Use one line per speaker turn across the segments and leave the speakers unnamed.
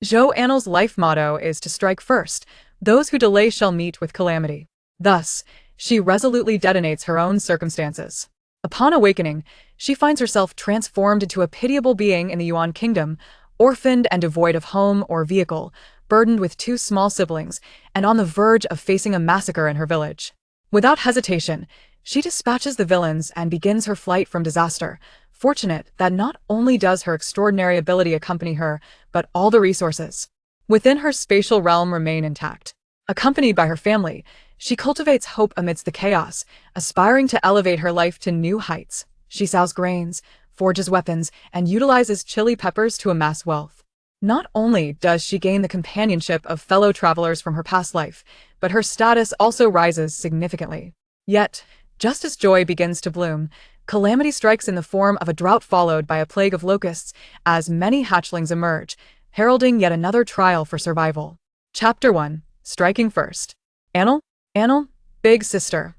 Zhou Anle's life motto is to strike first. Those who delay shall meet with calamity. Thus, she resolutely detonates her own circumstances. Upon awakening, she finds herself transformed into a pitiable being in the Yuan Kingdom, orphaned and devoid of home or vehicle, burdened with two small siblings, and on the verge of facing a massacre in her village. Without hesitation, she dispatches the villains and begins her flight from disaster, fortunate that not only does her extraordinary ability accompany her, but all the resources within her spatial realm remain intact. Accompanied by her family, she cultivates hope amidst the chaos, aspiring to elevate her life to new heights. She sows grains, forges weapons, and utilizes chili peppers to amass wealth. Not only does she gain the companionship of fellow travelers from her past life, but her status also rises significantly. Yet, just as joy begins to bloom, calamity strikes in the form of a drought followed by a plague of locusts as many hatchlings emerge, heralding yet another trial for survival. Chapter 1. Striking First. Anle? Anle? Big sister,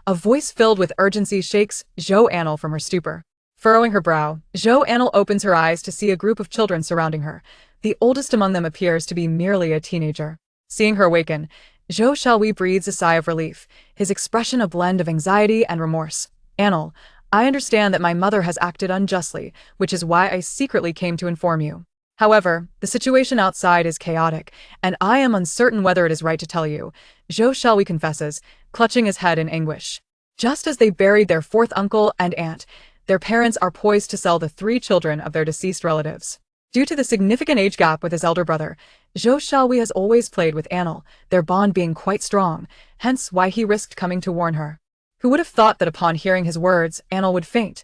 a voice filled with urgency shakes Zhou Anle from her stupor. Furrowing her brow, Zhou Anle opens her eyes to see a group of children surrounding her. The oldest among them appears to be merely a teenager. Seeing her awaken, Zhou Anle breathes a sigh of relief, his expression a blend of anxiety and remorse. Anle, I understand that my mother has acted unjustly, which is why I secretly came to inform you. However, the situation outside is chaotic, and I am uncertain whether it is right to tell you, Zhou Anle confesses, clutching his head in anguish. Just as they buried their fourth uncle and aunt, their parents are poised to sell the 3 children of their deceased relatives. Due to the significant age gap with his elder brother, Zhou Anle has always played with Anle, their bond being quite strong, hence why he risked coming to warn her. Who would have thought that upon hearing his words, Anle would faint?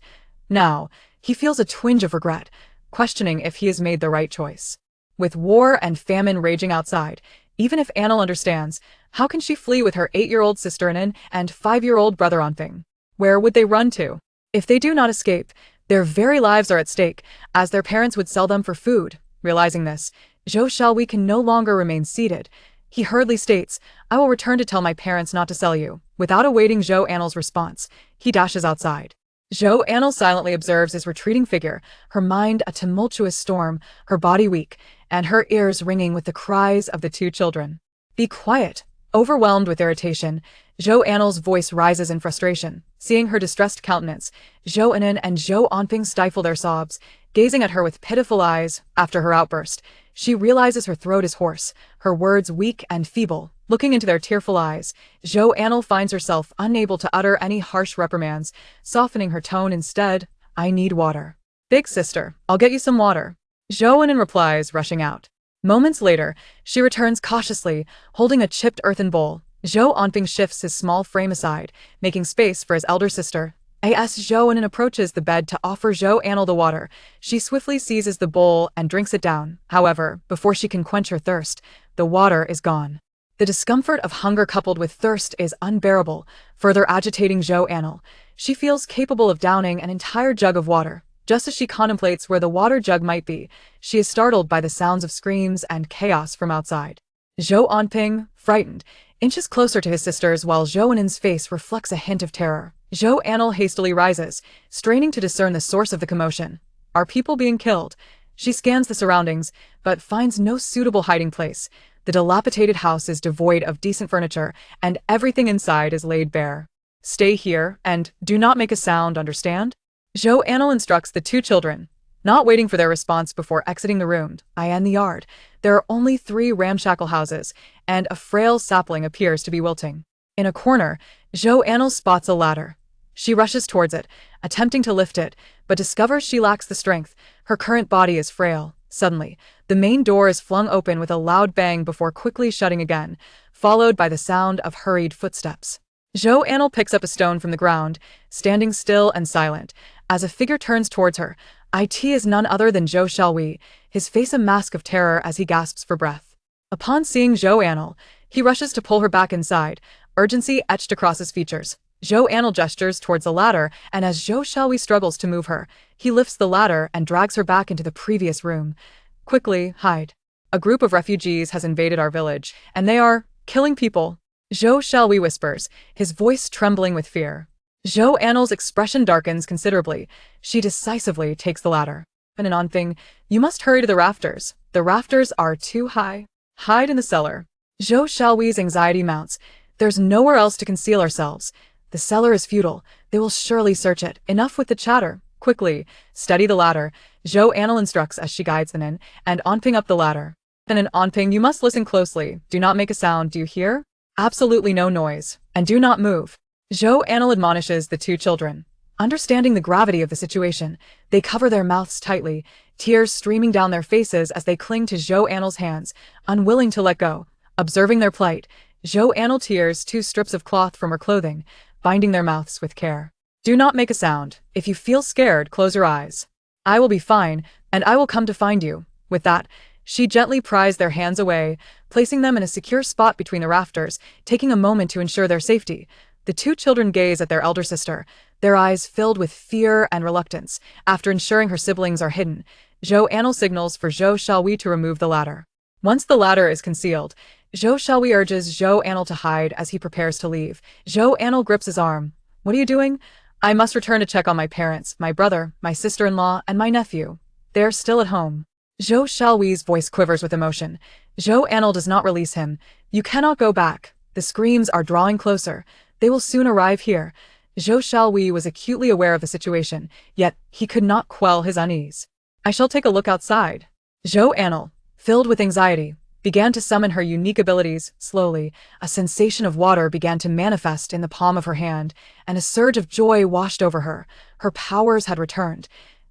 Now, he feels a twinge of regret, questioning if he has made the right choice. With war and famine raging outside, even if Anle understands, how can she flee with her 8-year-old sister and 5-year-old brother Anfeng? Where would they run to? If they do not escape, their very lives are at stake, as their parents would sell them for food. Realizing this, Zhou Anle can no longer remain seated. He hurriedly states, I will return to tell my parents not to sell you. Without awaiting Zhou Anle's response, he dashes outside. Zhou Anle silently observes his retreating figure, her mind a tumultuous storm, her body weak, and her ears ringing with the cries of the 2 children. Be quiet. Overwhelmed with irritation, Zhou Anle's voice rises in frustration. Seeing her distressed countenance, Zhou Anle and Zhou Anfeng stifle their sobs, gazing at her with pitiful eyes. After her outburst, she realizes her throat is hoarse, her words weak and feeble. Looking into their tearful eyes, Zhou Anle finds herself unable to utter any harsh reprimands, softening her tone instead. I need water. Big sister, I'll get you some water. Zhou Anle replies, rushing out. Moments later, she returns cautiously, holding a chipped earthen bowl. Zhou Anfeng shifts his small frame aside, making space for his elder sister. As Zhou Anle approaches the bed to offer Zhou Anle the water, she swiftly seizes the bowl and drinks it down. However, before she can quench her thirst, the water is gone. The discomfort of hunger coupled with thirst is unbearable, further agitating Zhou Anle. She feels capable of downing an entire jug of water. Just as she contemplates where the water jug might be, she is startled by the sounds of screams and chaos from outside. Zhou Anfeng, frightened, inches closer to his sisters while Zhou Anle's face reflects a hint of terror. Zhou Anle hastily rises, straining to discern the source of the commotion. Are people being killed? She scans the surroundings, but finds no suitable hiding place. The dilapidated house is devoid of decent furniture, and everything inside is laid bare. Stay here, and do not make a sound, understand? Zhou Anle instructs the 2 children. Not waiting for their response before exiting the room, in the yard, there are only 3 ramshackle houses, and a frail sapling appears to be wilting. In a corner, Zhou Anle spots a ladder. She rushes towards it, attempting to lift it, but discovers she lacks the strength. Her current body is frail. Suddenly, the main door is flung open with a loud bang before quickly shutting again, followed by the sound of hurried footsteps. Zhou Anle picks up a stone from the ground, standing still and silent, as a figure turns towards her. It is none other than Zhou Anle, his face a mask of terror as he gasps for breath. Upon seeing Zhou Anle, he rushes to pull her back inside, urgency etched across his features. Zhou Anle gestures towards the ladder, and as Zhou Anle struggles to move her, he lifts the ladder and drags her back into the previous room. Quickly, hide. A group of refugees has invaded our village, and they are killing people. Zhou Anle whispers, his voice trembling with fear. Zhou Anle's expression darkens considerably. She decisively takes the ladder. And Anfeng, you must hurry to the rafters. The rafters are too high. Hide in the cellar. Zhou Xiaohui's anxiety mounts. There's nowhere else to conceal ourselves. The cellar is futile. They will surely search it. Enough with the chatter. Quickly, steady the ladder. Zhou Anle instructs as she guides them in, and Anping up the ladder. Then in Anping, you must listen closely. Do not make a sound, do you hear? Absolutely no noise. And do not move. Zhou Anle admonishes the two children. Understanding the gravity of the situation, they cover their mouths tightly, tears streaming down their faces as they cling to Zhou Anle's hands, unwilling to let go. Observing their plight, Zhou Anle tears two strips of cloth from her clothing, binding their mouths with care. Do not make a sound. If you feel scared, close your eyes. I will be fine, and I will come to find you. With that, she gently pries their hands away, placing them in a secure spot between the rafters, taking a moment to ensure their safety. The two children gaze at their elder sister, their eyes filled with fear and reluctance. After ensuring her siblings are hidden, Zhou Anle signals for Zhou Xiaohui to remove the ladder. Once the ladder is concealed, Zhou Xiaohui urges Zhou Anle to hide as he prepares to leave. Zhou Anle grips his arm. What are you doing? I must return to check on my parents, my brother, my sister-in-law, and my nephew. They're still at home. Zhou Xiaohui's voice quivers with emotion. Zhou Anle does not release him. You cannot go back. The screams are drawing closer. They will soon arrive here. Zhou Xiaohui was acutely aware of the situation, yet he could not quell his unease. I shall take a look outside. Zhou Anle, filled with anxiety, began to summon her unique abilities. Slowly, a sensation of water began to manifest in the palm of her hand, and a surge of joy washed over her. Her powers had returned.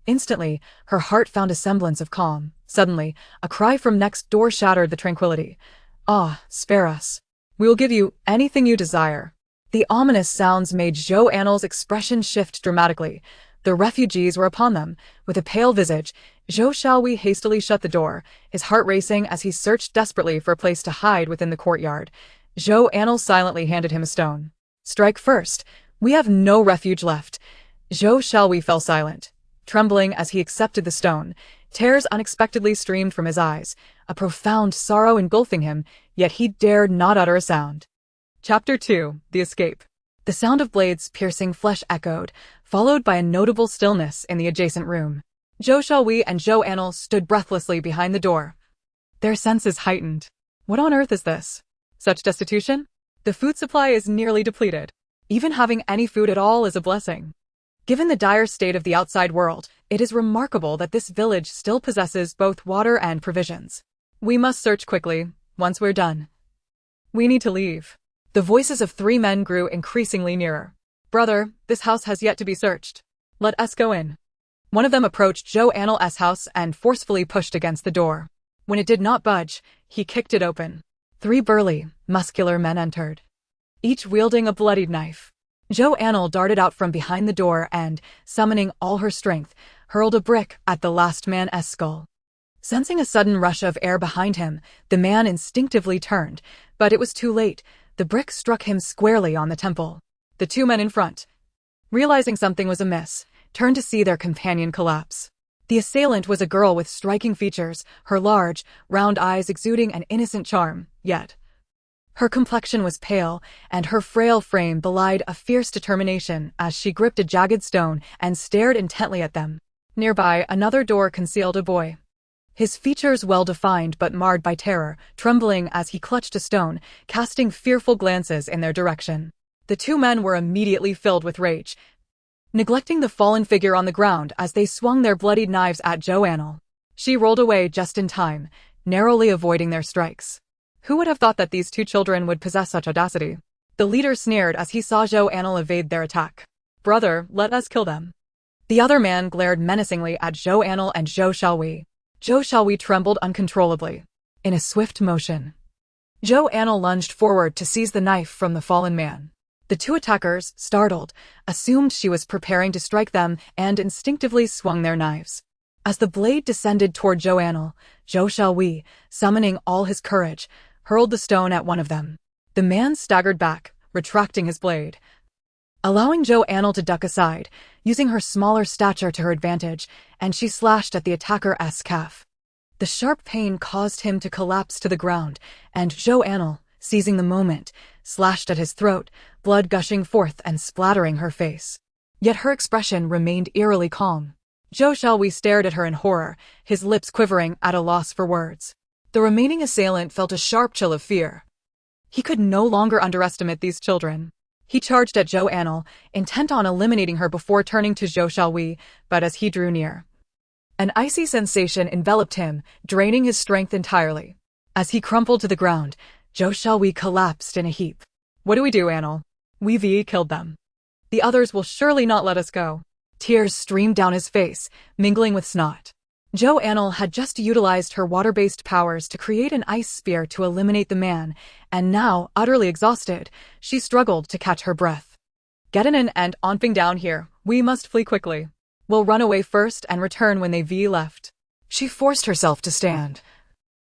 Instantly, her heart found a semblance of calm. Suddenly, a cry from next door shattered the tranquility. Ah, spare us. We will give you anything you desire. The ominous sounds made Zhou Anle's expression shift dramatically. The refugees were upon them. With a pale visage, Zhou Xiaohui hastily shut the door, his heart racing as he searched desperately for a place to hide within the courtyard. Zhou Anle silently handed him a stone. Strike first. We have no refuge left. Zhou Xiaohui fell silent. Trembling as he accepted the stone, tears unexpectedly streamed from his eyes, a profound sorrow engulfing him, yet he dared not utter a sound. Chapter 2. The Escape. The sound of blades piercing flesh echoed, followed by a notable stillness in the adjacent room. Zhou Xiaohui and Zhou Anle stood breathlessly behind the door. Their senses heightened. What on earth is this? Such destitution? The food supply is nearly depleted. Even having any food at all is a blessing. Given the dire state of the outside world, it is remarkable that this village still possesses both water and provisions. We must search quickly, once we're done. We need to leave. The voices of three men grew increasingly nearer. Brother, this house has yet to be searched. Let us go in. One of them approached Zhou Anle's house and forcefully pushed against the door. When it did not budge, he kicked it open. Three burly, muscular men entered, each wielding a bloodied knife. Zhou Anle darted out from behind the door and, summoning all her strength, hurled a brick at the last man's skull. Sensing a sudden rush of air behind him, the man instinctively turned, but it was too late. The brick struck him squarely on the temple. The two men in front, realizing something was amiss, turned to see their companion collapse. The assailant was a girl with striking features, her large, round eyes exuding an innocent charm, yet her complexion was pale, and her frail frame belied a fierce determination as she gripped a jagged stone and stared intently at them. Nearby, another door concealed a boy. His features well-defined but marred by terror, trembling as he clutched a stone, casting fearful glances in their direction. The two men were immediately filled with rage, neglecting the fallen figure on the ground as they swung their bloodied knives at Zhou Anle. She rolled away just in time, narrowly avoiding their strikes. Who would have thought that these two children would possess such audacity? The leader sneered as he saw Zhou Anle evade their attack. Brother, let us kill them. The other man glared menacingly at Zhou Anle and Zhou Xiaohui. Zhou Xiaohui trembled uncontrollably. In a swift motion, Zhou Anle lunged forward to seize the knife from the fallen man. The two attackers, startled, assumed she was preparing to strike them and instinctively swung their knives. As the blade descended toward Zhou Anle, Zhou Xiaohui, summoning all his courage, hurled the stone at one of them. The man staggered back, retracting his blade, allowing Zhou Anle to duck aside, using her smaller stature to her advantage, and she slashed at the attacker's calf. The sharp pain caused him to collapse to the ground, and Zhou Anle, seizing the moment, slashed at his throat, blood gushing forth and splattering her face. Yet her expression remained eerily calm. Zhou Xiaowei stared at her in horror, his lips quivering at a loss for words. The remaining assailant felt a sharp chill of fear. He could no longer underestimate these children. He charged at Zhou Anle, intent on eliminating her before turning to Zhou Xiaowei, but as he drew near, an icy sensation enveloped him, draining his strength entirely. As he crumpled to the ground, Zhou Xiaowei collapsed in a heap. What do we do, Anle? We've killed them. The others will surely not let us go. Tears streamed down his face, mingling with snot. Zhou Anle had just utilized her water-based powers to create an ice spear to eliminate the man, and now, utterly exhausted, she struggled to catch her breath. Get in and onping down here. We must flee quickly. We'll run away first and return when they've left. She forced herself to stand.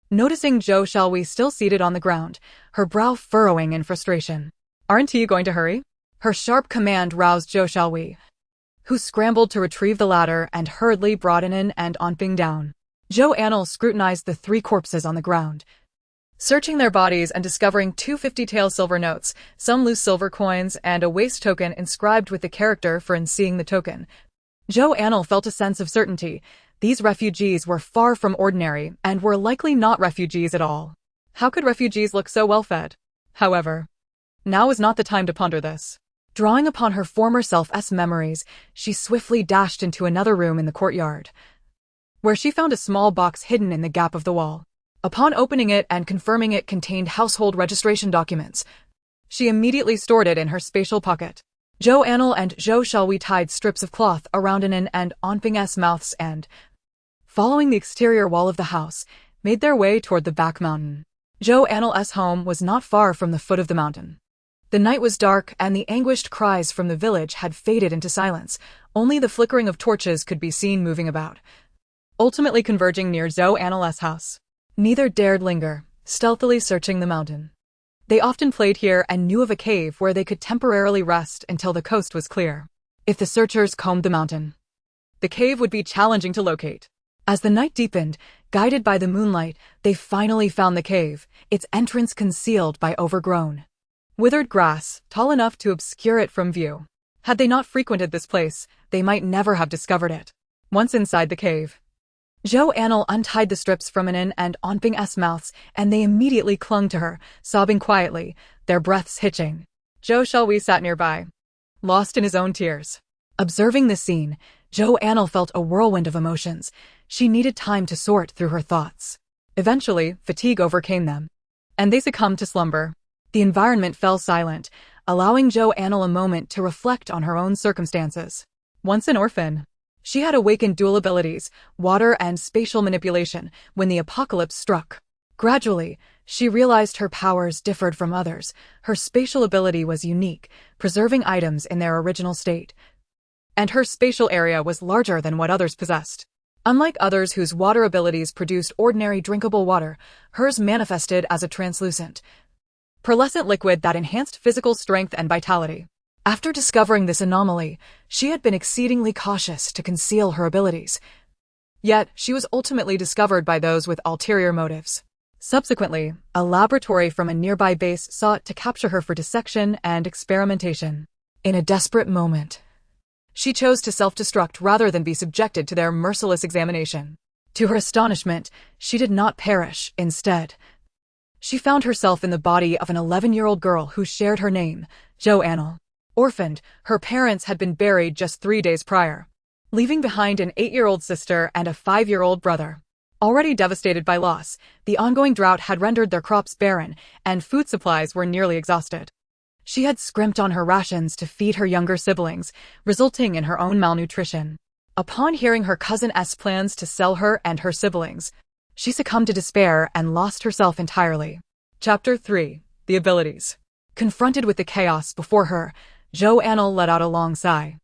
Noticing Zhou Xiaowei still seated on the ground, her brow furrowing in frustration. Aren't you going to hurry? Her sharp command roused Zhou Xiaowei, who scrambled to retrieve the ladder and hurriedly brought in and onping down. Zhou Anle scrutinized the 3 corpses on the ground, searching their bodies and discovering 2 50-tael silver notes, some loose silver coins, and a waste token inscribed with the character for seeing the token. Zhou Anle felt a sense of certainty. These refugees were far from ordinary and were likely not refugees at all. How could refugees look so well-fed? However, now was not the time to ponder this. Drawing upon her former self's memories, she swiftly dashed into another room in the courtyard, where she found a small box hidden in the gap of the wall. Upon opening it and confirming it contained household registration documents, she immediately stored it in her spatial pocket. Zhou Anle and Zhou Xiaowei tied strips of cloth around in and onping's mouths and, following the exterior wall of the house, made their way toward the back mountain. Zhou Anle's home was not far from the foot of the mountain. The night was dark and the anguished cries from the village had faded into silence. Only the flickering of torches could be seen moving about, ultimately converging near Zhou Anle's house. Neither dared linger, stealthily searching the mountain. They often played here and knew of a cave where they could temporarily rest until the coast was clear. If the searchers combed the mountain, the cave would be challenging to locate. As the night deepened, guided by the moonlight, they finally found the cave, its entrance concealed by overgrown, withered grass, tall enough to obscure it from view. Had they not frequented this place, they might never have discovered it. Once inside the cave, Zhou Anle untied the strips from an and onping's mouths, and they immediately clung to her, sobbing quietly, their breaths hitching. Zhou Xiaowei sat nearby, lost in his own tears. Observing this scene, Zhou Anle felt a whirlwind of emotions. She needed time to sort through her thoughts. Eventually, fatigue overcame them, and they succumbed to slumber. The environment fell silent, allowing Zhou Anle a moment to reflect on her own circumstances. Once an orphan, she had awakened dual abilities, water and spatial manipulation, when the apocalypse struck. Gradually, she realized her powers differed from others. Her spatial ability was unique, preserving items in their original state, and her spatial area was larger than what others possessed. Unlike others whose water abilities produced ordinary drinkable water, hers manifested as a translucent, pearlescent liquid that enhanced physical strength and vitality. After discovering this anomaly, she had been exceedingly cautious to conceal her abilities. Yet, she was ultimately discovered by those with ulterior motives. Subsequently, a laboratory from a nearby base sought to capture her for dissection and experimentation. In a desperate moment, she chose to self-destruct rather than be subjected to their merciless examination. To her astonishment, she did not perish. Instead, she found herself in the body of an 11-year-old girl who shared her name, Zhou Anle. Orphaned, her parents had been buried just 3 days prior, leaving behind an 8-year-old sister and a 5-year-old brother. Already devastated by loss, the ongoing drought had rendered their crops barren, and food supplies were nearly exhausted. She had scrimped on her rations to feed her younger siblings, resulting in her own malnutrition. Upon hearing her cousin's plans to sell her and her siblings, she succumbed to despair and lost herself entirely. Chapter 3. The Abilities. Confronted with the chaos before her, Zhou Anle let out a long sigh.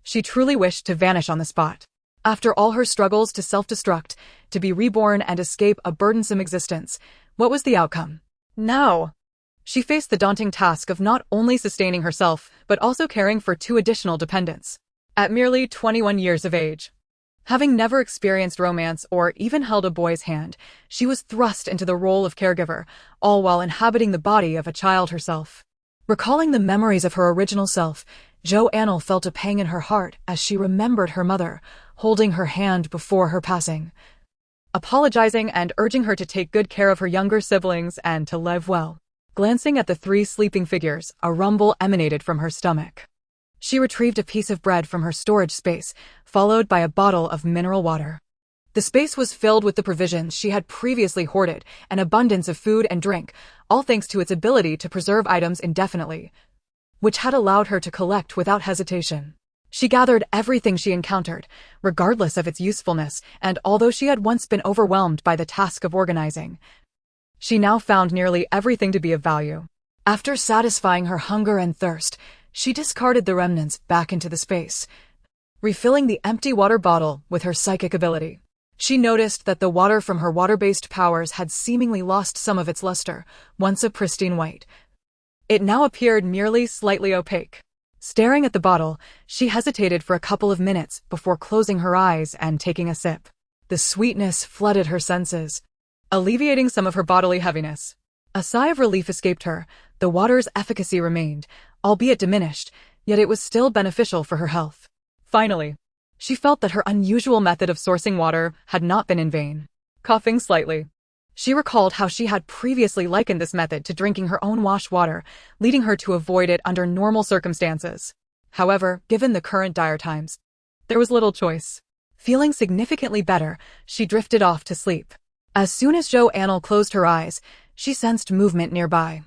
She truly wished to vanish on the spot. After all her struggles to self-destruct, to be reborn and escape a burdensome existence, what was the outcome? Now, she faced the daunting task of not only sustaining herself, but also caring for 2 additional dependents. At merely 21 years of age, having never experienced romance or even held a boy's hand, she was thrust into the role of caregiver, all while inhabiting the body of a child herself. Recalling the memories of her original self, Zhou Anle felt a pang in her heart as she remembered her mother, holding her hand before her passing, apologizing and urging her to take good care of her younger siblings and to live well. Glancing at the three sleeping figures, a rumble emanated from her stomach. She retrieved a piece of bread from her storage space, followed by a bottle of mineral water. The space was filled with the provisions she had previously hoarded, an abundance of food and drink, all thanks to its ability to preserve items indefinitely, which had allowed her to collect without hesitation. She gathered everything she encountered, regardless of its usefulness, and although she had once been overwhelmed by the task of organizing, she now found nearly everything to be of value. After satisfying her hunger and thirst, she discarded the remnants back into the space, refilling the empty water bottle with her psychic ability. She noticed that the water from her water-based powers had seemingly lost some of its luster, once a pristine white. It now appeared merely slightly opaque. Staring at the bottle, she hesitated for a couple of minutes before closing her eyes and taking a sip. The sweetness flooded her senses, alleviating some of her bodily heaviness. A sigh of relief escaped her. The water's efficacy remained, albeit diminished, yet it was still beneficial for her health. Finally, she felt that her unusual method of sourcing water had not been in vain. Coughing slightly, she recalled how she had previously likened this method to drinking her own wash water, leading her to avoid it under normal circumstances. However, given the current dire times, there was little choice. Feeling significantly better, she drifted off to sleep. As soon as Zhou Anle closed her eyes, she sensed movement nearby.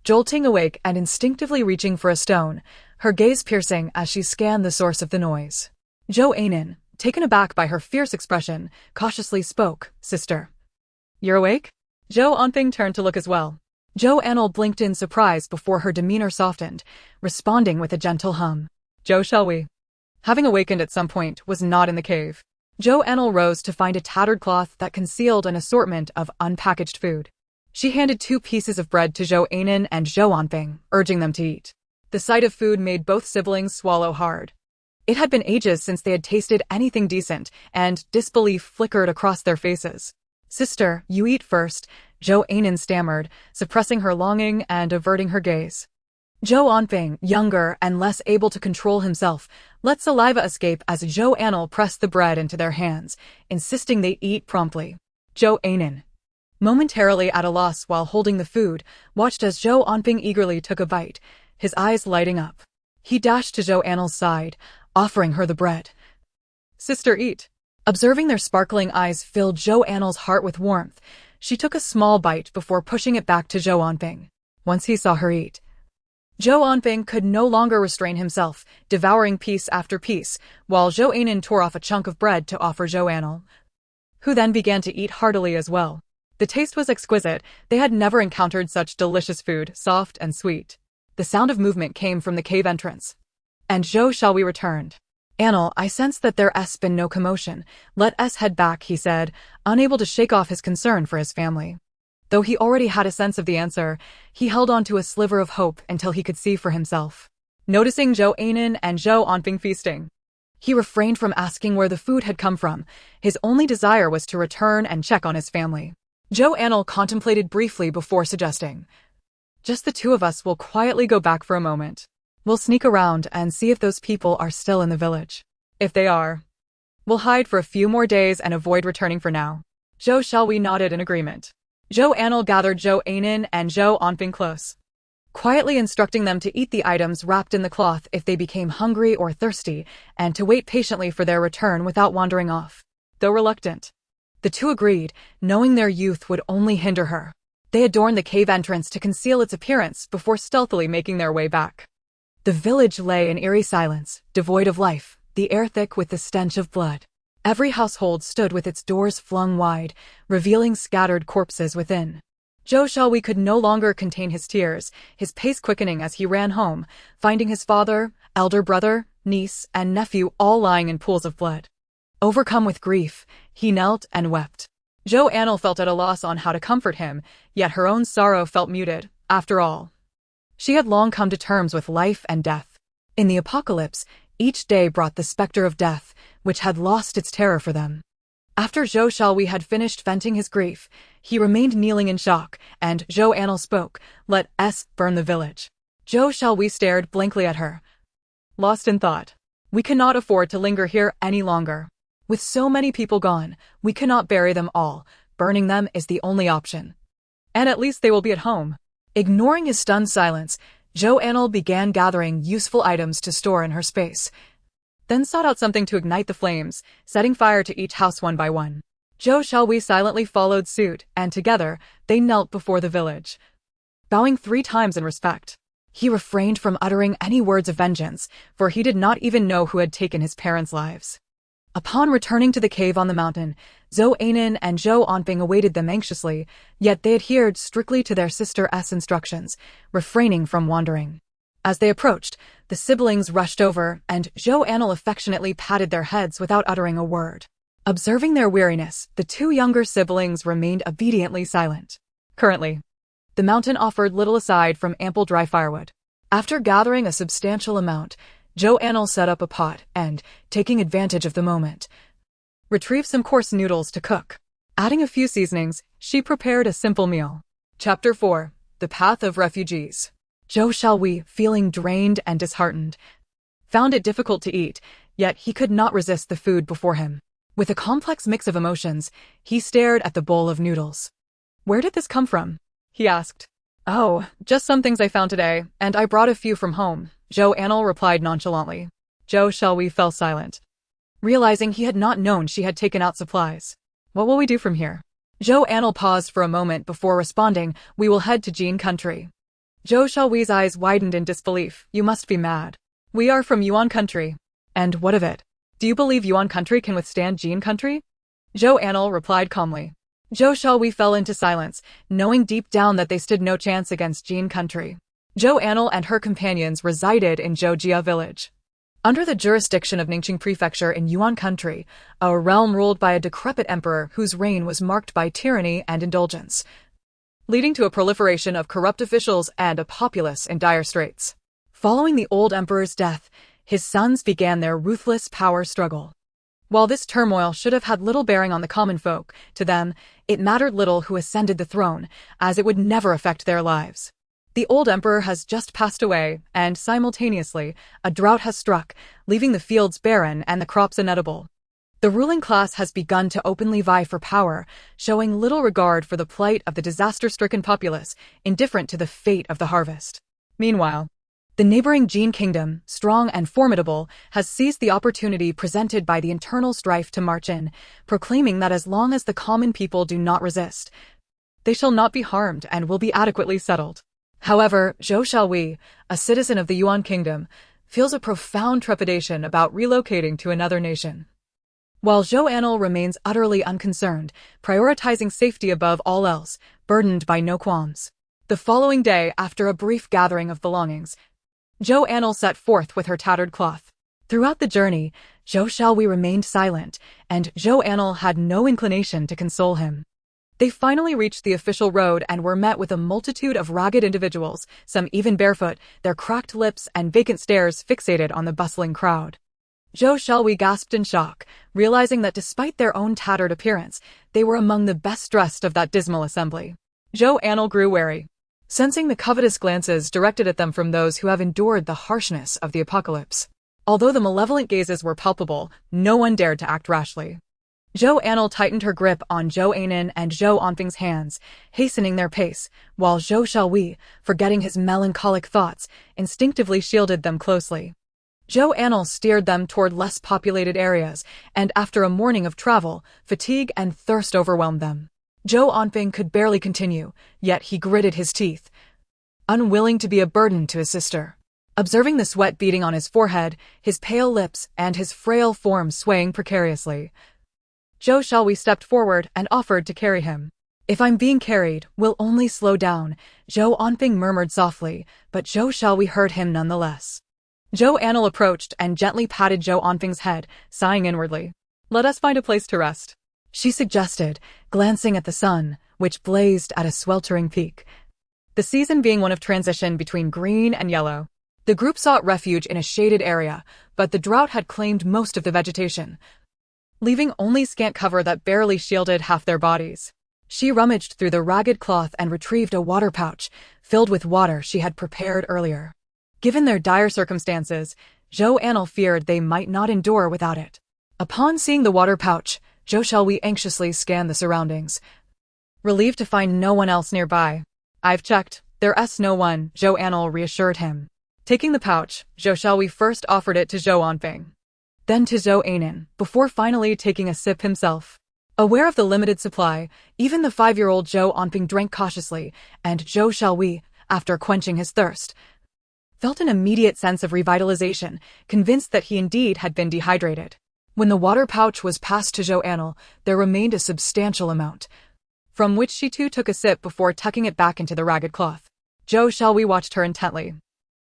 Jolting awake and instinctively reaching for a stone, her gaze piercing as she scanned the source of the noise. Zhou Anle, taken aback by her fierce expression, cautiously spoke, "Sister, you're awake?" Zhou Anle turned to look as well. Zhou Anle blinked in surprise before her demeanor softened, responding with a gentle hum. "Zhou, shall we?" Having awakened at some point, was not in the cave. Zhou Anle rose to find a tattered cloth that concealed an assortment of unpackaged food. She handed 2 pieces of bread to Zhou Anle and Zhou Anle, urging them to eat. The sight of food made both siblings swallow hard. It had been ages since they had tasted anything decent, and disbelief flickered across their faces. "Sister, you eat first," Zhou Anle stammered, suppressing her longing and averting her gaze. Zhou Anle, younger and less able to control himself, let saliva escape as Zhou Anle pressed the bread into their hands, insisting they eat promptly. Zhou Anle, momentarily at a loss while holding the food, watched as Zhou Anle eagerly took a bite, his eyes lighting up. He dashed to Zhou Anle's side, offering her the bread. "Sister, eat." Observing their sparkling eyes filled Zhou Anle's heart with warmth. She took a small bite before pushing it back to Zhou Anle. Once he saw her eat, Zhou Anle could no longer restrain himself, devouring piece after piece, while Zhou Anle tore off a chunk of bread to offer Zhou Anle, who then began to eat heartily as well. The taste was exquisite. They had never encountered such delicious food, soft and sweet. The sound of movement came from the cave entrance. "And Zhou, shall we returned?" "Anle, I sense that there's been no commotion. Let us head back," he said, unable to shake off his concern for his family. Though he already had a sense of the answer, he held on to a sliver of hope until he could see for himself. Noticing Zhou Anle and Zhou Anle feasting, he refrained from asking where the food had come from. His only desire was to return and check on his family. Zhou Anle contemplated briefly before suggesting, "Just the 2 of us will quietly go back for a moment. We'll sneak around and see if those people are still in the village. If they are, we'll hide for a few more days and avoid returning for now." Zhou, shall we nodded in agreement. Zhou Anle gathered Zhou Anle and Zhou Anle close, quietly instructing them to eat the items wrapped in the cloth if they became hungry or thirsty, and to wait patiently for their return without wandering off. Though reluctant, the 2 agreed, knowing their youth would only hinder her. They adorned the cave entrance to conceal its appearance before stealthily making their way back. The village lay in eerie silence, devoid of life, the air thick with the stench of blood. Every household stood with its doors flung wide, revealing scattered corpses within. Zhou Xiaohui could no longer contain his tears, his pace quickening as he ran home, finding his father, elder brother, niece, and nephew all lying in pools of blood. Overcome with grief, he knelt and wept. Zhou Anle felt at a loss on how to comfort him, yet her own sorrow felt muted. After all, she had long come to terms with life and death. In the apocalypse, each day brought the specter of death, which had lost its terror for them. After Zhou Xiaohui had finished venting his grief, he remained kneeling in shock, and Zhou Anle spoke, "Let us burn the village." Zhou Xiaohui stared blankly at her, lost in thought. "We cannot afford to linger here any longer. With so many people gone, we cannot bury them all. Burning them is the only option. And at least they will be at home. Ignoring his stunned silence, Zhou Anle began gathering useful items to store in her space, then sought out something to ignite the flames, setting fire to each house one by one. Zhou Xiaohui silently followed suit, and together, they knelt before the village, bowing 3 times in respect. He refrained from uttering any words of vengeance, for he did not even know who had taken his parents' lives. Upon returning to the cave on the mountain, Zhou Anle and Zhou Anle awaited them anxiously, yet they adhered strictly to their sister's instructions, refraining from wandering. As they approached, the siblings rushed over, and Zhou Anle affectionately patted their heads without uttering a word. Observing their weariness, the 2 younger siblings remained obediently silent. Currently, the mountain offered little aside from ample dry firewood. After gathering a substantial amount, Zhou Anle set up a pot and, taking advantage of the moment, retrieved some coarse noodles to cook. Adding a few seasonings, she prepared a simple meal. Chapter 4. The Path of Refugees. Zhou Xiaohui, feeling drained and disheartened, found it difficult to eat, yet he could not resist the food before him. With a complex mix of emotions, he stared at the bowl of noodles. "Where did this come from?" he asked. "Oh, just some things I found today, and I brought a few from home," Zhou Anle replied nonchalantly. Zhou Xiaohui fell silent, realizing he had not known she had taken out supplies. "What will we do from here?" Zhou Anle paused for a moment before responding, "We will head to Jin country." Zhou Xiaohui's eyes widened in disbelief. "You must be mad. We are from Yuan country." "And what of it? Do you believe Yuan country can withstand Jin country?" Zhou Anle replied calmly. Zhou Xiaohui fell into silence, knowing deep down that they stood no chance against Jin country. Zhou Anle and her companions resided in Zhoujia village, under the jurisdiction of Ningqing Prefecture in Yuan country, a realm ruled by a decrepit emperor whose reign was marked by tyranny and indulgence, leading to a proliferation of corrupt officials and a populace in dire straits. Following the old emperor's death, his sons began their ruthless power struggle. While this turmoil should have had little bearing on the common folk, to them, it mattered little who ascended the throne, as it would never affect their lives. The old emperor has just passed away, and simultaneously, a drought has struck, leaving the fields barren and the crops inedible. The ruling class has begun to openly vie for power, showing little regard for the plight of the disaster-stricken populace, indifferent to the fate of the harvest. Meanwhile, the neighboring Yuan Kingdom, strong and formidable, has seized the opportunity presented by the internal strife to march in, proclaiming that as long as the common people do not resist, they shall not be harmed and will be adequately settled. However, Zhou Xiaohui, a citizen of the Yuan Kingdom, feels a profound trepidation about relocating to another nation. While Zhou Anle remains utterly unconcerned, prioritizing safety above all else, burdened by no qualms. The following day, after a brief gathering of belongings, Zhou Anle set forth with her tattered cloth. Throughout the journey, Zhou Xiaohui remained silent, and Zhou Anle had no inclination to console him. They finally reached the official road and were met with a multitude of ragged individuals, some even barefoot, their cracked lips and vacant stares fixated on the bustling crowd. Zhou Xiaohui gasped in shock, realizing that despite their own tattered appearance, they were among the best dressed of that dismal assembly. Zhou Anle grew wary, sensing the covetous glances directed at them from those who have endured the harshness of the apocalypse. Although the malevolent gazes were palpable, no one dared to act rashly. Zhou Anle tightened her grip on Zhou Anle and Zhou Anfeng's hands, hastening their pace, while Zhou Xiaohui, forgetting his melancholic thoughts, instinctively shielded them closely. Zhou Anle steered them toward less populated areas, and after a morning of travel, fatigue and thirst overwhelmed them. Zhou Anfeng could barely continue, yet he gritted his teeth, unwilling to be a burden to his sister. Observing the sweat beading on his forehead, his pale lips, and his frail form swaying precariously, Zhou Xiaohui stepped forward and offered to carry him. "If I'm being carried, we'll only slow down," Zhou Anfeng murmured softly, but Zhou Xiaohui heard him nonetheless. Zhou Anle approached and gently patted Zhou Anfeng's head, sighing inwardly. "Let us find a place to rest," she suggested, glancing at the sun, which blazed at a sweltering peak. The season being one of transition between green and yellow, the group sought refuge in a shaded area, but the drought had claimed most of the vegetation, leaving only scant cover that barely shielded half their bodies. She rummaged through the ragged cloth and retrieved a water pouch, filled with water she had prepared earlier. Given their dire circumstances, Zhou Anle feared they might not endure without it. Upon seeing the water pouch, Zhou Xiaohui anxiously scanned the surroundings, relieved to find no one else nearby. "I've checked. There's no one," Zhou Anle reassured him. Taking the pouch, Zhou Xiaohui first offered it to Zhou Anle, then to Zhou Anle, before finally taking a sip himself. Aware of the limited supply, even the 5-year-old Zhou Anle drank cautiously, and Zhou Xiaohui, after quenching his thirst, felt an immediate sense of revitalization, convinced that he indeed had been dehydrated. When the water pouch was passed to Zhou Anle, there remained a substantial amount, from which she too took a sip before tucking it back into the ragged cloth. Zhou Xiaohui watched her intently,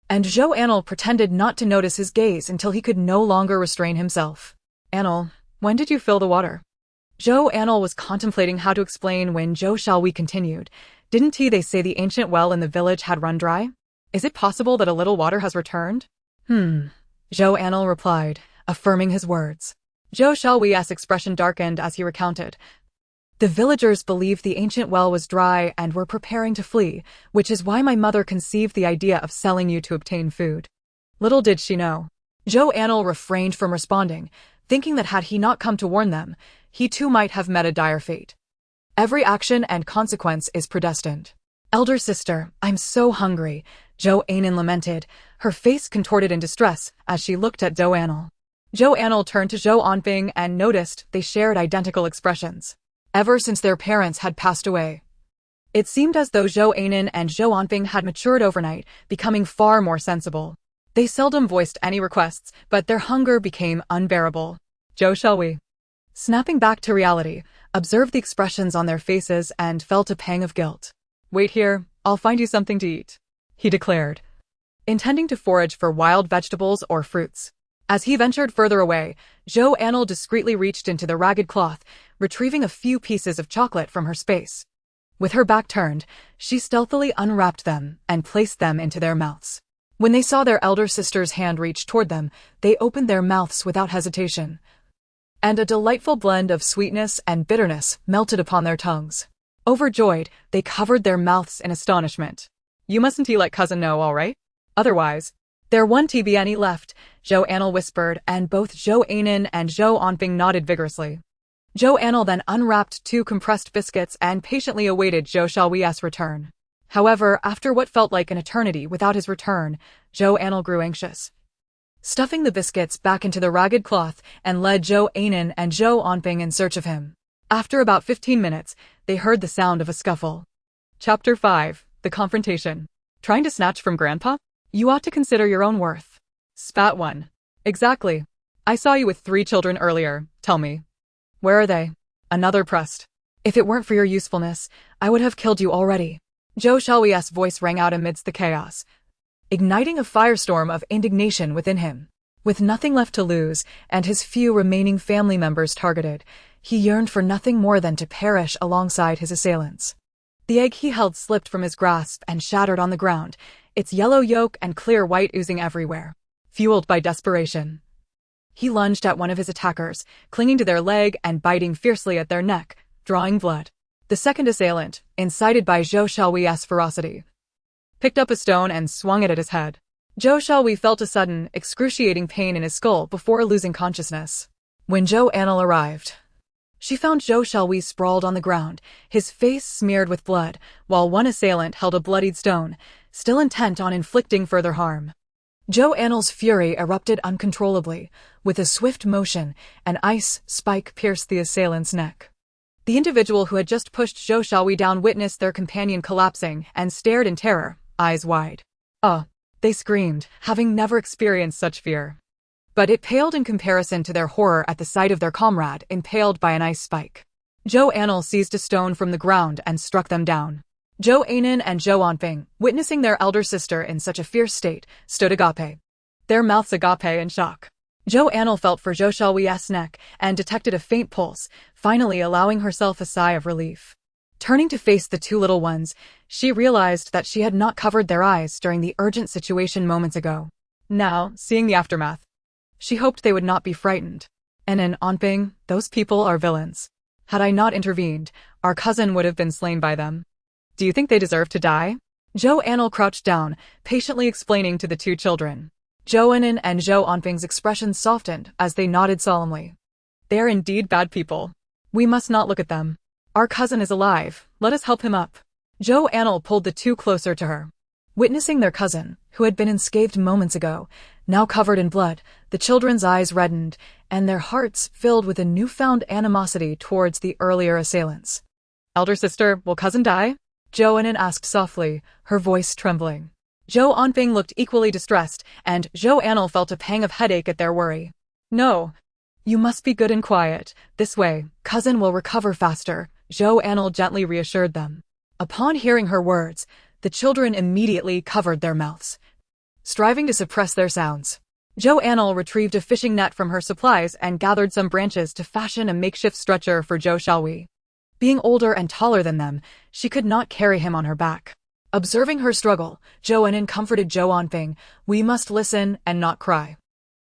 and Zhou Anle pretended not to notice his gaze until he could no longer restrain himself. "Anle, when did you fill the water?" Zhou Anle was contemplating how to explain when Zhou Xiaohui continued. "Didn't they say the ancient well in the village had run dry? Is it possible that a little water has returned?" Zhou Anle replied, affirming his words. Zhou Xiaohui's expression darkened as he recounted. "The villagers believed the ancient well was dry and were preparing to flee, which is why my mother conceived the idea of selling you to obtain food." Little did she know. Zhou Anle refrained from responding, thinking that had he not come to warn them, he too might have met a dire fate. Every action and consequence is predestined. "Elder sister, I'm so hungry," Zhou Anle lamented, her face contorted in distress as she looked at Zhou Anle. Zhou Anle turned to Zhou Anle and noticed they shared identical expressions. Ever since their parents had passed away, it seemed as though Zhou Anle and Zhou Anle had matured overnight, becoming far more sensible. They seldom voiced any requests, but their hunger became unbearable. Zhou Xiaohui, snapping back to reality, observed the expressions on their faces and felt a pang of guilt. "Wait here, I'll find you something to eat," he declared, intending to forage for wild vegetables or fruits. As he ventured further away, Zhou Anle discreetly reached into the ragged cloth, retrieving a few pieces of chocolate from her space. With her back turned, she stealthily unwrapped them and placed them into their mouths. When they saw their elder sister's hand reach toward them, they opened their mouths without hesitation, and a delightful blend of sweetness and bitterness melted upon their tongues. Overjoyed, they covered their mouths in astonishment. "You mustn't let cousin know, all right? Otherwise..." "There won't be any left," Zhou Anle whispered, and both Zhou Anle and Zhou Anle nodded vigorously. Zhou Anle then unwrapped 2 compressed biscuits and patiently awaited Zhou Xiaohui's return. However, after what felt like an eternity without his return, Zhou Anle grew anxious. Stuffing the biscuits back into the ragged cloth and led Zhou Anle and Zhou Anle in search of him. After about 15 minutes, they heard the sound of a scuffle. Chapter 5. The Confrontation. "Trying to snatch from Grandpa? You ought to consider your own worth." Spat 1. "Exactly. I saw you with 3 children earlier. Tell me, where are they?" Another pressed. "If it weren't for your usefulness, I would have killed you already." Zhou Xiaohui's voice rang out amidst the chaos, igniting a firestorm of indignation within him. With nothing left to lose, and his few remaining family members targeted, he yearned for nothing more than to perish alongside his assailants. The egg he held slipped from his grasp and shattered on the ground, its yellow yolk and clear white oozing everywhere. Fueled by desperation, he lunged at one of his attackers, clinging to their leg and biting fiercely at their neck, drawing blood. The second assailant, incited by Zhou Xiaohui's ferocity, picked up a stone and swung it at his head. Zhou Xiaohui felt a sudden, excruciating pain in his skull before losing consciousness. When Zhou Anle arrived, she found Zhou Xiaohui sprawled on the ground, his face smeared with blood, while one assailant held a bloodied stone, still intent on inflicting further harm. Zhou Anle's fury erupted uncontrollably. With a swift motion, an ice spike pierced the assailant's neck. The individual who had just pushed Zhou Xiaohui down witnessed their companion collapsing and stared in terror, eyes wide. "Oh!" they screamed, having never experienced such fear. But it paled in comparison to their horror at the sight of their comrade impaled by an ice spike. Zhou Anle seized a stone from the ground and struck them down. Zhou Anle and Zhou Anle, witnessing their elder sister in such a fierce state, stood agape, their mouths agape in shock. Zhou Anle felt for Zhou Xiaohui's neck and detected a faint pulse, finally allowing herself a sigh of relief. Turning to face the 2 little ones, she realized that she had not covered their eyes during the urgent situation moments ago. Now, seeing the aftermath, she hoped they would not be frightened. "And Anping, those people are villains. Had I not intervened, our cousin would have been slain by them. Do you think they deserve to die?" Zhou Anle crouched down, patiently explaining to the 2 children. Zhou Anle and Zhou Anping's expressions softened as they nodded solemnly. They are indeed bad people. We must not look at them. Our cousin is alive. Let us help him up. Zhou Anle pulled the two closer to her. Witnessing their cousin, who had been unscathed moments ago, now covered in blood, the children's eyes reddened, and their hearts filled with a newfound animosity towards the earlier assailants. Elder sister, will cousin die? Zhou Anle asked softly, her voice trembling. Zhou Anfeng looked equally distressed, and Zhou Anle felt a pang of headache at their worry. No. You must be good and quiet. This way, cousin will recover faster, Zhou Anle gently reassured them. Upon hearing her words, the children immediately covered their mouths, striving to suppress their sounds. Zhou Anle retrieved a fishing net from her supplies and gathered some branches to fashion a makeshift stretcher for Zhou Xiaohui. Being older and taller than them, she could not carry him on her back. Observing her struggle, Zhou Anle comforted Zhou Anfeng, "We must listen and not cry.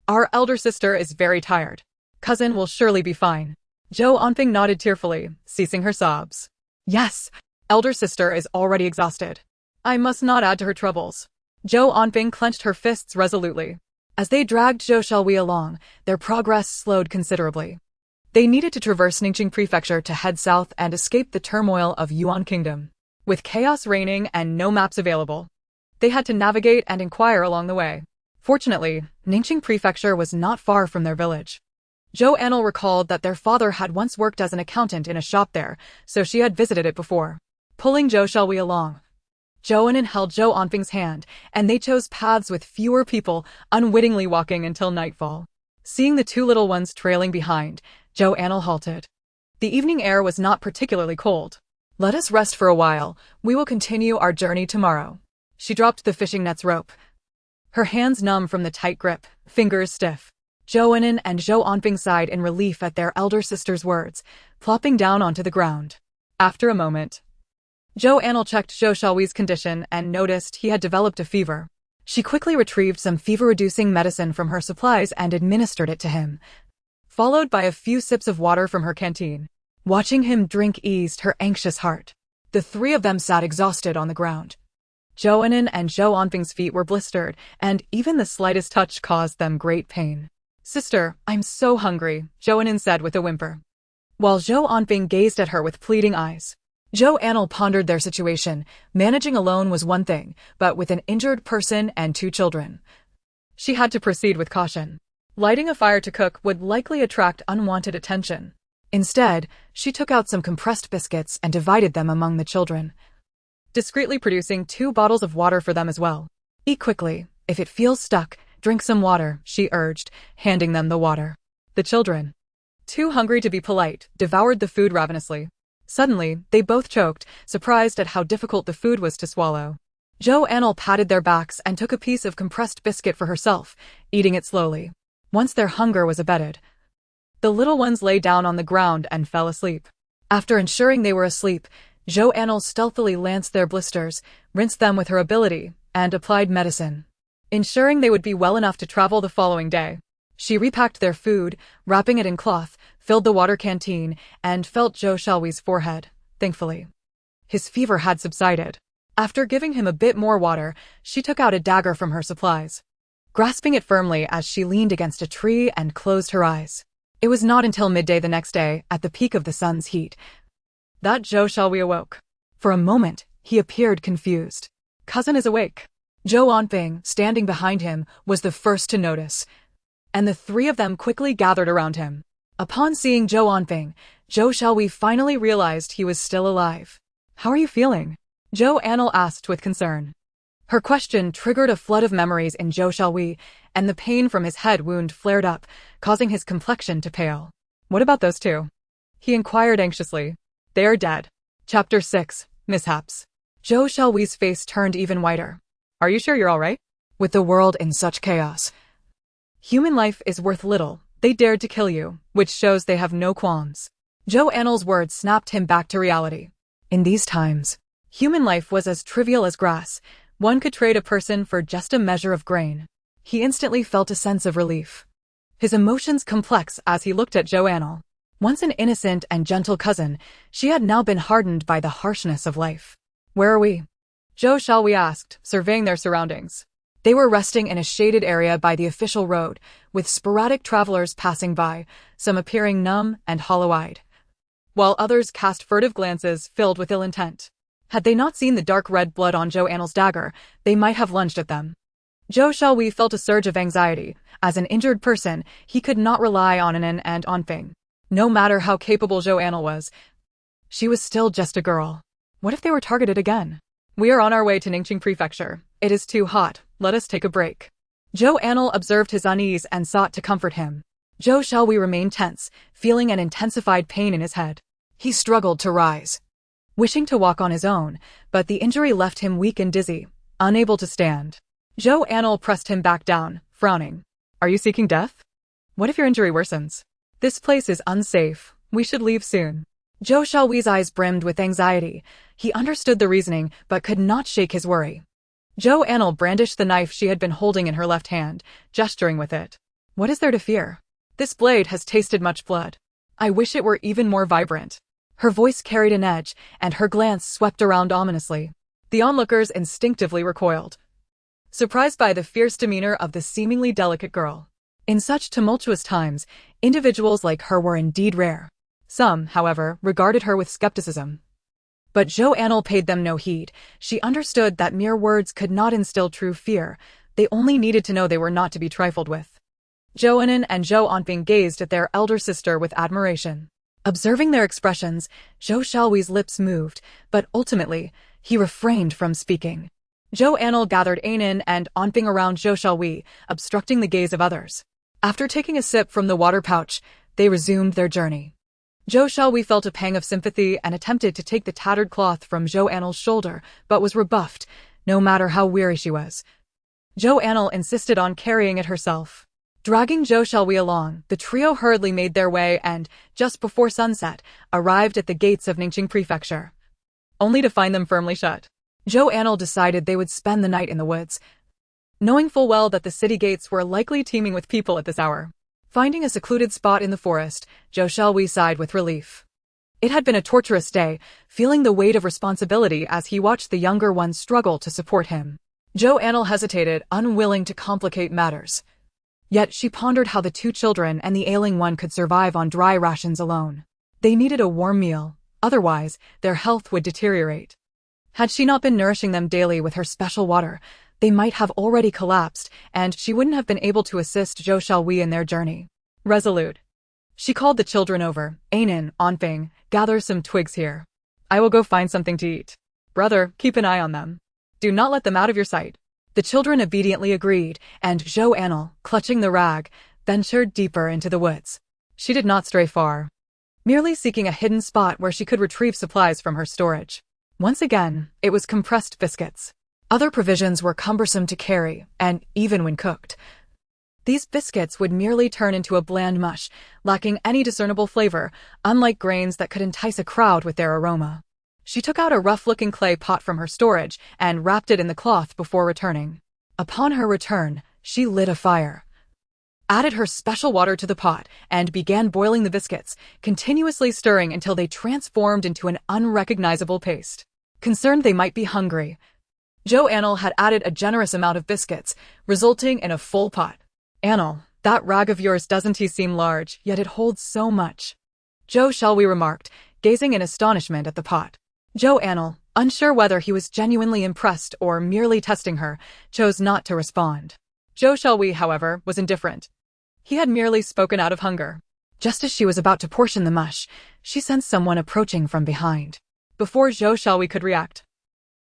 Our elder sister is very tired. Cousin will surely be fine." Zhou Anfeng nodded tearfully, ceasing her sobs. Yes, elder sister is already exhausted. I must not add to her troubles. Zhou Anfeng clenched her fists resolutely. As they dragged Zhou Xiaohui along, their progress slowed considerably. They needed to traverse Ningxing Prefecture to head south and escape the turmoil of Yuan Kingdom. With chaos reigning and no maps available, they had to navigate and inquire along the way. Fortunately, Ningxing Prefecture was not far from their village. Zhou Anle recalled that their father had once worked as an accountant in a shop there, so she had visited it before. Pulling Zhou Xiaohui along, Zhou Anle held Zhou Anfeng's hand, and they chose paths with fewer people, unwittingly walking until nightfall. Seeing the two little ones trailing behind, Zhou Anle halted. The evening air was not particularly cold. Let us rest for a while. We will continue our journey tomorrow. She dropped the fishing net's rope, her hands numb from the tight grip, fingers stiff. Zhou Anle and Zhou Anfeng sighed in relief at their elder sister's words, plopping down onto the ground. After a moment, Zhou Anle checked Zhou Xiaohui's condition and noticed he had developed a fever. She quickly retrieved some fever-reducing medicine from her supplies and administered it to him, followed by a few sips of water from her canteen. Watching him drink eased her anxious heart. The three of them sat exhausted on the ground. Zhou Anle and Zhou Anfeng's feet were blistered, and even the slightest touch caused them great pain. Sister, I'm so hungry, Zhou Anle said with a whimper, while Zhou Anfeng gazed at her with pleading eyes. Zhou Anle pondered their situation. Managing alone was one thing, but with an injured person and two children, she had to proceed with caution. Lighting a fire to cook would likely attract unwanted attention. Instead, she took out some compressed biscuits and divided them among the children, discreetly producing 2 bottles of water for them as well. Eat quickly. If it feels stuck, drink some water, she urged, handing them the water. The children, too hungry to be polite, devoured the food ravenously. Suddenly, they both choked, surprised at how difficult the food was to swallow. Zhou Anle patted their backs and took a piece of compressed biscuit for herself, eating it slowly. Once their hunger was abated, the little ones lay down on the ground and fell asleep. After ensuring they were asleep, Zhou Anle stealthily lanced their blisters, rinsed them with her ability, and applied medicine, ensuring they would be well enough to travel the following day. She repacked their food, wrapping it in cloth, filled the water canteen, and felt Zhou Xiaohui's forehead. Thankfully, his fever had subsided. After giving him a bit more water, she took out a dagger from her supplies, grasping it firmly as she leaned against a tree and closed her eyes. It was not until midday the next day, at the peak of the sun's heat, that Zhou Xiaohui awoke. For a moment, he appeared confused. Cousin is awake. Zhou Anfeng, standing behind him, was the first to notice, and the three of them quickly gathered around him. Upon seeing Zhou Anfeng, Zhou Xiaohui finally realized he was still alive. How are you feeling? Zhou Anle asked with concern. Her question triggered a flood of memories in Zhou Xiaohui, and the pain from his head wound flared up, causing his complexion to pale. What about those two? He inquired anxiously. They are dead. Chapter 6, Mishaps. Zhou Xiaohui's face turned even whiter. Are you sure you're all right? With the world in such chaos, human life is worth little. They dared to kill you, which shows they have no qualms. Zhou Anle's words snapped him back to reality. In these times, human life was as trivial as grass. One could trade a person for just a measure of grain. He instantly felt a sense of relief, his emotions complex as he looked at Zhou Anle. Once an innocent and gentle cousin, she had now been hardened by the harshness of life. Where are we? Zhou Xiaohui asked, surveying their surroundings. They were resting in a shaded area by the official road, with sporadic travelers passing by, some appearing numb and hollow-eyed, while others cast furtive glances filled with ill intent. Had they not seen the dark red blood on Zhou Anle's dagger, they might have lunged at them. Zhou Xiaohui felt a surge of anxiety. As an injured person, he could not rely on An and Anfeng. No matter how capable Zhou Anle was, she was still just a girl. What if they were targeted again? We are on our way to Ningqing Prefecture. It is too hot. Let us take a break. Zhou Anle observed his unease and sought to comfort him. Zhou Xiaohui remained tense, feeling an intensified pain in his head. He struggled to rise, wishing to walk on his own, but the injury left him weak and dizzy, unable to stand. Zhou Anle pressed him back down, frowning. Are you seeking death? What if your injury worsens? This place is unsafe. We should leave soon. Zhou Xiaohui's eyes brimmed with anxiety. He understood the reasoning, but could not shake his worry. Zhou Anle brandished the knife she had been holding in her left hand, gesturing with it. What is there to fear? This blade has tasted much blood. I wish it were even more vibrant. Her voice carried an edge, and her glance swept around ominously. The onlookers instinctively recoiled, surprised by the fierce demeanor of the seemingly delicate girl. In such tumultuous times, individuals like her were indeed rare. Some, however, regarded her with skepticism. But Zhou Anle paid them no heed. She understood that mere words could not instill true fear. They only needed to know they were not to be trifled with. Zhou Anle and Zhou Anfeng gazed at their elder sister with admiration. Observing their expressions, Zhou Xiaohui's lips moved, but ultimately, he refrained from speaking. Zhou Anle gathered Anin and Anfeng around Zhou Xiaohui, obstructing the gaze of others. After taking a sip from the water pouch, they resumed their journey. Zhou Xiaohui felt a pang of sympathy and attempted to take the tattered cloth from Zhou Anle's shoulder, but was rebuffed, no matter how weary she was. Zhou Anle insisted on carrying it herself. Dragging Zhou Xiaohui along, the trio hurriedly made their way and, just before sunset, arrived at the gates of Ningqing Prefecture, only to find them firmly shut. Zhou Anle decided they would spend the night in the woods, knowing full well that the city gates were likely teeming with people at this hour. Finding a secluded spot in the forest, Zhou Xiaohui sighed with relief. It had been a torturous day, feeling the weight of responsibility as he watched the younger one struggle to support him. Zhou Anle hesitated, unwilling to complicate matters. Yet she pondered how the two children and the ailing one could survive on dry rations alone. They needed a warm meal, otherwise, their health would deteriorate. Had she not been nourishing them daily with her special water, they might have already collapsed, and she wouldn't have been able to assist Zhou Xiaohui in their journey. Resolute, she called the children over. Anin, Anfeng, gather some twigs here. I will go find something to eat. Brother, keep an eye on them. Do not let them out of your sight. The children obediently agreed, and Zhou Anle, clutching the rag, ventured deeper into the woods. She did not stray far, merely seeking a hidden spot where she could retrieve supplies from her storage. Once again, it was compressed biscuits. Other provisions were cumbersome to carry, and even when cooked, these biscuits would merely turn into a bland mush, lacking any discernible flavor, unlike grains that could entice a crowd with their aroma. She took out a rough-looking clay pot from her storage and wrapped it in the cloth before returning. Upon her return, she lit a fire, added her special water to the pot, and began boiling the biscuits, continuously stirring until they transformed into an unrecognizable paste. Concerned they might be hungry, Zhou Anle had added a generous amount of biscuits, resulting in a full pot. Anle, that rag of yours doesn't seem large, yet it holds so much, Zhou Xiaohui remarked, gazing in astonishment at the pot. Zhou Anle, unsure whether he was genuinely impressed or merely testing her, chose not to respond. Zhou Xiaohui, however, was indifferent. He had merely spoken out of hunger. Just as she was about to portion the mush, she sensed someone approaching from behind. Before Zhou Xiaohui could react,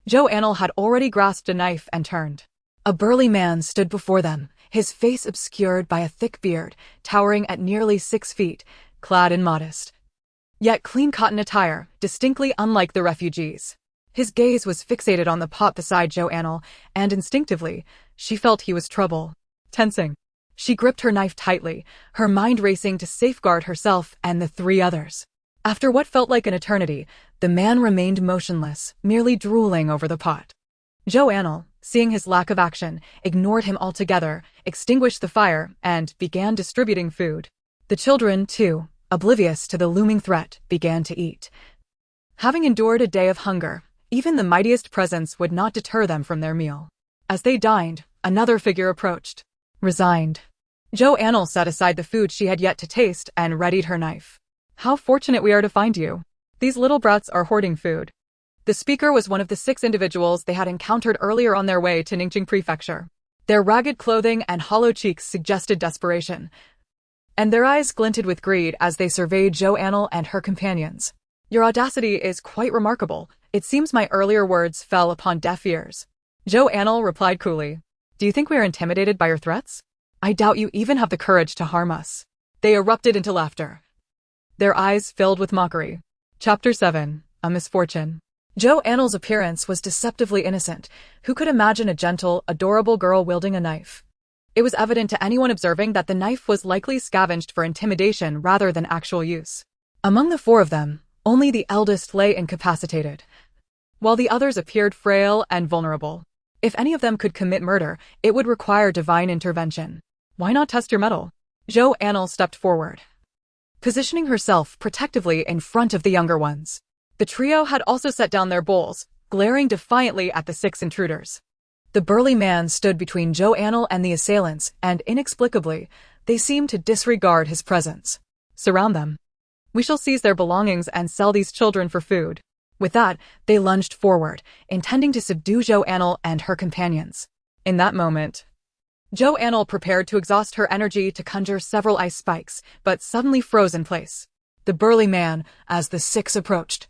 Zhou Anle had already grasped a knife and turned. A burly man stood before them, his face obscured by a thick beard, towering at nearly 6 feet, clad in modest, yet clean cotton attire, distinctly unlike the refugees. His gaze was fixated on the pot beside Zhou Anle, and instinctively, she felt he was trouble. Tensing, she gripped her knife tightly, her mind racing to safeguard herself and the 3 others. After what felt like an eternity, the man remained motionless, merely drooling over the pot. Zhou Anle, seeing his lack of action, ignored him altogether, extinguished the fire, and began distributing food. The children, too, oblivious to the looming threat, began to eat. Having endured a day of hunger, even the mightiest presence would not deter them from their meal. As they dined, Another figure approached. Resigned. Zhou Anle set aside the food she had yet to taste and readied her knife. How fortunate we are to find you. These little brats are hoarding food. The speaker was one of the 6 individuals they had encountered earlier on their way to Ningqing Prefecture. Their ragged clothing and hollow cheeks suggested desperation, and their eyes glinted with greed as they surveyed Zhou Anle and her companions. Your audacity is quite remarkable. It seems my earlier words fell upon deaf ears. Zhou Anle replied coolly. Do you think we are intimidated by your threats? I doubt you even have the courage to harm us. They erupted into laughter. Their eyes filled with mockery. Chapter 7. A Misfortune. Zhou Anle's appearance was deceptively innocent. Who could imagine a gentle, adorable girl wielding a knife? It was evident to anyone observing that the knife was likely scavenged for intimidation rather than actual use. Among the 4 of them, only the eldest lay incapacitated, while the others appeared frail and vulnerable. If any of them could commit murder, it would require divine intervention. Why not test your mettle? Zhou Anle stepped forward, positioning herself protectively in front of the younger ones. The trio had also set down their bowls, glaring defiantly at the 6 intruders. The burly man stood between Zhou Anle and the assailants, and inexplicably, they seemed to disregard his presence. Surround them. We shall seize their belongings and sell these children for food. With that, they lunged forward, intending to subdue Zhou Anle and her companions. In that moment, Zhou Anle prepared to exhaust her energy to conjure several ice spikes, but suddenly froze in place. The burly man, as the 6 approached,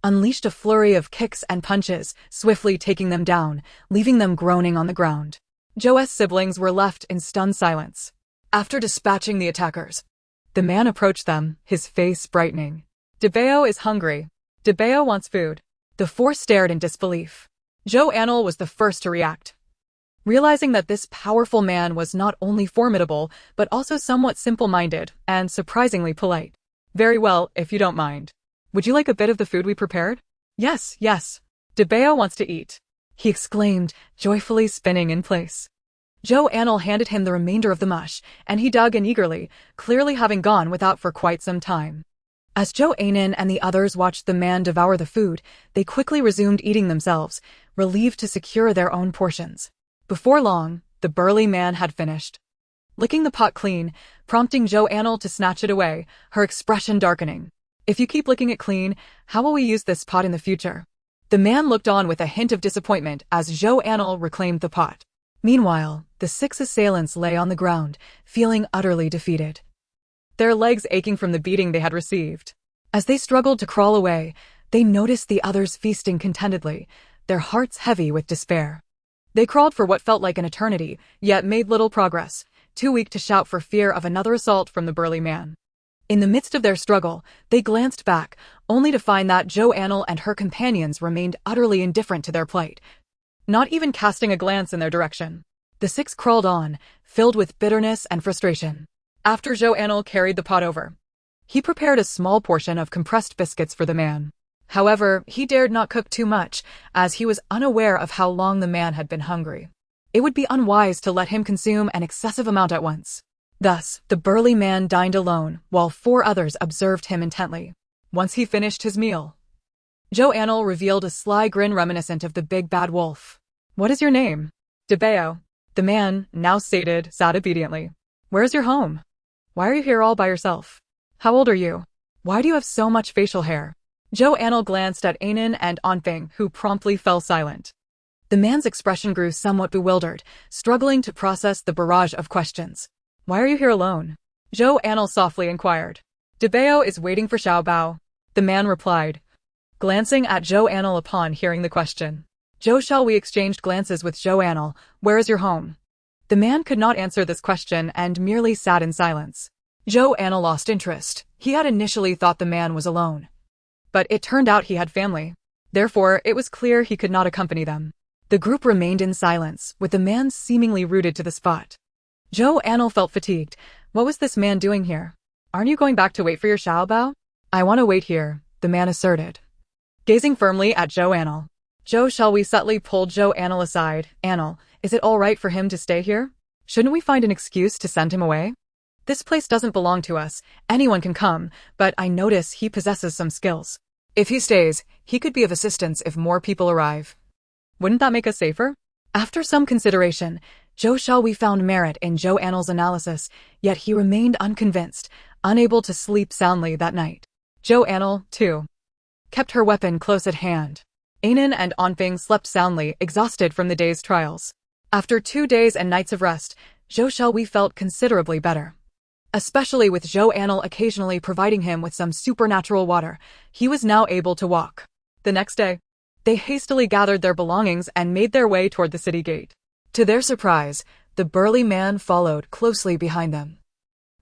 unleashed a flurry of kicks and punches, swiftly taking them down, leaving them groaning on the ground. Zhou's siblings were left in stunned silence. After dispatching the attackers, the man approached them, his face brightening. Debao is hungry. Debao wants food. The 4 stared in disbelief. Zhou Anle was the first to react, realizing that this powerful man was not only formidable, but also somewhat simple-minded and surprisingly polite. Very well, if you don't mind. Would you like a bit of the food we prepared? Yes, yes. Debao wants to eat, he exclaimed, joyfully spinning in place. Zhou Anle handed him the remainder of the mush, and he dug in eagerly, clearly having gone without for quite some time. As Zhou Anle and the others watched the man devour the food, they quickly resumed eating themselves, relieved to secure their own portions. Before long, the burly man had finished, licking the pot clean, prompting Zhou Anle to snatch it away, her expression darkening. If you keep licking it clean, how will we use this pot in the future? The man looked on with a hint of disappointment as Zhou Anle reclaimed the pot. Meanwhile, the 6 assailants lay on the ground, feeling utterly defeated, their legs aching from the beating they had received. As they struggled to crawl away, they noticed the others feasting contentedly, their hearts heavy with despair. They crawled for what felt like an eternity, yet made little progress, too weak to shout for fear of another assault from the burly man. In the midst of their struggle, they glanced back, only to find that Zhou Anle and her companions remained utterly indifferent to their plight, not even casting a glance in their direction. The 6 crawled on, filled with bitterness and frustration. After Zhou Anle carried the pot over, he prepared a small portion of compressed biscuits for the man. However, he dared not cook too much, as he was unaware of how long the man had been hungry. It would be unwise to let him consume an excessive amount at once. Thus, the burly man dined alone, while 4 others observed him intently. Once he finished his meal, Zhou Anle revealed a sly grin reminiscent of the big bad wolf. What is your name? Debao. The man, now sated, sat obediently. Where is your home? Why are you here all by yourself? How old are you? Why do you have so much facial hair? Zhou Anle glanced at Anan and Anfeng, who promptly fell silent. The man's expression grew somewhat bewildered, struggling to process the barrage of questions. Why are you here alone? Zhou Anle softly inquired. Debao is waiting for Xiaobao, the man replied, glancing at Zhou Anle upon hearing the question. Zhou Xiaohui exchanged glances with Zhou Anle. Where is your home? The man could not answer this question and merely sat in silence. Zhou Anle lost interest. He had initially thought the man was alone, but it turned out he had family. Therefore, it was clear he could not accompany them. The group remained in silence, with the man seemingly rooted to the spot. Zhou Anle felt fatigued. What was this man doing here? Aren't you going back to wait for your Xiaobao? I want to wait here, the man asserted, gazing firmly at Zhou Anle. Zhou Xiaohui subtly pulled Zhou Anle aside. Anle, is it all right for him to stay here? Shouldn't we find an excuse to send him away? This place doesn't belong to us. Anyone can come, but I notice he possesses some skills. If he stays, he could be of assistance if more people arrive. Wouldn't that make us safer? After some consideration, Zhou Xiaohui found merit in Zhou Anle's analysis, yet he remained unconvinced, unable to sleep soundly that night. Zhou Anle, too, kept her weapon close at hand. Anan and Anfing slept soundly, exhausted from the day's trials. After 2 days and nights of rest, Zhou Xiaohui felt considerably better. Especially with Zhou Anle occasionally providing him with some supernatural water, he was now able to walk. The next day, they hastily gathered their belongings and made their way toward the city gate. To their surprise, the burly man followed closely behind them,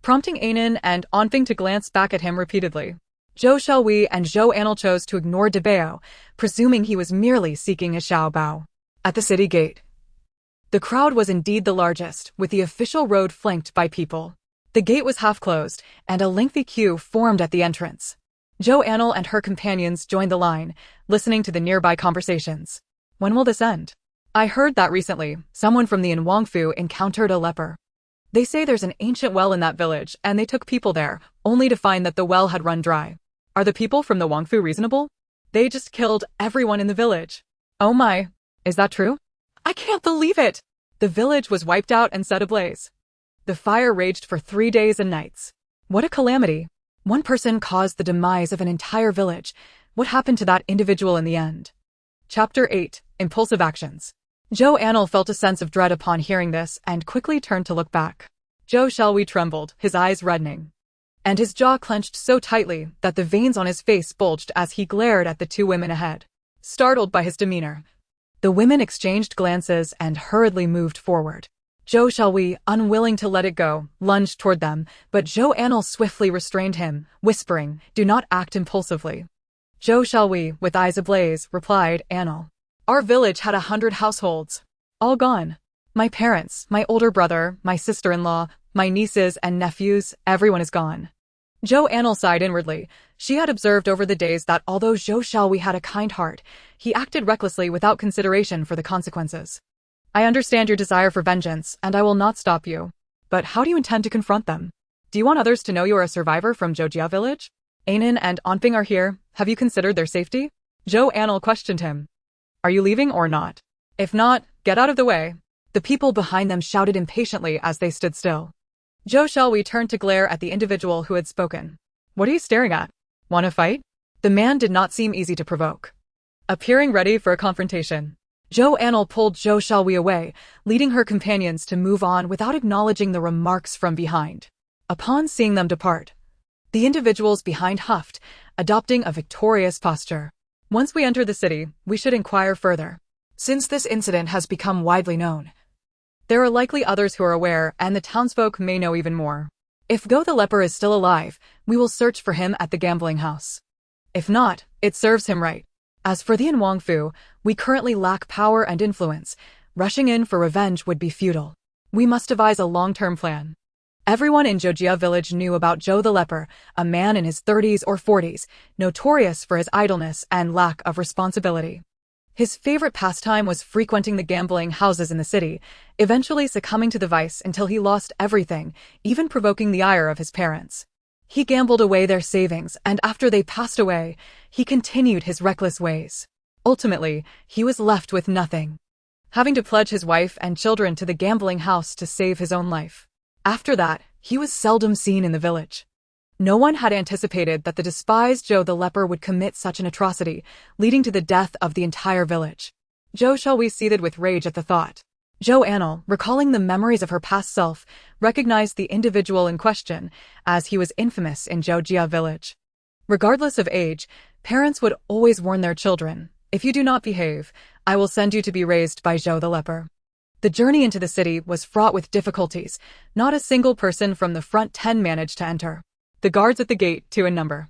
prompting Anan and Anfing to glance back at him repeatedly. Zhou Xiaohui and Zhou Anle chose to ignore De Bao, presuming he was merely seeking a Xiao Bao. At the city gate, the crowd was indeed the largest, with the official road flanked by people. The gate was half closed, and a lengthy queue formed at the entrance. Zhou Anle and her companions joined the line, listening to the nearby conversations. When will this end? I heard that recently, someone from the Wangfu encountered a leper. They say there's an ancient well in that village, and they took people there, only to find that the well had run dry. Are the people from the Wangfu reasonable? They just killed everyone in the village. Oh my, is that true? I can't believe it! The village was wiped out and set ablaze. The fire raged for 3 days and nights. What a calamity! One person caused the demise of an entire village. What happened to that individual in the end? Chapter 8. Impulsive Actions. Zhou Anle felt a sense of dread upon hearing this and quickly turned to look back. Zhou Xiaohui trembled, his eyes reddening, and his jaw clenched so tightly that the veins on his face bulged as he glared at the 2 women ahead. Startled by his demeanor, the women exchanged glances and hurriedly moved forward. Zhou Xiaohui, unwilling to let it go, lunged toward them, but Zhou Anle swiftly restrained him, whispering, "Do not act impulsively." Zhou Xiaohui, with eyes ablaze, replied, "Anle, our village had 100 households. All gone. My parents, my older brother, my sister-in-law, my nieces and nephews, everyone is gone." Zhou Anle sighed inwardly. She had observed over the days that although Zhou Xiaohui had a kind heart, he acted recklessly without consideration for the consequences. I understand your desire for vengeance, and I will not stop you. But how do you intend to confront them? Do you want others to know you are a survivor from Zhoujia village? Anan and Anfing are here. Have you considered their safety? Zhou Anle questioned him. Are you leaving or not? If not, get out of the way. The people behind them shouted impatiently as they stood still. Zhou Xiaohui turned to glare at the individual who had spoken. What are you staring at? Want to fight? The man did not seem easy to provoke, appearing ready for a confrontation. Zhou Anle pulled Zhou Xiaohui away, leading her companions to move on without acknowledging the remarks from behind. Upon seeing them depart, the individuals behind huffed, adopting a victorious posture. Once we enter the city, we should inquire further. Since this incident has become widely known, there are likely others who are aware, and the townsfolk may know even more. If Go the leper is still alive, we will search for him at the gambling house. If not, it serves him right. As for the Wangfu, we currently lack power and influence. Rushing in for revenge would be futile. We must devise a long-term plan. Everyone in Zhoujia village knew about Zhou the leper, a man in his 30s or 40s, notorious for his idleness and lack of responsibility. His favorite pastime was frequenting the gambling houses in the city, eventually succumbing to the vice until he lost everything, even provoking the ire of his parents. He gambled away their savings, and after they passed away, he continued his reckless ways. Ultimately, he was left with nothing, having to pledge his wife and children to the gambling house to save his own life. After that, he was seldom seen in the village. No one had anticipated that the despised Zhou the leper would commit such an atrocity, leading to the death of the entire village. Zhou Xiaohui seethed with rage at the thought. Zhou Anle, recalling the memories of her past self, recognized the individual in question, as he was infamous in Zhoujia village. Regardless of age, parents would always warn their children, "If you do not behave, I will send you to be raised by Zhou the leper." The journey into the city was fraught with difficulties. Not a single person from the front 10 managed to enter. The guards at the gate, 2 in number,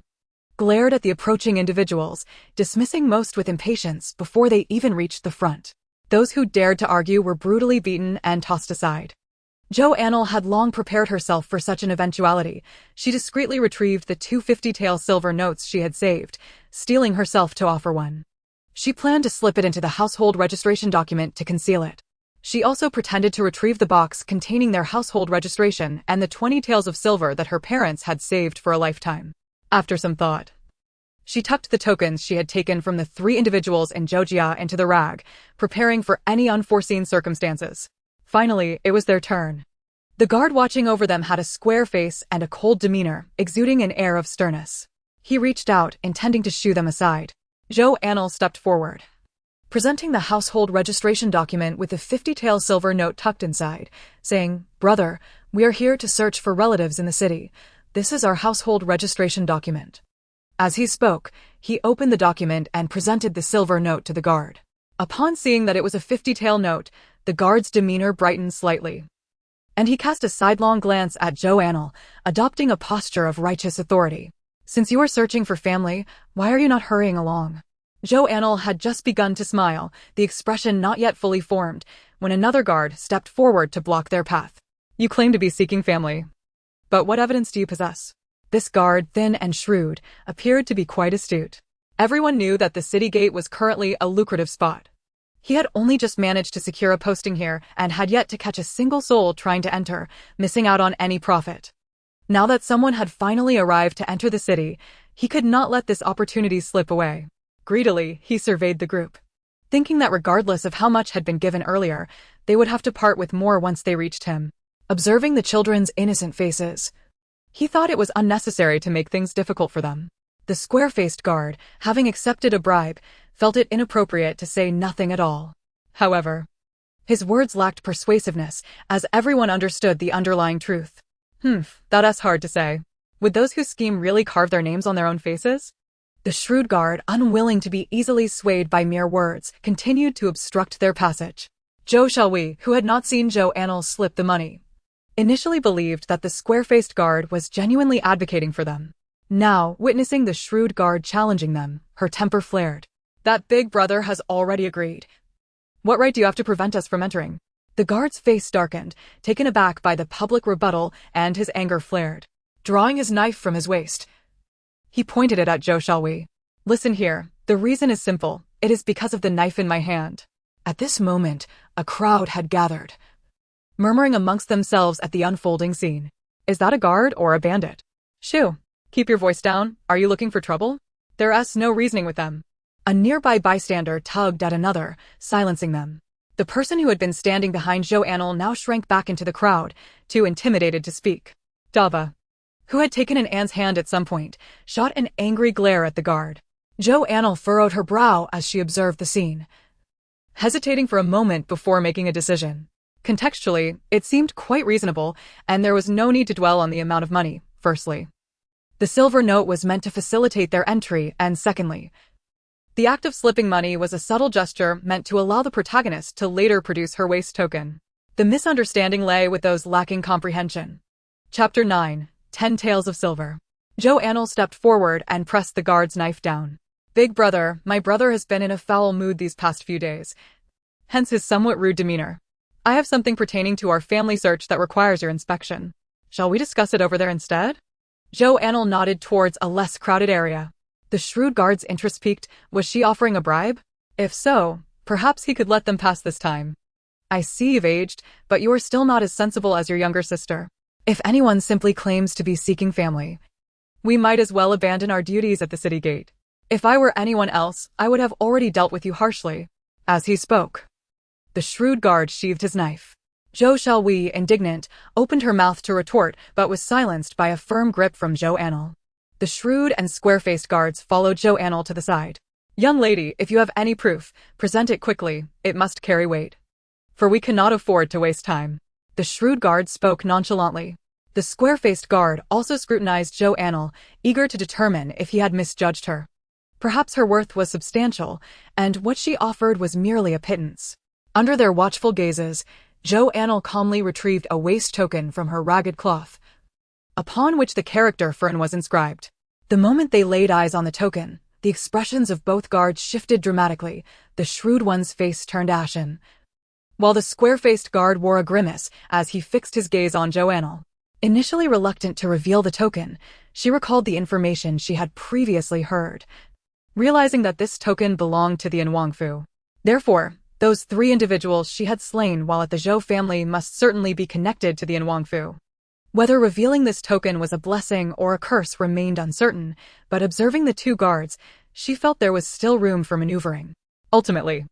glared at the approaching individuals, dismissing most with impatience before they even reached the front. Those who dared to argue were brutally beaten and tossed aside. Zhou Anle had long prepared herself for such an eventuality. She discreetly retrieved the 250-tael silver notes she had saved, steeling herself to offer one. She planned to slip it into the household registration document to conceal it. She also pretended to retrieve the box containing their household registration and the 20 taels of silver that her parents had saved for a lifetime. After some thought, she tucked the tokens she had taken from the 3 individuals in Zhoujia into the rag, preparing for any unforeseen circumstances. Finally, it was their turn. The guard watching over them had a square face and a cold demeanor, exuding an air of sternness. He reached out, intending to shoo them aside. Zhou Anle stepped forward, presenting the household registration document with the 50-tael silver note tucked inside, saying, "Brother, we are here to search for relatives in the city. This is our household registration document." As he spoke, he opened the document and presented the silver note to the guard. Upon seeing that it was a 50-tael note, the guard's demeanor brightened slightly, and he cast a sidelong glance at Zhou Anle, adopting a posture of righteous authority. "Since you are searching for family, why are you not hurrying along?" Zhou Anle had just begun to smile, the expression not yet fully formed, when another guard stepped forward to block their path. "You claim to be seeking family, but what evidence do you possess?" This guard, thin and shrewd, appeared to be quite astute. Everyone knew that the city gate was currently a lucrative spot. He had only just managed to secure a posting here and had yet to catch a single soul trying to enter, missing out on any profit. Now that someone had finally arrived to enter the city, he could not let this opportunity slip away. Greedily, he surveyed the group, thinking that regardless of how much had been given earlier, they would have to part with more once they reached him. Observing the children's innocent faces, he thought it was unnecessary to make things difficult for them. The square-faced guard, having accepted a bribe, felt it inappropriate to say nothing at all. However, his words lacked persuasiveness, as everyone understood the underlying truth. That's hard to say. Would those who scheme really carve their names on their own faces? The shrewd guard, unwilling to be easily swayed by mere words, continued to obstruct their passage. Zhou Xiaowei, who had not seen Zhou Anle slip the money, initially believed that the square-faced guard was genuinely advocating for them. Now, witnessing the shrewd guard challenging them, her temper flared. "That big brother has already agreed. What right do you have to prevent us from entering?" The guard's face darkened, taken aback by the public rebuttal, and his anger flared. Drawing his knife from his waist, he pointed it at Zhou Xiaowei. "Listen here, the reason is simple. It is because of the knife in my hand." At this moment, a crowd had gathered, murmuring amongst themselves at the unfolding scene. "Is that a guard or a bandit?" "Shoo, keep your voice down. Are you looking for trouble?" There is no reasoning with them. A nearby bystander tugged at another, silencing them. The person who had been standing behind Zhou Anle now shrank back into the crowd, too intimidated to speak. Dava, who had taken an Anne's hand at some point, shot an angry glare at the guard. Zhou Anle furrowed her brow as she observed the scene, hesitating for a moment before making a decision. Contextually, it seemed quite reasonable, and there was no need to dwell on the amount of money. Firstly, the silver note was meant to facilitate their entry, and secondly, the act of slipping money was a subtle gesture meant to allow the protagonist to later produce her waste token. The misunderstanding lay with those lacking comprehension. Chapter 9. 10 Taels of Silver. Zhou Anle stepped forward and pressed the guard's knife down. "Big brother, my brother has been in a foul mood these past few days, hence his somewhat rude demeanor. I have something pertaining to our family search that requires your inspection. Shall we discuss it over there instead?" Zhou Anle nodded towards a less crowded area. The shrewd guard's interest piqued. Was she offering a bribe? If so, perhaps he could let them pass this time. "I see you've aged, but you are still not as sensible as your younger sister. If anyone simply claims to be seeking family, we might as well abandon our duties at the city gate. If I were anyone else, I would have already dealt with you harshly." As he spoke, the shrewd guard sheathed his knife. Zhou Xiaowei, indignant, opened her mouth to retort, but was silenced by a firm grip from Zhou Anle. The shrewd and square-faced guards followed Zhou Anle to the side. "Young lady, if you have any proof, present it quickly. It must carry weight, for we cannot afford to waste time." The shrewd guard spoke nonchalantly. The square-faced guard also scrutinized Zhou Anle, eager to determine if he had misjudged her. Perhaps her worth was substantial, and what she offered was merely a pittance. Under their watchful gazes, Zhou Anle calmly retrieved a waste token from her ragged cloth, upon which the character Fern was inscribed. The moment they laid eyes on the token, the expressions of both guards shifted dramatically. The shrewd one's face turned ashen, while the square-faced guard wore a grimace as he fixed his gaze on Zhou Anle. Initially reluctant to reveal the token, she recalled the information she had previously heard, realizing that this token belonged to the Nwangfu. Therefore, those 3 individuals she had slain while at the Zhou family must certainly be connected to the Nwangfu. Whether revealing this token was a blessing or a curse remained uncertain, but observing the 2 guards, she felt there was still room for maneuvering. Ultimately,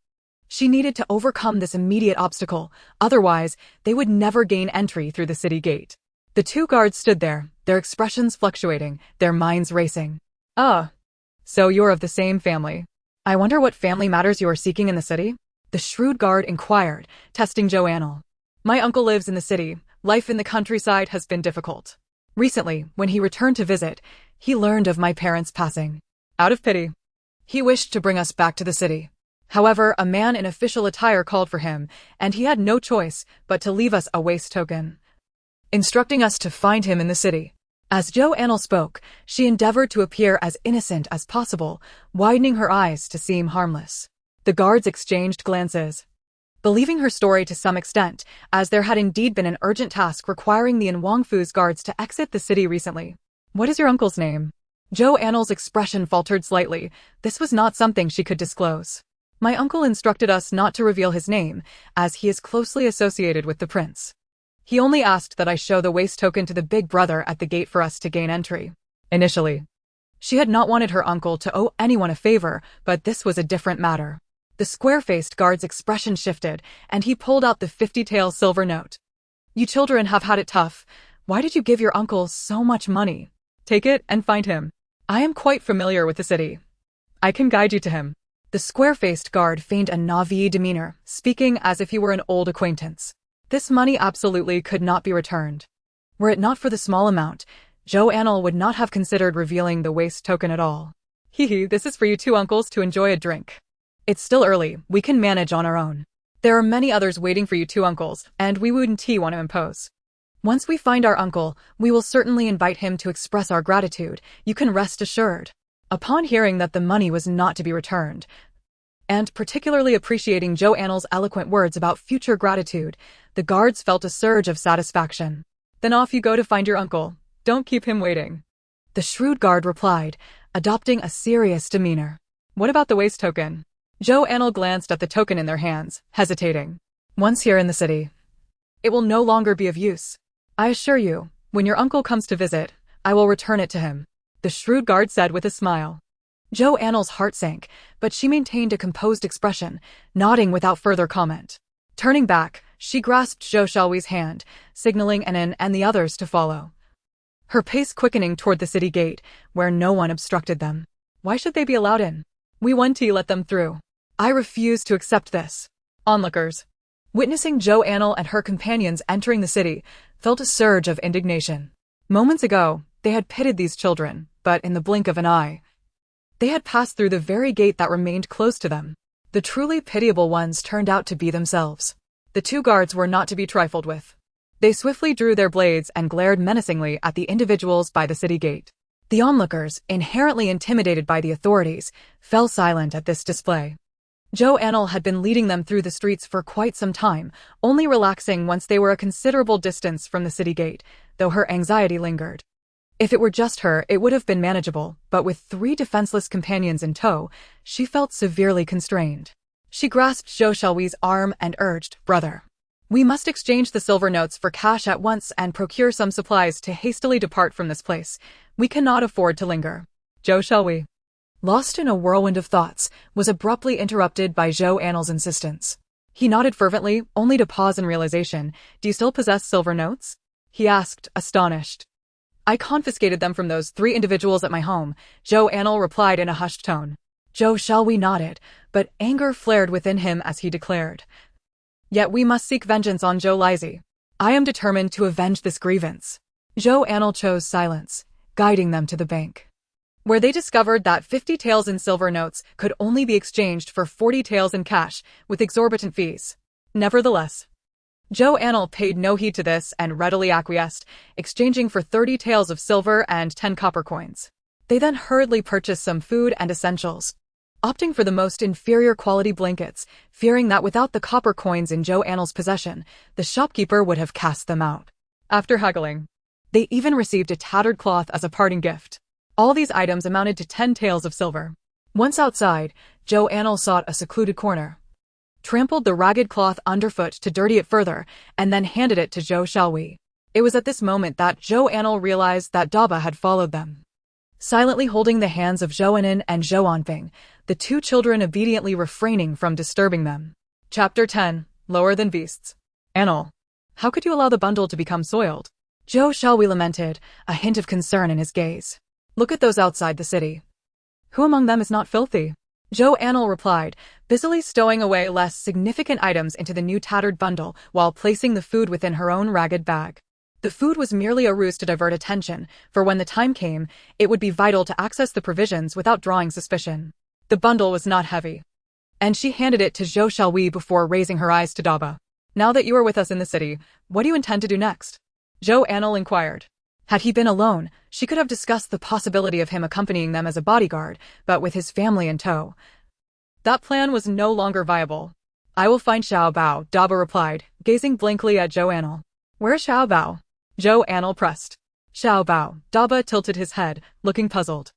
She needed to overcome this immediate obstacle, otherwise, they would never gain entry through the city gate. The two guards stood there, their expressions fluctuating, their minds racing. So you're of the same family. I wonder what family matters you are seeking in the city? The shrewd guard inquired, testing Zhou Anle. My uncle lives in the city. Life in the countryside has been difficult. Recently, when he returned to visit, he learned of my parents' passing. Out of pity, he wished to bring us back to the city. However, a man in official attire called for him, and he had no choice but to leave us a waste token, instructing us to find him in the city. As Zhou Anle spoke, she endeavored to appear as innocent as possible, widening her eyes to seem harmless. The guards exchanged glances, believing her story to some extent, as there had indeed been an urgent task requiring the Wangfu's guards to exit the city recently. What is your uncle's name? Zhou Anle's expression faltered slightly. This was not something she could disclose. My uncle instructed us not to reveal his name, as he is closely associated with the prince. He only asked that I show the waste token to the big brother at the gate for us to gain entry. Initially, she had not wanted her uncle to owe anyone a favor, but this was a different matter. The square-faced guard's expression shifted, and he pulled out the 50-tael silver note. You children have had it tough. Why did you give your uncle so much money? Take it and find him. I am quite familiar with the city. I can guide you to him. The square-faced guard feigned a Navi demeanor, speaking as if he were an old acquaintance. This money absolutely could not be returned. Were it not for the small amount, Zhou Anle would not have considered revealing the waste token at all. This is for you two uncles to enjoy a drink. It's still early, we can manage on our own. There are many others waiting for you two uncles, and we wouldn't want to impose. Once we find our uncle, we will certainly invite him to express our gratitude, you can rest assured. Upon hearing that the money was not to be returned, and particularly appreciating Zhou Anle's eloquent words about future gratitude, the guards felt a surge of satisfaction. Then off you go to find your uncle. Don't keep him waiting. The shrewd guard replied, adopting a serious demeanor. What about the waste token? Zhou Anle glanced at the token in their hands, hesitating. Once here in the city, it will no longer be of use. I assure you, when your uncle comes to visit, I will return it to him, the shrewd guard said with a smile. Zhou Anle's heart sank, but she maintained a composed expression, nodding without further comment. Turning back, she grasped Zhou Xiaohui's hand, signaling Anan and the others to follow, her pace quickening toward the city gate, where no one obstructed them. Why should they be allowed in? We want to let them through. I refuse to accept this. Onlookers, witnessing Zhou Anle and her companions entering the city, felt a surge of indignation. Moments ago, they had pitied these children, but in the blink of an eye, they had passed through the very gate that remained closed to them. The truly pitiable ones turned out to be themselves. The two guards were not to be trifled with. They swiftly drew their blades and glared menacingly at the individuals by the city gate. The onlookers, inherently intimidated by the authorities, fell silent at this display. Zhou Anle had been leading them through the streets for quite some time, only relaxing once they were a considerable distance from the city gate, though her anxiety lingered. If it were just her, it would have been manageable, but with 3 defenseless companions in tow, she felt severely constrained. She grasped Zhou Xiaohui's arm and urged, Brother, we must exchange the silver notes for cash at once and procure some supplies to hastily depart from this place. We cannot afford to linger. Zhou Xiaohui, lost in a whirlwind of thoughts, was abruptly interrupted by Zhou Anle's insistence. He nodded fervently, only to pause in realization. Do you still possess silver notes? He asked, astonished. I confiscated them from those 3 individuals at my home, Zhou Anle replied in a hushed tone. Zhou Xiaohui nodded, but anger flared within him as he declared. Yet we must seek vengeance on Zhou Lizi. I am determined to avenge this grievance. Zhou Anle chose silence, guiding them to the bank, where they discovered that 50 taels in silver notes could only be exchanged for 40 taels in cash, with exorbitant fees. Nevertheless, Zhou Anle paid no heed to this and readily acquiesced, exchanging for 30 taels of silver and 10 copper coins. They then hurriedly purchased some food and essentials, opting for the most inferior quality blankets, fearing that without the copper coins in Zhou Anle's possession, the shopkeeper would have cast them out. After haggling, they even received a tattered cloth as a parting gift. All these items amounted to 10 taels of silver. Once outside, Zhou Anle sought a secluded corner, trampled the ragged cloth underfoot to dirty it further, and then handed it to Zhou Xiaohui. It was at this moment that Zhou Anle realized that Daba had followed them. Silently holding the hands of Zhou Anle and Zhou Anfeng, the 2 children obediently refraining from disturbing them. Chapter 10. Lower than beasts. Anle. How could you allow the bundle to become soiled? Zhou Xiaohui lamented, a hint of concern in his gaze. Look at those outside the city. Who among them is not filthy? Zhou Anle replied, busily stowing away less significant items into the new tattered bundle while placing the food within her own ragged bag. The food was merely a ruse to divert attention, for when the time came, it would be vital to access the provisions without drawing suspicion. The bundle was not heavy, and she handed it to Zhou Xiaohui before raising her eyes to Daba. Now that you are with us in the city, what do you intend to do next? Zhou Anle inquired. Had he been alone, she could have discussed the possibility of him accompanying them as a bodyguard, but with his family in tow, that plan was no longer viable. I will find Xiao Bao, Daba replied, gazing blankly at Zhou Anle. Where is Xiao Bao? Zhou Anle pressed. Xiao Bao, Daba tilted his head, looking puzzled.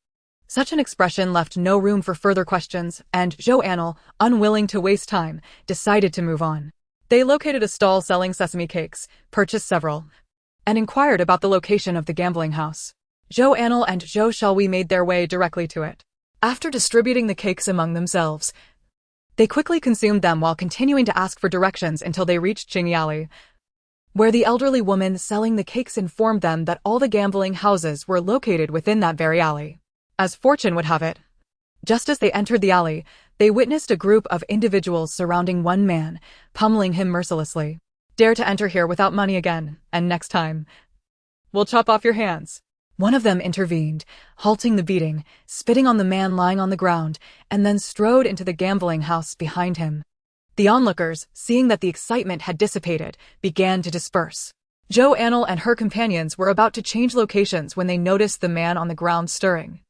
Such an expression left no room for further questions, and Zhou Anle, unwilling to waste time, decided to move on. They located a stall selling sesame cakes, purchased several, and inquired about the location of the gambling house. Zhou Anle and Zhou Xiaohui made their way directly to it. After distributing the cakes among themselves, they quickly consumed them while continuing to ask for directions until they reached Qing Alley, where the elderly woman selling the cakes informed them that all the gambling houses were located within that very alley. As fortune would have it, just as they entered the alley, they witnessed a group of individuals surrounding one man, pummeling him mercilessly. Dare to enter here without money again, and next time, we'll chop off your hands. One of them intervened, halting the beating, spitting on the man lying on the ground, and then strode into the gambling house behind him. The onlookers, seeing that the excitement had dissipated, began to disperse. Zhou Anle and her companions were about to change locations when they noticed the man on the ground stirring.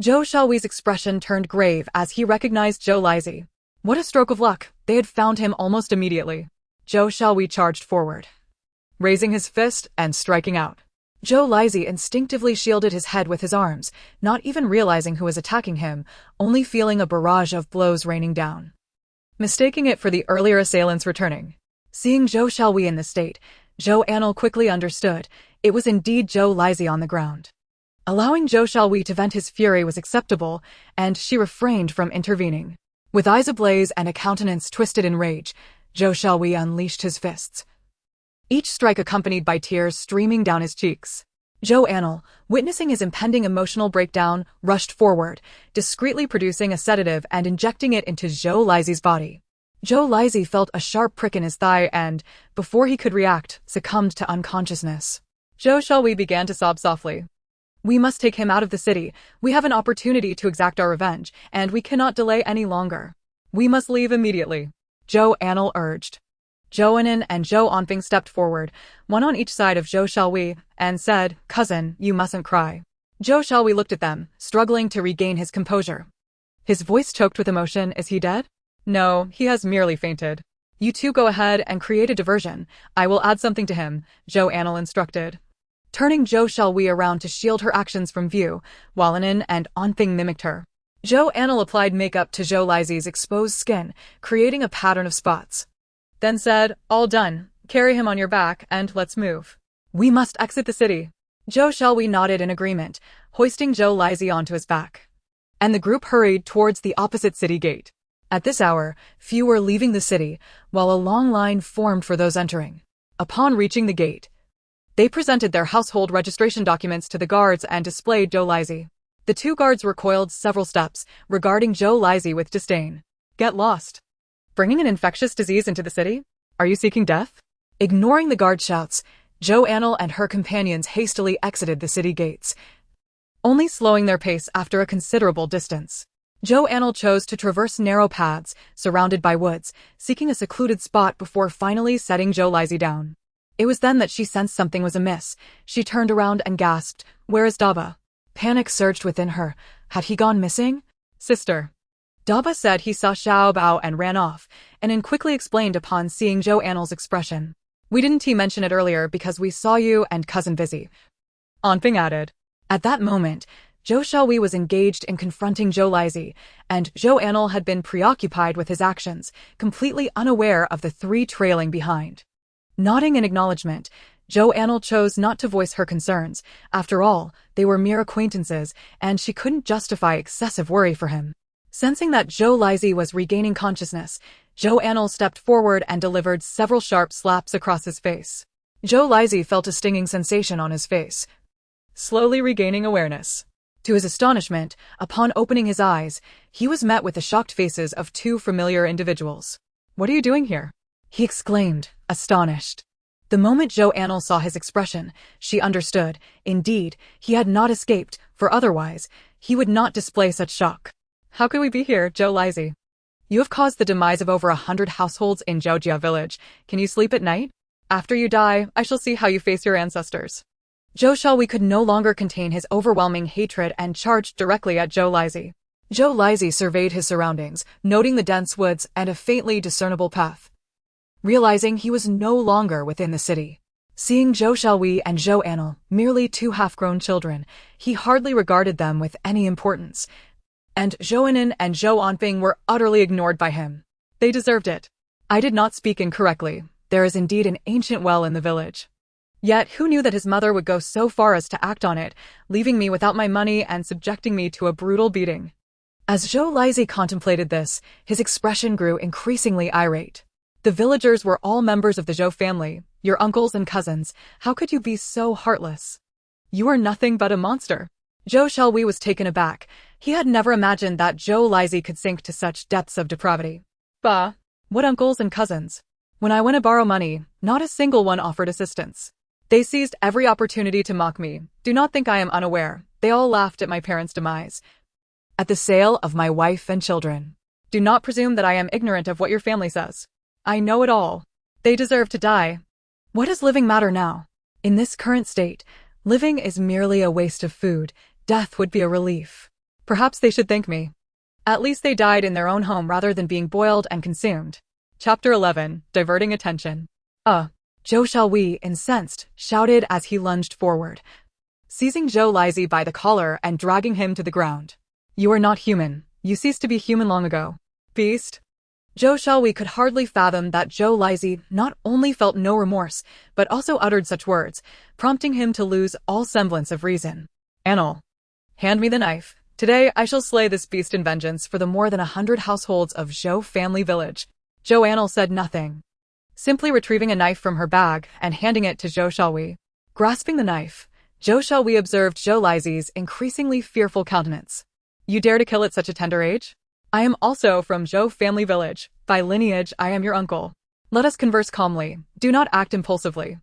Zhou Xiaohui's expression turned grave as he recognized Zhou Lizi. What a stroke of luck, they had found him almost immediately. Zhou Xiaohui charged forward, raising his fist and striking out. Zhou Lizi instinctively shielded his head with his arms, not even realizing who was attacking him, only feeling a barrage of blows raining down, mistaking it for the earlier assailants returning. Seeing Zhou Xiaohui in this state, Zhou Anle quickly understood it was indeed Zhou Lizi on the ground. Allowing Zhou Xiaohui to vent his fury was acceptable, and she refrained from intervening. With eyes ablaze and a countenance twisted in rage, Zhou Xiaohui unleashed his fists, each strike accompanied by tears streaming down his cheeks. Zhou Anle, witnessing his impending emotional breakdown, rushed forward, discreetly producing a sedative and injecting it into Zhou Lizi's body. Zhou Lizi felt a sharp prick in his thigh and, before he could react, succumbed to unconsciousness. Zhou Xiaohui began to sob softly. We must take him out of the city. We have an opportunity to exact our revenge, and we cannot delay any longer. We must leave immediately, Zhou Anle urged. Zhou Anle and Zhou Anfeng stepped forward, one on each side of Zhou Xiaohui, and said, Cousin, you mustn't cry. Zhou Xiaohui looked at them, struggling to regain his composure. His voice choked with emotion. Is he dead? No, he has merely fainted. You two go ahead and create a diversion. I will add something to him, Zhou Anle instructed, turning Zhou Xiaohui around to shield her actions from view, while Anle and Anfeng mimicked her. Zhou Anle applied makeup to Zhou Lizi's exposed skin, creating a pattern of spots. Then said, all done, carry him on your back and let's move. We must exit the city. Zhou Xiaohui nodded in agreement, hoisting Zhou Lizi onto his back. And the group hurried towards the opposite city gate. At this hour, few were leaving the city, while a long line formed for those entering. Upon reaching the gate, they presented their household registration documents to the guards and displayed Zhou Lizi. The two guards recoiled several steps, regarding Zhou Lizi with disdain. Get lost. Bringing an infectious disease into the city? Are you seeking death? Ignoring the guard shouts, Zhou Anle and her companions hastily exited the city gates, only slowing their pace after a considerable distance. Zhou Anle chose to traverse narrow paths, surrounded by woods, seeking a secluded spot before finally setting Zhou Lizi down. It was then that she sensed something was amiss. She turned around and gasped, Where is Daba? Panic surged within her. Had he gone missing? Sister. Daba said he saw Xiao Bao and ran off, and then quickly explained upon seeing Zhou Anle's expression. We didn't mention it earlier because we saw you and cousin busy, Anfeng added. At that moment, Zhou Xiaohui was engaged in confronting Zhou Lizi, and Zhou Anle had been preoccupied with his actions, completely unaware of the three trailing behind. Nodding in acknowledgement, Zhou Anle chose not to voice her concerns. After all, they were mere acquaintances, and she couldn't justify excessive worry for him. Sensing that Zhou Lizi was regaining consciousness, Zhou Anle stepped forward and delivered several sharp slaps across his face. Zhou Lizi felt a stinging sensation on his face, slowly regaining awareness. To his astonishment, upon opening his eyes, he was met with the shocked faces of two familiar individuals. "What are you doing here?" he exclaimed, astonished. The moment Zhou Anle saw his expression, she understood. Indeed, he had not escaped, for otherwise, he would not display such shock. "How could we be here, Zhou Lizi? You have caused the demise of over 100 households in Zhoujia village. Can you sleep at night? After you die, I shall see how you face your ancestors." Zhou Xiaohui could no longer contain his overwhelming hatred and charged directly at Zhou Lizi. Zhou Lizi surveyed his surroundings, noting the dense woods and a faintly discernible path. Realizing he was no longer within the city. Seeing Zhou Xiaohui and Zhou Anle, merely two half-grown children, he hardly regarded them with any importance. And Zhou Anle and Zhou Anping were utterly ignored by him. They deserved it. I did not speak incorrectly. There is indeed an ancient well in the village. Yet who knew that his mother would go so far as to act on it, leaving me without my money and subjecting me to a brutal beating? As Zhou Lizi contemplated this, his expression grew increasingly irate. The villagers were all members of the Zhou family, your uncles and cousins. How could you be so heartless? You are nothing but a monster. Zhou Xiaohui was taken aback. He had never imagined that Zhou Lizi could sink to such depths of depravity. Bah! What uncles and cousins? When I went to borrow money, not a single one offered assistance. They seized every opportunity to mock me. Do not think I am unaware. They all laughed at my parents' demise. At the sale of my wife and children. Do not presume that I am ignorant of what your family says. I know it all. They deserve to die. What does living matter now? In this current state, living is merely a waste of food. Death would be a relief. Perhaps they should thank me. At least they died in their own home rather than being boiled and consumed. Chapter 11. Diverting Attention. Zhou Xiaohui, incensed, shouted as he lunged forward, seizing Zhou Lizi by the collar and dragging him to the ground. "You are not human. You ceased to be human long ago. Beast." Zhou Xiaohui could hardly fathom that Zhou Lizi not only felt no remorse, but also uttered such words, prompting him to lose all semblance of reason. "Anle, hand me the knife. Today I shall slay this beast in vengeance for the more than 100 households of Zhou family village." Zhou Anle said nothing, simply retrieving a knife from her bag and handing it to Zhou Xiaohui. Grasping the knife, Zhou Xiaohui observed Zhou Lizi's increasingly fearful countenance. "You dare to kill at such a tender age? I am also from Zhou family village. By lineage, I am your uncle. Let us converse calmly. Do not act impulsively."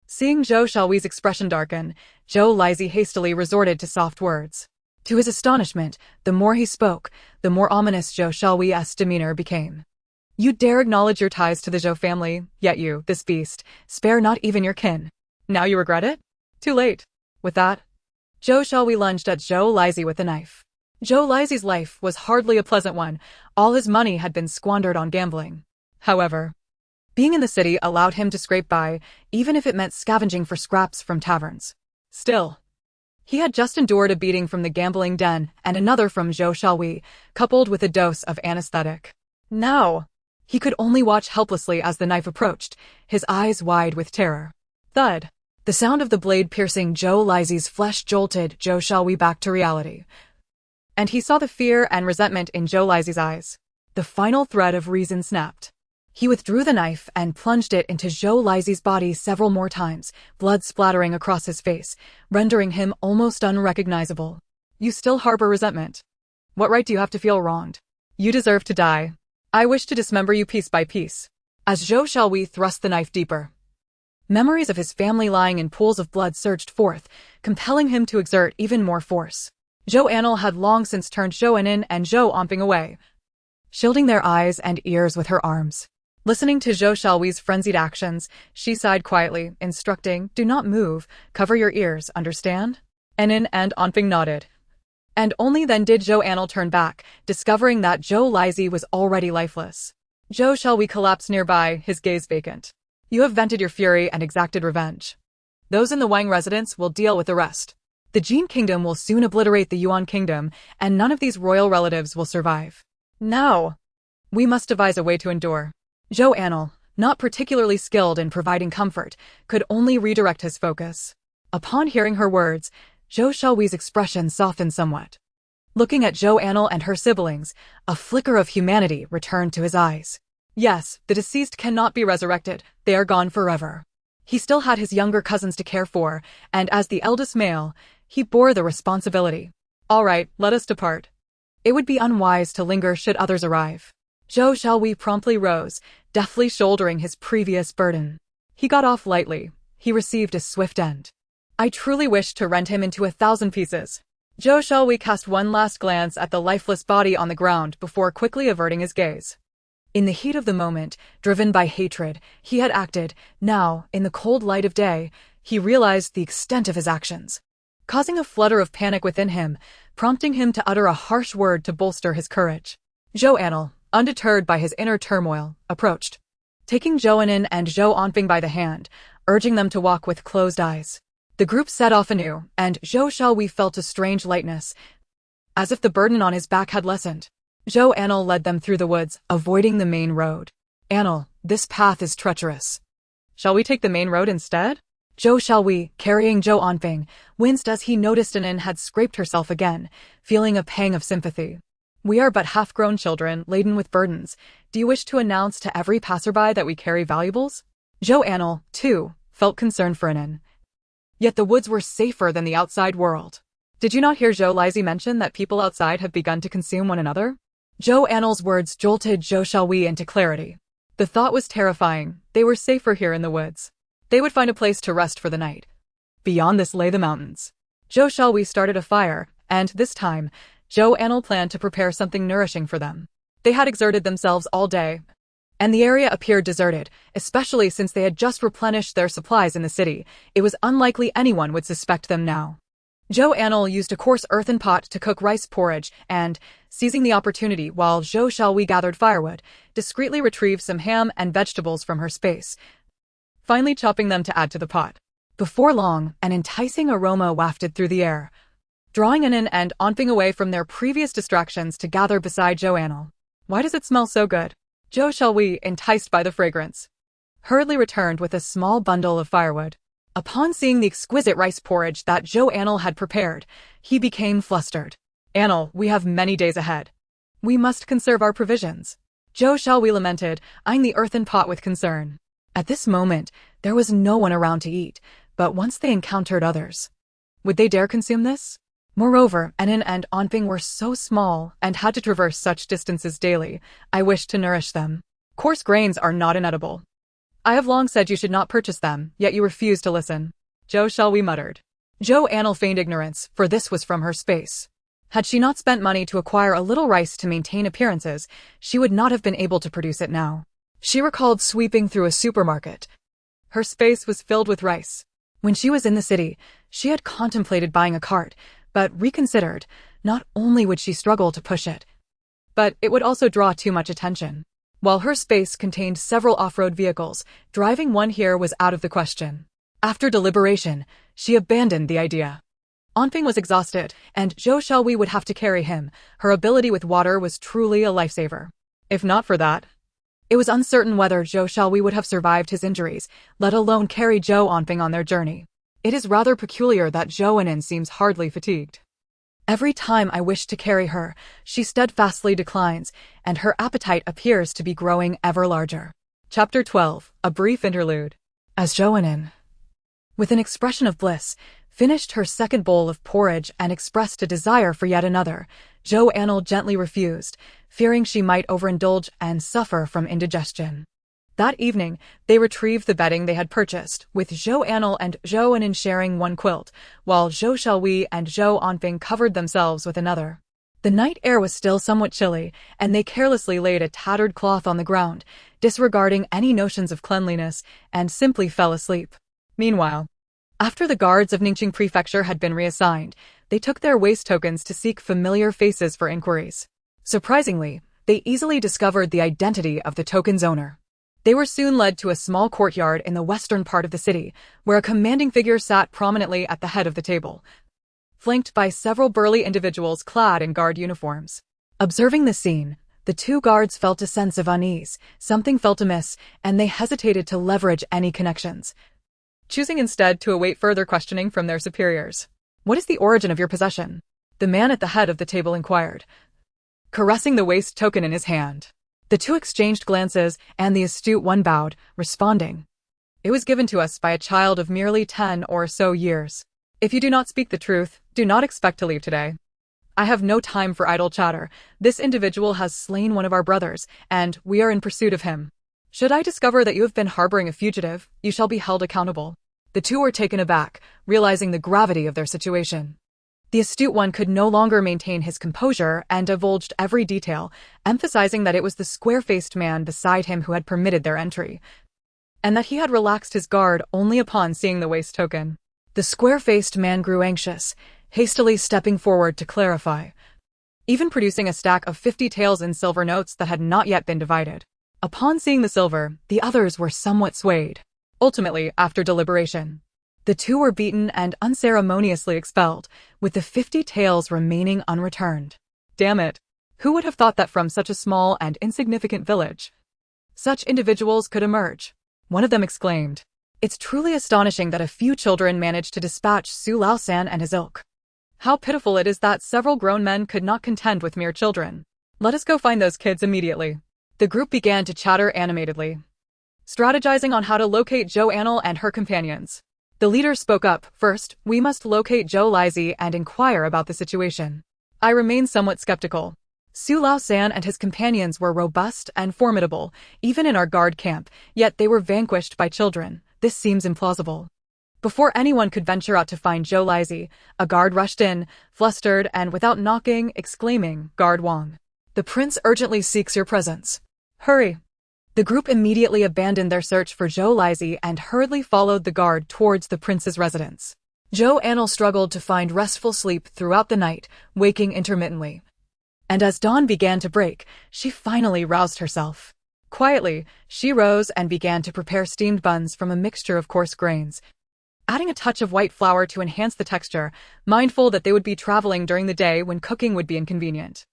Seeing Zhou Xiaohui's expression darken, Zhou Lizi hastily resorted to soft words. To his astonishment, the more he spoke, the more ominous Zhou Xiaohui's demeanor became. "You dare acknowledge your ties to the Zhou family, yet you, this beast, spare not even your kin. Now you regret it? Too late." With that, Zhou Xiaohui lunged at Zhou Lizi with a knife. Zhou Lizi's life was hardly a pleasant one. All his money had been squandered on gambling. However, being in the city allowed him to scrape by, even if it meant scavenging for scraps from taverns. Still, he had just endured a beating from the gambling den and another from Zhou Xiaohui, coupled with a dose of anesthetic. Now, he could only watch helplessly as the knife approached, his eyes wide with terror. Thud! The sound of the blade piercing Zhou Lizi's flesh jolted Zhou Xiaohui back to reality. And he saw the fear and resentment in Zhou Lizi's eyes. The final thread of reason snapped. He withdrew the knife and plunged it into Zhou Lizi's body several more times, blood splattering across his face, rendering him almost unrecognizable. "You still harbor resentment. What right do you have to feel wronged? You deserve to die. I wish to dismember you piece by piece." As Zhou Xiaohui thrust the knife deeper, memories of his family lying in pools of blood surged forth, compelling him to exert even more force. Zhou Anle had long since turned Zhou Anle and Zhou Anping away, shielding their eyes and ears with her arms. Listening to Zhou Xiaohui's frenzied actions, she sighed quietly, instructing, "Do not move, cover your ears, understand?" Anle and Anping nodded. And only then did Zhou Anle turn back, discovering that Zhou Lizi was already lifeless. Zhou Xiaohui collapsed nearby, his gaze vacant. "You have vented your fury and exacted revenge. Those in the Wang residence will deal with the rest. The Yuan Kingdom will soon obliterate the Yuan Kingdom, and none of these royal relatives will survive. Now, we must devise a way to endure." Zhou Anle, not particularly skilled in providing comfort, could only redirect his focus. Upon hearing her words, Zhou Xiaohui's expression softened somewhat. Looking at Zhou Anle and her siblings, a flicker of humanity returned to his eyes. Yes, the deceased cannot be resurrected, they are gone forever. He still had his younger cousins to care for, and as the eldest male, he bore the responsibility. All right, let us depart. It would be unwise to linger should others arrive. Zhou Xiaowei promptly rose, deftly shouldering his previous burden. He got off lightly. He received a swift end. I truly wished to rend him into 1,000 pieces. Zhou Xiaowei cast one last glance at the lifeless body on the ground before quickly averting his gaze. In the heat of the moment, driven by hatred, he had acted. Now, in the cold light of day, he realized the extent of his actions, causing a flutter of panic within him, prompting him to utter a harsh word to bolster his courage. Zhou Anle, undeterred by his inner turmoil, approached, taking Zhou Anle and Zhou Anle by the hand, urging them to walk with closed eyes. The group set off anew, and Zhou Xiaowei felt a strange lightness, as if the burden on his back had lessened. Zhou Anle led them through the woods, avoiding the main road. Anle, this path is treacherous. Shall we take the main road instead? Zhou Xiaowei, carrying Zhou Anle, winced as he noticed Anne had scraped herself again, feeling a pang of sympathy. We are but half-grown children, laden with burdens. Do you wish to announce to every passerby that we carry valuables? Zhou Anle, too, felt concerned for Anne. Yet the woods were safer than the outside world. Did you not hear Zhou Lizhi mention that people outside have begun to consume one another? Zhou Anle's words jolted Zhou Xiaowei into clarity. The thought was terrifying. They were safer here in the woods. They would find a place to rest for the night. Beyond this lay the mountains. Zhou Xiaowei started a fire, and this time, Zhou Anle planned to prepare something nourishing for them. They had exerted themselves all day, and the area appeared deserted, especially since they had just replenished their supplies in the city. It was unlikely anyone would suspect them now. Zhou Anle used a coarse earthen pot to cook rice porridge and, seizing the opportunity while Zhou Xiaowei gathered firewood, discreetly retrieved some ham and vegetables from her space, finally chopping them to add to the pot. Before long, an enticing aroma wafted through the air, drawing Anne and Anping away from their previous distractions to gather beside Zhou Anle. Why does it smell so good? Zhou Xiaowei, enticed by the fragrance, hurriedly returned with a small bundle of firewood. Upon seeing the exquisite rice porridge that Zhou Anle had prepared, he became flustered. Anle, we have many days ahead. We must conserve our provisions. Zhou Xiaowei lamented, eyeing the earthen pot with concern. At this moment, there was no one around to eat, but once they encountered others, would they dare consume this? Moreover, Anne and Anping were so small and had to traverse such distances daily. I wished to nourish them. Coarse grains are not inedible. I have long said you should not purchase them, yet you refuse to listen. Zhou Xiaowei muttered. Zhou Anle feigned ignorance, for this was from her space. Had she not spent money to acquire a little rice to maintain appearances, she would not have been able to produce it now. She recalled sweeping through a supermarket. Her space was filled with rice. When she was in the city, she had contemplated buying a cart, but reconsidered. Not only would she struggle to push it, but it would also draw too much attention. While her space contained several off-road vehicles, driving one here was out of the question. After deliberation, she abandoned the idea. Anping was exhausted, and Zhou Xiaowei would have to carry him. Her ability with water was truly a lifesaver. If not for that, it was uncertain whether Zhou Xiaowei would have survived his injuries, let alone carry Zhou Anping on their journey. It is rather peculiar that Zhou Anle seems hardly fatigued. Every time I wish to carry her, she steadfastly declines, and her appetite appears to be growing ever larger. Chapter 12, A Brief Interlude. As Zhou Anle, with an expression of bliss, finished her second bowl of porridge and expressed a desire for yet another, Zhou Anle gently refused, fearing she might overindulge and suffer from indigestion. That evening, they retrieved the bedding they had purchased, with Zhou Anle and Zhou Anle sharing one quilt, while Zhou Xiaowei and Zhou Anping covered themselves with another. The night air was still somewhat chilly, and they carelessly laid a tattered cloth on the ground, disregarding any notions of cleanliness, and simply fell asleep. Meanwhile, after the guards of Ningqing Prefecture had been reassigned, they took their waste tokens to seek familiar faces for inquiries. Surprisingly, they easily discovered the identity of the token's owner. They were soon led to a small courtyard in the western part of the city, where a commanding figure sat prominently at the head of the table, flanked by several burly individuals clad in guard uniforms. Observing the scene, the two guards felt a sense of unease. Something felt amiss, and they hesitated to leverage any connections, choosing instead to await further questioning from their superiors. "What is the origin of your possession?" the man at the head of the table inquired, caressing the waste token in his hand. The two exchanged glances, and the astute one bowed, responding, "It was given to us by a child of merely 10 or so years. If you do not speak the truth, do not expect to leave today. I have no time for idle chatter. This individual has slain one of our brothers, and we are in pursuit of him. Should I discover that you have been harboring a fugitive, you shall be held accountable." The two were taken aback, realizing the gravity of their situation. The astute one could no longer maintain his composure and divulged every detail, emphasizing that it was the square-faced man beside him who had permitted their entry, and that he had relaxed his guard only upon seeing the waste token. The square-faced man grew anxious, hastily stepping forward to clarify, even producing a stack of 50 taels in silver notes that had not yet been divided. Upon seeing the silver, the others were somewhat swayed. Ultimately, after deliberation, the two were beaten and unceremoniously expelled, with the 50 taels remaining unreturned. Damn it! Who would have thought that from such a small and insignificant village, such individuals could emerge? One of them exclaimed, "It's truly astonishing that a few children managed to dispatch Zhou Anle and his ilk. How pitiful it is that several grown men could not contend with mere children. Let us go find those kids immediately." The group began to chatter animatedly, strategizing on how to locate Zhou Anle and her companions. The leader spoke up, "First, we must locate Zhou Anle and inquire about the situation. I remain somewhat skeptical. Zhou Anle and his companions were robust and formidable, even in our guard camp, yet they were vanquished by children. This seems implausible." Before anyone could venture out to find Zhou Anle, a guard rushed in, flustered and without knocking, exclaiming, "Guard Wang, the prince urgently seeks your presence. Hurry." The group immediately abandoned their search for Zhou Anle and hurriedly followed the guard towards the prince's residence. Zhou Anle struggled to find restful sleep throughout the night, waking intermittently. And as dawn began to break, she finally roused herself. Quietly, she rose and began to prepare steamed buns from a mixture of coarse grains, adding a touch of white flour to enhance the texture, mindful that they would be traveling during the day when cooking would be inconvenient.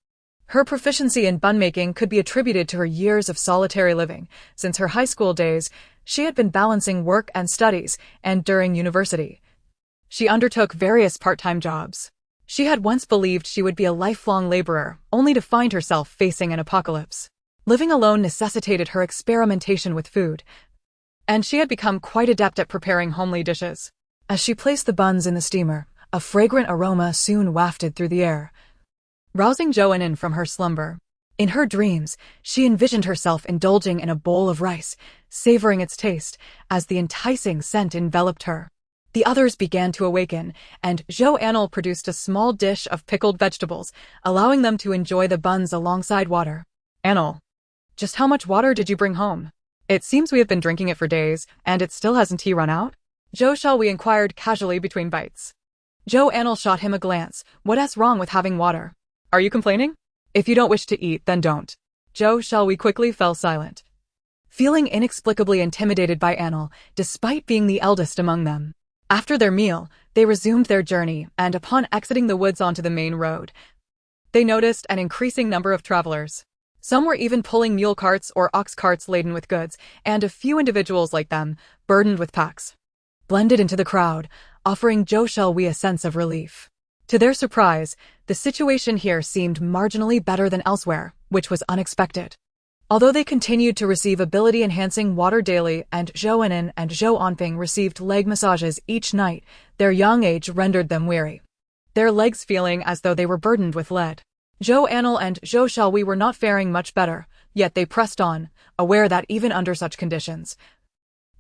Her proficiency in bun making could be attributed to her years of solitary living. Since her high school days, she had been balancing work and studies, and during university, she undertook various part-time jobs. She had once believed she would be a lifelong laborer, only to find herself facing an apocalypse. Living alone necessitated her experimentation with food, and she had become quite adept at preparing homely dishes. As she placed the buns in the steamer, a fragrant aroma soon wafted through the air, rousing Zhou Anle from her slumber. In her dreams, she envisioned herself indulging in a bowl of rice, savoring its taste, as the enticing scent enveloped her. The others began to awaken, and Zhou Anle produced a small dish of pickled vegetables, allowing them to enjoy the buns alongside water. "Anle, just how much water did you bring home? It seems we have been drinking it for days, and it still hasn't run out?" Zhou Anle inquired casually between bites. Zhou Anle shot him a glance. "What's wrong with having water? Are you complaining? If you don't wish to eat, then don't." Zhou Anle quickly fell silent, feeling inexplicably intimidated by Anle, despite being the eldest among them. After their meal, they resumed their journey, and upon exiting the woods onto the main road, they noticed an increasing number of travelers. Some were even pulling mule carts or ox carts laden with goods, and a few individuals like them, burdened with packs, blended into the crowd, offering Zhou Anle a sense of relief. To their surprise, the situation here seemed marginally better than elsewhere, which was unexpected. Although they continued to receive ability-enhancing water daily and Zhou Anle and Zhou Anping received leg massages each night, their young age rendered them weary, their legs feeling as though they were burdened with lead. Zhou Anle and Zhou Anle were not faring much better, yet they pressed on, aware that even under such conditions,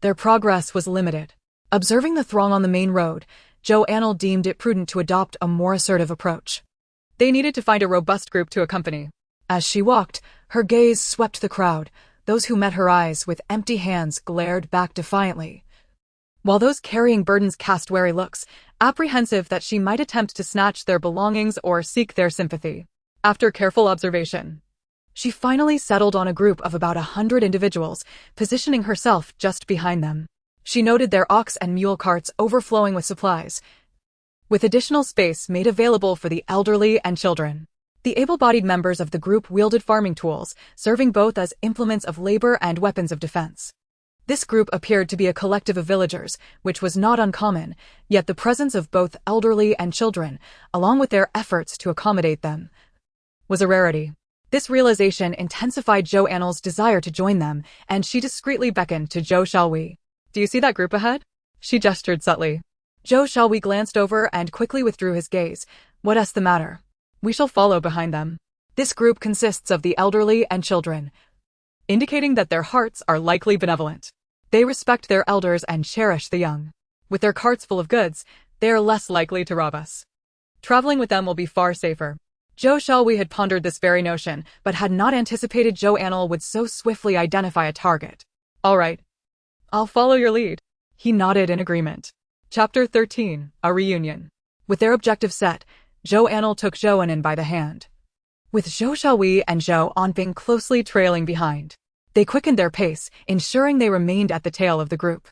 their progress was limited. Observing the throng on the main road, Zhou Anle deemed it prudent to adopt a more assertive approach. They needed to find a robust group to accompany. As she walked, her gaze swept the crowd. Those who met her eyes with empty hands glared back defiantly, while those carrying burdens cast wary looks, apprehensive that she might attempt to snatch their belongings or seek their sympathy. After careful observation, she finally settled on a group of about 100 individuals, positioning herself just behind them. She noted their ox and mule carts overflowing with supplies, with additional space made available for the elderly and children. The able-bodied members of the group wielded farming tools, serving both as implements of labor and weapons of defense. This group appeared to be a collective of villagers, which was not uncommon, yet the presence of both elderly and children, along with their efforts to accommodate them, was a rarity. This realization intensified Zhou Anle's desire to join them, and she discreetly beckoned to Zhou Xiaohui. Do you see that group ahead? She gestured subtly. Zhou Xiaohui glanced over and quickly withdrew his gaze. What's the matter? We shall follow behind them. This group consists of the elderly and children, indicating that their hearts are likely benevolent. They respect their elders and cherish the young. With their carts full of goods, they are less likely to rob us. Traveling with them will be far safer. Zhou Xiaohui had pondered this very notion, but had not anticipated Zhou Anle would so swiftly identify a target. All right. I'll follow your lead. He nodded in agreement. Chapter 13, A Reunion. With their objective set, Zhou Anle took Zhou Anle by the hand, with Zhou Xiaohui and Zhou Anle closely trailing behind. They quickened their pace, ensuring they remained at the tail of the group.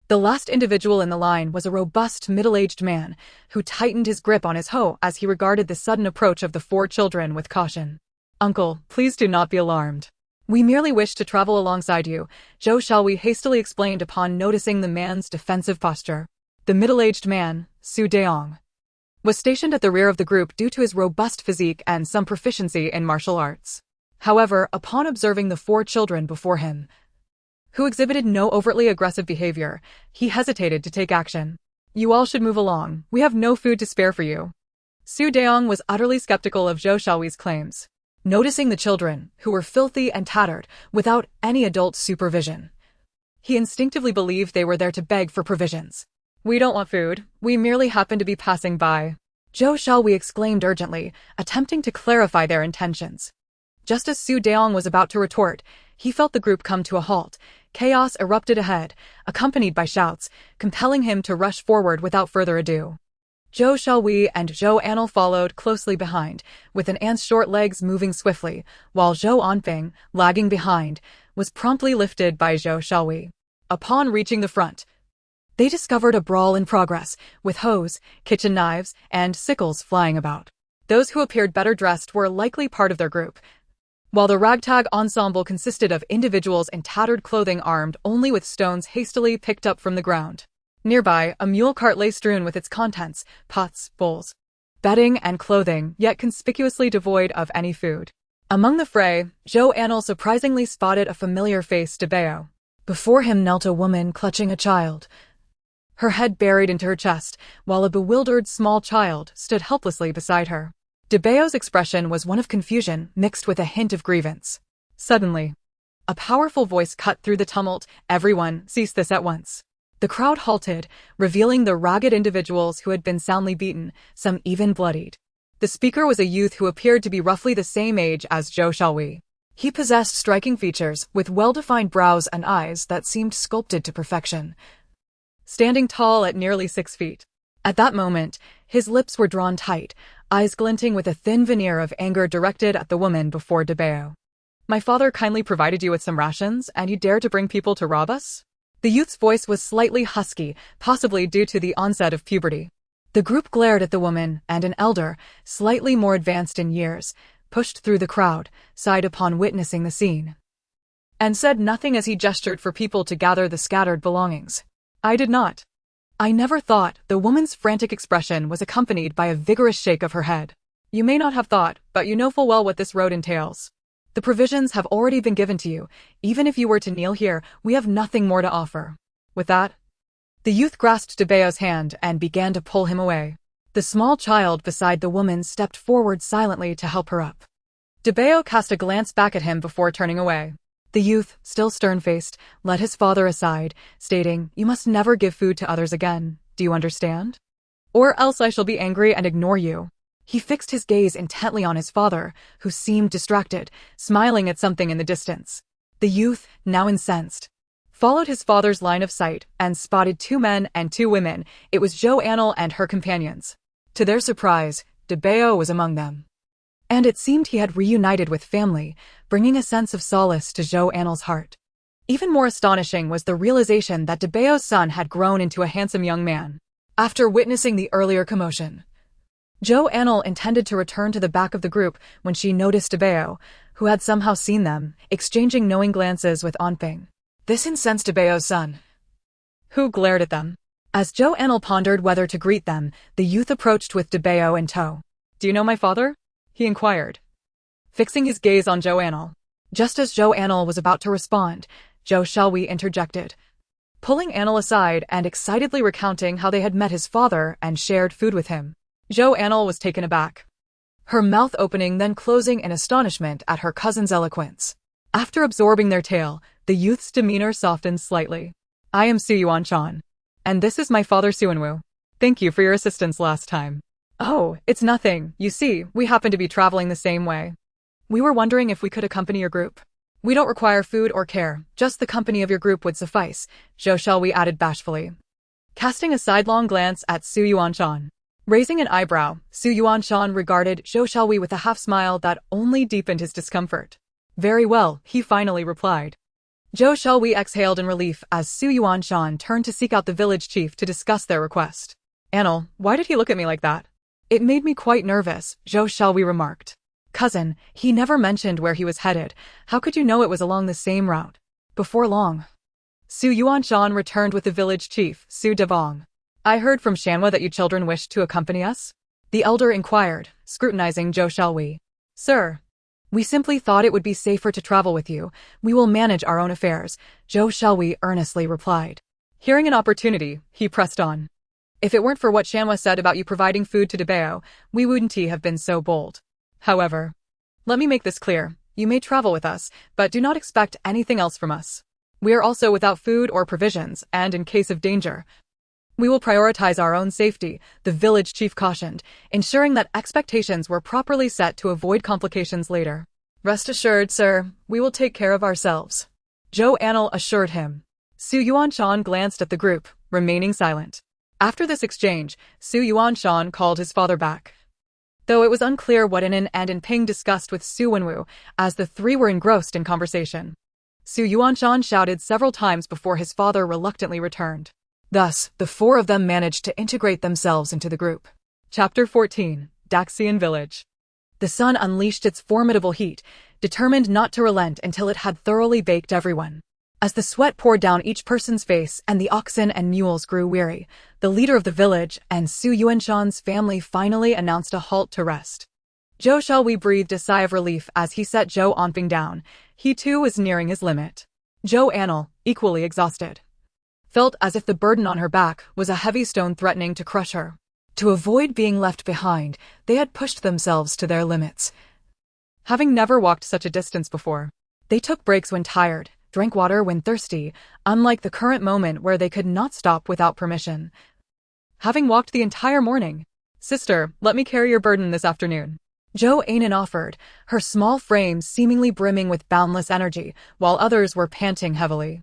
The last individual in the line was a robust middle-aged man, who tightened his grip on his hoe as he regarded the sudden approach of the 4 children with caution. Uncle, please do not be alarmed. We merely wish to travel alongside you, Zhou Xiaohui hastily explained upon noticing the man's defensive posture. The middle-aged man, Su Deong, was stationed at the rear of the group due to his robust physique and some proficiency in martial arts. However, upon observing the 4 children before him, who exhibited no overtly aggressive behavior, he hesitated to take action. You all should move along. We have no food to spare for you. Su Deong was utterly skeptical of Zhou Xiaohui's claims. Noticing the children, who were filthy and tattered, without any adult supervision, he instinctively believed they were there to beg for provisions. We don't want food. We merely happen to be passing by. Zhou Xiaohui exclaimed urgently, attempting to clarify their intentions. Just as Su Deong was about to retort, he felt the group come to a halt. Chaos erupted ahead, accompanied by shouts, compelling him to rush forward without further ado. Zhou Xiaohui and Zhou Anle followed closely behind, with an ant's short legs moving swiftly, while Zhou Anle, lagging behind, was promptly lifted by Zhou Xiaohui. Upon reaching the front, they discovered a brawl in progress, with hoes, kitchen knives, and sickles flying about. Those who appeared better dressed were likely part of their group, while the ragtag ensemble consisted of individuals in tattered clothing armed only with stones hastily picked up from the ground. Nearby, a mule cart lay strewn with its contents, pots, bowls, bedding, and clothing, yet conspicuously devoid of any food. Among the fray, Zhou Anle surprisingly spotted a familiar face, Debao. Before him knelt a woman clutching a child, her head buried into her chest, while a bewildered small child stood helplessly beside her. Debao's expression was one of confusion mixed with a hint of grievance. Suddenly, a powerful voice cut through the tumult. Everyone, cease this at once. The crowd halted, revealing the ragged individuals who had been soundly beaten, some even bloodied. The speaker was a youth who appeared to be roughly the same age as Zhou Xiaohui. He possessed striking features, with well-defined brows and eyes that seemed sculpted to perfection, standing tall at nearly 6 feet. At that moment, his lips were drawn tight, eyes glinting with a thin veneer of anger directed at the woman before Debao. My father kindly provided you with some rations, and you dare to bring people to rob us? The youth's voice was slightly husky, possibly due to the onset of puberty. The group glared at the woman, and an elder, slightly more advanced in years, pushed through the crowd, sighed upon witnessing the scene, and said nothing as he gestured for people to gather the scattered belongings. I did not. I never thought. The woman's frantic expression was accompanied by a vigorous shake of her head. You may not have thought, but you know full well what this road entails. The provisions have already been given to you. Even if you were to kneel here, we have nothing more to offer. With that, the youth grasped Debao's hand and began to pull him away. The small child beside the woman stepped forward silently to help her up. Debao cast a glance back at him before turning away. The youth, still stern-faced, led his father aside, stating, You must never give food to others again. Do you understand? Or else I shall be angry and ignore you. He fixed his gaze intently on his father, who seemed distracted, smiling at something in the distance. The youth, now incensed, followed his father's line of sight and spotted 2 men and 2 women. It was Zhou Anle and her companions. To their surprise, Debao was among them. And it seemed he had reunited with family, bringing a sense of solace to Zhou Anle's heart. Even more astonishing was the realization that Debao's son had grown into a handsome young man. After witnessing the earlier commotion, Zhou Anle intended to return to the back of the group when she noticed Debao, who had somehow seen them, exchanging knowing glances with Anping. This incensed Debao's son, who glared at them. As Zhou Anle pondered whether to greet them, the youth approached with Debao in tow. Do you know my father? He inquired, fixing his gaze on Zhou Anle. Just as Zhou Anle was about to respond, Zhou Xiaohui interjected, pulling Anle aside and excitedly recounting how they had met his father and shared food with him. Zhou Anle was taken aback, her mouth opening then closing in astonishment at her cousin's eloquence. After absorbing their tale, the youth's demeanor softened slightly. I am Su Yuanshan, and this is my father Suanwu. Thank you for your assistance last time. Oh, it's nothing. You see, we happen to be traveling the same way. We were wondering if we could accompany your group. We don't require food or care, just the company of your group would suffice, Zhou Xiaohui added bashfully, casting a sidelong glance at Su Yuanshan. Raising an eyebrow, Su Yuanshan regarded Zhou Xiaohui with a half-smile that only deepened his discomfort. Very well, he finally replied. Zhou Xiaohui exhaled in relief as Su Yuanshan turned to seek out the village chief to discuss their request. Anle, why did he look at me like that? It made me quite nervous, Zhou Xiaohui remarked. Cousin, he never mentioned where he was headed. How could you know it was along the same route? Before long, Su Yuanshan returned with the village chief, Su Devong. I heard from Shanhua that you children wished to accompany us? The elder inquired, scrutinizing Zhou Xiaohui. Sir, we simply thought it would be safer to travel with you. We will manage our own affairs, Zhou Xiaohui earnestly replied. Hearing an opportunity, he pressed on. If it weren't for what Shanhua said about you providing food to Debao, we wouldn't have been so bold. However, let me make this clear. You may travel with us, but do not expect anything else from us. We are also without food or provisions, and in case of danger, we will prioritize our own safety, the village chief cautioned, ensuring that expectations were properly set to avoid complications later. Rest assured, sir, we will take care of ourselves, Zhou Anle assured him. Su Yuanshan glanced at the group, remaining silent. After this exchange, Su Yuanshan called his father back, though it was unclear what Anin and Anping discussed with Su Wenwu, as the three were engrossed in conversation. Su Yuanshan shouted several times before his father reluctantly returned. Thus, the four of them managed to integrate themselves into the group. Chapter 14, Daxian Village. The sun unleashed its formidable heat, determined not to relent until it had thoroughly baked everyone. As the sweat poured down each person's face and the oxen and mules grew weary, the leader of the village and Su Yuanshan's family finally announced a halt to rest. Zhou Xiaohui breathed a sigh of relief as he set Zhou Anping down. He too was nearing his limit. Zhou Anle, equally exhausted, felt as if the burden on her back was a heavy stone threatening to crush her. To avoid being left behind, they had pushed themselves to their limits. Having never walked such a distance before, they took breaks when tired, drank water when thirsty, unlike the current moment where they could not stop without permission. Having walked the entire morning, sister, let me carry your burden this afternoon, Zhou Anle offered, her small frame seemingly brimming with boundless energy, while others were panting heavily.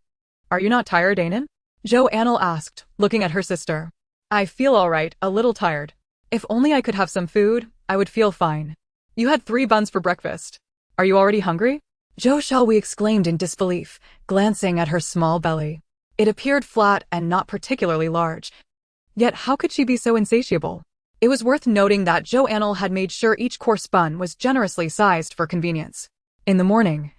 Are you not tired, Anin? Zhou Anle asked, looking at her sister. I feel all right, a little tired. If only I could have some food, I would feel fine. You had 3 buns for breakfast. Are you already hungry? Zhou Xiaohui exclaimed in disbelief, glancing at her small belly. It appeared flat and not particularly large. Yet how could she be so insatiable? It was worth noting that Zhou Anle had made sure each course bun was generously sized for convenience. In the morning,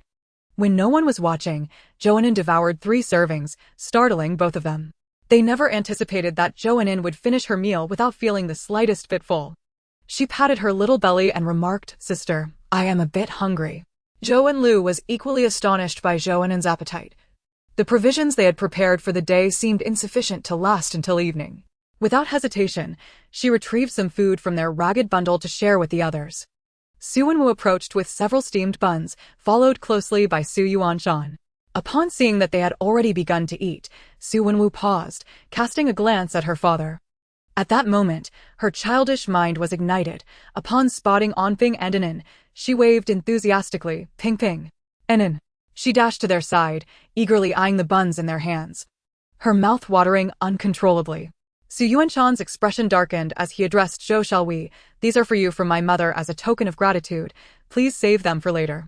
when no one was watching, Zhou Anle devoured 3 servings, startling both of them. They never anticipated that Zhou Anle would finish her meal without feeling the slightest bit full. She patted her little belly and remarked, Sister, I am a bit hungry. Zhou Anle was equally astonished by Zhou Anle's appetite. The provisions they had prepared for the day seemed insufficient to last until evening. Without hesitation, she retrieved some food from their ragged bundle to share with the others. Su Wenwu approached with several steamed buns, followed closely by Su Yuanshan. Upon seeing that they had already begun to eat, Su Wenwu paused, casting a glance at her father. At that moment, her childish mind was ignited. Upon spotting Anping and Anin, she waved enthusiastically, Ping Ping. Anin. She dashed to their side, eagerly eyeing the buns in their hands, her mouth watering uncontrollably. Su Yuanshan's expression darkened as he addressed Zhou Xiaohui. These are for you from my mother as a token of gratitude. Please save them for later.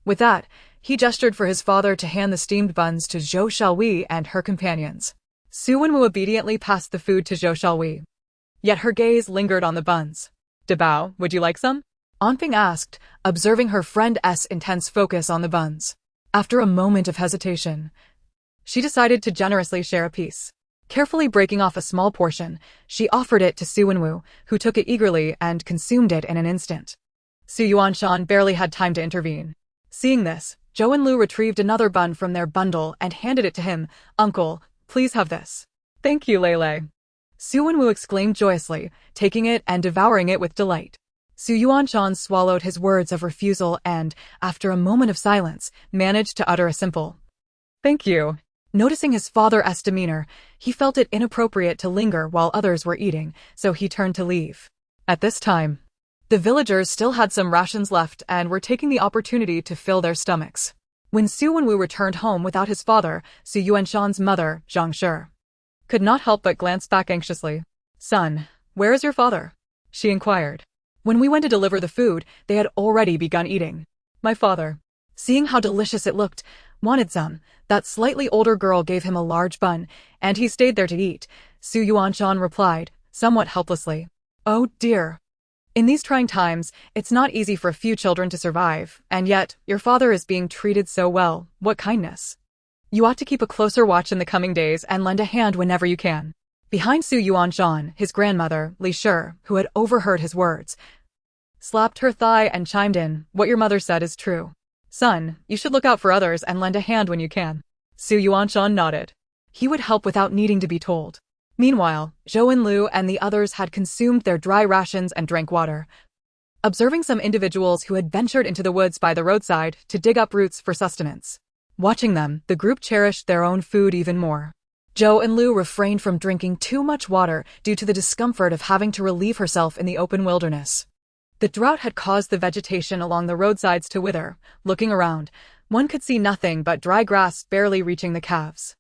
With that, he gestured for his father to hand the steamed buns to Zhou Xiaohui and her companions. Su Wenwu obediently passed the food to Zhou Xiaohui. Yet her gaze lingered on the buns. Debao, would you like some? Anping asked, observing her friend's intense focus on the buns. After a moment of hesitation, she decided to generously share a piece. Carefully breaking off a small portion, she offered it to Su Wenwu, who took it eagerly and consumed it in an instant. Su Yuanshan barely had time to intervene. Seeing this, Zhou Anle retrieved another bun from their bundle and handed it to him. "Uncle, please have this." "Thank you, Lei." Su Wenwu exclaimed joyously, taking it and devouring it with delight. Su Yuanshan swallowed his words of refusal and, after a moment of silence, managed to utter a simple "thank you." Noticing his father's demeanor, he felt it inappropriate to linger while others were eating, so he turned to leave. At this time, the villagers still had some rations left and were taking the opportunity to fill their stomachs. When Su Wenwu returned home without his father, Su Yuanshan's mother, Zhang Shi, could not help but glance back anxiously. "Son, where is your father?" she inquired. "When we went to deliver the food, they had already begun eating." "My father," seeing how delicious it looked, wanted some. That slightly older girl gave him a large bun, and he stayed there to eat. Su Yuanshan replied, somewhat helplessly. "Oh dear. In these trying times, it's not easy for a few children to survive, and yet, your father is being treated so well. What kindness. You ought to keep a closer watch in the coming days and lend a hand whenever you can." Behind Su Yuanshan, his grandmother, Li Shi, who had overheard his words, slapped her thigh and chimed in, "What your mother said is true. Son, you should look out for others and lend a hand when you can." Su Yuanshan nodded. He would help without needing to be told. Meanwhile, Zhou Anle and the others had consumed their dry rations and drank water, observing some individuals who had ventured into the woods by the roadside to dig up roots for sustenance. Watching them, the group cherished their own food even more. Zhou Anle refrained from drinking too much water due to the discomfort of having to relieve herself in the open wilderness. The drought had caused the vegetation along the roadsides to wither. Looking around, one could see nothing but dry grass barely reaching the calves.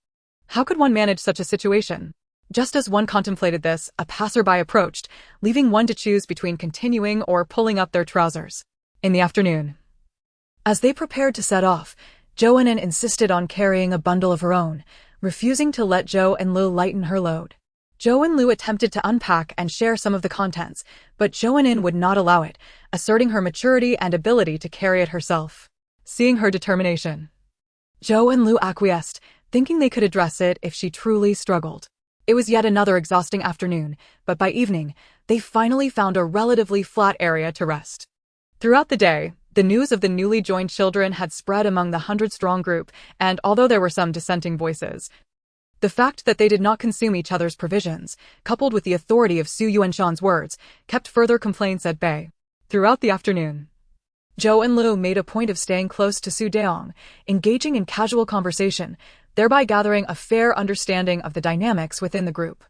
How could one manage such a situation? Just as one contemplated this, a passerby approached, leaving one to choose between continuing or pulling up their trousers. In the afternoon, as they prepared to set off, Zhou Anle insisted on carrying a bundle of her own, refusing to let Zhou Anle lighten her load. Zhou Anle attempted to unpack and share some of the contents, but Zhou Anle would not allow it, asserting her maturity and ability to carry it herself. Seeing her determination, Zhou Anle acquiesced, thinking they could address it if she truly struggled. It was yet another exhausting afternoon, but by evening, they finally found a relatively flat area to rest. Throughout the day, the news of the newly joined children had spread among the 100-strong group, and although there were some dissenting voices, the fact that they did not consume each other's provisions, coupled with the authority of Su Yuanshan's words, kept further complaints at bay. Throughout the afternoon, Zhou Anle made a point of staying close to Su Deong, engaging in casual conversation, thereby gathering a fair understanding of the dynamics within the group.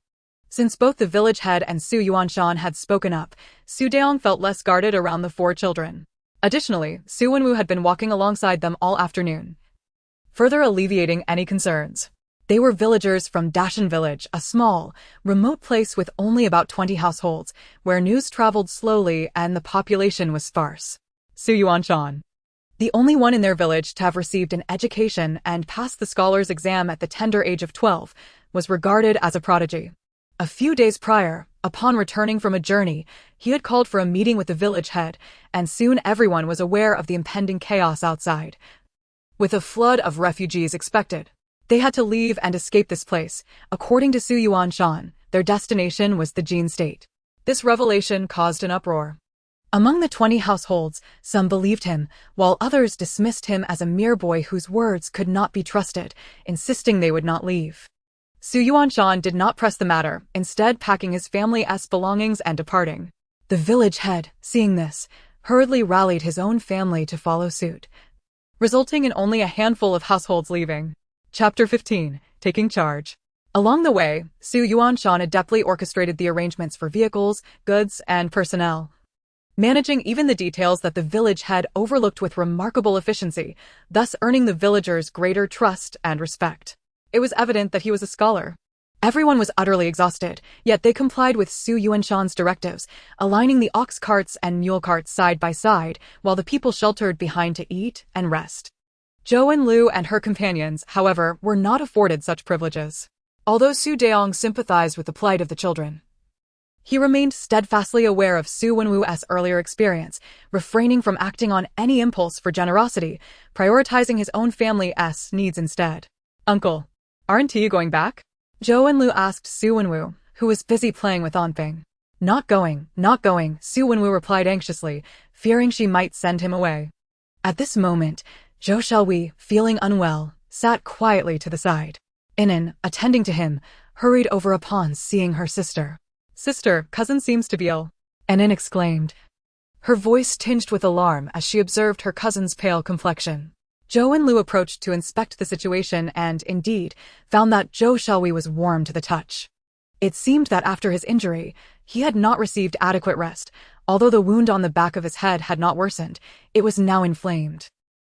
Since both the village head and Su Yuanshan had spoken up, Su Deong felt less guarded around the four children. Additionally, Su Wenwu had been walking alongside them all afternoon, further alleviating any concerns. They were villagers from Dashan village, a small, remote place with only about 20 households, where news traveled slowly and the population was sparse. Su Yuanshan, the only one in their village to have received an education and passed the scholar's exam at the tender age of 12, was regarded as a prodigy. A few days prior, upon returning from a journey, he had called for a meeting with the village head, and soon everyone was aware of the impending chaos outside. With a flood of refugees expected, they had to leave and escape this place. According to Su Yuanshan, their destination was the Jin state. This revelation caused an uproar. Among the 20 households, some believed him, while others dismissed him as a mere boy whose words could not be trusted, insisting they would not leave. Su Yuanshan did not press the matter, instead packing his family's belongings and departing. The village head, seeing this, hurriedly rallied his own family to follow suit, resulting in only a handful of households leaving. Chapter 15. Taking Charge. Along the way, Su Yuanshan adeptly orchestrated the arrangements for vehicles, goods, and personnel, managing even the details that the village head overlooked with remarkable efficiency, thus earning the villagers greater trust and respect. It was evident that he was a scholar. Everyone was utterly exhausted, yet they complied with Su Yuanshan's directives, aligning the ox carts and mule carts side by side, while the people sheltered behind to eat and rest. Zhou Anle and her companions, however, were not afforded such privileges. Although Su Deong sympathized with the plight of the children, he remained steadfastly aware of Su Wenwu's earlier experience, refraining from acting on any impulse for generosity, prioritizing his own family's needs instead. "Uncle, aren't you going back?" Zhou Anle asked Su Wenwu, who was busy playing with Anping. Not going, not going, Su Wenwu replied anxiously, fearing she might send him away. At this moment, Zhou Xiaowei, feeling unwell, sat quietly to the side. Inan, attending to him, hurried over upon seeing her sister. Sister, cousin seems to be ill. Inan exclaimed, her voice tinged with alarm as she observed her cousin's pale complexion. Zhou Anle approached to inspect the situation and, indeed, found that Zhou Xiaowei was warm to the touch. It seemed that after his injury, he had not received adequate rest. Although the wound on the back of his head had not worsened, it was now inflamed.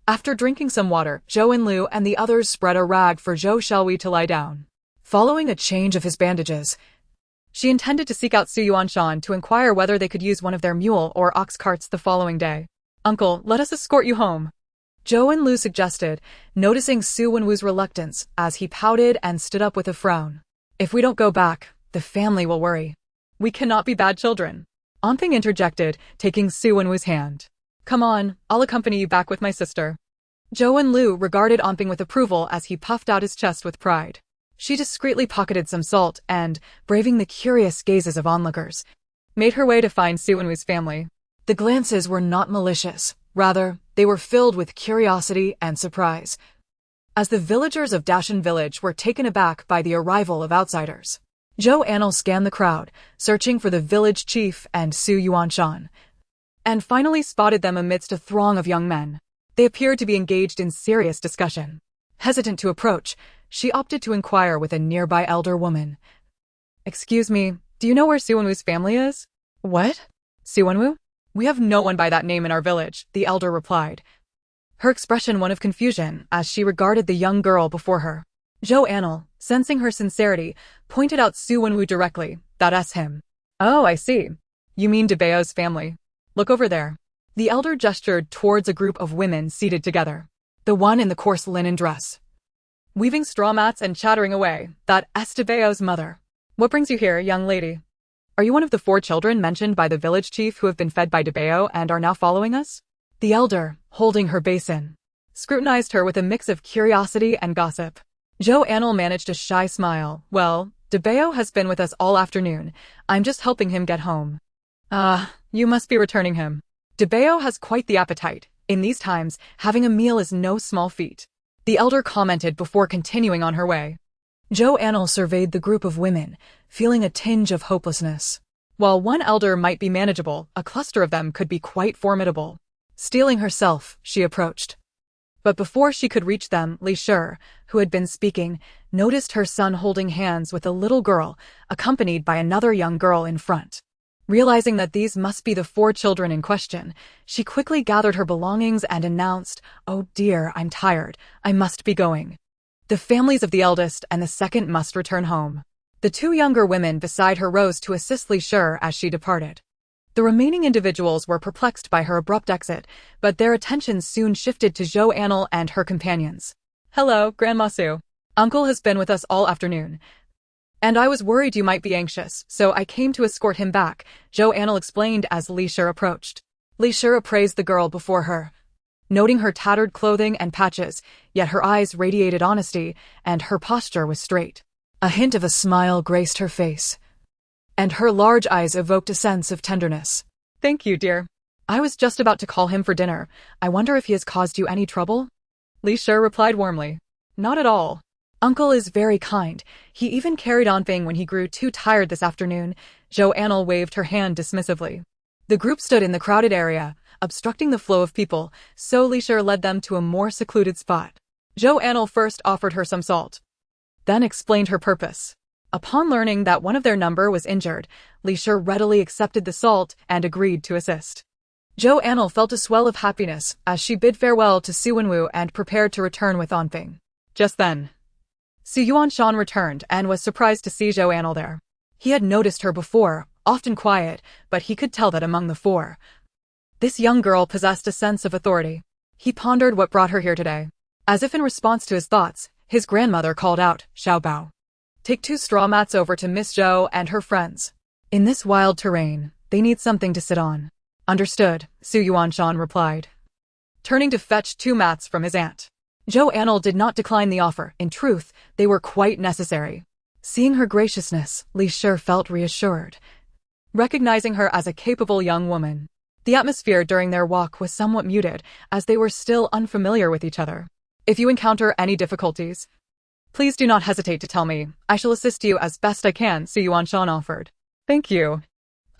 After drinking some water, Zhou Anle and the others spread a rag for Zhou Xiaowei to lie down. Following a change of his bandages, she intended to seek out Su Yuanshan to inquire whether they could use one of their mule or ox carts the following day. Uncle, let us escort you home, Zhou Anle suggested, noticing Su Wenwu's reluctance as he pouted and stood up with a frown. If we don't go back, the family will worry. We cannot be bad children, Anping interjected, taking Su Wenwu's hand. Come on, I'll accompany you back with my sister. Zhou Anle regarded Anping with approval as he puffed out his chest with pride. She discreetly pocketed some salt and, braving the curious gazes of onlookers, made her way to find Su Wenwu's family. The glances were not malicious. Rather, they were filled with curiosity and surprise, as the villagers of Dashan village were taken aback by the arrival of outsiders. Zhou Anle scanned the crowd, searching for the village chief and Su Yuanshan, and finally spotted them amidst a throng of young men. They appeared to be engaged in serious discussion. Hesitant to approach, she opted to inquire with a nearby elder woman. Excuse me, do you know where Su Wenwu's family is? What? Su Wenwu? We have no one by that name in our village, the elder replied, her expression one of confusion as she regarded the young girl before her. Zhou Anle, sensing her sincerity, pointed out Su Wenwu directly. That's him. Oh, I see. You mean Debao's family. Look over there. The elder gestured towards a group of women seated together. The one in the coarse linen dress, weaving straw mats and chattering away. That's Debao's mother. What brings you here, young lady? Are you one of the 4 children mentioned by the village chief who have been fed by Debao and are now following us? The elder, holding her basin, scrutinized her with a mix of curiosity and gossip. Zhou Anle managed a shy smile. Well, Debao has been with us all afternoon. I'm just helping him get home. You must be returning him. Debao has quite the appetite. In these times, having a meal is no small feat, the elder commented before continuing on her way. Zhou Anle surveyed the group of women, feeling a tinge of hopelessness. While one elder might be manageable, a cluster of them could be quite formidable. Steeling herself, she approached. But before she could reach them, Li Shi, who had been speaking, noticed her son holding hands with a little girl, accompanied by another young girl in front. Realizing that these must be the 4 children in question, she quickly gathered her belongings and announced, "Oh dear, I'm tired. I must be going." The families of the eldest and the second must return home. The 2 younger women beside her rose to assist Li Shi as she departed. The remaining individuals were perplexed by her abrupt exit, but their attention soon shifted to Zhou Anle and her companions. Hello, Grandma Su. Uncle has been with us all afternoon, and I was worried you might be anxious, so I came to escort him back, Zhou Anle explained as Li Shi approached. Li Shi appraised the girl before her, noting her tattered clothing and patches, yet her eyes radiated honesty, and her posture was straight. A hint of a smile graced her face, and her large eyes evoked a sense of tenderness. Thank you, dear. I was just about to call him for dinner. I wonder if he has caused you any trouble? Li Shi replied warmly. Not at all. Uncle is very kind. He even carried Anping when he grew too tired this afternoon. Zhou Anle waved her hand dismissively. The group stood in the crowded area, obstructing the flow of people, so Li Shi led them to a more secluded spot. Zhou Anle first offered her some salt, then explained her purpose. Upon learning that one of their number was injured, Li Shi readily accepted the salt and agreed to assist. Zhou Anle felt a swell of happiness as she bid farewell to Su Wenwu and prepared to return with Anping. Just then, Su Yuanshan returned and was surprised to see Zhou Anle there. He had noticed her before, often quiet, but he could tell that among the 4, this young girl possessed a sense of authority. He pondered what brought her here today. As if in response to his thoughts, his grandmother called out, Xiao Bao. Take 2 straw mats over to Miss Zhou and her friends. In this wild terrain, they need something to sit on. Understood, Su Yuanshan replied, turning to fetch 2 mats from his aunt. Zhou Anle did not decline the offer. In truth, they were quite necessary. Seeing her graciousness, Li Shi felt reassured. recognizing her as a capable young woman. The atmosphere during their walk was somewhat muted, as they were still unfamiliar with each other. If you encounter any difficulties, please do not hesitate to tell me. I shall assist you as best I can, Su Yuanshan offered. Thank you.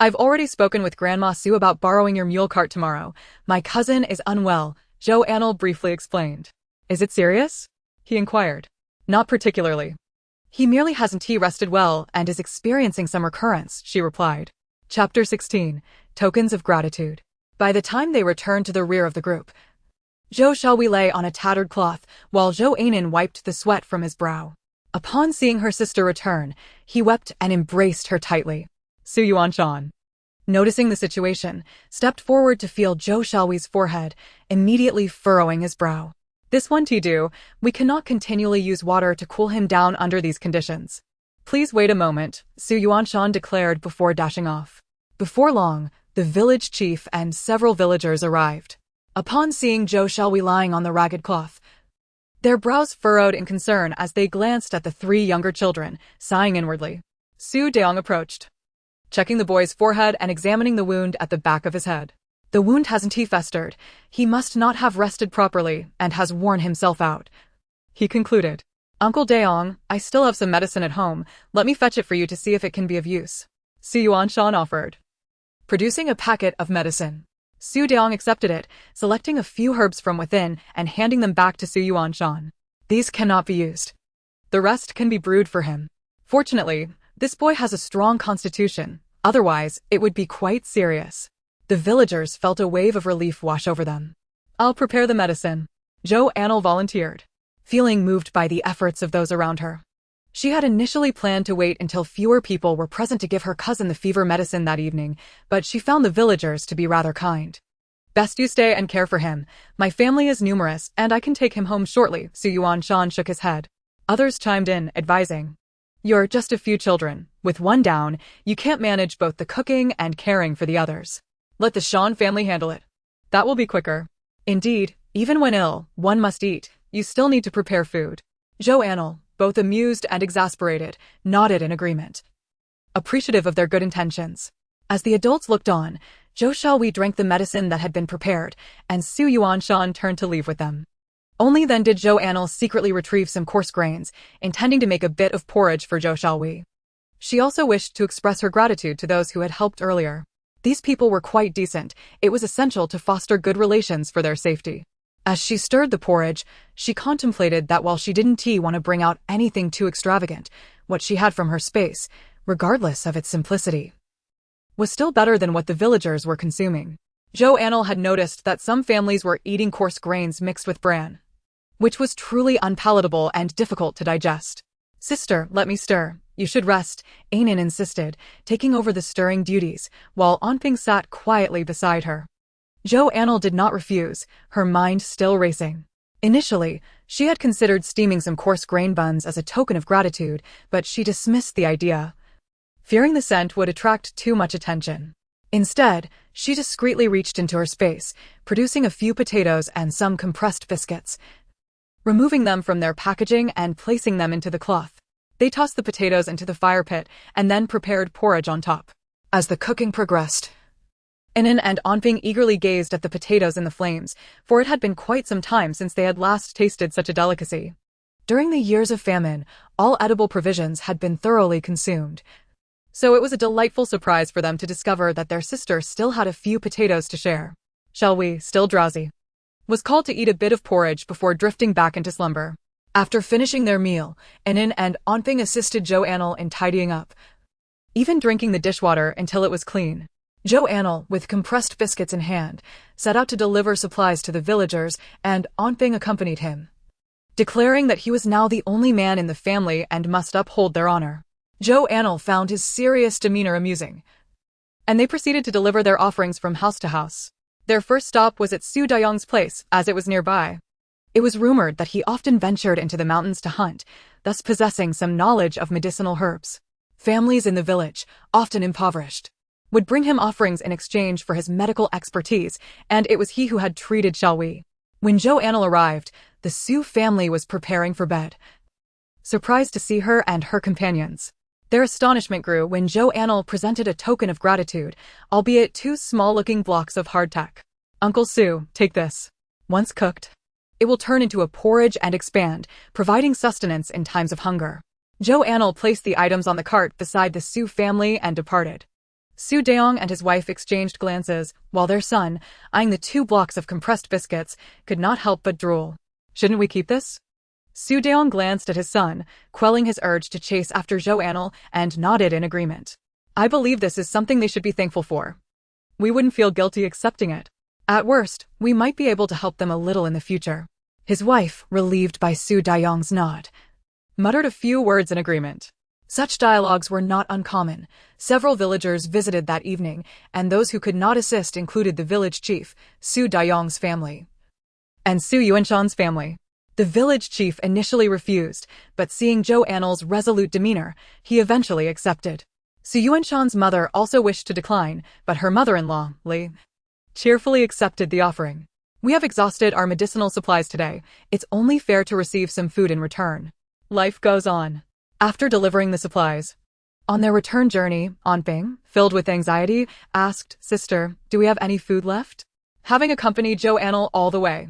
I've already spoken with Grandma Su about borrowing your mule cart tomorrow. My cousin is unwell, Zhou Anle briefly explained. Is it serious? He inquired. Not particularly. He merely hasn't rested well and is experiencing some recurrence, she replied. Chapter 16. Tokens of Gratitude. By the time they returned to the rear of the group, Zhou Xiaowei lay on a tattered cloth, while Zhou Anle wiped the sweat from his brow. Upon seeing her sister return, he wept and embraced her tightly. Su Yuanshan, noticing the situation, stepped forward to feel Zhou Xiaowei's forehead, immediately furrowing his brow. This won't do. We cannot continually use water to cool him down under these conditions. Please wait a moment, Su Yuanshan declared before dashing off. Before long, the village chief and several villagers arrived. Upon seeing Zhou Xiaowei lying on the ragged cloth, their brows furrowed in concern as they glanced at the three younger children, sighing inwardly. Su Deong approached, checking the boy's forehead and examining the wound at the back of his head. The wound hasn't festered. He must not have rested properly and has worn himself out, he concluded. Uncle Deong, I still have some medicine at home. Let me fetch it for you to see if it can be of use, Su Yuanshan offered, producing a packet of medicine. Su Deong accepted it, selecting a few herbs from within and handing them back to Su Yuanshan. These cannot be used. The rest can be brewed for him. Fortunately, this boy has a strong constitution, otherwise it would be quite serious. The villagers felt a wave of relief wash over them. I'll prepare the medicine, Zhou Anle volunteered, feeling moved by the efforts of those around her. She had initially planned to wait until fewer people were present to give her cousin the fever medicine that evening, but she found the villagers to be rather kind. Best you stay and care for him. My family is numerous, and I can take him home shortly, Su Yuanshan shook his head. Others chimed in, advising. You're just a few children. With one down, you can't manage both the cooking and caring for the others. Let the Shan family handle it. That will be quicker. Indeed, even when ill, one must eat. You still need to prepare food. Zhou Anle, both amused and exasperated, nodded in agreement, appreciative of their good intentions. As the adults looked on, Zhou Xiaowei drank the medicine that had been prepared, and Su Yuanshan turned to leave with them. Only then did Zhou Anle secretly retrieve some coarse grains, intending to make a bit of porridge for Zhou Xiaowei. She also wished to express her gratitude to those who had helped earlier. These people were quite decent. It was essential to foster good relations for their safety. As she stirred the porridge, she contemplated that while she didn't want to bring out anything too extravagant, what she had from her space, regardless of its simplicity, was still better than what the villagers were consuming. Zhou Anle had noticed that some families were eating coarse grains mixed with bran, which was truly unpalatable and difficult to digest. Sister, let me stir. You should rest, Ainin insisted, taking over the stirring duties, while Anping sat quietly beside her. Zhou Anle did not refuse, her mind still racing. Initially, she had considered steaming some coarse grain buns as a token of gratitude, but she dismissed the idea, fearing the scent would attract too much attention. Instead, she discreetly reached into her space, producing a few potatoes and some compressed biscuits, removing them from their packaging and placing them into the cloth. They tossed the potatoes into the fire pit and then prepared porridge on top. As the cooking progressed, Ainin and Anping eagerly gazed at the potatoes in the flames, for it had been quite some time since they had last tasted such a delicacy. During the years of famine, all edible provisions had been thoroughly consumed, so it was a delightful surprise for them to discover that their sister still had a few potatoes to share. Shall we, still drowsy, was called to eat a bit of porridge before drifting back into slumber. After finishing their meal, Ainin and Anping assisted Zhou Anle in tidying up, even drinking the dishwater until it was clean. Zhou Anle, with compressed biscuits in hand, set out to deliver supplies to the villagers, and Anping accompanied him, declaring that he was now the only man in the family and must uphold their honor. Zhou Anle found his serious demeanor amusing, and they proceeded to deliver their offerings from house to house. Their first stop was at Su Dayong's place, as it was nearby. It was rumored that he often ventured into the mountains to hunt, thus possessing some knowledge of medicinal herbs. Families in the village, often impoverished, would bring him offerings in exchange for his medical expertise, and it was he who had treated Xiaowei. When Zhou Anle arrived, the Su family was preparing for bed, surprised to see her and her companions. Their astonishment grew when Zhou Anle presented a token of gratitude, albeit two small-looking blocks of hardtack. "Uncle Su, take this. Once cooked, it will turn into a porridge and expand, providing sustenance in times of hunger." Zhou Anle placed the items on the cart beside the Su family and departed. Su Daong and his wife exchanged glances, while their son, eyeing the 2 blocks of compressed biscuits, could not help but drool. "Shouldn't we keep this?" Su Daong glanced at his son, quelling his urge to chase after Zhou Anle, and nodded in agreement. "I believe this is something they should be thankful for. We wouldn't feel guilty accepting it. At worst, we might be able to help them a little in the future." His wife, relieved by Su Daong's nod, muttered a few words in agreement. Such dialogues were not uncommon. Several villagers visited that evening, and those who could not assist included the village chief, Su Daong's family, and Su Yuanshan's family. The village chief initially refused, but seeing Zhou Anle's resolute demeanor, he eventually accepted. Su Yuanshan's mother also wished to decline, but her mother-in-law, Li, cheerfully accepted the offering. "We have exhausted our medicinal supplies today. It's only fair to receive some food in return." Life goes on. After delivering the supplies, on their return journey, Anping, filled with anxiety, asked, "Sister, do we have any food left?" Having accompanied Zhou Anle all the way,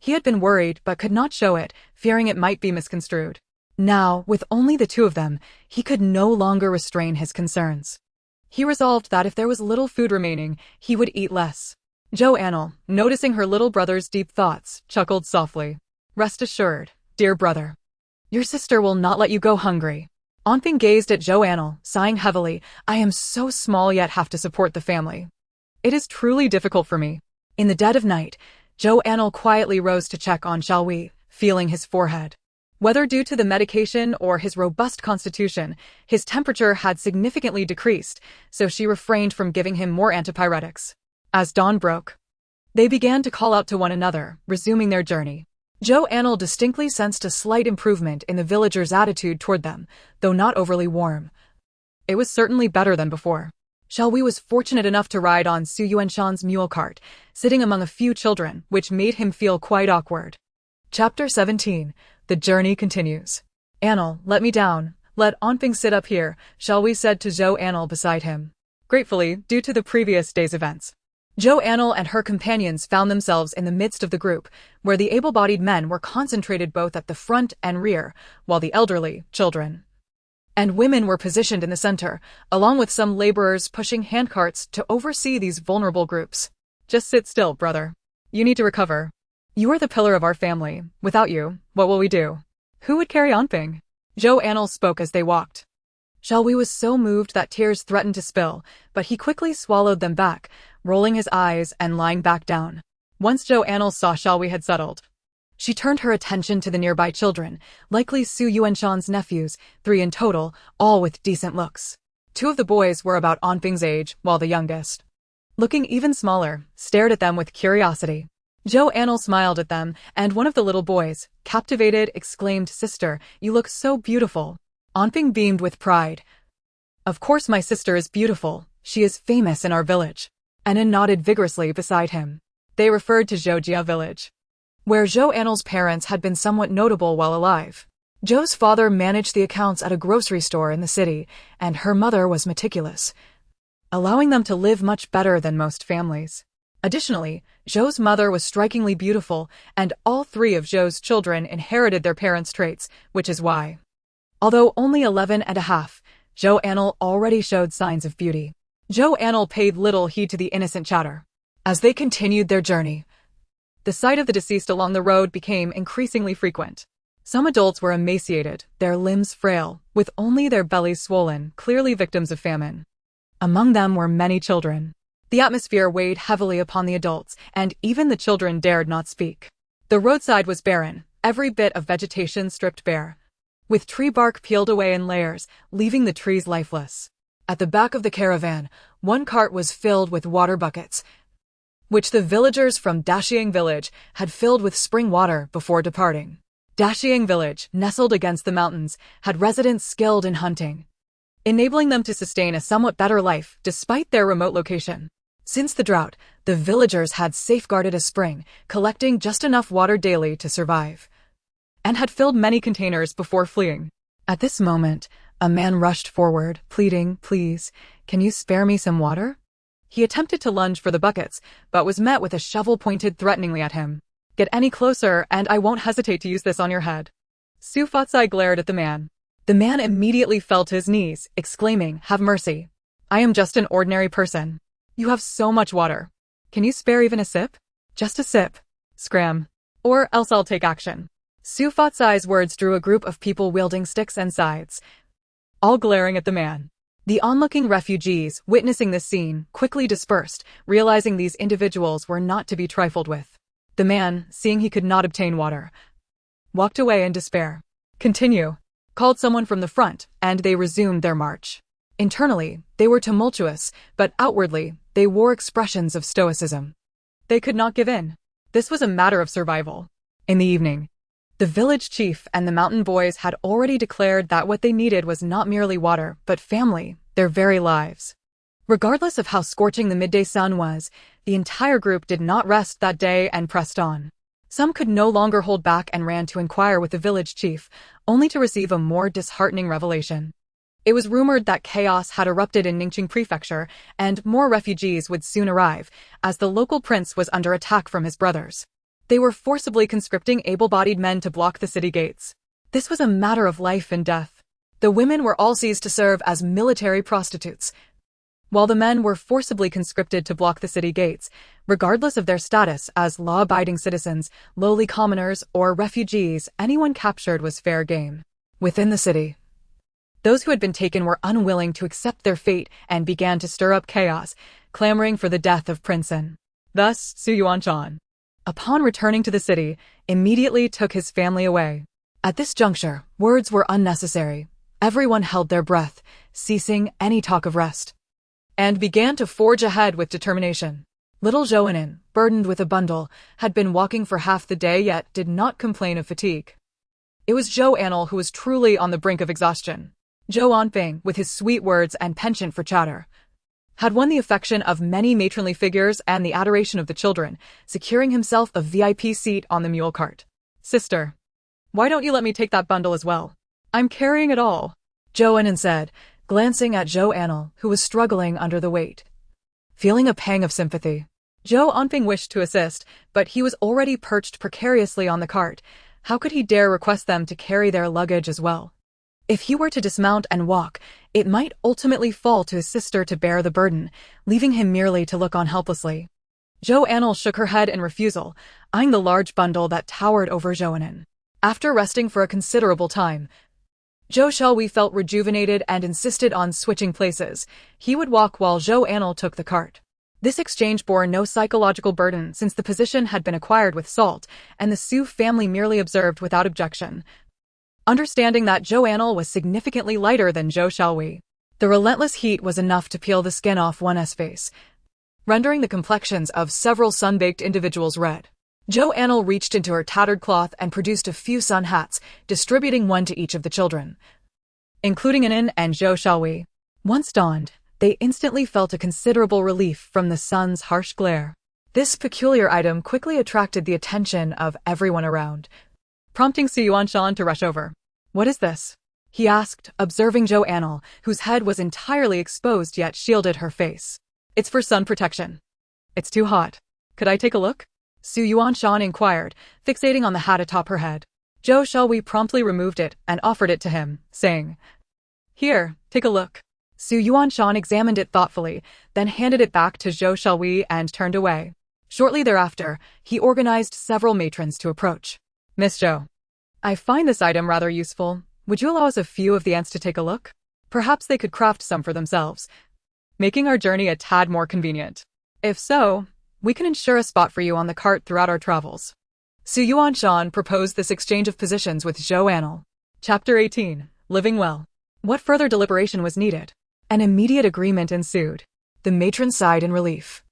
he had been worried but could not show it, fearing it might be misconstrued. Now, with only the 2 of them, he could no longer restrain his concerns. He resolved that if there was little food remaining, he would eat less. Zhou Anle, noticing her little brother's deep thoughts, chuckled softly. "Rest assured, dear brother, your sister will not let you go hungry." Anping gazed at Zhou Anle, sighing heavily. "I am so small yet have to support the family. It is truly difficult for me." In the dead of night, Zhou Anle quietly rose to check on Xiaowei, feeling his forehead. Whether due to the medication or his robust constitution, his temperature had significantly decreased, so she refrained from giving him more antipyretics. As dawn broke, they began to call out to one another, resuming their journey. Zhou Anle distinctly sensed a slight improvement in the villagers' attitude toward them, though not overly warm. It was certainly better than before. Xiaowei was fortunate enough to ride on Su Yuanshan's mule cart, sitting among a few children, which made him feel quite awkward. Chapter 17. The journey continues. "Anle, let me down. Let Anping sit up here," Xiaowei said to Zhou Anle beside him. Gratefully, due to the previous day's events, Zhou Anle and her companions found themselves in the midst of the group, where the able-bodied men were concentrated both at the front and rear, while the elderly, children, and women were positioned in the center, along with some laborers pushing handcarts to oversee these vulnerable groups. "Just sit still, brother. You need to recover. You are the pillar of our family. Without you, what will we do? Who would carry Anping?" Zhou Anle spoke as they walked. Xiaowei was so moved that tears threatened to spill, but he quickly swallowed them back, rolling his eyes and lying back down. Once Zhou Anle saw Xiaowei had settled, she turned her attention to the nearby children, likely Su Yuanshan's nephews, 3 in total, all with decent looks. 2 of the boys were about Anping's age, while the youngest, looking even smaller, stared at them with curiosity. Zhou Anle smiled at them, and one of the little boys, captivated, exclaimed, "Sister, you look so beautiful." Anping beamed with pride. "Of course my sister is beautiful. She is famous in our village." Anna nodded vigorously beside him. They referred to Zhoujia village, where Zhou Anle's parents had been somewhat notable while alive. Zhou's father managed the accounts at a grocery store in the city, and her mother was meticulous, allowing them to live much better than most families. Additionally, Zhou's mother was strikingly beautiful, and all 3 of Zhou's children inherited their parents' traits, which is why, although only 11 and a half, Zhou Anle already showed signs of beauty. Zhou Anle paid little heed to the innocent chatter. As they continued their journey, the sight of the deceased along the road became increasingly frequent. Some adults were emaciated, their limbs frail, with only their bellies swollen, clearly victims of famine. Among them were many children. The atmosphere weighed heavily upon the adults, and even the children dared not speak. The roadside was barren, every bit of vegetation stripped bare, with tree bark peeled away in layers, leaving the trees lifeless. At the back of the caravan, one cart was filled with water buckets, which the villagers from Daxiang village had filled with spring water before departing. Daxiang village, nestled against the mountains, had residents skilled in hunting, enabling them to sustain a somewhat better life despite their remote location. Since the drought, the villagers had safeguarded a spring, collecting just enough water daily to survive, and had filled many containers before fleeing. At this moment, A man rushed forward, pleading, "Please, can you spare me some water?" He attempted to lunge for the buckets, but was met with a shovel pointed threateningly at him. "Get any closer, and I won't hesitate to use this on your head." Su Fatsai glared at the man. The man immediately fell to his knees, exclaiming, "Have mercy. I am just an ordinary person. You have so much water. Can you spare even a sip? Just a sip. Scram. Or else I'll take action." Su Fatsai's words drew a group of people wielding sticks and scythes, all glaring at the man. The onlooking refugees, witnessing this scene, quickly dispersed, realizing these individuals were not to be trifled with. The man, seeing he could not obtain water, walked away in despair. "Continue," called someone from the front, and they resumed their march. Internally, they were tumultuous, but outwardly, they wore expressions of stoicism. They could not give in. This was a matter of survival. In the evening, the village chief and the mountain boys had already declared that what they needed was not merely water, but family, their very lives. Regardless of how scorching the midday sun was, the entire group did not rest that day and pressed on. Some could no longer hold back and ran to inquire with the village chief, only to receive a more disheartening revelation. It was rumored that chaos had erupted in Ningqing Prefecture, and more refugees would soon arrive, as the local prince was under attack from his brothers. They were forcibly conscripting able-bodied men to block the city gates. This was a matter of life and death. The women were all seized to serve as military prostitutes, while the men were forcibly conscripted to block the city gates, regardless of their status as law-abiding citizens, lowly commoners, or refugees. Anyone captured was fair game. Within the city, those who had been taken were unwilling to accept their fate and began to stir up chaos, clamoring for the death of Prince N. Thus, Su Yuanshan, upon returning to the city, immediately took his family away. At this juncture, words were unnecessary. Everyone held their breath, ceasing any talk of rest, and began to forge ahead with determination. Little Zhou Anle, burdened with a bundle, had been walking for half the day yet did not complain of fatigue. It was Zhou Anle who was truly on the brink of exhaustion. Zhou Anle, with his sweet words and penchant for chatter, had won the affection of many matronly figures and the adoration of the children, securing himself a VIP seat on the mule cart. "Sister, why don't you let me take that bundle as well? I'm carrying it all," Zhou Anle said, glancing at Zhou Anle, who was struggling under the weight. Feeling a pang of sympathy, Zhou Anle wished to assist, but he was already perched precariously on the cart. How could he dare request them to carry their luggage as well? If he were to dismount and walk, it might ultimately fall to his sister to bear the burden, leaving him merely to look on helplessly. Zhou Anle shook her head in refusal, eyeing the large bundle that towered over Zhou Anle. After resting for a considerable time, Zhou Xiaohui felt rejuvenated and insisted on switching places. He would walk while Zhou Anle took the cart. This exchange bore no psychological burden since the position had been acquired with salt, and the Su family merely observed without objection, understanding that Zhou Anle was significantly lighter than Zhou Xiaohui. The relentless heat was enough to peel the skin off one's face, rendering the complexions of several sun-baked individuals red. Zhou Anle reached into her tattered cloth and produced a few sun hats, distributing one to each of the children, including Anin and Zhou Xiaohui. Once donned, they instantly felt a considerable relief from the sun's harsh glare. This peculiar item quickly attracted the attention of everyone around, prompting Su Yuanshan to rush over. "What is this?" he asked, observing Zhou Anle, whose head was entirely exposed yet shielded her face. "It's for sun protection. It's too hot. Could I take a look?" Su Yuanshan inquired, fixating on the hat atop her head. Zhou Xiaohui promptly removed it and offered it to him, saying, "Here, take a look." Su Yuanshan examined it thoughtfully, then handed it back to Zhou Xiaohui and turned away. Shortly thereafter, he organized several matrons to approach. "Miss Zhou, I find this item rather useful. Would you allow us a few of the ants to take a look? Perhaps they could craft some for themselves, making our journey a tad more convenient. If so, we can ensure a spot for you on the cart throughout our travels." Su Yuanshan proposed this exchange of positions with Zhou Anle. Chapter 18. Living Well. What further deliberation was needed? An immediate agreement ensued. The matrons sighed in relief.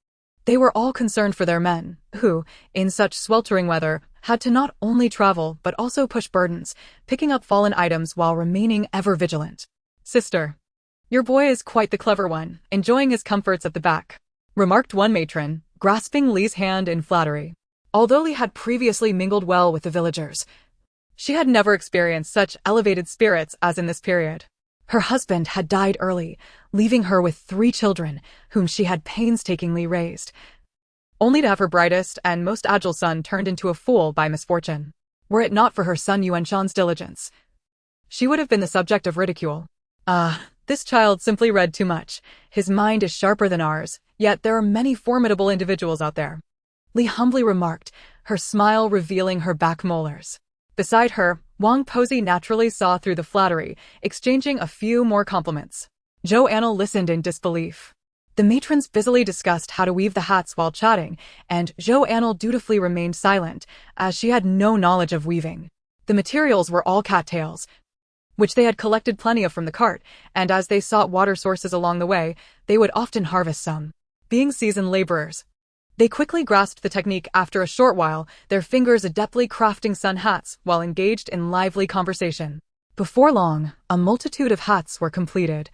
They were all concerned for their men, who, in such sweltering weather, had to not only travel but also push burdens, picking up fallen items while remaining ever vigilant. "Sister, your boy is quite the clever one, enjoying his comforts at the back," remarked one matron, grasping Li's hand in flattery. Although Li had previously mingled well with the villagers, she had never experienced such elevated spirits as in this period. Her husband had died early, leaving her with 3 children, whom she had painstakingly raised, only to have her brightest and most agile son turned into a fool by misfortune. Were it not for her son Yuanshan's diligence, she would have been the subject of ridicule. This child simply read too much. His mind is sharper than ours, yet there are many formidable individuals out there, Li humbly remarked, her smile revealing her back molars. Beside her, Wang Pozi naturally saw through the flattery, exchanging a few more compliments. Zhou Anle listened in disbelief. The matrons busily discussed how to weave the hats while chatting, and Zhou Anle dutifully remained silent, as she had no knowledge of weaving. The materials were all cattails, which they had collected plenty of from the cart, and as they sought water sources along the way, they would often harvest some. Being seasoned laborers, they quickly grasped the technique. After a short while, their fingers adeptly crafting sun hats while engaged in lively conversation. Before long, a multitude of hats were completed,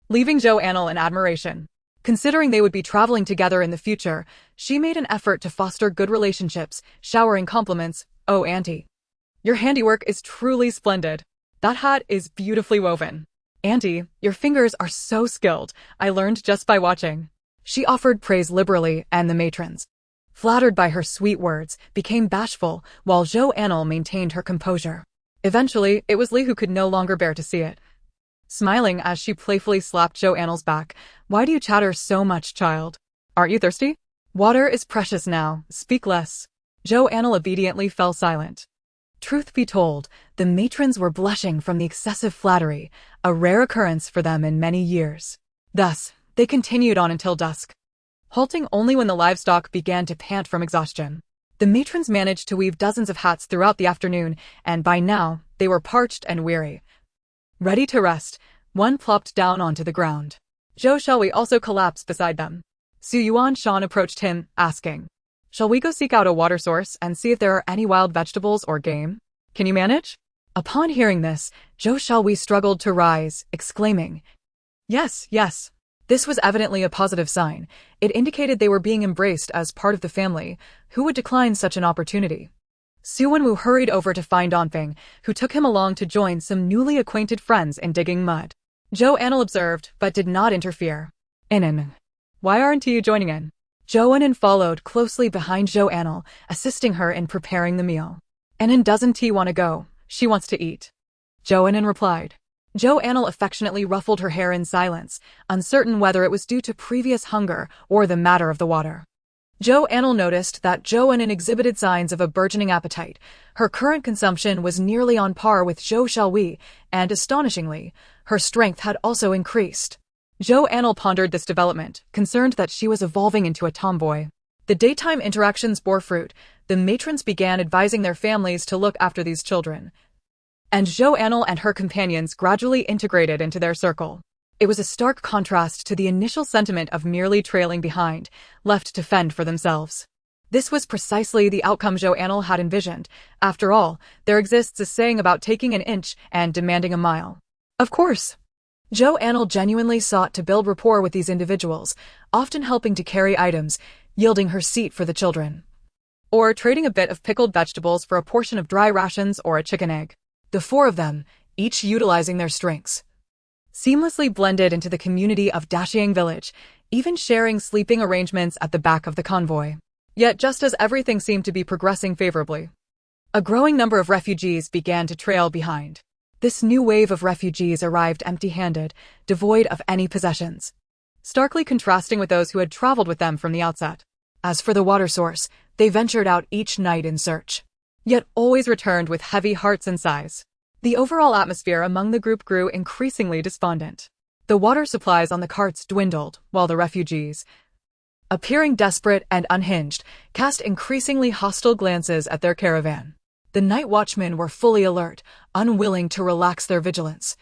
leaving Zhou Anle in admiration. Considering they would be traveling together in the future, she made an effort to foster good relationships, showering compliments. "Oh, Auntie, your handiwork is truly splendid. That hat is beautifully woven. Auntie, your fingers are so skilled. I learned just by watching." She offered praise liberally, and the matrons, flattered by her sweet words, became bashful, while Zhou Anle maintained her composure. Eventually, it was Li who could no longer bear to see it. Smiling as she playfully slapped Zhou Anle's back, "Why do you chatter so much, child? Aren't you thirsty? Water is precious now, speak less." Zhou Anle obediently fell silent. Truth be told, the matrons were blushing from the excessive flattery, a rare occurrence for them in many years. Thus, they continued on until dusk, halting only when the livestock began to pant from exhaustion. The matrons managed to weave dozens of hats throughout the afternoon, and by now, they were parched and weary. Ready to rest, one plopped down onto the ground. Zhou Shelui also collapsed beside them. Su Yuanshan approached him, asking, "Shall we go seek out a water source and see if there are any wild vegetables or game? Can you manage?" Upon hearing this, Zhou Shelui struggled to rise, exclaiming, Yes. This was evidently a positive sign. It indicated they were being embraced as part of the family. Who would decline such an opportunity? Su Wenwu hurried over to find Donfeng, who took him along to join some newly acquainted friends in digging mud. Zhou Anle observed, but did not interfere. "Inan, why aren't you joining in?" Zhou Anan followed closely behind Zhou Anle, assisting her in preparing the meal. "Inan doesn't want to go, she wants to eat," Zhou Anan replied. Zhou Anle affectionately ruffled her hair in silence, uncertain whether it was due to previous hunger or the matter of the water. Zhou Anle noticed that Zhou Anan exhibited signs of a burgeoning appetite. Her current consumption was nearly on par with Zhou Shelui, and astonishingly, her strength had also increased. Zhou Anle pondered this development, concerned that she was evolving into a tomboy. The daytime interactions bore fruit. The matrons began advising their families to look after these children, and Zhou Anle and her companions gradually integrated into their circle. It was a stark contrast to the initial sentiment of merely trailing behind, left to fend for themselves. This was precisely the outcome Zhou Anle had envisioned. After all, there exists a saying about taking an inch and demanding a mile. Of course, Zhou Anle genuinely sought to build rapport with these individuals, often helping to carry items, yielding her seat for the children, or trading a bit of pickled vegetables for a portion of dry rations or a chicken egg. The 4 of them, each utilizing their strengths, seamlessly blended into the community of Dashiang village, even sharing sleeping arrangements at the back of the convoy. Yet just as everything seemed to be progressing favorably, a growing number of refugees began to trail behind. This new wave of refugees arrived empty-handed, devoid of any possessions, starkly contrasting with those who had traveled with them from the outset. As for the water source, they ventured out each night in search, yet always returned with heavy hearts and sighs. The overall atmosphere among the group grew increasingly despondent. The water supplies on the carts dwindled, while the refugees, appearing desperate and unhinged, cast increasingly hostile glances at their caravan. The night watchmen were fully alert, unwilling to relax their vigilance,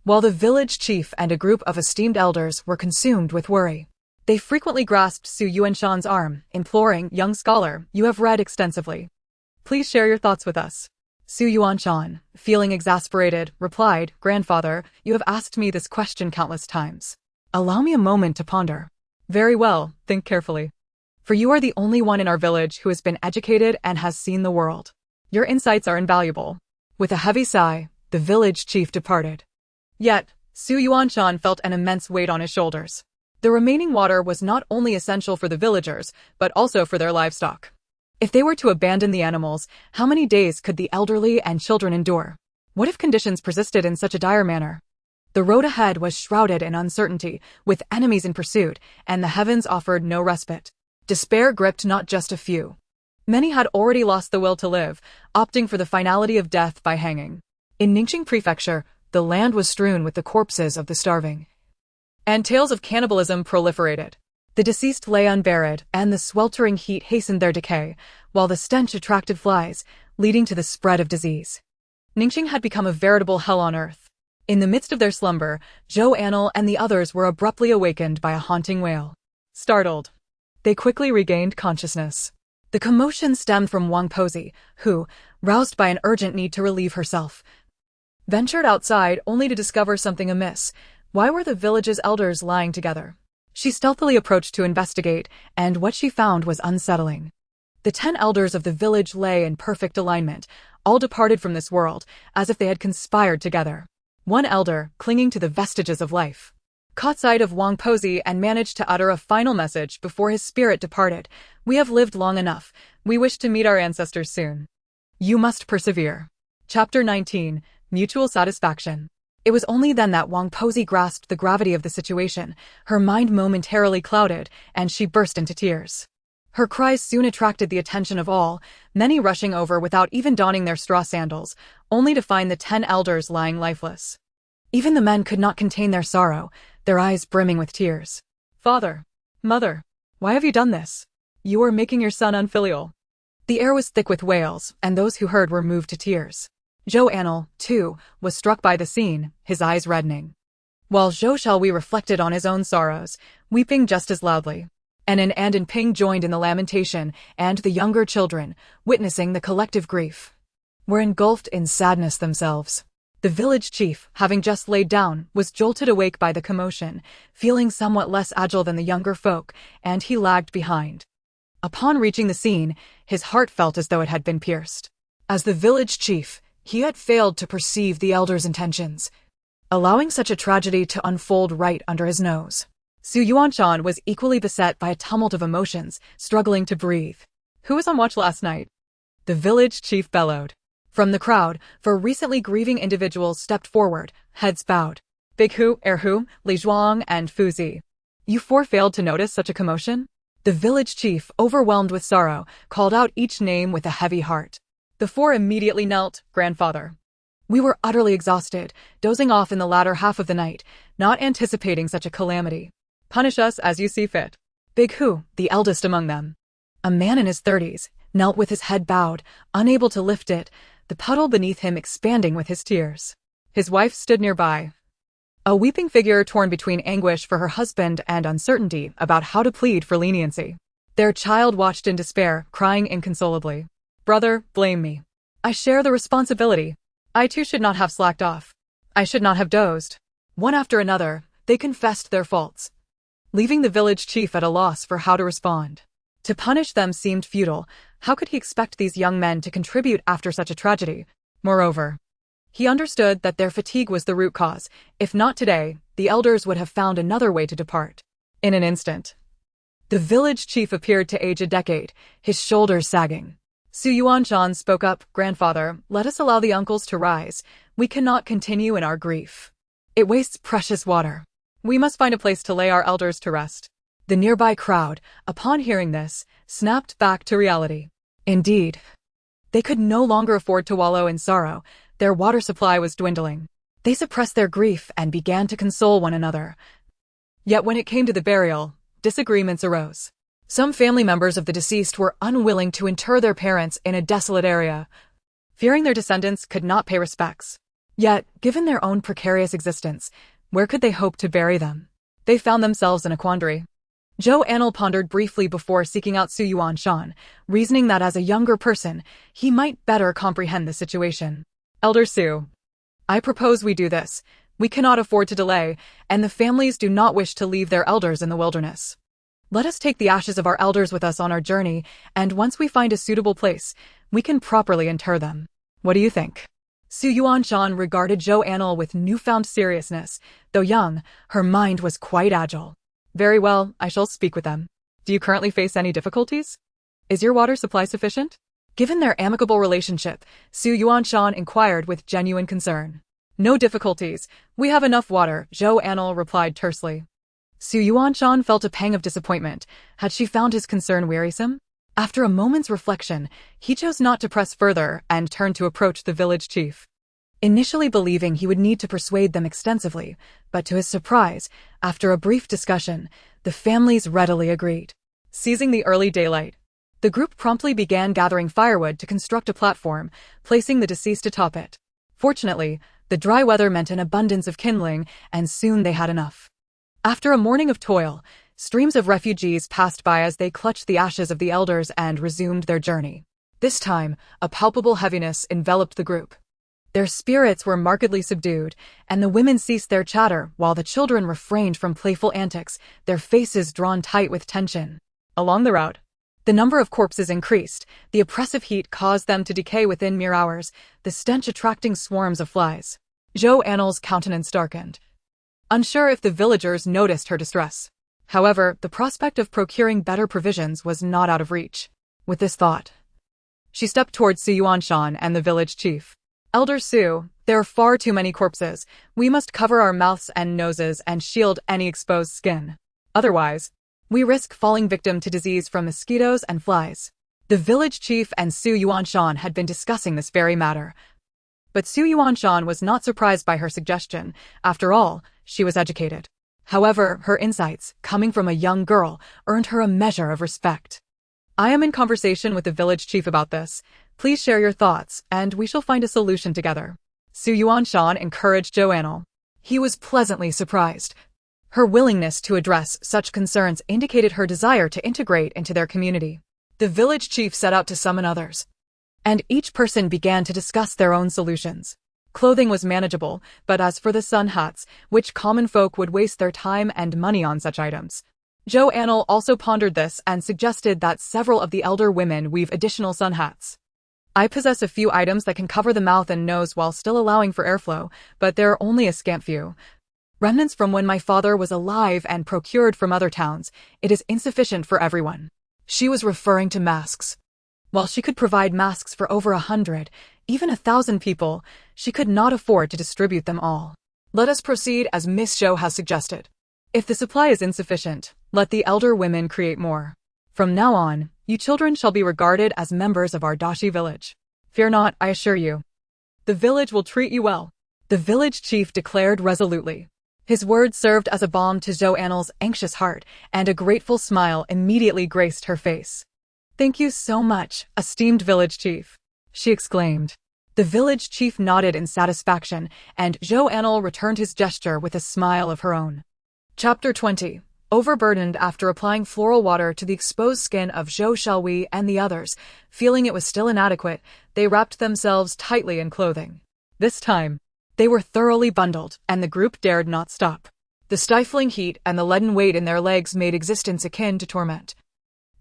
while the village chief and a group of esteemed elders were consumed with worry. They frequently grasped Su Yuanshan's arm, imploring, "Young scholar, you have read extensively. Please share your thoughts with us." Su Yuanshan, feeling exasperated, replied, "Grandfather, you have asked me this question countless times. Allow me a moment to ponder." "Very well, think carefully. For you are the only one in our village who has been educated and has seen the world. Your insights are invaluable." With a heavy sigh, the village chief departed. Yet, Su Yuanshan felt an immense weight on his shoulders. The remaining water was not only essential for the villagers, but also for their livestock. If they were to abandon the animals, how many days could the elderly and children endure? What if conditions persisted in such a dire manner? The road ahead was shrouded in uncertainty, with enemies in pursuit, and the heavens offered no respite. Despair gripped not just a few. Many had already lost the will to live, opting for the finality of death by hanging. In Ningxing Prefecture, the land was strewn with the corpses of the starving, and tales of cannibalism proliferated. The deceased lay unburied, and the sweltering heat hastened their decay, while the stench attracted flies, leading to the spread of disease. Ningxing had become a veritable hell on earth. In the midst of their slumber, Zhou Anle and the others were abruptly awakened by a haunting wail. Startled, they quickly regained consciousness. The commotion stemmed from Wang Pozi, who, roused by an urgent need to relieve herself, ventured outside only to discover something amiss. Why were the village's elders lying together? She stealthily approached to investigate, and what she found was unsettling. The 10 elders of the village lay in perfect alignment, all departed from this world, as if they had conspired together. One elder, clinging to the vestiges of life, caught sight of Wang Pozi and managed to utter a final message before his spirit departed. "We have lived long enough. We wish to meet our ancestors soon. You must persevere." Chapter 19. Mutual Satisfaction. It was only then that Wang Pozi grasped the gravity of the situation. Her mind momentarily clouded, and she burst into tears. Her cries soon attracted the attention of all, many rushing over without even donning their straw sandals, only to find the 10 elders lying lifeless. Even the men could not contain their sorrow, their eyes brimming with tears. "Father, mother, why have you done this? You are making your son unfilial." The air was thick with wails, and those who heard were moved to tears. Zhou Anle, too, was struck by the scene, his eyes reddening. While Zhou Shalwi reflected on his own sorrows, weeping just as loudly. Anan and Ping joined in the lamentation, and the younger children, witnessing the collective grief, were engulfed in sadness themselves. The village chief, having just laid down, was jolted awake by the commotion, feeling somewhat less agile than the younger folk, and he lagged behind. Upon reaching the scene, his heart felt as though it had been pierced. As the village chief, he had failed to perceive the elders' intentions, allowing such a tragedy to unfold right under his nose. Su Yuanshan was equally beset by a tumult of emotions, struggling to breathe. "Who was on watch last night?" the village chief bellowed. From the crowd, 4 recently grieving individuals stepped forward, heads bowed. Big Hu, Erhu, Li Zhuang, and Fu Zi. "You 4 failed to notice such a commotion?" The village chief, overwhelmed with sorrow, called out each name with a heavy heart. The 4 immediately knelt. "Grandfather. We were utterly exhausted, dozing off in the latter half of the night, not anticipating such a calamity. Punish us as you see fit." Big Hu, the eldest among them, a man in his 30s, knelt with his head bowed, unable to lift it, the puddle beneath him expanding with his tears. His wife stood nearby, a weeping figure torn between anguish for her husband and uncertainty about how to plead for leniency. Their child watched in despair, crying inconsolably. "Brother, blame me. I share the responsibility. I too should not have slacked off. I should not have dozed." One after another, they confessed their faults, leaving the village chief at a loss for how to respond. To punish them seemed futile. How could he expect these young men to contribute after such a tragedy? Moreover, he understood that their fatigue was the root cause. If not today, the elders would have found another way to depart. In an instant, the village chief appeared to age a decade, his shoulders sagging. Su Yuanshan spoke up. "Grandfather, let us allow the uncles to rise. We cannot continue in our grief. It wastes precious water. We must find a place to lay our elders to rest." The nearby crowd, upon hearing this, snapped back to reality. Indeed, they could no longer afford to wallow in sorrow. Their water supply was dwindling. They suppressed their grief and began to console one another. Yet when it came to the burial, disagreements arose. Some family members of the deceased were unwilling to inter their parents in a desolate area, fearing their descendants could not pay respects. Yet, given their own precarious existence, where could they hope to bury them? They found themselves in a quandary. Zhou Anle pondered briefly before seeking out Su Yuanshan, reasoning that as a younger person, he might better comprehend the situation. "Elder Su, I propose we do this. We cannot afford to delay, and the families do not wish to leave their elders in the wilderness. Let us take the ashes of our elders with us on our journey, and once we find a suitable place, we can properly inter them. What do you think?" Su Yuanshan regarded Zhou Anle with newfound seriousness. Though young, her mind was quite agile. Very well, I shall speak with them. Do you currently face any difficulties? Is your water supply sufficient? Given their amicable relationship, Su Yuanshan inquired with genuine concern. No difficulties. We have enough water, Zhou Anle replied tersely. Su Yuanshan felt a pang of disappointment. Had she found his concern wearisome? After a moment's reflection, he chose not to press further and turned to approach the village chief. Initially believing he would need to persuade them extensively, but to his surprise, after a brief discussion, the families readily agreed. Seizing the early daylight, the group promptly began gathering firewood to construct a platform, placing the deceased atop it. Fortunately, the dry weather meant an abundance of kindling, and soon they had enough. After a morning of toil, streams of refugees passed by as they clutched the ashes of the elders and resumed their journey. This time, a palpable heaviness enveloped the group. Their spirits were markedly subdued, and the women ceased their chatter while the children refrained from playful antics, their faces drawn tight with tension. Along the route, the number of corpses increased. The oppressive heat caused them to decay within mere hours, the stench attracting swarms of flies. Zhou Anle's countenance darkened, unsure if the villagers noticed her distress. However, the prospect of procuring better provisions was not out of reach. With this thought, she stepped towards Su Yuanshan and the village chief. Elder Su, there are far too many corpses. We must cover our mouths and noses and shield any exposed skin. Otherwise, we risk falling victim to disease from mosquitoes and flies. The village chief and Su Yuanshan had been discussing this very matter. But Su Yuanshan was not surprised by her suggestion. After all, she was educated. However, her insights, coming from a young girl, earned her a measure of respect. I am in conversation with the village chief about this. Please share your thoughts, and we shall find a solution together. Su Yuanshan encouraged Zhou Anle. He was pleasantly surprised. Her willingness to address such concerns indicated her desire to integrate into their community. The village chief set out to summon others, and each person began to discuss their own solutions. Clothing was manageable, but as for the sun hats, which common folk would waste their time and money on such items? Zhou Anle also pondered this and suggested that several of the elder women weave additional sun hats. I possess a few items that can cover the mouth and nose while still allowing for airflow, but there are only a scant few. Remnants from when my father was alive and procured from other towns. It is insufficient for everyone. She was referring to masks. While she could provide masks for over 100, even 1,000 people, she could not afford to distribute them all. Let us proceed as Miss Zhou has suggested. If the supply is insufficient, let the elder women create more. From now on, you children shall be regarded as members of our Dashi village. Fear not, I assure you. The village will treat you well, the village chief declared resolutely. His words served as a balm to Zhou Anle's anxious heart, and a grateful smile immediately graced her face. Thank you so much, esteemed village chief, she exclaimed. The village chief nodded in satisfaction, and Zhou Anle returned his gesture with a smile of her own. Chapter 20. Overburdened after applying floral water to the exposed skin of Zhou Xiaohui and the others, feeling it was still inadequate, they wrapped themselves tightly in clothing. This time, they were thoroughly bundled, and the group dared not stop. The stifling heat and the leaden weight in their legs made existence akin to torment.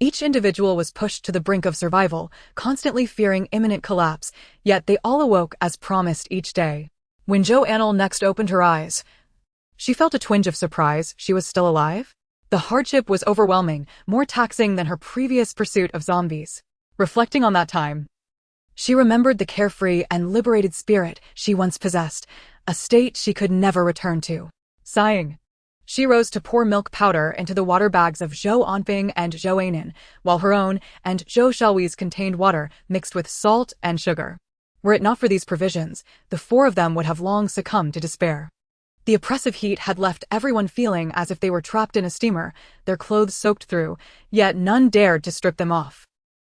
Each individual was pushed to the brink of survival, constantly fearing imminent collapse, yet they all awoke as promised each day. When Zhou Anle next opened her eyes, she felt a twinge of surprise. She was still alive? The hardship was overwhelming, more taxing than her previous pursuit of zombies. Reflecting on that time, she remembered the carefree and liberated spirit she once possessed, a state she could never return to. Sighing, she rose to pour milk powder into the water bags of Zhou Anping and Zhou Anle, while her own and Zhou Xiaohui's contained water mixed with salt and sugar. Were it not for these provisions, the four of them would have long succumbed to despair. The oppressive heat had left everyone feeling as if they were trapped in a steamer, their clothes soaked through, yet none dared to strip them off.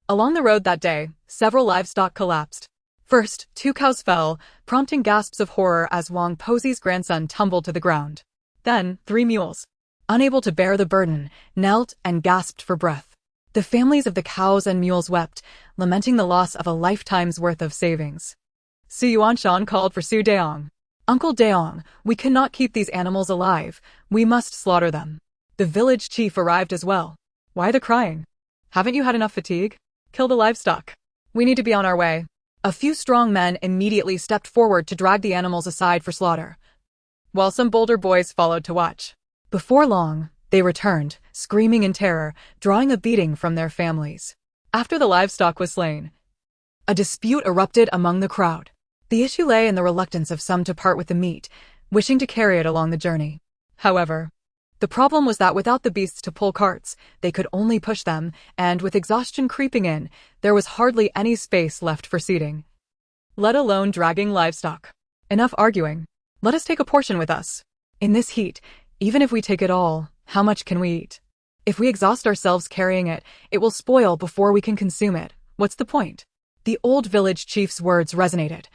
Along the road that day, several livestock collapsed. First, 2 cows fell, prompting gasps of horror as Wang Posi's grandson tumbled to the ground. Then, 3 mules, unable to bear the burden, knelt and gasped for breath. The families of the cows and mules wept, lamenting the loss of a lifetime's worth of savings. Su Yuanshan called for Su Deong. Uncle Deong, we cannot keep these animals alive. We must slaughter them. The village chief arrived as well. Why the crying? Haven't you had enough fatigue? Kill the livestock. We need to be on our way. A few strong men immediately stepped forward to drag the animals aside for slaughter, while some bolder boys followed to watch. Before long, they returned, screaming in terror, drawing a beating from their families. After the livestock was slain, a dispute erupted among the crowd. The issue lay in the reluctance of some to part with the meat, wishing to carry it along the journey. However, the problem was that without the beasts to pull carts, they could only push them, and with exhaustion creeping in, there was hardly any space left for seating, let alone dragging livestock. Enough arguing. Let us take a portion with us. In this heat, even if we take it all, how much can we eat? If we exhaust ourselves carrying it, it will spoil before we can consume it. What's the point? The old village chief's words resonated,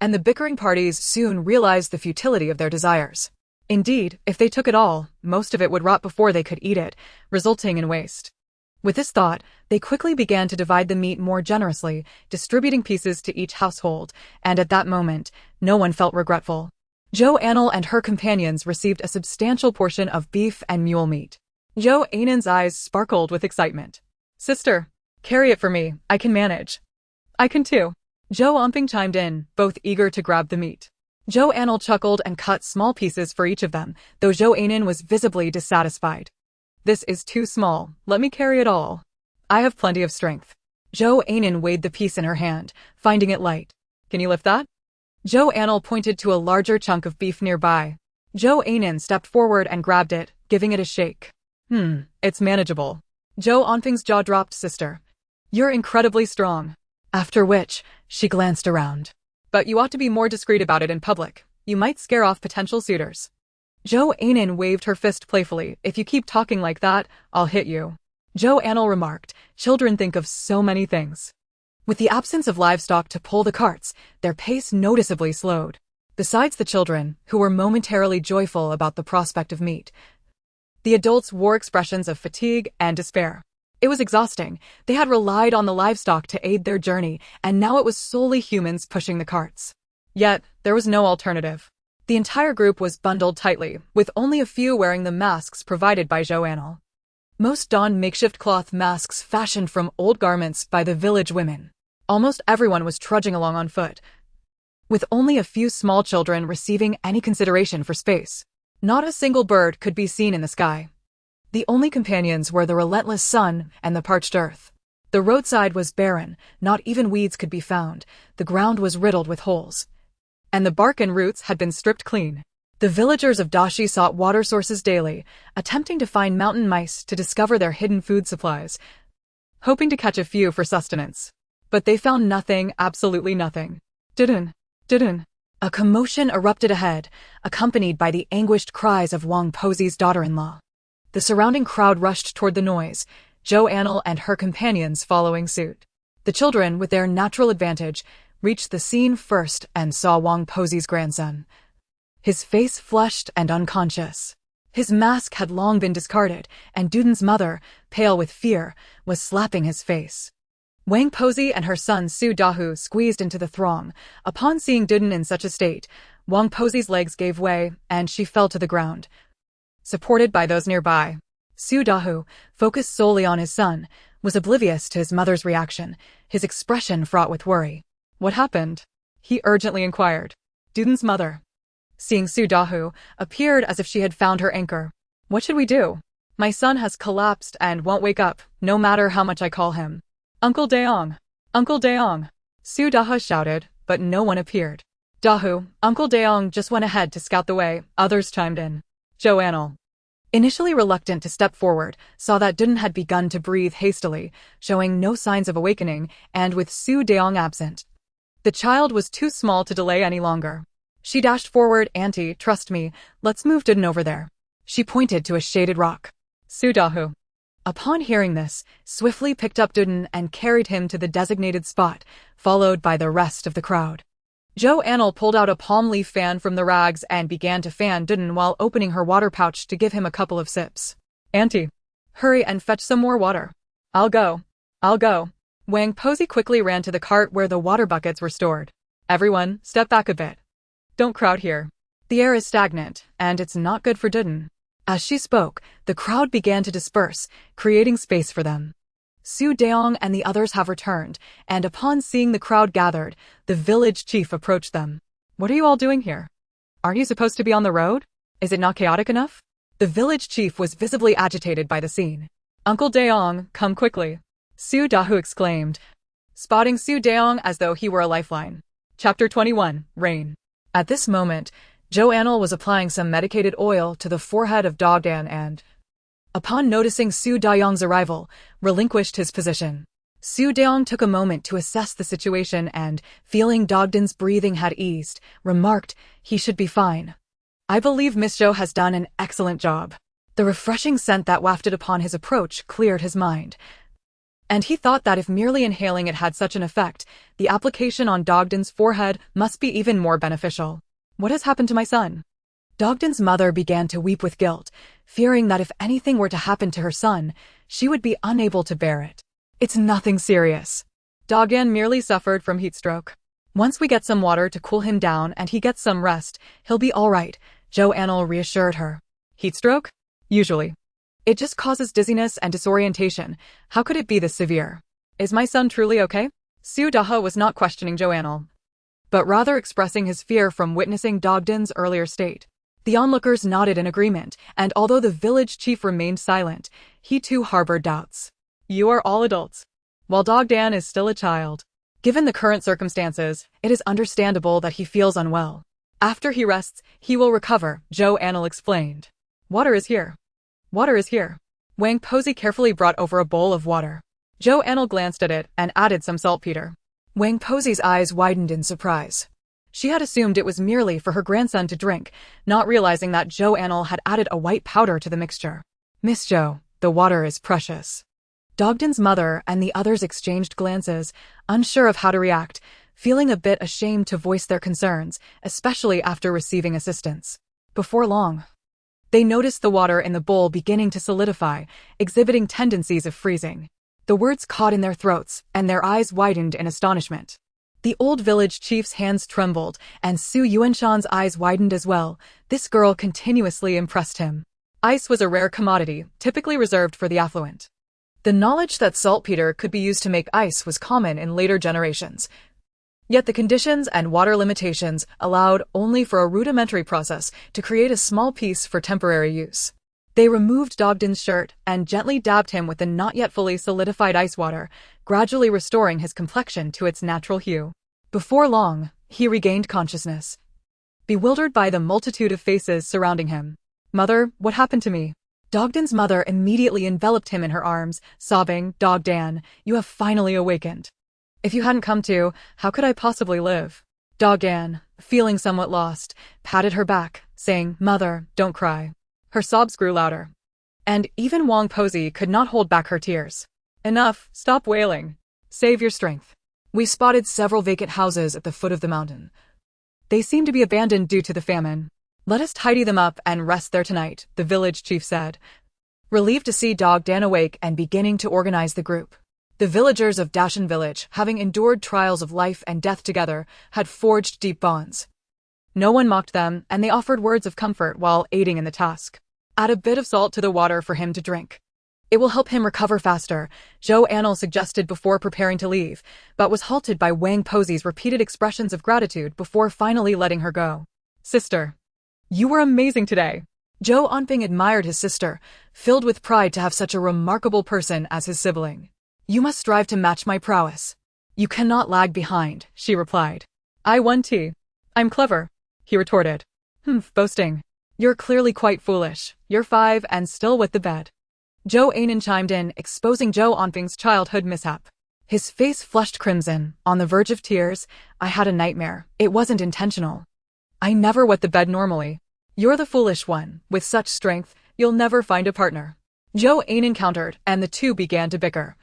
and the bickering parties soon realized the futility of their desires. Indeed, if they took it all, most of it would rot before they could eat it, resulting in waste. With this thought, they quickly began to divide the meat more generously, distributing pieces to each household, and at that moment, no one felt regretful. Zhou Anle and her companions received a substantial portion of beef and mule meat. Zhou Anle's eyes sparkled with excitement. "Sister, carry it for me, I can manage." "I can too." Zhou Anle chimed in, both eager to grab the meat. Zhou Anle chuckled and cut small pieces for each of them, though Zhou Anle was visibly dissatisfied. "This is too small, let me carry it all. I have plenty of strength." Zhou Anle weighed the piece in her hand, finding it light. "Can you lift that?" Zhou Anle pointed to a larger chunk of beef nearby. Zhou Anle stepped forward and grabbed it, giving it a shake. It's manageable." Zhou Anfeng's jaw dropped. "Sister, you're incredibly strong." After which, she glanced around. "But you ought to be more discreet about it in public. You might scare off potential suitors." Zhou Anle waved her fist playfully. "If you keep talking like that, I'll hit you." Zhou Anle remarked, "Children think of so many things." With the absence of livestock to pull the carts, their pace noticeably slowed. Besides the children, who were momentarily joyful about the prospect of meat, the adults wore expressions of fatigue and despair. It was exhausting. They had relied on the livestock to aid their journey, and now it was solely humans pushing the carts. Yet, there was no alternative. The entire group was bundled tightly, with only a few wearing the masks provided by Zhou Anle. Most donned makeshift cloth masks fashioned from old garments by the village women. Almost everyone was trudging along on foot, with only a few small children receiving any consideration for space. Not a single bird could be seen in the sky. The only companions were the relentless sun and the parched earth. The roadside was barren, not even weeds could be found, the ground was riddled with holes, and the bark and roots had been stripped clean. The villagers of Dashi sought water sources daily, attempting to find mountain mice to discover their hidden food supplies, hoping to catch a few for sustenance. But they found nothing, absolutely nothing. Didn't. A commotion erupted ahead, accompanied by the anguished cries of Wang Posi's daughter-in-law. The surrounding crowd rushed toward the noise, Zhou Anle and her companions following suit. The children, with their natural advantage, reached the scene first and saw Wang Posi's grandson. His face flushed and unconscious. His mask had long been discarded, and Duden's mother, pale with fear, was slapping his face. Wang Posi and her son Su Dahu squeezed into the throng. Upon seeing Duden in such a state, Wang Posi's legs gave way, and she fell to the ground, supported by those nearby. Su Dahu, focused solely on his son, was oblivious to his mother's reaction, his expression fraught with worry. "What happened?" he urgently inquired. Duden's mother, seeing Su Dahu, appeared as if she had found her anchor. "What should we do? My son has collapsed and won't wake up, no matter how much I call him." "Uncle Daong! Uncle Daong!" Su Dahu shouted, but no one appeared. "Dahu, Uncle Daong just went ahead to scout the way," others chimed in. Zhou Anle, initially reluctant to step forward, saw that Duden had begun to breathe hastily, showing no signs of awakening, and with Su Daong absent, the child was too small to delay any longer. She dashed forward. "Auntie, trust me, let's move Duden over there." She pointed to a shaded rock. Su Dahu, upon hearing this, swiftly picked up Duden and carried him to the designated spot, followed by the rest of the crowd. Zhou Anle pulled out a palm leaf fan from the rags and began to fan Duden while opening her water pouch to give him a couple of sips. "Auntie, hurry and fetch some more water." I'll go. Wang Posi quickly ran to the cart where the water buckets were stored. "Everyone, step back a bit. Don't crowd here. The air is stagnant, and it's not good for Duden." As she spoke, the crowd began to disperse, creating space for them. Su Deong and the others have returned, and upon seeing the crowd gathered, the village chief approached them. What are you all doing here? Aren't you supposed to be on the road? Is it not chaotic enough? The village chief was visibly agitated by the scene. Uncle Deong, come quickly. Su Dahu exclaimed, spotting Su Deong as though he were a lifeline. Chapter 21, Rain. At this moment, Zhou Anle was applying some medicated oil to the forehead of Dogdan and, upon noticing Su Dayong's arrival, relinquished his position. Su Deong took a moment to assess the situation and, feeling Dogdan's breathing had eased, remarked he should be fine. I believe Miss Zhou has done an excellent job. The refreshing scent that wafted upon his approach cleared his mind, and he thought that if merely inhaling it had such an effect, the application on Dogdan's forehead must be even more beneficial. What has happened to my son? Dogdan's mother began to weep with guilt, fearing that if anything were to happen to her son, she would be unable to bear it. It's nothing serious. Dogdan merely suffered from heat stroke. Once we get some water to cool him down and he gets some rest, he'll be all right, Zhou Anle reassured her. Heat stroke? Usually. It just causes dizziness and disorientation. How could it be this severe? Is my son truly okay? Su Daha was not questioning Zhou Anle, but rather expressing his fear from witnessing Dogdan's earlier state. The onlookers nodded in agreement, and although the village chief remained silent, he too harbored doubts. You are all adults, while Dogdan is still a child. Given the current circumstances, it is understandable that he feels unwell. After he rests, he will recover, Zhou Anle explained. Water is here. Water is here. Wang Posey carefully brought over a bowl of water. Zhou Anle glanced at it and added some saltpeter. Wang Posey's eyes widened in surprise. She had assumed it was merely for her grandson to drink, not realizing that Zhou Anle had added a white powder to the mixture. Miss Zhou, the water is precious. Dogdan's mother and the others exchanged glances, unsure of how to react, feeling a bit ashamed to voice their concerns, especially after receiving assistance. Before long, they noticed the water in the bowl beginning to solidify, exhibiting tendencies of freezing. The words caught in their throats, and their eyes widened in astonishment. The old village chief's hands trembled, and Su Yuanshan's eyes widened as well. This girl continuously impressed him. Ice was a rare commodity, typically reserved for the affluent. The knowledge that saltpeter could be used to make ice was common in later generations. Yet the conditions and water limitations allowed only for a rudimentary process to create a small piece for temporary use. They removed Dogdan's shirt and gently dabbed him with the not yet fully solidified ice water, gradually restoring his complexion to its natural hue. Before long, he regained consciousness, bewildered by the multitude of faces surrounding him. Mother, what happened to me? Dogdan's mother immediately enveloped him in her arms, sobbing, Dogdan, you have finally awakened. If you hadn't come to, how could I possibly live? Dogdan, feeling somewhat lost, patted her back, saying, Mother, don't cry. Her sobs grew louder, and even Wang Posey could not hold back her tears. Enough, stop wailing. Save your strength. We spotted several vacant houses at the foot of the mountain. They seem to be abandoned due to the famine. Let us tidy them up and rest there tonight, the village chief said, relieved to see Dogdan awake and beginning to organize the group. The villagers of Dashan village, having endured trials of life and death together, had forged deep bonds. No one mocked them, and they offered words of comfort while aiding in the task. Add a bit of salt to the water for him to drink. It will help him recover faster, Zhou Anle suggested before preparing to leave, but was halted by Wang Posey's repeated expressions of gratitude before finally letting her go. Sister, you were amazing today. Zhou Anping admired his sister, filled with pride to have such a remarkable person as his sibling. You must strive to match my prowess. You cannot lag behind, she replied. I won tea. I'm clever, he retorted. Boasting. You're clearly quite foolish. You're 5 and still with the bed. Zhou Anle chimed in, exposing Zhou Anping's childhood mishap. His face flushed crimson, on the verge of tears. I had a nightmare. It wasn't intentional. I never wet the bed normally. You're the foolish one. With such strength, you'll never find a partner. Zhou Anle countered, and the two began to bicker.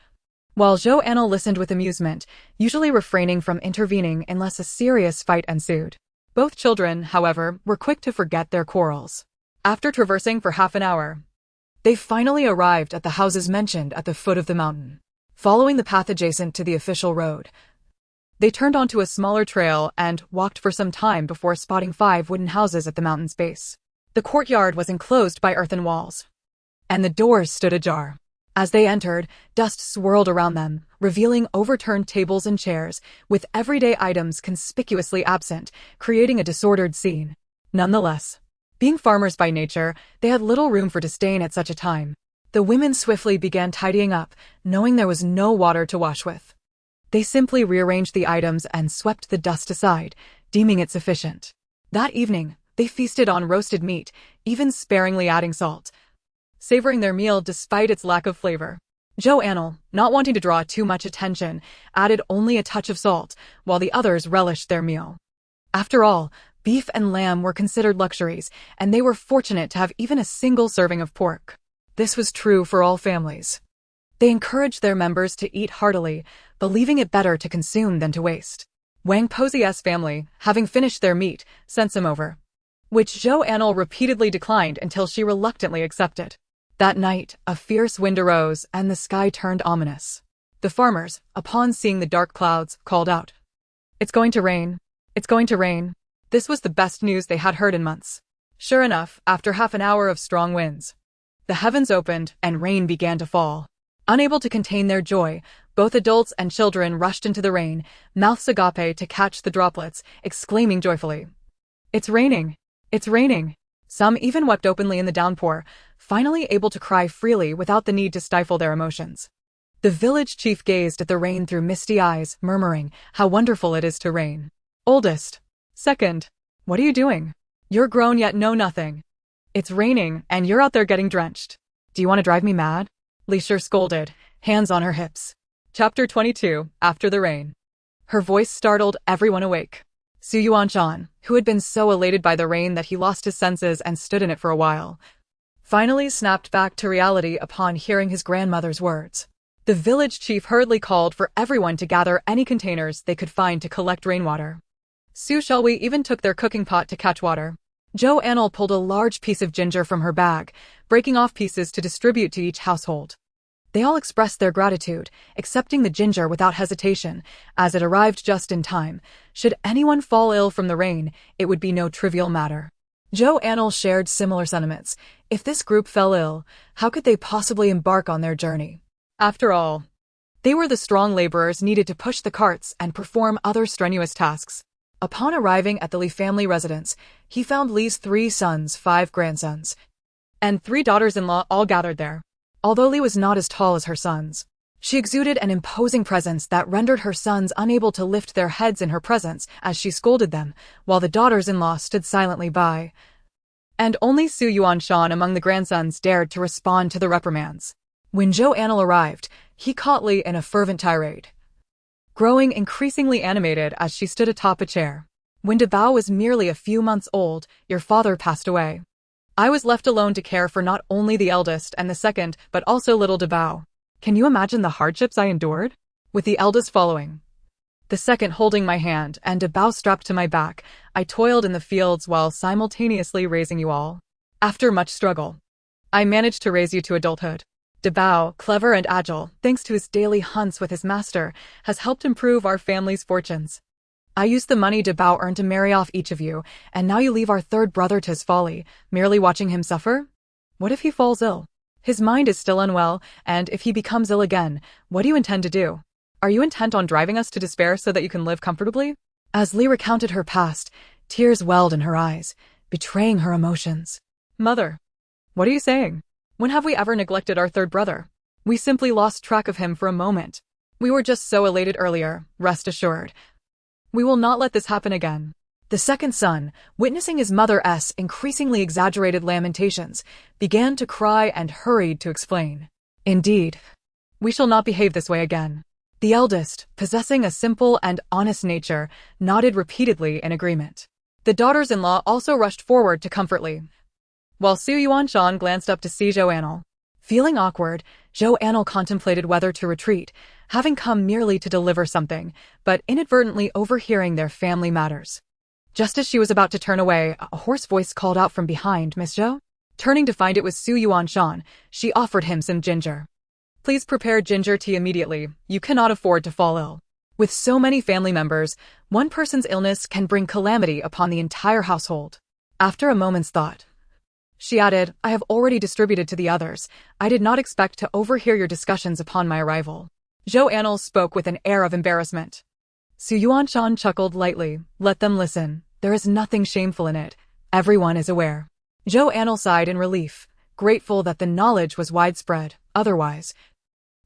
While Zhou Anle listened with amusement, usually refraining from intervening unless a serious fight ensued. Both children, however, were quick to forget their quarrels. After traversing for half an hour, they finally arrived at the houses mentioned at the foot of the mountain. Following the path adjacent to the official road, they turned onto a smaller trail and walked for some time before spotting 5 wooden houses at the mountain's base. The courtyard was enclosed by earthen walls, and the doors stood ajar. As they entered, dust swirled around them, revealing overturned tables and chairs, with everyday items conspicuously absent, creating a disordered scene. Nonetheless, being farmers by nature, they had little room for disdain at such a time. The women swiftly began tidying up, knowing there was no water to wash with. They simply rearranged the items and swept the dust aside, deeming it sufficient. That evening, they feasted on roasted meat, even sparingly adding salt, savoring their meal despite its lack of flavor. Zhou Anle, not wanting to draw too much attention, added only a touch of salt, while the others relished their meal. After all, beef and lamb were considered luxuries, and they were fortunate to have even a single serving of pork. This was true for all families. They encouraged their members to eat heartily, believing it better to consume than to waste. Wang Posey's family, having finished their meat, sent some over, which Zhou Anle repeatedly declined until she reluctantly accepted. That night, a fierce wind arose and the sky turned ominous. The farmers, upon seeing the dark clouds, called out, "It's going to rain. It's going to rain." This was the best news they had heard in months. Sure enough, after half an hour of strong winds, the heavens opened and rain began to fall. Unable to contain their joy, both adults and children rushed into the rain, mouths agape to catch the droplets, exclaiming joyfully, "It's raining! It's raining!" Some even wept openly in the downpour, finally able to cry freely without the need to stifle their emotions. The village chief gazed at the rain through misty eyes, murmuring, "How wonderful it is to rain." "Oldest. Second. What are you doing? You're grown yet know nothing. It's raining, and you're out there getting drenched. Do you want to drive me mad?" Li Shi scolded, hands on her hips. Chapter 22, After the Rain. Her voice startled everyone awake. Su Yuanshan, who had been so elated by the rain that he lost his senses and stood in it for a while, finally snapped back to reality upon hearing his grandmother's words. The village chief hurriedly called for everyone to gather any containers they could find to collect rainwater. Su Shelwi even took their cooking pot to catch water. Zhou Anle pulled a large piece of ginger from her bag, breaking off pieces to distribute to each household. They all expressed their gratitude, accepting the ginger without hesitation, as it arrived just in time. Should anyone fall ill from the rain, it would be no trivial matter. Zhou Anle shared similar sentiments. If this group fell ill, how could they possibly embark on their journey? After all, they were the strong laborers needed to push the carts and perform other strenuous tasks. Upon arriving at the Li family residence, he found Li's 3 sons, 5 grandsons, and 3 daughters-in-law all gathered there. Although Li was not as tall as her sons, she exuded an imposing presence that rendered her sons unable to lift their heads in her presence as she scolded them, while the daughters-in-law stood silently by. And only Su Yuanshan among the grandsons dared to respond to the reprimands. When Zhou Anle arrived, he caught Li in a fervent tirade, growing increasingly animated as she stood atop a chair. "When Dabao was merely a few months old, your father passed away. I was left alone to care for not only the eldest and the second, but also little Dabao. Can you imagine the hardships I endured? With the eldest following, the second holding my hand, and Dabao strapped to my back, I toiled in the fields while simultaneously raising you all. After much struggle, I managed to raise you to adulthood. Dabao, clever and agile, thanks to his daily hunts with his master, has helped improve our family's fortunes. I used the money Dabao earned to marry off each of you, and now you leave our third brother to his folly, merely watching him suffer? What if he falls ill? His mind is still unwell, and if he becomes ill again, what do you intend to do? Are you intent on driving us to despair so that you can live comfortably?" As Li recounted her past, tears welled in her eyes, betraying her emotions. "Mother, what are you saying? When have we ever neglected our third brother? We simply lost track of him for a moment. We were just so elated earlier, rest assured. We will not let this happen again." The second son, witnessing his mother's increasingly exaggerated lamentations, began to cry and hurried to explain. "Indeed, we shall not behave this way again." The eldest, possessing a simple and honest nature, nodded repeatedly in agreement. The daughters-in-law also rushed forward to comfort Li, while Su Yuanshan glanced up to see Zhou Anle. Feeling awkward, Zhou Anle contemplated whether to retreat, having come merely to deliver something, but inadvertently overhearing their family matters. Just as she was about to turn away, a hoarse voice called out from behind, "Miss Zhou?" Turning to find it was Su Yuanshan, she offered him some ginger. "Please prepare ginger tea immediately. You cannot afford to fall ill." With so many family members, one person's illness can bring calamity upon the entire household. After a moment's thought, She added, I have already distributed to the others. I did not expect to overhear your discussions upon my arrival. Zhou Anle spoke with an air of embarrassment. Su Yuanshan chuckled lightly. Let them listen. There is nothing shameful in it. Everyone is aware. Zhou Anle sighed in relief, grateful that the knowledge was widespread. Otherwise,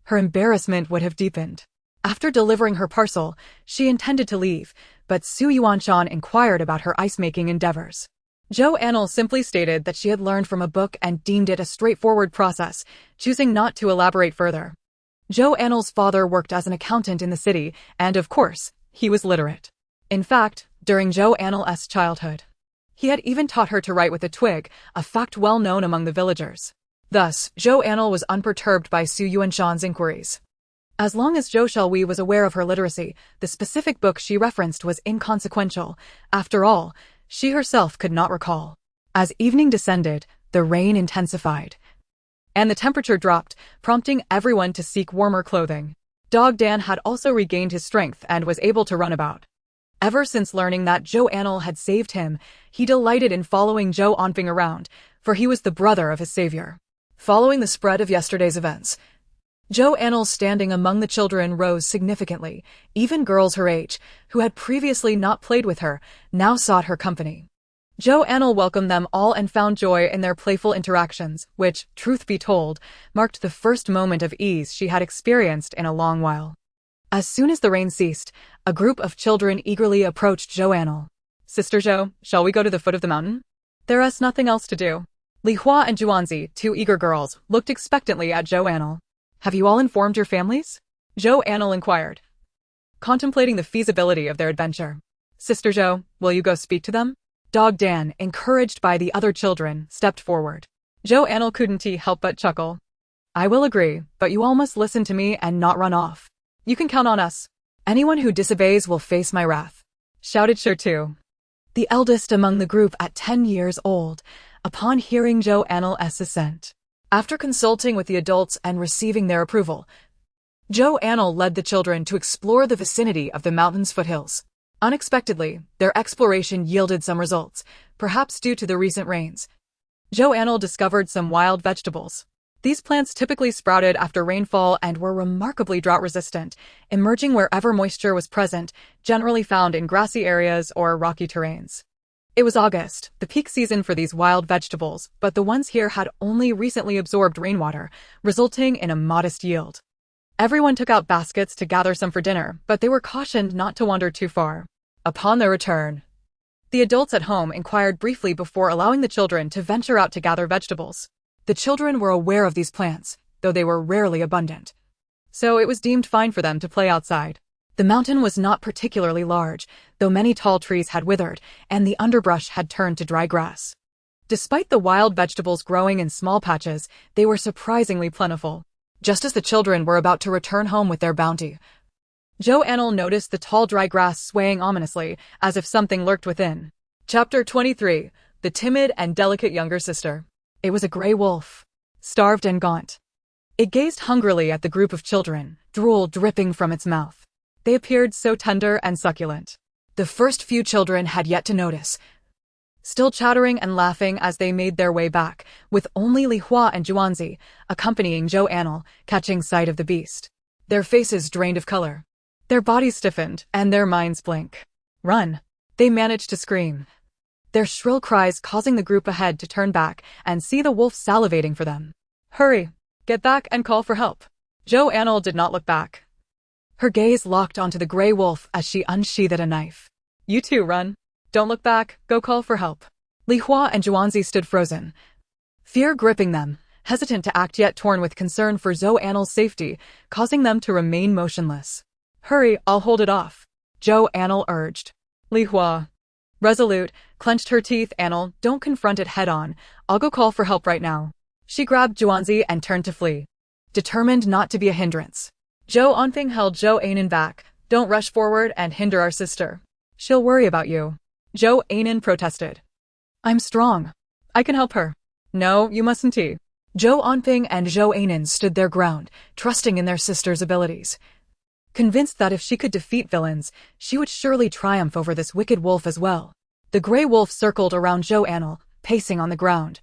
her embarrassment would have deepened. After delivering her parcel, she intended to leave, but Su Yuanshan inquired about her ice-making endeavors. Zhou Anle simply stated that she had learned from a book and deemed it a straightforward process, choosing not to elaborate further. Zhou Anle's father worked as an accountant in the city, and of course, he was literate. In fact, during Zhou Anle's childhood, he had even taught her to write with a twig, a fact well known among the villagers. Thus, Zhou Anle was unperturbed by Su Yuanshan's inquiries. As long as Zhou Shelui was aware of her literacy, the specific book she referenced was inconsequential. After all, she herself could not recall. As evening descended, the rain intensified, and the temperature dropped, prompting everyone to seek warmer clothing. Dog Dan had also regained his strength and was able to run about. Ever since learning that Zhou Anle had saved him, he delighted in following Zhou Anle around, for he was the brother of his savior. Following the spread of yesterday's events, Zhou Anle standing among the children rose significantly. Even girls her age, who had previously not played with her, now sought her company. Zhou Anle welcomed them all and found joy in their playful interactions, which, truth be told, marked the first moment of ease she had experienced in a long while. As soon as the rain ceased, a group of children eagerly approached Zhou Anle. Sister Zhou, shall we go to the foot of the mountain? There is nothing else to do. Li Hua and Zhuanzi, two eager girls, looked expectantly at Zhou Anle. Have you all informed your families? Zhou Anle inquired, contemplating the feasibility of their adventure. Sister Zhou, will you go speak to them? Dog Dan, encouraged by the other children, stepped forward. Zhou Anle couldn't help but chuckle. I will agree, but you all must listen to me and not run off. You can count on us. Anyone who disobeys will face my wrath, shouted Shertu, the eldest among the group at 10 years old, upon hearing Zhou Anle's assent. After consulting with the adults and receiving their approval, Zhou Anle led the children to explore the vicinity of the mountain's foothills. Unexpectedly, their exploration yielded some results, perhaps due to the recent rains. Zhou Anle discovered some wild vegetables. These plants typically sprouted after rainfall and were remarkably drought-resistant, emerging wherever moisture was present, generally found in grassy areas or rocky terrains. It was August, the peak season for these wild vegetables, but the ones here had only recently absorbed rainwater, resulting in a modest yield. Everyone took out baskets to gather some for dinner, but they were cautioned not to wander too far. Upon their return, the adults at home inquired briefly before allowing the children to venture out to gather vegetables. The children were aware of these plants, though they were rarely abundant, so it was deemed fine for them to play outside. The mountain was not particularly large, though many tall trees had withered, and the underbrush had turned to dry grass. Despite the wild vegetables growing in small patches, they were surprisingly plentiful. Just as the children were about to return home with their bounty, Zhou Anle noticed the tall dry grass swaying ominously, as if something lurked within. Chapter 23. The Timid and Delicate Younger Sister. It was a gray wolf, starved and gaunt. It gazed hungrily at the group of children, drool dripping from its mouth. They appeared so tender and succulent. The first few children had yet to notice, still chattering and laughing as they made their way back, with only Li Hua and Zhuanzi, accompanying Zhou Anle, catching sight of the beast. Their faces drained of color. Their bodies stiffened, and their minds blank. Run! They managed to scream, their shrill cries causing the group ahead to turn back and see the wolf salivating for them. Hurry! Get back and call for help. Zhou Anle did not look back. Her gaze locked onto the gray wolf as she unsheathed a knife. You too, run. Don't look back, go call for help. Li Hua and Zhuanzi stood frozen, fear gripping them, hesitant to act yet torn with concern for Zhou Anle's safety, causing them to remain motionless. Hurry, I'll hold it off, Zhou Anle urged. Li Hua, resolute, clenched her teeth. Anle, don't confront it head-on. I'll go call for help right now. She grabbed Zhuanzi and turned to flee, determined not to be a hindrance. Zhou Anle held Zhou Anle back. Don't rush forward and hinder our sister. She'll worry about you. Zhou Anle protested. I'm strong. I can help her. No, you mustn't. Zhou Anle and Zhou Anle stood their ground, trusting in their sister's abilities, convinced that if she could defeat villains, she would surely triumph over this wicked wolf as well. The gray wolf circled around Zhou Anle, pacing on the ground,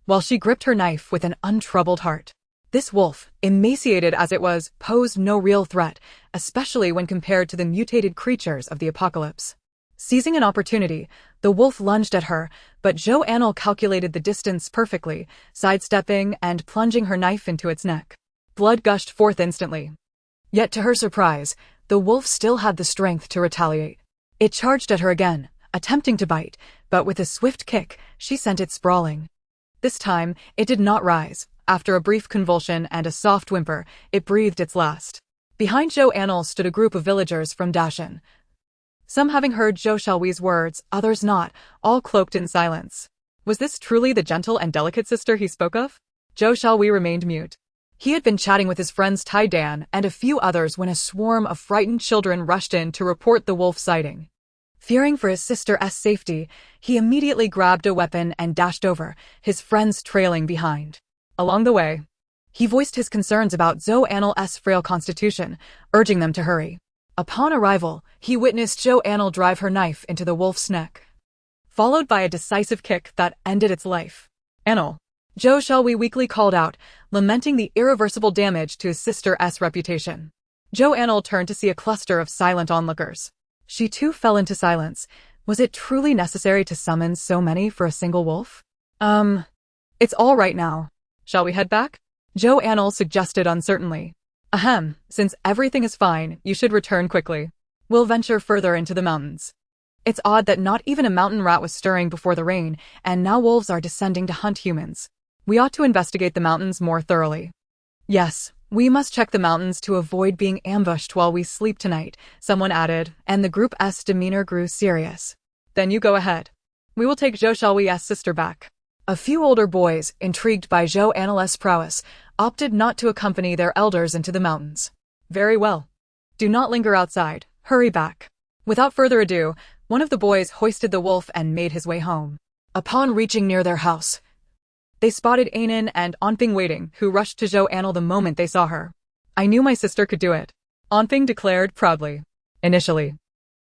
while she gripped her knife with an untroubled heart. This wolf, emaciated as it was, posed no real threat, especially when compared to the mutated creatures of the apocalypse. Seizing an opportunity, the wolf lunged at her, but Zhou Anle calculated the distance perfectly, sidestepping and plunging her knife into its neck. Blood gushed forth instantly. Yet to her surprise, the wolf still had the strength to retaliate. It charged at her again, attempting to bite, but with a swift kick, she sent it sprawling. This time, it did not rise. After a brief convulsion and a soft whimper, it breathed its last. Behind Zhou Anle stood a group of villagers from Dashan. Some having heard Zhou Xiaohui's words, others not, all cloaked in silence. Was this truly the gentle and delicate sister he spoke of? Zhou Xiaohui remained mute. He had been chatting with his friends Tai Dan and a few others when a swarm of frightened children rushed in to report the wolf sighting. Fearing for his sister's safety, he immediately grabbed a weapon and dashed over, his friends trailing behind. Along the way, he voiced his concerns about Zhou Anle's frail constitution, urging them to hurry. Upon arrival, he witnessed Zhou Anle drive her knife into the wolf's neck, followed by a decisive kick that ended its life. Anle, Zhou Xiaohui weakly called out, lamenting the irreversible damage to his sister's reputation. Zhou Anle turned to see a cluster of silent onlookers. She too fell into silence. Was it truly necessary to summon so many for a single wolf? It's all right now. Shall we head back? Zhou Anle suggested uncertainly. Ahem, since everything is fine, you should return quickly. We'll venture further into the mountains. It's odd that not even a mountain rat was stirring before the rain, and now wolves are descending to hunt humans. We ought to investigate the mountains more thoroughly. Yes, we must check the mountains to avoid being ambushed while we sleep tonight, someone added, and the group's demeanor grew serious. Then you go ahead. We will take Zhou Xiaohui's sister back. A few older boys, intrigued by Zhou Anle's prowess, opted not to accompany their elders into the mountains. Very well. Do not linger outside. Hurry back. Without further ado, one of the boys hoisted the wolf and made his way home. Upon reaching near their house, they spotted Anan and Anping waiting, who rushed to Zhou Anle the moment they saw her. I knew my sister could do it, Anping declared proudly. Initially,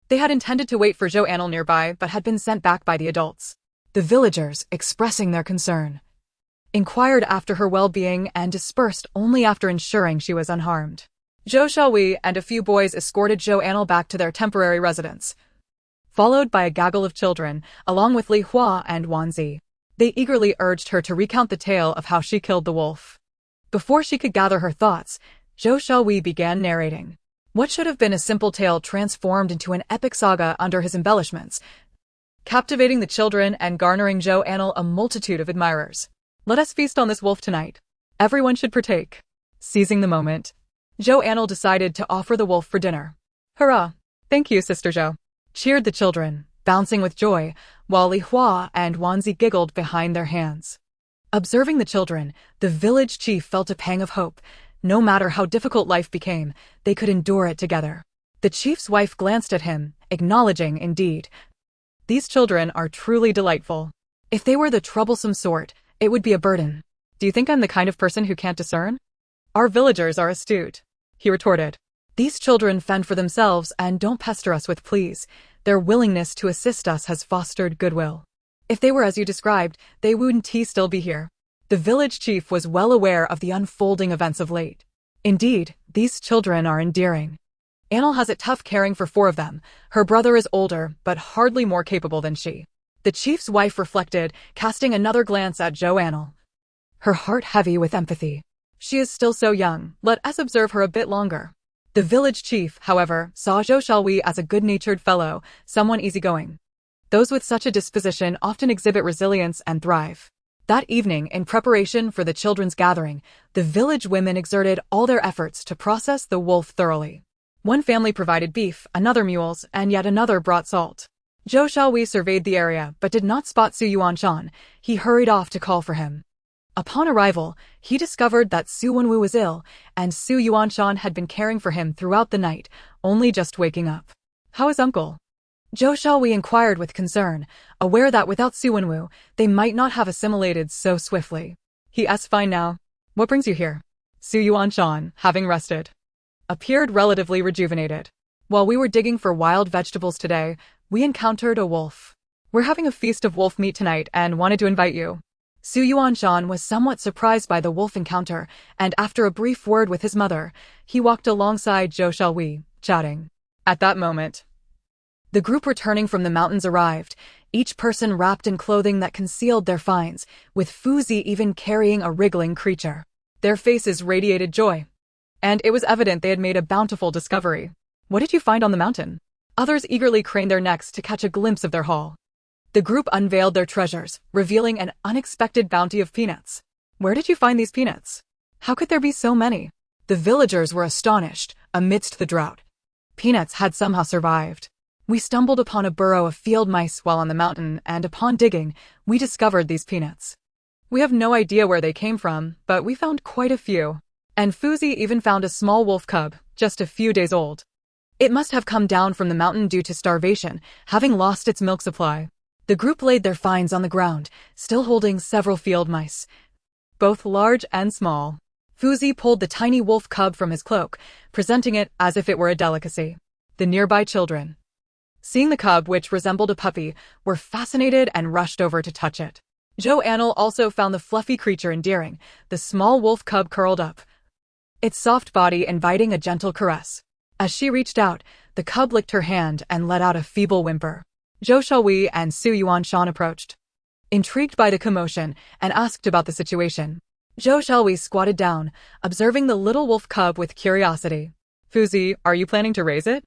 they had intended to wait for Zhou Anle nearby but had been sent back by the adults. The villagers, expressing their concern, inquired after her well-being and dispersed only after ensuring she was unharmed. Zhou Xiaohui and a few boys escorted Zhou Anle back to their temporary residence, followed by a gaggle of children, along with Li Hua and Wan Zi. They eagerly urged her to recount the tale of how she killed the wolf. Before she could gather her thoughts, Zhou Xiaohui began narrating. What should have been a simple tale transformed into an epic saga under his embellishments, captivating the children and garnering Zhou Anle a multitude of admirers. Let us feast on this wolf tonight. Everyone should partake. Seizing the moment, Zhou Anle decided to offer the wolf for dinner. Hurrah! Thank you, Sister Zhou, cheered the children, bouncing with joy, while Li Hua and Wanzi giggled behind their hands. Observing the children, the village chief felt a pang of hope. No matter how difficult life became, they could endure it together. The chief's wife glanced at him, acknowledging, indeed, these children are truly delightful. If they were the troublesome sort, it would be a burden. Do you think I'm the kind of person who can't discern? Our villagers are astute, he retorted. These children fend for themselves and don't pester us with pleas. Their willingness to assist us has fostered goodwill. If they were as you described, they wouldn't still be here. The village chief was well aware of the unfolding events of late. Indeed, these children are endearing. Anle has it tough caring for 4 of them. Her brother is older, but hardly more capable than she. The chief's wife reflected, casting another glance at Zhou Anle, her heart heavy with empathy. She is still so young, let us observe her a bit longer. The village chief, however, saw Zhou Xiaohui as a good-natured fellow, someone easygoing. Those with such a disposition often exhibit resilience and thrive. That evening, in preparation for the children's gathering, the village women exerted all their efforts to process the wolf thoroughly. One family provided beef, another mules, and yet another brought salt. Zhou Xiaohui surveyed the area but did not spot Su Yuanshan. He hurried off to call for him. Upon arrival, he discovered that Su Wenwu was ill, and Su Yuanshan had been caring for him throughout the night, only just waking up. How is uncle? Zhou Xiaohui inquired with concern, aware that without Su Wenwu, they might not have assimilated so swiftly. He's fine now. What brings you here? Su Yuanshan, having rested, appeared relatively rejuvenated. While we were digging for wild vegetables today, we encountered a wolf. We're having a feast of wolf meat tonight and wanted to invite you. Zhou Yuanshan was somewhat surprised by the wolf encounter, and after a brief word with his mother, he walked alongside Zhou Xiaohui, chatting. At that moment, the group returning from the mountains arrived, each person wrapped in clothing that concealed their finds, with Fuzi even carrying a wriggling creature. Their faces radiated joy, and it was evident they had made a bountiful discovery. What did you find on the mountain? Others eagerly craned their necks to catch a glimpse of their haul. The group unveiled their treasures, revealing an unexpected bounty of peanuts. Where did you find these peanuts? How could there be so many? The villagers were astonished, amidst the drought. Peanuts had somehow survived. We stumbled upon a burrow of field mice while on the mountain, and upon digging, we discovered these peanuts. We have no idea where they came from, but we found quite a few. And Fuzi even found a small wolf cub, just a few days old. It must have come down from the mountain due to starvation, having lost its milk supply. The group laid their finds on the ground, still holding several field mice, both large and small. Fuzi pulled the tiny wolf cub from his cloak, presenting it as if it were a delicacy. The nearby children, seeing the cub, which resembled a puppy, were fascinated and rushed over to touch it. Zhou Anle also found the fluffy creature endearing, the small wolf cub curled up, its soft body inviting a gentle caress. As she reached out, the cub licked her hand and let out a feeble whimper. Zhou Xiaohui and Zhou Yuanshan approached, intrigued by the commotion, and asked about the situation. Zhou Xiaohui squatted down, observing the little wolf cub with curiosity. Fuzi, are you planning to raise it?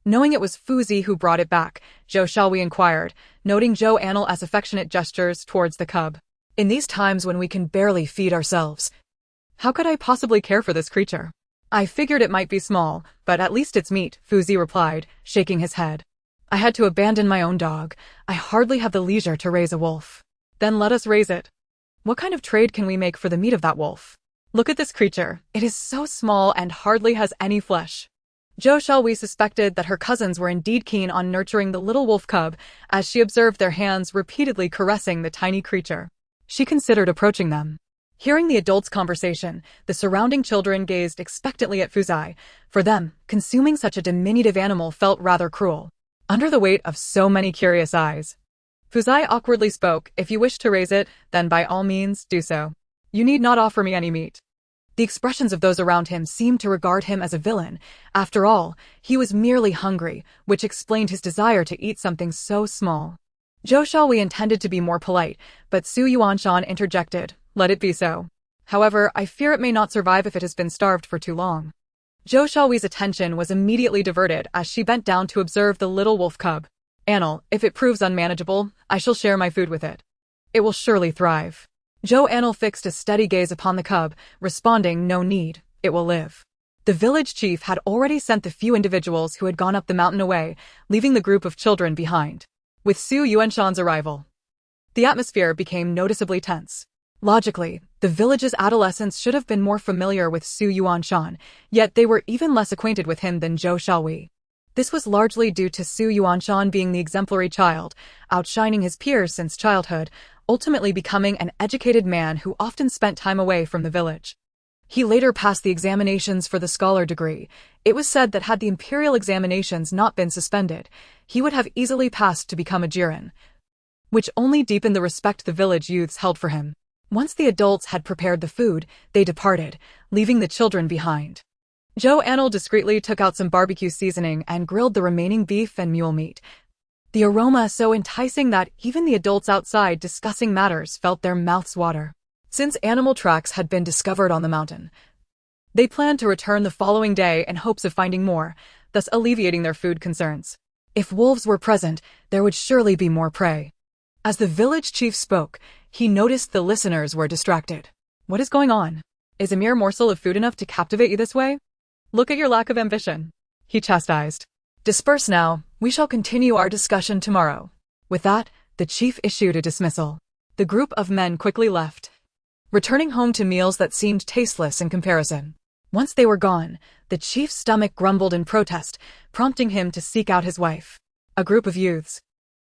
Knowing it was Fuzi who brought it back, Zhou Xiaohui inquired, noting Zhou Anle as affectionate gestures towards the cub. In these times when we can barely feed ourselves, how could I possibly care for this creature? I figured it might be small, but at least it's meat, Fuzi replied, shaking his head. I had to abandon my own dog. I hardly have the leisure to raise a wolf. Then let us raise it. What kind of trade can we make for the meat of that wolf? Look at this creature. It is so small and hardly has any flesh. Zhou Xiaohui suspected that her cousins were indeed keen on nurturing the little wolf cub, as she observed their hands repeatedly caressing the tiny creature. She considered approaching them. Hearing the adults' conversation, the surrounding children gazed expectantly at Fuzi. For them, consuming such a diminutive animal felt rather cruel. Under the weight of so many curious eyes, Fuzi awkwardly spoke, if you wish to raise it, then by all means, do so. You need not offer me any meat. The expressions of those around him seemed to regard him as a villain. After all, he was merely hungry, which explained his desire to eat something so small. Zhou Xiaohui intended to be more polite, but Zhou Yuanshan interjected, let it be so. However, I fear it may not survive if it has been starved for too long. Zhou Xiaohui's attention was immediately diverted as she bent down to observe the little wolf cub. Anle, if it proves unmanageable, I shall share my food with it. It will surely thrive. Zhou Anle fixed a steady gaze upon the cub, responding, no need, it will live. The village chief had already sent the few individuals who had gone up the mountain away, leaving the group of children behind. With Zhou Yuanshan's arrival, the atmosphere became noticeably tense. Logically, the village's adolescents should have been more familiar with Zhou Yuanshan, yet they were even less acquainted with him than Zhou Xiaohui. This was largely due to Zhou Yuanshan being the exemplary child, outshining his peers since childhood, ultimately becoming an educated man who often spent time away from the village. He later passed the examinations for the scholar degree. It was said that had the imperial examinations not been suspended, he would have easily passed to become a jiren, which only deepened the respect the village youths held for him. Once the adults had prepared the food, they departed, leaving the children behind. Zhou Anle discreetly took out some barbecue seasoning and grilled the remaining beef and mule meat. The aroma so enticing that even the adults outside discussing matters felt their mouths water. Since animal tracks had been discovered on the mountain, they planned to return the following day in hopes of finding more, thus alleviating their food concerns. If wolves were present, there would surely be more prey. As the village chief spoke, he noticed the listeners were distracted. What is going on? Is a mere morsel of food enough to captivate you this way? Look at your lack of ambition, he chastised. Disperse now, we shall continue our discussion tomorrow. With that, the chief issued a dismissal. The group of men quickly left, returning home to meals that seemed tasteless in comparison. Once they were gone, the chief's stomach grumbled in protest, prompting him to seek out his wife. A group of youths,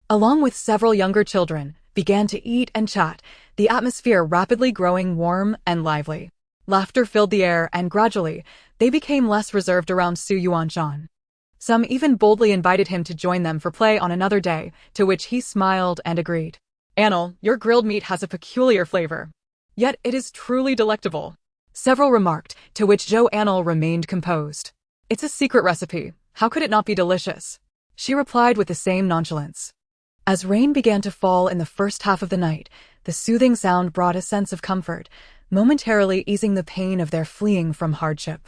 along with several younger children, began to eat and chat, the atmosphere rapidly growing warm and lively. Laughter filled the air, and gradually, they became less reserved around Zhou Yuanshan. Some even boldly invited him to join them for play on another day, to which he smiled and agreed. Anle, your grilled meat has a peculiar flavor. Yet it is truly delectable. Several remarked, to which Zhou Anle remained composed. It's a secret recipe. How could it not be delicious? She replied with the same nonchalance. As rain began to fall in the first half of the night, the soothing sound brought a sense of comfort, momentarily easing the pain of their fleeing from hardship.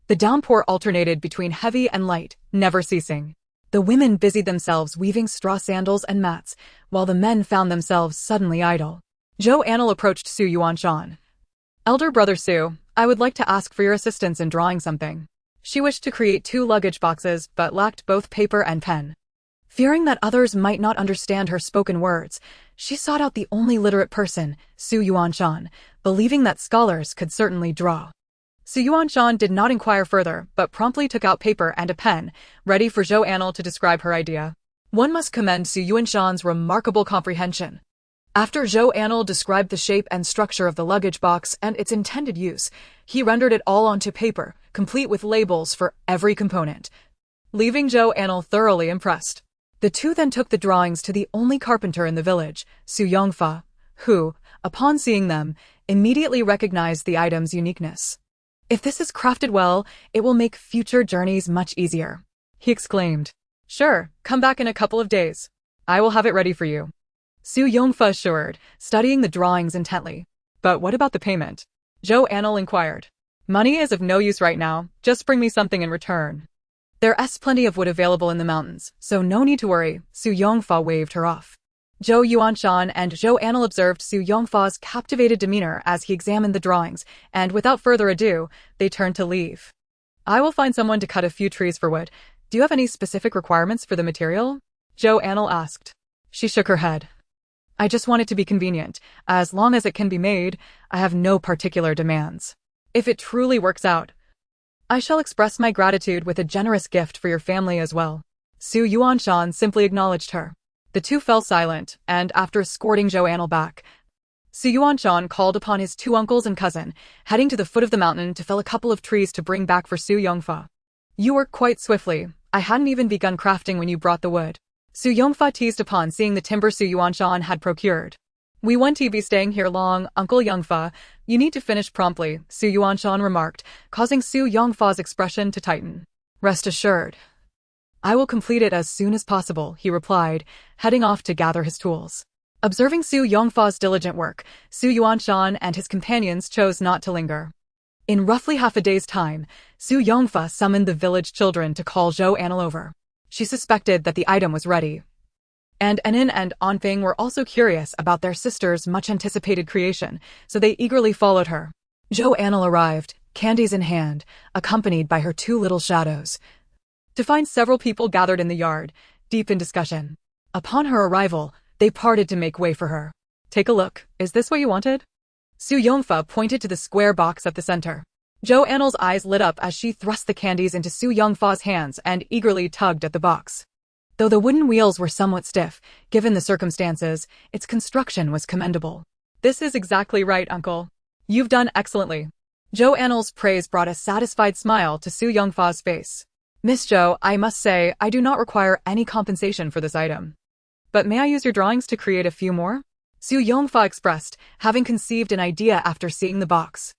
The downpour alternated between heavy and light, never ceasing. The women busied themselves weaving straw sandals and mats, while the men found themselves suddenly idle. Zhou Anle approached Su Yuanshan. Elder brother Su, I would like to ask for your assistance in drawing something. She wished to create 2 luggage boxes but lacked both paper and pen. Fearing that others might not understand her spoken words, she sought out the only literate person, Su Yuanshan, believing that scholars could certainly draw. Su Yuanshan did not inquire further, but promptly took out paper and a pen, ready for Zhou Anle to describe her idea. One must commend Su Yuanshan's remarkable comprehension. After Zhou Anle described the shape and structure of the luggage box and its intended use, he rendered it all onto paper, complete with labels for every component, leaving Zhou Anle thoroughly impressed. The two then took the drawings to the only carpenter in the village, Su Yongfa, who, upon seeing them, immediately recognized the item's uniqueness. If this is crafted well, it will make future journeys much easier, he exclaimed. Sure, come back in a couple of days. I will have it ready for you, Su Yongfa assured, studying the drawings intently. But what about the payment? Zhou Anle inquired. Money is of no use right now, just bring me something in return. There's plenty of wood available in the mountains, so no need to worry, Su Yongfa waved her off. Zhou Yuanshan and Zhou Anle observed Su Yongfa's captivated demeanor as he examined the drawings, and without further ado, they turned to leave. I will find someone to cut a few trees for wood. Do you have any specific requirements for the material? Zhou Anle asked. She shook her head. I just want it to be convenient. As long as it can be made, I have no particular demands. If it truly works out, I shall express my gratitude with a generous gift for your family as well. Su Yuanshan simply acknowledged her. The two fell silent, and after escorting Zhou Anle back, Su Yuanshan called upon his 2 uncles and cousin, heading to the foot of the mountain to fell a couple of trees to bring back for Su Yongfa. You work quite swiftly. I hadn't even begun crafting when you brought the wood, Su Yongfa teased upon seeing the timber Su Yuanshan had procured. We won't be staying here long, Uncle Yongfa. You need to finish promptly, Su Yuanshan remarked, causing Su Yongfa's expression to tighten. Rest assured. I will complete it as soon as possible, he replied, heading off to gather his tools. Observing Su Yongfa's diligent work, Su Yuanshan and his companions chose not to linger. In roughly half a day's time, Su Yongfa summoned the village children to call Zhou Anle over. She suspected that the item was ready, and Anin and Anfeng were also curious about their sister's much-anticipated creation, so they eagerly followed her. Zhou Anle arrived, candies in hand, accompanied by her 2 little shadows, to find several people gathered in the yard, deep in discussion. Upon her arrival, they parted to make way for her. Take a look, is this what you wanted? Su Yongfa pointed to the square box at the center. Zhou Anle's eyes lit up as she thrust the candies into Su Yongfa's hands and eagerly tugged at the box. Though the wooden wheels were somewhat stiff, given the circumstances, its construction was commendable. This is exactly right, Uncle. You've done excellently. Zhou Anle's praise brought a satisfied smile to Su Yongfa's face. Miss Zhou, I must say, I do not require any compensation for this item. But may I use your drawings to create a few more? Su Yongfa expressed, having conceived an idea after seeing the box.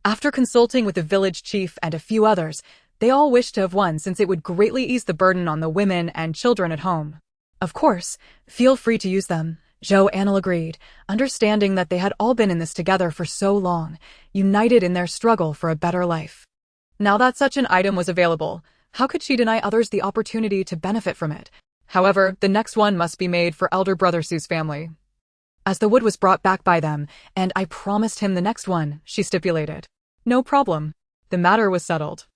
After consulting with the village chief and a few others, they all wished to have one since it would greatly ease the burden on the women and children at home. Of course, feel free to use them, Zhou Anle agreed, understanding that they had all been in this together for so long, united in their struggle for a better life. Now that such an item was available, how could she deny others the opportunity to benefit from it? However, the next one must be made for elder brother Su's family. As the wood was brought back by them, and I promised him the next one, she stipulated. No problem. The matter was settled.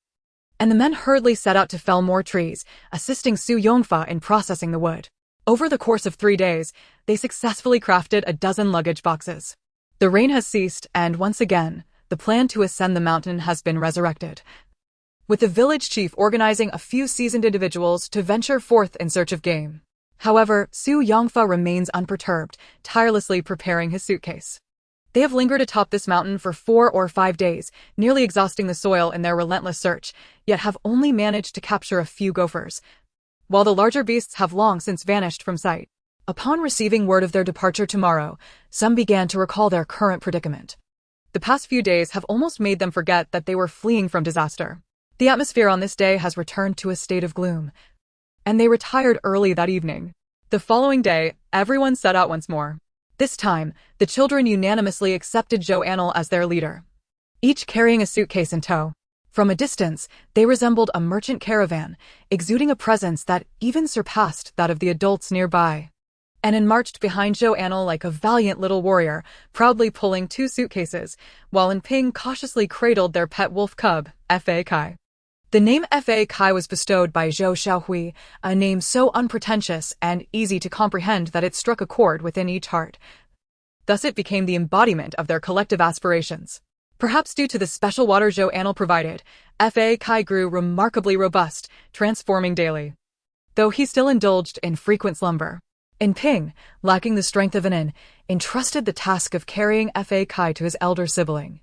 And the men hurriedly set out to fell more trees, assisting Su Yongfa in processing the wood. Over the course of 3 days, they successfully crafted a dozen luggage boxes. The rain has ceased, and once again, the plan to ascend the mountain has been resurrected, with the village chief organizing a few seasoned individuals to venture forth in search of game. However, Su Yongfa remains unperturbed, tirelessly preparing his suitcase. They have lingered atop this mountain for 4 or 5 days, nearly exhausting the soil in their relentless search, yet have only managed to capture a few gophers, while the larger beasts have long since vanished from sight. Upon receiving word of their departure tomorrow, some began to recall their current predicament. The past few days have almost made them forget that they were fleeing from disaster. The atmosphere on this day has returned to a state of gloom, and they retired early that evening. The following day, everyone set out once more. This time, the children unanimously accepted Zhou Anle as their leader, each carrying a suitcase in tow. From a distance, they resembled a merchant caravan, exuding a presence that even surpassed that of the adults nearby. Anne marched behind Zhou Anle like a valiant little warrior, proudly pulling 2 suitcases, while Ping cautiously cradled their pet wolf cub, Fa Kai. The name Fa Kai was bestowed by Zhou Xiaohui, a name so unpretentious and easy to comprehend that it struck a chord within each heart. Thus it became the embodiment of their collective aspirations. Perhaps due to the special water Zhou Anle provided, Fa Kai grew remarkably robust, transforming daily. Though he still indulged in frequent slumber, Ping, lacking the strength of an entrusted the task of carrying Fa Kai to his elder sibling.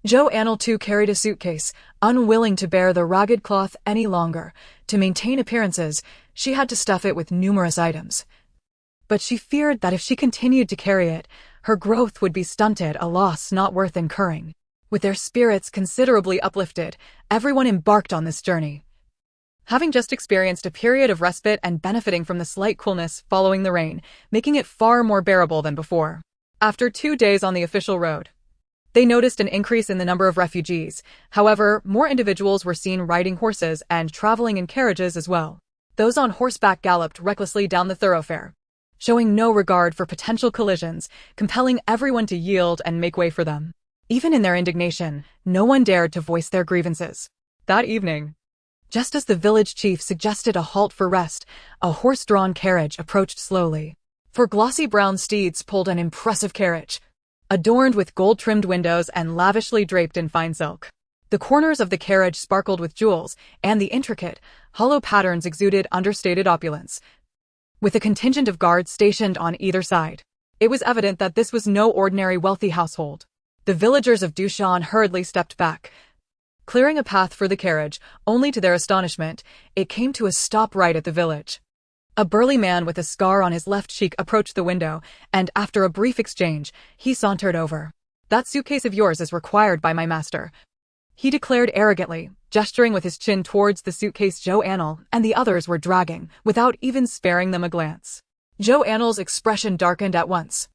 Zhou Anle too carried a suitcase, unwilling to bear the ragged cloth any longer. To maintain appearances, she had to stuff it with numerous items. But she feared that if she continued to carry it, her growth would be stunted, a loss not worth incurring. With their spirits considerably uplifted, everyone embarked on this journey. Having just experienced a period of respite and benefiting from the slight coolness following the rain, making it far more bearable than before. After 2 days on the official road, they noticed an increase in the number of refugees. However, more individuals were seen riding horses and traveling in carriages as well. Those on horseback galloped recklessly down the thoroughfare, showing no regard for potential collisions, compelling everyone to yield and make way for them. Even in their indignation, no one dared to voice their grievances. That evening, just as the village chief suggested a halt for rest, a horse-drawn carriage approached slowly. 4 glossy brown steeds pulled an impressive carriage, adorned with gold-trimmed windows and lavishly draped in fine silk. The corners of the carriage sparkled with jewels, and the intricate, hollow patterns exuded understated opulence. With a contingent of guards stationed on either side, it was evident that this was no ordinary wealthy household. The villagers of Dushan hurriedly stepped back, clearing a path for the carriage, only to their astonishment, it came to a stop right at the village. A burly man with a scar on his left cheek approached the window, and after a brief exchange, he sauntered over. "That suitcase of yours is required by my master," he declared arrogantly, gesturing with his chin towards the suitcase Zhou Anle and the others were dragging, without even sparing them a glance. Zhou Anle's expression darkened at once.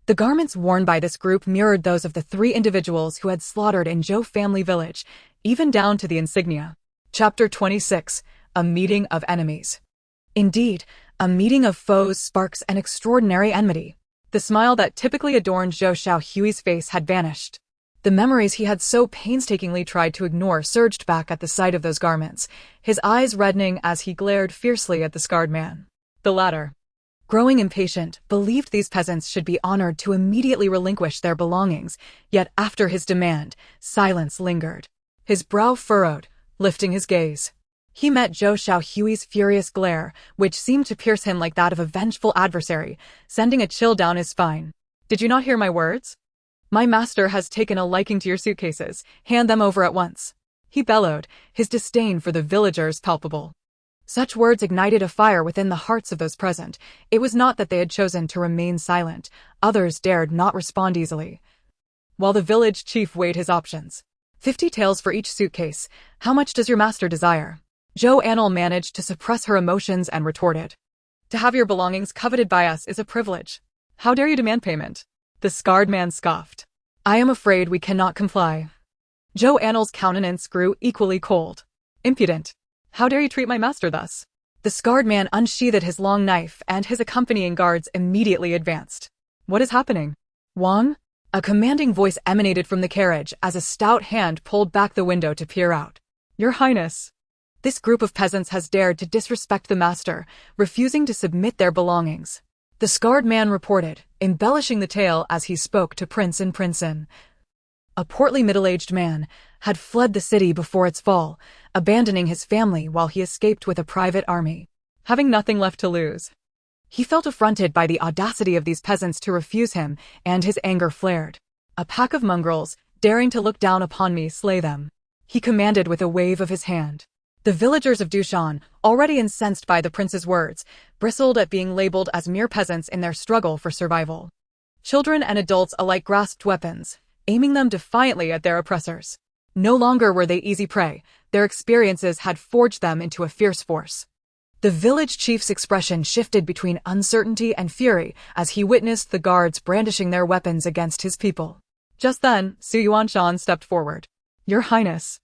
The garments worn by this group mirrored those of the 3 individuals who had slaughtered in Zhou family village, even down to the insignia. Chapter 26. A Meeting of Enemies. Indeed, a meeting of foes sparks an extraordinary enmity. The smile that typically adorned Zhou Xiaohui's face had vanished. The memories he had so painstakingly tried to ignore surged back at the sight of those garments, his eyes reddening as he glared fiercely at the scarred man. The latter, growing impatient, believed these peasants should be honored to immediately relinquish their belongings, yet after his demand, silence lingered. His brow furrowed, lifting his gaze. He met Zhou Xiaohui's furious glare, which seemed to pierce him like that of a vengeful adversary, sending a chill down his spine. "Did you not hear my words? My master has taken a liking to your suitcases. Hand them over at once," he bellowed, his disdain for the villagers palpable. Such words ignited a fire within the hearts of those present. It was not that they had chosen to remain silent. Others dared not respond easily, while the village chief weighed his options. 50 taels for each suitcase. How much does your master desire? Zhou Anle managed to suppress her emotions and retorted. "To have your belongings coveted by us is a privilege. How dare you demand payment?" The scarred man scoffed. "I am afraid we cannot comply." Zhou Anle's countenance grew equally cold. "Impudent! How dare you treat my master thus?" The scarred man unsheathed his long knife and his accompanying guards immediately advanced. "What is happening? Wang?" A commanding voice emanated from the carriage as a stout hand pulled back the window to peer out. "Your Highness, this group of peasants has dared to disrespect the master, refusing to submit their belongings," the scarred man reported, embellishing the tale as he spoke to Prince and Princess. A portly middle-aged man had fled the city before its fall, abandoning his family while he escaped with a private army. Having nothing left to lose, he felt affronted by the audacity of these peasants to refuse him, and his anger flared. "A pack of mongrels, daring to look down upon me, slay them," he commanded with a wave of his hand. The villagers of Dushan, already incensed by the prince's words, bristled at being labeled as mere peasants in their struggle for survival. Children and adults alike grasped weapons, aiming them defiantly at their oppressors. No longer were they easy prey, their experiences had forged them into a fierce force. The village chief's expression shifted between uncertainty and fury as he witnessed the guards brandishing their weapons against his people. Just then, Zhou Anle stepped forward. "Your Highness,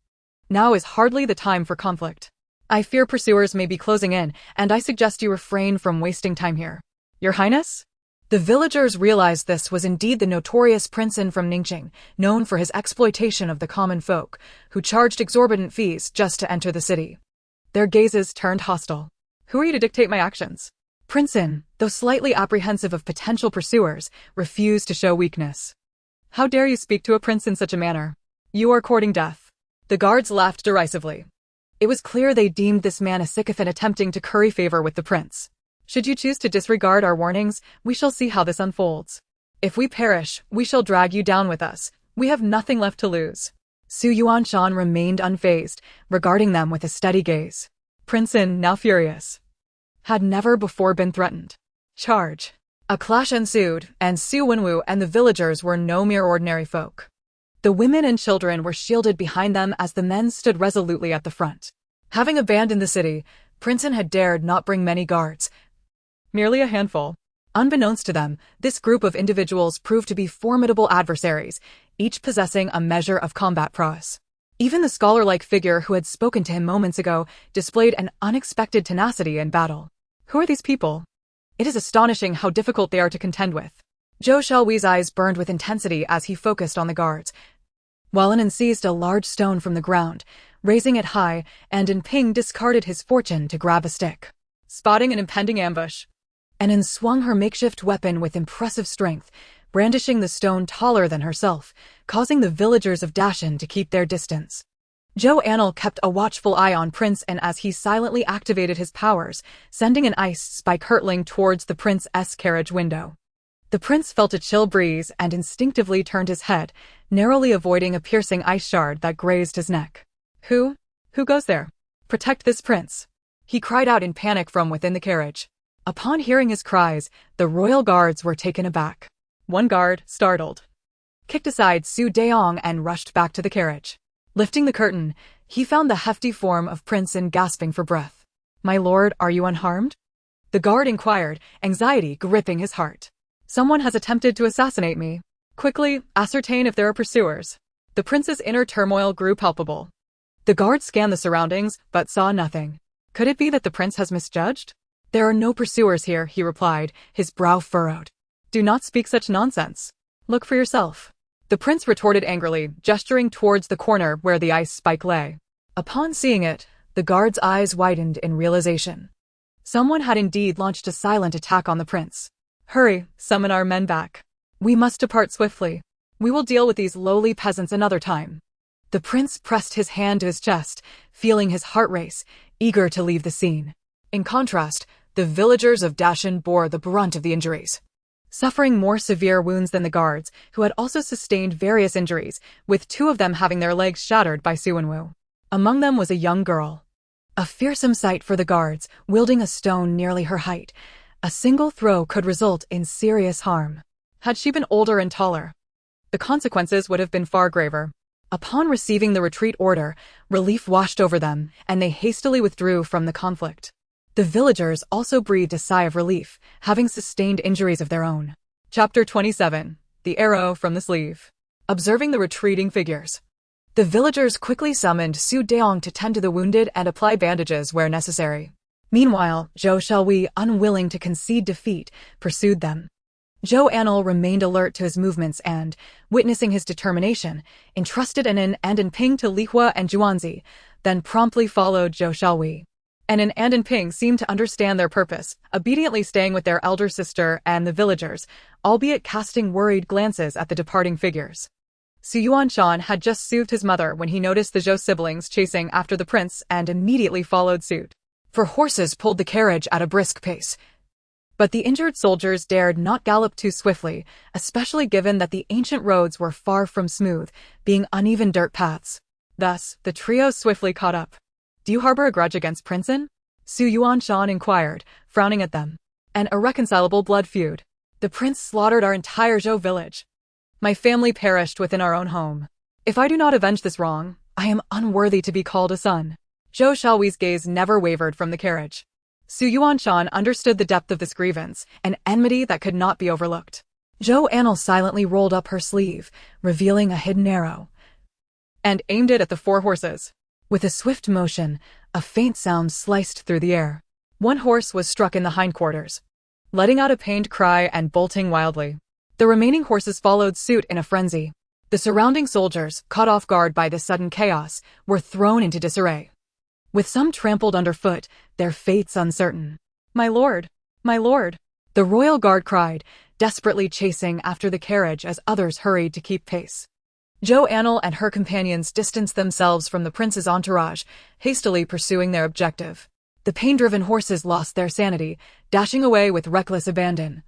now is hardly the time for conflict. I fear pursuers may be closing in, and I suggest you refrain from wasting time here." "Your Highness?" The villagers realized this was indeed the notorious Princein from Ningqing, known for his exploitation of the common folk, who charged exorbitant fees just to enter the city. Their gazes turned hostile. "Who are you to dictate my actions?" Princein, though slightly apprehensive of potential pursuers, refused to show weakness. "How dare you speak to a prince in such a manner? You are courting death." The guards laughed derisively. It was clear they deemed this man a sycophant attempting to curry favor with the prince. "Should you choose to disregard our warnings, we shall see how this unfolds. If we perish, we shall drag you down with us. We have nothing left to lose." Zhou Anle remained unfazed, regarding them with a steady gaze. Princein, now furious, had never before been threatened. "Charge!" A clash ensued, and Su Wenwu and the villagers were no mere ordinary folk. The women and children were shielded behind them as the men stood resolutely at the front. Having abandoned the city, Princein had dared not bring many guards. Merely a handful. Unbeknownst to them, this group of individuals proved to be formidable adversaries, each possessing a measure of combat prowess. Even the scholar-like figure who had spoken to him moments ago displayed an unexpected tenacity in battle. Who are these people? It is astonishing how difficult they are to contend with. Zhou Xiaohui's eyes burned with intensity as he focused on the guards. An seized a large stone from the ground, raising it high, and Ping discarded his fortune to grab a stick. Spotting an impending ambush, An swung her makeshift weapon with impressive strength, brandishing the stone taller than herself, causing the villagers of Dashan to keep their distance. Zhou Anle kept a watchful eye on Princein as he silently activated his powers, sending an ice spike hurtling towards the prince's carriage window. The prince felt a chill breeze and instinctively turned his head, narrowly avoiding a piercing ice shard that grazed his neck. Who goes there? Protect this prince!" he cried out in panic from within the carriage. Upon hearing his cries, the royal guards were taken aback. One guard, startled, kicked aside Su Deong and rushed back to the carriage. Lifting the curtain, he found the hefty form of Princein gasping for breath. "My lord, are you unharmed?" the guard inquired, anxiety gripping his heart. "Someone has attempted to assassinate me. Quickly, ascertain if there are pursuers." The prince's inner turmoil grew palpable. The guard scanned the surroundings, but saw nothing. Could it be that the prince has misjudged? "There are no pursuers here," he replied, his brow furrowed. "Do not speak such nonsense. Look for yourself." The prince retorted angrily, gesturing towards the corner where the ice spike lay. Upon seeing it, the guard's eyes widened in realization. Someone had indeed launched a silent attack on the prince. "Hurry, summon our men back. We must depart swiftly. We will deal with these lowly peasants another time." The prince pressed his hand to his chest, feeling his heart race, eager to leave the scene. In contrast, the villagers of Dashan bore the brunt of the injuries, suffering more severe wounds than the guards, who had also sustained various injuries, with two of them having their legs shattered by Su Wenwu. Among them was a young girl. A fearsome sight for the guards, wielding a stone nearly her height. A single throw could result in serious harm. Had she been older and taller, the consequences would have been far graver. Upon receiving the retreat order, relief washed over them, and they hastily withdrew from the conflict. The villagers also breathed a sigh of relief, having sustained injuries of their own. Chapter 27. The Arrow from the Sleeve. Observing the retreating figures, the villagers quickly summoned Su Deong to tend to the wounded and apply bandages where necessary. Meanwhile, Zhou Xiaohui, unwilling to concede defeat, pursued them. Zhou Anle remained alert to his movements and, witnessing his determination, entrusted An Ping to Li Hua and Zhuanzi, then promptly followed Zhou Xiaohui. An Ping seemed to understand their purpose, obediently staying with their elder sister and the villagers, albeit casting worried glances at the departing figures. Su Yuanshan had just soothed his mother when he noticed the Zhou siblings chasing after the prince and immediately followed suit. For horses pulled the carriage at a brisk pace. But the injured soldiers dared not gallop too swiftly, especially given that the ancient roads were far from smooth, being uneven dirt paths. Thus, the trio swiftly caught up. Do you harbor a grudge against Princeton? Su Yuanshan inquired, frowning at them. An irreconcilable blood feud. The prince slaughtered our entire Zhou village. My family perished within our own home. If I do not avenge this wrong, I am unworthy to be called a son. Zhou Xiaohui's gaze never wavered from the carriage. Su Yuanshan understood the depth of this grievance, an enmity that could not be overlooked. Zhou Anle silently rolled up her sleeve, revealing a hidden arrow, and aimed it at the 4 horses. With a swift motion, a faint sound sliced through the air. One horse was struck in the hindquarters, letting out a pained cry and bolting wildly. The remaining horses followed suit in a frenzy. The surrounding soldiers, caught off guard by this sudden chaos, were thrown into disarray, with some trampled underfoot, their fates uncertain. My lord! My lord! The royal guard cried, desperately chasing after the carriage as others hurried to keep pace. Zhou Anle and her companions distanced themselves from the prince's entourage, hastily pursuing their objective. The pain-driven horses lost their sanity, dashing away with reckless abandon,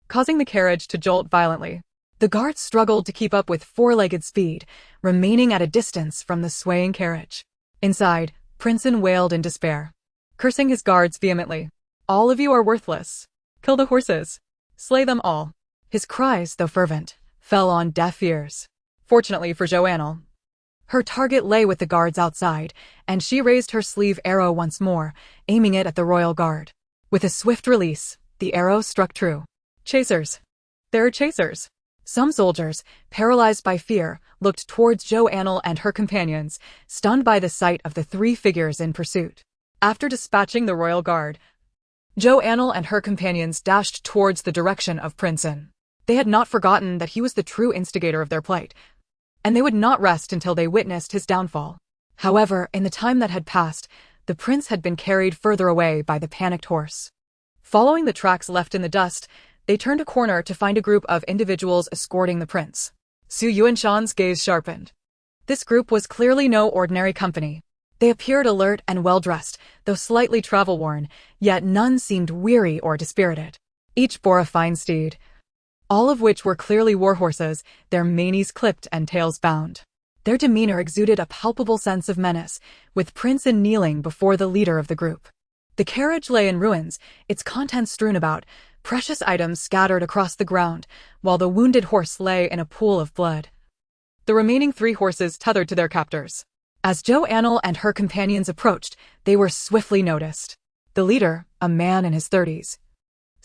causing the carriage to jolt violently. The guards struggled to keep up with 4-legged speed, remaining at a distance from the swaying carriage. Inside, Princeton wailed in despair, cursing his guards vehemently. All of you are worthless. Kill the horses. Slay them all. His cries, though fervent, fell on deaf ears. Fortunately for Zhou Anle, her target lay with the guards outside, and she raised her sleeve arrow once more, aiming it at the royal guard. With a swift release, the arrow struck true. Chasers. There are chasers. Some soldiers, paralyzed by fear, looked towards Zhou Anle and her companions, stunned by the sight of the 3 figures in pursuit. After dispatching the royal guard, Zhou Anle and her companions dashed towards the direction of Princeton. They had not forgotten that he was the true instigator of their plight, and they would not rest until they witnessed his downfall. However, in the time that had passed, the prince had been carried further away by the panicked horse. Following the tracks left in the dust, they turned a corner to find a group of individuals escorting the prince. Su Yuanshan's gaze sharpened. This group was clearly no ordinary company. They appeared alert and well-dressed, though slightly travel-worn, yet none seemed weary or dispirited. Each bore a fine steed, all of which were clearly war horses, their manes clipped and tails bound. Their demeanor exuded a palpable sense of menace, with Princeton kneeling before the leader of the group. The carriage lay in ruins, its contents strewn about, precious items scattered across the ground, while the wounded horse lay in a pool of blood. The remaining 3 horses tethered to their captors. As Zhou Anle and her companions approached, they were swiftly noticed. The leader, a man in his 30s,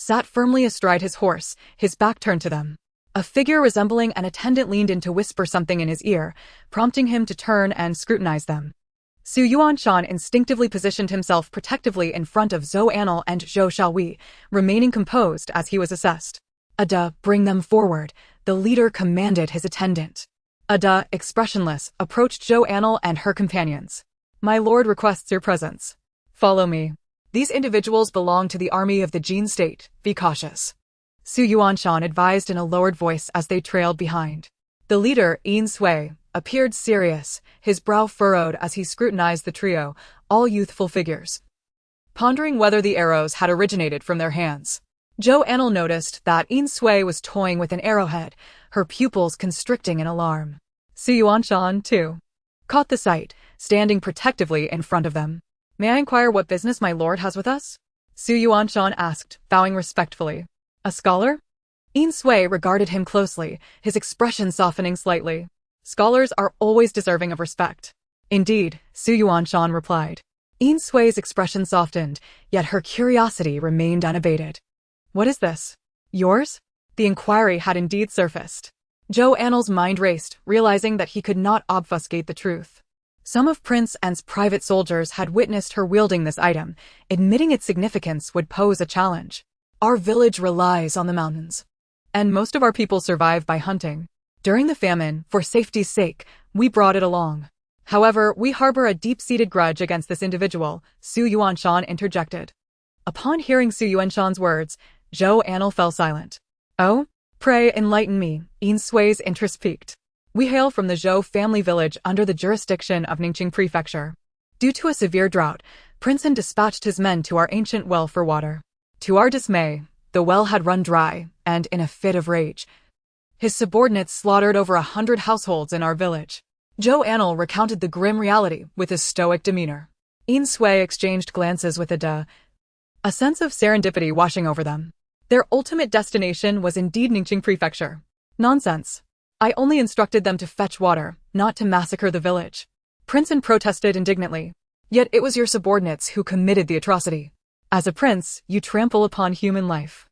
sat firmly astride his horse, his back turned to them. A figure resembling an attendant leaned in to whisper something in his ear, prompting him to turn and scrutinize them. Su Yuanshan instinctively positioned himself protectively in front of Zhou Anle and Zhou Xiaohui, remaining composed as he was assessed. Ada, bring them forward, the leader commanded his attendant. Ada, expressionless, approached Zhou Anle and her companions. My lord requests your presence. Follow me. These individuals belong to the army of the Jin state, be cautious. Su Yuanshan advised in a lowered voice as they trailed behind. The leader, Yin Sui, appeared serious, his brow furrowed as he scrutinized the trio, all youthful figures, pondering whether the arrows had originated from their hands. Zhou Anle noticed that Yin Sui was toying with an arrowhead, her pupils constricting in alarm. Su Yuanshan, too, caught the sight, standing protectively in front of them. May I inquire what business my lord has with us? Su Yuanshan asked, bowing respectfully. A scholar? Yin Sui regarded him closely, his expression softening slightly. Scholars are always deserving of respect. Indeed, Su Yuanshan replied. Yin Sui's expression softened, yet her curiosity remained unabated. What is this? Yours? The inquiry had indeed surfaced. Zhou Anle's mind raced, realizing that he could not obfuscate the truth. Some of Prince An's private soldiers had witnessed her wielding this item. Admitting its significance would pose a challenge. Our village relies on the mountains, and most of our people survive by hunting. During the famine, for safety's sake, we brought it along. However, we harbor a deep-seated grudge against this individual, Su Yuanshan interjected. Upon hearing Su Yuanshan's words, Zhou Anle fell silent. Oh? Pray enlighten me, Yin Sui's interest piqued. We hail from the Zhou family village under the jurisdiction of Ningqing Prefecture. Due to a severe drought, Princeton dispatched his men to our ancient well for water. To our dismay, the well had run dry, and in a fit of rage, his subordinates slaughtered over 100 households in our village. Zhou Anle recounted the grim reality with a stoic demeanor. Yin Sui exchanged glances with Ada, a sense of serendipity washing over them. Their ultimate destination was indeed Ningqing Prefecture. Nonsense. I only instructed them to fetch water, not to massacre the village. Prince An protested indignantly. Yet it was your subordinates who committed the atrocity. As a prince, you trample upon human life,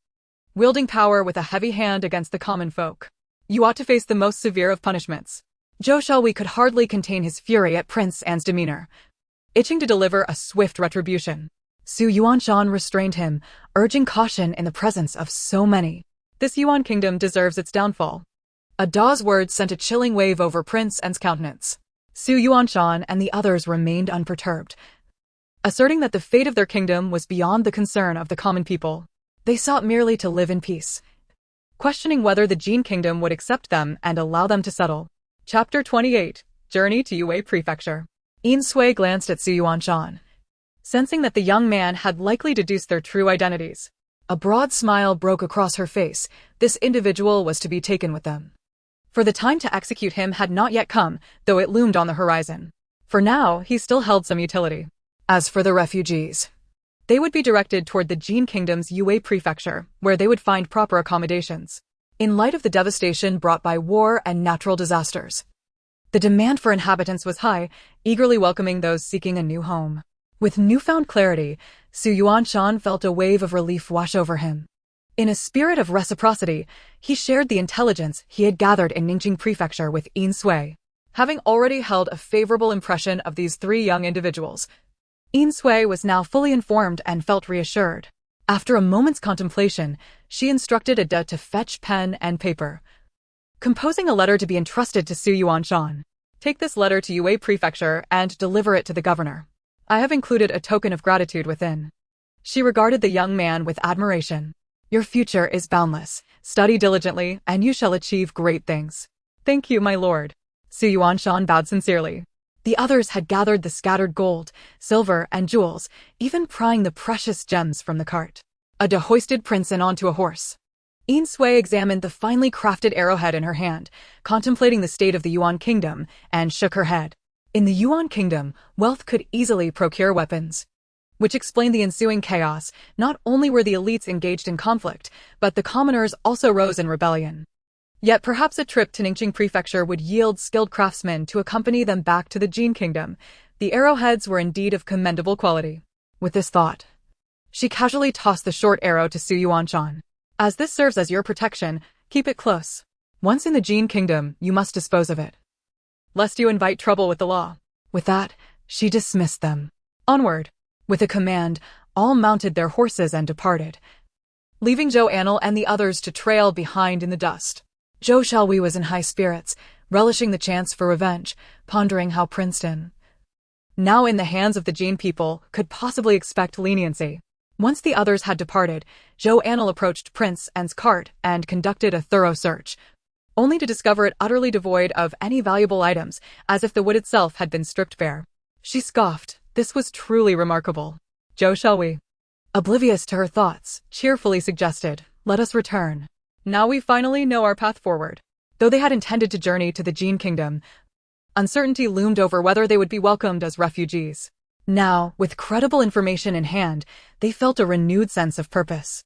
wielding power with a heavy hand against the common folk. You ought to face the most severe of punishments. Zhou Anle could hardly contain his fury at Prince An's demeanor, itching to deliver a swift retribution. Su Yuanshan restrained him, urging caution in the presence of so many. This Yuan Kingdom deserves its downfall. Ada's words sent a chilling wave over Prince An's countenance. Su Yuanshan and the others remained unperturbed, asserting that the fate of their kingdom was beyond the concern of the common people. They sought merely to live in peace, questioning whether the Jin Kingdom would accept them and allow them to settle. Chapter 28. Journey to Yue Prefecture. Yin Sui glanced at Su Yuanshan, sensing that the young man had likely deduced their true identities. A broad smile broke across her face. This individual was to be taken with them. For the time to execute him had not yet come, though it loomed on the horizon. For now, he still held some utility. As for the refugees, they would be directed toward the Jin Kingdom's Yue Prefecture, where they would find proper accommodations. In light of the devastation brought by war and natural disasters, the demand for inhabitants was high, eagerly welcoming those seeking a new home. With newfound clarity, Su Yuanshan felt a wave of relief wash over him. In a spirit of reciprocity, he shared the intelligence he had gathered in Ningqing Prefecture with Yin Sui. Having already held a favorable impression of these three young individuals, Yin Sui was now fully informed and felt reassured. After a moment's contemplation, she instructed Ada to fetch pen and paper, composing a letter to be entrusted to Su Yuanshan. Take this letter to Yue Prefecture and deliver it to the governor. I have included a token of gratitude within. She regarded the young man with admiration. Your future is boundless. Study diligently, and you shall achieve great things. Thank you, my lord. Su Yuanshan bowed sincerely. The others had gathered the scattered gold, silver, and jewels, even prying the precious gems from the cart. Ada hoisted Prince An onto a horse. Yin Sui examined the finely crafted arrowhead in her hand, contemplating the state of the Yuan Kingdom, and shook her head. In the Yuan Kingdom, wealth could easily procure weapons, which explained the ensuing chaos. Not only were the elites engaged in conflict, but the commoners also rose in rebellion. Yet perhaps a trip to Ningqing Prefecture would yield skilled craftsmen to accompany them back to the Jin Kingdom. The arrowheads were indeed of commendable quality. With this thought, she casually tossed the short arrow to Su Yuanshan. As this serves as your protection, keep it close. Once in the Jin Kingdom, you must dispose of it, lest you invite trouble with the law. With that, she dismissed them. Onward. With a command, all mounted their horses and departed, leaving Zhou Anle and the others to trail behind in the dust. Zhou Anle was in high spirits, relishing the chance for revenge, pondering how Prince An, now in the hands of the Jin people, could possibly expect leniency. Once the others had departed, Zhou Anle approached Prince An's cart and conducted a thorough search, only to discover it utterly devoid of any valuable items, as if the wood itself had been stripped bare. She scoffed. This was truly remarkable. Zhou Anle, oblivious to her thoughts, cheerfully suggested, "Let us return. Now we finally know our path forward." Though they had intended to journey to the Jin Kingdom, uncertainty loomed over whether they would be welcomed as refugees. Now, with credible information in hand, they felt a renewed sense of purpose.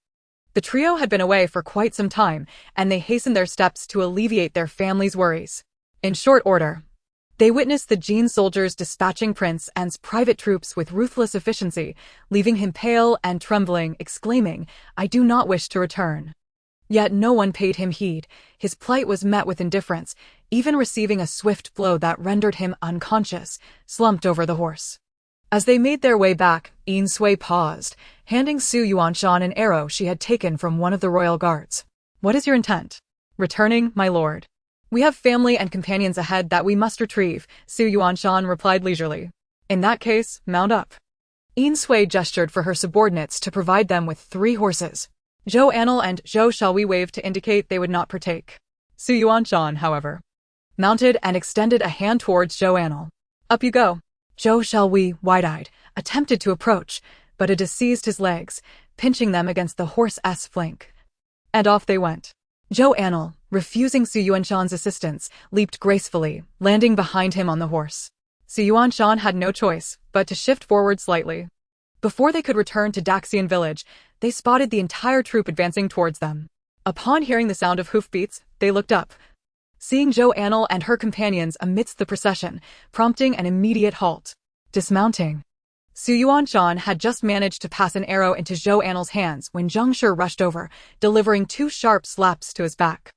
The trio had been away for quite some time, and they hastened their steps to alleviate their families' worries. In short order, they witnessed the Jin soldiers dispatching Prince An's private troops with ruthless efficiency, leaving him pale and trembling, exclaiming, "I do not wish to return." Yet no one paid him heed. His plight was met with indifference, even receiving a swift blow that rendered him unconscious, slumped over the horse. As they made their way back, Yin Sui paused, handing Su Yuanshan an arrow she had taken from one of the royal guards. "What is your intent?" "Returning, my lord. We have family and companions ahead that we must retrieve," Su Yuanshan replied leisurely. "In that case, mount up." Yin Sui gestured for her subordinates to provide them with 3 horses. Zhou Anle and Zhou Anle waved to indicate they would not partake. Su Yuanshan, however, mounted and extended a hand towards Zhou Anle. "Up you go." Zhou Anle, wide-eyed, attempted to approach, but Ada seized his legs, pinching them against the horse's flank. And off they went. Zhou Anle, refusing Su Yuanshan's assistance, leaped gracefully, landing behind him on the horse. Yuan had no choice but to shift forward slightly. Before they could return to Daxian village, they spotted the entire troop advancing towards them. Upon hearing the sound of hoofbeats, they looked up, seeing Zhou Anle and her companions amidst the procession, prompting an immediate halt. Dismounting. Yuan had just managed to pass an arrow into Zhou Anle's hands when Zheng Shi rushed over, delivering 2 sharp slaps to his back.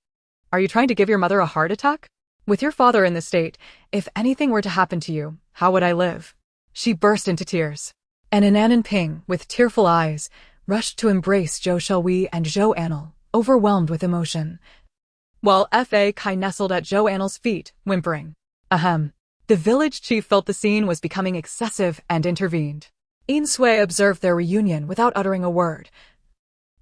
Are you trying to give your mother a heart attack? With your father in this state, if anything were to happen to you, how would I live? She burst into tears. And Anan Ping, with tearful eyes, rushed to embrace Zhou Shelhui and Zhou Anle, overwhelmed with emotion. While Fa Kai nestled at Zhou Anle's feet, whimpering. Ahem. The village chief felt the scene was becoming excessive and intervened. Yin Sui observed their reunion without uttering a word,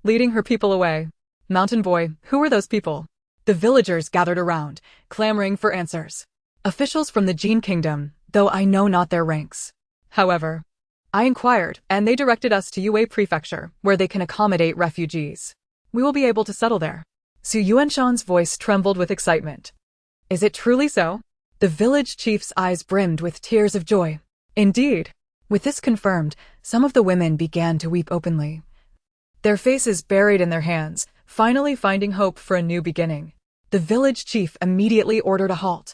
leading her people away. Mountain boy, who were those people? The villagers gathered around, clamoring for answers. Officials from the Yuan Kingdom, though I know not their ranks. However, I inquired, and they directed us to Yue Prefecture, where they can accommodate refugees. We will be able to settle there. Yuanshan's voice trembled with excitement. Is it truly so? The village chief's eyes brimmed with tears of joy. Indeed. With this confirmed, some of the women began to weep openly, their faces buried in their hands, finally finding hope for a new beginning. The village chief immediately ordered a halt,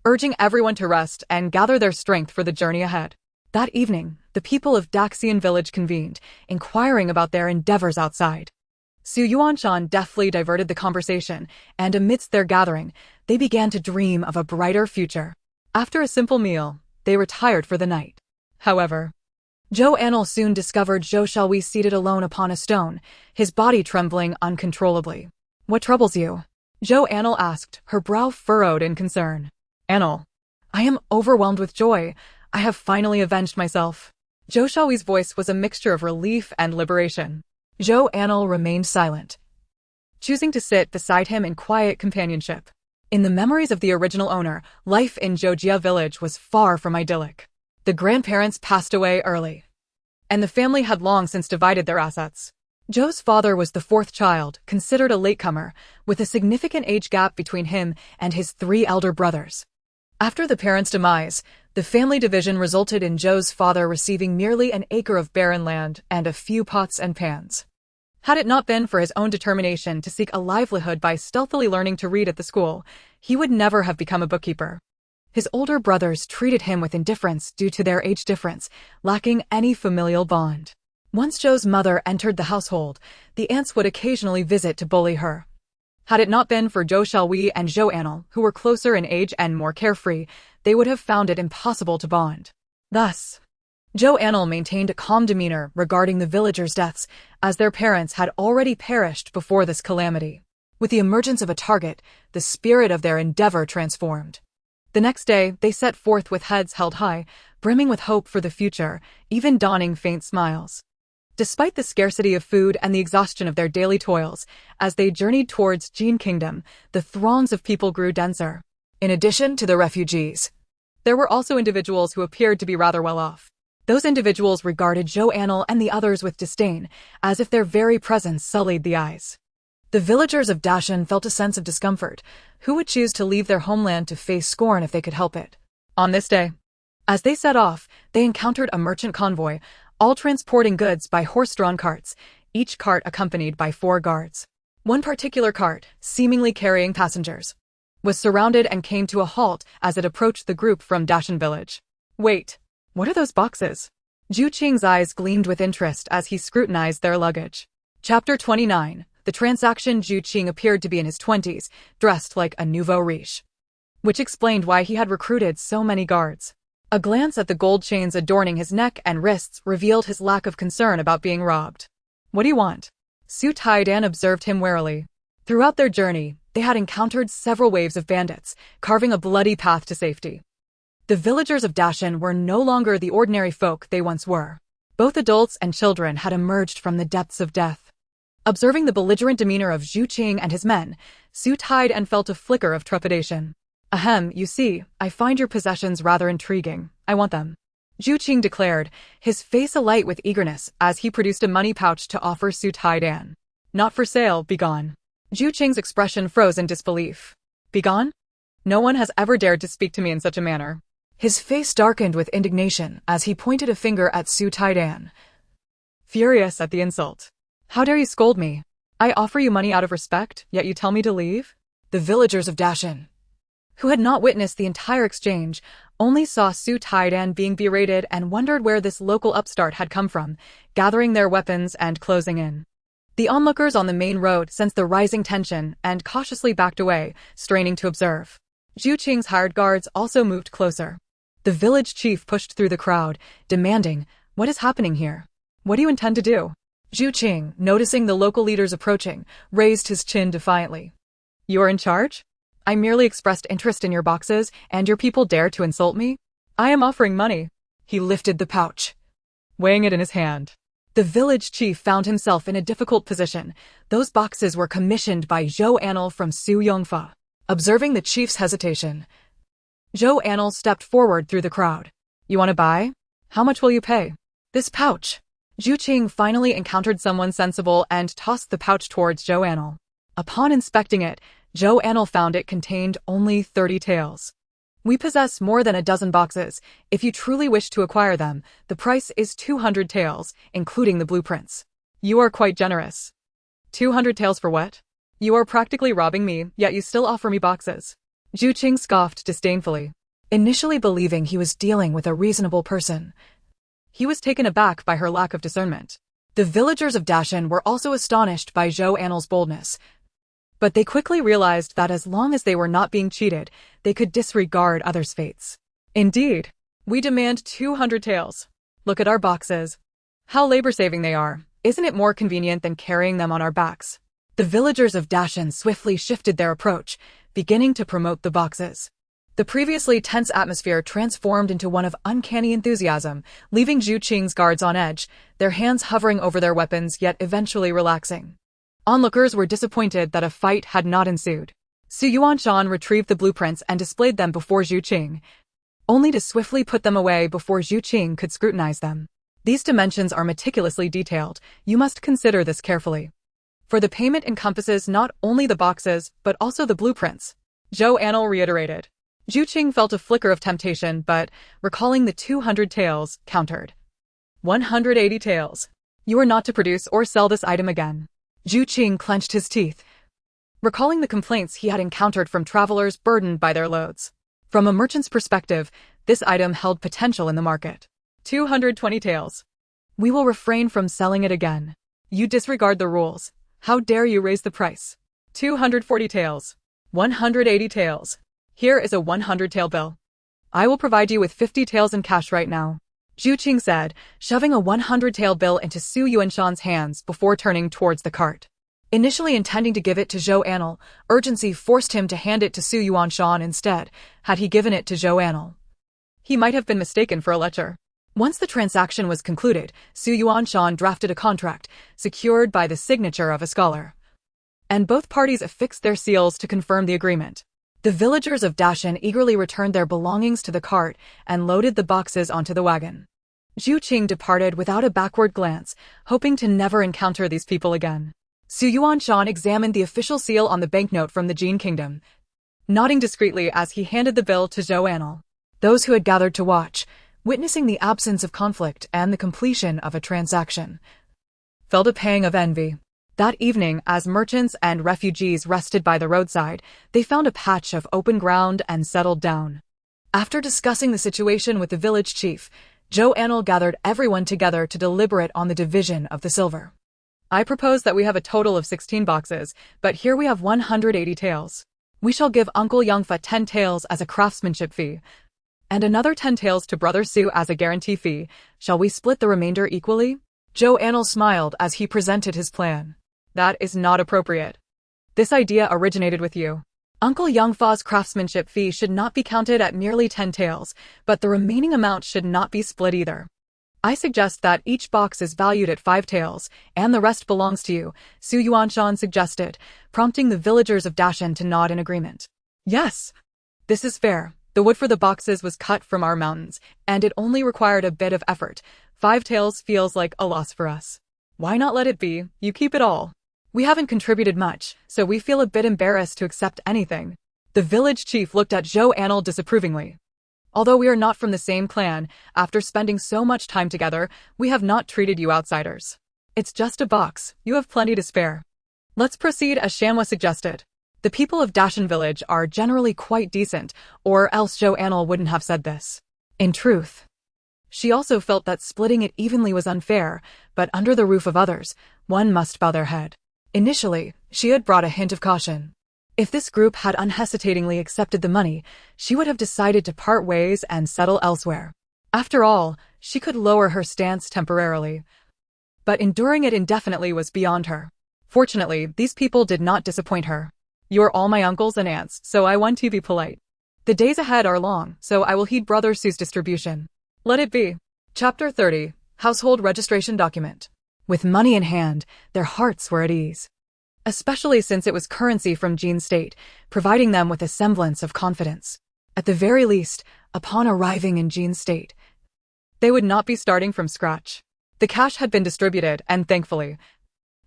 urging everyone to rest and gather their strength for the journey ahead. That evening, the people of Daxian village convened, inquiring about their endeavors outside. Yuanshan deftly diverted the conversation, and amidst their gathering, they began to dream of a brighter future. After a simple meal, they retired for the night. However, Zhou Anle soon discovered Zhou Shelhui seated alone upon a stone, his body trembling uncontrollably. What troubles you? Zhou Anle asked, her brow furrowed in concern. Anle, I am overwhelmed with joy. I have finally avenged myself. Zhou Shelhui's voice was a mixture of relief and liberation. Zhou Anle remained silent, choosing to sit beside him in quiet companionship. In the memories of the original owner, life in Zhoujia village was far from idyllic. The grandparents passed away early, and the family had long since divided their assets. Zhou's father was the 4th child, considered a latecomer, with a significant age gap between him and his 3 elder brothers. After the parents' demise, the family division resulted in Zhou's father receiving merely an acre of barren land and a few pots and pans. Had it not been for his own determination to seek a livelihood by stealthily learning to read at the school, he would never have become a bookkeeper. His older brothers treated him with indifference due to their age difference, lacking any familial bond. Once Zhou's mother entered the household, the aunts would occasionally visit to bully her. Had it not been for Zhou Shelhui and Zhou Anle, who were closer in age and more carefree, they would have found it impossible to bond. Thus, Zhou Anle maintained a calm demeanor regarding the villagers' deaths, as their parents had already perished before this calamity. With the emergence of a target, the spirit of their endeavor transformed. The next day, they set forth with heads held high, brimming with hope for the future, even donning faint smiles. Despite the scarcity of food and the exhaustion of their daily toils, as they journeyed towards Yuan Kingdom, the throngs of people grew denser. In addition to the refugees, there were also individuals who appeared to be rather well off. Those individuals regarded Zhou Anle and the others with disdain, as if their very presence sullied the eyes. The villagers of Dashan felt a sense of discomfort. Who would choose to leave their homeland to face scorn if they could help it? On this day, as they set off, they encountered a merchant convoy, all transporting goods by horse-drawn carts, each cart accompanied by 4 guards. One particular cart, seemingly carrying passengers, was surrounded and came to a halt as it approached the group from Dashan village. Wait, what are those boxes? Zhu Qing's eyes gleamed with interest as he scrutinized their luggage. Chapter 29. The transaction. Zhu Qing appeared to be in his 20s, dressed like a nouveau riche, which explained why he had recruited so many guards. A glance at the gold chains adorning his neck and wrists revealed his lack of concern about being robbed. What do you want? Su Taidan observed him warily. Throughout their journey, they had encountered several waves of bandits, carving a bloody path to safety. The villagers of Dashan were no longer the ordinary folk they once were. Both adults and children had emerged from the depths of death. Observing the belligerent demeanor of Zhu Qing and his men, Su Taidan felt a flicker of trepidation. Ahem, you see, I find your possessions rather intriguing. I want them. Zhu Qing declared, his face alight with eagerness as he produced a money pouch to offer Su Taidan. Not for sale, begone. Zhu Qing's expression froze in disbelief. Begone? No one has ever dared to speak to me in such a manner. His face darkened with indignation as he pointed a finger at Su Taidan. Furious at the insult. How dare you scold me? I offer you money out of respect, yet you tell me to leave? The villagers of Dashan, who had not witnessed the entire exchange, only saw Su Taidan being berated and wondered where this local upstart had come from, gathering their weapons and closing in. The onlookers on the main road sensed the rising tension and cautiously backed away, straining to observe. Zhu Qing's hired guards also moved closer. The village chief pushed through the crowd, demanding, "What is happening here? What do you intend to do?" Zhu Qing, noticing the local leaders approaching, raised his chin defiantly. "You are in charge? I merely expressed interest in your boxes, and your people dare to insult me? I am offering money." He lifted the pouch, weighing it in his hand. The village chief found himself in a difficult position. Those boxes were commissioned by Zhou Anle from Su Yongfa. Observing the chief's hesitation, Zhou Anle stepped forward through the crowd. "You want to buy? How much will you pay?" "This pouch." Zhu Qing finally encountered someone sensible and tossed the pouch towards Zhou Anle. Upon inspecting it, Zhou Anle found it contained only 30 taels. "We possess more than a dozen boxes. If you truly wish to acquire them, the price is 200 taels, including the blueprints." "You are quite generous." 200 taels for what? You are practically robbing me, yet you still offer me boxes. Zhu Qing scoffed disdainfully. Initially believing he was dealing with a reasonable person, he was taken aback by her lack of discernment. The villagers of Dashan were also astonished by Zhou Anle's boldness, but they quickly realized that as long as they were not being cheated, they could disregard others' fates. "Indeed, we demand 200 taels. Look at our boxes. How labor-saving they are. Isn't it more convenient than carrying them on our backs?" The villagers of Dashan swiftly shifted their approach, beginning to promote the boxes. The previously tense atmosphere transformed into one of uncanny enthusiasm, leaving Zhu Qing's guards on edge, their hands hovering over their weapons yet eventually relaxing. Onlookers were disappointed that a fight had not ensued. Su Yuanshan retrieved the blueprints and displayed them before Zhu Qing, only to swiftly put them away before Zhu Qing could scrutinize them. "These dimensions are meticulously detailed. You must consider this carefully. For the payment encompasses not only the boxes, but also the blueprints," Zhou Anle reiterated. Zhu Qing felt a flicker of temptation, but, recalling the 200 taels, countered. 180 taels. You are not to produce or sell this item again. Zhu Qing clenched his teeth, recalling the complaints he had encountered from travelers burdened by their loads. From a merchant's perspective, this item held potential in the market. 220 taels. We will refrain from selling it again. You disregard the rules. How dare you raise the price? 240 taels. 180 taels. Here is a 100 tael bill. I will provide you with 50 taels in cash right now, Zhu Qing said, shoving a 100 tael bill into Su Yuanshan's hands before turning towards the cart. Initially intending to give it to Zhou Anle, urgency forced him to hand it to Su Yuanshan instead. Had he given it to Zhou Anle, he might have been mistaken for a lecher. Once the transaction was concluded, Su Yuanshan drafted a contract, secured by the signature of a scholar, and both parties affixed their seals to confirm the agreement. The villagers of Dashan eagerly returned their belongings to the cart and loaded the boxes onto the wagon. Zhu Qing departed without a backward glance, hoping to never encounter these people again. Su Yuanshan examined the official seal on the banknote from the Yuan Kingdom, nodding discreetly as he handed the bill to Zhou Anle. Those who had gathered to watch, witnessing the absence of conflict and the completion of a transaction, felt a pang of envy. That evening, as merchants and refugees rested by the roadside, they found a patch of open ground and settled down. After discussing the situation with the village chief, Zhou Anle gathered everyone together to deliberate on the division of the silver. "I propose that we have a total of 16 boxes, but here we have 180 taels. We shall give Uncle Yongfa 10 taels as a craftsmanship fee, and another 10 taels to Brother Su as a guarantee fee. Shall we split the remainder equally?" Zhou Anle smiled as he presented his plan. "That is not appropriate. This idea originated with you. Uncle Yongfa's craftsmanship fee should not be counted at merely 10 taels, but the remaining amount should not be split either. I suggest that each box is valued at 5 taels, and the rest belongs to you," Su Yuanshan suggested, prompting the villagers of Dashan to nod in agreement. "Yes, this is fair. The wood for the boxes was cut from our mountains, and it only required a bit of effort. 5 taels feels like a loss for us. Why not let it be? You keep it all. We haven't contributed much, so we feel a bit embarrassed to accept anything." The village chief looked at Zhou Anle disapprovingly. Although we are not from the same clan, after spending so much time together, we have not treated you outsiders. It's just a box, you have plenty to spare. Let's proceed as Shanhua suggested. The people of Dashan village are generally quite decent, or else Zhou Anle wouldn't have said this. In truth, she also felt that splitting it evenly was unfair, but under the roof of others, one must bow their head. Initially, she had brought a hint of caution. If this group had unhesitatingly accepted the money, she would have decided to part ways and settle elsewhere. After all, she could lower her stance temporarily. But enduring it indefinitely was beyond her. Fortunately, these people did not disappoint her. You are all my uncles and aunts, so I want to be polite. The days ahead are long, so I will heed Brother Su's distribution. Let it be. Chapter 30. Household Registration Document. With money in hand, their hearts were at ease. Especially since it was currency from Jin's state, providing them with a semblance of confidence. At the very least, upon arriving in Jin's state, they would not be starting from scratch. The cash had been distributed, and thankfully,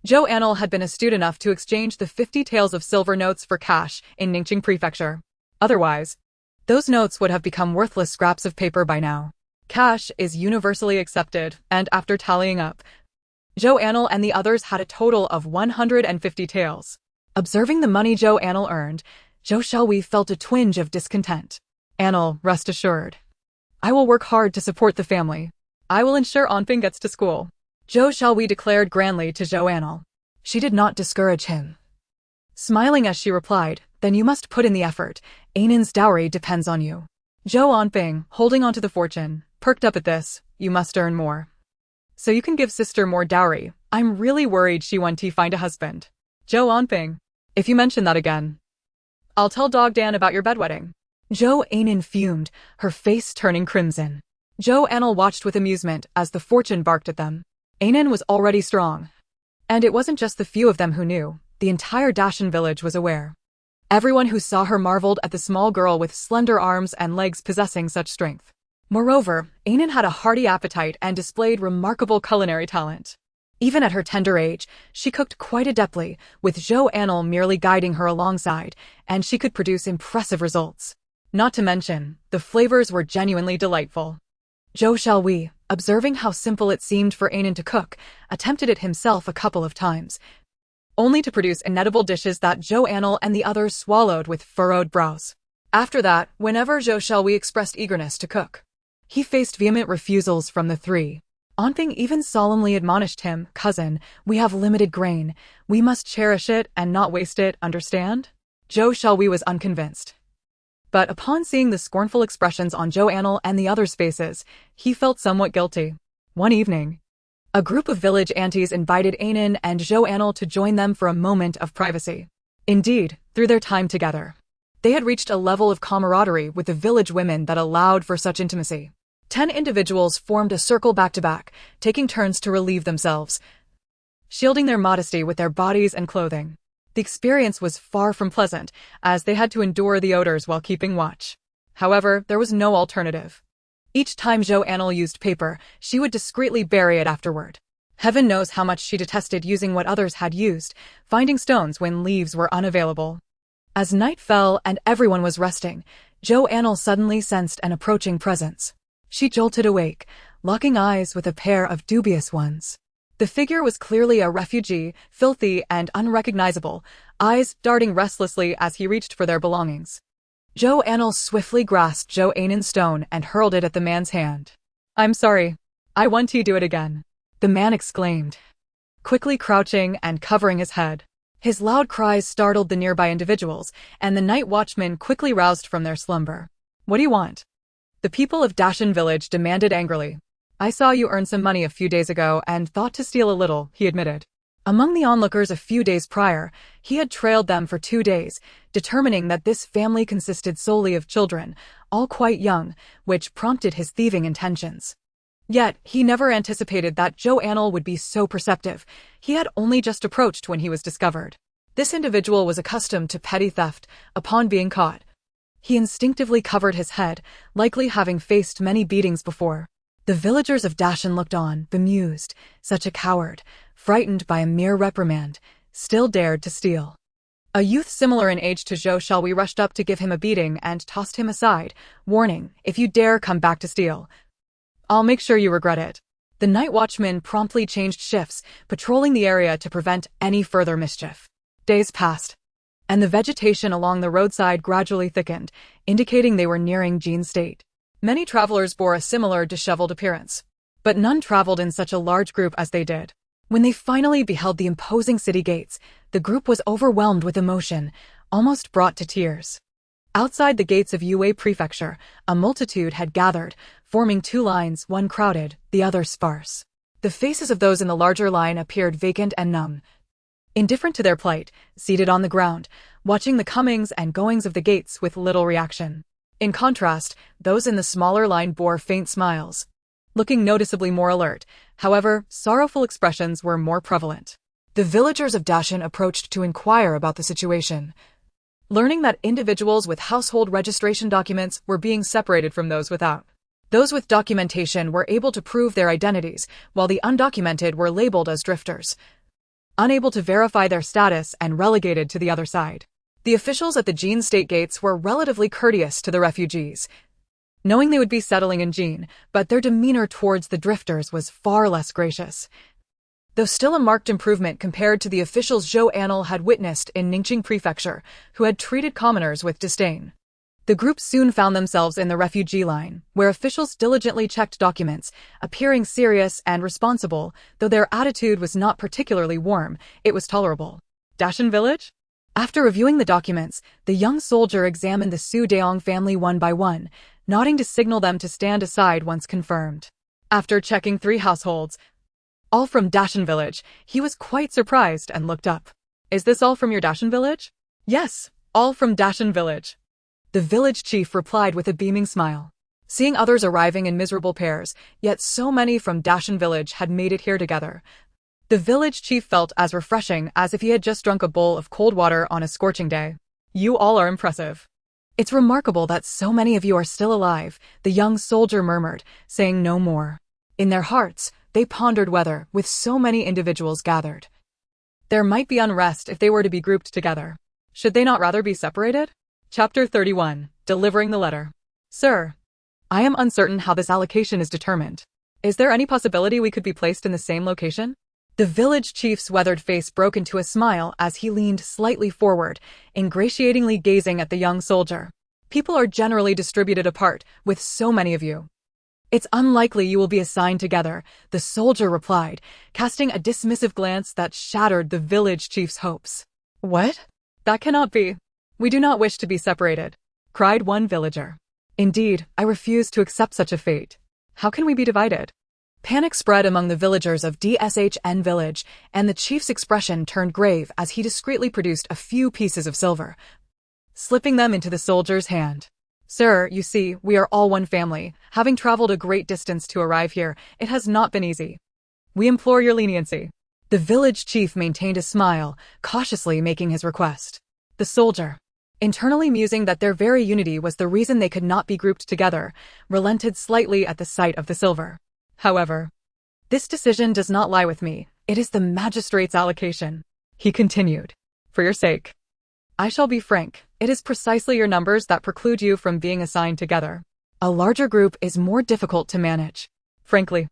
Zhou Anle had been astute enough to exchange the 50 taels of silver notes for cash in Ningqing Prefecture. Otherwise, those notes would have become worthless scraps of paper by now. Cash is universally accepted, and after tallying up, Zhou Anle and the others had a total of 150 taels. Observing the money Zhou Anle earned, Zhou Xiaowei felt a twinge of discontent. Anle, rest assured. I will work hard to support the family. I will ensure Anping gets to school. Zhou Xiaowei declared grandly to Zhou Anle. She did not discourage him. Smiling as she replied, then you must put in the effort. Ainan's dowry depends on you. Zhou Anping, holding on to the fortune, perked up at this. You must earn more. So you can give sister more dowry. I'm really worried she won't find a husband. Zhou Anping, if you mention that again, I'll tell Dog Dan about your bedwetting. Zhou Ainan fumed, her face turning crimson. Zhou Anle watched with amusement as the fortune barked at them. Ainan was already strong. And it wasn't just the few of them who knew, the entire Dashan village was aware. Everyone who saw her marveled at the small girl with slender arms and legs possessing such strength. Moreover, Ainan had a hearty appetite and displayed remarkable culinary talent. Even at her tender age, she cooked quite adeptly, with Zhou Anle merely guiding her alongside, and she could produce impressive results. Not to mention, the flavors were genuinely delightful. Zhou Xiaowei, observing how simple it seemed for Ainan to cook, attempted it himself a couple of times, only to produce inedible dishes that Zhou Anle and the others swallowed with furrowed brows. After that, whenever Zhou Xiaowei expressed eagerness to cook, he faced vehement refusals from the three. Anping even solemnly admonished him, cousin, we have limited grain. We must cherish it and not waste it, understand? Zhou Xiaowei was unconvinced. But upon seeing the scornful expressions on Zhou Anle and the others' faces, he felt somewhat guilty. One evening, a group of village aunties invited Ainan and Zhou Anle to join them for a moment of privacy. Indeed, through their time together, they had reached a level of camaraderie with the village women that allowed for such intimacy. 10 individuals formed a circle back-to-back, taking turns to relieve themselves, shielding their modesty with their bodies and clothing. The experience was far from pleasant, as they had to endure the odors while keeping watch. However, there was no alternative. Each time Zhou Anle used paper, she would discreetly bury it afterward. Heaven knows how much she detested using what others had used, finding stones when leaves were unavailable. As night fell and everyone was resting, Zhou Anle suddenly sensed an approaching presence. She jolted awake, locking eyes with a pair of dubious ones. The figure was clearly a refugee, filthy and unrecognizable, eyes darting restlessly as he reached for their belongings. Zhou Anle swiftly grasped Zhou Ainan's stone and hurled it at the man's hand. I'm sorry. I want to do it again. The man exclaimed, quickly crouching and covering his head. His loud cries startled the nearby individuals, and the night watchmen quickly roused from their slumber. What do you want? The people of Dashan village demanded angrily. I saw you earn some money a few days ago and thought to steal a little, he admitted. Among the onlookers a few days prior, he had trailed them for 2 days, determining that this family consisted solely of children, all quite young, which prompted his thieving intentions. Yet, he never anticipated that Zhou Anle would be so perceptive. He had only just approached when he was discovered. This individual was accustomed to petty theft. Upon being caught, he instinctively covered his head, likely having faced many beatings before. The villagers of Dashan looked on, bemused. Such a coward, frightened by a mere reprimand, still dared to steal. A youth similar in age to Zhou Anle rushed up to give him a beating and tossed him aside, warning, "If you dare come back to steal, I'll make sure you regret it." The night watchmen promptly changed shifts, patrolling the area to prevent any further mischief. Days passed, and the vegetation along the roadside gradually thickened, indicating they were nearing Jin State. Many travelers bore a similar disheveled appearance, but none traveled in such a large group as they did. When they finally beheld the imposing city gates, the group was overwhelmed with emotion, almost brought to tears. Outside the gates of Yue Prefecture, a multitude had gathered, forming two lines, one crowded, the other sparse. The faces of those in the larger line appeared vacant and numb, indifferent to their plight, seated on the ground, watching the comings and goings of the gates with little reaction. In contrast, those in the smaller line bore faint smiles, looking noticeably more alert. However, sorrowful expressions were more prevalent. The villagers of Dashan approached to inquire about the situation, learning that individuals with household registration documents were being separated from those without. Those with documentation were able to prove their identities, while the undocumented were labeled as drifters, unable to verify their status and relegated to the other side. The officials at the Jin State gates were relatively courteous to the refugees, knowing they would be settling in Jin, but their demeanor towards the drifters was far less gracious, though still a marked improvement compared to the officials Zhou Anle had witnessed in Ningqing Prefecture, who had treated commoners with disdain. The group soon found themselves in the refugee line, where officials diligently checked documents, appearing serious and responsible. Though their attitude was not particularly warm, it was tolerable. Dashan village? After reviewing the documents, the young soldier examined the Su Daong family one by one, nodding to signal them to stand aside once confirmed. After checking 3 households, all from Dashan village, he was quite surprised and looked up. "Is this all from your Dashan village?" "Yes, all from Dashan village," the village chief replied with a beaming smile. Seeing others arriving in miserable pairs, yet so many from Dashan village had made it here together, the village chief felt as refreshing as if he had just drunk a bowl of cold water on a scorching day. "You all are impressive. It's remarkable that so many of you are still alive," the young soldier murmured, saying no more. In their hearts, they pondered whether, with so many individuals gathered, there might be unrest if they were to be grouped together. Should they not rather be separated? Chapter 31. Delivering the letter. "Sir, I am uncertain how this allocation is determined. Is there any possibility we could be placed in the same location?" The village chief's weathered face broke into a smile as he leaned slightly forward, ingratiatingly gazing at the young soldier. "People are generally distributed apart, with so many of you. It's unlikely you will be assigned together," the soldier replied, casting a dismissive glance that shattered the village chief's hopes. "What? That cannot be. We do not wish to be separated," cried one villager. "Indeed, I refuse to accept such a fate. How can we be divided?" Panic spread among the villagers of Dshn village, and the chief's expression turned grave as he discreetly produced a few pieces of silver, slipping them into the soldier's hand. "Sir, you see, we are all one family. Having traveled a great distance to arrive here, it has not been easy. We implore your leniency." The village chief maintained a smile, cautiously making his request. The soldier, internally musing that their very unity was the reason they could not be grouped together, relented slightly at the sight of the silver. "However, this decision does not lie with me. It is the magistrate's allocation," he continued. "For your sake, I shall be frank. It is precisely your numbers that preclude you from being assigned together. A larger group is more difficult to manage. Frankly,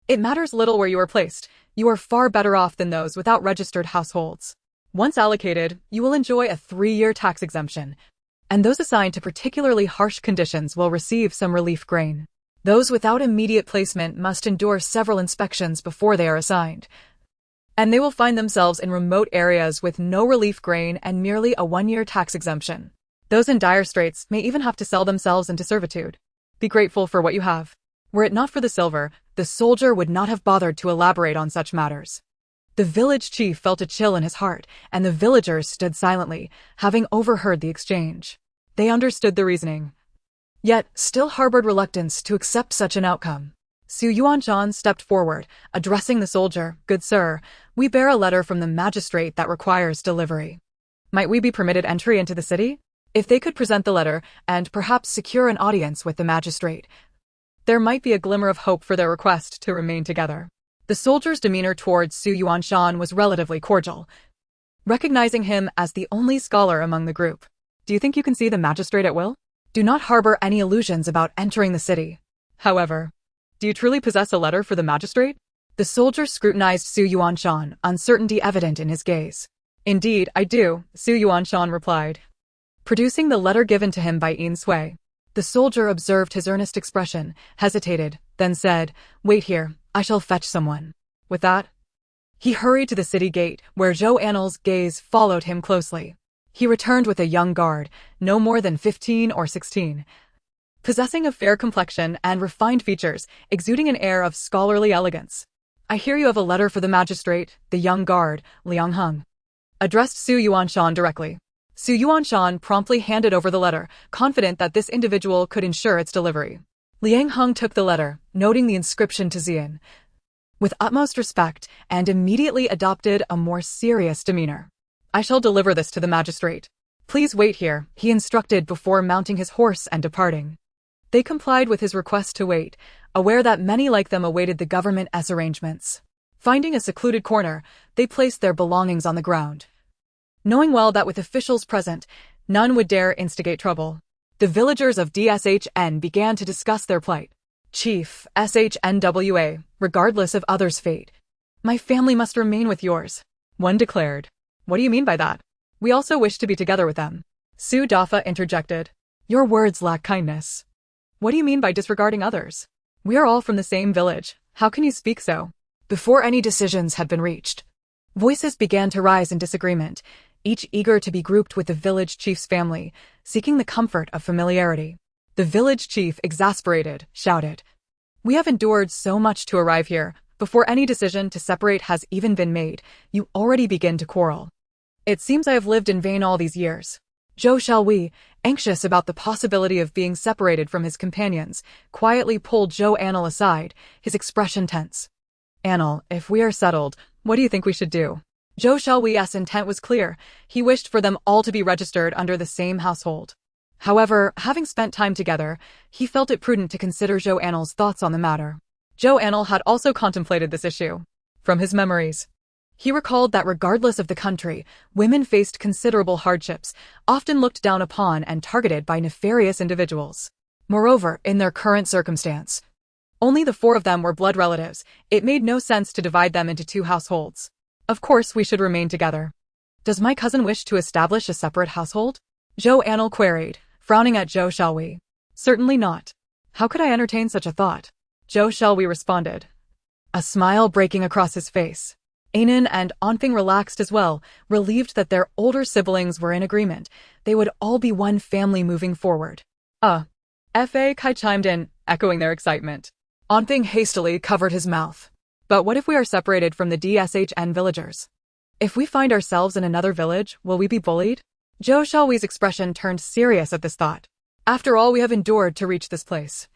it matters little where you are placed. You are far better off than those without registered households. Once allocated, you will enjoy a 3-year tax exemption, and those assigned to particularly harsh conditions will receive some relief grain. Those without immediate placement must endure several inspections before they are assigned, and they will find themselves in remote areas with no relief grain and merely a 1-year tax exemption. Those in dire straits may even have to sell themselves into servitude. Be grateful for what you have." Were it not for the silver, the soldier would not have bothered to elaborate on such matters. The village chief felt a chill in his heart, and the villagers stood silently, having overheard the exchange. They understood the reasoning, yet still harbored reluctance to accept such an outcome. Su Yuanshan stepped forward, addressing the soldier. "Good sir, we bear a letter from the magistrate that requires delivery. Might we be permitted entry into the city?" If they could present the letter, and perhaps secure an audience with the magistrate, there might be a glimmer of hope for their request to remain together. The soldier's demeanor towards Su Yuanshan was relatively cordial, recognizing him as the only scholar among the group. Do you think you can see the magistrate at will? Do not harbor any illusions about entering the city. However, do you truly possess a letter for the magistrate? The soldier scrutinized Su Yuanshan, uncertainty evident in his gaze. Indeed, I do, Su Yuanshan replied, producing the letter given to him by Yin Sui. The soldier observed his earnest expression, hesitated, then said, "Wait here, I shall fetch someone." With that, he hurried to the city gate, where Zhou Anle's gaze followed him closely. He returned with a young guard, no more than 15 or 16, possessing a fair complexion and refined features, exuding an air of scholarly elegance. "I hear you have a letter for the magistrate," the young guard, Liang Heng, addressed Su Yuanshan directly. Su Yuanshan promptly handed over the letter, confident that this individual could ensure its delivery. Liang Heng took the letter, noting the inscription to Xian, with utmost respect, and immediately adopted a more serious demeanor. "I shall deliver this to the magistrate. Please wait here," he instructed before mounting his horse and departing. They complied with his request to wait, aware that many like them awaited the government's arrangements. Finding a secluded corner, they placed their belongings on the ground, knowing well that with officials present, none would dare instigate trouble. The villagers of DSHN began to discuss their plight. "Chief, SHNWA, regardless of others' fate, my family must remain with yours," one declared. "What do you mean by that? We also wish to be together with them," Su Dafa interjected. "Your words lack kindness. What do you mean by disregarding others? We are all from the same village. How can you speak so?" Before any decisions had been reached, voices began to rise in disagreement, each eager to be grouped with the village chief's family, seeking the comfort of familiarity. The village chief, exasperated, shouted, "We have endured so much to arrive here. Before any decision to separate has even been made, you already begin to quarrel. It seems I have lived in vain all these years." Zhou Xiaohui, anxious about the possibility of being separated from his companions, quietly pulled Zhou Anle aside, his expression tense. "Anle, if we are settled, what do you think we should do?" Zhou Xiaohui's intent was clear. He wished for them all to be registered under the same household. However, having spent time together, he felt it prudent to consider Zhou Anle's thoughts on the matter. Zhou Anle had also contemplated this issue. From his memories, he recalled that regardless of the country, women faced considerable hardships, often looked down upon and targeted by nefarious individuals. Moreover, in their current circumstance, only the four of them were blood relatives. It made no sense to divide them into two households. "Of course we should remain together. Does my cousin wish to establish a separate household?" Zhou Anle queried, frowning at Zhou Xiaohui. "Certainly not. How could I entertain such a thought?" Zhou Xiaohui responded, a smile breaking across his face. Anan and Anping relaxed as well, relieved that their older siblings were in agreement. They would all be one family moving forward. Fa Kai chimed in, echoing their excitement. Anping hastily covered his mouth. "But what if we are separated from the DSHN villagers? If we find ourselves in another village, will we be bullied?" Zhou Xiaohui's expression turned serious at this thought. "After all we have endured to reach this place.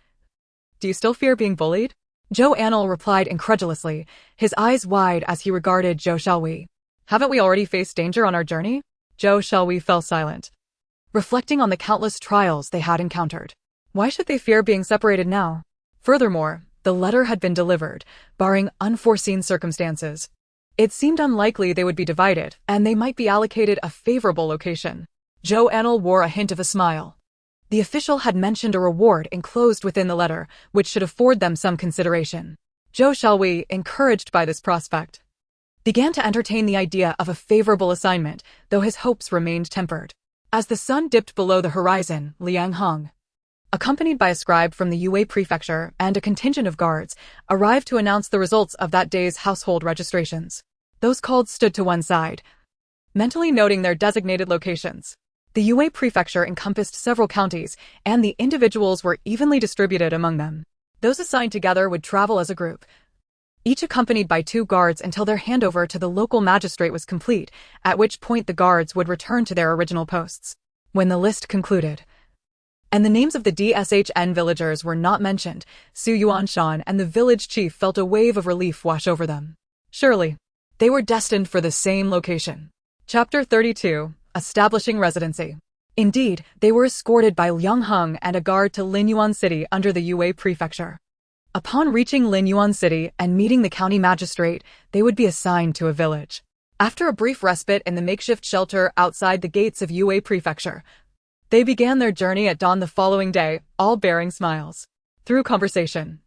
Do you still fear being bullied?" Zhou Anle replied incredulously, his eyes wide as he regarded Zhou Xiaohui. "Haven't we already faced danger on our journey?" Zhou Xiaohui fell silent, reflecting on the countless trials they had encountered. Why should they fear being separated now? Furthermore, the letter had been delivered, barring unforeseen circumstances. It seemed unlikely they would be divided, and they might be allocated a favorable location. Zhou Anle wore a hint of a smile. The official had mentioned a reward enclosed within the letter, which should afford them some consideration. Zhou Xiaohui, encouraged by this prospect, began to entertain the idea of a favorable assignment, though his hopes remained tempered. As the sun dipped below the horizon, Liang Heng, accompanied by a scribe from the Yue prefecture and a contingent of guards, arrived to announce the results of that day's household registrations. Those called stood to one side, mentally noting their designated locations. The Yue prefecture encompassed several counties, and the individuals were evenly distributed among them. Those assigned together would travel as a group, each accompanied by 2 guards until their handover to the local magistrate was complete, at which point the guards would return to their original posts. When the list concluded, and the names of the DSHN villagers were not mentioned, Su Yuanshan and the village chief felt a wave of relief wash over them. Surely, they were destined for the same location. Chapter 32, Establishing Residency. Indeed, they were escorted by Liang Heng and a guard to Linyuan City under the Yue prefecture. Upon reaching Linyuan City and meeting the county magistrate, they would be assigned to a village. After a brief respite in the makeshift shelter outside the gates of Yue Prefecture, they began their journey at dawn the following day, all bearing smiles. Through conversation,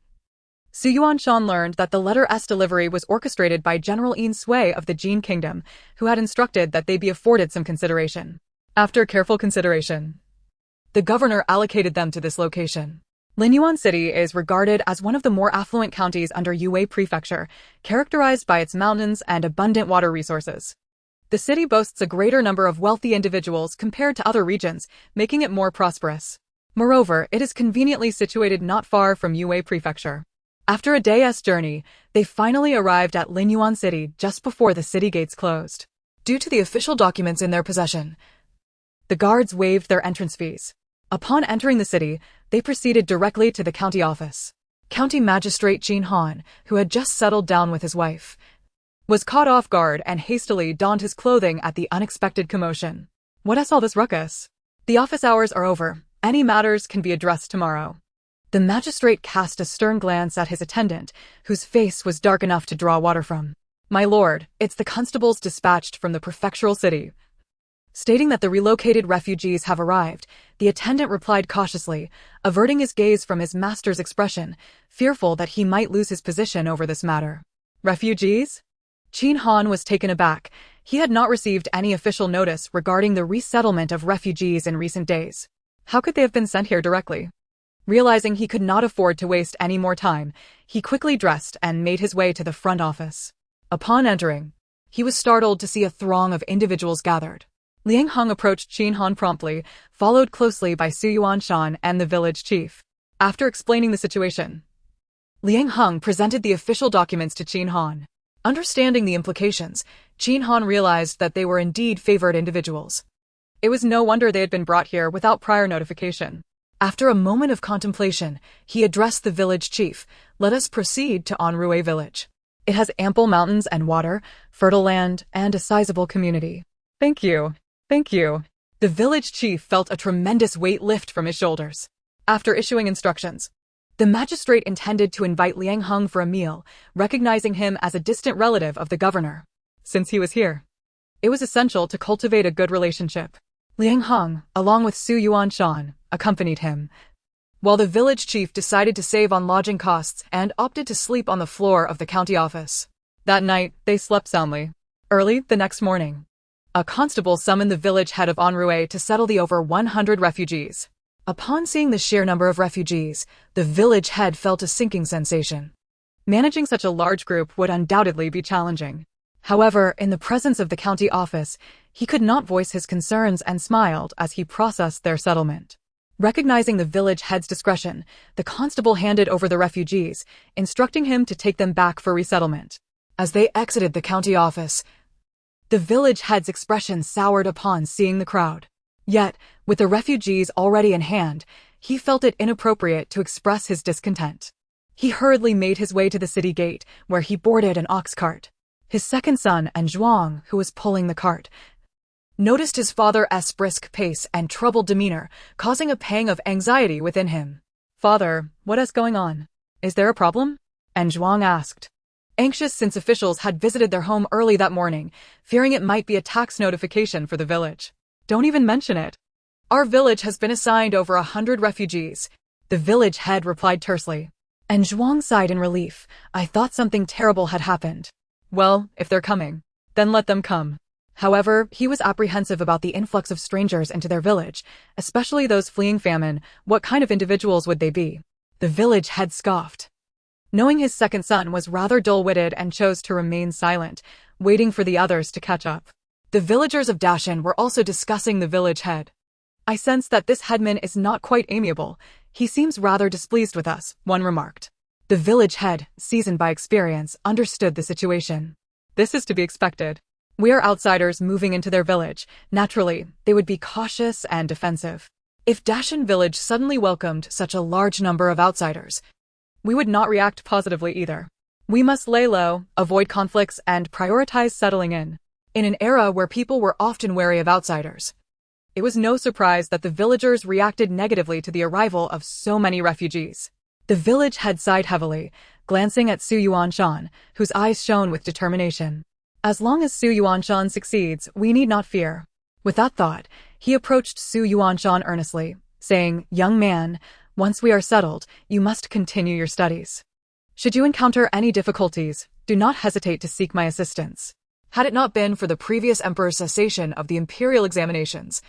Zhou Anle learned that the letter S delivery was orchestrated by General Yuan Sui of the Yuan Kingdom, who had instructed that they be afforded some consideration. After careful consideration, the governor allocated them to this location. Linyuan City is regarded as one of the more affluent counties under Yue Prefecture, characterized by its mountains and abundant water resources. The city boasts a greater number of wealthy individuals compared to other regions, making it more prosperous. Moreover, it is conveniently situated not far from Yue Prefecture. After a day's journey, they finally arrived at Linyuan City just before the city gates closed. Due to the official documents in their possession, the guards waived their entrance fees. Upon entering the city, they proceeded directly to the county office. County Magistrate Qin Han, who had just settled down with his wife, was caught off guard and hastily donned his clothing at the unexpected commotion. What is all this ruckus? The office hours are over. Any matters can be addressed tomorrow. The magistrate cast a stern glance at his attendant, whose face was dark enough to draw water from. My lord, it's the constables dispatched from the prefectural city. Stating that the relocated refugees have arrived, the attendant replied cautiously, averting his gaze from his master's expression, fearful that he might lose his position over this matter. Refugees? Qin Han was taken aback. He had not received any official notice regarding the resettlement of refugees in recent days. How could they have been sent here directly? Realizing he could not afford to waste any more time, he quickly dressed and made his way to the front office. Upon entering, he was startled to see a throng of individuals gathered. Liang Heng approached Qin Han promptly, followed closely by Zhou Anle and the village chief. After explaining the situation, Liang Heng presented the official documents to Qin Han. Understanding the implications, Qin Han realized that they were indeed favored individuals. It was no wonder they had been brought here without prior notification. After a moment of contemplation, he addressed the village chief. Let us proceed to Anrue village. It has ample mountains and water, fertile land, and a sizable community. Thank you. Thank you. The village chief felt a tremendous weight lift from his shoulders. After issuing instructions, the magistrate intended to invite Liang Heng for a meal, recognizing him as a distant relative of the governor. Since he was here, it was essential to cultivate a good relationship. Liang Heng, along with Zhou Anle, accompanied him, while the village chief decided to save on lodging costs and opted to sleep on the floor of the county office. That night, they slept soundly. Early the next morning, a constable summoned the village head of Anrue to settle the over 100 refugees. Upon seeing the sheer number of refugees, the village head felt a sinking sensation. Managing such a large group would undoubtedly be challenging. However, in the presence of the county office, he could not voice his concerns and smiled as he processed their settlement. Recognizing the village head's discretion, the constable handed over the refugees, instructing him to take them back for resettlement. As they exited the county office, the village head's expression soured upon seeing the crowd. Yet, with the refugees already in hand, he felt it inappropriate to express his discontent. He hurriedly made his way to the city gate, where he boarded an ox cart. His second son, Zhuang, who was pulling the cart, noticed his father's brisk pace and troubled demeanor, causing a pang of anxiety within him. Father, what is going on? Is there a problem? Zhuang asked, anxious since officials had visited their home early that morning, fearing it might be a tax notification for the village. Don't even mention it. Our village has been assigned over 100 refugees, the village head replied tersely. Zhuang sighed in relief. I thought something terrible had happened. Well, if they're coming, then let them come. However, he was apprehensive about the influx of strangers into their village, especially those fleeing famine. What kind of individuals would they be? The village head scoffed. Knowing his second son was rather dull-witted and chose to remain silent, waiting for the others to catch up. The villagers of Dashan were also discussing the village head. I sense that this headman is not quite amiable. He seems rather displeased with us, one remarked. The village head, seasoned by experience, understood the situation. This is to be expected. We are outsiders moving into their village. Naturally, they would be cautious and defensive. If Dashan village suddenly welcomed such a large number of outsiders, we would not react positively either. We must lay low, avoid conflicts, and prioritize settling in. In an era where people were often wary of outsiders, it was no surprise that the villagers reacted negatively to the arrival of so many refugees. The village head sighed heavily, glancing at Zhou Anle, whose eyes shone with determination. As long as Su Yuanshan succeeds, we need not fear. With that thought, he approached Su Yuanshan earnestly, saying, "Young man, once we are settled, you must continue your studies. Should you encounter any difficulties, do not hesitate to seek my assistance. Had it not been for the previous emperor's cessation of the imperial examinations,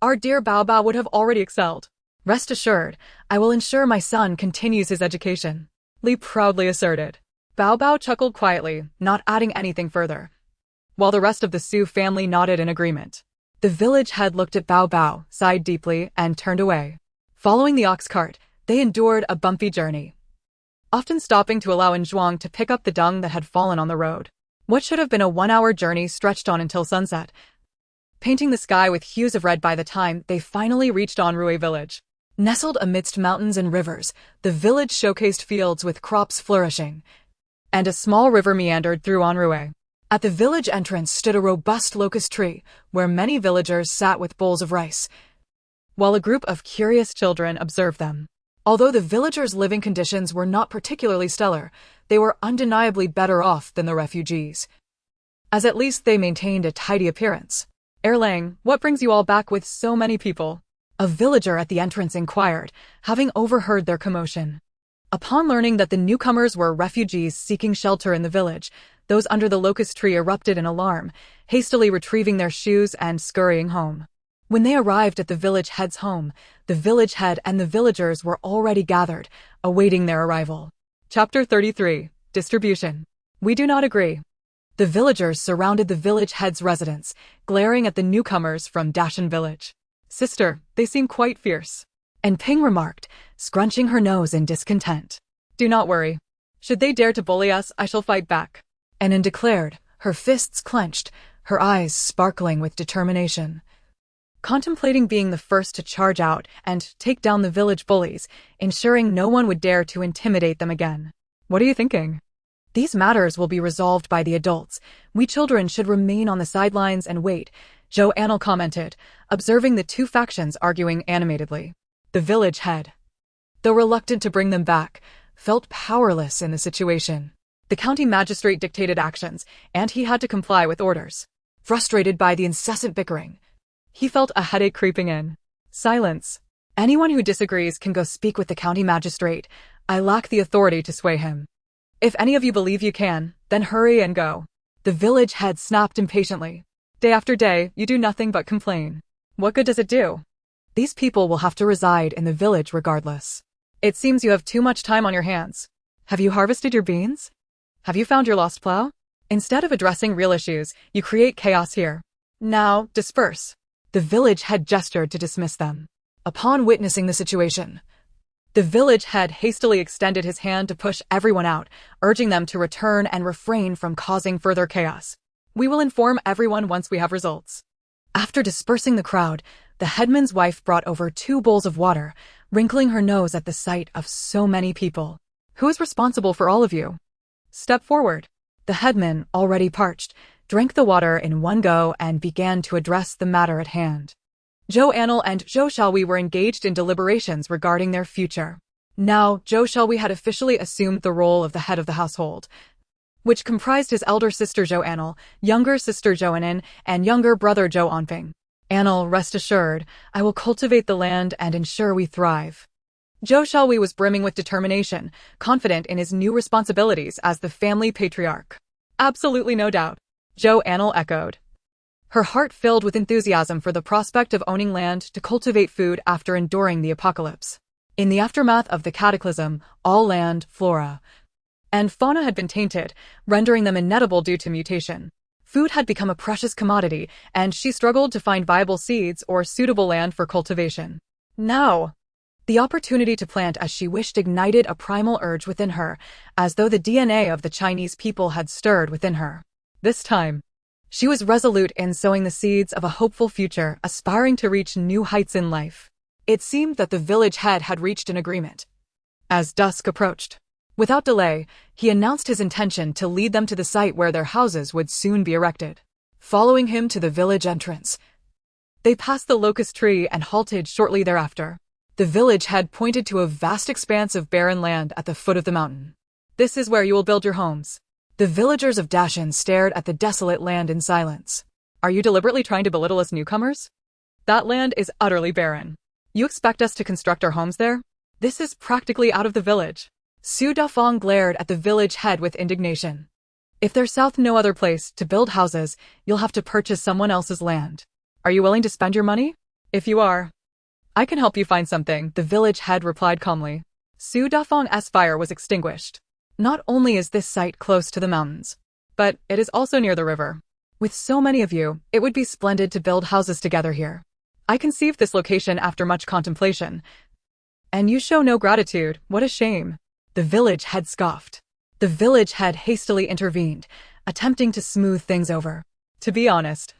our dear Bao Bao would have already excelled. Rest assured, I will ensure my son continues his education," Li proudly asserted. Bao Bao chuckled quietly, not adding anything further, while the rest of the Su family nodded in agreement. The village head looked at Bao Bao, sighed deeply, and turned away. Following the ox cart, they endured a bumpy journey, often stopping to allow Zhuang to pick up the dung that had fallen on the road. What should have been a 1-hour journey stretched on until sunset, painting the sky with hues of red by the time they finally reached Anrui village. Nestled amidst mountains and rivers, the village showcased fields with crops flourishing, and a small river meandered through Anrui. At the village entrance stood a robust locust tree, where many villagers sat with bowls of rice, while a group of curious children observed them. Although the villagers' living conditions were not particularly stellar, they were undeniably better off than the refugees, as at least they maintained a tidy appearance. "Erlang, what brings you all back with so many people?" a villager at the entrance inquired, having overheard their commotion. Upon learning that the newcomers were refugees seeking shelter in the village, those under the locust tree erupted in alarm, hastily retrieving their shoes and scurrying home. When they arrived at the village head's home, the village head and the villagers were already gathered, awaiting their arrival. Chapter 33. Distribution. We do not agree. The villagers surrounded the village head's residence, glaring at the newcomers from Dashan village. "Sister, they seem quite fierce," and Ping remarked, scrunching her nose in discontent. "Do not worry. Should they dare to bully us, I shall fight back," Annan declared, her fists clenched, her eyes sparkling with determination. Contemplating being the first to charge out and take down the village bullies, ensuring no one would dare to intimidate them again. "What are you thinking?" "These matters will be resolved by the adults. We children should remain on the sidelines and wait," Zhou Anle commented, observing the two factions arguing animatedly. The village head, though reluctant to bring them back, felt powerless in the situation. The county magistrate dictated actions, and he had to comply with orders. Frustrated by the incessant bickering, he felt a headache creeping in. "Silence. Anyone who disagrees can go speak with the county magistrate. I lack the authority to sway him. If any of you believe you can, then hurry and go." The village head snapped impatiently. "Day after day, you do nothing but complain. What good does it do? These people will have to reside in the village regardless. It seems you have too much time on your hands. Have you harvested your beans? Have you found your lost plow? Instead of addressing real issues, you create chaos here. Now, disperse." The village head gestured to dismiss them. Upon witnessing the situation, the village head hastily extended his hand to push everyone out, urging them to return and refrain from causing further chaos. "We will inform everyone once we have results." After dispersing the crowd, the headman's wife brought over 2 bowls of water, wrinkling her nose at the sight of so many people. "Who is responsible for all of you? Step forward." The headman, already parched, drank the water in one go and began to address the matter at hand. Zhou Anle and Zhou Xiaohui were engaged in deliberations regarding their future. Now, Zhou Xiaohui had officially assumed the role of the head of the household, which comprised his elder sister Zhou Anle, younger sister Zhou Anle, and younger brother Zhou Anfeng. "Anle, rest assured, I will cultivate the land and ensure we thrive." Zhou Xiaohui was brimming with determination, confident in his new responsibilities as the family patriarch. "Absolutely no doubt," Zhou Anle echoed, her heart filled with enthusiasm for the prospect of owning land to cultivate food after enduring the apocalypse. In the aftermath of the cataclysm, all land, flora, and fauna had been tainted, rendering them inedible due to mutation. Food had become a precious commodity, and she struggled to find viable seeds or suitable land for cultivation. Now, the opportunity to plant as she wished ignited a primal urge within her, as though the DNA of the Chinese people had stirred within her. This time, she was resolute in sowing the seeds of a hopeful future, aspiring to reach new heights in life. It seemed that the village head had reached an agreement. As dusk approached, without delay, he announced his intention to lead them to the site where their houses would soon be erected. Following him to the village entrance, they passed the locust tree and halted shortly thereafter. The village head pointed to a vast expanse of barren land at the foot of the mountain. "This is where you will build your homes." The villagers of Dashan stared at the desolate land in silence. Are you deliberately trying to belittle us newcomers? That land is utterly barren. You expect us to construct our homes there? This is practically out of the village. Su Dafeng glared at the village head with indignation. If there's no other place to build houses, you'll have to purchase someone else's land. Are you willing to spend your money? If you are, I can help you find something, the village head replied calmly. Su Dafeng's fire was extinguished. Not only is this site close to the mountains, but it is also near the river. With so many of you, it would be splendid to build houses together here. I conceived this location after much contemplation. And you show no gratitude, what a shame. The village head scoffed. The village head hastily intervened, attempting to smooth things over. To be honest,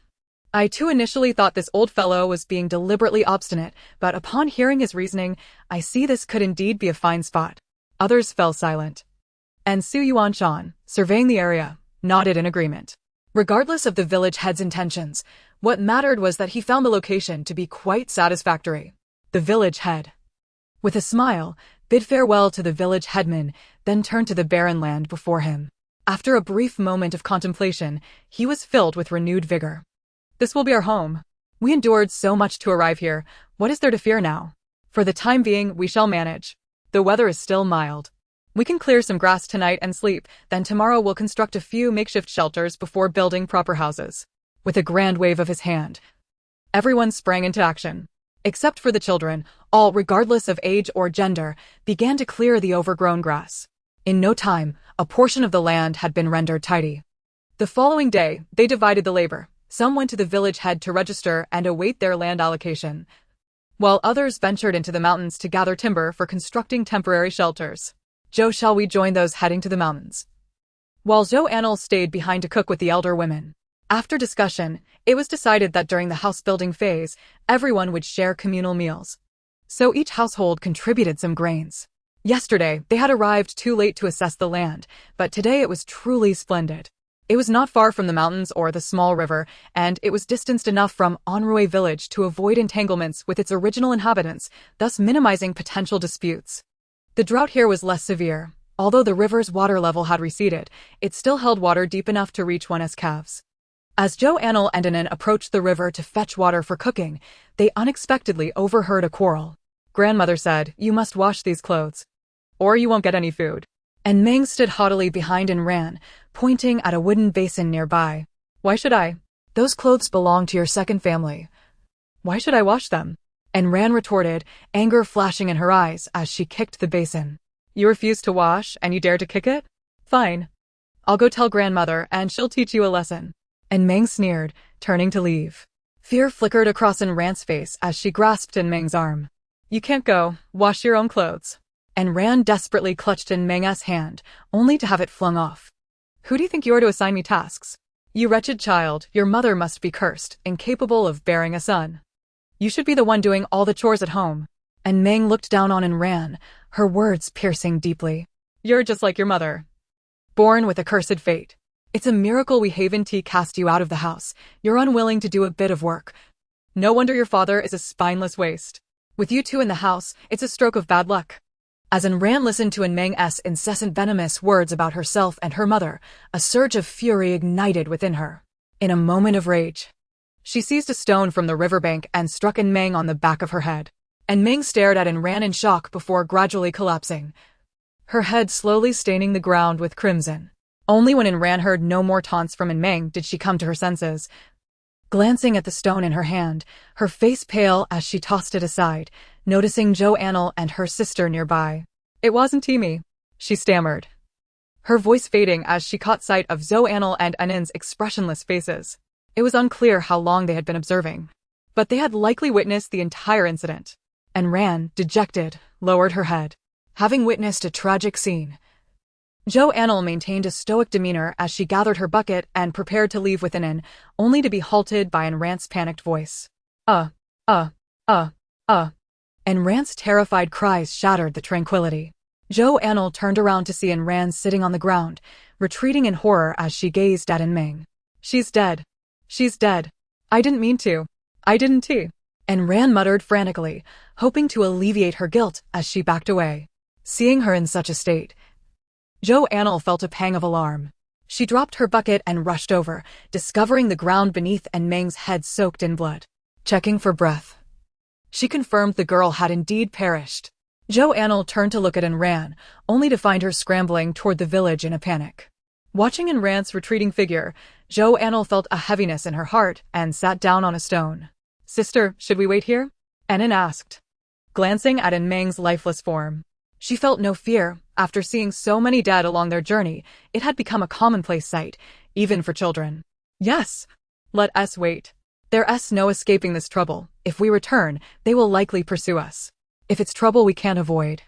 I too initially thought this old fellow was being deliberately obstinate, but upon hearing his reasoning, I see this could indeed be a fine spot. Others fell silent. And Su Yuanshan, surveying the area, nodded in agreement. Regardless of the village head's intentions, what mattered was that he found the location to be quite satisfactory. The village head, with a smile, bid farewell to the village headman, then turned to the barren land before him. After a brief moment of contemplation, he was filled with renewed vigor. This will be our home. We endured so much to arrive here, what is there to fear now? For the time being, we shall manage. The weather is still mild. We can clear some grass tonight and sleep, then tomorrow we'll construct a few makeshift shelters before building proper houses. With a grand wave of his hand, everyone sprang into action. Except for the children, all, regardless of age or gender, began to clear the overgrown grass. In no time, a portion of the land had been rendered tidy. The following day, they divided the labor. Some went to the village head to register and await their land allocation, while others ventured into the mountains to gather timber for constructing temporary shelters. Zhou, shall we join those heading to the mountains? While Zhou Anle stayed behind to cook with the elder women. After discussion, it was decided that during the house-building phase, everyone would share communal meals. So each household contributed some grains. Yesterday, they had arrived too late to assess the land, but today it was truly splendid. It was not far from the mountains or the small river, and it was distanced enough from Anrui village to avoid entanglements with its original inhabitants, thus minimizing potential disputes. The drought here was less severe. Although the river's water level had receded, it still held water deep enough to reach one's calves. As Zhou Anle and Anan approached the river to fetch water for cooking, they unexpectedly overheard a quarrel. Grandmother said, "You must wash these clothes, or you won't get any food." And Meng stood haughtily behind and ran, pointing at a wooden basin nearby. "Why should I? Those clothes belong to your second family. Why should I wash them?" And Ran retorted, anger flashing in her eyes as she kicked the basin. "You refuse to wash, and you dare to kick it? Fine. I'll go tell grandmother, and she'll teach you a lesson." And Meng sneered, turning to leave. Fear flickered across Ran's face as she grasped in Meng's arm. "You can't go. Wash your own clothes." And Ran desperately clutched in Meng's hand, only to have it flung off. "Who do you think you are to assign me tasks? You wretched child, your mother must be cursed, incapable of bearing a son. You should be the one doing all the chores at home." And Meng looked down on Ran, her words piercing deeply. "You're just like your mother, born with a cursed fate. It's a miracle we Haven Tea cast you out of the house. You're unwilling to do a bit of work. No wonder your father is a spineless waste. With you two in the house, it's a stroke of bad luck." As Ran listened to Meng's incessant venomous words about herself and her mother, a surge of fury ignited within her. In a moment of rage, she seized a stone from the riverbank and struck Meng on the back of her head. And Meng stared at Ran in shock before gradually collapsing, her head slowly staining the ground with crimson. Only when Ran heard no more taunts from Meng did she come to her senses. Glancing at the stone in her hand, her face pale as she tossed it aside, noticing Zhou Anle and her sister nearby. "It wasn't Timmy," she stammered, her voice fading as she caught sight of Zhou Anle and Anan's expressionless faces. It was unclear how long they had been observing, but they had likely witnessed the entire incident. And Ran, dejected, lowered her head. Having witnessed a tragic scene, Zhou Anle maintained a stoic demeanor as she gathered her bucket and prepared to leave with Anan, only to be halted by Ran's panicked voice. And Ran's terrified cries shattered the tranquility. Zhou Anle turned around to see Ran sitting on the ground, retreating in horror as she gazed at Meng. "She's dead. She's dead. I didn't mean to. I didn't tea." And Ran muttered frantically, hoping to alleviate her guilt as she backed away. Seeing her in such a state, Zhou Anle felt a pang of alarm. She dropped her bucket and rushed over, discovering the ground beneath and Meng's head soaked in blood. Checking for breath, she confirmed the girl had indeed perished. Zhou Anle turned to look at and ran, only to find her scrambling toward the village in a panic. Watching Enrant's retreating figure, Zhou Anle felt a heaviness in her heart and sat down on a stone. "Sister, should we wait here?" Enan asked, glancing at Meng's lifeless form. She felt no fear. After seeing so many dead along their journey, it had become a commonplace sight, even for children. "Yes. Let us wait. There's no escaping this trouble. If we return, they will likely pursue us. If it's trouble we can't avoid,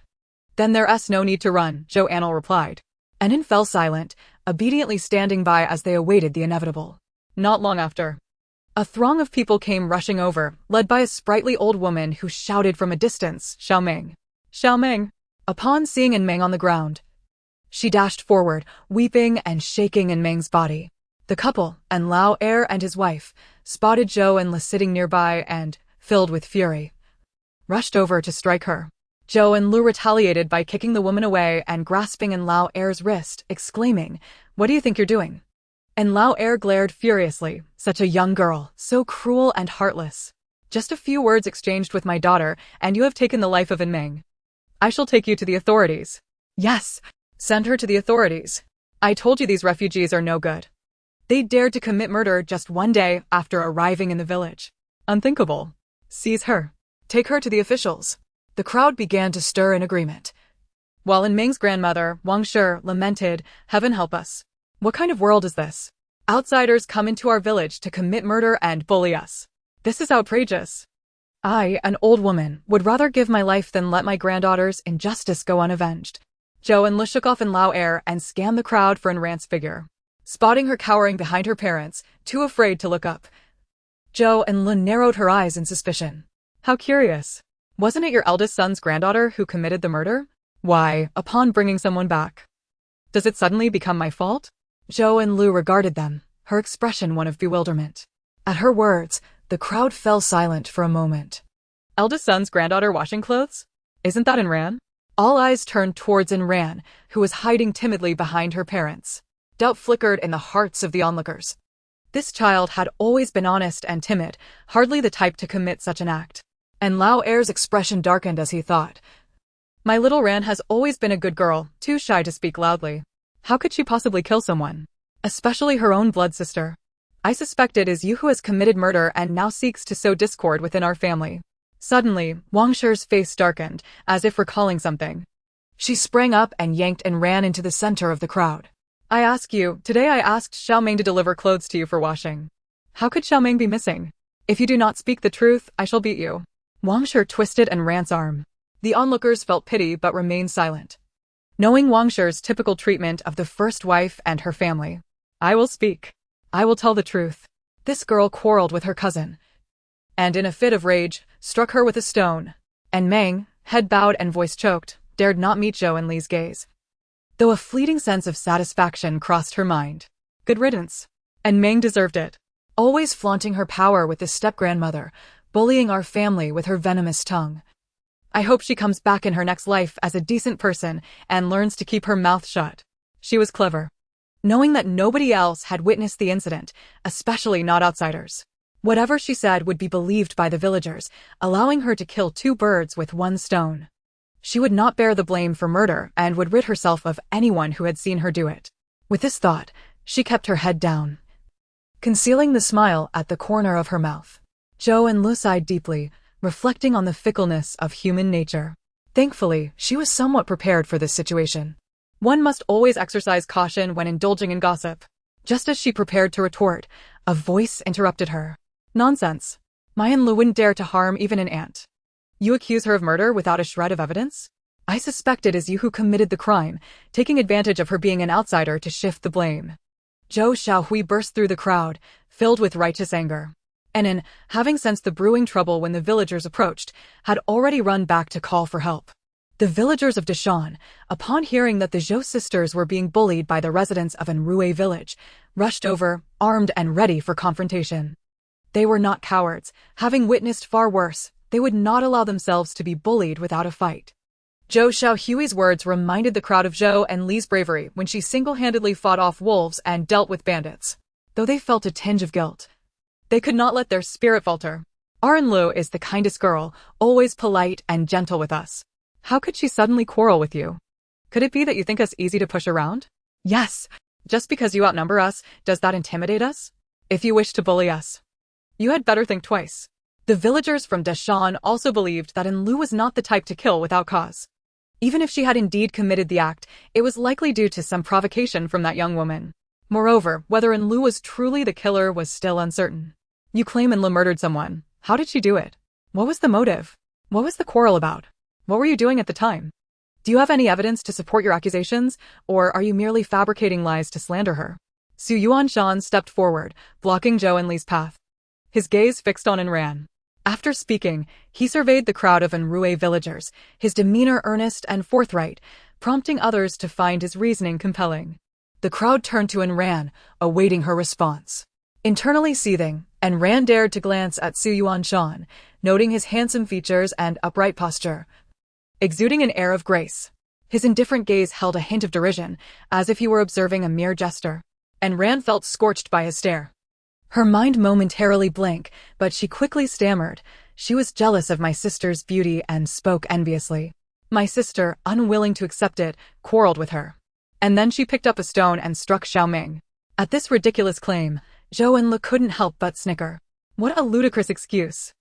then there's no need to run," Zhou Anle replied. Enan fell silent, obediently standing by as they awaited the inevitable. Not long after, a throng of people came rushing over, led by a sprightly old woman who shouted from a distance, "Xiaomeng! Xiaomeng!" Upon seeing Meng on the ground, she dashed forward, weeping and shaking Meng's body. The couple, and Lao Er and his wife, spotted Zhou Anle sitting nearby and, filled with fury, rushed over to strike her. Zhou Anle retaliated by kicking the woman away and grasping Lao Er's wrist, exclaiming, "What do you think you're doing?" And Lao Er glared furiously, "Such a young girl, so cruel and heartless. Just a few words exchanged with my daughter, and you have taken the life of Meng. I shall take you to the authorities." "Yes, send her to the authorities. I told you these refugees are no good. They dared to commit murder just one day after arriving in the village. Unthinkable. Seize her. Take her to the officials." The crowd began to stir in agreement, while Meng's grandmother, Wang Shi, lamented, "Heaven help us. What kind of world is this? Outsiders come into our village to commit murder and bully us. This is outrageous. I, an old woman, would rather give my life than let my granddaughter's injustice go unavenged." Zhou Anle shook off Lao Er and scanned the crowd for Enrant's figure. Spotting her cowering behind her parents, too afraid to look up, Zhou Anle narrowed her eyes in suspicion. "How curious. Wasn't it your eldest son's granddaughter who committed the murder? Why, upon bringing someone back, does it suddenly become my fault?" Zhou Anle regarded them, her expression one of bewilderment. At her words, the crowd fell silent for a moment. "Eldest son's granddaughter washing clothes? Isn't that Enran?" All eyes turned towards Enran, who was hiding timidly behind her parents. Doubt flickered in the hearts of the onlookers. This child had always been honest and timid, hardly the type to commit such an act. And Lao Er's expression darkened as he thought, "My little Ran has always been a good girl, too shy to speak loudly. How could she possibly kill someone? Especially her own blood sister. I suspect it is you who has committed murder and now seeks to sow discord within our family." Suddenly, Wang Shi's face darkened, as if recalling something. She sprang up and yanked and ran into the center of the crowd. Today I asked Xiaomeng to deliver clothes to you for washing. How could Xiaomeng be missing? If you do not speak the truth, I shall beat you." Wang Shi twisted Enrant's arm. The onlookers felt pity but remained silent, knowing Wang Shi's typical treatment of the first wife and her family. "I will speak. I will tell the truth. This girl quarreled with her cousin, and in a fit of rage, struck her with a stone." And Meng, head bowed and voice choked, dared not meet Zhou Anle's gaze, though a fleeting sense of satisfaction crossed her mind. Good riddance. And Meng deserved it. Always flaunting her power with the step-grandmother, bullying our family with her venomous tongue. I hope she comes back in her next life as a decent person and learns to keep her mouth shut. She was clever, knowing that nobody else had witnessed the incident, especially not outsiders. Whatever she said would be believed by the villagers, allowing her to kill two birds with one stone. She would not bear the blame for murder and would rid herself of anyone who had seen her do it. With this thought, she kept her head down, concealing the smile at the corner of her mouth. Zhou Anle sighed deeply, reflecting on the fickleness of human nature. Thankfully, she was somewhat prepared for this situation. One must always exercise caution when indulging in gossip. Just as she prepared to retort, a voice interrupted her. "Nonsense. My Anle wouldn't dare to harm even an ant. You accuse her of murder without a shred of evidence? I suspect it is you who committed the crime, taking advantage of her being an outsider to shift the blame." Zhou Xiaohui burst through the crowd, filled with righteous anger. Enan, having sensed the brewing trouble when the villagers approached, had already run back to call for help. The villagers of Deshan, upon hearing that the Zhou sisters were being bullied by the residents of Anrue village, rushed over, armed and ready for confrontation. They were not cowards. Having witnessed far worse, they would not allow themselves to be bullied without a fight. Zhou Xiaohui's words reminded the crowd of Zhou Anle's bravery when she single-handedly fought off wolves and dealt with bandits. Though they felt a tinge of guilt, they could not let their spirit falter. Our Anlu is the kindest girl, always polite and gentle with us. How could she suddenly quarrel with you? Could it be that you think us easy to push around? Yes. Just because you outnumber us, does that intimidate us? If you wish to bully us, you had better think twice. The villagers from Deshan also believed that Anlu was not the type to kill without cause. Even if she had indeed committed the act, it was likely due to some provocation from that young woman. Moreover, whether Anlu was truly the killer was still uncertain. You claim Anlu murdered someone. How did she do it? What was the motive? What was the quarrel about? What were you doing at the time? Do you have any evidence to support your accusations, or are you merely fabricating lies to slander her? Su Yuanshan stepped forward, blocking Zhou Anle's path. His gaze fixed on Anran. After speaking, he surveyed the crowd of Anrui villagers, his demeanor earnest and forthright, prompting others to find his reasoning compelling. The crowd turned to Anran, awaiting her response. Internally seething, Anran dared to glance at Su Yuanshan, noting his handsome features and upright posture, exuding an air of grace. His indifferent gaze held a hint of derision, as if he were observing a mere jester. Anran felt scorched by his stare. Her mind momentarily blank, but she quickly stammered. She was jealous of my sister's beauty and spoke enviously. My sister, unwilling to accept it, quarreled with her. And then she picked up a stone and struck Xiaoming. At this ridiculous claim, Zhou Anle couldn't help but snicker. What a ludicrous excuse.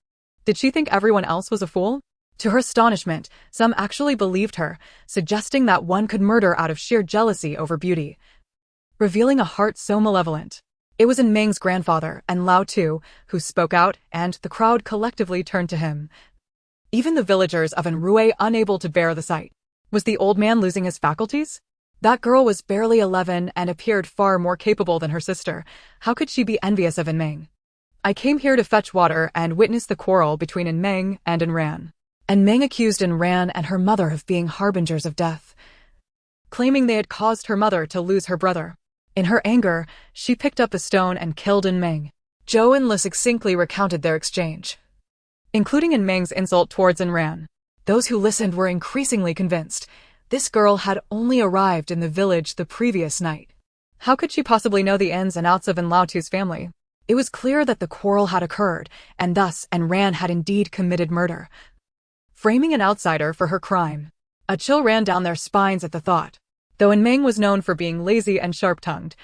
Did she think everyone else was a fool? To her astonishment, some actually believed her, suggesting that one could murder out of sheer jealousy over beauty, revealing a heart so malevolent. It was Meng's grandfather, and Lao Tu, who spoke out, and the crowd collectively turned to him. Even the villagers of Anrui unable to bear the sight. Was the old man losing his faculties? That girl was barely 11 and appeared far more capable than her sister. How could she be envious of Meng? I came here to fetch water and witness the quarrel between Meng and Anran. Meng accused Anran and her mother of being harbingers of death, claiming they had caused her mother to lose her brother. In her anger, she picked up a stone and killed Meng. Zhou Anle succinctly recounted their exchange, including Meng's insult towards Anran. Those who listened were increasingly convinced. This girl had only arrived in the village the previous night. How could she possibly know the ins and outs of Lao Tu's family? It was clear that the quarrel had occurred, and thus Anran had indeed committed murder, framing an outsider for her crime. A chill ran down their spines at the thought. Though Meng was known for being lazy and sharp-tongued,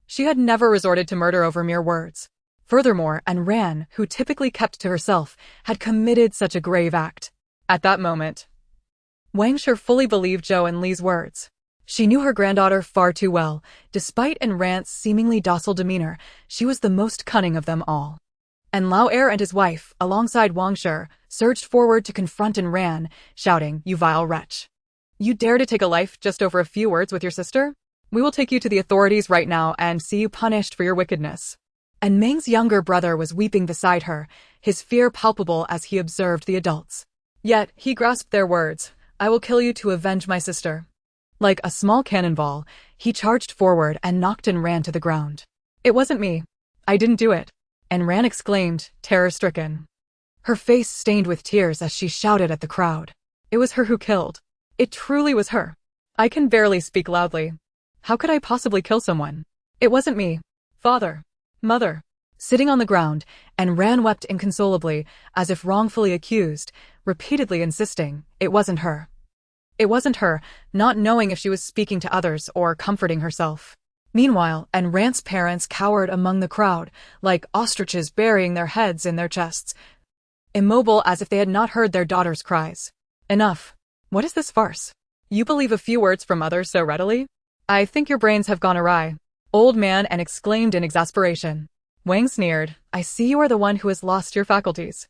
she had never resorted to murder over mere words. Furthermore, Anran, who typically kept to herself, had committed such a grave act. At that moment, Wang Shi fully believed Zhou Anle's words. She knew her granddaughter far too well. Despite Anran's seemingly docile demeanor, she was the most cunning of them all. And Lao Er and his wife, alongside Wang Shi, surged forward to confront Anran, shouting, "You vile wretch! You dare to take a life just over a few words with your sister? We will take you to the authorities right now and see you punished for your wickedness." And Meng's younger brother was weeping beside her, his fear palpable as he observed the adults. Yet, he grasped their words, "I will kill you to avenge my sister." Like a small cannonball, he charged forward and knocked Anran to the ground. "It wasn't me. I didn't do it," Anran exclaimed, terror-stricken. Her face stained with tears as she shouted at the crowd. "It was her who killed. It truly was her. I can barely speak loudly. How could I possibly kill someone? It wasn't me. Father. Mother." Sitting on the ground, Anran wept inconsolably, as if wrongfully accused, repeatedly insisting, "It wasn't her. It wasn't her," not knowing if she was speaking to others or comforting herself. Meanwhile, Anran's parents cowered among the crowd, like ostriches burying their heads in their chests, immobile as if they had not heard their daughter's cries. "Enough. What is this farce? You believe a few words from others so readily? I think your brains have gone awry," old man and exclaimed in exasperation. Wang sneered, "I see you are the one who has lost your faculties.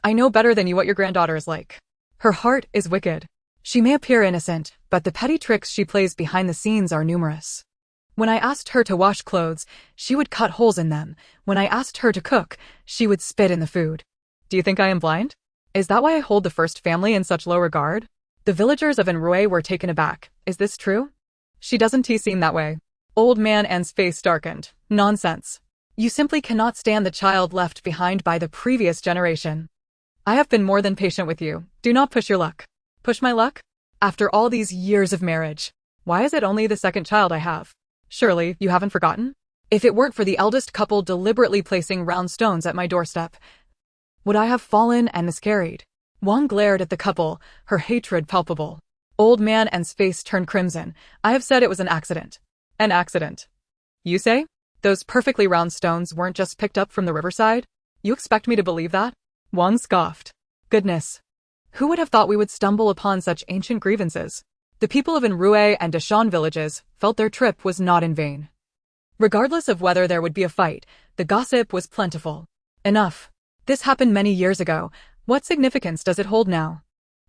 I know better than you what your granddaughter is like. Her heart is wicked. She may appear innocent, but the petty tricks she plays behind the scenes are numerous. When I asked her to wash clothes, she would cut holes in them. When I asked her to cook, she would spit in the food. Do you think I am blind? Is that why I hold the first family in such low regard?" The villagers of Anrui were taken aback. "Is this true?" "She doesn't seem that way." Old man An's face darkened. "Nonsense. You simply cannot stand the child left behind by the previous generation. I have been more than patient with you. Do not push your luck." "Push my luck? After all these years of marriage, why is it only the second child I have? Surely, you haven't forgotten? If it weren't for the eldest couple deliberately placing round stones at my doorstep, would I have fallen and miscarried? Wang glared at the couple, her hatred palpable. Old man N's face turned crimson. I have said it was an accident. An accident. You say? Those perfectly round stones weren't just picked up from the riverside? You expect me to believe that? Wang scoffed. Goodness. Who would have thought we would stumble upon such ancient grievances? The people of Anrui and Deshan villages felt their trip was not in vain. Regardless of whether there would be a fight, the gossip was plentiful. Enough. This happened many years ago. What significance does it hold now?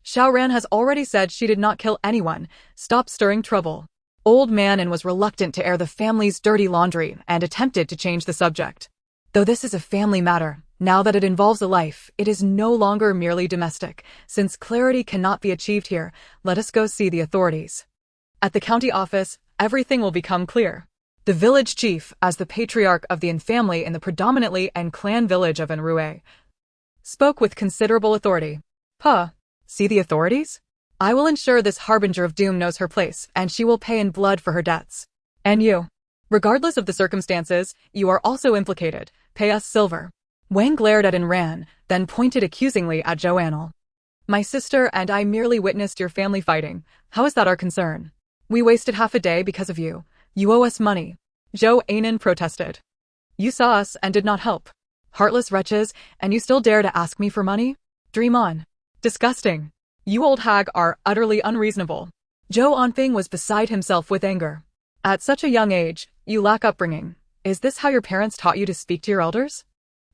Xiaoran has already said she did not kill anyone. Stop stirring trouble. Old man was reluctant to air the family's dirty laundry and attempted to change the subject. Though this is a family matter, now that it involves a life, it is no longer merely domestic. Since clarity cannot be achieved here, let us go see the authorities. At the county office, everything will become clear. The village chief, as the patriarch of the An family in the predominantly An clan village of Anrui, spoke with considerable authority. See the authorities? I will ensure this harbinger of doom knows her place, and she will pay in blood for her debts. And you? Regardless of the circumstances, you are also implicated. Pay us silver. Wang glared at Anran, then pointed accusingly at Zhou Anle. My sister and I merely witnessed your family fighting. How is that our concern? We wasted half a day because of you. You owe us money. Zhou Anle protested. You saw us and did not help. Heartless wretches, and you still dare to ask me for money? Dream on. Disgusting. You old hag are utterly unreasonable. Zhou Anfeng was beside himself with anger. At such a young age, you lack upbringing. Is this how your parents taught you to speak to your elders?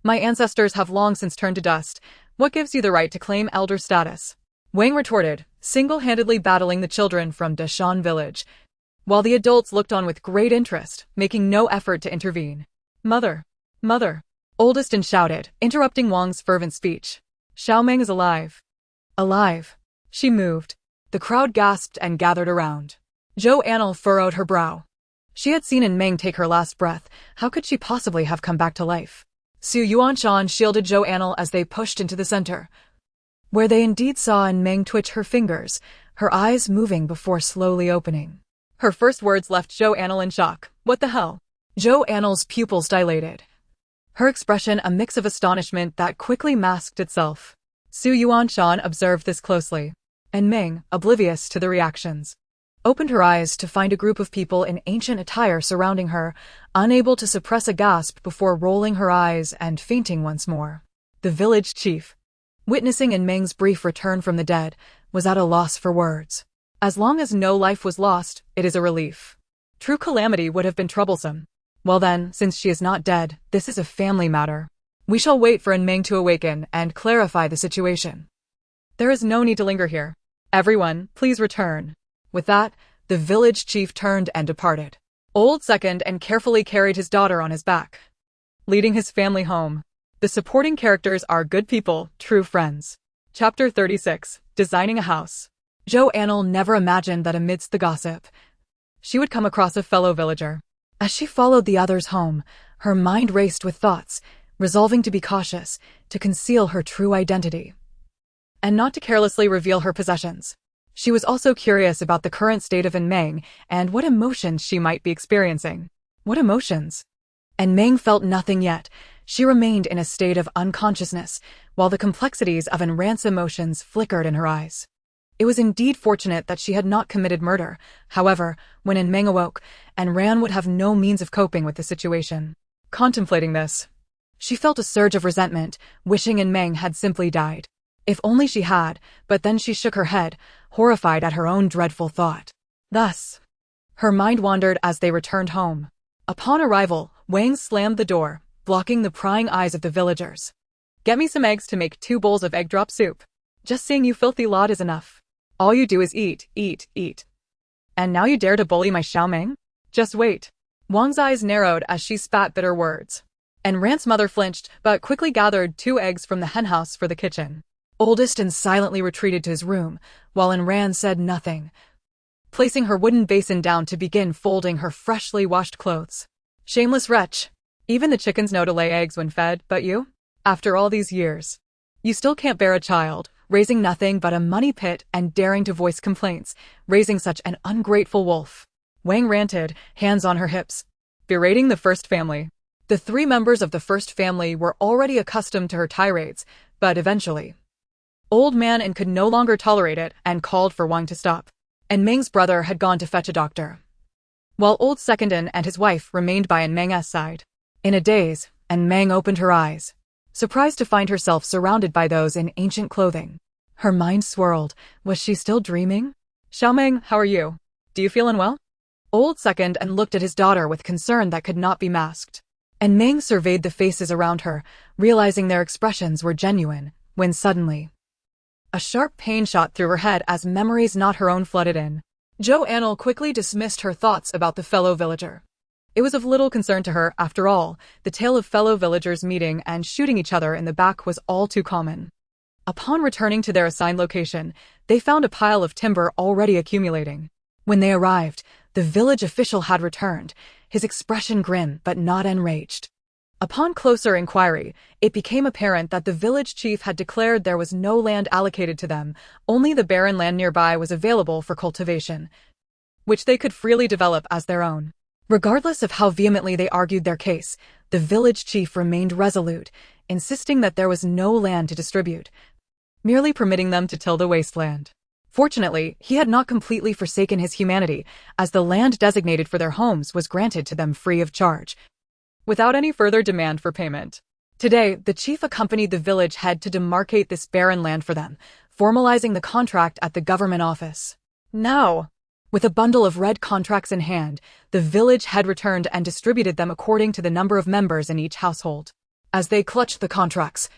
My ancestors have long since turned to dust. What gives you the right to claim elder status? Wang retorted, single-handedly battling the children from Deshan village, while the adults looked on with great interest, making no effort to intervene. Mother! Mother! Oldest and shouted, interrupting Wang's fervent speech. Xiaomeng is alive. Alive. She moved. The crowd gasped and gathered around. Zhou Anle furrowed her brow. She had seen An Meng take her last breath. How could she possibly have come back to life? Su Yuanshan shielded Zhou Anle as they pushed into the center, where they indeed saw An Meng twitch her fingers, her eyes moving before slowly opening. Her first words left Zhou Anle in shock. What the hell? Zhou Anle's pupils dilated, her expression a mix of astonishment that quickly masked itself. Su Yuanshan observed this closely. An Meng, oblivious to the reactions, opened her eyes to find a group of people in ancient attire surrounding her, unable to suppress a gasp before rolling her eyes and fainting once more. The village chief, witnessing An Meng's brief return from the dead, was at a loss for words. As long as no life was lost, it is a relief. True calamity would have been troublesome. Well then, since she is not dead, this is a family matter. We shall wait for An Meng to awaken and clarify the situation. There is no need to linger here. Everyone, please return. With that, the village chief turned and departed. Old second and carefully carried his daughter on his back, leading his family home. The supporting characters are good people, true friends. Chapter 36, Designing a House. Zhou Anle never imagined that amidst the gossip, she would come across a fellow villager. As she followed the others home, her mind raced with thoughts, resolving to be cautious, to conceal her true identity, and not to carelessly reveal her possessions. She was also curious about the current state of An Meng and what emotions she might be experiencing. What emotions? An Meng felt nothing yet. She remained in a state of unconsciousness, while the complexities of An Ran's emotions flickered in her eyes. It was indeed fortunate that she had not committed murder. However, when An Meng awoke, An Ran would have no means of coping with the situation. Contemplating this, she felt a surge of resentment, wishing An Meng had simply died. If only she had, but then she shook her head, horrified at her own dreadful thought. Thus, her mind wandered as they returned home. Upon arrival, Wang slammed the door, blocking the prying eyes of the villagers. Get me some eggs to make 2 bowls of egg drop soup. Just seeing you filthy lot is enough. All you do is eat, eat, eat. And now you dare to bully my Xiaomeng? Just wait. Wang's eyes narrowed as she spat bitter words. An Ran's mother flinched, but quickly gathered 2 eggs from the henhouse for the kitchen. Oldest and silently retreated to his room, while An Ran said nothing, placing her wooden basin down to begin folding her freshly washed clothes. Shameless wretch. Even the chickens know to lay eggs when fed, but you? After all these years, you still can't bear a child. raising nothing but a money pit and daring to voice complaints, raising such an ungrateful wolf. Wang ranted, hands on her hips, berating the first family. The 3 members of the first family were already accustomed to her tirades, but eventually, Old Man and could no longer tolerate it and called for Wang to stop. And Meng's brother had gone to fetch a doctor, while Old Secondin and his wife remained by Meng's side. In a daze, Meng opened her eyes, surprised to find herself surrounded by those in ancient clothing. Her mind swirled. Was she still dreaming? Xiaomeng, how are you? Do you feel unwell? Old Secondin looked at his daughter with concern that could not be masked. And Meng surveyed the faces around her, realizing their expressions were genuine, when suddenly, a sharp pain shot through her head as memories not her own flooded in. Zhou Anle quickly dismissed her thoughts about the fellow villager. It was of little concern to her, after all. The tale of fellow villagers meeting and shooting each other in the back was all too common. Upon returning to their assigned location, they found a pile of timber already accumulating. When they arrived, the village official had returned, his expression grim but not enraged. Upon closer inquiry, it became apparent that the village chief had declared there was no land allocated to them, only the barren land nearby was available for cultivation, which they could freely develop as their own. Regardless of how vehemently they argued their case, the village chief remained resolute, insisting that there was no land to distribute, merely permitting them to till the wasteland. Fortunately, he had not completely forsaken his humanity, as the land designated for their homes was granted to them free of charge, without any further demand for payment. Today, the chief accompanied the village head to demarcate this barren land for them, formalizing the contract at the government office. Now, with a bundle of red contracts in hand, the village head returned and distributed them according to the number of members in each household. As they clutched the contracts,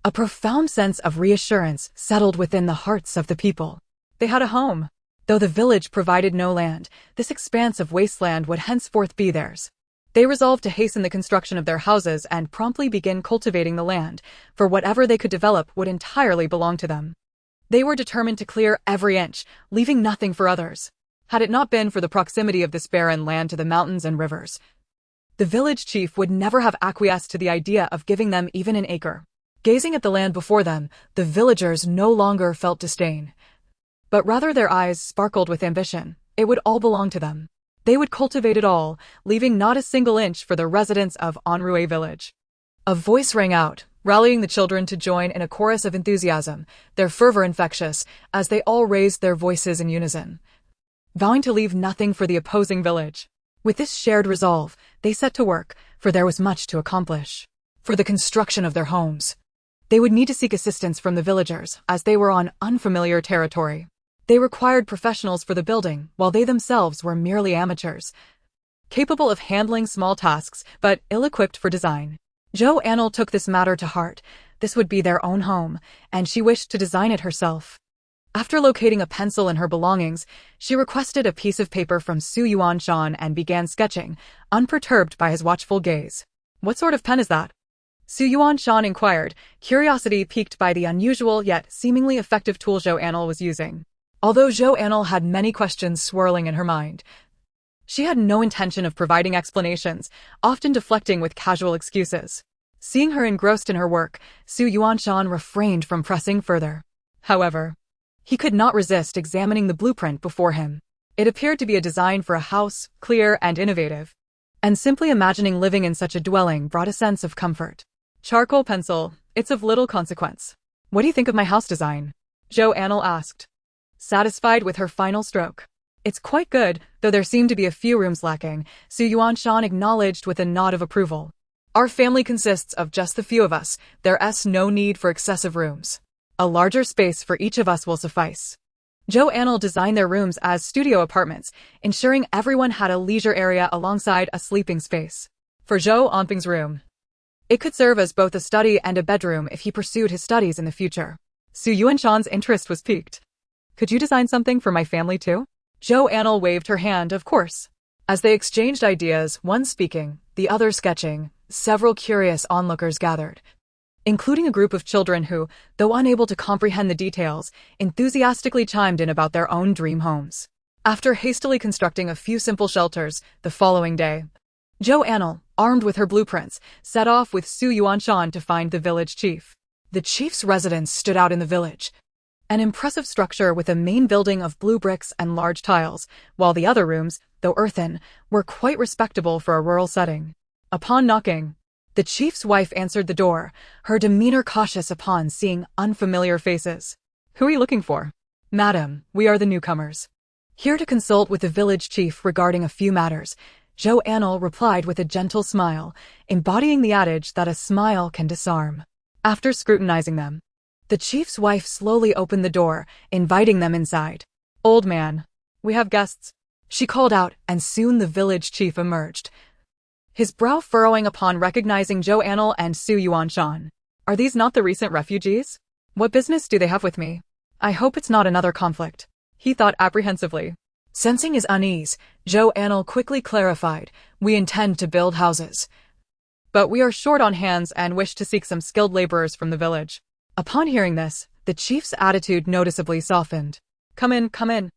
a profound sense of reassurance settled within the hearts of the people. They had a home. Though the village provided no land, this expanse of wasteland would henceforth be theirs. They resolved to hasten the construction of their houses and promptly begin cultivating the land, for whatever they could develop would entirely belong to them. They were determined to clear every inch, leaving nothing for others. Had it not been for the proximity of this barren land to the mountains and rivers, the village chief would never have acquiesced to the idea of giving them even an acre. Gazing at the land before them, the villagers no longer felt disdain, but rather their eyes sparkled with ambition. It would all belong to them. They would cultivate it all, leaving not a single inch for the residents of Anrue village. A voice rang out, rallying the children to join in a chorus of enthusiasm, their fervor infectious, as they all raised their voices in unison, vowing to leave nothing for the opposing village. With this shared resolve, they set to work, for there was much to accomplish. For the construction of their homes, they would need to seek assistance from the villagers, as they were on unfamiliar territory. They required professionals for the building, while they themselves were merely amateurs, capable of handling small tasks, but ill-equipped for design. Zhou Anle took this matter to heart. This would be their own home, and she wished to design it herself. After locating a pencil in her belongings, she requested a piece of paper from Su Yuanshan and began sketching, unperturbed by his watchful gaze. "What sort of pen is that?" Su Yuanshan inquired, curiosity piqued by the unusual yet seemingly effective tool Zhou Anle was using. Although Zhou Anle had many questions swirling in her mind, she had no intention of providing explanations, often deflecting with casual excuses. Seeing her engrossed in her work, Su Yuanshan refrained from pressing further. However, he could not resist examining the blueprint before him. It appeared to be a design for a house, clear and innovative, and simply imagining living in such a dwelling brought a sense of comfort. "Charcoal pencil, it's of little consequence. What do you think of my house design?" Zhou Anle asked, satisfied with her final stroke. "It's quite good, though there seem to be a few rooms lacking," Su Yuanshan acknowledged with a nod of approval. "Our family consists of just the few of us. There's no need for excessive rooms. A larger space for each of us will suffice." Zhou Anle designed their rooms as studio apartments, ensuring everyone had a leisure area alongside a sleeping space. For Zhou Anping's room, it could serve as both a study and a bedroom if he pursued his studies in the future. Su Yuanshan's interest was piqued. "Could you design something for my family too?" Zhou Anle waved her hand, of course. As they exchanged ideas, one speaking, the other sketching, several curious onlookers gathered, including a group of children who, though unable to comprehend the details, enthusiastically chimed in about their own dream homes. After hastily constructing a few simple shelters, the following day, Zhou Anle, armed with her blueprints, set off with Su Yuanshan to find the village chief. The chief's residence stood out in the village. An impressive structure with a main building of blue bricks and large tiles, while the other rooms, though earthen, were quite respectable for a rural setting. Upon knocking, the chief's wife answered the door, her demeanor cautious upon seeing unfamiliar faces. "Who are you looking for?" "Madam, we are the newcomers, here to consult with the village chief regarding a few matters," Zhou Anle replied with a gentle smile, embodying the adage that a smile can disarm. After scrutinizing them, the chief's wife slowly opened the door, inviting them inside. "Old man, we have guests," she called out, and soon the village chief emerged, his brow furrowing upon recognizing Zhou Anle and Su Yuanshan. "Are these not the recent refugees? What business do they have with me? I hope it's not another conflict," he thought apprehensively. Sensing his unease, Zhou Anle quickly clarified, "We intend to build houses, but we are short on hands and wish to seek some skilled laborers from the village." Upon hearing this, the chief's attitude noticeably softened. Come in, come in.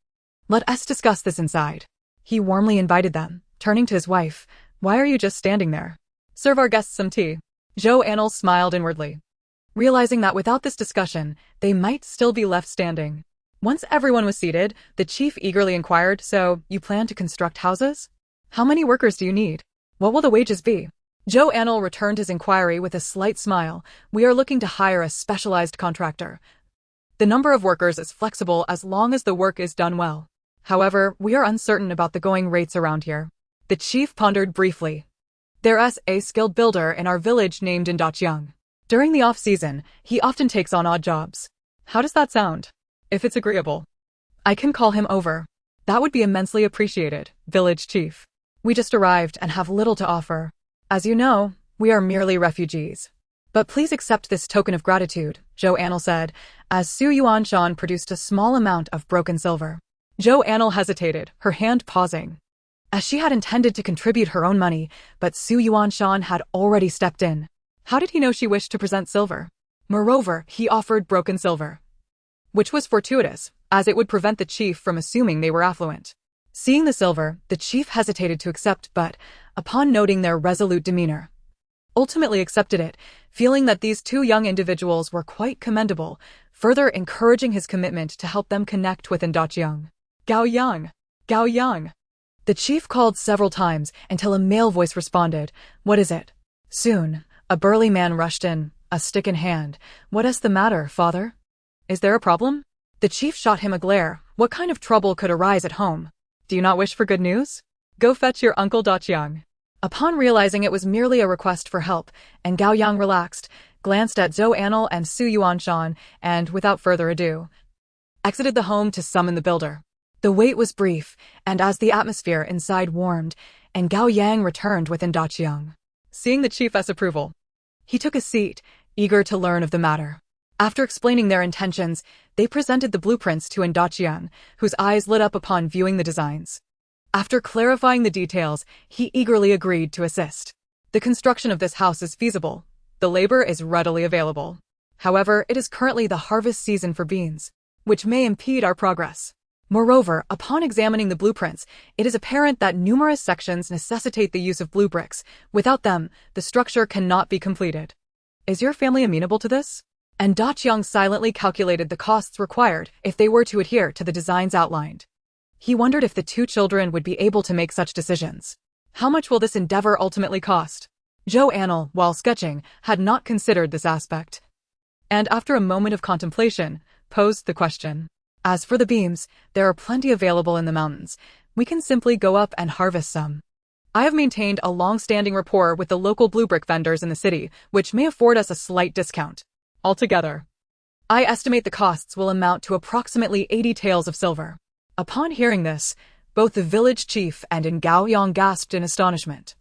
Let us discuss this inside." He warmly invited them, turning to his wife. "Why are you just standing there? Serve our guests some tea." Zhou Anle smiled inwardly, realizing that without this discussion, they might still be left standing. Once everyone was seated, the chief eagerly inquired, "So, you plan to construct houses? How many workers do you need? What will the wages be?" Zhou Anle returned his inquiry with a slight smile. "We are looking to hire a specialized contractor. The number of workers is flexible as long as the work is done well. However, we are uncertain about the going rates around here." The chief pondered briefly. "There's a skilled builder in our village named Indachiang. During the off-season, he often takes on odd jobs. How does that sound? If it's agreeable, I can call him over." "That would be immensely appreciated, village chief. We just arrived and have little to offer. As you know, we are merely refugees. But please accept this token of gratitude," Zhou Anle said, as Su Yuanshan produced a small amount of broken silver. Zhou Anle hesitated, her hand pausing, as she had intended to contribute her own money, but Su Yuanshan had already stepped in. How did he know she wished to present silver? Moreover, he offered broken silver, which was fortuitous, as it would prevent the chief from assuming they were affluent. Seeing the silver, the chief hesitated to accept, but, upon noting their resolute demeanor, ultimately accepted it, feeling that these two young individuals were quite commendable, further encouraging his commitment to help them connect with Indachiang. "Gao Yang! Gao Yang!" The chief called several times until a male voice responded, "What is it?" Soon, a burly man rushed in, a stick in hand. "What is the matter, father? Is there a problem?" The chief shot him a glare. What kind of trouble could arise at home? "Do you not wish for good news? Go fetch your uncle Dachiang." Upon realizing it was merely a request for help, and Gao Yang relaxed, glanced at Zhou Anle and Su Yuanshan, and, without further ado, exited the home to summon the builder. The wait was brief, and as the atmosphere inside warmed, and Gao Yang returned with Indachiang. Seeing the chief's approval, he took a seat, eager to learn of the matter. After explaining their intentions, they presented the blueprints to Indachiang, whose eyes lit up upon viewing the designs. After clarifying the details, he eagerly agreed to assist. "The construction of this house is feasible. The labor is readily available. However, it is currently the harvest season for beans, which may impede our progress. Moreover, upon examining the blueprints, it is apparent that numerous sections necessitate the use of blue bricks. Without them, the structure cannot be completed. Is your family amenable to this?" And Dachiang silently calculated the costs required if they were to adhere to the designs outlined. He wondered if the two children would be able to make such decisions. How much will this endeavor ultimately cost? Zhou Anle, while sketching, had not considered this aspect, and after a moment of contemplation, posed the question. "As for the beams, there are plenty available in the mountains. We can simply go up and harvest some. I have maintained a long-standing rapport with the local blue brick vendors in the city, which may afford us a slight discount. Altogether, I estimate the costs will amount to approximately 80 taels of silver." Upon hearing this, both the village chief and Gao Yang gasped in astonishment.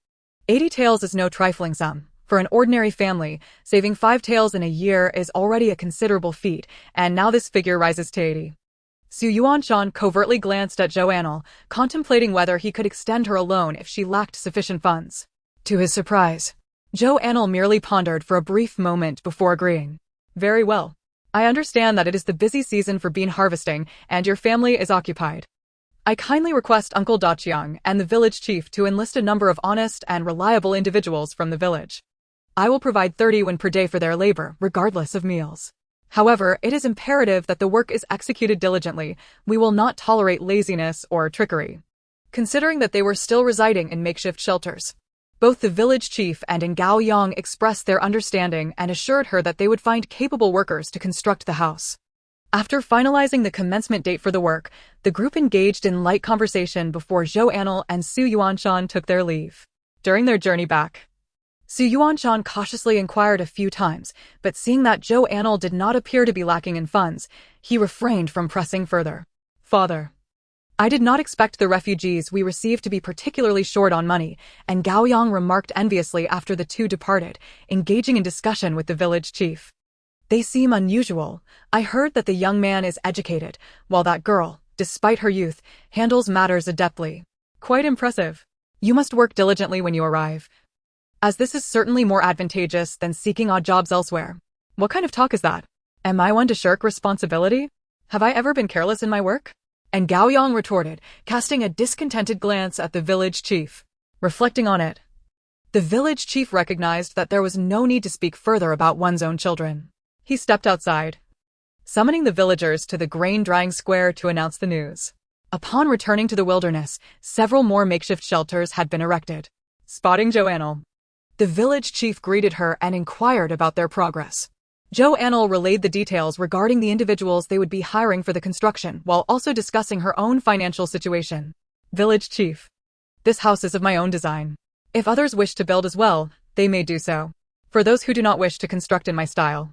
80 taels is no trifling sum. For an ordinary family, saving 5 taels in a year is already a considerable feat, and now this figure rises to 80. Su Yuanshan covertly glanced at Zhou Anle, contemplating whether he could extend her a loan if she lacked sufficient funds. To his surprise, Zhou Anle merely pondered for a brief moment before agreeing. "Very well. I understand that it is the busy season for bean harvesting, and your family is occupied. I kindly request Uncle Dachiang and the village chief to enlist a number of honest and reliable individuals from the village. I will provide 30 won per day for their labor, regardless of meals. However, it is imperative that the work is executed diligently. We will not tolerate laziness or trickery. Considering that they were still residing in makeshift shelters, both the village chief and Gao Yang expressed their understanding and assured her that they would find capable workers to construct the house. After finalizing the commencement date for the work, the group engaged in light conversation before Zhou Anle and Su Yuanshan took their leave. During their journey back, Su Yuanshan cautiously inquired a few times, but seeing that Zhou Anle did not appear to be lacking in funds, he refrained from pressing further. Father, I did not expect the refugees we received to be particularly short on money, and Gao Yang remarked enviously after the two departed, engaging in discussion with the village chief. They seem unusual. I heard that the young man is educated, while that girl, despite her youth, handles matters adeptly. Quite impressive. You must work diligently when you arrive, as this is certainly more advantageous than seeking odd jobs elsewhere. What kind of talk is that? Am I one to shirk responsibility? Have I ever been careless in my work? And Gao Yang retorted, casting a discontented glance at the village chief. Reflecting on it, the village chief recognized that there was no need to speak further about one's own children. He stepped outside, summoning the villagers to the grain-drying square to announce the news. Upon returning to the wilderness, several more makeshift shelters had been erected. Spotting Zhou Anle, the village chief greeted her and inquired about their progress. Zhou Anle relayed the details regarding the individuals they would be hiring for the construction, while also discussing her own financial situation. Village chief, this house is of my own design. If others wish to build as well, they may do so. For those who do not wish to construct in my style,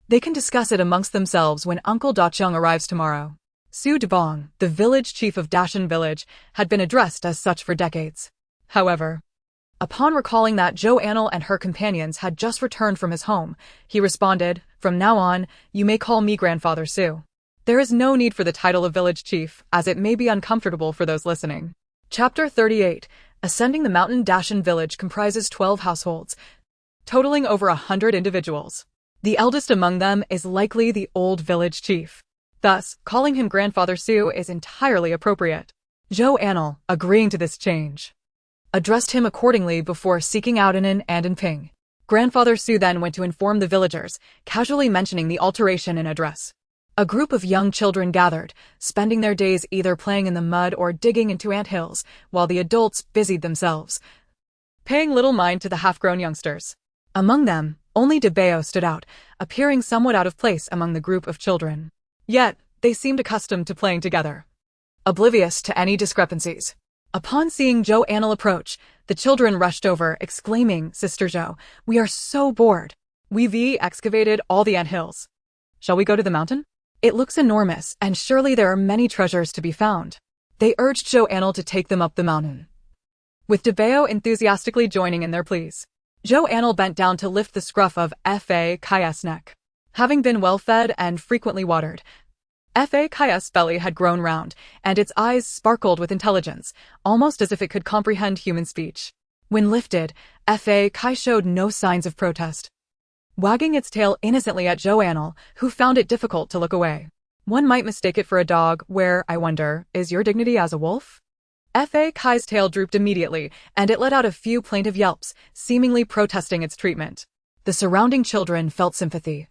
they can discuss it amongst themselves when Uncle Dacheng arrives tomorrow. Su Debong, the village chief of Dashan village, had been addressed as such for decades. However, upon recalling that Zhou Anle and her companions had just returned from his home, he responded, "From now on, you may call me Grandfather Su. There is no need for the title of village chief, as it may be uncomfortable for those listening." Chapter 38. Ascending the mountain. Dashan village comprises 12 households, totaling over 100 individuals. The eldest among them is likely the old village chief. Thus, calling him Grandfather Su is entirely appropriate. Zhou Anle, agreeing to this change, addressed him accordingly before seeking out Anan and Ping. Grandfather Su then went to inform the villagers, casually mentioning the alteration in address. A group of young children gathered, spending their days either playing in the mud or digging into anthills, while the adults busied themselves, paying little mind to the half-grown youngsters. Among them, only Debeo stood out, appearing somewhat out of place among the group of children. Yet, they seemed accustomed to playing together, oblivious to any discrepancies. Upon seeing Zhou Anle approach, the children rushed over, exclaiming, "Sister Zhou, we are so bored. We've excavated all the anthills. Shall we go to the mountain? It looks enormous, and surely there are many treasures to be found." They urged Zhou Anle to take them up the mountain, with Debeo enthusiastically joining in their pleas. Zhou Anle bent down to lift the scruff of Fa Kai's neck. Having been well-fed and frequently watered, Fa Kai's belly had grown round, and its eyes sparkled with intelligence, almost as if it could comprehend human speech. When lifted, Fa Kai showed no signs of protest, wagging its tail innocently at Zhou Anle, who found it difficult to look away. One might mistake it for a dog. Where, I wonder, is your dignity as a wolf? Fa Kai's tail drooped immediately, and it let out a few plaintive yelps, seemingly protesting its treatment. The surrounding children felt sympathy,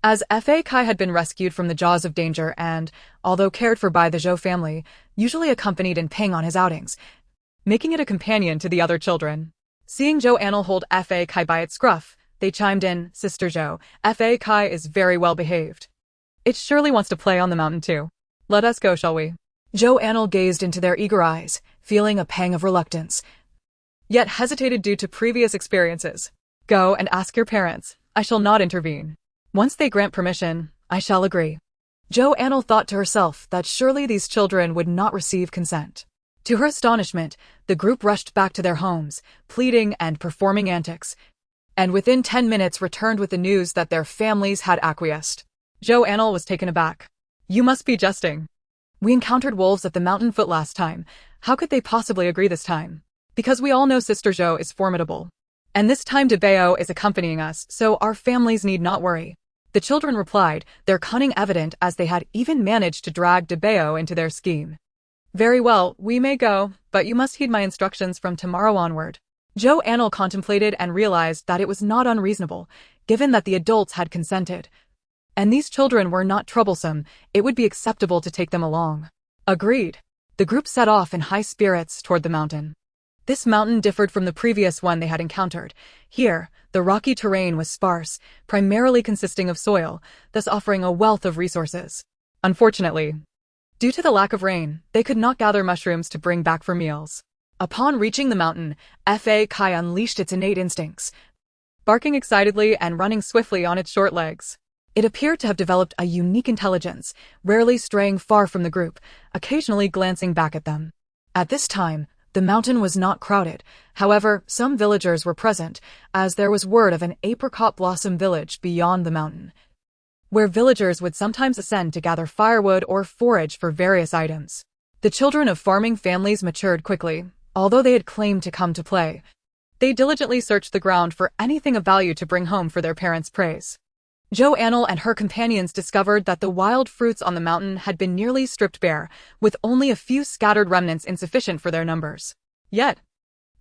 as Fa Kai had been rescued from the jaws of danger and, although cared for by the Zhou family, usually accompanied Ping on his outings, making it a companion to the other children. Seeing Zhou Anle hold Fa Kai by its scruff, they chimed in, "Sister Zhou, Fa Kai is very well behaved. It surely wants to play on the mountain too. Let us go, shall we?" Zhou Anle gazed into their eager eyes, feeling a pang of reluctance, yet hesitated due to previous experiences. "Go and ask your parents. I shall not intervene. Once they grant permission, I shall agree." Zhou Anle thought to herself that surely these children would not receive consent. To her astonishment, the group rushed back to their homes, pleading and performing antics, and within 10 minutes returned with the news that their families had acquiesced. Zhou Anle was taken aback. "You must be jesting. We encountered wolves at the mountain foot last time. How could they possibly agree this time? Because we all know Sister Zhou is formidable. And this time Debeo is accompanying us, so our families need not worry." The children replied, their cunning evident as they had even managed to drag Debeo into their scheme. "Very well, we may go, but you must heed my instructions from tomorrow onward. Zhou Anle contemplated and realized that it was not unreasonable, given that the adults had consented. And these children were not troublesome, it would be acceptable to take them along. Agreed. The group set off in high spirits toward the mountain. This mountain differed from the previous one they had encountered. Here, the rocky terrain was sparse, primarily consisting of soil, thus offering a wealth of resources. Unfortunately, due to the lack of rain, they could not gather mushrooms to bring back for meals. Upon reaching the mountain, Fa Kai unleashed its innate instincts, barking excitedly and running swiftly on its short legs. It appeared to have developed a unique intelligence, rarely straying far from the group, occasionally glancing back at them. At this time, the mountain was not crowded. However, some villagers were present, as there was word of an apricot blossom village beyond the mountain, where villagers would sometimes ascend to gather firewood or forage for various items. The children of farming families matured quickly. Although they had claimed to come to play, they diligently searched the ground for anything of value to bring home for their parents' praise. Zhou Anle and her companions discovered that the wild fruits on the mountain had been nearly stripped bare, with only a few scattered remnants insufficient for their numbers. Yet,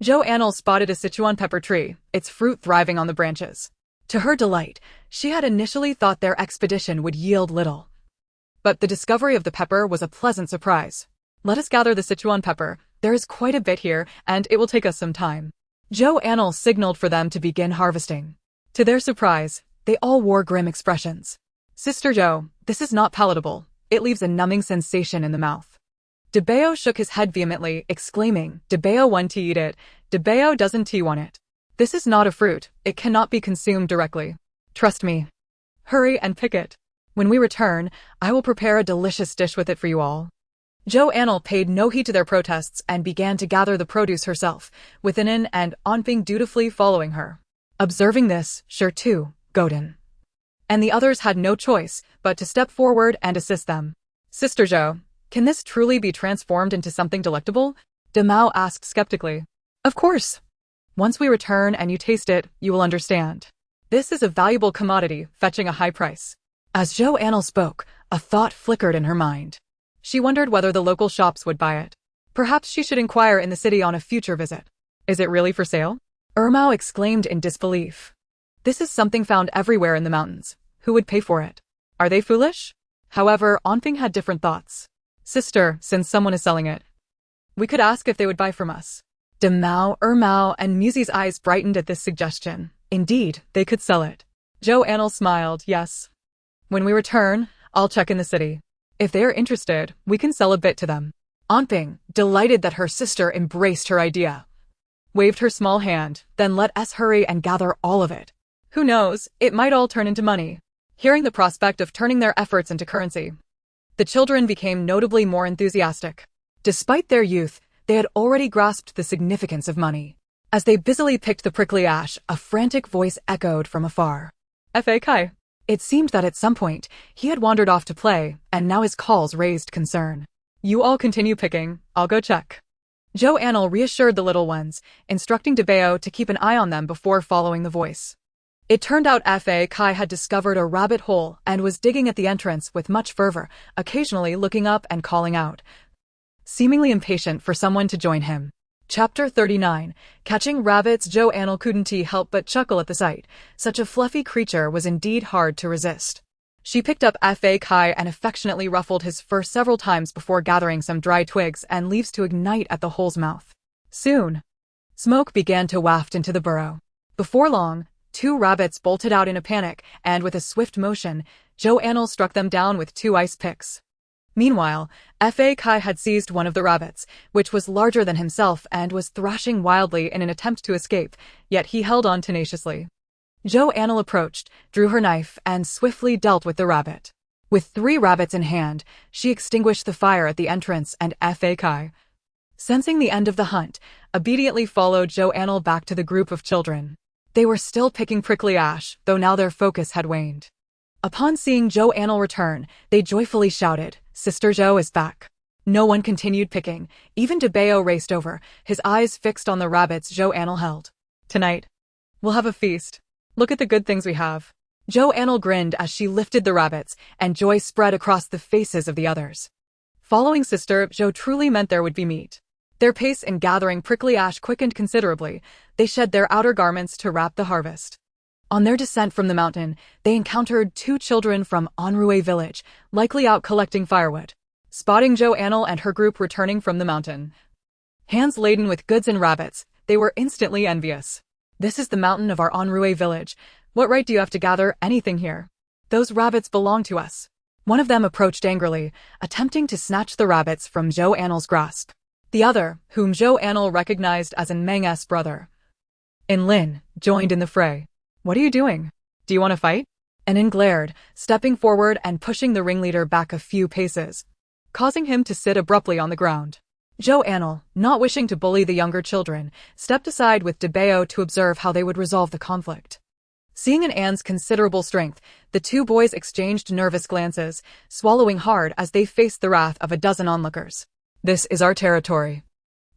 Zhou Anle spotted a Sichuan pepper tree, its fruit thriving on the branches. To her delight, she had initially thought their expedition would yield little. But the discovery of the pepper was a pleasant surprise. Let us gather the Sichuan pepper. There is quite a bit here, and it will take us some time. Zhou Anle signaled for them to begin harvesting. To their surprise, they all wore grim expressions. Sister Zhou, this is not palatable. It leaves a numbing sensation in the mouth. Debao shook his head vehemently, exclaiming, Debao want to eat it. Debao doesn't want it. This is not a fruit. It cannot be consumed directly. Trust me. Hurry and pick it. When we return, I will prepare a delicious dish with it for you all. Zhou Anle paid no heed to their protests and began to gather the produce herself, with Inen and Onping dutifully following her. Observing this, Shi too, Godin, and the others had no choice but to step forward and assist them. Sister Zhou, can this truly be transformed into something delectable? Demao asked skeptically. Of course. Once we return and you taste it, you will understand. This is a valuable commodity, fetching a high price. As Zhou Anle spoke, a thought flickered in her mind. She wondered whether the local shops would buy it. Perhaps she should inquire in the city on a future visit. Is it really for sale? Ermao exclaimed in disbelief. This is something found everywhere in the mountains. Who would pay for it? Are they foolish? However, Onping had different thoughts. Sister, since someone is selling it, we could ask if they would buy from us. Demao, Ermao, and Musi's eyes brightened at this suggestion. Indeed, they could sell it. Zhou Anle smiled, yes. When we return, I'll check in the city. If they are interested, we can sell a bit to them. Onping, delighted that her sister embraced her idea, waved her small hand, then let us hurry and gather all of it. Who knows, it might all turn into money. Hearing the prospect of turning their efforts into currency, the children became notably more enthusiastic. Despite their youth, they had already grasped the significance of money. As they busily picked the prickly ash, a frantic voice echoed from afar. Fa Kai. It seemed that at some point, he had wandered off to play, and now his calls raised concern. You all continue picking, I'll go check. Zhou Anle reassured the little ones, instructing Debao to keep an eye on them before following the voice. It turned out Fa Kai had discovered a rabbit hole and was digging at the entrance with much fervor, occasionally looking up and calling out, seemingly impatient for someone to join him. Chapter 39. Catching rabbits. Zhou Anle couldn't help but chuckle at the sight. Such a fluffy creature was indeed hard to resist. She picked up Fa Kai and affectionately ruffled his fur several times before gathering some dry twigs and leaves to ignite at the hole's mouth. Soon, smoke began to waft into the burrow. Before long, 2 rabbits bolted out in a panic, and with a swift motion, Zhou Anle struck them down with 2 ice picks. Meanwhile, Fa Kai had seized one of the rabbits, which was larger than himself and was thrashing wildly in an attempt to escape, yet he held on tenaciously. Zhou Anle approached, drew her knife, and swiftly dealt with the rabbit. With 3 rabbits in hand, she extinguished the fire at the entrance, and Fa Kai, sensing the end of the hunt, obediently followed Zhou Anle back to the group of children. They were still picking prickly ash, though now their focus had waned. Upon seeing Zhou Anle return, they joyfully shouted, Sister Zhou is back. No one continued picking. Even Debao raced over, his eyes fixed on the rabbits Zhou Anle held. Tonight, we'll have a feast. Look at the good things we have. Zhou Anle grinned as she lifted the rabbits, and joy spread across the faces of the others. Following Sister Zhou truly meant there would be meat. Their pace in gathering prickly ash quickened considerably. They shed their outer garments to wrap the harvest. On their descent from the mountain, they encountered 2 children from Anle village, likely out collecting firewood. Spotting Zhou Anle and her group returning from the mountain, hands laden with goods and rabbits, they were instantly envious. This is the mountain of our Anle village. What right do you have to gather anything here? Those rabbits belong to us. One of them approached angrily, attempting to snatch the rabbits from Zhou Anle's grasp. The other, whom Zhou Anle recognized as Meng's brother, Lin, joined in the fray. What are you doing? Do you want to fight? Lin glared, stepping forward and pushing the ringleader back a few paces, causing him to sit abruptly on the ground. Zhou Anle, not wishing to bully the younger children, stepped aside with Debao to observe how they would resolve the conflict. Seeing Anne's considerable strength, the 2 boys exchanged nervous glances, swallowing hard as they faced the wrath of a dozen onlookers. This is our territory.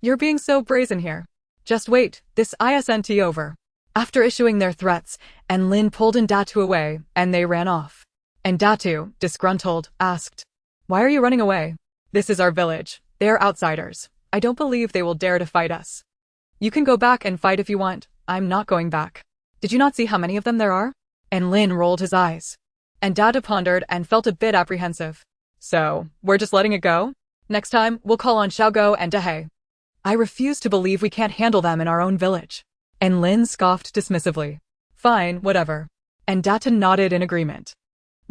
You're being so brazen here. Just wait, this isn't over. After issuing their threats, Lin pulled Datu away, and they ran off. Datu, disgruntled, asked, "Why are you running away? This is our village. They are outsiders. I don't believe they will dare to fight us. You can go back and fight if you want. I'm not going back. Did you not see how many of them there are?" Lin rolled his eyes. Datu pondered and felt a bit apprehensive. "So, we're just letting it go? Next time, we'll call on Xiaogo and Dehe." "I refuse to believe we can't handle them in our own village." Lin scoffed dismissively. "Fine, whatever." Datu nodded in agreement.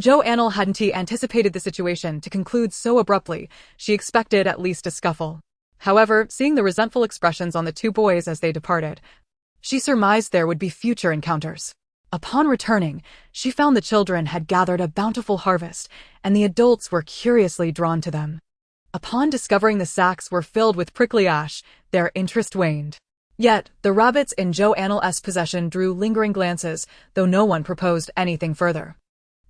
Zhou Anle hadn't anticipated the situation to conclude so abruptly. She expected at least a scuffle. However, seeing the resentful expressions on the 2 boys as they departed, she surmised there would be future encounters. Upon returning, she found the children had gathered a bountiful harvest, and the adults were curiously drawn to them. Upon discovering the sacks were filled with prickly ash, their interest waned. Yet, the rabbits in Zhou Anle's possession drew lingering glances, though no one proposed anything further.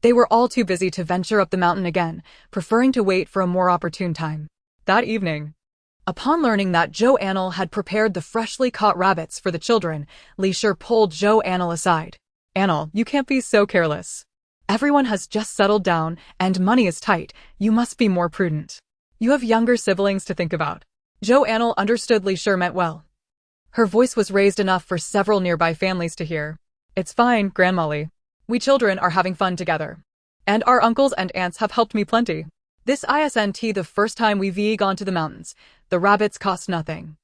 They were all too busy to venture up the mountain again, preferring to wait for a more opportune time. That evening, upon learning that Zhou Anle had prepared the freshly caught rabbits for the children, Li Shi pulled Zhou Anle aside. "Anle, you can't be so careless. Everyone has just settled down, and money is tight. You must be more prudent. You have younger siblings to think about." Zhou Anle understood Li Shi meant well. Her voice was raised enough for several nearby families to hear. "It's fine, Grandma Li. We children are having fun together. And our uncles and aunts have helped me plenty. This isn't the first time we've gone to the mountains. The rabbits cost nothing.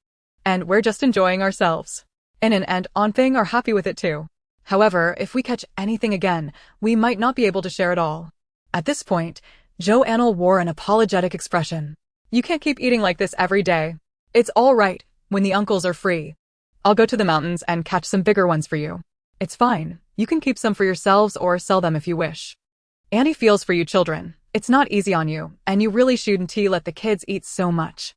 And we're just enjoying ourselves. Inen and Onping are happy with it too. However, if we catch anything again, we might not be able to share it all." At this point, Zhou Anle wore an apologetic expression. "You can't keep eating like this every day. It's all right, when the uncles are free. I'll go to the mountains and catch some bigger ones for you. It's fine. You can keep some for yourselves or sell them if you wish. Annie feels for you children. It's not easy on you, and you really shouldn't let the kids eat so much."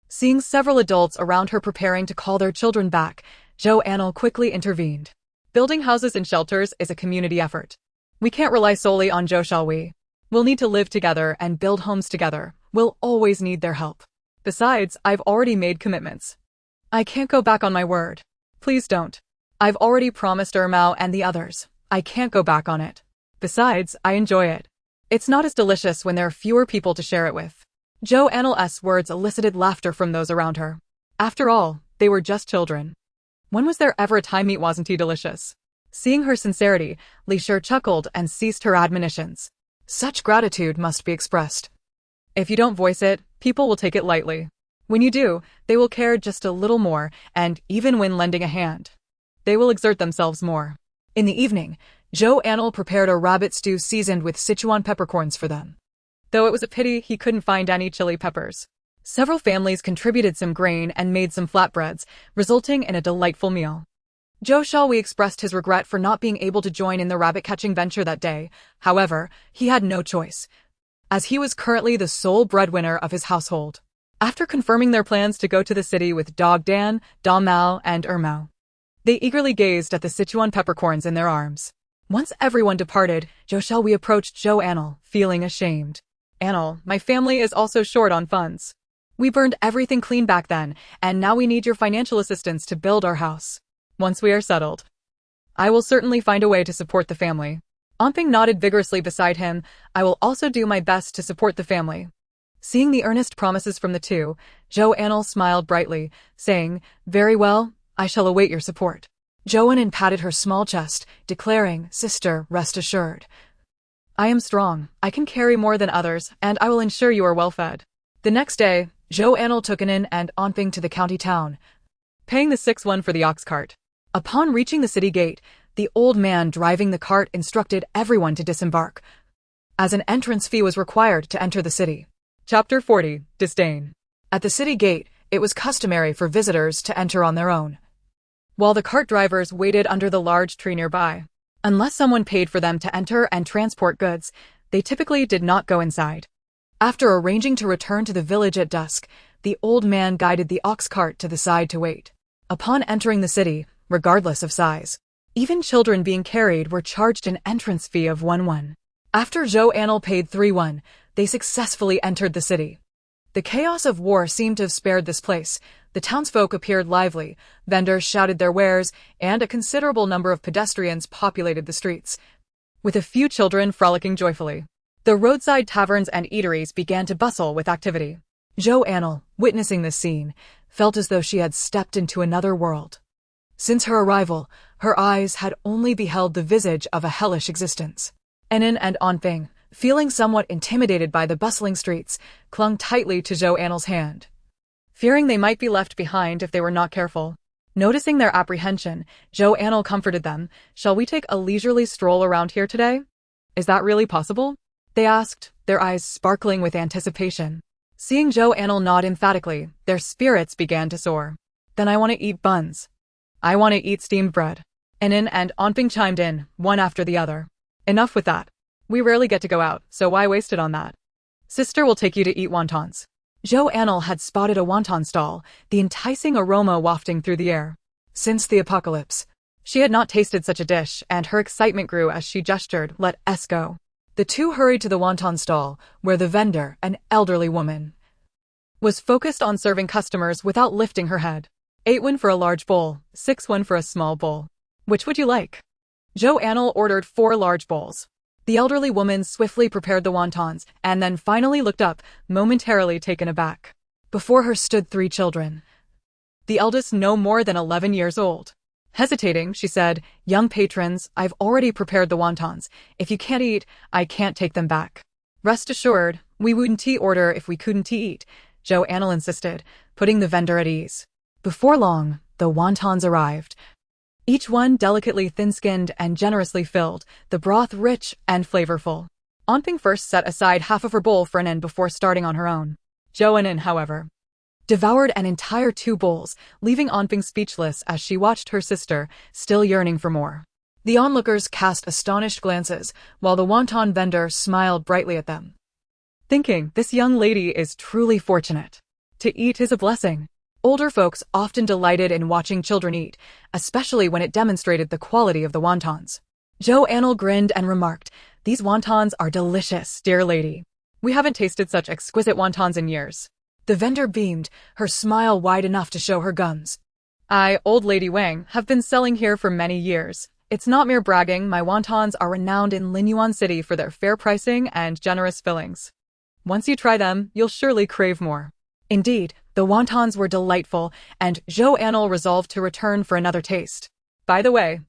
Seeing several adults around her preparing to call their children back, Zhou Anle quickly intervened. "Building houses and shelters is a community effort. We can't rely solely on Zhou, shall we? We'll need to live together and build homes together. We'll always need their help. Besides, I've already made commitments. I can't go back on my word. Please don't. I've already promised Ermao and the others. I can't go back on it. Besides, I enjoy it. It's not as delicious when there are fewer people to share it with." Zhou Anle's words elicited laughter from those around her. After all, they were just children. When was there ever a time meat wasn't delicious? Seeing her sincerity, Li Shi chuckled and ceased her admonitions. Such gratitude must be expressed. If you don't voice it, people will take it lightly. When you do, they will care just a little more, and even when lending a hand, they will exert themselves more. In the evening, Zhou Anle prepared a rabbit stew seasoned with Sichuan peppercorns for them. Though it was a pity he couldn't find any chili peppers. Several families contributed some grain and made some flatbreads, resulting in a delightful meal. Zhou Shaohui expressed his regret for not being able to join in the rabbit-catching venture that day. However, he had no choice, as he was currently the sole breadwinner of his household. After confirming their plans to go to the city with Dog Dan, Dom Mao, and Ermao, they eagerly gazed at the Sichuan peppercorns in their arms. Once everyone departed, Zhou Shaohui approached Zhou Anle, feeling ashamed. "Anle, my family is also short on funds. We burned everything clean back then, and now we need your financial assistance to build our house. Once we are settled, I will certainly find a way to support the family." Onping nodded vigorously beside him. "I will also do my best to support the family. Seeing the earnest promises from the two, Zhou Anle smiled brightly, saying, "Very well, I shall await your support." Zhou Anle patted her small chest, declaring, "Sister, rest assured. I am strong, I can carry more than others, and I will ensure you are well fed." The next day, Zhou Anle took Anin and Anping to the county town, paying the 6 won for the ox cart. Upon reaching the city gate, the old man driving the cart instructed everyone to disembark, as an entrance fee was required to enter the city. Chapter 40. Disdain. At the city gate, it was customary for visitors to enter on their own, while the cart drivers waited under the large tree nearby. Unless someone paid for them to enter and transport goods, they typically did not go inside. After arranging to return to the village at dusk, the old man guided the ox cart to the side to wait. Upon entering the city, regardless of size, even children being carried were charged an entrance fee of 1 won. After Zhou Anle paid 3 won, they successfully entered the city. The chaos of war seemed to have spared this place. The townsfolk appeared lively, vendors shouted their wares, and a considerable number of pedestrians populated the streets, with a few children frolicking joyfully. The roadside taverns and eateries began to bustle with activity. Zhou Anle, witnessing this scene, felt as though she had stepped into another world. Since her arrival, her eyes had only beheld the visage of a hellish existence. Anin and Anping, feeling somewhat intimidated by the bustling streets, clung tightly to Zhou Anle's hand, fearing they might be left behind if they were not careful. Noticing their apprehension, Zhou Anle comforted them. "Shall we take a leisurely stroll around here today? Is that really possible?" they asked, their eyes sparkling with anticipation. Seeing Zhou Anle nod emphatically, their spirits began to soar. "Then I want to eat buns. I want to eat steamed bread." Anin and Anping chimed in, one after the other. "Enough with that. We rarely get to go out, so why waste it on that? Sister will take you to eat wontons." Zhou Anle had spotted a wonton stall, the enticing aroma wafting through the air. Since the apocalypse, she had not tasted such a dish, and her excitement grew as she gestured, "Let us go." The two hurried to the wonton stall, where the vendor, an elderly woman, was focused on serving customers without lifting her head. 8 won for a large bowl, 6 won for a small bowl. "Which would you like?" Zhou Anle ordered 4 large bowls. The elderly woman swiftly prepared the wontons, and then finally looked up, momentarily taken aback. Before her stood 3 children, the eldest no more than 11 years old. Hesitating, she said, "Young patrons, I've already prepared the wontons. If you can't eat, I can't take them back." "Rest assured, we wouldn't order if we couldn't eat," Zhou Anle insisted, putting the vendor at ease. Before long, the wontons arrived, each one delicately thin-skinned and generously filled, the broth rich and flavorful. Anping first set aside half of her bowl for Anin before starting on her own. Zhou Anle, however, devoured an entire 2 bowls, leaving Anping speechless as she watched her sister, still yearning for more. The onlookers cast astonished glances, while the wonton vendor smiled brightly at them, thinking, "This young lady is truly fortunate. To eat is a blessing." Older folks often delighted in watching children eat, especially when it demonstrated the quality of the wontons. Zhou Anle grinned and remarked, "These wontons are delicious, dear lady. We haven't tasted such exquisite wontons in years." The vendor beamed, her smile wide enough to show her gums. "I, old lady Wang, have been selling here for many years. It's not mere bragging, my wontons are renowned in Linyuan City for their fair pricing and generous fillings. Once you try them, you'll surely crave more." Indeed, the wontons were delightful, and Zhou Anle resolved to return for another taste. "By the way,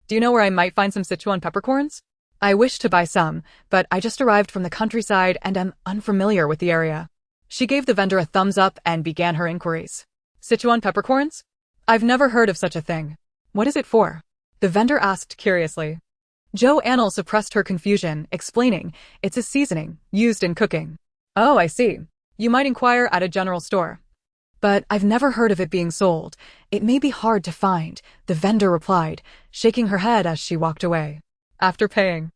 do you know where I might find some Sichuan peppercorns? I wish to buy some, but I just arrived from the countryside and am unfamiliar with the area." She gave the vendor a thumbs up and began her inquiries. "Sichuan peppercorns? I've never heard of such a thing. What is it for?" the vendor asked curiously. Zhou Anle suppressed her confusion, explaining, "It's a seasoning, used in cooking." "Oh, I see. You might inquire at a general store." "But I've never heard of it being sold. It may be hard to find," the vendor replied, shaking her head as she walked away. After paying,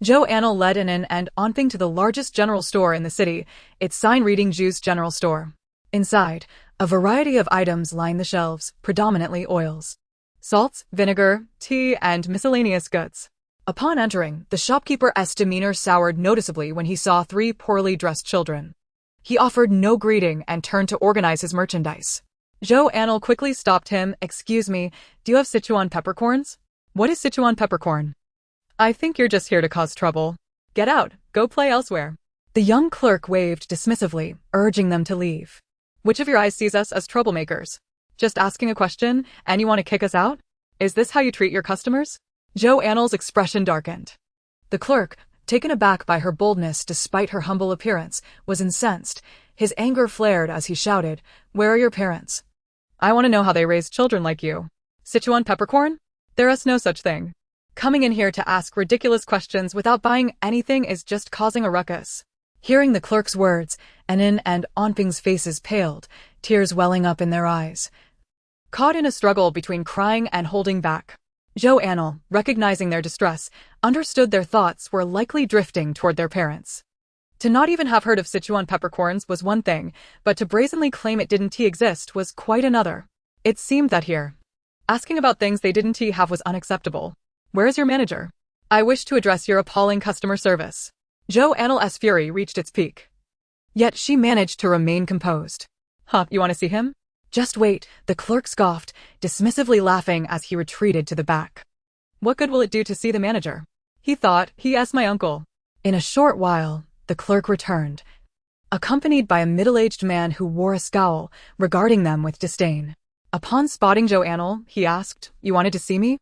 Zhou Anle led Anin and Anping to the largest general store in the city, its sign reading Zhu's General Store. Inside, a variety of items lined the shelves, predominantly oils, salts, vinegar, tea, and miscellaneous goods. Upon entering, the shopkeeper's demeanor soured noticeably when he saw 3 poorly dressed children. He offered no greeting and turned to organize his merchandise. Zhou Anle quickly stopped him. "Excuse me, do you have Sichuan peppercorns?" "What is Sichuan peppercorn?" "I think you're just here to cause trouble. Get out, go play elsewhere." The young clerk waved dismissively, urging them to leave. Which of your eyes sees us as troublemakers? Just asking a question, and you want to kick us out? Is this how you treat your customers? Zhou Anle's expression darkened. The clerk, taken aback by her boldness despite her humble appearance, was incensed. His anger flared as he shouted, "Where are your parents? I want to know how they raised children like you. Sichuan peppercorn? There is no such thing. Coming in here to ask ridiculous questions without buying anything is just causing a ruckus." Hearing the clerk's words, Anin and Onping's faces paled, tears welling up in their eyes. Caught in a struggle between crying and holding back, Zhou Anle, recognizing their distress, understood their thoughts were likely drifting toward their parents. To not even have heard of Sichuan peppercorns was one thing, but to brazenly claim it didn't exist was quite another. It seemed that here, asking about things they didn't have was unacceptable. "Where is your manager? I wish to address your appalling customer service." Zhou Anle's fury reached its peak. Yet she managed to remain composed. "Huh, you want to see him? Just wait," the clerk scoffed, dismissively laughing as he retreated to the back. "What good will it do to see the manager? He thought he asked my uncle." In a short while, the clerk returned, accompanied by a middle-aged man who wore a scowl, regarding them with disdain. Upon spotting Zhou Anle, he asked, "You wanted to see me?"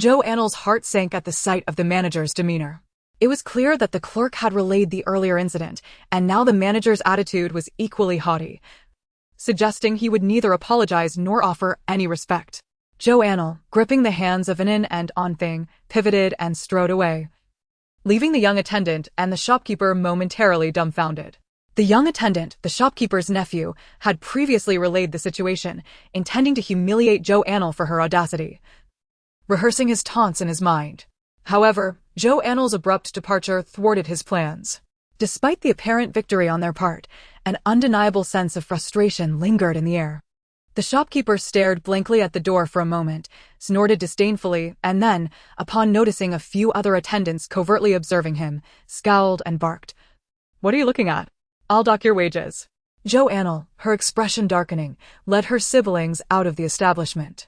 Zhou Anle's heart sank at the sight of the manager's demeanor. It was clear that the clerk had relayed the earlier incident, and now the manager's attitude was equally haughty, suggesting he would neither apologize nor offer any respect. Zhou Anle, gripping the hands of Anin and Onping, pivoted and strode away, leaving the young attendant and the shopkeeper momentarily dumbfounded. The young attendant, the shopkeeper's nephew, had previously relayed the situation, intending to humiliate Zhou Anle for her audacity, rehearsing his taunts in his mind. However, Zhou Anle's abrupt departure thwarted his plans. Despite the apparent victory on their part, an undeniable sense of frustration lingered in the air. The shopkeeper stared blankly at the door for a moment, snorted disdainfully, and then, upon noticing a few other attendants covertly observing him, scowled and barked. "What are you looking at? I'll dock your wages." Zhou Anle, her expression darkening, led her siblings out of the establishment.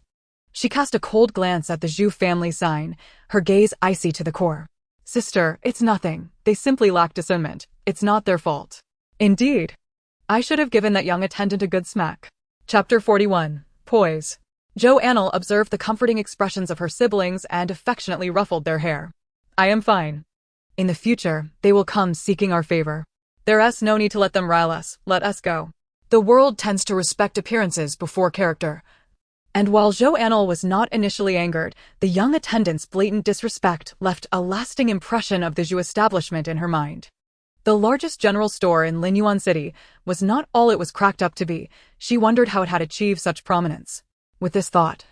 She cast a cold glance at the Zhou family sign, her gaze icy to the core. "Sister, it's nothing. They simply lack discernment. It's not their fault." "Indeed. I should have given that young attendant a good smack." Chapter 41. Poise. Zhou Anle observed the comforting expressions of her siblings and affectionately ruffled their hair. "I am fine. In the future, they will come seeking our favor. There's no need to let them rile us. Let us go." The world tends to respect appearances before character. And while Zhou Anle was not initially angered, the young attendant's blatant disrespect left a lasting impression of the Zhou establishment in her mind. The largest general store in Linyuan City was not all it was cracked up to be. She wondered how it had achieved such prominence. With this thought,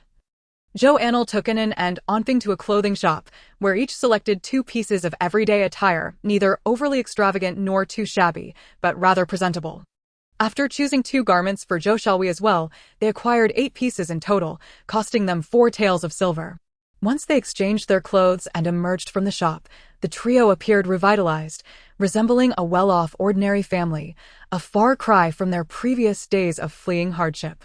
Zhou Anle took Anin and Onping to a clothing shop, where each selected 2 pieces of everyday attire, neither overly extravagant nor too shabby, but rather presentable. After choosing 2 garments for Zhou Xiaohui as well, they acquired 8 pieces in total, costing them 4 taels of silver. Once they exchanged their clothes and emerged from the shop, the trio appeared revitalized, resembling a well-off ordinary family, a far cry from their previous days of fleeing hardship.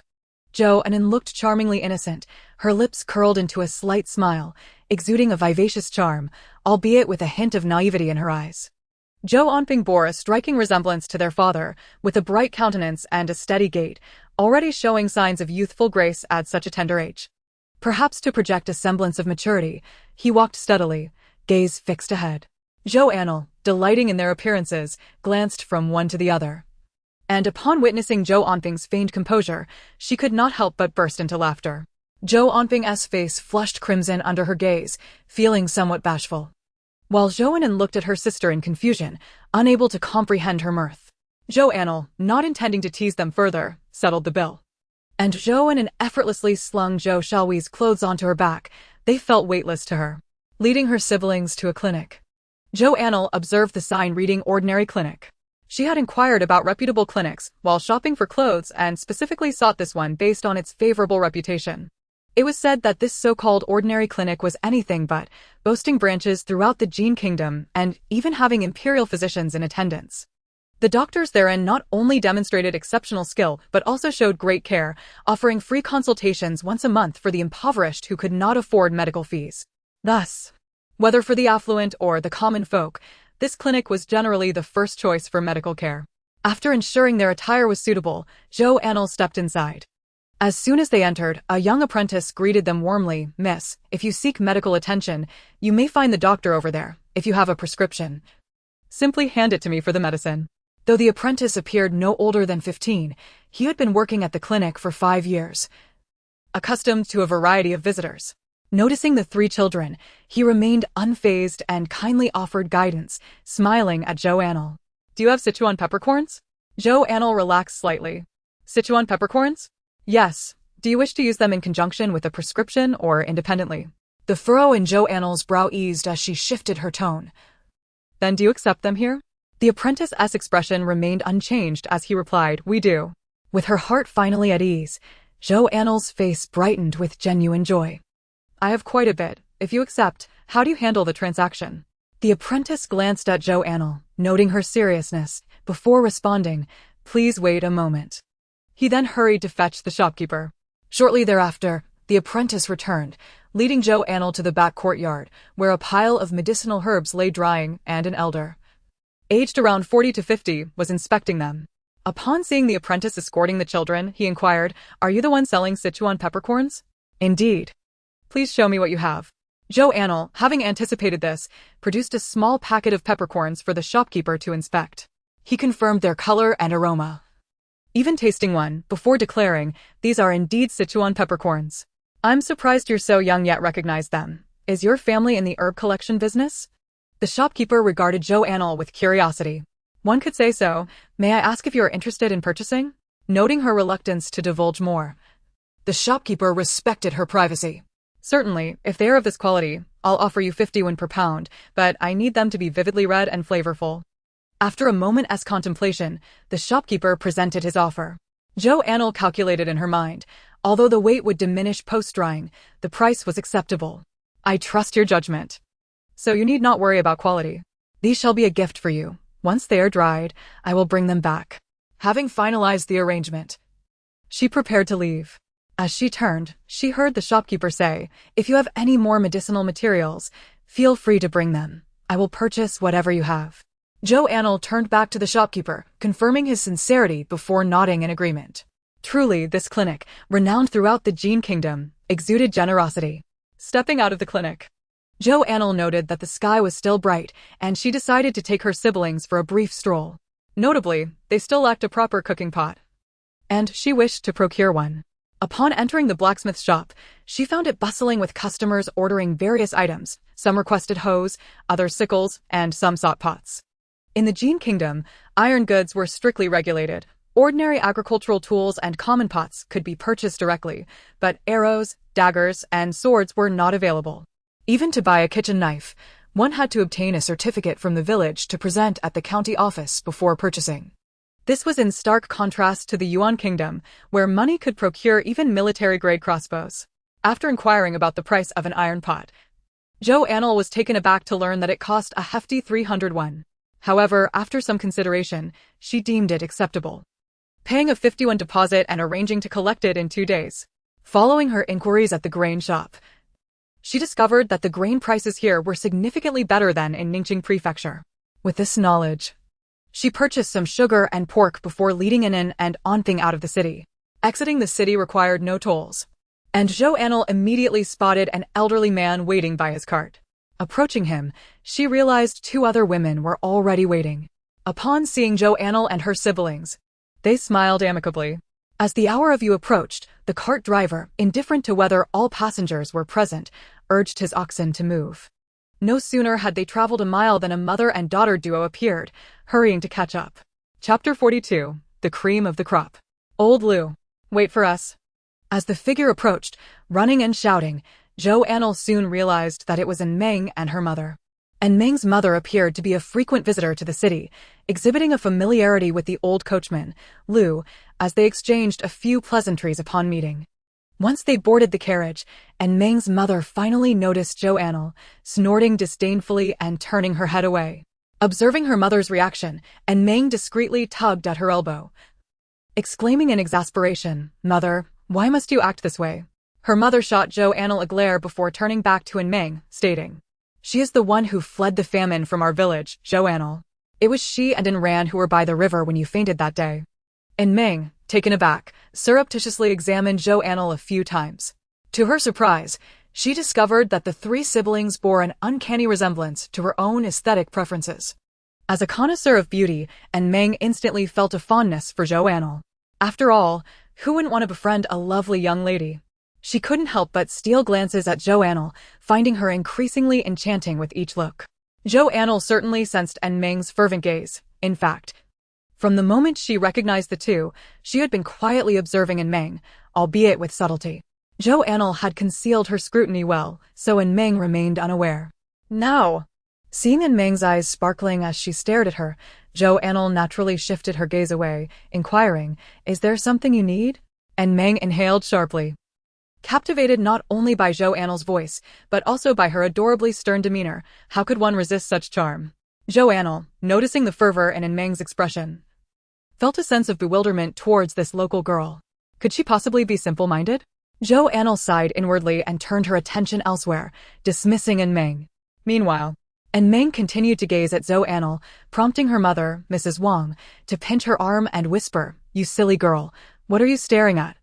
Zhou Anle looked charmingly innocent, her lips curled into a slight smile, exuding a vivacious charm, albeit with a hint of naivety in her eyes. Zhou Onping bore a striking resemblance to their father, with a bright countenance and a steady gait, already showing signs of youthful grace at such a tender age. Perhaps to project a semblance of maturity, he walked steadily, gaze fixed ahead. Zhou Anle, delighting in their appearances, glanced from one to the other. And upon witnessing Zhou Onping's feigned composure, she could not help but burst into laughter. Zhou Onping's face flushed crimson under her gaze, feeling somewhat bashful, while Zhou Anle looked at her sister in confusion, unable to comprehend her mirth. Zhou Anle, not intending to tease them further, settled the bill. And Zhou Anle effortlessly slung Zhou Xiaohui's clothes onto her back. They felt weightless to her, leading her siblings to a clinic. Zhou Anle observed the sign reading Ordinary Clinic. She had inquired about reputable clinics while shopping for clothes and specifically sought this one based on its favorable reputation. It was said that this so-called ordinary clinic was anything but, boasting branches throughout the Yuan Kingdom and even having imperial physicians in attendance. The doctors therein not only demonstrated exceptional skill but also showed great care, offering free consultations once a month for the impoverished who could not afford medical fees. Thus, whether for the affluent or the common folk, This clinic was generally the first choice for medical care. After ensuring their attire was suitable, Zhou Anle stepped inside. As soon as they entered, a young apprentice greeted them warmly. "Miss, if you seek medical attention, you may find the doctor over there. If you have a prescription, simply hand it to me for the medicine." Though the apprentice appeared no older than 15, he had been working at the clinic for 5 years, accustomed to a variety of visitors. Noticing the 3 children, he remained unfazed and kindly offered guidance, smiling at Zhou Anle. "Do you have Sichuan peppercorns?" Zhou Anle relaxed slightly. "Sichuan peppercorns?" "Yes. Do you wish to use them in conjunction with a prescription or independently?" The furrow in Zhou Anle's brow eased as she shifted her tone. "Then do you accept them here?" The apprentice's expression remained unchanged as he replied, "We do." With her heart finally at ease, Zhou Anle's face brightened with genuine joy. "I have quite a bit. If you accept, how do you handle the transaction?" The apprentice glanced at Zhou Anle, noting her seriousness, before responding, "Please wait a moment." He then hurried to fetch the shopkeeper. Shortly thereafter, the apprentice returned, leading Zhou Anle to the back courtyard, where a pile of medicinal herbs lay drying, and an elder, aged around 40 to 50, was inspecting them. Upon seeing the apprentice escorting the children, he inquired, "Are you the one selling Sichuan peppercorns?" "Indeed." "Please show me what you have." Zhou Anle, having anticipated this, produced a small packet of peppercorns for the shopkeeper to inspect. He confirmed their color and aroma, even tasting one, before declaring, "These are indeed Sichuan peppercorns. I'm surprised you're so young yet recognize them. Is your family in the herb collection business?" The shopkeeper regarded Zhou Anle with curiosity. "One could say so. May I ask if you are interested in purchasing?" Noting her reluctance to divulge more, the shopkeeper respected her privacy. "Certainly, if they are of this quality, I'll offer you 50 yuan per pound, but I need them to be vividly red and flavorful." After a moment's contemplation, the shopkeeper presented his offer. Zhou Anle calculated in her mind. Although the weight would diminish post-drying, the price was acceptable. "I trust your judgment. So you need not worry about quality. These shall be a gift for you. Once they are dried, I will bring them back." Having finalized the arrangement, she prepared to leave. As she turned, she heard the shopkeeper say, "If you have any more medicinal materials, feel free to bring them. I will purchase whatever you have." Zhou Anle turned back to the shopkeeper, confirming his sincerity before nodding in agreement. Truly, this clinic, renowned throughout the Yuan Kingdom, exuded generosity. Stepping out of the clinic, Zhou Anle noted that the sky was still bright, and she decided to take her siblings for a brief stroll. Notably, they still lacked a proper cooking pot, and she wished to procure one. Upon entering the blacksmith's shop, she found it bustling with customers ordering various items. Some requested hoes, others sickles, and some sought pots. In the Yuan Kingdom, iron goods were strictly regulated. Ordinary agricultural tools and common pots could be purchased directly, but arrows, daggers, and swords were not available. Even to buy a kitchen knife, one had to obtain a certificate from the village to present at the county office before purchasing. This was in stark contrast to the Yuan Kingdom, where money could procure even military-grade crossbows. After inquiring about the price of an iron pot, Zhou Anle was taken aback to learn that it cost a hefty 300 yuan. However, after some consideration, she deemed it acceptable, paying a 50 yuan deposit and arranging to collect it in 2 days. Following her inquiries at the grain shop, she discovered that the grain prices here were significantly better than in Ningqing Prefecture. With this knowledge, she purchased some sugar and pork before leading in and onping out of the city. Exiting the city required no tolls, and Zhou Anle immediately spotted an elderly man waiting by his cart. Approaching him, she realized 2 other women were already waiting. Upon seeing Zhou Anle and her siblings, they smiled amicably. As the hour of you approached, the cart driver, indifferent to whether all passengers were present, urged his oxen to move. No sooner had they traveled a mile than a mother and daughter duo appeared, hurrying to catch up. Chapter 42. The Cream of the Crop. "Old Lu, wait for us." As the figure approached, running and shouting, Zhou Anle soon realized that it was Meng and her mother. Meng's mother appeared to be a frequent visitor to the city, exhibiting a familiarity with the old coachman, Lu, as they exchanged a few pleasantries upon meeting. Once they boarded the carriage, Meng's mother finally noticed Zhou Anle, snorting disdainfully and turning her head away. Observing her mother's reaction, Meng discreetly tugged at her elbow, exclaiming in exasperation, "Mother, why must you act this way?" Her mother shot Zhou Anle a glare before turning back to Meng, stating, She is the one who fled the famine from our village, Zhou Anle. It was she and Ran who were by the river when you fainted that day." And Meng, taken aback, surreptitiously examined Zhou Anle a few times. To her surprise, she discovered that the three siblings bore an uncanny resemblance to her own aesthetic preferences. As a connoisseur of beauty, Meng instantly felt a fondness for Zhou Anle. After all, who wouldn't want to befriend a lovely young lady? She couldn't help but steal glances at Zhou Anle, finding her increasingly enchanting with each look. Zhou Anle certainly sensed Meng's fervent gaze. In fact, from the moment she recognized the two, she had been quietly observing Meng, albeit with subtlety. Zhou Anle had concealed her scrutiny well, so Meng remained unaware. Now, seeing Meng's eyes sparkling as she stared at her, Zhou Anle naturally shifted her gaze away, inquiring, "Is there something you need?" Meng inhaled sharply. Captivated not only by Zhou Anle's voice, but also by her adorably stern demeanor, how could one resist such charm? Zhou Anle, noticing the fervor in Meng's expression, felt a sense of bewilderment towards this local girl. Could she possibly be simple-minded? Zhou Anle sighed inwardly and turned her attention elsewhere, dismissing Meng. Meanwhile, Meng continued to gaze at Zhou Anle, prompting her mother, Mrs. Wang, to pinch her arm and whisper, "You silly girl, what are you staring at?"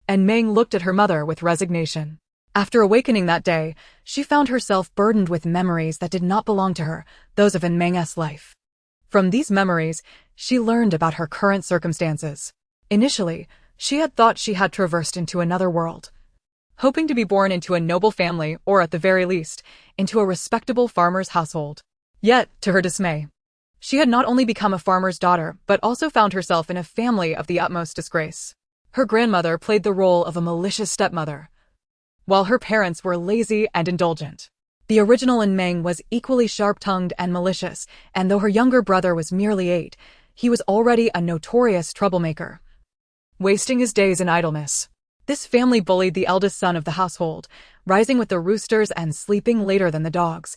Meng looked at her mother with resignation. After awakening that day, she found herself burdened with memories that did not belong to her, those of Meng's life. From these memories, she learned about her current circumstances. Initially, she had thought she had traversed into another world, hoping to be born into a noble family or, at the very least, into a respectable farmer's household. Yet, to her dismay, she had not only become a farmer's daughter but also found herself in a family of the utmost disgrace. Her grandmother played the role of a malicious stepmother, while her parents were lazy and indulgent. The original Meng was equally sharp-tongued and malicious, and though her younger brother was merely 8, he was already a notorious troublemaker, wasting his days in idleness. This family bullied the eldest son of the household, rising with the roosters and sleeping later than the dogs,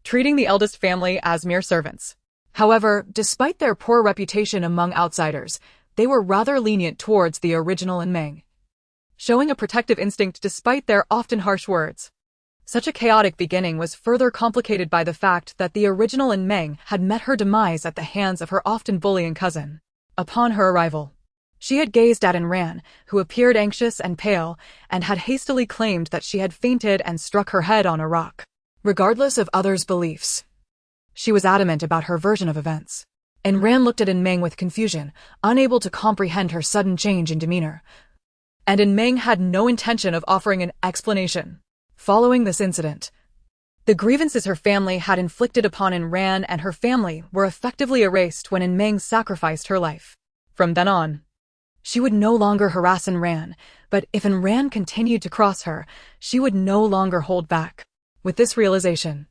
treating the eldest family as mere servants. However, despite their poor reputation among outsiders, they were rather lenient towards the original Meng, showing a protective instinct despite their often harsh words. Such a chaotic beginning was further complicated by the fact that the original Meng had met her demise at the hands of her often bullying cousin. Upon her arrival, she had gazed at Ran, who appeared anxious and pale, and had hastily claimed that she had fainted and struck her head on a rock. Regardless of others' beliefs, she was adamant about her version of events. Ran looked at Meng with confusion, unable to comprehend her sudden change in demeanor. And Meng had no intention of offering an explanation. Following this incident, the grievances her family had inflicted upon Ran and her family were effectively erased when Meng sacrificed her life. From then on, she would no longer harass Ran, but if Ran continued to cross her, she would no longer hold back. With this realization,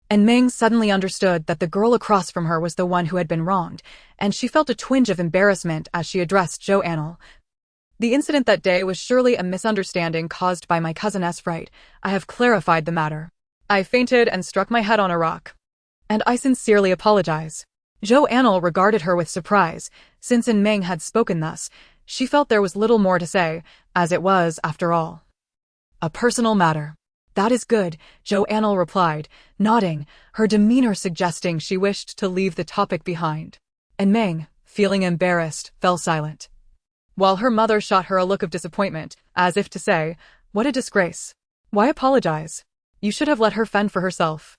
Meng suddenly understood that the girl across from her was the one who had been wronged, and she felt a twinge of embarrassment as she addressed Zhou Anle. "The incident that day was surely a misunderstanding caused by my cousin's fright. I have clarified the matter. I fainted and struck my head on a rock, and I sincerely apologize." Zhou Anle regarded her with surprise. Since Meng had spoken thus, she felt there was little more to say, as it was, after all, a personal matter. "That is good," Zhou Anle replied, nodding, her demeanor suggesting she wished to leave the topic behind. Meng, feeling embarrassed, fell silent, while her mother shot her a look of disappointment, as if to say, "What a disgrace. Why apologize? You should have let her fend for herself."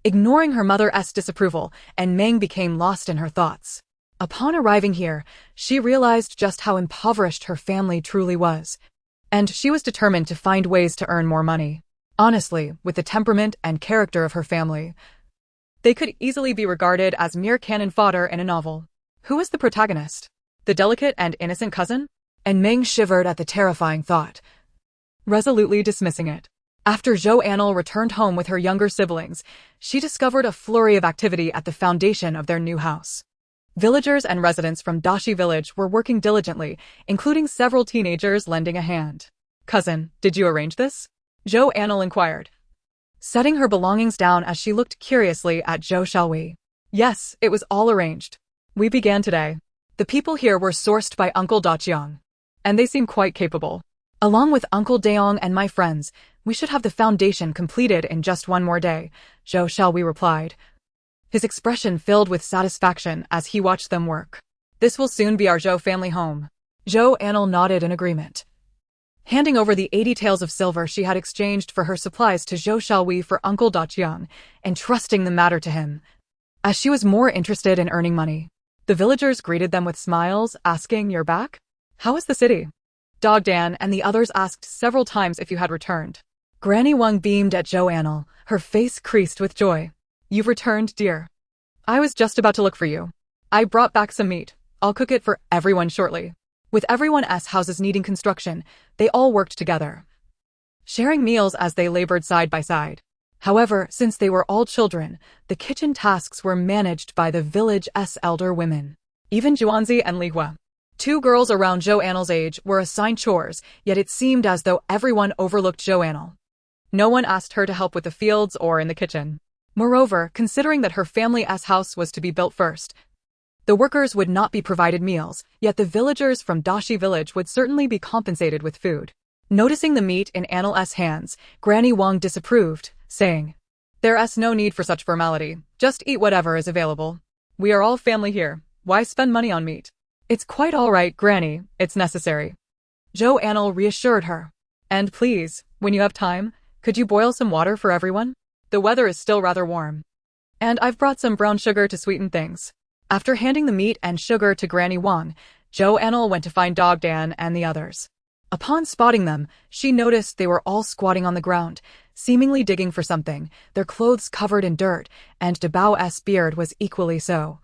Ignoring her mother's disapproval, Meng became lost in her thoughts. Upon arriving here, she realized just how impoverished her family truly was, and she was determined to find ways to earn more money. Honestly, with the temperament and character of her family, they could easily be regarded as mere cannon fodder in a novel. Who was the protagonist? The delicate and innocent cousin? Meng shivered at the terrifying thought, resolutely dismissing it. After Zhou Anle returned home with her younger siblings, she discovered a flurry of activity at the foundation of their new house. Villagers and residents from Dashi village were working diligently, including several teenagers lending a hand. "Cousin, did you arrange this?" Zhou Anle inquired, setting her belongings down as she looked curiously at Zhou Xiaohui. "Yes, it was all arranged. We began today. The people here were sourced by Uncle Daqiang, and they seem quite capable. Along with Uncle Daong and my friends, We should have the foundation completed in just one more day, Zhou Anle replied. His expression filled with satisfaction as he watched them work. This will soon be our Zhou family home. Zhou Anle nodded in agreement. Handing over the 80 taels of silver she had exchanged for her supplies to Zhou Anle for Uncle Daqiang, entrusting the matter to him, as she was more interested in earning money. The villagers greeted them with smiles, asking, "You're back? How is the city?" Dogdan and the others asked several times if you had returned. Granny Wang beamed at Zhou Anle, her face creased with joy. "You've returned, dear. I was just about to look for you. I brought back some meat. I'll cook it for everyone shortly." With everyone's houses needing construction, they all worked together, sharing meals as they labored side by side. However, since they were all children, the kitchen tasks were managed by the village's elder women. Even Zhuanzi and Lihua, 2 girls around Zhou Anle's age, were assigned chores, yet it seemed as though everyone overlooked Zhou Anle. No one asked her to help with the fields or in the kitchen. Moreover, considering that her family's house was to be built first, the workers would not be provided meals, yet the villagers from Dashi village would certainly be compensated with food. Noticing the meat in Anle's hands, Granny Wang disapproved, saying, "There's no need for such formality. Just eat whatever is available. We are all family here. Why spend money on meat?" "It's quite all right, Granny. It's necessary," Zhou Anle reassured her. "And please, when you have time, could you boil some water for everyone? The weather is still rather warm. And I've brought some brown sugar to sweeten things." After handing the meat and sugar to Granny Wang, Zhou Anle went to find Dogdan and the others. Upon spotting them, she noticed they were all squatting on the ground, seemingly digging for something, their clothes covered in dirt, and Dabao's beard was equally so,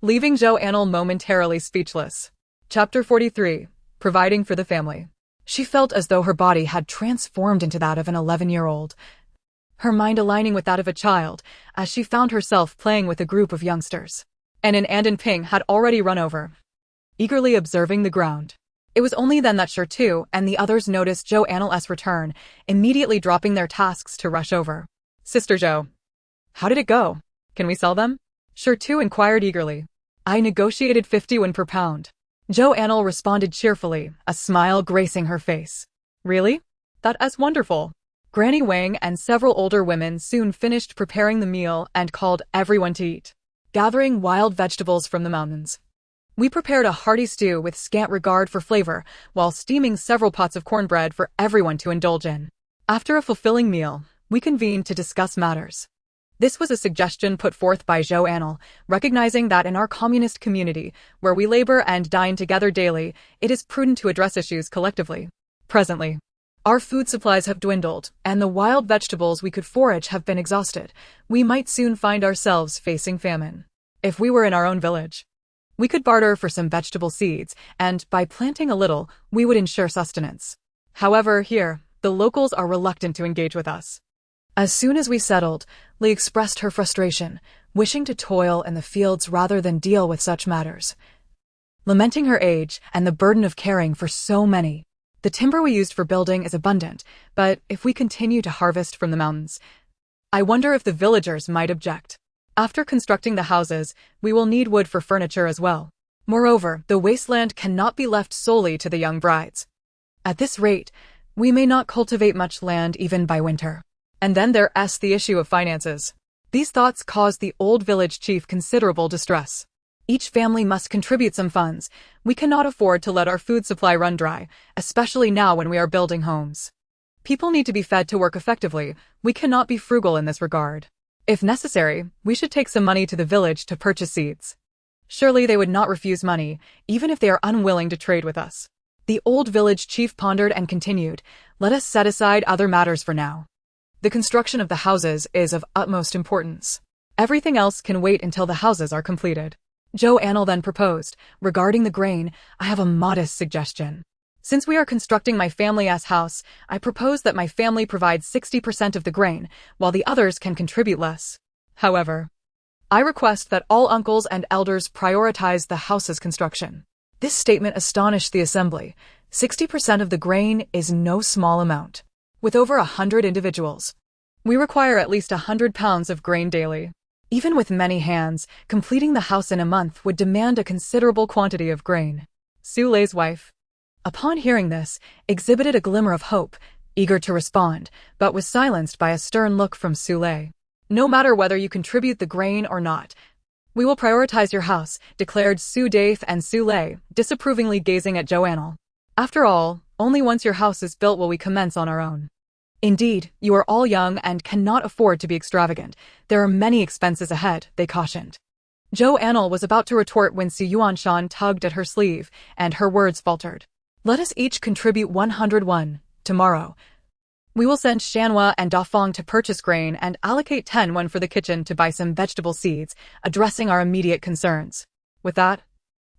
leaving Zhou Anle momentarily speechless. Chapter 43. Providing for the family. She felt as though her body had transformed into that of an 11-year-old, her mind aligning with that of a child, as she found herself playing with a group of youngsters. And Andan Ping had already run over, eagerly observing the ground. It was only then that Shirtu and the others noticed Zhou Anle's return, immediately dropping their tasks to rush over. "Sister Zhou, how did it go? Can we sell them?" Shirtu inquired eagerly. "I negotiated 50 yuan per pound." Zhou Anle responded cheerfully, a smile gracing her face. "Really? That is wonderful." Granny Wang and several older women soon finished preparing the meal and called everyone to eat, gathering wild vegetables from the mountains. We prepared a hearty stew with scant regard for flavor, while steaming several pots of cornbread for everyone to indulge in. After a fulfilling meal, we convened to discuss matters. This was a suggestion put forth by Zhou Anle, recognizing that in our communist community, where we labor and dine together daily, it is prudent to address issues collectively. Presently, our food supplies have dwindled, and the wild vegetables we could forage have been exhausted. We might soon find ourselves facing famine. If we were in our own village, we could barter for some vegetable seeds, and by planting a little, we would ensure sustenance. However, here, the locals are reluctant to engage with us. As soon as we settled, Li expressed her frustration, wishing to toil in the fields rather than deal with such matters, lamenting her age and the burden of caring for so many. The timber we used for building is abundant, but if we continue to harvest from the mountains, I wonder if the villagers might object. After constructing the houses, we will need wood for furniture as well. Moreover, the wasteland cannot be left solely to the young brides. At this rate, we may not cultivate much land even by winter. And then there's the issue of finances. These thoughts caused the old village chief considerable distress. Each family must contribute some funds. We cannot afford to let our food supply run dry, especially now when we are building homes. People need to be fed to work effectively. We cannot be frugal in this regard. If necessary, we should take some money to the village to purchase seeds. Surely they would not refuse money, even if they are unwilling to trade with us. The old village chief pondered and continued, "Let us set aside other matters for now. The construction of the houses is of utmost importance. Everything else can wait until the houses are completed." Zhou Anle then proposed, "Regarding the grain, I have a modest suggestion. Since we are constructing my family's house, I propose that my family provides 60% of the grain, while the others can contribute less. However, I request that all uncles and elders prioritize the house's construction." This statement astonished the assembly. 60% of the grain is no small amount. With over 100 individuals, we require at least 100 pounds of grain daily. Even with many hands, completing the house in a month would demand a considerable quantity of grain. Su Lei's wife, upon hearing this, exhibited a glimmer of hope. eager to respond, but was silenced by a stern look from Zhou Anle. No matter whether you contribute the grain or not, we will prioritize your house, declared Zhou Anle and Zhou Anle, disapprovingly gazing at Zhou Anle. After all, only once your house is built will we commence on our own. Indeed, you are all young and cannot afford to be extravagant. There are many expenses ahead, they cautioned. Zhou Anle was about to retort when Su Yuanshan tugged at her sleeve, and her words faltered. Let us each contribute 101, tomorrow. We will send Shanhua and Dafeng to purchase grain and allocate 10 for the kitchen to buy some vegetable seeds, addressing our immediate concerns. With that,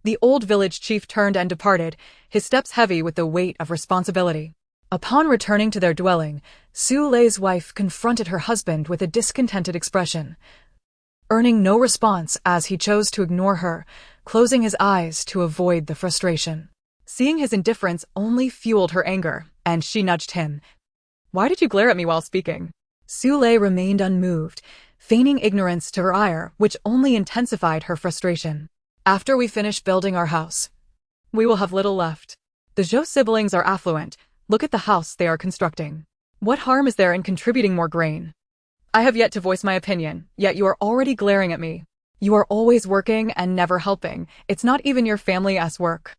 the old village chief turned and departed, his steps heavy with the weight of responsibility. Upon returning to their dwelling, Zhou Anle's wife confronted her husband with a discontented expression, earning no response as he chose to ignore her, closing his eyes to avoid the frustration. Seeing his indifference only fueled her anger, and she nudged him. Why did you glare at me while speaking? Zhou Anle remained unmoved, feigning ignorance to her ire, which only intensified her frustration. After we finish building our house, we will have little left. The Zhou siblings are affluent. Look at the house they are constructing. What harm is there in contributing more grain? I have yet to voice my opinion, yet you are already glaring at me. You are always working and never helping. It's not even your family's work,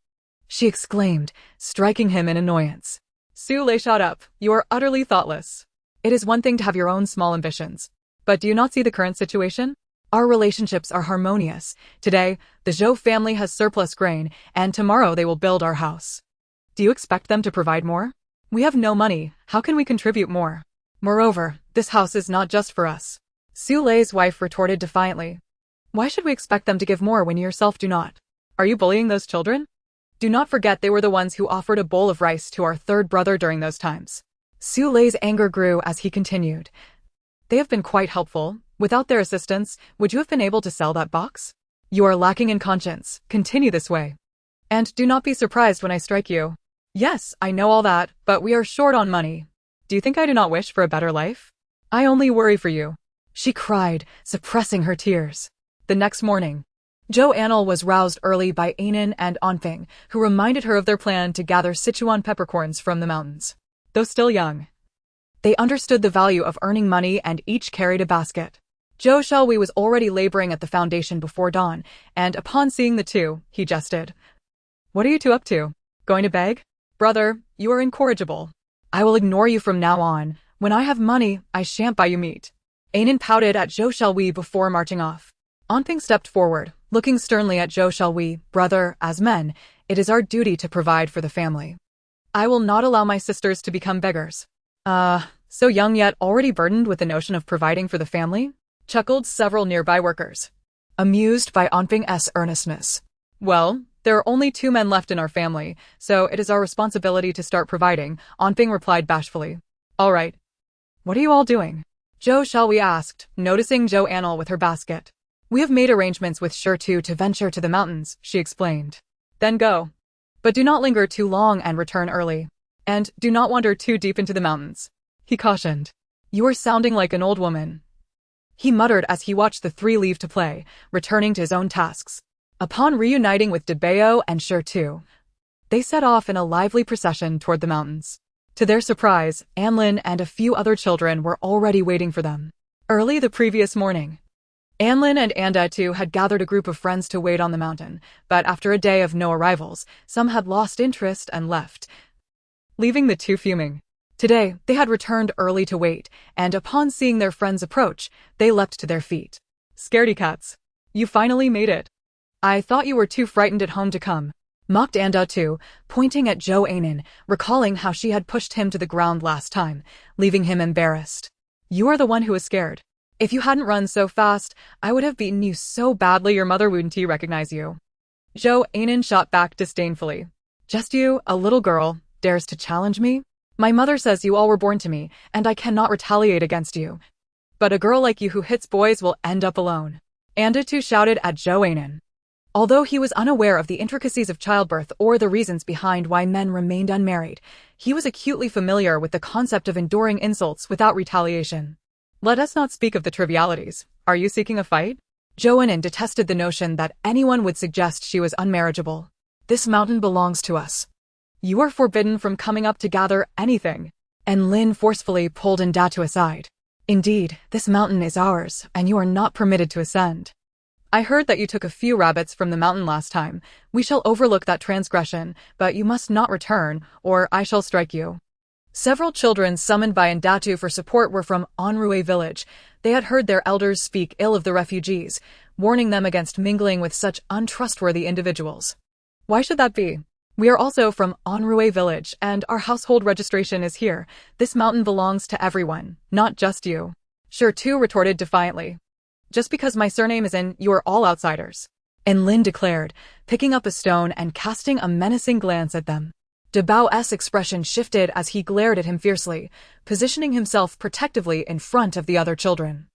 she exclaimed, striking him in annoyance. Zhou Anle shot up. You are utterly thoughtless. It is one thing to have your own small ambitions. But do you not see the current situation? Our relationships are harmonious. Today, the Zhou family has surplus grain, and tomorrow they will build our house. Do you expect them to provide more? We have no money. How can we contribute more? Moreover, this house is not just for us. Zhou Anle's wife retorted defiantly. Why should we expect them to give more when you yourself do not? Are you bullying those children? Do not forget they were the ones who offered a bowl of rice to our third brother during those times. Zhou Anle's anger grew as he continued. They have been quite helpful. Without their assistance, would you have been able to sell that box? You are lacking in conscience. Continue this way. And do not be surprised when I strike you. Yes, I know all that, but we are short on money. Do you think I do not wish for a better life? I only worry for you, she cried, suppressing her tears. The next morning, Zhou Anle was roused early by Anan and Anfeng, who reminded her of their plan to gather Sichuan peppercorns from the mountains. Though still young, they understood the value of earning money and each carried a basket. Zhou Xiaowei was already laboring at the foundation before dawn, and upon seeing the two, he jested. What are you two up to? Going to beg? Brother, you are incorrigible. I will ignore you from now on. When I have money, I shan't buy you meat. Anan pouted at Zhou Xiaowei before marching off. Anfeng stepped forward, looking sternly at Zhou Xiaowei. Brother, as men, it is our duty to provide for the family. I will not allow my sisters to become beggars. So young yet already burdened with the notion of providing for the family? Chuckled several nearby workers, amused by Anfeng's earnestness. Well, there are only 2 men left in our family, so it is our responsibility to start providing, Anfeng replied bashfully. All right. What are you all doing? Zhou Xiaowei asked, noticing Zhou Anle with her basket. We have made arrangements with Shirtu to venture to the mountains, she explained. Then go. But do not linger too long and return early. And do not wander too deep into the mountains, he cautioned. You are sounding like an old woman, he muttered as he watched the 3 leave to play, returning to his own tasks. Upon reuniting with Debao and Shirtu, they set off in a lively procession toward the mountains. To their surprise, Anlin and a few other children were already waiting for them. Early the previous morning, Anlin and Andatu had gathered a group of friends to wait on the mountain, but after a day of no arrivals, some had lost interest and left, leaving the two fuming. Today, they had returned early to wait, and upon seeing their friends approach, they leapt to their feet. Scaredy cats. You finally made it. I thought you were too frightened at home to come, mocked Andatu, pointing at Zhou Anle, recalling how she had pushed him to the ground last time, leaving him embarrassed. You are the one who was scared. If you hadn't run so fast, I would have beaten you so badly your mother wouldn't recognize you. Zhou Anle shot back disdainfully. Just you, a little girl, dares to challenge me? My mother says you all were born to me, and I cannot retaliate against you. But a girl like you who hits boys will end up alone. Andatu shouted at Zhou Anle. Although he was unaware of the intricacies of childbirth or the reasons behind why men remained unmarried, he was acutely familiar with the concept of enduring insults without retaliation. Let us not speak of the trivialities. Are you seeking a fight? Zhou Anle detested the notion that anyone would suggest she was unmarriageable. This mountain belongs to us. You are forbidden from coming up to gather anything. and Lin forcefully pulled Ndatu aside. Indeed, this mountain is ours, and you are not permitted to ascend. I heard that you took a few rabbits from the mountain last time. We shall overlook that transgression, but you must not return, or I shall strike you. Several children summoned by Ndatu for support were from Anrue village. They had heard their elders speak ill of the refugees, warning them against mingling with such untrustworthy individuals. Why should that be? We are also from Anrue village, and our household registration is here. This mountain belongs to everyone, not just you. Sure Tu retorted defiantly. Just because my surname is in, you are all outsiders. And Lin declared, picking up a stone and casting a menacing glance at them. Dabao's expression shifted as he glared at him fiercely, positioning himself protectively in front of the other children.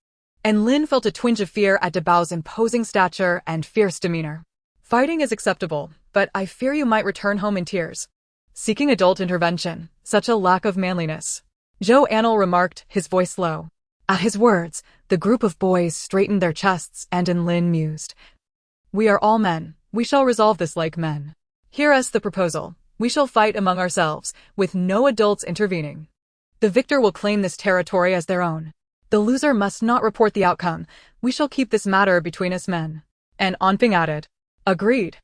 And Lin felt a twinge of fear at Dabao's imposing stature and fierce demeanor. Fighting is acceptable, but I fear you might return home in tears. Seeking adult intervention, such a lack of manliness. Zhou Anle remarked, his voice low. At his words, the group of boys straightened their chests and Lin mused. We are all men. We shall resolve this like men. Here is the proposal. We shall fight among ourselves, with no adults intervening. The victor will claim this territory as their own. The loser must not report the outcome. We shall keep this matter between us men. And Anping added. Agreed.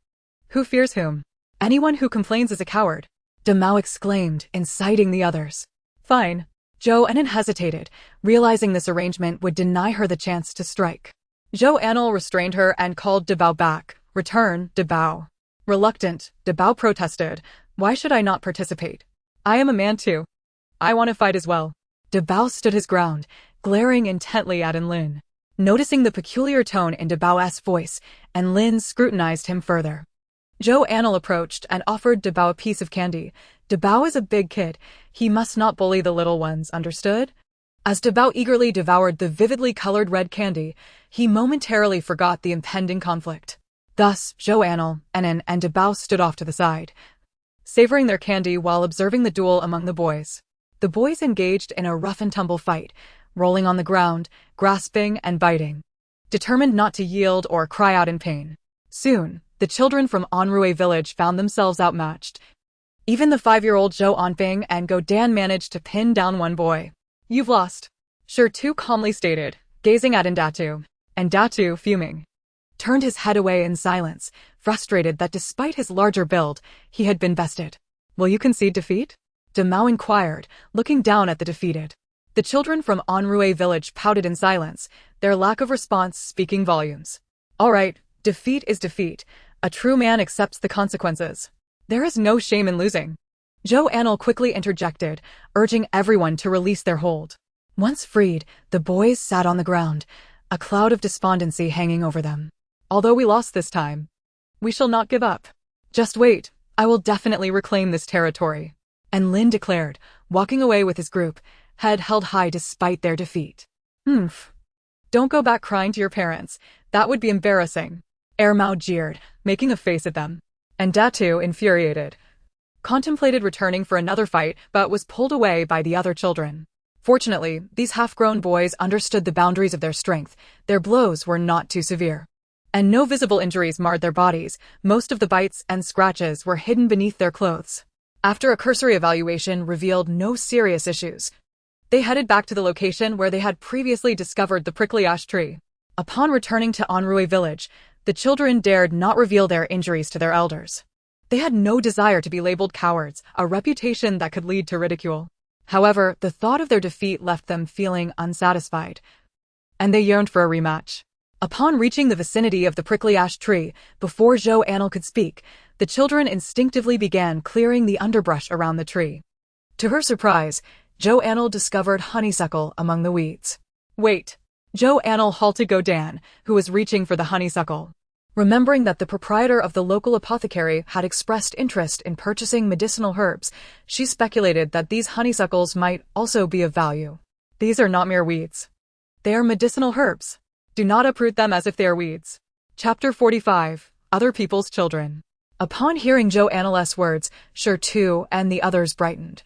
Who fears whom? Anyone who complains is a coward. Damao exclaimed, inciting the others. Fine. Zhou Anle hesitated, realizing this arrangement would deny her the chance to strike. Zhou Anle restrained her and called Dabao back. Return, Dabao. Reluctant, Dabao protested. Why should I not participate? I am a man too. I want to fight as well. Dabao stood his ground, glaring intently at Lin. Noticing the peculiar tone in Dabao's voice, Lin scrutinized him further. Zhou Anle approached and offered Dabao a piece of candy. Dabao is a big kid. He must not bully the little ones, understood? As Dabao eagerly devoured the vividly colored red candy, he momentarily forgot the impending conflict. Thus, Zhou Anle, and Dabao stood off to the side, savoring their candy while observing the duel among the boys. The boys engaged in a rough-and-tumble fight, rolling on the ground, grasping and biting, determined not to yield or cry out in pain. Soon, the children from Anrue village found themselves outmatched. Even the 5-year-old Zhou Anping and Go Dan managed to pin down one boy. You've lost. Sure Tu calmly stated, gazing at Ndatu. Ndatu, fuming, turned his head away in silence, frustrated that despite his larger build, he had been bested. Will you concede defeat? Damao inquired, looking down at the defeated. The children from Anrue village pouted in silence, their lack of response speaking volumes. All right, defeat is defeat. A true man accepts the consequences. There is no shame in losing. Zhou Anle quickly interjected, urging everyone to release their hold. Once freed, the boys sat on the ground, a cloud of despondency hanging over them. Although we lost this time, we shall not give up. Just wait, I will definitely reclaim this territory. And Lin declared, walking away with his group, head held high despite their defeat. Don't go back crying to your parents. That would be embarrassing. Mao jeered, making a face at them. And Datu, infuriated, contemplated returning for another fight but was pulled away by the other children. Fortunately, these half-grown boys understood the boundaries of their strength. Their blows were not too severe. And no visible injuries marred their bodies. Most of the bites and scratches were hidden beneath their clothes. After a cursory evaluation revealed no serious issues, they headed back to the location where they had previously discovered the prickly ash tree. Upon returning to Anrue village, the children dared not reveal their injuries to their elders. They had no desire to be labeled cowards, a reputation that could lead to ridicule. However, the thought of their defeat left them feeling unsatisfied, and they yearned for a rematch. Upon reaching the vicinity of the prickly ash tree, before Zhou Anle could speak, the children instinctively began clearing the underbrush around the tree. To her surprise, Zhou Anle discovered honeysuckle among the weeds. Wait! Zhou Anle halted Go Dan, who was reaching for the honeysuckle. Remembering that the proprietor of the local apothecary had expressed interest in purchasing medicinal herbs, she speculated that these honeysuckles might also be of value. These are not mere weeds. They are medicinal herbs. Do not uproot them as if they are weeds. Chapter 45. Other People's Children. Upon hearing Zhou Anle's words, Sure Tu and the others brightened.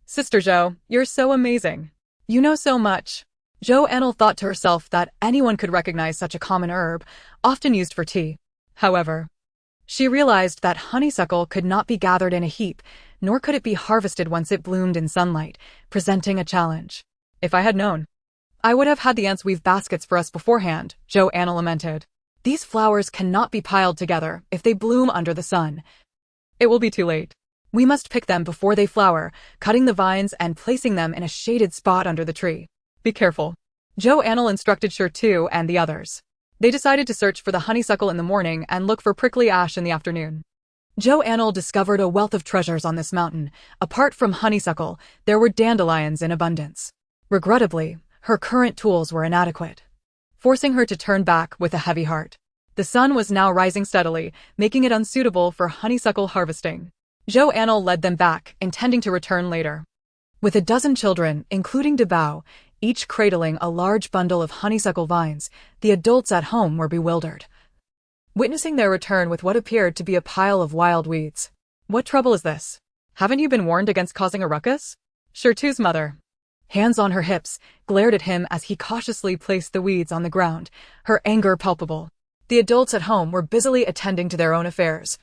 Sister Zhou, you're so amazing. You know so much. Zhou Anle thought to herself that anyone could recognize such a common herb, often used for tea. However, she realized that honeysuckle could not be gathered in a heap. nor could it be harvested once it bloomed in sunlight, presenting a challenge. If I had known, I would have had the ants weave baskets for us beforehand, Zhou Anle lamented. These flowers cannot be piled together if they bloom under the sun. It will be too late. We must pick them before they flower, cutting the vines and placing them in a shaded spot under the tree. Be careful. Zhou Anle instructed Shirtu and the others. They decided to search for the honeysuckle in the morning and look for prickly ash in the afternoon. Zhou Anle discovered a wealth of treasures on this mountain. Apart from honeysuckle, there were dandelions in abundance. Regrettably, her current tools were inadequate, forcing her to turn back with a heavy heart. The sun was now rising steadily, making it unsuitable for honeysuckle harvesting. Zhou Anle led them back, intending to return later. With a dozen children, including Debao, each cradling a large bundle of honeysuckle vines, the adults at home were bewildered, witnessing their return with what appeared to be a pile of wild weeds. What trouble is this? Haven't you been warned against causing a ruckus? Shirtu's mother, hands on her hips, glared at him as he cautiously placed the weeds on the ground, her anger palpable. The adults at home were busily attending to their own affairs,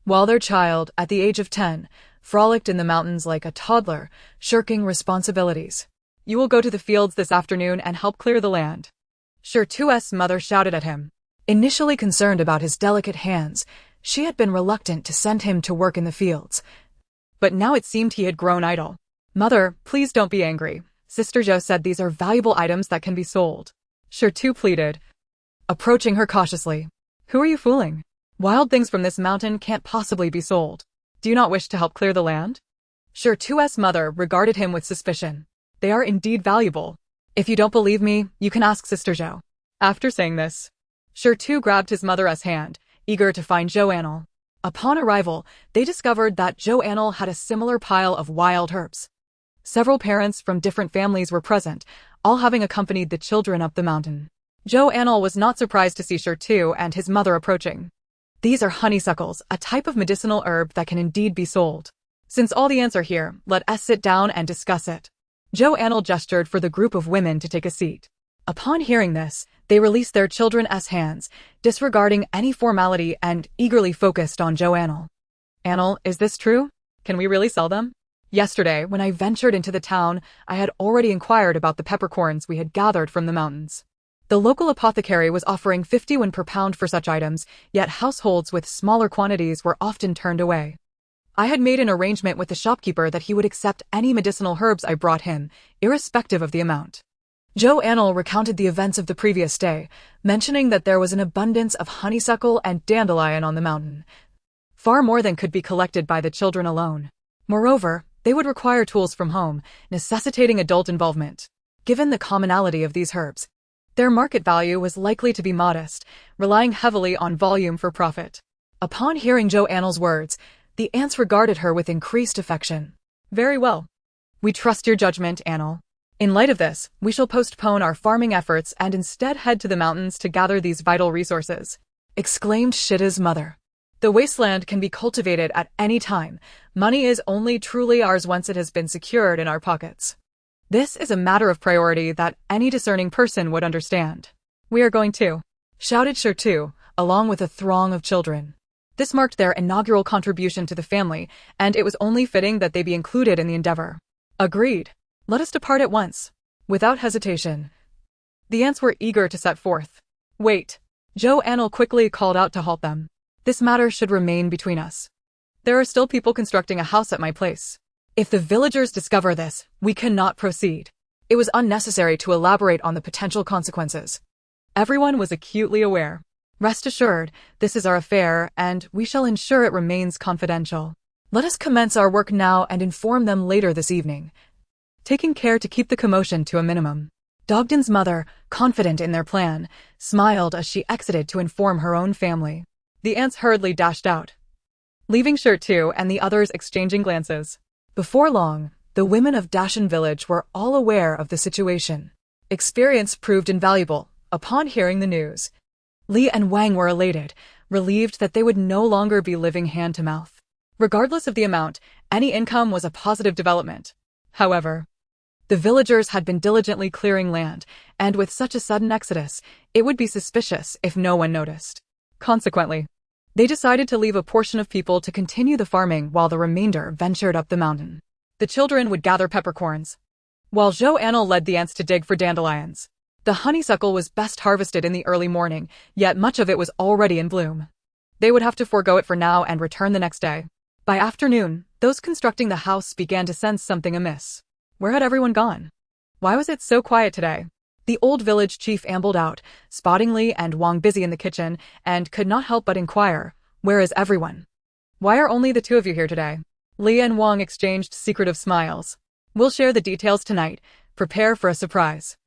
while their child, at the age of 10, frolicked in the mountains like a toddler, shirking responsibilities. You will go to the fields this afternoon and help clear the land. Shirtu's mother shouted at him. Initially concerned about his delicate hands, she had been reluctant to send him to work in the fields. But now it seemed he had grown idle. Mother, please don't be angry. Sister Zhou said these are valuable items that can be sold. Shirtu pleaded, approaching her cautiously. Who are you fooling? Wild things from this mountain can't possibly be sold. Do you not wish to help clear the land? Shirtu's mother regarded him with suspicion. They are indeed valuable. If you don't believe me, you can ask Sister Zhou. After saying this, Shirtu grabbed his mother's hand, eager to find Zhou Anle. Upon arrival, they discovered that Zhou Anle had a similar pile of wild herbs. Several parents from different families were present, all having accompanied the children up the mountain. Zhou Anle was not surprised to see Shirtu and his mother approaching. These are honeysuckles, a type of medicinal herb that can indeed be sold. Since all the ants are here, let us sit down and discuss it. Zhou Anle gestured for the group of women to take a seat. Upon hearing this, they released their children's hands, disregarding any formality and eagerly focused on Zhou Anle. Anle, is this true? Can we really sell them? Yesterday, when I ventured into the town, I had already inquired about the peppercorns we had gathered from the mountains. The local apothecary was offering 50 yuan per pound for such items, yet households with smaller quantities were often turned away. I had made an arrangement with the shopkeeper that he would accept any medicinal herbs I brought him, irrespective of the amount. Zhou Anle recounted the events of the previous day, mentioning that there was an abundance of honeysuckle and dandelion on the mountain, far more than could be collected by the children alone. Moreover, they would require tools from home, necessitating adult involvement. Given the commonality of these herbs, their market value was likely to be modest, relying heavily on volume for profit. Upon hearing Zhou Anle's words, the ants regarded her with increased affection. Very well. We trust your judgment, Anle. In light of this, we shall postpone our farming efforts and instead head to the mountains to gather these vital resources, exclaimed Shida's mother. The wasteland can be cultivated at any time. Money is only truly ours once it has been secured in our pockets. This is a matter of priority that any discerning person would understand. We are going to, shouted Shirtu, along with a throng of children. This marked their inaugural contribution to the family, and it was only fitting that they be included in the endeavor. Agreed. Let us depart at once. Without hesitation, the ants were eager to set forth. Wait. Zhou Anle quickly called out to halt them. This matter should remain between us. There are still people constructing a house at my place. If the villagers discover this, we cannot proceed. It was unnecessary to elaborate on the potential consequences. Everyone was acutely aware. Rest assured, this is our affair, and we shall ensure it remains confidential. Let us commence our work now and inform them later this evening, taking care to keep the commotion to a minimum. Dogden's mother, confident in their plan, smiled as she exited to inform her own family. The ants hurriedly dashed out, leaving Shirtu and the others exchanging glances. Before long, the women of Dashan village were all aware of the situation. Experience proved invaluable. Upon hearing the news, Li and Wang were elated, relieved that they would no longer be living hand to mouth. Regardless of the amount, any income was a positive development. However, the villagers had been diligently clearing land, and with such a sudden exodus, it would be suspicious if no one noticed. Consequently, They decided to leave a portion of people to continue the farming while the remainder ventured up the mountain. The children would gather peppercorns, while Zhou Anle led the ants to dig for dandelions. The honeysuckle was best harvested in the early morning, yet much of it was already in bloom. They would have to forego it for now and return the next day. By afternoon, those constructing the house began to sense something amiss. Where had everyone gone? Why was it so quiet today? The old village chief ambled out, spotting Li and Wang busy in the kitchen, and could not help but inquire, "Where is everyone? Why are only the two of you here today?" Li and Wang exchanged secretive smiles. "We'll share the details tonight. Prepare for a surprise."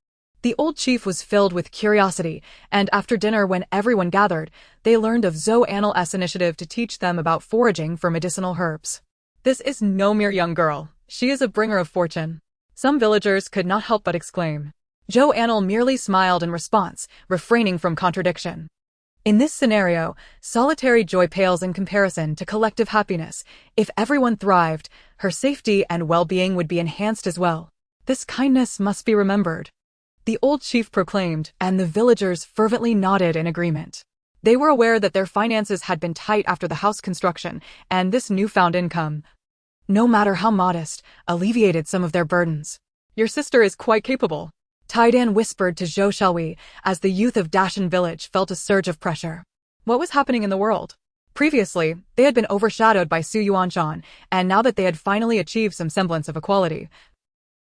The old chief was filled with curiosity, and after dinner when everyone gathered, they learned of Zhou Anle's initiative to teach them about foraging for medicinal herbs. This is no mere young girl. She is a bringer of fortune. Some villagers could not help but exclaim. Zhou Anle merely smiled in response, refraining from contradiction. In this scenario, solitary joy pales in comparison to collective happiness. If everyone thrived, her safety and well-being would be enhanced as well. This kindness must be remembered, the old chief proclaimed, and the villagers fervently nodded in agreement. They were aware that their finances had been tight after the house construction, and this newfound income, no matter how modest, alleviated some of their burdens. "Your sister is quite capable," Taidan whispered to Zhou Xiaohui as the youth of Dashan village felt a surge of pressure. What was happening in the world? Previously, they had been overshadowed by Su Yuanshan, and now that they had finally achieved some semblance of equality,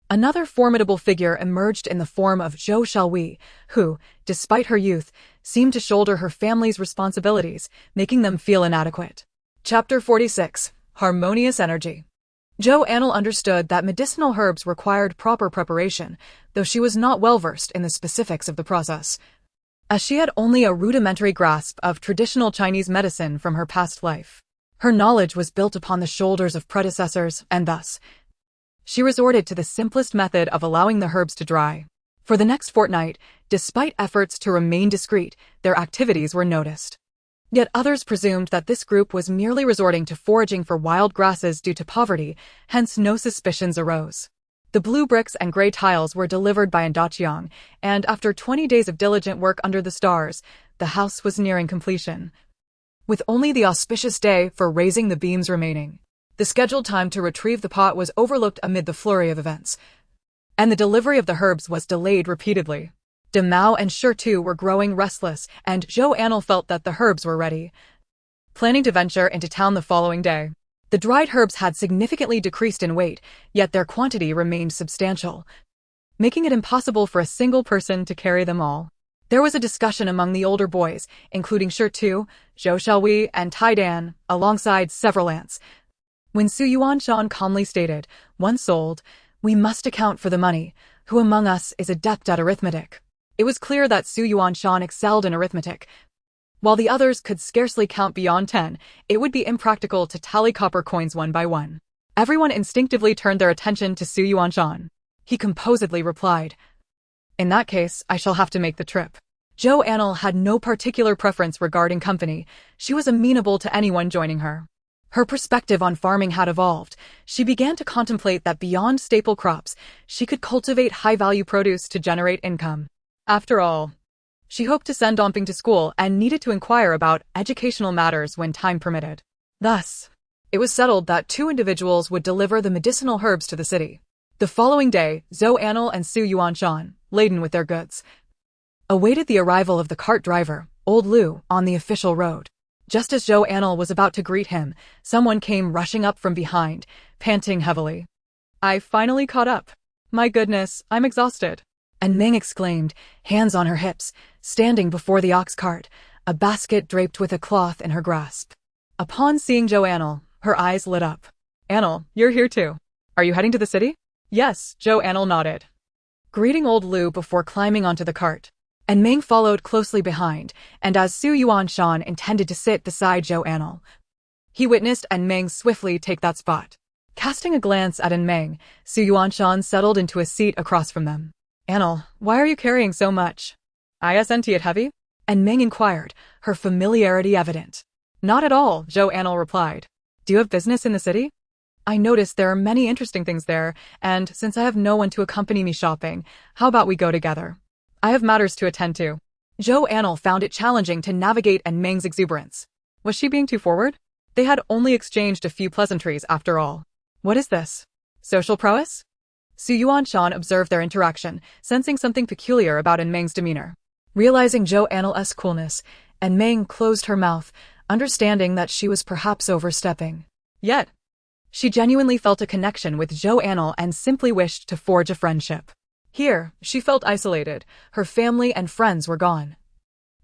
another formidable figure emerged in the form of Zhou Xiaohui, who, despite her youth, seemed to shoulder her family's responsibilities, making them feel inadequate. Chapter 46. Harmonious Energy. Zhou Anle understood that medicinal herbs required proper preparation, though she was not well-versed in the specifics of the process, as she had only a rudimentary grasp of traditional Chinese medicine from her past life. Her knowledge was built upon the shoulders of predecessors, and thus, she resorted to the simplest method of allowing the herbs to dry. For the next fortnight, despite efforts to remain discreet, their activities were noticed. Yet others presumed that this group was merely resorting to foraging for wild grasses due to poverty, hence no suspicions arose. The blue bricks and gray tiles were delivered by Ndaqiang, and after 20 days of diligent work under the stars, the house was nearing completion, with only the auspicious day for raising the beams remaining. The scheduled time to retrieve the pot was overlooked amid the flurry of events, and the delivery of the herbs was delayed repeatedly. De Mao and Shi Tu were growing restless, and Zhou Anle felt that the herbs were ready, planning to venture into town the following day. The dried herbs had significantly decreased in weight, yet their quantity remained substantial, making it impossible for a single person to carry them all. There was a discussion among the older boys, including Shi Tu, Zhou Xiaohui, and Taidan, alongside several ants, when Su Yuanshan calmly stated, "Once sold, we must account for the money. Who among us is adept at arithmetic?" It was clear that Su Yuanshan excelled in arithmetic. While the others could scarcely count beyond 10, it would be impractical to tally copper coins one by one. Everyone instinctively turned their attention to Su Yuanshan. He composedly replied, "In that case, I shall have to make the trip." Zhou Anle had no particular preference regarding company. She was amenable to anyone joining her. Her perspective on farming had evolved. She began to contemplate that beyond staple crops, she could cultivate high-value produce to generate income. After all, she hoped to send Domping to school and needed to inquire about educational matters when time permitted. Thus, it was settled that 2 individuals would deliver the medicinal herbs to the city. The following day, Zhou Anle and Su Yuanshan, laden with their goods, awaited the arrival of the cart driver, old Lu, on the official road. Just as Zhou Anle was about to greet him, someone came rushing up from behind, panting heavily. "I finally caught up. My goodness, I'm exhausted," and Meng exclaimed, hands on her hips, standing before the ox cart, a basket draped with a cloth in her grasp. Upon seeing Zhou Anle, her eyes lit up. "Anle, you're here too. Are you heading to the city?" "Yes," Zhou Anle nodded, greeting old Lu before climbing onto the cart. And Meng followed closely behind, and as Su Yuanshan intended to sit beside Zhou Anle, he witnessed and Meng swiftly take that spot. Casting a glance at Meng, Su Yuanshan settled into a seat across from them. "Anle, why are you carrying so much? Isn't it heavy?" and Meng inquired, her familiarity evident. "Not at all," Zhou Anle replied. "Do you have business in the city? I noticed there are many interesting things there, and since I have no one to accompany me shopping, how about we go together? I have matters to attend to." Zhou Anle found it challenging to navigate Meng's exuberance. Was she being too forward? They had only exchanged a few pleasantries after all. What is this? Social prowess? Yuan observed their interaction, sensing something peculiar about Meng's demeanor. Realizing Zhou Anle's coolness, Meng closed her mouth, understanding that she was perhaps overstepping. Yet, she genuinely felt a connection with Zhou Anle and simply wished to forge a friendship. Here, she felt isolated, her family and friends were gone.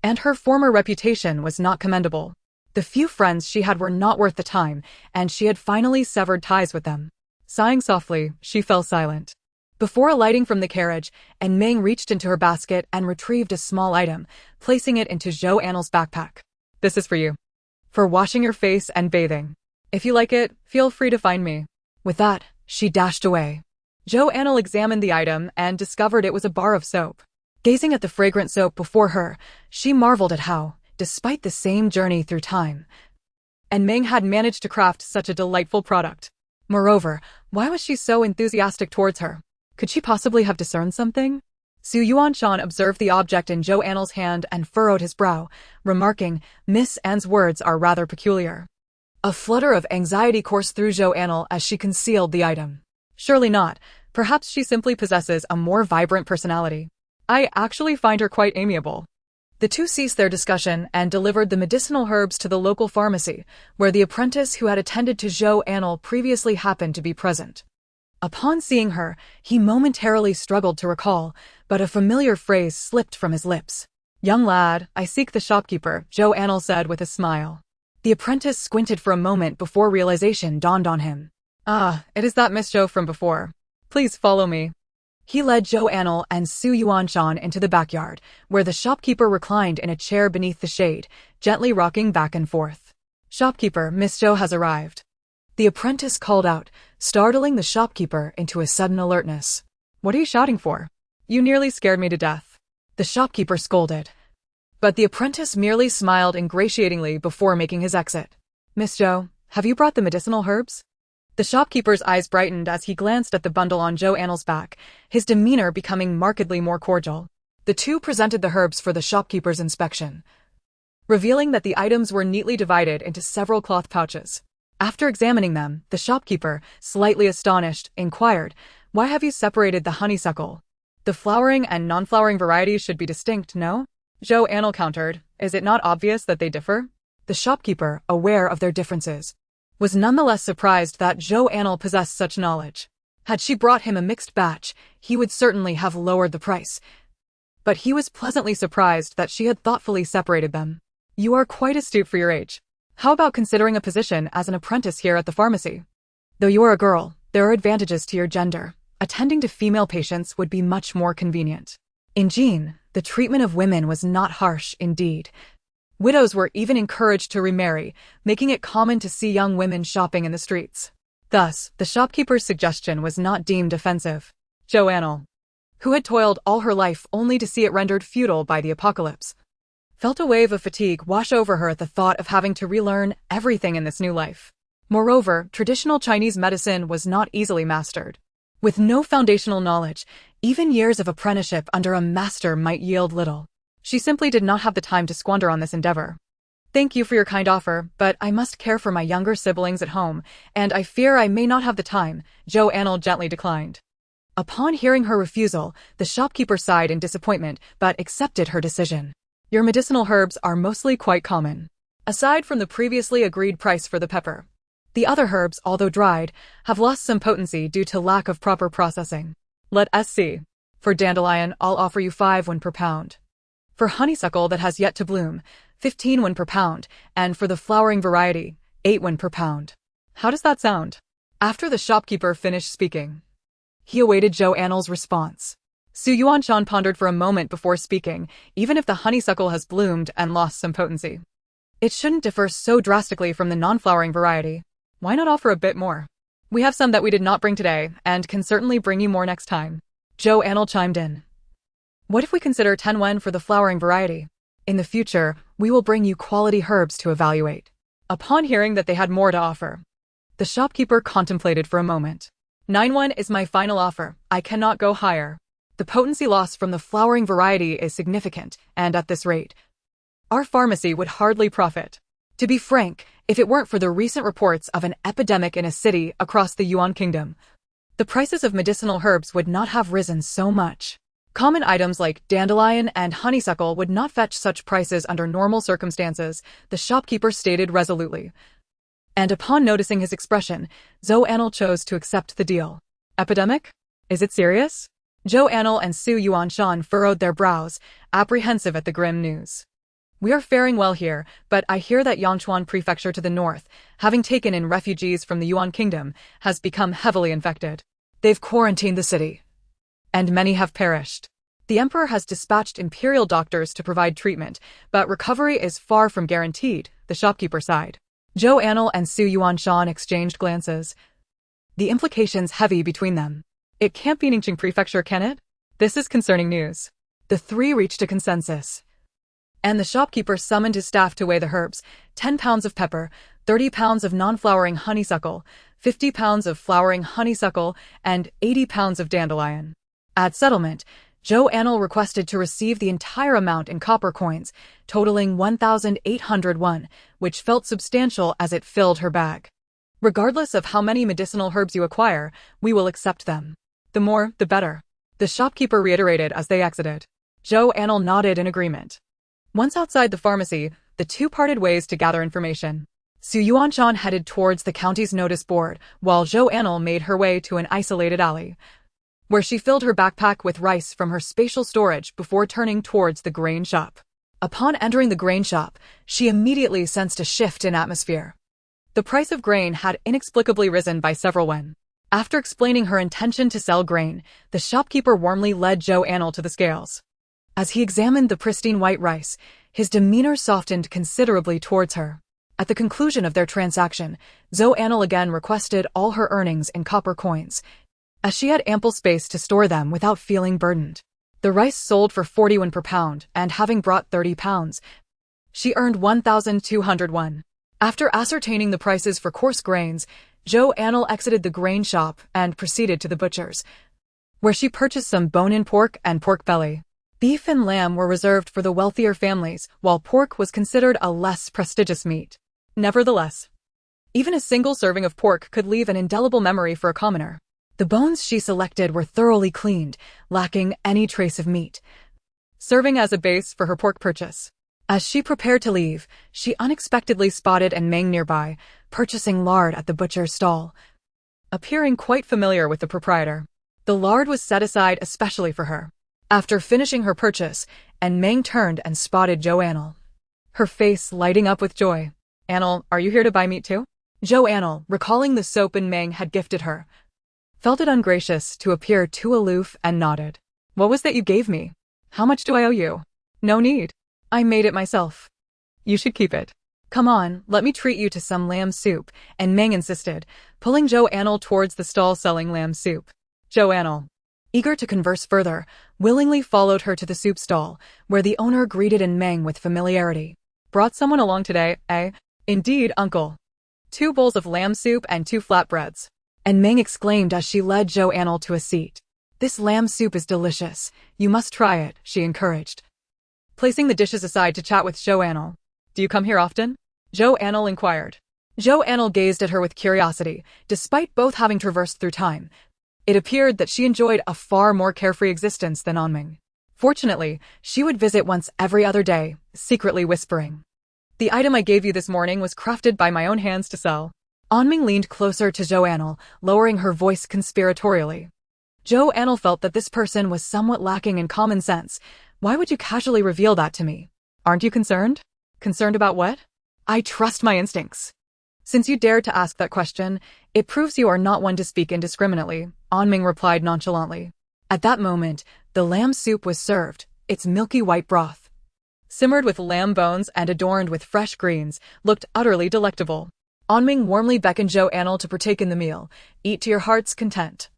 And her former reputation was not commendable. The few friends she had were not worth the time, and she had finally severed ties with them. Sighing softly, she fell silent. Before alighting from the carriage, Meng reached into her basket and retrieved a small item, placing it into Zhou Anle's backpack. This is for you. For washing your face and bathing. If you like it, feel free to find me. With that, she dashed away. Zhou Anle examined the item and discovered it was a bar of soap. Gazing at the fragrant soap before her, she marveled at how, despite the same journey through time, Meng had managed to craft such a delightful product. Moreover, why was she so enthusiastic towards her? Could she possibly have discerned something? Yuan observed the object in Zhou Anle's hand and furrowed his brow, remarking, Miss Anne's words are rather peculiar. A flutter of anxiety coursed through Zhou Anle as she concealed the item. Surely not. Perhaps she simply possesses a more vibrant personality. I actually find her quite amiable. The two ceased their discussion and delivered the medicinal herbs to the local pharmacy, where the apprentice who had attended to Zhou Anle previously happened to be present. Upon seeing her, he momentarily struggled to recall, but a familiar phrase slipped from his lips. Young lad, I seek the shopkeeper, Zhou Anle said with a smile. The apprentice squinted for a moment before realization dawned on him. Ah, it is that Miss Zhou from before. Please follow me. He led Zhou Anle and Yuan into the backyard, where the shopkeeper reclined in a chair beneath the shade, gently rocking back and forth. Shopkeeper, Miss Zhou has arrived. The apprentice called out, startling the shopkeeper into a sudden alertness. What are you shouting for? You nearly scared me to death. The shopkeeper scolded. But the apprentice merely smiled ingratiatingly before making his exit. Miss Zhou, have you brought the medicinal herbs? The shopkeeper's eyes brightened as he glanced at the bundle on Zhou Anle's back, his demeanor becoming markedly more cordial. The two presented the herbs for the shopkeeper's inspection, revealing that the items were neatly divided into several cloth pouches. After examining them, the shopkeeper, slightly astonished, inquired, Why have you separated the honeysuckle? The flowering and non-flowering varieties should be distinct, no? Zhou Anle countered, Is it not obvious that they differ? The shopkeeper, aware of their differences, was nonetheless surprised that Zhou Anle possessed such knowledge. Had she brought him a mixed batch, he would certainly have lowered the price. But he was pleasantly surprised that she had thoughtfully separated them. You are quite astute for your age. How about considering a position as an apprentice here at the pharmacy? Though you are a girl, there are advantages to your gender. Attending to female patients would be much more convenient. In Jin, the treatment of women was not harsh indeed. Widows were even encouraged to remarry, making it common to see young women shopping in the streets. Thus, the shopkeeper's suggestion was not deemed offensive. Zhou Anle, who had toiled all her life only to see it rendered futile by the apocalypse, felt a wave of fatigue wash over her at the thought of having to relearn everything in this new life. Moreover, traditional Chinese medicine was not easily mastered. With no foundational knowledge, even years of apprenticeship under a master might yield little. She simply did not have the time to squander on this endeavor. Thank you for your kind offer, but I must care for my younger siblings at home, and I fear I may not have the time, Zhou Anle gently declined. Upon hearing her refusal, the shopkeeper sighed in disappointment, but accepted her decision. Your medicinal herbs are mostly quite common. Aside from the previously agreed price for the pepper, the other herbs, although dried, have lost some potency due to lack of proper processing. Let us see. For dandelion, I'll offer you 5 Yuan per pound. For honeysuckle that has yet to bloom, 15 Yuan per pound, and for the flowering variety, 8 Yuan per pound. How does that sound? After the shopkeeper finished speaking, he awaited Zhou Anle's response. Yuan pondered for a moment before speaking, even if the honeysuckle has bloomed and lost some potency. It shouldn't differ so drastically from the non-flowering variety. Why not offer a bit more? We have some that we did not bring today, and can certainly bring you more next time. Zhou Anle chimed in. What if we consider 10 Yuan for the flowering variety? In the future, we will bring you quality herbs to evaluate. Upon hearing that they had more to offer, the shopkeeper contemplated for a moment. 9 Yuan is my final offer. I cannot go higher. The potency loss from the flowering variety is significant, and at this rate, our pharmacy would hardly profit. To be frank, if it weren't for the recent reports of an epidemic in a city across the Yuan Kingdom, the prices of medicinal herbs would not have risen so much. Common items like dandelion and honeysuckle would not fetch such prices under normal circumstances, the shopkeeper stated resolutely. And upon noticing his expression, Zhou Anle chose to accept the deal. Epidemic? Is it serious? Zhou Anle and Su Yuanshan furrowed their brows, apprehensive at the grim news. We are faring well here, but I hear that Yangchuan Prefecture to the north, having taken in refugees from the Yuan Kingdom, has become heavily infected. They've quarantined the city, and many have perished. The emperor has dispatched imperial doctors to provide treatment, but recovery is far from guaranteed, the shopkeeper sighed. Zhou Anle and Su Yuanshan exchanged glances. The implications heavy between them. It can't be Ningqing Prefecture, can it? This is concerning news. The three reached a consensus. And the shopkeeper summoned his staff to weigh the herbs: 10 pounds of pepper, 30 pounds of non-flowering honeysuckle, 50 pounds of flowering honeysuckle, and 80 pounds of dandelion. At settlement, Zhou Anle requested to receive the entire amount in copper coins, totaling 1,801, which felt substantial as it filled her bag. Regardless of how many medicinal herbs you acquire, we will accept them. The more, the better, the shopkeeper reiterated as they exited. Zhou Anle nodded in agreement. Once outside the pharmacy, the two parted ways to gather information. Su Yuanshan headed towards the county's notice board, while Zhou Anle made her way to an isolated alley, where she filled her backpack with rice from her spatial storage before turning towards the grain shop. Upon entering the grain shop, she immediately sensed a shift in atmosphere. The price of grain had inexplicably risen by several yuan. After explaining her intention to sell grain, the shopkeeper warmly led Zhou Anle to the scales. As he examined the pristine white rice, his demeanor softened considerably towards her. At the conclusion of their transaction, Zhou Anle again requested all her earnings in copper coins, as she had ample space to store them without feeling burdened. The rice sold for 40 yuan per pound, and having brought 30 pounds, she earned 1,200 yuan. After ascertaining the prices for coarse grains, Zhou Anle exited the grain shop and proceeded to the butcher's, where she purchased some bone-in pork and pork belly. Beef and lamb were reserved for the wealthier families, while pork was considered a less prestigious meat. Nevertheless, even a single serving of pork could leave an indelible memory for a commoner. The bones she selected were thoroughly cleaned, lacking any trace of meat, serving as a base for her pork purchase. As she prepared to leave, she unexpectedly spotted An Meng nearby, purchasing lard at the butcher's stall, appearing quite familiar with the proprietor. The lard was set aside especially for her. After finishing her purchase, An Meng turned and spotted Zhou Anle, her face lighting up with joy. "Anle, are you here to buy meat too?" Zhou Anle, recalling the soap An Meng had gifted her, felt it ungracious to appear too aloof and nodded. "What was that you gave me? How much do I owe you?" "No need. I made it myself. You should keep it." "Come on, let me treat you to some lamb soup," An Meng insisted, pulling Zhou Anle towards the stall selling lamb soup. Zhou Anle, eager to converse further, willingly followed her to the soup stall, where the owner greeted An Meng with familiarity. "Brought someone along today, eh?" "Indeed, uncle. 2 bowls of lamb soup and 2 flatbreads," An Meng exclaimed as she led Zhou Anle to a seat. "This lamb soup is delicious. You must try it," she encouraged, placing the dishes aside to chat with Zhou Anle. "Do you come here often?" Zhou Anle inquired. Zhou Anle gazed at her with curiosity. Despite both having traversed through time, it appeared that she enjoyed a far more carefree existence than An Meng. Fortunately, she would visit once every other day, secretly whispering, "The item I gave you this morning was crafted by my own hands to sell." An Meng leaned closer to Zhou Anle, lowering her voice conspiratorially. Zhou Anle felt that this person was somewhat lacking in common sense. "Why would you casually reveal that to me? Aren't you concerned?" "Concerned about what?" "I trust my instincts. Since you dared to ask that question, it proves you are not one to speak indiscriminately," An Meng replied nonchalantly. At that moment, the lamb soup was served, its milky white broth, simmered with lamb bones and adorned with fresh greens, looked utterly delectable. An Meng warmly beckoned Zhou Anle to partake in the meal. "Eat to your heart's content.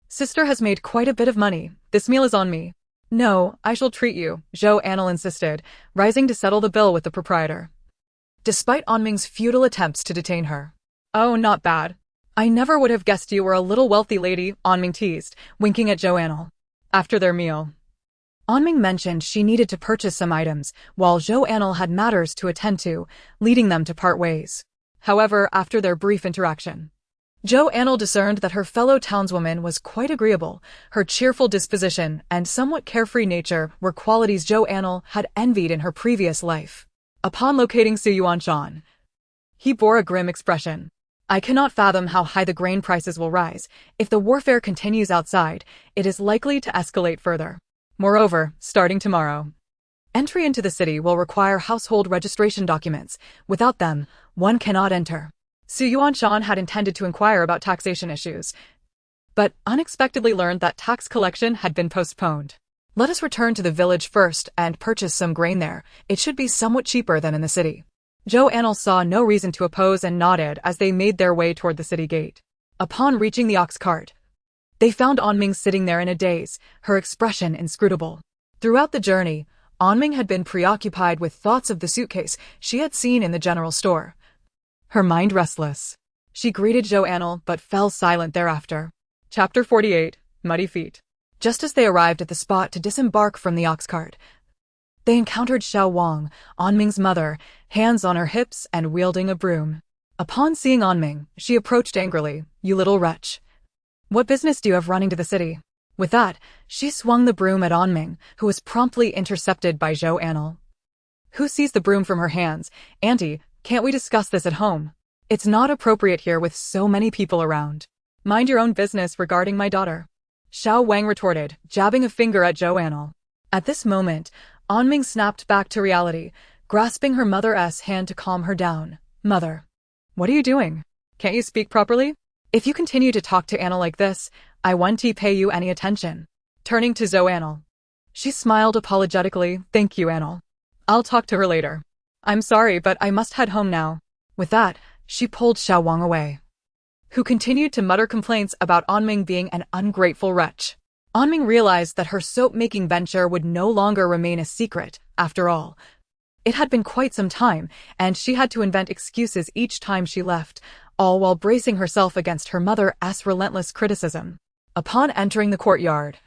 Sister has made quite a bit of money. This meal is on me." "No, I shall treat you," Zhou Anle insisted, rising to settle the bill with the proprietor, despite An Meng's futile attempts to detain her. "Oh, not bad. I never would have guessed you were a little wealthy lady," An Meng teased, winking at Zhou Anle. After their meal, Anming mentioned she needed to purchase some items, while Zhou Anle had matters to attend to, leading them to part ways. However, after their brief interaction, Zhou Anle discerned that her fellow townswoman was quite agreeable. Her cheerful disposition and somewhat carefree nature were qualities Zhou Anle had envied in her previous life. Upon locating Su Yuanshan, he bore a grim expression. I cannot fathom how high the grain prices will rise. If the warfare continues outside, it is likely to escalate further. Moreover, starting tomorrow, entry into the city will require household registration documents. Without them, one cannot enter. Su Yuanshan had intended to inquire about taxation issues, but unexpectedly learned that tax collection had been postponed. Let us return to the village first and purchase some grain there. It should be somewhat cheaper than in the city. Zhou Anle saw no reason to oppose and nodded as they made their way toward the city gate. Upon reaching the ox cart, they found Anming sitting there in a daze, her expression inscrutable. Throughout the journey, Anming had been preoccupied with thoughts of the suitcase she had seen in the general store. Her mind restless. She greeted Zhou Anle but fell silent thereafter. Chapter 48, Muddy Feet. Just as they arrived at the spot to disembark from the ox cart, they encountered Xiao Wang, Anming's mother, hands on her hips and wielding a broom. Upon seeing Anming, she approached angrily. You little wretch. What business do you have running to the city? With that, she swung the broom at Anming, who was promptly intercepted by Zhou Anle, who seized the broom from her hands. Auntie, can't we discuss this at home? It's not appropriate here with so many people around. Mind your own business regarding my daughter. Xiao Wang retorted, jabbing a finger at Zhou Anle. At this moment, Anming snapped back to reality, grasping her mother's hand to calm her down. Mother, what are you doing? Can't you speak properly? If you continue to talk to Anna like this, I won't pay you any attention. Turning to Zhou Anle, she smiled apologetically. Thank you, Anle. I'll talk to her later. I'm sorry, but I must head home now. With that, she pulled Xiao Wang away, who continued to mutter complaints about Anming being an ungrateful wretch. Anming realized that her soap-making venture would no longer remain a secret, after all. It had been quite some time, and she had to invent excuses each time she left, all while bracing herself against her mother's relentless criticism. Upon entering the courtyard,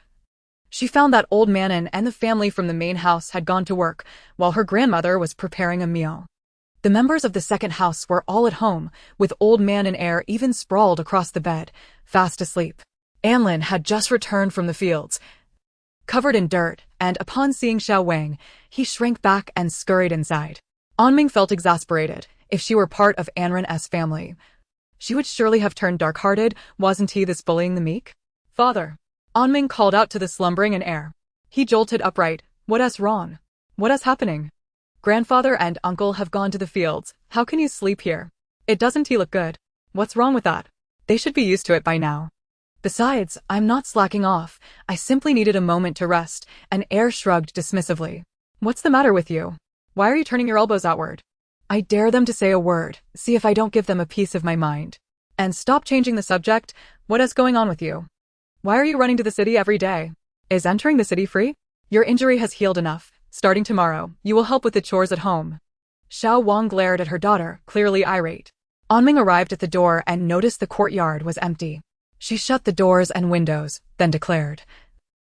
she found that old Manon and the family from the main house had gone to work, while her grandmother was preparing a meal. The members of the second house were all at home, with old Manon even sprawled across the bed, fast asleep. Anlin had just returned from the fields, covered in dirt, and upon seeing Xiao Wang, he shrank back and scurried inside. Anming felt exasperated. If she were part of Anren's family, she would surely have turned dark-hearted. Wasn't he this bullying the meek? Father. Anming called out to the slumbering heir. He jolted upright. What's wrong? What's happening? Grandfather and uncle have gone to the fields. How can you sleep here? It doesn't look good. What's wrong with that? They should be used to it by now. Besides, I'm not slacking off. I simply needed a moment to rest. An heir shrugged dismissively. What's the matter with you? Why are you turning your elbows outward? I dare them to say a word. See if I don't give them a piece of my mind. And stop changing the subject. What is going on with you? Why are you running to the city every day? Is entering the city free? Your injury has healed enough. Starting tomorrow, you will help with the chores at home. Xiao Wang glared at her daughter, clearly irate. Anming arrived at the door and noticed the courtyard was empty. She shut the doors and windows, then declared,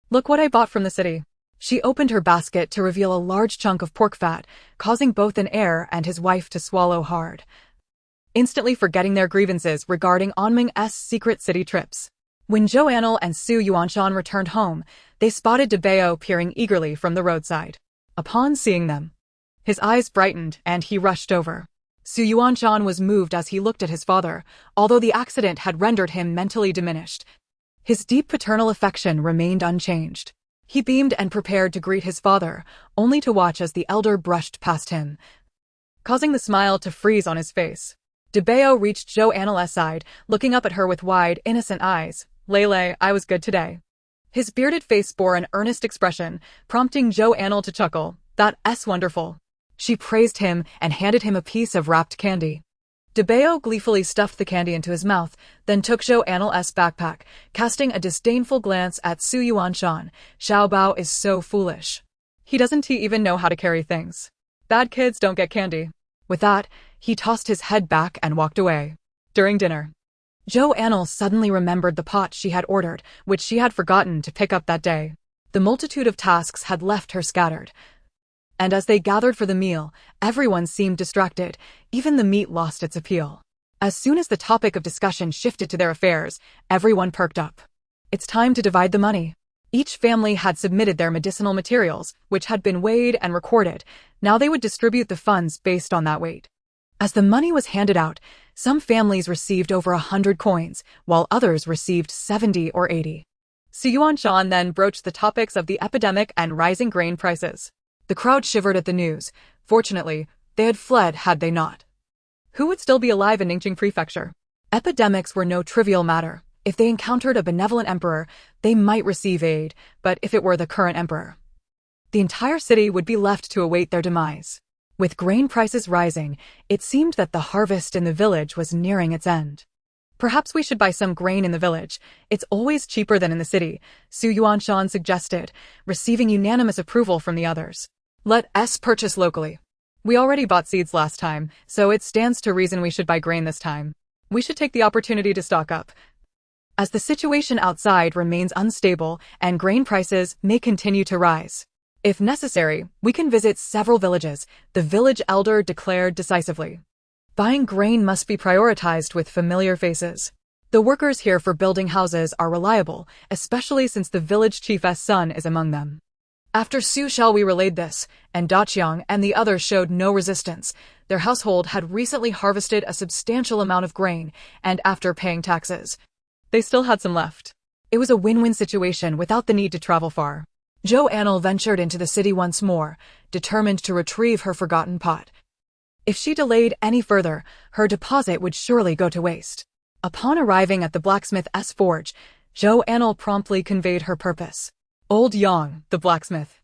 Look what I bought from the city. She opened her basket to reveal a large chunk of pork fat, causing both an heir and his wife to swallow hard, instantly forgetting their grievances regarding Anming's secret city trips. When Zhou Anle and Su Yuanshan returned home, they spotted Debao peering eagerly from the roadside. Upon seeing them, his eyes brightened and he rushed over. Su Yuanshan was moved as he looked at his father, although the accident had rendered him mentally diminished. His deep paternal affection remained unchanged. He beamed and prepared to greet his father, only to watch as the elder brushed past him, causing the smile to freeze on his face. Debao reached Zhou Anle's side, looking up at her with wide, innocent eyes. Lele, I was good today. His bearded face bore an earnest expression, prompting Zhou Anle to chuckle. That's wonderful. She praised him and handed him a piece of wrapped candy. Debao gleefully stuffed the candy into his mouth, then took Zhou Anle's backpack, casting a disdainful glance at Su Yuanshan. Xiao Bao is so foolish. He doesn't even know how to carry things. Bad kids don't get candy. With that, he tossed his head back and walked away. During dinner, Zhou Anle suddenly remembered the pot she had ordered, which she had forgotten to pick up that day. The multitude of tasks had left her scattered. And as they gathered for the meal, everyone seemed distracted, even the meat lost its appeal. As soon as the topic of discussion shifted to their affairs, everyone perked up. It's time to divide the money. Each family had submitted their medicinal materials, which had been weighed and recorded. Now they would distribute the funds based on that weight. As the money was handed out, some families received over 100 coins, while others received 70 or 80. Yuan Shan then broached the topics of the epidemic and rising grain prices. The crowd shivered at the news. Fortunately, they had fled had they not. Who would still be alive in Ningqing Prefecture? Epidemics were no trivial matter. If they encountered a benevolent emperor, they might receive aid, but if it were the current emperor, the entire city would be left to await their demise. With grain prices rising, it seemed that the harvest in the village was nearing its end. Perhaps we should buy some grain in the village. It's always cheaper than in the city, Yuan Shan suggested, receiving unanimous approval from the others. Let us purchase locally. We already bought seeds last time, so it stands to reason we should buy grain this time. We should take the opportunity to stock up. As the situation outside remains unstable and grain prices may continue to rise. If necessary, we can visit several villages, the village elder declared decisively. Buying grain must be prioritized with familiar faces. The workers here for building houses are reliable, especially since the village chief's son is among them. After Su Xiaoli relayed this, and Daqiang and the others showed no resistance, their household had recently harvested a substantial amount of grain, and after paying taxes, they still had some left. It was a win-win situation without the need to travel far. Zhou Anle ventured into the city once more, determined to retrieve her forgotten pot. If she delayed any further, her deposit would surely go to waste. Upon arriving at the blacksmith's forge, Zhou Anle promptly conveyed her purpose. Old Yang, the blacksmith,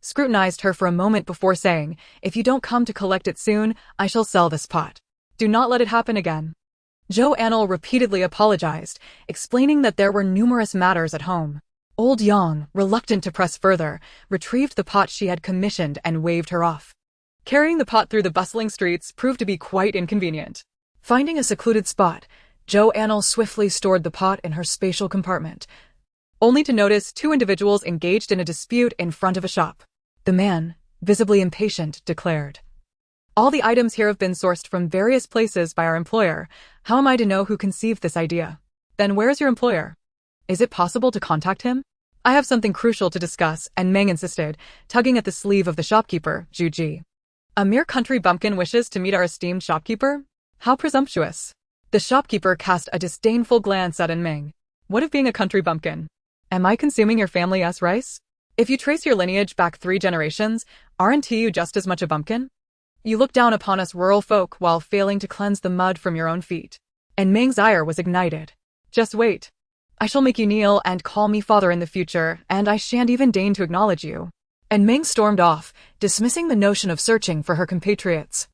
scrutinized her for a moment before saying, "If you don't come to collect it soon, I shall sell this pot. Do not let it happen again." Zhou Anle repeatedly apologized, explaining that there were numerous matters at home. Old Yang, reluctant to press further, retrieved the pot she had commissioned and waved her off. Carrying the pot through the bustling streets proved to be quite inconvenient. Finding a secluded spot, Zhou Anle swiftly stored the pot in her spatial compartment, only to notice two individuals engaged in a dispute in front of a shop. The man, visibly impatient, declared, "All the items here have been sourced from various places by our employer. How am I to know who conceived this idea? Then where is your employer? Is it possible to contact him? I have something crucial to discuss," and Meng insisted, tugging at the sleeve of the shopkeeper, Zhu Ji. "A mere country bumpkin wishes to meet our esteemed shopkeeper? How presumptuous." The shopkeeper cast a disdainful glance at Meng. "What of being a country bumpkin? Am I consuming your family's rice? If you trace your lineage back 3 generations, aren't you just as much a bumpkin? You look down upon us rural folk while failing to cleanse the mud from your own feet." And Meng's ire was ignited. "Just wait. I shall make you kneel and call me father in the future, and I shan't even deign to acknowledge you." And Meng stormed off, dismissing the notion of searching for her compatriots.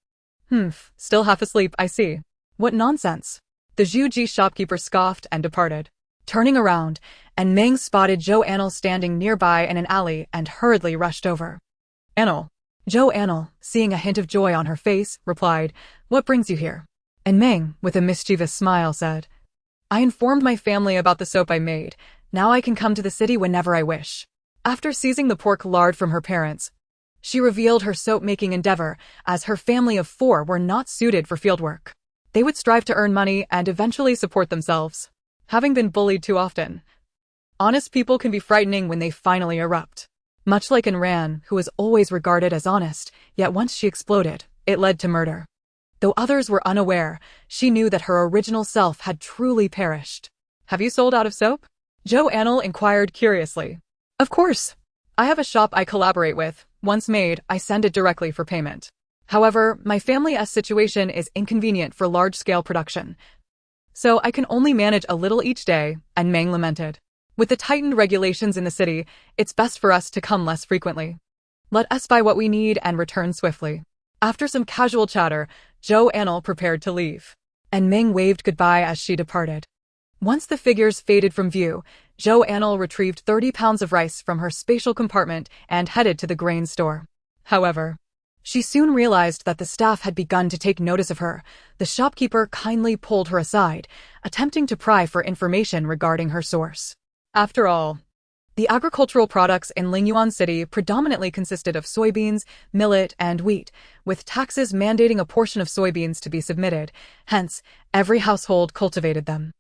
Still half asleep, I see. What nonsense." The Zhuji shopkeeper scoffed and departed. Turning around, and Meng spotted Zhou Anle standing nearby in an alley and hurriedly rushed over. "Anle." Zhou Anle, seeing a hint of joy on her face, replied, "What brings you here?" And Meng, with a mischievous smile, said, "I informed my family about the soap I made. Now I can come to the city whenever I wish." After seizing the pork lard from her parents, she revealed her soap-making endeavor, as her family of 4 were not suited for fieldwork. They would strive to earn money and eventually support themselves, having been bullied too often. Honest people can be frightening when they finally erupt. Much like Ran, who was always regarded as honest, yet once she exploded, it led to murder. Though others were unaware, she knew that her original self had truly perished. "Have you sold out of soap?" Zhou Anle inquired curiously. "Of course. I have a shop I collaborate with. Once made, I send it directly for payment. However, my family's situation is inconvenient for large-scale production, so I can only manage a little each day," and Meng lamented. "With the tightened regulations in the city, it's best for us to come less frequently. Let us buy what we need and return swiftly." After some casual chatter, Zhou Anle prepared to leave, and Meng waved goodbye as she departed. Once the figures faded from view, Zhou Anle retrieved 30 pounds of rice from her spatial compartment and headed to the grain store. However, she soon realized that the staff had begun to take notice of her. The shopkeeper kindly pulled her aside, attempting to pry for information regarding her source. After all, The agricultural products in Lingyuan City predominantly consisted of soybeans, millet, and wheat, with taxes mandating a portion of soybeans to be submitted. Hence, every household cultivated them.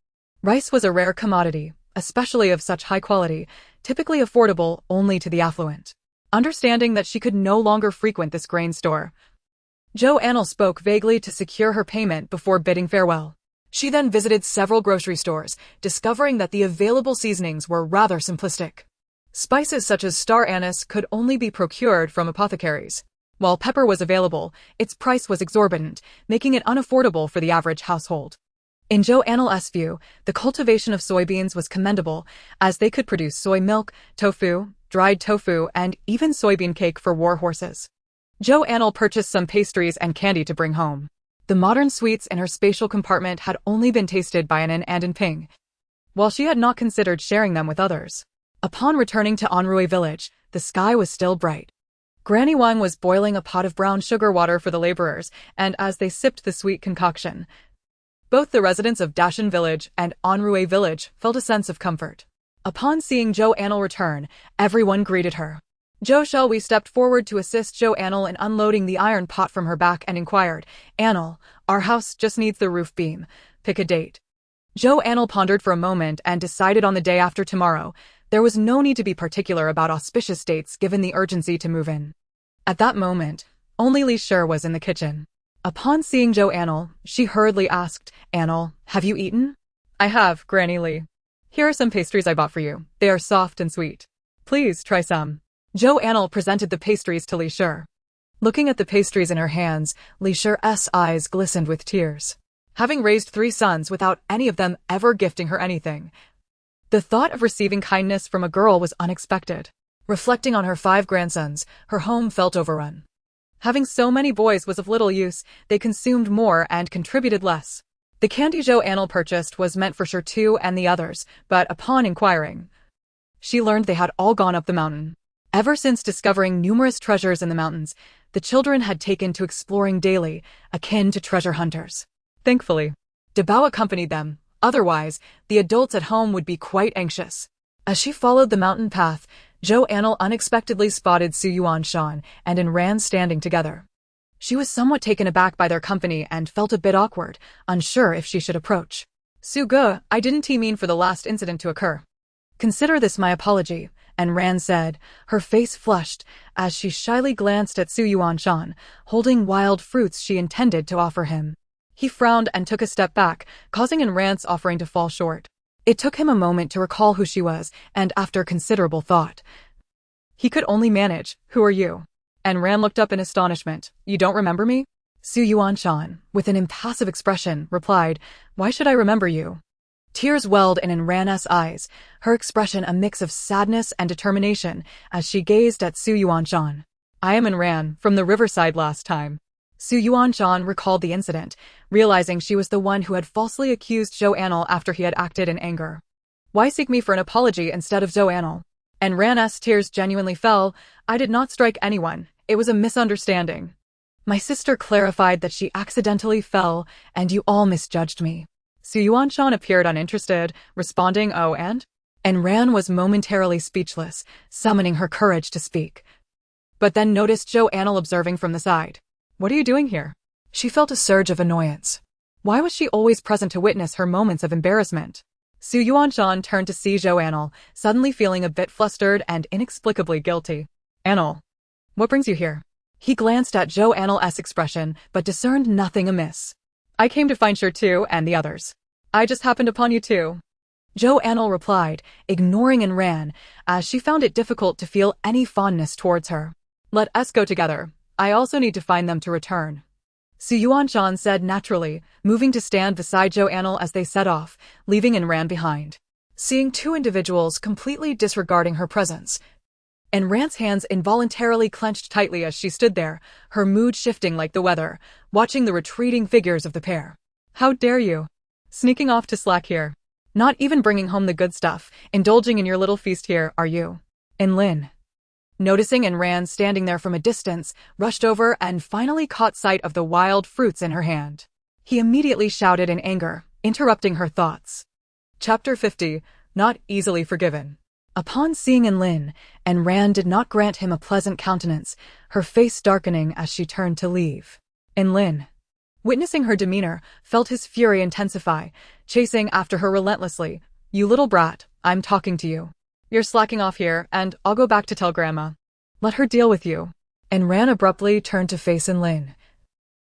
Rice was a rare commodity, especially of such high quality, typically affordable only to the affluent. Understanding that she could no longer frequent this grain store, Zhou Anle spoke vaguely to secure her payment before bidding farewell. She then visited several grocery stores, discovering that the available seasonings were rather simplistic. Spices such as star anise could only be procured from apothecaries. While pepper was available, its price was exorbitant, making it unaffordable for the average household. In Zhou Anle's view, the cultivation of soybeans was commendable, as they could produce soy milk, tofu, dried tofu, and even soybean cake for war horses. Zhou Anle purchased some pastries and candy to bring home. The modern sweets in her spatial compartment had only been tasted by An and An Ping, while she had not considered sharing them with others. Upon returning to Anrui village, the sky was still bright. Granny Wang was boiling a pot of brown sugar water for the laborers, and as they sipped the sweet concoction, both the residents of Dashan village and Anrui village felt a sense of comfort. Upon seeing Zhou Anle return, everyone greeted her. Zhou Shelui stepped forward to assist Zhou Anle in unloading the iron pot from her back and inquired, "Anle, our house just needs the roof beam. Pick a date." Zhou Anle pondered for a moment and decided on the day after tomorrow. There was no need to be particular about auspicious dates given the urgency to move in. At that moment, only Li Shi was in the kitchen. Upon seeing Zhou Anle, she hurriedly asked, "Anle, have you eaten?" "I have, Granny Li. Here are some pastries I bought for you. They are soft and sweet. Please try some." Zhou Anle presented the pastries to Li Shi. Looking at the pastries in her hands, Li Shi's eyes glistened with tears. Having raised 3 sons without any of them ever gifting her anything, the thought of receiving kindness from a girl was unexpected. Reflecting on her 5 grandsons, her home felt overrun. Having so many boys was of little use, they consumed more and contributed less. The candy Zhou Anle purchased was meant for Shi and the others, but upon inquiring, she learned they had all gone up the mountain. Ever since discovering numerous treasures in the mountains, the children had taken to exploring daily, akin to treasure hunters. Thankfully, Debao accompanied them, otherwise, the adults at home would be quite anxious. As she followed the mountain path, Zhou Anle unexpectedly spotted Su Yuanshan and An Ran standing together. She was somewhat taken aback by their company and felt a bit awkward, unsure if she should approach. "Su Ge, I didn't mean for the last incident to occur. Consider this my apology," An Ran said, her face flushed as she shyly glanced at Su Yuanshan, holding wild fruits she intended to offer him. He frowned and took a step back, causing An Ran's offering to fall short. It took him a moment to recall who she was, and after considerable thought, he could only manage, "Who are you?" An Ran looked up in astonishment. "You don't remember me?" Su Yuanshan, with an impassive expression, replied, "Why should I remember you?" Tears welled in An Ran's eyes, her expression a mix of sadness and determination as she gazed at Su Yuanshan. "I am An Ran, from the riverside last time." Su Yuanshan recalled the incident, realizing she was the one who had falsely accused Zhou Anle after he had acted in anger. "Why seek me for an apology instead of Zhou Anle?" An Ran's tears genuinely fell. "I did not strike anyone. It was a misunderstanding. My sister clarified that she accidentally fell, and you all misjudged me." Su Yuanshan appeared uninterested, responding, "Oh, and?" An Ran was momentarily speechless, summoning her courage to speak. But then noticed Zhou Anle observing from the side. "What are you doing here?" She felt a surge of annoyance. Why was she always present to witness her moments of embarrassment? Su Yuanshan turned to see Zhou Anle, suddenly feeling a bit flustered and inexplicably guilty. "Anle, what brings you here?" He glanced at Zhou Anle's expression, but discerned nothing amiss. "I came to find Shi and the others. I just happened upon you too." Zhou Anle replied, ignoring An Ran, as she found it difficult to feel any fondness towards her. "Let us go together. I also need to find them to return." Su Yuanshan said naturally, moving to stand beside Zhou Anle as they set off, leaving An Ran behind. Seeing 2 individuals completely disregarding her presence, An Ran's hands involuntarily clenched tightly as she stood there, her mood shifting like the weather, watching the retreating figures of the pair. "How dare you? Sneaking off to slack here. Not even bringing home the good stuff, indulging in your little feast here, are you?" An Lin, noticing An Ran standing there from a distance, rushed over and finally caught sight of the wild fruits in her hand. He immediately shouted in anger, interrupting her thoughts. Chapter 50, Not Easily Forgiven. Upon seeing Enlin, Enran did not grant him a pleasant countenance, her face darkening as she turned to leave. Enlin, witnessing her demeanor, felt his fury intensify, chasing after her relentlessly. "You little brat, I'm talking to you. You're slacking off here, and I'll go back to tell Grandma. Let her deal with you." Enran abruptly turned to face Enlin,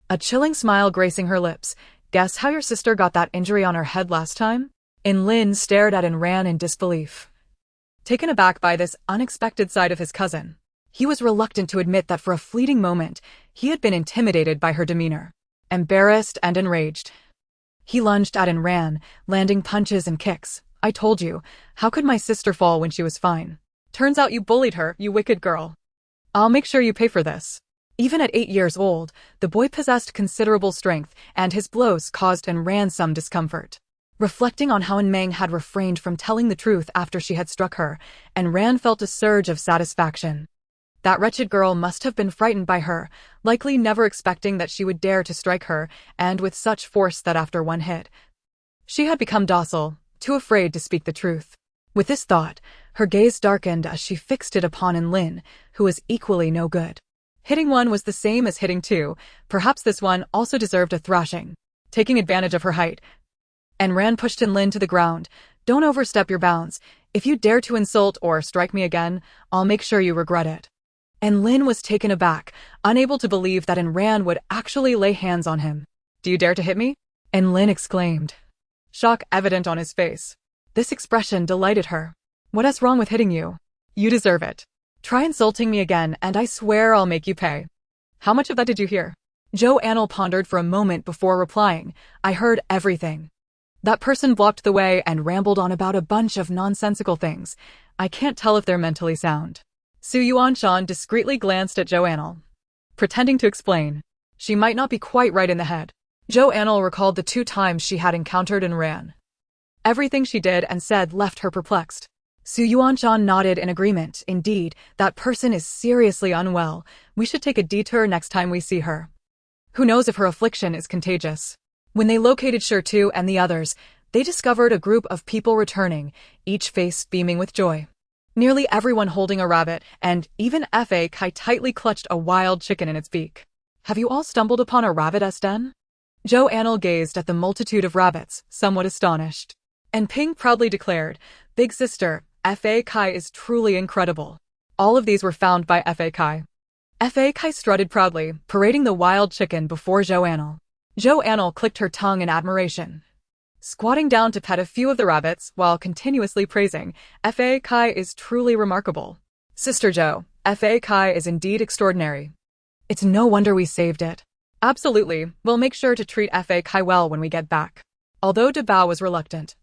a chilling smile gracing her lips. "Guess how your sister got that injury on her head last time?" Enlin stared at Enran in disbelief, taken aback by this unexpected side of his cousin. He was reluctant to admit that for a fleeting moment, he had been intimidated by her demeanor. Embarrassed and enraged, he lunged at Enran, landing punches and kicks. "I told you, how could my sister fall when she was fine? Turns out you bullied her, you wicked girl. I'll make sure you pay for this." Even at 8 years old, the boy possessed considerable strength, and his blows caused Enran some discomfort. Reflecting on how Enmeng had refrained from telling the truth after she had struck her, Enran felt a surge of satisfaction. That wretched girl must have been frightened by her, likely never expecting that she would dare to strike her, and with such force that after one hit, she had become docile, too afraid to speak the truth. With this thought, her gaze darkened as she fixed it upon Enlin, who was equally no good. Hitting one was the same as hitting two, perhaps this one also deserved a thrashing. Taking advantage of her height, Enran pushed Enlin to the ground. "Don't overstep your bounds. If you dare to insult or strike me again, I'll make sure you regret it." Enlin was taken aback, unable to believe that Enran would actually lay hands on him. "Do you dare to hit me?" Enlin exclaimed, shock evident on his face. This expression delighted her. "What is wrong with hitting you? You deserve it. Try insulting me again, and I swear I'll make you pay." "How much of that did you hear?" Zhou Anle pondered for a moment before replying. "I heard everything. That person blocked the way and rambled on about a bunch of nonsensical things. I can't tell if they're mentally sound." Su Yuanshan discreetly glanced at Zhou Anle, pretending to explain. She might not be quite right in the head. Zhou Anle recalled the 2 times she had encountered Enran. Everything she did and said left her perplexed. Su Yuanshan nodded in agreement. "Indeed, that person is seriously unwell. We should take a detour next time we see her. Who knows if her affliction is contagious." When they located Shirtu and the others, they discovered a group of people returning, each face beaming with joy. Nearly everyone holding a rabbit, and even Fa Kai tightly clutched a wild chicken in its beak. "Have you all stumbled upon a rabbit den?" Zhou Anle gazed at the multitude of rabbits, somewhat astonished. And Ping proudly declared, "Big sister, Fa Kai is truly incredible." All of these were found by Fa Kai. Fa Kai strutted proudly, parading the wild chicken before Zhou Anle. Zhou Anle clicked her tongue in admiration, squatting down to pet a few of the rabbits while continuously praising, "Fa Kai is truly remarkable. Sister Zhou, Fa Kai is indeed extraordinary. It's no wonder we saved it." "Absolutely, we'll make sure to treat Fa Kai well when we get back." Although De Bao was reluctant,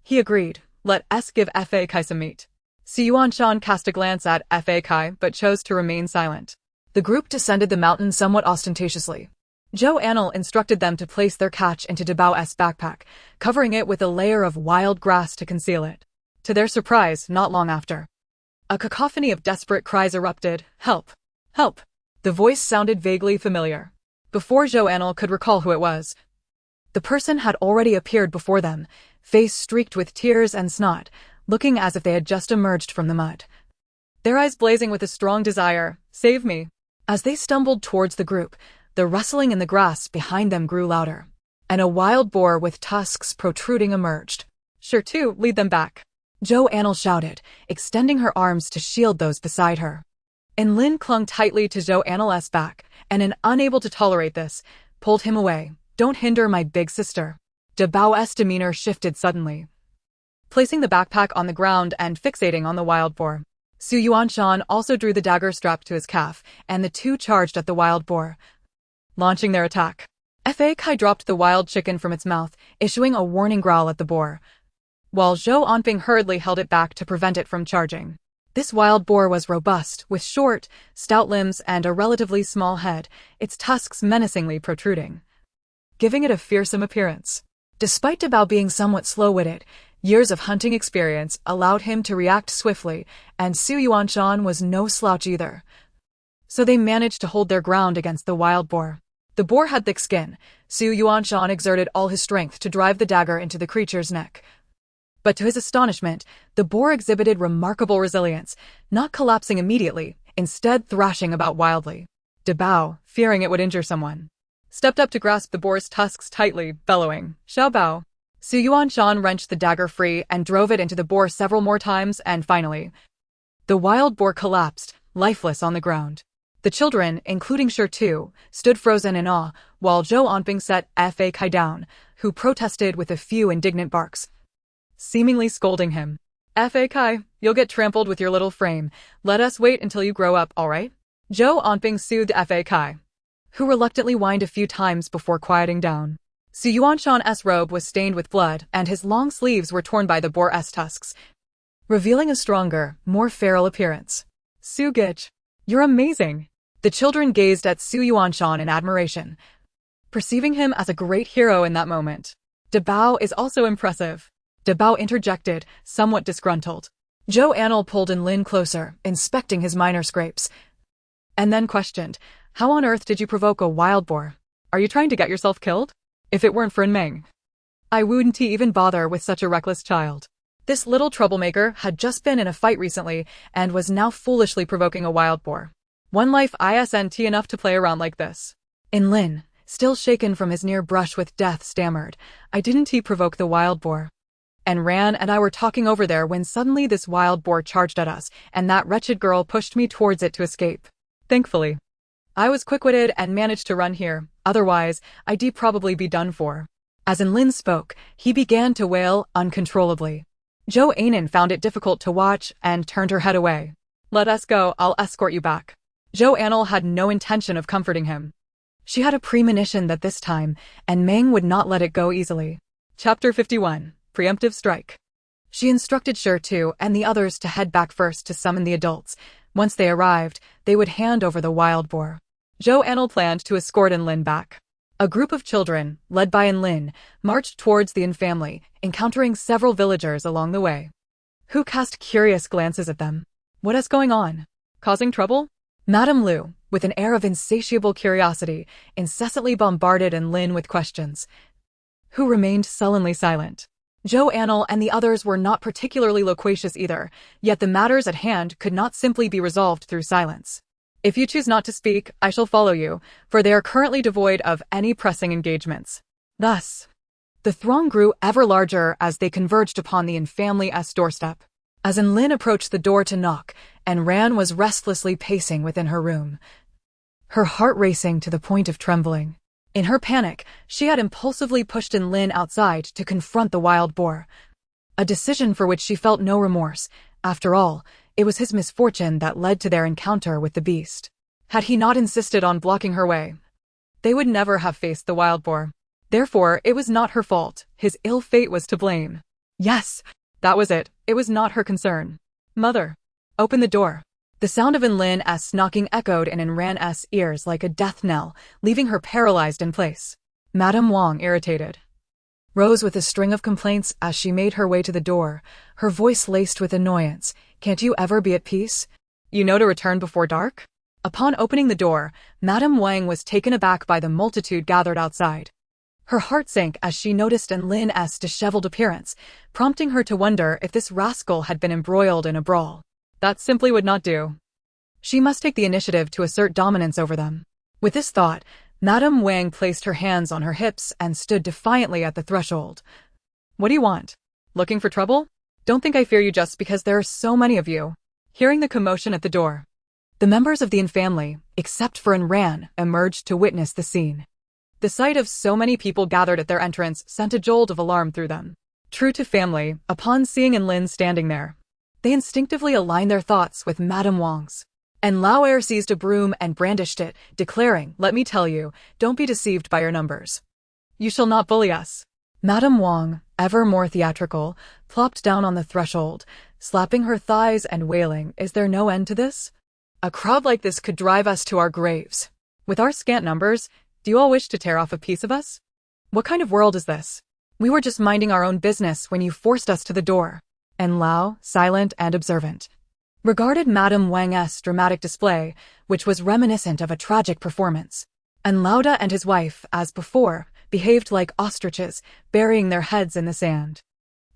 he agreed. "Let us give Fa Kai some meat." Su Yuanshan cast a glance at Fa Kai but chose to remain silent. The group descended the mountain somewhat ostentatiously. Zhou Anle instructed them to place their catch into De Bao's backpack, covering it with a layer of wild grass to conceal it. To their surprise, not long after, a cacophony of desperate cries erupted. "Help! Help!" The voice sounded vaguely familiar. Before Zhou Anle could recall who it was, the person had already appeared before them, face streaked with tears and snot, looking as if they had just emerged from the mud. Their eyes blazing with a strong desire. "Save me!" As they stumbled towards the group, the rustling in the grass behind them grew louder, and a wild boar with tusks protruding emerged. "Shirtu, lead them back!" Zhou Anle shouted, extending her arms to shield those beside her. Enlin clung tightly to Zhou Anle's back, and unable to tolerate this, pulled him away. "Don't hinder my big sister." De Bao's demeanor shifted suddenly, placing the backpack on the ground and fixating on the wild boar. Su Yuanshan also drew the dagger strapped to his calf, and the two charged at the wild boar, launching their attack. Fa Kai dropped the wild chicken from its mouth, issuing a warning growl at the boar, while Zhou Anping hurriedly held it back to prevent it from charging. This wild boar was robust, with short, stout limbs and a relatively small head, its tusks menacingly protruding, giving it a fearsome appearance. Despite De Bao being somewhat slow-witted, years of hunting experience allowed him to react swiftly, and Su Yuanshan was no slouch either. So they managed to hold their ground against the wild boar. The boar had thick skin. Su Yuanshan exerted all his strength to drive the dagger into the creature's neck, But to his astonishment, the boar exhibited remarkable resilience, not collapsing immediately, instead thrashing about wildly. Bao, fearing it would injure someone, stepped up to grasp the boar's tusks tightly, bellowing, "Xiao Bao." Su Yuanshan wrenched the dagger free and drove it into the boar several more times, and finally, the wild boar collapsed, lifeless on the ground. The children, including Shi Tu, stood frozen in awe, while Zhou Anle set Fa Kai down, who protested with a few indignant barks, seemingly scolding him. "Fa Kai, you'll get trampled with your little frame. Let us wait until you grow up, all right?" Zhou Anle soothed Fa Kai, who reluctantly whined a few times before quieting down. Su Yuanshan's robe was stained with blood, and his long sleeves were torn by the boar's tusks, revealing a stronger, more feral appearance. "Su Gich, you're amazing." The children gazed at Su Yuanshan in admiration, perceiving him as a great hero in that moment. "Bao is also impressive," Bao interjected, somewhat disgruntled. Zhou Anle pulled Lin closer, inspecting his minor scrapes, and then questioned, "How on earth did you provoke a wild boar? Are you trying to get yourself killed? If it weren't for Meng, I wouldn't even bother with such a reckless child." This little troublemaker had just been in a fight recently and was now foolishly provoking a wild boar. One life isn't enough to play around like this. Lin, still shaken from his near brush with death, stammered, "I didn't provoke the wild boar. And Ran and I were talking over there when suddenly this wild boar charged at us, and that wretched girl pushed me towards it to escape. Thankfully, I was quick-witted and managed to run here, otherwise I'd probably be done for." As Lin spoke, he began to wail uncontrollably. Zhou Anle found it difficult to watch and turned her head away. "Let us go, I'll escort you back." Zhou Anle had no intention of comforting him. She had a premonition that this time, and Meng would not let it go easily. Chapter 51. Preemptive Strike. She instructed Shi Tu and the others to head back first to summon the adults. Once they arrived, they would hand over the wild boar. Zhou Anle planned to escort Lin back. A group of children, led by Lin, marched towards the family, encountering several villagers along the way, who cast curious glances at them. "What is going on? Causing trouble?" Madame Lu, with an air of insatiable curiosity, incessantly bombarded Lin with questions, who remained sullenly silent. Zhou Anle and the others were not particularly loquacious either, yet the matters at hand could not simply be resolved through silence. "If you choose not to speak, I shall follow you, for they are currently devoid of any pressing engagements." Thus, the throng grew ever larger as they converged upon the family's doorstep. As Lin approached the door to knock, and Ran was restlessly pacing within her room, her heart racing to the point of trembling. In her panic, she had impulsively pushed Lin outside to confront the wild boar, a decision for which she felt no remorse. After all, it was his misfortune that led to their encounter with the beast. Had he not insisted on blocking her way, they would never have faced the wild boar. Therefore, it was not her fault. His ill fate was to blame. Yes, that was it. It was not her concern. "Mother, open the door." The sound of Lin's knocking echoed in Ran's ears like a death knell, leaving her paralyzed in place. Madame Wang, irritated, rose with a string of complaints as she made her way to the door, her voice laced with annoyance. "Can't you ever be at peace? You know to return before dark?" Upon opening the door, Madame Wang was taken aback by the multitude gathered outside. Her heart sank as she noticed Lin's disheveled appearance, prompting her to wonder if this rascal had been embroiled in a brawl. That simply would not do. She must take the initiative to assert dominance over them. With this thought, Madame Wang placed her hands on her hips and stood defiantly at the threshold. "What do you want? Looking for trouble? Don't think I fear you just because there are so many of you." Hearing the commotion at the door, the members of the family, except for Ran, emerged to witness the scene. The sight of so many people gathered at their entrance sent a jolt of alarm through them. True to family, upon seeing Lin standing there, they instinctively aligned their thoughts with Madame Wang's. And Lauer seized a broom and brandished it, declaring, "Let me tell you, don't be deceived by your numbers. You shall not bully us." Madame Wang, ever more theatrical, plopped down on the threshold, slapping her thighs and wailing, "Is there no end to this? A crowd like this could drive us to our graves. With our scant numbers, do you all wish to tear off a piece of us? What kind of world is this? We were just minding our own business when you forced us to the door." And Lao, silent and observant, regarded Madame Wang's dramatic display, which was reminiscent of a tragic performance. And Lauda and his wife, as before, behaved like ostriches, burying their heads in the sand.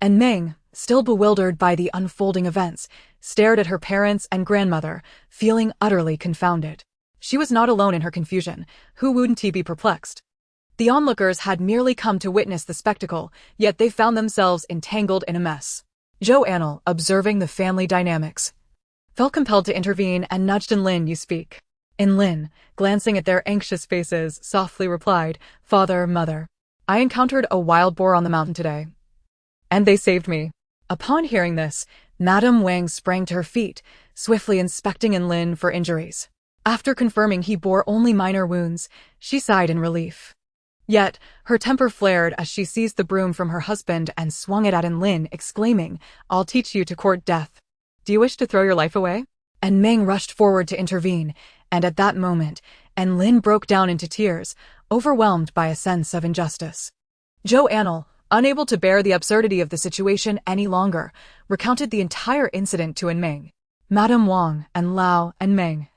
And Meng, still bewildered by the unfolding events, stared at her parents and grandmother, feeling utterly confounded. She was not alone in her confusion. Who wouldn't be perplexed? The onlookers had merely come to witness the spectacle, yet they found themselves entangled in a mess. Zhou Anle, observing the family dynamics, felt compelled to intervene and nudged Lin. You speak. Lin, glancing at their anxious faces, softly replied, Father, Mother, I encountered a wild boar on the mountain today, and they saved me. Upon hearing this, Madame Wang sprang to her feet, swiftly inspecting Lin for injuries. After confirming he bore only minor wounds, she sighed in relief. Yet, her temper flared as she seized the broom from her husband and swung it at Lin, exclaiming, I'll teach you to court death. Do you wish to throw your life away? And Meng rushed forward to intervene, and at that moment, Lin broke down into tears, overwhelmed by a sense of injustice. Zhou Anle, unable to bear the absurdity of the situation any longer, recounted the entire incident to Meng. Madame Wang and Lao and Meng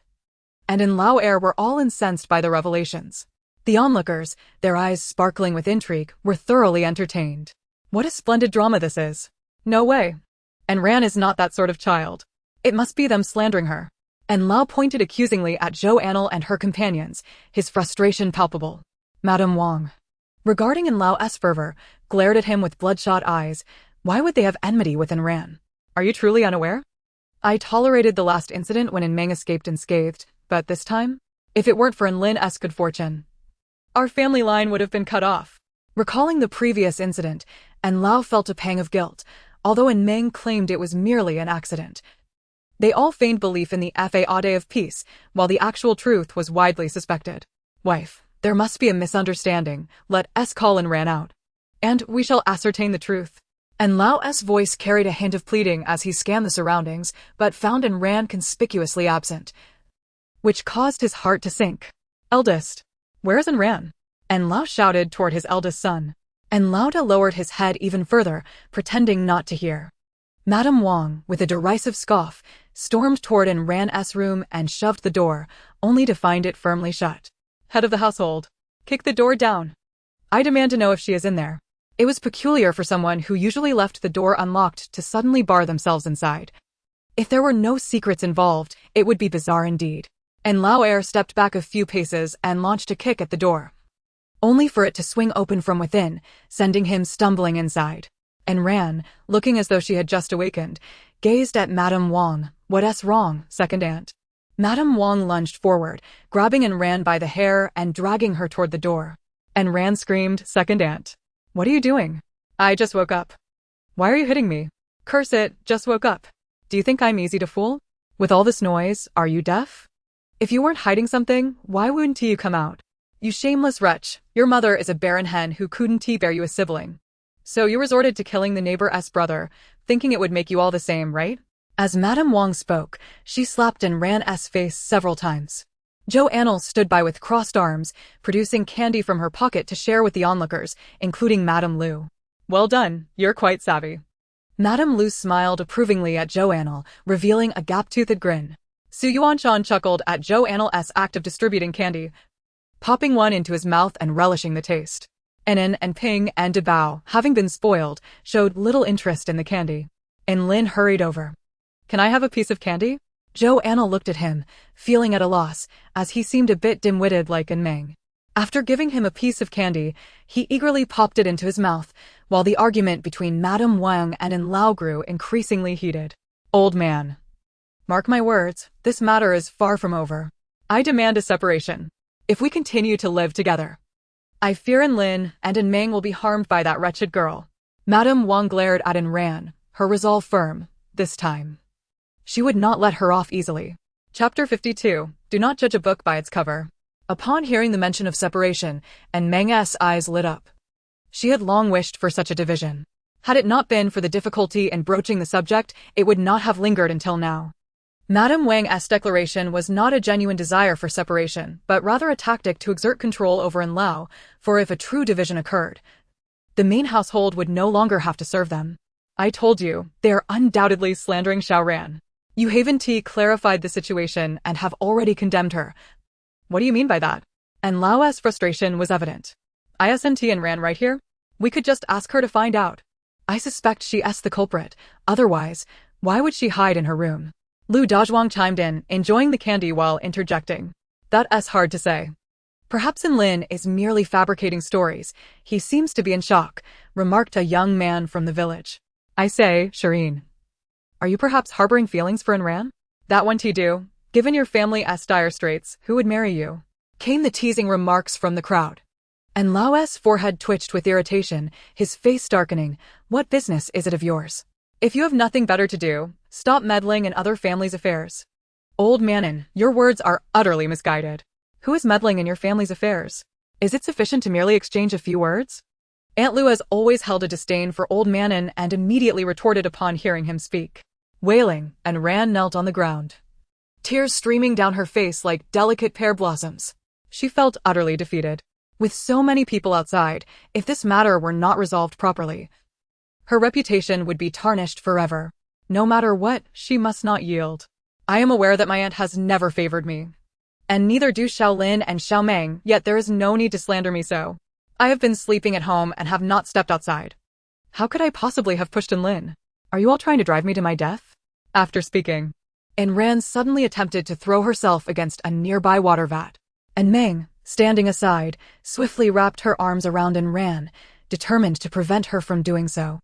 and Lao Air were all incensed by the revelations. The onlookers, their eyes sparkling with intrigue, were thoroughly entertained. What a splendid drama this is. No way. And Ran is not that sort of child. It must be them slandering her. And Lao pointed accusingly at Zhou Anle and her companions, his frustration palpable. Madame Wang, regarding Lao's fervor, glared at him with bloodshot eyes. Why would they have enmity with Ran? Are you truly unaware? I tolerated the last incident when Meng escaped unscathed, but this time? If it weren't for Lin's good fortune, our family line would have been cut off. Recalling the previous incident, Lao felt a pang of guilt, although Meng claimed it was merely an accident. They all feigned belief in the Fade of peace, while the actual truth was widely suspected. Wife, there must be a misunderstanding. Let us call Ran out, and we shall ascertain the truth. And Lao's voice carried a hint of pleading as he scanned the surroundings, but found Ran conspicuously absent, which caused his heart to sink. Eldest, where is Ran? And Lao shouted toward his eldest son. And Lauda lowered his head even further, pretending not to hear. Madame Wang, with a derisive scoff, stormed toward Ran's room and shoved the door, only to find it firmly shut. Head of the household, kick the door down. I demand to know if she is in there. It was peculiar for someone who usually left the door unlocked to suddenly bar themselves inside. If there were no secrets involved, it would be bizarre indeed. And Lao Air stepped back a few paces and launched a kick at the door, only for it to swing open from within, sending him stumbling inside. And Ran, looking as though she had just awakened, gazed at Madame Wang. What's wrong, second aunt? Madame Wang lunged forward, grabbing Ran by the hair and dragging her toward the door. And Ran screamed, Second aunt. What are you doing? I just woke up. Why are you hitting me? Curse it, just woke up. Do you think I'm easy to fool? With all this noise, are you deaf? If you weren't hiding something, why wouldn't you come out? You shameless wretch, your mother is a barren hen who couldn't bear you a sibling. So you resorted to killing the neighbor's brother, thinking it would make you all the same, right? As Madame Wang spoke, she slapped Ran's face several times. Zhou Anle stood by with crossed arms, producing candy from her pocket to share with the onlookers, including Madame Lu. Well done, you're quite savvy. Madame Lu smiled approvingly at Zhou Anle, revealing a gap-toothed grin. Su Yuanshan chuckled at Zhou Anle's act of distributing candy, popping one into his mouth and relishing the taste. Enan and Ping and Debao, having been spoiled, showed little interest in the candy. And Lin hurried over. Can I have a piece of candy? Zhou Anle looked at him, feeling at a loss, as he seemed a bit dim-witted like Meng. After giving him a piece of candy, he eagerly popped it into his mouth, while the argument between Madame Wang and Lao grew increasingly heated. Old man. Mark my words, this matter is far from over. I demand a separation. If we continue to live together, I fear Lin and Meng will be harmed by that wretched girl. Madame Wang glared at Ran, her resolve firm, this time. She would not let her off easily. Chapter 52. Do not judge a book by its cover. Upon hearing the mention of separation, Meng's eyes lit up. She had long wished for such a division. Had it not been for the difficulty in broaching the subject, it would not have lingered until now. Madame Wang's declaration was not a genuine desire for separation, but rather a tactic to exert control over Lao, for if a true division occurred, the main household would no longer have to serve them. I told you, they are undoubtedly slandering Xiaoran. You haven't clarified the situation and have already condemned her. What do you mean by that? And Lao's frustration was evident. Isn't Ran right here? We could just ask her to find out. I suspect she's the culprit. Otherwise, why would she hide in her room? Lu Dazhuang chimed in, enjoying the candy while interjecting. That's hard to say. Perhaps Lin is merely fabricating stories. He seems to be in shock, remarked a young man from the village. I say, Shireen. Are you perhaps harboring feelings for Enran? That won't he do. Given your family's dire straits, who would marry you? Came the teasing remarks from the crowd. And Lao's forehead twitched with irritation, his face darkening. What business is it of yours? If you have nothing better to do, stop meddling in other families' affairs. Old Manon, your words are utterly misguided. Who is meddling in your family's affairs? Is it sufficient to merely exchange a few words? Aunt Lu has always held a disdain for Old Manon and immediately retorted upon hearing him speak. Wailing, and Ran knelt on the ground. Tears streaming down her face like delicate pear blossoms. She felt utterly defeated. With so many people outside, if this matter were not resolved properly, her reputation would be tarnished forever. No matter what, she must not yield. I am aware that my aunt has never favored me. And neither do Xiaolin and Xiaomeng, yet there is no need to slander me so. I have been sleeping at home and have not stepped outside. How could I possibly have pushed Lin? Are you all trying to drive me to my death? After speaking, Ran suddenly attempted to throw herself against a nearby water vat. And Meng, standing aside, swiftly wrapped her arms around Ran, determined to prevent her from doing so.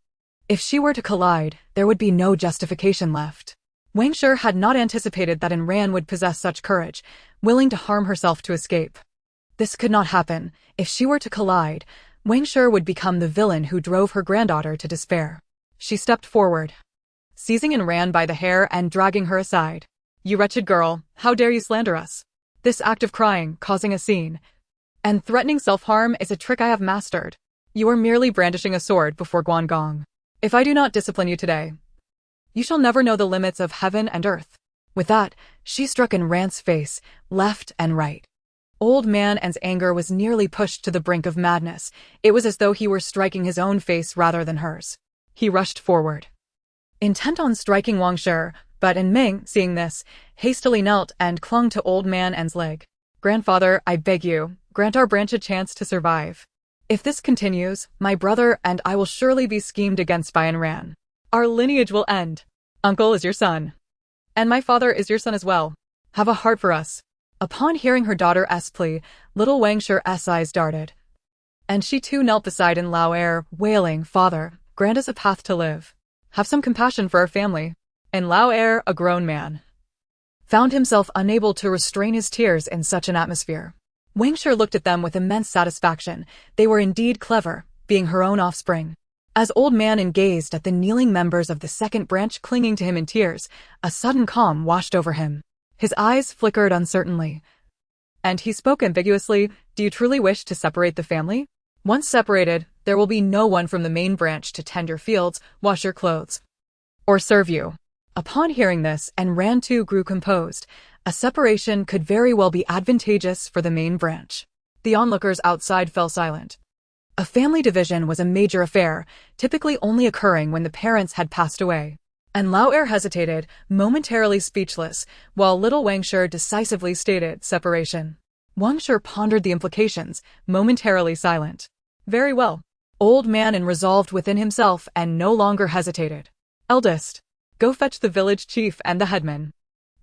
If she were to collide, there would be no justification left. Wang Shi had not anticipated that Ran would possess such courage, willing to harm herself to escape. This could not happen. If she were to collide, Wang Shi would become the villain who drove her granddaughter to despair. She stepped forward, seizing Ran by the hair and dragging her aside. You wretched girl, how dare you slander us? This act of crying, causing a scene, and threatening self-harm is a trick I have mastered. You are merely brandishing a sword before Guangong. If I do not discipline you today, you shall never know the limits of heaven and earth. With that, she struck Ran's face, left and right. Old Man's anger was nearly pushed to the brink of madness. It was as though he were striking his own face rather than hers. He rushed forward, intent on striking Wang Shi, but Meng, seeing this, hastily knelt and clung to Old Man's leg. Grandfather, I beg you, grant our branch a chance to survive. If this continues, my brother and I will surely be schemed against by Ran. Our lineage will end. Uncle is your son. And my father is your son as well. Have a heart for us. Upon hearing her daughter's plea, little Wang Shi's eyes darted. And she too knelt beside Lao, wailing, Father, grant us a path to live. Have some compassion for our family. And Lao, a grown man, found himself unable to restrain his tears in such an atmosphere. Wang Shi looked at them with immense satisfaction. They were indeed clever, being her own offspring. As Old Man gazed at the kneeling members of the second branch clinging to him in tears, a sudden calm washed over him. His eyes flickered uncertainly, and he spoke ambiguously, Do you truly wish to separate the family? Once separated, there will be no one from the main branch to tend your fields, wash your clothes, or serve you. Upon hearing this, Ran too grew composed. A separation could very well be advantageous for the main branch. The onlookers outside fell silent. A family division was a major affair, typically only occurring when the parents had passed away. And Lao hesitated, momentarily speechless, while little Wang Shi decisively stated separation. Wang Shi pondered the implications, momentarily silent. Very well. Old Man resolved within himself and no longer hesitated. Eldest, go fetch the village chief and the headman.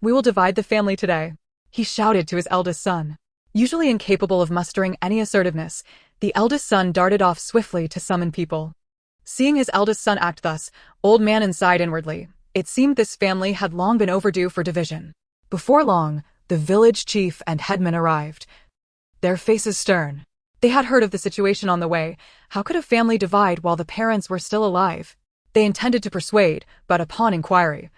We will divide the family today, he shouted to his eldest son. Usually incapable of mustering any assertiveness, the eldest son darted off swiftly to summon people. Seeing his eldest son act thus, Old Man sighed inwardly. It seemed this family had long been overdue for division. Before long, the village chief and headman arrived, their faces stern. They had heard of the situation on the way. How could a family divide while the parents were still alive? They intended to persuade, but upon inquiry,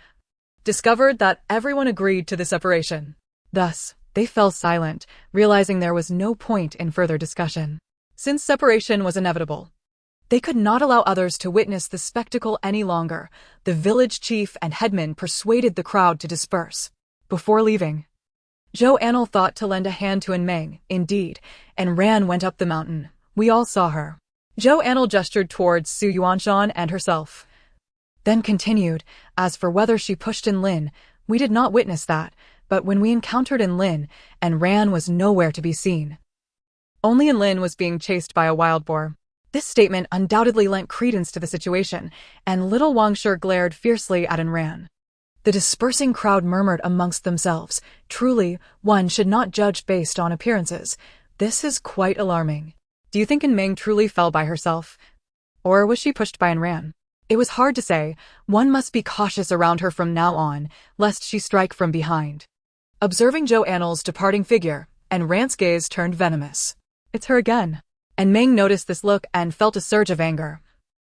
discovered that everyone agreed to the separation. Thus, they fell silent, realizing there was no point in further discussion. Since separation was inevitable, they could not allow others to witness the spectacle any longer. The village chief and headman persuaded the crowd to disperse. Before leaving, Zhou Anle thought to lend a hand to Meng, indeed, and Ran went up the mountain. We all saw her. Zhou Anle gestured towards Su Yuanshan and herself, then continued, As for whether she pushed Lin, we did not witness that, but when we encountered Lin, Ran was nowhere to be seen. Only Lin was being chased by a wild boar. This statement undoubtedly lent credence to the situation, and little Wang Shi glared fiercely at Ran. The dispersing crowd murmured amongst themselves, "Truly, one should not judge based on appearances. This is quite alarming." Do you think Meng truly fell by herself? Or was she pushed by Ran? It was hard to say. One must be cautious around her from now on, lest she strike from behind. Observing Zhou Anle's departing figure, Ran's gaze turned venomous. It's her again. And Meng noticed this look and felt a surge of anger.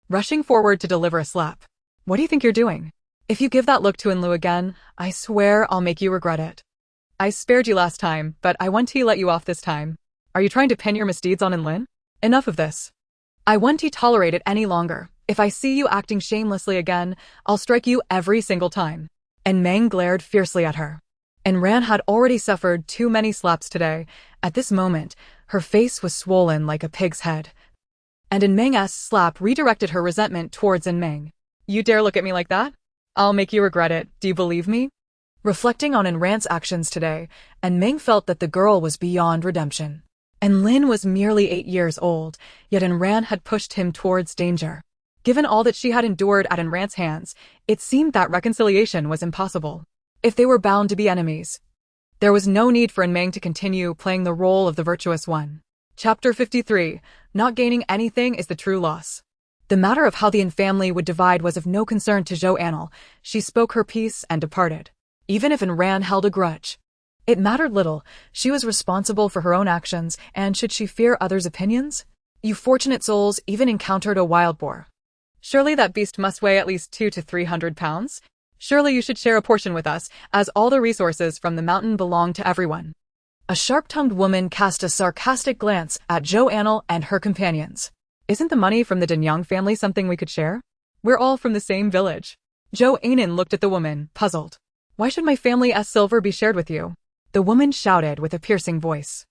Rushing forward to deliver a slap. What do you think you're doing? If you give that look to Anlu again, I swear I'll make you regret it. I spared you last time, but I want to let you off this time. Are you trying to pin your misdeeds on Anlin? Enough of this. I won't tolerate it any longer. If I see you acting shamelessly again, I'll strike you every single time. And Meng glared fiercely at her. And Ran had already suffered too many slaps today. At this moment, her face was swollen like a pig's head. And Meng's slap redirected her resentment towards Meng. You dare look at me like that? I'll make you regret it. Do you believe me? Reflecting on Ran's actions today, Meng felt that the girl was beyond redemption. Lin was merely 8 years old, yet Ran had pushed him towards danger. Given all that she had endured at Ran's hands, it seemed that reconciliation was impossible. If they were bound to be enemies, there was no need for Meng to continue playing the role of the virtuous one. Chapter 53. Not gaining anything is the true loss. The matter of how the family would divide was of no concern to Zhou Anle. She spoke her piece and departed. Even if Ran held a grudge, it mattered little. She was responsible for her own actions, and should she fear others' opinions? You fortunate souls even encountered a wild boar. Surely that beast must weigh at least 200 to 300 pounds? Surely you should share a portion with us, as all the resources from the mountain belong to everyone. A sharp-tongued woman cast a sarcastic glance at Zhou Anle and her companions. Isn't the money from the Donghua family something we could share? We're all from the same village. Zhou Anle looked at the woman, puzzled. Why should my family's silver be shared with you? The woman shouted with a piercing voice.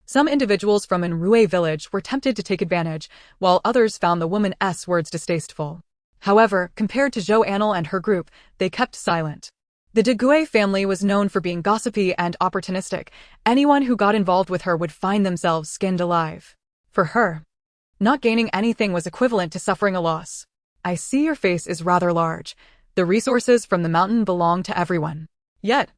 Some individuals from Anrui village were tempted to take advantage, while others found the woman's words distasteful. However, compared to Zhou Anle and her group, they kept silent. The Donghua family was known for being gossipy and opportunistic. Anyone who got involved with her would find themselves skinned alive. For her, not gaining anything was equivalent to suffering a loss. I see your face is rather large. The resources from the mountain belong to everyone. Yet,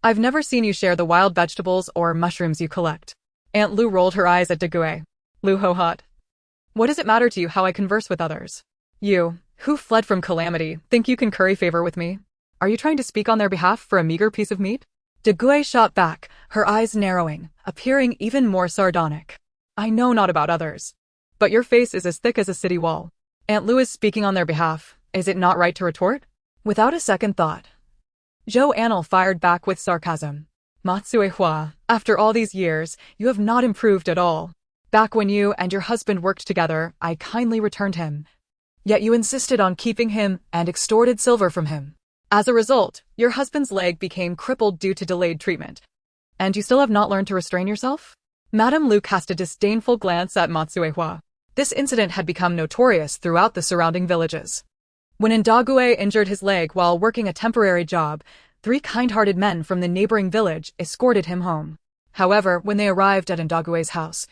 I've never seen you share the wild vegetables or mushrooms you collect. Aunt Lu rolled her eyes at Donghua. Lu ho-hot. What does it matter to you how I converse with others? You, who fled from calamity, think you can curry favor with me? Are you trying to speak on their behalf for a meager piece of meat? Donghua shot back, her eyes narrowing, appearing even more sardonic. I know not about others. But your face is as thick as a city wall. Aunt Lu is speaking on their behalf. Is it not right to retort? Without a second thought, Zhou Anle fired back with sarcasm. Matsuehua, after all these years, you have not improved at all. Back when you and your husband worked together, I kindly returned him. Yet you insisted on keeping him and extorted silver from him. As a result, your husband's leg became crippled due to delayed treatment. And you still have not learned to restrain yourself? Madame Lu cast a disdainful glance at Matsuehua. This incident had become notorious throughout the surrounding villages. When Donghua injured his leg while working a temporary job, 3 kind-hearted men from the neighboring village escorted him home. However, when they arrived at Ndoghue's house,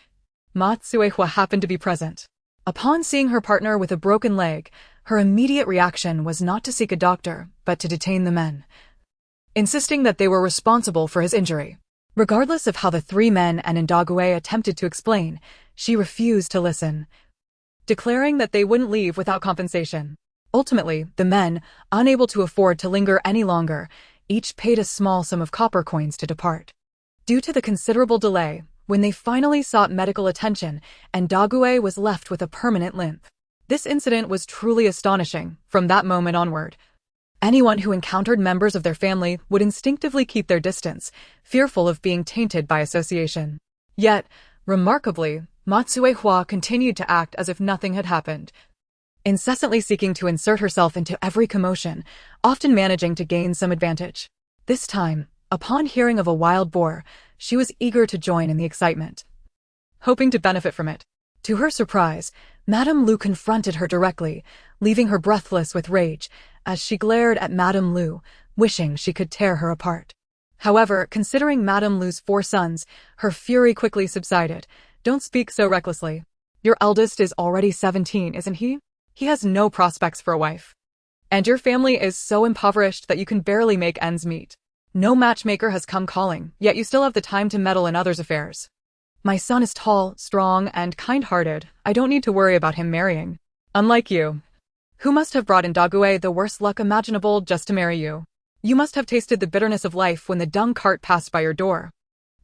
Matsuehua happened to be present. Upon seeing her partner with a broken leg, her immediate reaction was not to seek a doctor, but to detain the men, insisting that they were responsible for his injury. Regardless of how the 3 men and Donghua attempted to explain, she refused to listen, declaring that they wouldn't leave without compensation. Ultimately, the men, unable to afford to linger any longer, each paid a small sum of copper coins to depart. Due to the considerable delay, when they finally sought medical attention, Donghua was left with a permanent limp. This incident was truly astonishing. From that moment onward, anyone who encountered members of their family would instinctively keep their distance, fearful of being tainted by association. Yet, remarkably, Matsuehua continued to act as if nothing had happened, incessantly seeking to insert herself into every commotion, often managing to gain some advantage. This time, upon hearing of a wild boar, she was eager to join in the excitement, hoping to benefit from it. To her surprise, Madame Lu confronted her directly, leaving her breathless with rage, as she glared at Madame Lu, wishing she could tear her apart. However, considering Madame Lu's 4 sons, her fury quickly subsided. Don't speak so recklessly. Your eldest is already 17, isn't he? He has no prospects for a wife. And your family is so impoverished that you can barely make ends meet. No matchmaker has come calling, yet you still have the time to meddle in others' affairs. My son is tall, strong, and kind-hearted. I don't need to worry about him marrying. Unlike you, who must have brought in donghua the worst luck imaginable just to marry you. You must have tasted the bitterness of life when the dung cart passed by your door.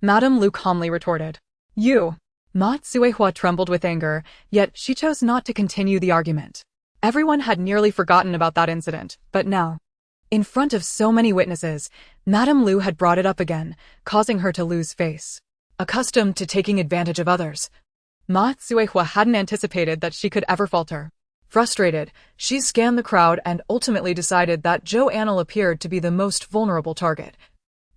Madame Lu calmly retorted. You. Ma Tsuehua trembled with anger, yet she chose not to continue the argument. Everyone had nearly forgotten about that incident, but now, in front of so many witnesses, Madame Lu had brought it up again, causing her to lose face. Accustomed to taking advantage of others, Ma Tsuehua hadn't anticipated that she could ever falter. Frustrated, she scanned the crowd and ultimately decided that Zhou Anle appeared to be the most vulnerable target.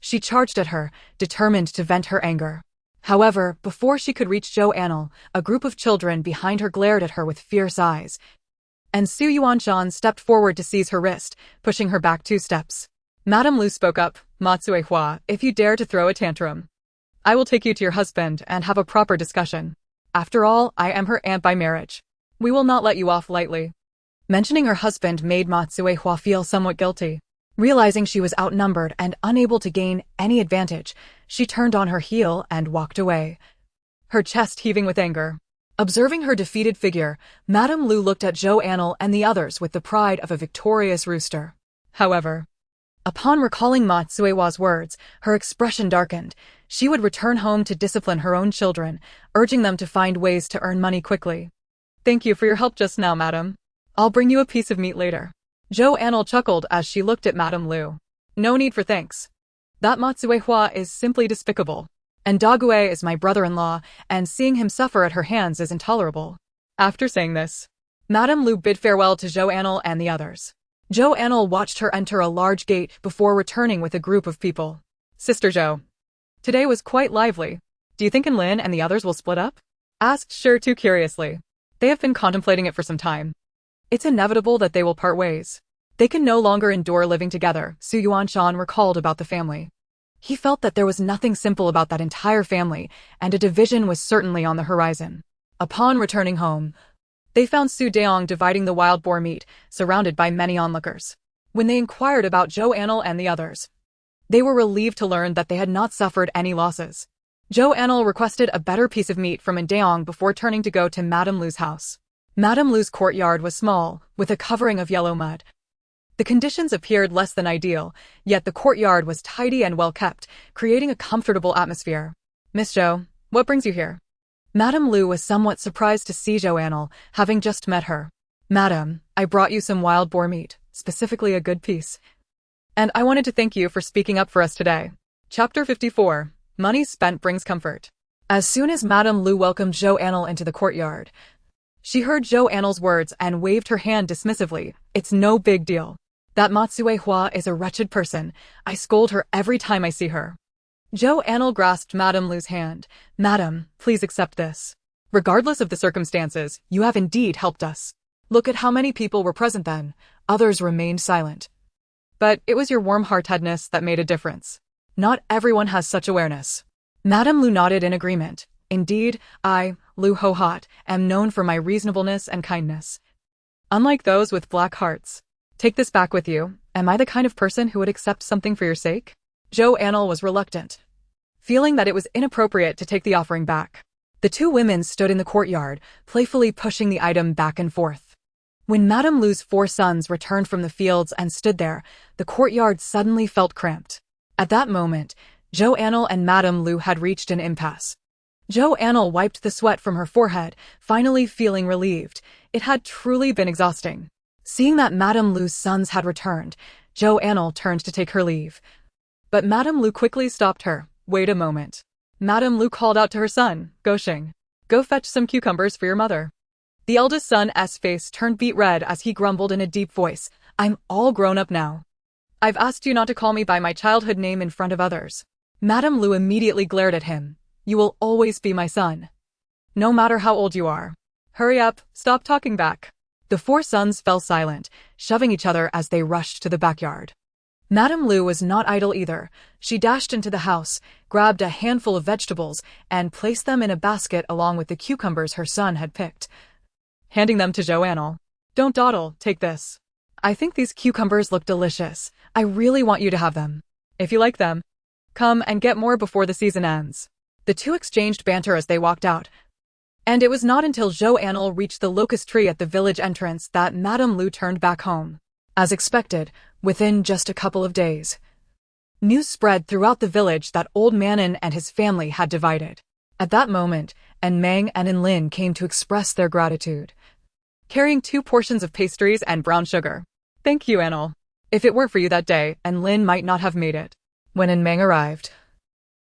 She charged at her, determined to vent her anger. However, before she could reach Zhou Anle, a group of children behind her glared at her with fierce eyes. And Su Yuanshan stepped forward to seize her wrist, pushing her back 2 steps. Madame Lu spoke up, Ma Tsuehua, if you dare to throw a tantrum, I will take you to your husband and have a proper discussion. After all, I am her aunt by marriage. We will not let you off lightly. Mentioning her husband made Ma Tsuehua feel somewhat guilty. Realizing she was outnumbered and unable to gain any advantage, she turned on her heel and walked away, her chest heaving with anger. Observing her defeated figure, Madame Lu looked at Zhou Anle and the others with the pride of a victorious rooster. However, upon recalling Ma Tsuehua's words, her expression darkened. She would return home to discipline her own children, urging them to find ways to earn money quickly. Thank you for your help just now, madam. I'll bring you a piece of meat later. Zhou Anle chuckled as she looked at Madame Lu. No need for thanks. That Ma Tsuehua is simply despicable. And donghua is my brother-in-law, and seeing him suffer at her hands is intolerable. After saying this, Madame Lu bid farewell to Zhou Anle and the others. Zhou Anle watched her enter a large gate before returning with a group of people. Sister Zhou, today was quite lively. Do you think Anlin and the others will split up? Asked Shi Tu curiously. They have been contemplating it for some time. It's inevitable that they will part ways. They can no longer endure living together, Su Yuanshan recalled about the family. He felt that there was nothing simple about that entire family, and a division was certainly on the horizon. Upon returning home, they found Su Deong dividing the wild boar meat, surrounded by many onlookers. When they inquired about Zhou Anle and the others, they were relieved to learn that they had not suffered any losses. Zhou Anle requested a better piece of meat from Deong before turning to go to Madame Lu's house. Madame Lu's courtyard was small, with a covering of yellow mud. The conditions appeared less than ideal, yet the courtyard was tidy and well kept, creating a comfortable atmosphere. Miss Zhou, what brings you here? Madame Lu was somewhat surprised to see Zhou Anle, having just met her. Madam, I brought you some wild boar meat, specifically a good piece. And I wanted to thank you for speaking up for us today. Chapter 54. Money spent brings comfort. As soon as Madame Lu welcomed Zhou Anle into the courtyard, she heard Zhou Anle's words and waved her hand dismissively. It's no big deal. That Ma Tsuehua is a wretched person. I scold her every time I see her. Zhou Anle grasped Madame Lu's hand. Madam, please accept this. Regardless of the circumstances, you have indeed helped us. Look at how many people were present then. Others remained silent. But it was your warm-heartedness that made a difference. Not everyone has such awareness. Madame Lu nodded in agreement. Indeed, I, Lu Hohat, am known for my reasonableness and kindness. Unlike those with black hearts. Take this back with you. Am I the kind of person who would accept something for your sake? Zhou Anle was reluctant, feeling that it was inappropriate to take the offering back. The 2 women stood in the courtyard, playfully pushing the item back and forth. When Madame Lu's 4 sons returned from the fields and stood there, the courtyard suddenly felt cramped. At that moment, Zhou Anle and Madame Lu had reached an impasse. Zhou Anle wiped the sweat from her forehead, finally feeling relieved. It had truly been exhausting. Seeing that Madame Lu's sons had returned, Zhou Anle turned to take her leave. But Madame Lu quickly stopped her. Wait a moment. Madame Lu called out to her son, Gosheng, go fetch some cucumbers for your mother. The eldest son's face turned beet red as he grumbled in a deep voice, I'm all grown up now. I've asked you not to call me by my childhood name in front of others. Madame Lu immediately glared at him. You will always be my son. No matter how old you are. Hurry up, stop talking back. The 4 sons fell silent, shoving each other as they rushed to the backyard. Madame Lu was not idle either. She dashed into the house, grabbed a handful of vegetables, and placed them in a basket along with the cucumbers her son had picked, handing them to Zhou Anle. Don't dawdle, take this. I think these cucumbers look delicious. I really want you to have them. If you like them, come and get more before the season ends. The two exchanged banter as they walked out, and it was not until Zhou Anle reached the locust tree at the village entrance that Madame Lu turned back home. As expected, within just a couple of days, news spread throughout the village that old Manon and his family had divided. At that moment, Meng and Lin came to express their gratitude, carrying 2 portions of pastries and brown sugar. Thank you, Anle. If it weren't for you that day, Lin might not have made it. When Meng arrived,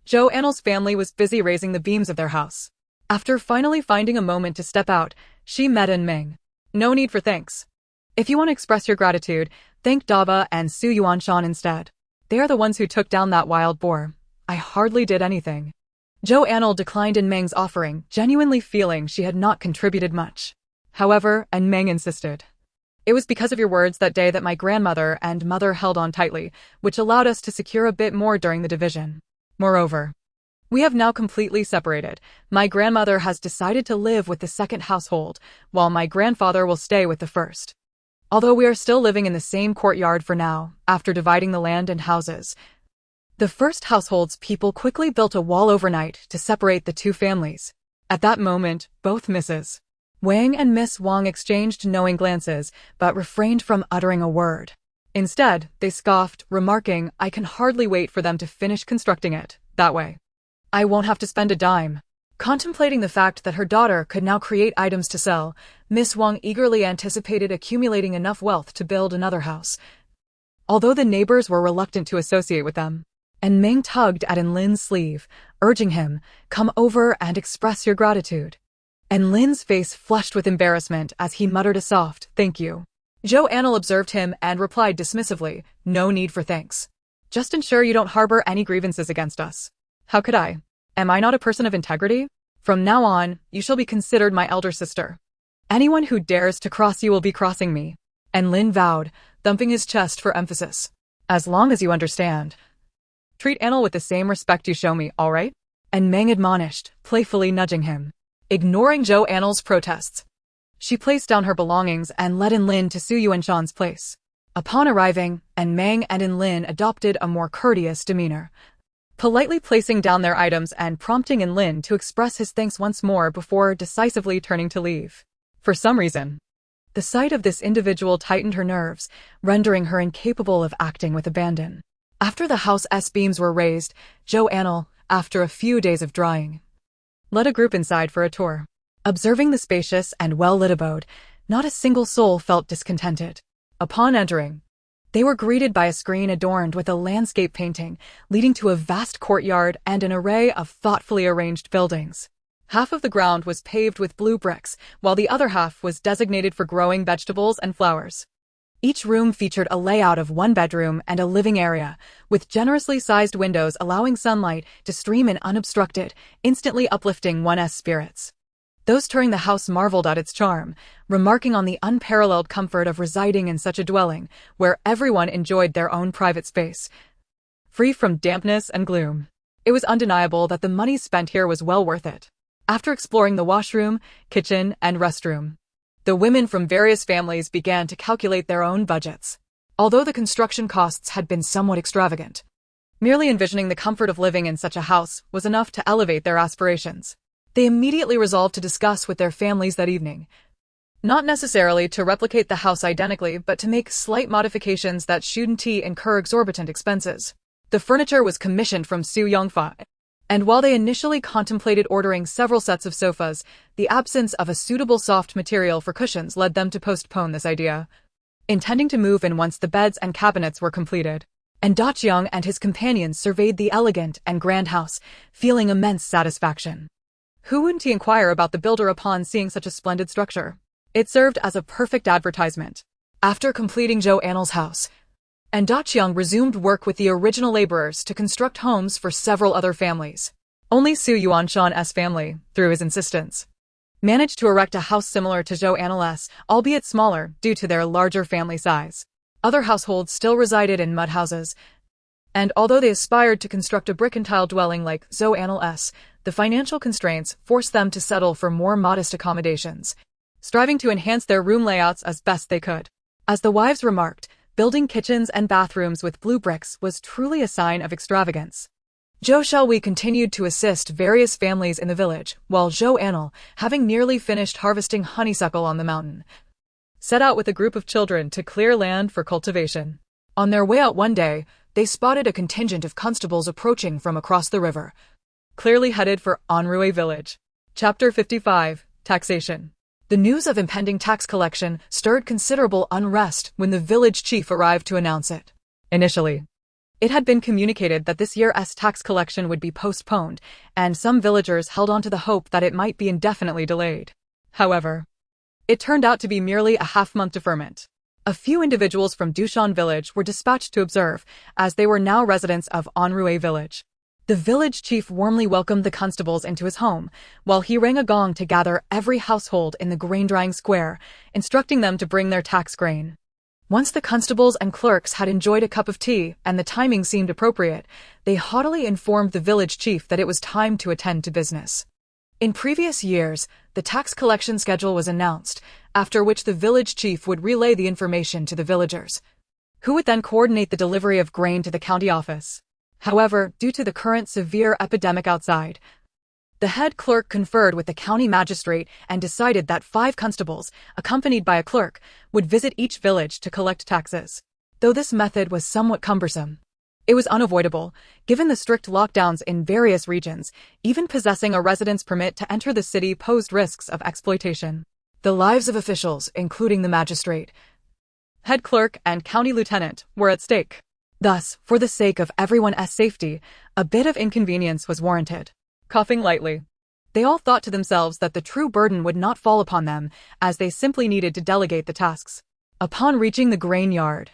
Zhou Anle's family was busy raising the beams of their house. After finally finding a moment to step out, she met Meng. No need for thanks. If you want to express your gratitude, thank Daba and Su Yuanshan instead. They are the ones who took down that wild boar. I hardly did anything. Zhou Anle declined Meng's offering, genuinely feeling she had not contributed much. However, Meng insisted. It was because of your words that day that my grandmother and mother held on tightly, which allowed us to secure a bit more during the division. Moreover, we have now completely separated. My grandmother has decided to live with the second household, while my grandfather will stay with the first. Although we are still living in the same courtyard for now, after dividing the land and houses, the first household's people quickly built a wall overnight to separate the 2 families. At that moment, both Mrs. Wang and Miss Wang exchanged knowing glances, but refrained from uttering a word. Instead, they scoffed, remarking, I can hardly wait for them to finish constructing it. That way, I won't have to spend a dime. Contemplating the fact that her daughter could now create items to sell, Miss Wang eagerly anticipated accumulating enough wealth to build another house. Although the neighbors were reluctant to associate with them, Meng tugged at Lin's sleeve, urging him, come over and express your gratitude. Lin's face flushed with embarrassment as he muttered a soft, thank you. Zhou Anle observed him and replied dismissively, no need for thanks. Just ensure you don't harbor any grievances against us. How could I? Am I not a person of integrity? From now on, you shall be considered my elder sister. Anyone who dares to cross you will be crossing me. Lin vowed, thumping his chest for emphasis. As long as you understand. Treat Anle with the same respect you show me, all right? Meng admonished, playfully nudging him. Ignoring Zhou Anle's protests, she placed down her belongings and led Lin to Su Yuanshan's place. Upon arriving, Meng and Lin adopted a more courteous demeanor, politely placing down their items and prompting Lin to express his thanks once more before decisively turning to leave. For some reason, the sight of this individual tightened her nerves, rendering her incapable of acting with abandon. After the house's beams were raised, Zhou Anle, after a few days of drying, led a group inside for a tour. Observing the spacious and well-lit abode, not a single soul felt discontented. Upon entering, they were greeted by a screen adorned with a landscape painting, leading to a vast courtyard and an array of thoughtfully arranged buildings. Half of the ground was paved with blue bricks, while the other half was designated for growing vegetables and flowers. Each room featured a layout of 1 bedroom and a living area, with generously sized windows allowing sunlight to stream in unobstructed, instantly uplifting one's spirits. Those touring the house marveled at its charm, remarking on the unparalleled comfort of residing in such a dwelling, where everyone enjoyed their own private space, free from dampness and gloom. It was undeniable that the money spent here was well worth it. After exploring the washroom, kitchen, and restroom, the women from various families began to calculate their own budgets. Although the construction costs had been somewhat extravagant, merely envisioning the comfort of living in such a house was enough to elevate their aspirations. They immediately resolved to discuss with their families that evening, not necessarily to replicate the house identically, but to make slight modifications that shouldn't incur exorbitant expenses. The furniture was commissioned from Su Yongfa, and while they initially contemplated ordering several sets of sofas, the absence of a suitable soft material for cushions led them to postpone this idea, intending to move in once the beds and cabinets were completed. And Daqiang and his companions surveyed the elegant and grand house, feeling immense satisfaction. Who wouldn't inquire about the builder upon seeing such a splendid structure? It served as a perfect advertisement. After completing Zhou Anle's house, and Daqiang resumed work with the original laborers to construct homes for several other families. Only Su Yuanshan's family, through his insistence, managed to erect a house similar to Zhou Anle's, albeit smaller due to their larger family size. Other households still resided in mud houses, and although they aspired to construct a brick and tile dwelling like Zhou Anle's, the financial constraints forced them to settle for more modest accommodations, striving to enhance their room layouts as best they could. As the wives remarked, building kitchens and bathrooms with blue bricks was truly a sign of extravagance. Zhou Shelui continued to assist various families in the village, while Zhou Anle, having nearly finished harvesting honeysuckle on the mountain, set out with a group of children to clear land for cultivation. On their way out one day, they spotted a contingent of constables approaching from across the river, clearly headed for Anrui village. Chapter 55, Taxation. The news of impending tax collection stirred considerable unrest when the village chief arrived to announce it. Initially, it had been communicated that this year's tax collection would be postponed, and some villagers held on to the hope that it might be indefinitely delayed. However, it turned out to be merely a half-month deferment. A few individuals from Dushan village were dispatched to observe, as they were now residents of Anrui village. The village chief warmly welcomed the constables into his home, while he rang a gong to gather every household in the grain-drying square, instructing them to bring their tax grain. Once the constables and clerks had enjoyed a cup of tea and the timing seemed appropriate, they haughtily informed the village chief that it was time to attend to business. In previous years, the tax collection schedule was announced, after which the village chief would relay the information to the villagers, who would then coordinate the delivery of grain to the county office. However, due to the current severe epidemic outside, the head clerk conferred with the county magistrate and decided that 5 constables, accompanied by a clerk, would visit each village to collect taxes. Though this method was somewhat cumbersome, it was unavoidable, given the strict lockdowns in various regions. Even possessing a residence permit to enter the city posed risks of exploitation. The lives of officials, including the magistrate, head clerk, and county lieutenant, were at stake. Thus, for the sake of everyone's safety, a bit of inconvenience was warranted. Coughing lightly, they all thought to themselves that the true burden would not fall upon them, as they simply needed to delegate the tasks. Upon reaching the grain yard,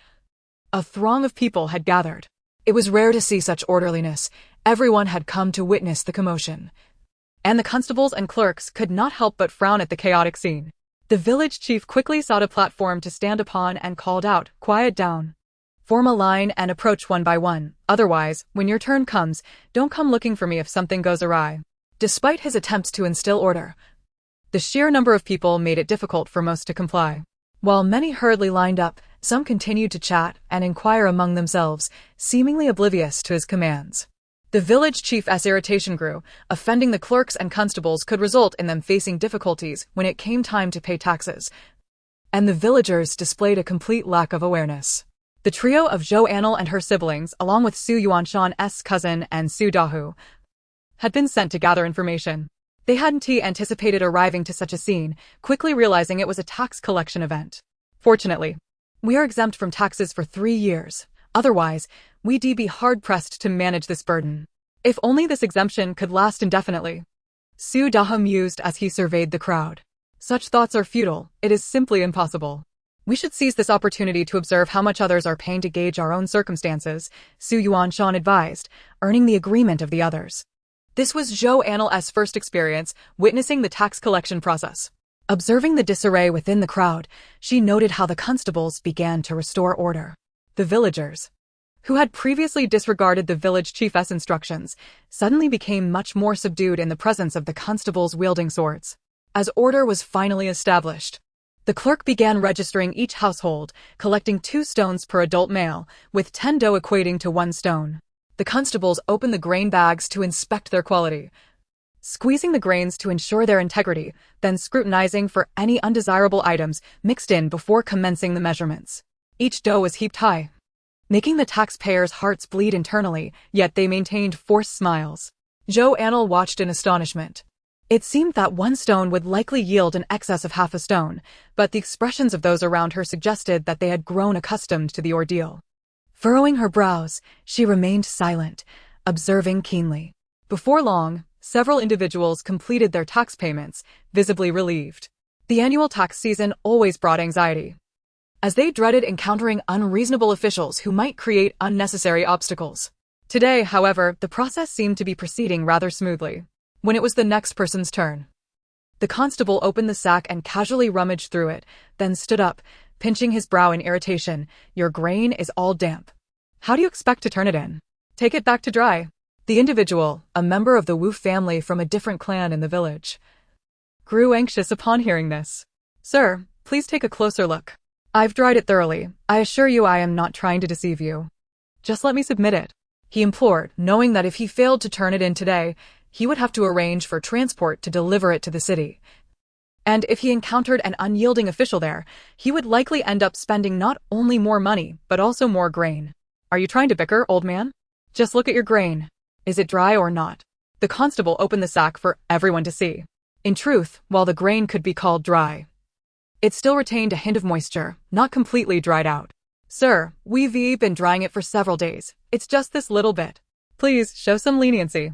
a throng of people had gathered. It was rare to see such orderliness. Everyone had come to witness the commotion, and the constables and clerks could not help but frown at the chaotic scene. The village chief quickly sought a platform to stand upon and called out, "Quiet down. Form a line and approach one by one. Otherwise, when your turn comes, don't come looking for me if something goes awry." Despite his attempts to instill order, the sheer number of people made it difficult for most to comply. While many hurriedly lined up, some continued to chat and inquire among themselves, seemingly oblivious to his commands. The village chief's irritation grew. Offending the clerks and constables could result in them facing difficulties when it came time to pay taxes, and the villagers displayed a complete lack of awareness. The trio of Zhou Anle and her siblings, along with Su Yuanshan's cousin and Su Dahu, had been sent to gather information. They hadn't anticipated arriving to such a scene, quickly realizing it was a tax collection event. Fortunately, we are exempt from taxes for 3 years. Otherwise, we'd be hard-pressed to manage this burden. If only this exemption could last indefinitely. Su Dahu mused as he surveyed the crowd. Such thoughts are futile. It is simply impossible. We should seize this opportunity to observe how much others are paying to gauge our own circumstances, Su Yuanshan advised, earning the agreement of the others. This was Zhou Anle's first experience witnessing the tax collection process. Observing the disarray within the crowd, she noted how the constables began to restore order. The villagers, who had previously disregarded the village chief's instructions, suddenly became much more subdued in the presence of the constables wielding swords. As order was finally established, the clerk began registering each household, collecting 2 stones per adult male, with 10 dough equating to 1 stone. The constables opened the grain bags to inspect their quality, squeezing the grains to ensure their integrity, then scrutinizing for any undesirable items mixed in before commencing the measurements. Each dough was heaped high, making the taxpayers' hearts bleed internally, yet they maintained forced smiles. Zhou Anle watched in astonishment. It seemed that 1 stone would likely yield in excess of half a stone, but the expressions of those around her suggested that they had grown accustomed to the ordeal. Furrowing her brows, she remained silent, observing keenly. Before long, several individuals completed their tax payments, visibly relieved. The annual tax season always brought anxiety, as they dreaded encountering unreasonable officials who might create unnecessary obstacles. Today, however, the process seemed to be proceeding rather smoothly. When it was the next person's turn, the constable opened the sack and casually rummaged through it, then stood up, pinching his brow in irritation. Your grain is all damp. How do you expect to turn it in? Take it back to dry. The individual, a member of the Wu family from a different clan in the village, grew anxious upon hearing this. Sir, please take a closer look. I've dried it thoroughly. I assure you I am not trying to deceive you. Just let me submit it, he implored, knowing that if he failed to turn it in today, he would have to arrange for transport to deliver it to the city. And if he encountered an unyielding official there, he would likely end up spending not only more money, but also more grain. Are you trying to bicker, old man? Just look at your grain. Is it dry or not? The constable opened the sack for everyone to see. In truth, while the grain could be called dry, it still retained a hint of moisture, not completely dried out. Sir, we've been drying it for several days. It's just this little bit. Please, show some leniency.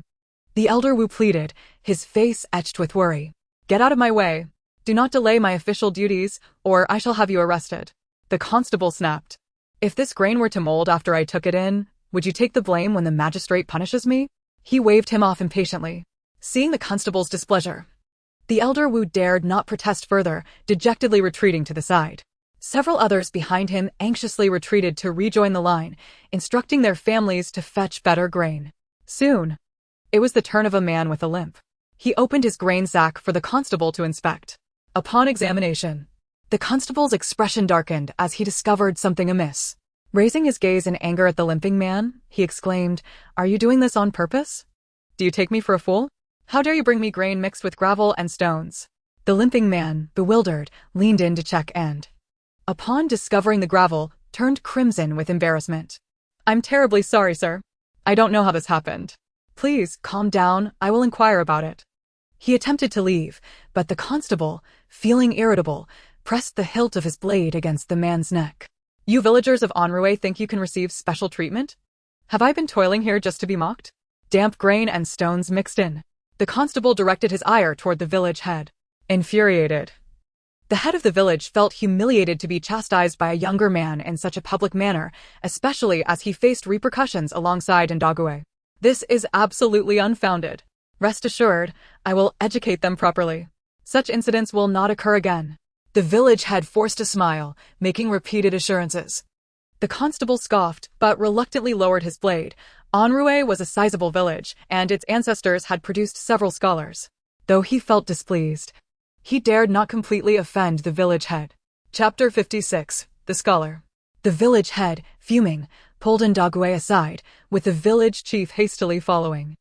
The elder Wu pleaded, his face etched with worry. Get out of my way. Do not delay my official duties, or I shall have you arrested. The constable snapped. If this grain were to mold after I took it in, would you take the blame when the magistrate punishes me? He waved him off impatiently. Seeing the constable's displeasure, the elder Wu dared not protest further, dejectedly retreating to the side. Several others behind him anxiously retreated to rejoin the line, instructing their families to fetch better grain. Soon, it was the turn of a man with a limp. He opened his grain sack for the constable to inspect. Upon examination, the constable's expression darkened as he discovered something amiss. Raising his gaze in anger at the limping man, he exclaimed, "Are you doing this on purpose? Do you take me for a fool? How dare you bring me grain mixed with gravel and stones?" The limping man, bewildered, leaned in to check and, upon discovering the gravel, turned crimson with embarrassment. "I'm terribly sorry, sir. I don't know how this happened. Please, calm down, I will inquire about it." He attempted to leave, but the constable, feeling irritable, pressed the hilt of his blade against the man's neck. "You villagers of Anle think you can receive special treatment? Have I been toiling here just to be mocked? Damp grain and stones mixed in." The constable directed his ire toward the village head. Infuriated, the head of the village felt humiliated to be chastised by a younger man in such a public manner, especially as he faced repercussions alongside donghua. "This is absolutely unfounded. Rest assured, I will educate them properly. Such incidents will not occur again." The village head forced a smile, making repeated assurances. The constable scoffed, but reluctantly lowered his blade. Anle was a sizable village, and its ancestors had produced several scholars. Though he felt displeased, he dared not completely offend the village head. Chapter 56, The Scholar. The village head, fuming, pulled donghua aside, with the village chief hastily following.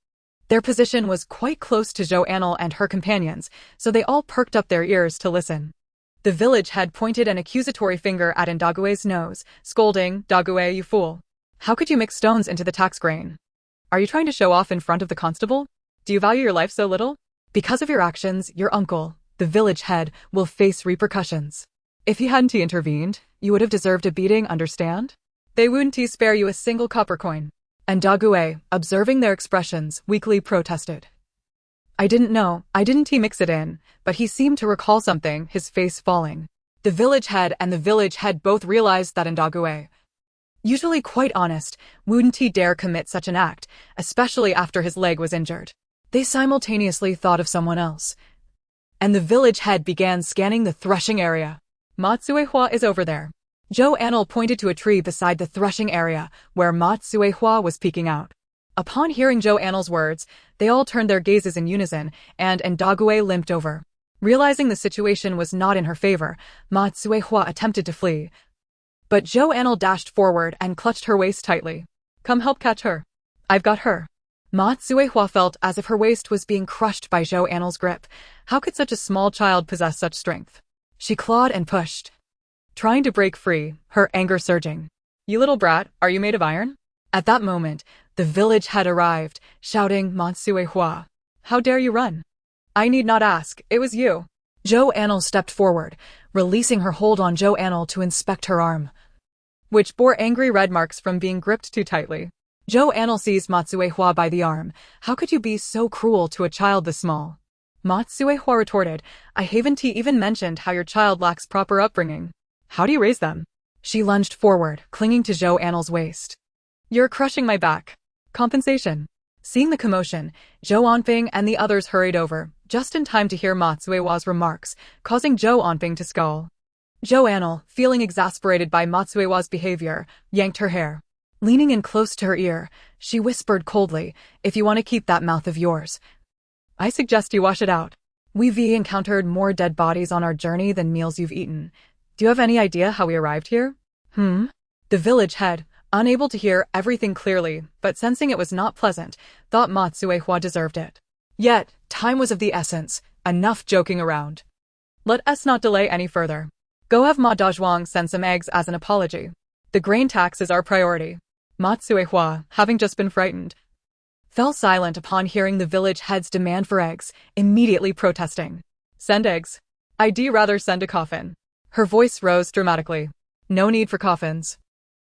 Their position was quite close to Zhou Anle and her companions, so they all perked up their ears to listen. The village head pointed an accusatory finger at donghua's nose, scolding, "Donghua, you fool. How could you mix stones into the tax grain? Are you trying to show off in front of the constable? Do you value your life so little? Because of your actions, your uncle, the village head, will face repercussions. If he hadn't intervened, you would have deserved a beating, understand? They wouldn't spare you a single copper coin." And donghua, observing their expressions, weakly protested. "I didn't know, I didn't mix it in," but he seemed to recall something, his face falling. The village head and the village head both realized that donghua, usually quite honest, wouldn't dare commit such an act, especially after his leg was injured. They simultaneously thought of someone else, and the village head began scanning the threshing area. "Matsuehua is over there." Zhou Anle pointed to a tree beside the threshing area, where Matsuehua was peeking out. Upon hearing Zhou Anle's words, they all turned their gazes in unison, and donghua limped over. Realizing the situation was not in her favor, Matsuehua attempted to flee. But Zhou Anle dashed forward and clutched her waist tightly. "Come help catch her. I've got her." Matsuehua felt as if her waist was being crushed by Zhou Anle's grip. How could such a small child possess such strength? She clawed and pushed, trying to break free, her anger surging. "You little brat, are you made of iron?" At that moment, the village head arrived, shouting, "Matsuehua, how dare you run? I need not ask, it was you." Zhou Anle stepped forward, releasing her hold on Zhou Anle to inspect her arm, which bore angry red marks from being gripped too tightly. Zhou Anle seized Matsuehua by the arm. "How could you be so cruel to a child this small?" Matsuehua retorted, "I haven't even mentioned how your child lacks proper upbringing. How do you raise them?" She lunged forward, clinging to Zhou Anle's waist. "You're crushing my back. Compensation." Seeing the commotion, Zhou Anping and the others hurried over, just in time to hear Matsuehua's remarks, causing Zhou Anping to scowl. Zhou Anle, feeling exasperated by Matsuewa's behavior, yanked her hair. Leaning in close to her ear, she whispered coldly, "If you want to keep that mouth of yours, I suggest you wash it out. We've encountered more dead bodies on our journey than meals you've eaten. Do you have any idea how we arrived here?" The village head, unable to hear everything clearly, but sensing it was not pleasant, thought Matsuehua deserved it. Yet, time was of the essence, enough joking around. Let us not delay any further. Go have Ma Dazhuang send some eggs as an apology. The grain tax is our priority. Matsuehua, having just been frightened, fell silent upon hearing the village head's demand for eggs, immediately protesting. Send eggs. I'd rather send a coffin. Her voice rose dramatically. No need for coffins.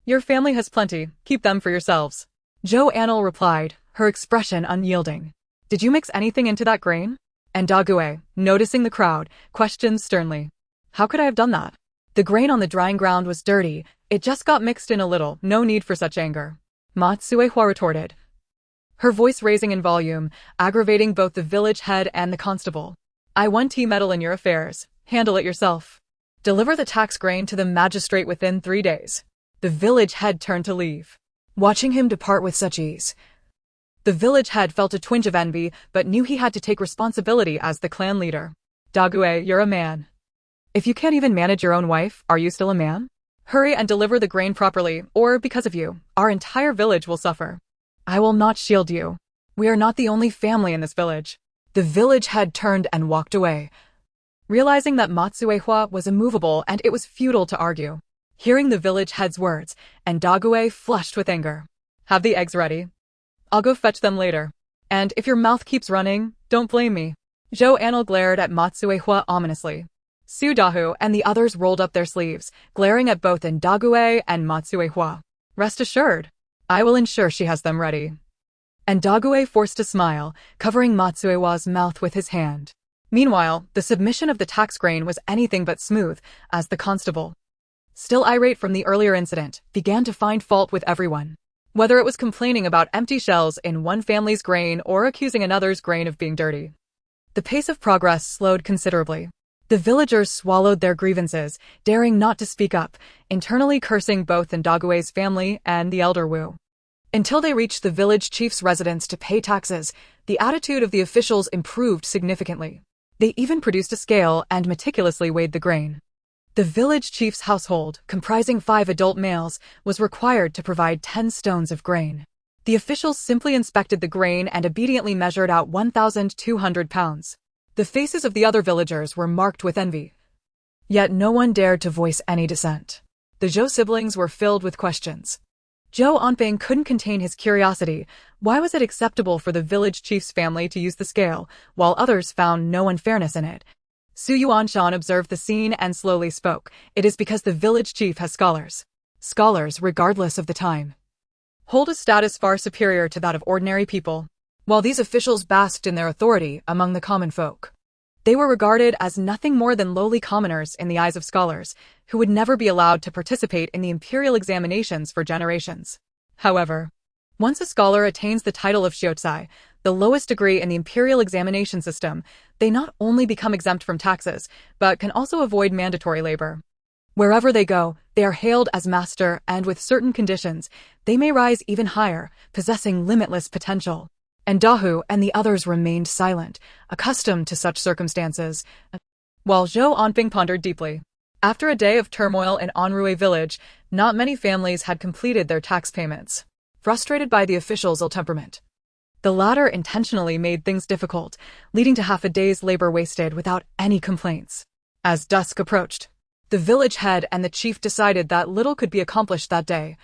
Your family has plenty, keep them for yourselves. Zhou Anle replied, her expression unyielding. Did you mix anything into that grain? And donghua, noticing the crowd, questioned sternly. How could I have done that? The grain on the drying ground was dirty, it just got mixed in a little, no need for such anger. Matsuehua retorted, her voice raising in volume, aggravating both the village head and the constable. I won't meddle in your affairs, handle it yourself. Deliver the tax grain to the magistrate within 3 days. The village head turned to leave. Watching him depart with such ease, the village head felt a twinge of envy but knew he had to take responsibility as the clan leader. Donghua, you're a man. If you can't even manage your own wife, are you still a man? Hurry and deliver the grain properly, or because of you, our entire village will suffer. I will not shield you. We are not the only family in this village. The village head turned and walked away, realizing that Matsuehua was immovable and it was futile to argue. Hearing the village head's words, and donghua flushed with anger. Have the eggs ready. I'll go fetch them later. And if your mouth keeps running, don't blame me. Zhou Anle glared at Matsuehua ominously. Su Dahu and the others rolled up their sleeves, glaring at both donghua and Matsuehua. Rest assured, I will ensure she has them ready. And donghua forced a smile, covering Matsuewa's mouth with his hand. Meanwhile, the submission of the tax grain was anything but smooth, as the constable, still irate from the earlier incident, began to find fault with everyone. Whether it was complaining about empty shells in one family's grain or accusing another's grain of being dirty. The pace of progress slowed considerably. The villagers swallowed their grievances, daring not to speak up, internally cursing both Ndoghue's family and the elder Wu. Until they reached the village chief's residence to pay taxes, the attitude of the officials improved significantly. They even produced a scale and meticulously weighed the grain. The village chief's household, comprising 5 adult males, was required to provide 10 stones of grain. The officials simply inspected the grain and obediently measured out 1,200 pounds. The faces of the other villagers were marked with envy. Yet no one dared to voice any dissent. The Zhou siblings were filled with questions. Zhou Anle couldn't contain his curiosity. Why was it acceptable for the village chief's family to use the scale, while others found no unfairness in it? Su Yuanshan observed the scene and slowly spoke. It is because the village chief has scholars. Scholars, regardless of the time, hold a status far superior to that of ordinary people. While these officials basked in their authority among the common folk, they were regarded as nothing more than lowly commoners in the eyes of scholars, who would never be allowed to participate in the imperial examinations for generations. However, once a scholar attains the title of Shiozai, the lowest degree in the imperial examination system, they not only become exempt from taxes, but can also avoid mandatory labor. Wherever they go, they are hailed as master, and with certain conditions, they may rise even higher, possessing limitless potential. And Dahu and the others remained silent, accustomed to such circumstances, while Zhou Anle pondered deeply. After a day of turmoil in Anrui village, not many families had completed their tax payments. Frustrated by the officials' ill temperament, the latter intentionally made things difficult, leading to half a day's labor wasted without any complaints. As dusk approached, the village head and the chief decided that little could be accomplished that day,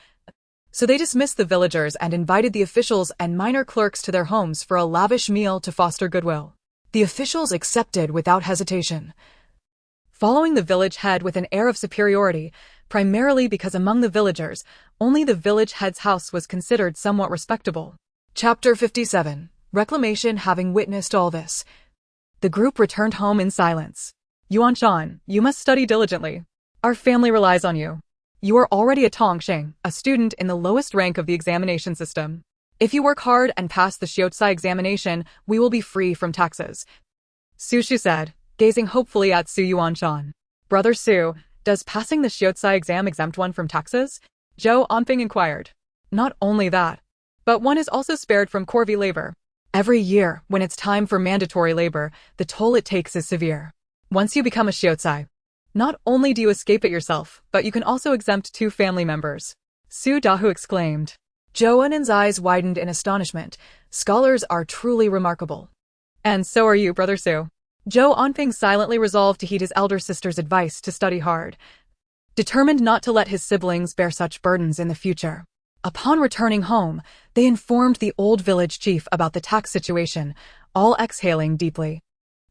so they dismissed the villagers and invited the officials and minor clerks to their homes for a lavish meal to foster goodwill. The officials accepted without hesitation, following the village head with an air of superiority, primarily because among the villagers, only the village head's house was considered somewhat respectable. Chapter 57. Reclamation. Having witnessed all this, the group returned home in silence. Yuanshan, you must study diligently. Our family relies on you. You are already a Tongsheng, a student in the lowest rank of the examination system. If you work hard and pass the Shiozai examination, we will be free from taxes. Su Shu said, gazing hopefully at Su Yuanshan. Brother Su, Does passing the Shiozai exam exempt one from taxes? Zhou Anle inquired. Not only that, but one is also spared from corvée labor. Every year, when it's time for mandatory labor, the toll it takes is severe. Once you become a Shiozai, not only do you escape it yourself, but you can also exempt 2 family members. Su Dahu exclaimed. Zhou Anle's eyes widened in astonishment. Scholars are truly remarkable. And so are you, Brother Su. Zhou Anle silently resolved to heed his elder sister's advice to study hard, determined not to let his siblings bear such burdens in the future. Upon returning home, they informed the old village chief about the tax situation, all exhaling deeply.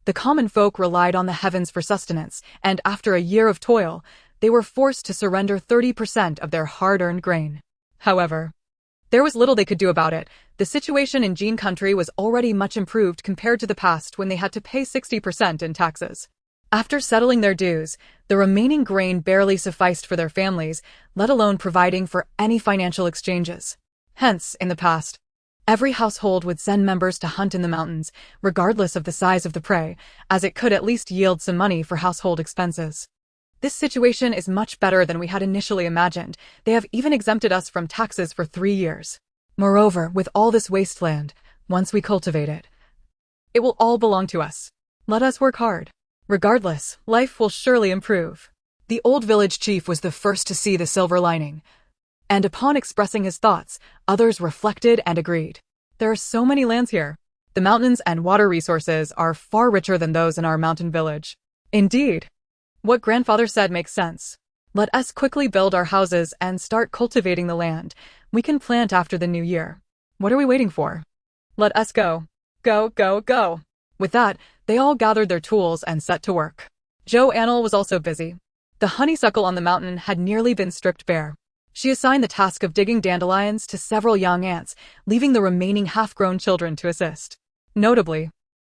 The common folk relied on the heavens for sustenance, and after a year of toil, they were forced to surrender 30% of their hard-earned grain. However, there was little they could do about it. The situation in Jin country was already much improved compared to the past when they had to pay 60% in taxes. After settling their dues, the remaining grain barely sufficed for their families, let alone providing for any financial exchanges. Hence, in the past, every household would send members to hunt in the mountains, regardless of the size of the prey, as it could at least yield some money for household expenses. This situation is much better than we had initially imagined. They have even exempted us from taxes for 3 years. Moreover, with all this wasteland, once we cultivate it, it will all belong to us. Let us work hard. Regardless, life will surely improve. The old village chief was the first to see the silver lining, and upon expressing his thoughts, others reflected and agreed. There are so many lands here. The mountains and water resources are far richer than those in our mountain village. Indeed. What grandfather said makes sense. Let us quickly build our houses and start cultivating the land. We can plant after the new year. What are we waiting for? Let us go. Go, go, go. With that, they all gathered their tools and set to work. Zhou Anle was also busy. The honeysuckle on the mountain had nearly been stripped bare. She assigned the task of digging dandelions to several young ants, leaving the remaining half-grown children to assist. Notably,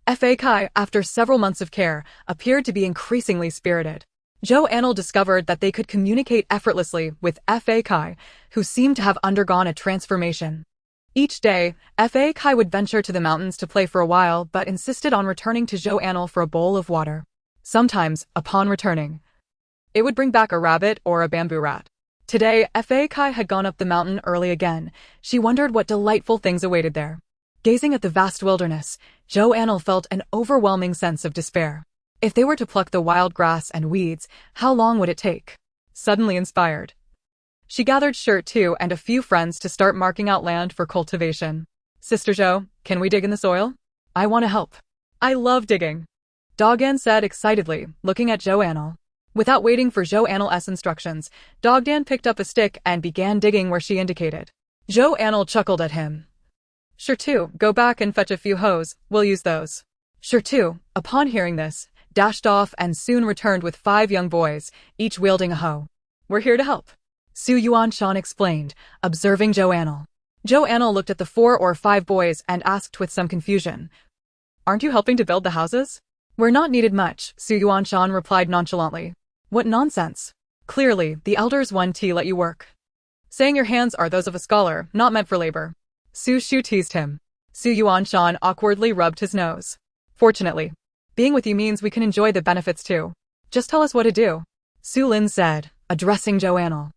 Fa Kai, after several months of care, appeared to be increasingly spirited. Zhou Anle discovered that they could communicate effortlessly with Fa Kai, who seemed to have undergone a transformation. Each day, Fa Kai would venture to the mountains to play for a while but insisted on returning to Zhou Anle for a bowl of water. Sometimes, upon returning, it would bring back a rabbit or a bamboo rat. Today, Fa Kai had gone up the mountain early again. She wondered what delightful things awaited there. Gazing at the vast wilderness, Zhou Anle felt an overwhelming sense of despair. If they were to pluck the wild grass and weeds, how long would it take? Suddenly inspired, she gathered Shirt 2 and a few friends to start marking out land for cultivation. Sister Zhou, can we dig in the soil? I want to help. I love digging, Dogdan said excitedly, looking at Zhou Anle. Without waiting for Zhou Anle's instructions, Dogdan picked up a stick and began digging where she indicated. Zhou Anle chuckled at him. Sure 2, go back and fetch a few hoes, we'll use those. Sure 2, upon hearing this, dashed off and soon returned with 5 young boys, each wielding a hoe. We're here to help, Su Yuanshan explained, observing Zhou Anle. Zhou Anle looked at the 4 or 5 boys and asked with some confusion, aren't you helping to build the houses? We're not needed much, Su Yuanshan replied nonchalantly. What nonsense. Clearly, the elders want to let you work, saying your hands are those of a scholar, not meant for labor. Su Shu teased him. Su Yuanshan awkwardly rubbed his nose. Fortunately, being with you means we can enjoy the benefits too. Just tell us what to do, Su Lin said, addressing Zhou Anle.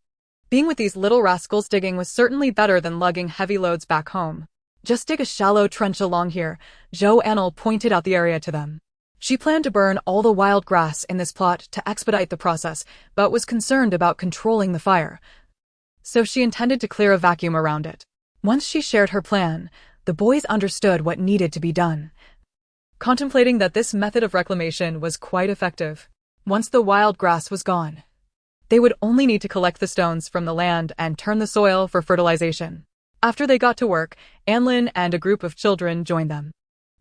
Being with these little rascals digging was certainly better than lugging heavy loads back home. Just dig a shallow trench along here, Zhou Anle pointed out the area to them. She planned to burn all the wild grass in this plot to expedite the process, but was concerned about controlling the fire, so she intended to clear a vacuum around it. Once she shared her plan, the boys understood what needed to be done, contemplating that this method of reclamation was quite effective. Once the wild grass was gone, they would only need to collect the stones from the land and turn the soil for fertilization. After they got to work, Anlin and a group of children joined them,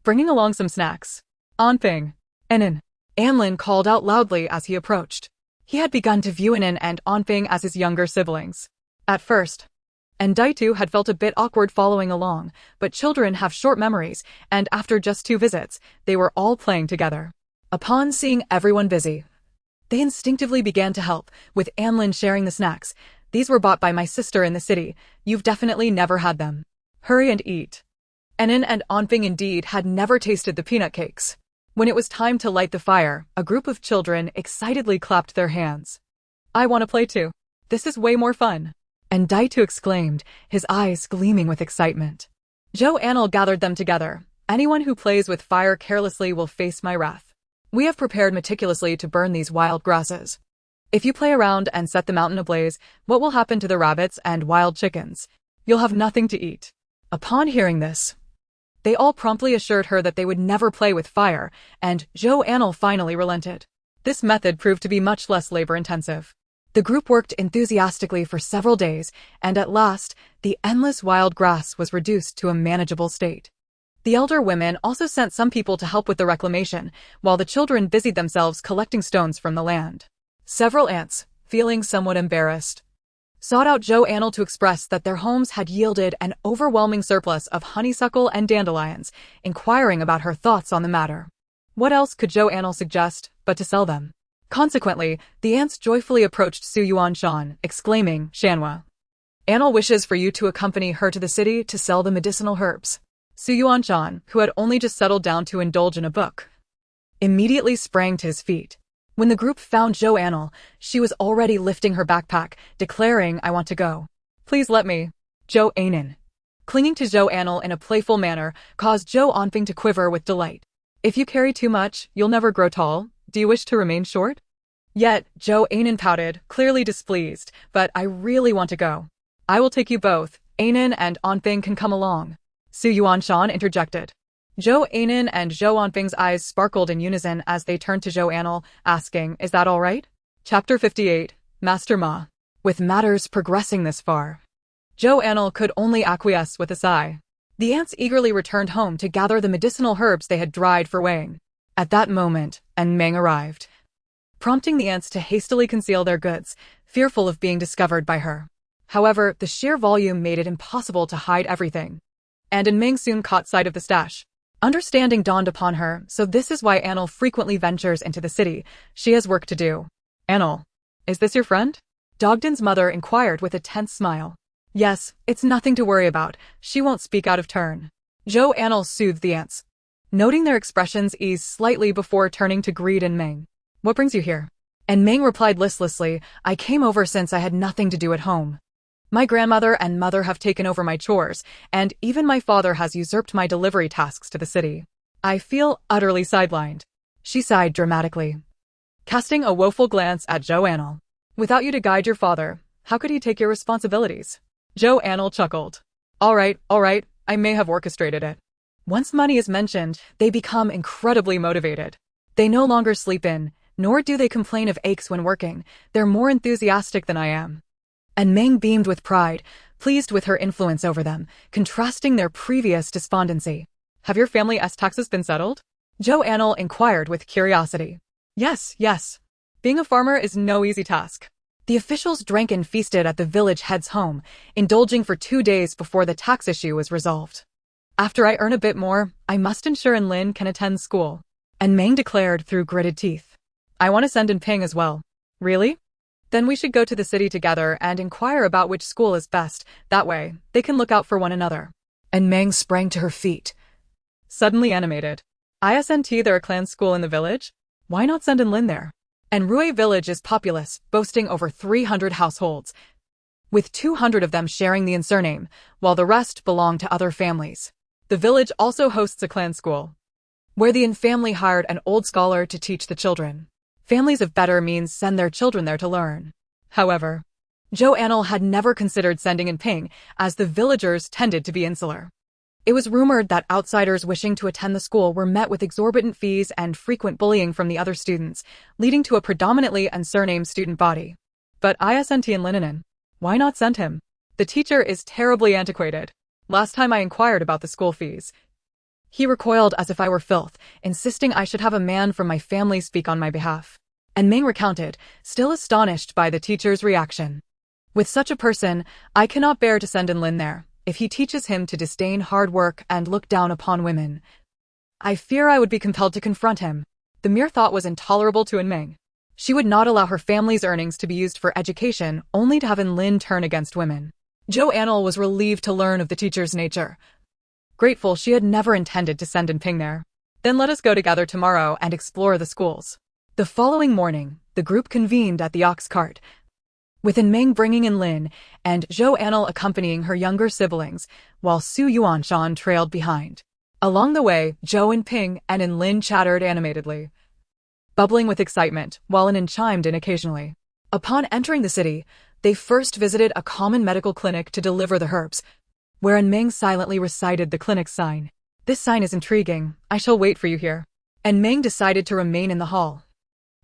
bringing along some snacks. Anping, Enin, Anlin called out loudly as he approached. He had begun to view Enin and Anping as his younger siblings. At first, and Daitu had felt a bit awkward following along, but children have short memories, and after just 2 visits, they were all playing together. Upon seeing everyone busy, they instinctively began to help, with Anlin sharing the snacks. These were bought by my sister in the city. You've definitely never had them. Hurry and eat. Enin and Anping indeed had never tasted the peanut cakes. When it was time to light the fire, a group of children excitedly clapped their hands. I want to play too. This is way more fun. And Daitu exclaimed, his eyes gleaming with excitement. Zhou Anle gathered them together. Anyone who plays with fire carelessly will face my wrath. We have prepared meticulously to burn these wild grasses. If you play around and set the mountain ablaze, what will happen to the rabbits and wild chickens? You'll have nothing to eat. Upon hearing this, they all promptly assured her that they would never play with fire, and Zhou Anle finally relented. This method proved to be much less labor-intensive. The group worked enthusiastically for several days, and at last, the endless wild grass was reduced to a manageable state. The elder women also sent some people to help with the reclamation, while the children busied themselves collecting stones from the land. Several aunts, feeling somewhat embarrassed, sought out Zhou Anle to express that their homes had yielded an overwhelming surplus of honeysuckle and dandelions, inquiring about her thoughts on the matter. What else could Zhou Anle suggest but to sell them? Consequently, the aunts joyfully approached Su Yuanshan, exclaiming, Shanhua, Anle wishes for you to accompany her to the city to sell the medicinal herbs. Su Yuanshan, who had only just settled down to indulge in a book, immediately sprang to his feet. When the group found Zhou Anle, she was already lifting her backpack, declaring, I want to go. Please let me. Zhou Anle, clinging to Zhou Anle in a playful manner, caused Zhou Anfeng to quiver with delight. If you carry too much, you'll never grow tall. Do you wish to remain short? Yet, Zhou Anle pouted, clearly displeased, but I really want to go. I will take you both. Anne and Anfeng can come along. Su Yuanshan interjected. Zhou Anle and Zhou Anfeng's eyes sparkled in unison as they turned to Zhou Anle, asking, Is that all right? Chapter 58, Master Ma. With matters progressing this far, Zhou Anle could only acquiesce with a sigh. The aunts eagerly returned home to gather the medicinal herbs they had dried for weighing. At that moment, Meng arrived, prompting the aunts to hastily conceal their goods, fearful of being discovered by her. However, the sheer volume made it impossible to hide everything, and Meng soon caught sight of the stash. Understanding dawned upon her, so this is why Anle frequently ventures into the city. She has work to do. Anle, is this your friend? Dogden's mother inquired with a tense smile. Yes, it's nothing to worry about. She won't speak out of turn. Zhou Anle soothed the aunts, noting their expressions ease slightly before turning to greet Meng. What brings you here? Meng replied listlessly, I came over since I had nothing to do at home. My grandmother and mother have taken over my chores, and even my father has usurped my delivery tasks to the city. I feel utterly sidelined. She sighed dramatically, casting a woeful glance at Zhou Anle. Without you to guide your father, how could he take your responsibilities? Zhou Anle chuckled. All right, I may have orchestrated it. Once money is mentioned, they become incredibly motivated. They no longer sleep in, nor do they complain of aches when working. They're more enthusiastic than I am. And Meng beamed with pride, pleased with her influence over them, contrasting their previous despondency. Have your family's taxes been settled? Zhou Anle inquired with curiosity. Yes. Being a farmer is no easy task. The officials drank and feasted at the village head's home, indulging for 2 days before the tax issue was resolved. After I earn a bit more, I must ensure Lin can attend school. And Meng declared through gritted teeth. I want to send Ping as well. Really? Then we should go to the city together and inquire about which school is best. That way, they can look out for one another. And Meng sprang to her feet, suddenly animated. Isn't there a clan school in the village? Why not send Lin there? And Rui village is populous, boasting over 300 households, with 200 of them sharing the surname, while the rest belong to other families. The village also hosts a clan school, where the family hired an old scholar to teach the children. Families of better means send their children there to learn. However, Zhou Anle had never considered sending Ping, as the villagers tended to be insular. It was rumored that outsiders wishing to attend the school were met with exorbitant fees and frequent bullying from the other students, leading to a predominantly unsurnamed student body. But isn't in Linen? Why not send him? The teacher is terribly antiquated. Last time I inquired about the school fees, he recoiled as if I were filth, insisting I should have a man from my family speak on my behalf. And Meng recounted, still astonished by the teacher's reaction. With such a person, I cannot bear to send Lin there. If he teaches him to disdain hard work and look down upon women, I fear I would be compelled to confront him. The mere thought was intolerable to Meng. She would not allow her family's earnings to be used for education, only to have Lin turn against women. Zhou Anle was relieved to learn of the teacher's nature, grateful she had never intended to send Ping there. Then let us go together tomorrow and explore the schools. The following morning, the group convened at the ox cart, with Meng bringing in Lin and Zhou Anle accompanying her younger siblings, while Su Yuanshan trailed behind. Along the way, Zhou and Ping and Lin chattered animatedly, bubbling with excitement, while An chimed in occasionally. Upon entering the city, they first visited a common medical clinic to deliver the herbs, wherein Meng silently recited the clinic's sign. This sign is intriguing. I shall wait for you here. And Meng decided to remain in the hall,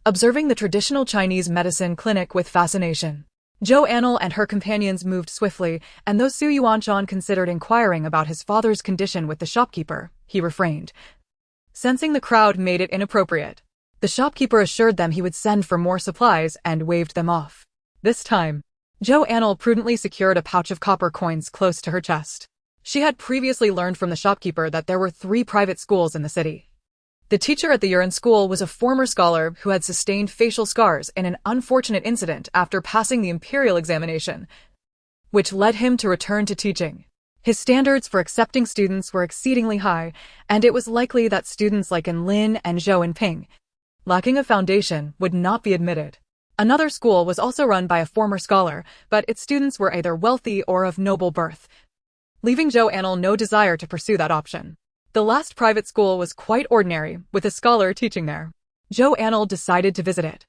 observing the traditional Chinese medicine clinic with fascination. Zhou Anle and her companions moved swiftly, and though Su Yuanshan considered inquiring about his father's condition with the shopkeeper, he refrained, sensing the crowd made it inappropriate. The shopkeeper assured them he would send for more supplies and waved them off. This time, Zhou Anle prudently secured a pouch of copper coins close to her chest. She had previously learned from the shopkeeper that there were 3 private schools in the city. The teacher at the Yuan school was a former scholar who had sustained facial scars in an unfortunate incident after passing the imperial examination, which led him to return to teaching. His standards for accepting students were exceedingly high, and it was likely that students like Lin and Zhou and Ping, lacking a foundation, would not be admitted. Another school was also run by a former scholar, but its students were either wealthy or of noble birth, leaving Zhou Anle no desire to pursue that option. The last private school was quite ordinary, with a scholar teaching there. Zhou Anle decided to visit it.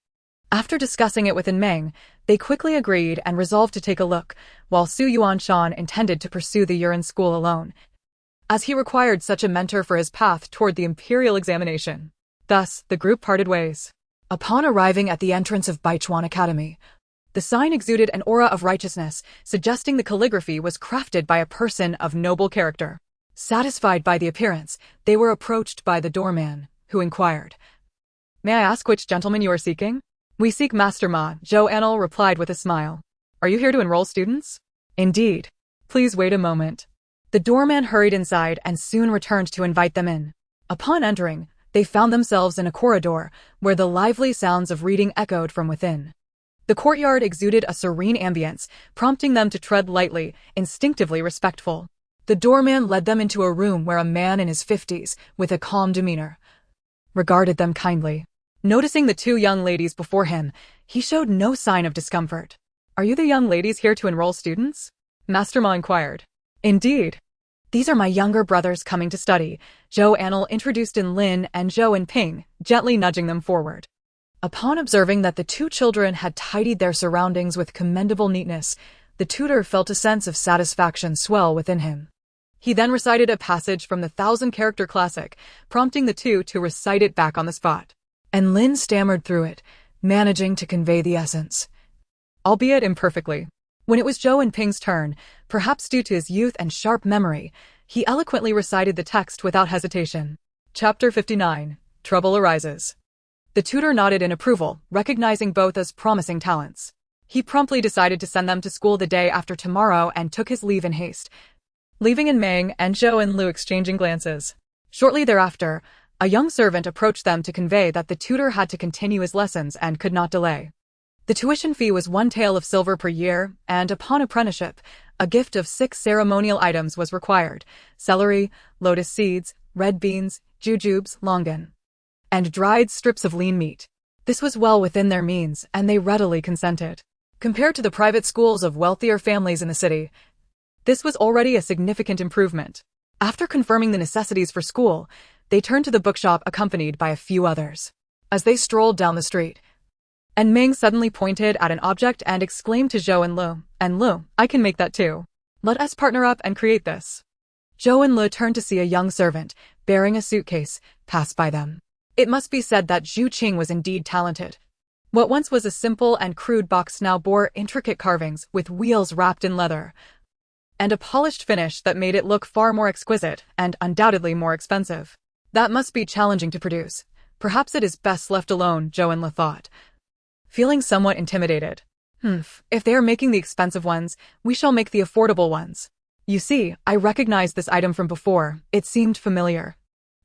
After discussing it with Meng, they quickly agreed and resolved to take a look, while Su Yuanshan intended to pursue the Yuan school alone, as he required such a mentor for his path toward the imperial examination. Thus, the group parted ways. Upon arriving at the entrance of Baichuan Academy, the sign exuded an aura of righteousness, suggesting the calligraphy was crafted by a person of noble character. Satisfied by the appearance, they were approached by the doorman, who inquired, "May I ask which gentleman you are seeking?" "We seek Master Ma," Zhou Anle replied with a smile. "Are you here to enroll students?" "Indeed. Please wait a moment." The doorman hurried inside and soon returned to invite them in. Upon entering, they found themselves in a corridor where the lively sounds of reading echoed from within. The courtyard exuded a serene ambience, prompting them to tread lightly, instinctively respectful. The doorman led them into a room where a man in his 50s, with a calm demeanor, regarded them kindly. Noticing the 2 young ladies before him, he showed no sign of discomfort. "Are you the young ladies here to enroll students?" Master Ma inquired. "Indeed. These are my younger brothers coming to study," Zhou Anle introduced Lin and Zhou and Ping, gently nudging them forward. Upon observing that the 2 children had tidied their surroundings with commendable neatness, the tutor felt a sense of satisfaction swell within him. He then recited a passage from the 1,000-character classic, prompting the 2 to recite it back on the spot. And Lin stammered through it, managing to convey the essence, albeit imperfectly. When it was Zhou and Ping's turn, perhaps due to his youth and sharp memory, he eloquently recited the text without hesitation. Chapter 59. Trouble Arises. The tutor nodded in approval, recognizing both as promising talents. He promptly decided to send them to school the day after tomorrow and took his leave in haste, leaving Meng and Zhou and Lu exchanging glances. Shortly thereafter, a young servant approached them to convey that the tutor had to continue his lessons and could not delay. The tuition fee was 1 tael of silver per year, and upon apprenticeship, a gift of 6 ceremonial items was required: celery, lotus seeds, red beans, jujubes, longan, and dried strips of lean meat. This was well within their means, and they readily consented. Compared to the private schools of wealthier families in the city, this was already a significant improvement. After confirming the necessities for school, they turned to the bookshop accompanied by a few others. As they strolled down the street, Meng suddenly pointed at an object and exclaimed to Zhou and Lu, "I can make that too. Let us partner up and create this." Zhou and Lu turned to see a young servant, bearing a suitcase, pass by them. It must be said that Zhu Qing was indeed talented. What once was a simple and crude box now bore intricate carvings with wheels wrapped in leather, and a polished finish that made it look far more exquisite and undoubtedly more expensive. That must be challenging to produce. Perhaps it is best left alone, Zhou Anle thought, feeling somewhat intimidated. If they are making the expensive ones, we shall make the affordable ones. You see, I recognized this item from before. It seemed familiar.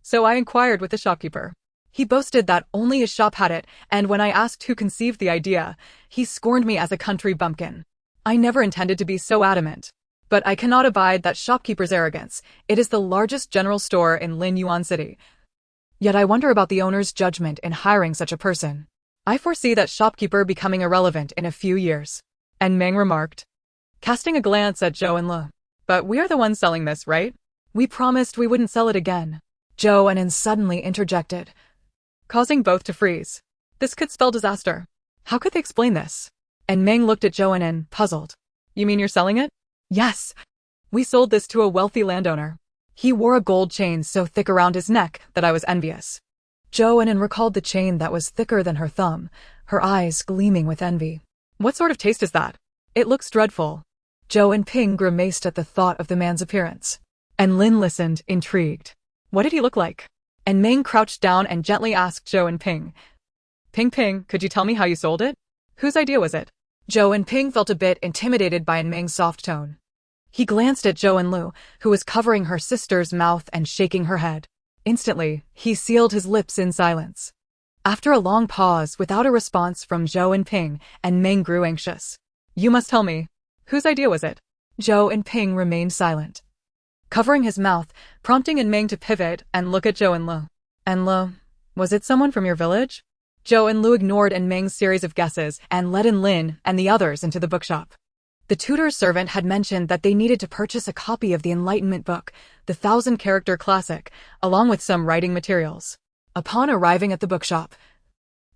So I inquired with the shopkeeper. He boasted that only his shop had it, and when I asked who conceived the idea, he scorned me as a country bumpkin. I never intended to be so adamant. But I cannot abide that shopkeeper's arrogance. It is the largest general store in Lin Yuan City. Yet I wonder about the owner's judgment in hiring such a person. I foresee that shopkeeper becoming irrelevant in a few years. And Meng remarked, casting a glance at Zhou Anle. But we are the ones selling this, right? We promised we wouldn't sell it again. Zhou Anle suddenly interjected, causing both to freeze. This could spell disaster. How could they explain this? And Meng looked at Zhou Anle, puzzled. You mean you're selling it? Yes. We sold this to a wealthy landowner. He wore a gold chain so thick around his neck that I was envious. Zhou Anle recalled the chain that was thicker than her thumb, her eyes gleaming with envy. What sort of taste is that? It looks dreadful. Zhou Anle grimaced at the thought of the man's appearance. And Lin listened, intrigued. What did he look like? And Meng crouched down and gently asked Zhou Anle. Ping, could you tell me how you sold it? Whose idea was it? Zhou Anle felt a bit intimidated by Meng's soft tone. He glanced at Zhou Anle, who was covering her sister's mouth and shaking her head. Instantly, he sealed his lips in silence. After a long pause without a response from Zhou Anle, and Meng grew anxious. You must tell me. Whose idea was it? Zhou Anle remained silent, covering his mouth, prompting Meng to pivot and look at Zhou Anle. Anle, was it someone from your village? Zhou Anle ignored Meng's series of guesses and led Lin and the others into the bookshop. The tutor's servant had mentioned that they needed to purchase a copy of the Enlightenment book, the 1,000-character classic, along with some writing materials. Upon arriving at the bookshop,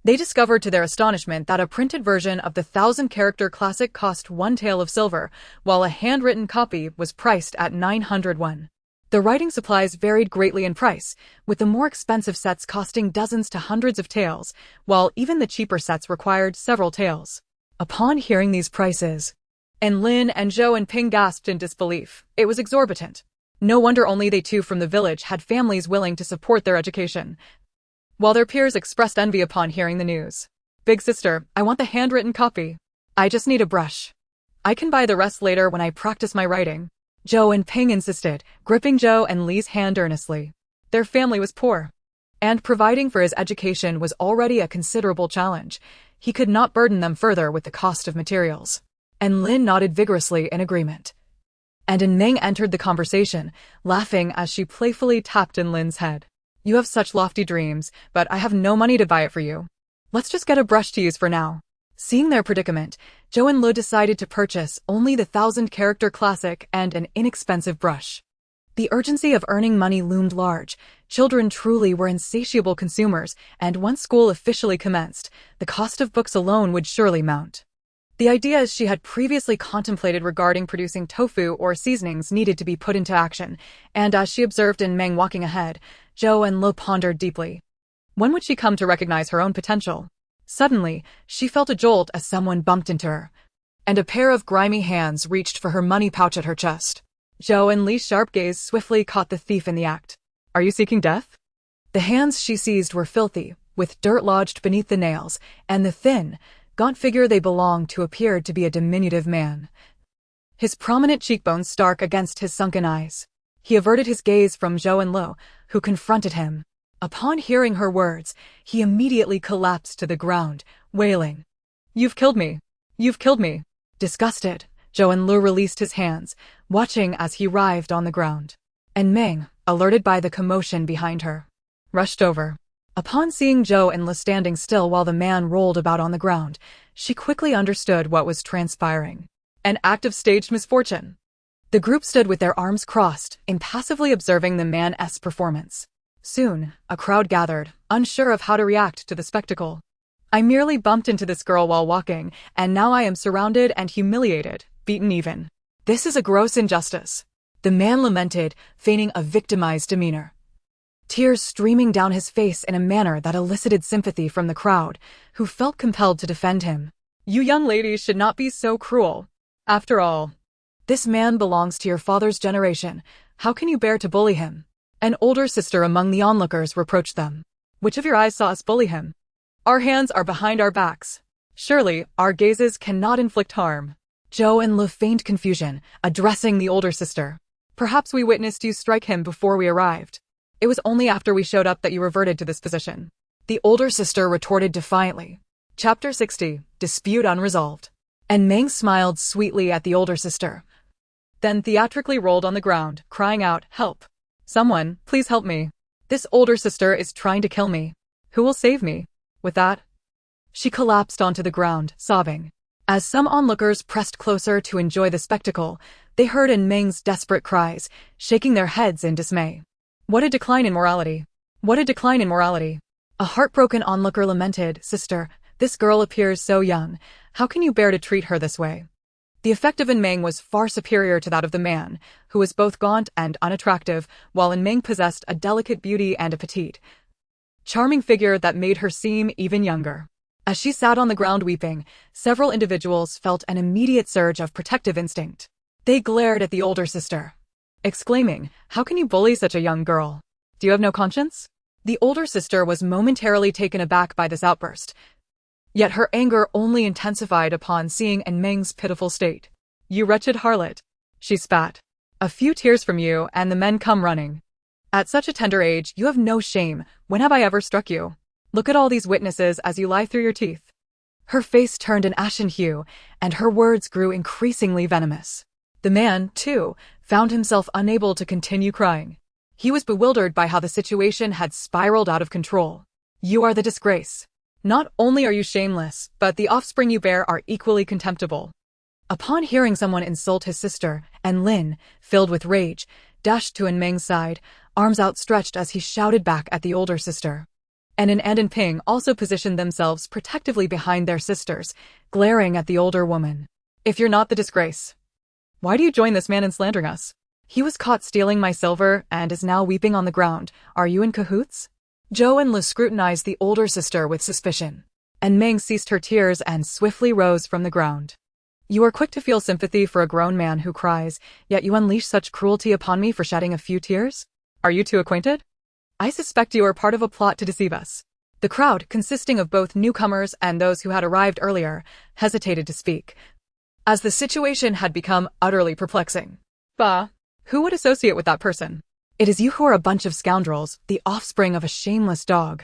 they discovered to their astonishment that a printed version of the 1,000-character classic cost 1 tael of silver, while a handwritten copy was priced at 900 won. The writing supplies varied greatly in price, with the more expensive sets costing dozens to hundreds of taels, while even the cheaper sets required several taels. Upon hearing these prices, Lin and Zhou Anle gasped in disbelief. It was exorbitant. No wonder only they two from the village had families willing to support their education, while their peers expressed envy upon hearing the news. Big sister, I want the handwritten copy. I just need a brush. I can buy the rest later when I practice my writing. Zhou Anle insisted, gripping Zhou Anle's hand earnestly. Their family was poor, and providing for his education was already a considerable challenge. He could not burden them further with the cost of materials. And Lin nodded vigorously in agreement. And Meng entered the conversation, laughing as she playfully tapped Lin's head. You have such lofty dreams, but I have no money to buy it for you. Let's just get a brush to use for now. Seeing their predicament, Zhou Anle decided to purchase only the 1,000-character classic and an inexpensive brush. The urgency of earning money loomed large. Children truly were insatiable consumers, and once school officially commenced, the cost of books alone would surely mount. The ideas she had previously contemplated regarding producing tofu or seasonings needed to be put into action, and as she observed Meng walking ahead, Zhou Anle pondered deeply. When would she come to recognize her own potential? Suddenly, she felt a jolt as someone bumped into her, and a pair of grimy hands reached for her money pouch at her chest. Zhou Anle's sharp gaze swiftly caught the thief in the act. Are you seeking death? The hands she seized were filthy, with dirt lodged beneath the nails, and the thin, gaunt figure they belonged to appeared to be a diminutive man, his prominent cheekbones stark against his sunken eyes. He averted his gaze from Zhou Anle, who confronted him. Upon hearing her words, he immediately collapsed to the ground, wailing, You've killed me! You've killed me! Disgusted, Zhou Anle released his hands, watching as he writhed on the ground. And Meng, alerted by the commotion behind her, rushed over. Upon seeing Zhou Anle standing still while the man rolled about on the ground, she quickly understood what was transpiring. An act of staged misfortune. The group stood with their arms crossed, impassively observing the man's performance. Soon, a crowd gathered, unsure of how to react to the spectacle. I merely bumped into this girl while walking, and now I am surrounded and humiliated, beaten even. This is a gross injustice. The man lamented, feigning a victimized demeanor, tears streaming down his face in a manner that elicited sympathy from the crowd, who felt compelled to defend him. You young ladies should not be so cruel. After all, this man belongs to your father's generation. How can you bear to bully him? An older sister among the onlookers reproached them. Which of your eyes saw us bully him? Our hands are behind our backs. Surely, our gazes cannot inflict harm. Zhou Anle feigned confusion, addressing the older sister. Perhaps we witnessed you strike him before we arrived. It was only after we showed up that you reverted to this position. The older sister retorted defiantly. Chapter 60, Dispute Unresolved. And Meng smiled sweetly at the older sister, then theatrically rolled on the ground, crying out, Help! Someone, please help me. This older sister is trying to kill me. Who will save me? With that, she collapsed onto the ground, sobbing. As some onlookers pressed closer to enjoy the spectacle, they heard In Meng's desperate cries, shaking their heads in dismay. What a decline in morality. What a decline in morality. A heartbroken onlooker lamented, "Sister, this girl appears so young. How can you bear to treat her this way?" The effect of In Meng was far superior to that of the man, who was both gaunt and unattractive, while In Meng possessed a delicate beauty and a petite, charming figure that made her seem even younger. As she sat on the ground weeping, several individuals felt an immediate surge of protective instinct. They glared at the older sister, exclaiming, "How can you bully such a young girl? Do you have no conscience?" The older sister was momentarily taken aback by this outburst, yet her anger only intensified upon seeing In Meng's pitiful state. "You wretched harlot," she spat. "A few tears from you and the men come running. At such a tender age, you have no shame. When have I ever struck you? Look at all these witnesses as you lie through your teeth." Her face turned an ashen hue, and her words grew increasingly venomous. The man, too, found himself unable to continue crying. He was bewildered by how the situation had spiraled out of control. "You are the disgrace. Not only are you shameless, but the offspring you bear are equally contemptible." Upon hearing someone insult his sister, Lin, filled with rage, dashed to In Meng's side, arms outstretched as he shouted back at the older sister. And Ping also positioned themselves protectively behind their sisters, glaring at the older woman. "If you're not the disgrace, why do you join this man in slandering us? He was caught stealing my silver and is now weeping on the ground. Are you in cahoots?" Zhou Anle scrutinized the older sister with suspicion. Meng ceased her tears and swiftly rose from the ground. "You are quick to feel sympathy for a grown man who cries, yet you unleash such cruelty upon me for shedding a few tears? Are you two acquainted? I suspect you are part of a plot to deceive us." The crowd, consisting of both newcomers and those who had arrived earlier, hesitated to speak, as the situation had become utterly perplexing. "Bah, who would associate with that person? It is you who are a bunch of scoundrels, the offspring of a shameless dog.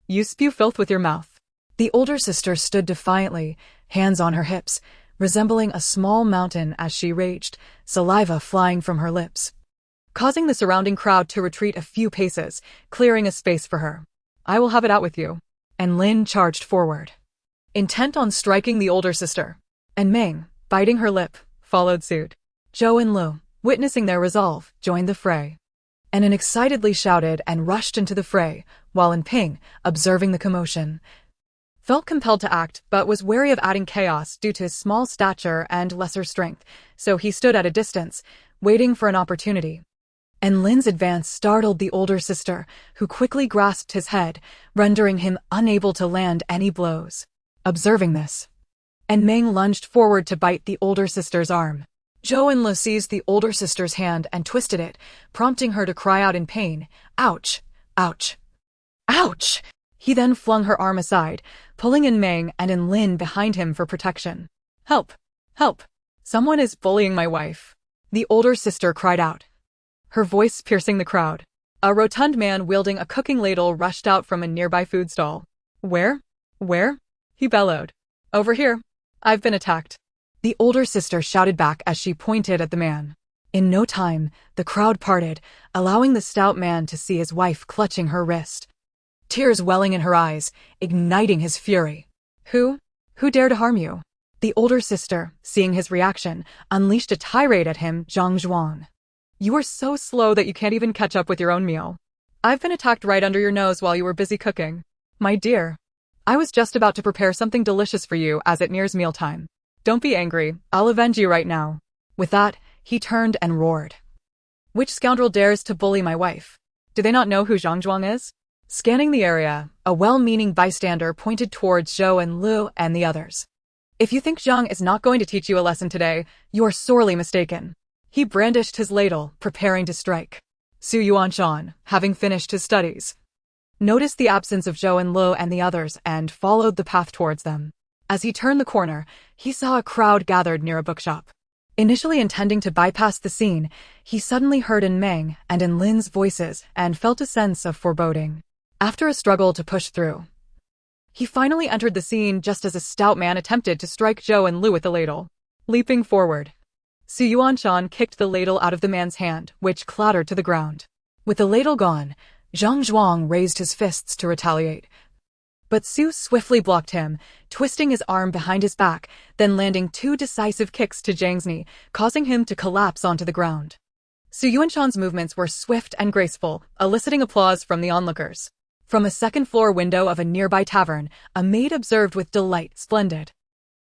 You spew filth with your mouth." The older sister stood defiantly, hands on her hips, resembling a small mountain as she raged, saliva flying from her lips, causing the surrounding crowd to retreat a few paces, clearing a space for her. "I will have it out with you." And Lin charged forward, intent on striking the older sister. And Meng, biting her lip, followed suit. Zhou and Lu, witnessing their resolve, joined the fray. And excitedly shouted and rushed into the fray, while Ping, observing the commotion, felt compelled to act but was wary of adding chaos due to his small stature and lesser strength, so he stood at a distance, waiting for an opportunity. And Lin's advance startled the older sister, who quickly grasped his head, rendering him unable to land any blows. Observing this, and Meng lunged forward to bite the older sister's arm. Zhou Anle seized the older sister's hand and twisted it, prompting her to cry out in pain, "Ouch! Ouch! Ouch!" He then flung her arm aside, pulling In Meng and Lin behind him for protection. "Help! Help! Someone is bullying my wife!" The older sister cried out, her voice piercing the crowd. A rotund man wielding a cooking ladle rushed out from a nearby food stall. Where? Where?" he bellowed. "Over here. I've been attacked." The older sister shouted back as she pointed at the man. In no time, the crowd parted, allowing the stout man to see his wife clutching her wrist, tears welling in her eyes, igniting his fury. Who dared to harm you?" The older sister, seeing his reaction, unleashed a tirade at him, Zhang. "You are so slow that you can't even catch up with your own meal. I've been attacked right under your nose while you were busy cooking. My dear, I was just about to prepare something delicious for you as it nears mealtime. Don't be angry, I'll avenge you right now." With that, he turned and roared. "Which scoundrel dares to bully my wife? Do they not know who Zhang is?" Scanning the area, a well-meaning bystander pointed towards Zhou and Lu and the others. "If you think Zhang is not going to teach you a lesson today, you are sorely mistaken." He brandished his ladle, preparing to strike. Su Yuanshan, having finished his studies, noticed the absence of Zhou and Lu and the others and followed the path towards them. As he turned the corner, he saw a crowd gathered near a bookshop. Initially intending to bypass the scene, he suddenly heard In Meng and In Lin's voices and felt a sense of foreboding. After a struggle to push through, he finally entered the scene just as a stout man attempted to strike Zhou and Lu with the ladle. Leaping forward, Su Yuanshan kicked the ladle out of the man's hand, which clattered to the ground. With the ladle gone, Zhang raised his fists to retaliate, But Su swiftly blocked him, twisting his arm behind his back, then landing 2 decisive kicks to Zhang's knee, causing him to collapse onto the ground. Su Yuanshan's movements were swift and graceful, eliciting applause from the onlookers. From a second-floor window of a nearby tavern, a maid observed with delight, "Splendid.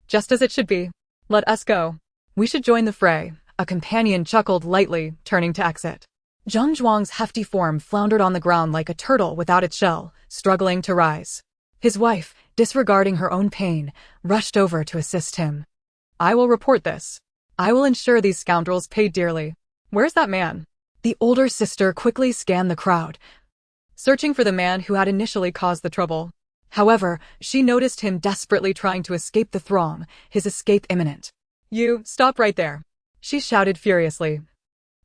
Just as it should be. Let us go. We should join the fray." A companion chuckled lightly, turning to exit. Zhang Zhuang's hefty form floundered on the ground like a turtle without its shell, struggling to rise. His wife, disregarding her own pain, rushed over to assist him. "I will report this. I will ensure these scoundrels pay dearly. Where's that man?" The older sister quickly scanned the crowd, searching for the man who had initially caused the trouble. However, she noticed him desperately trying to escape the throng, his escape imminent. "You, stop right there," she shouted furiously,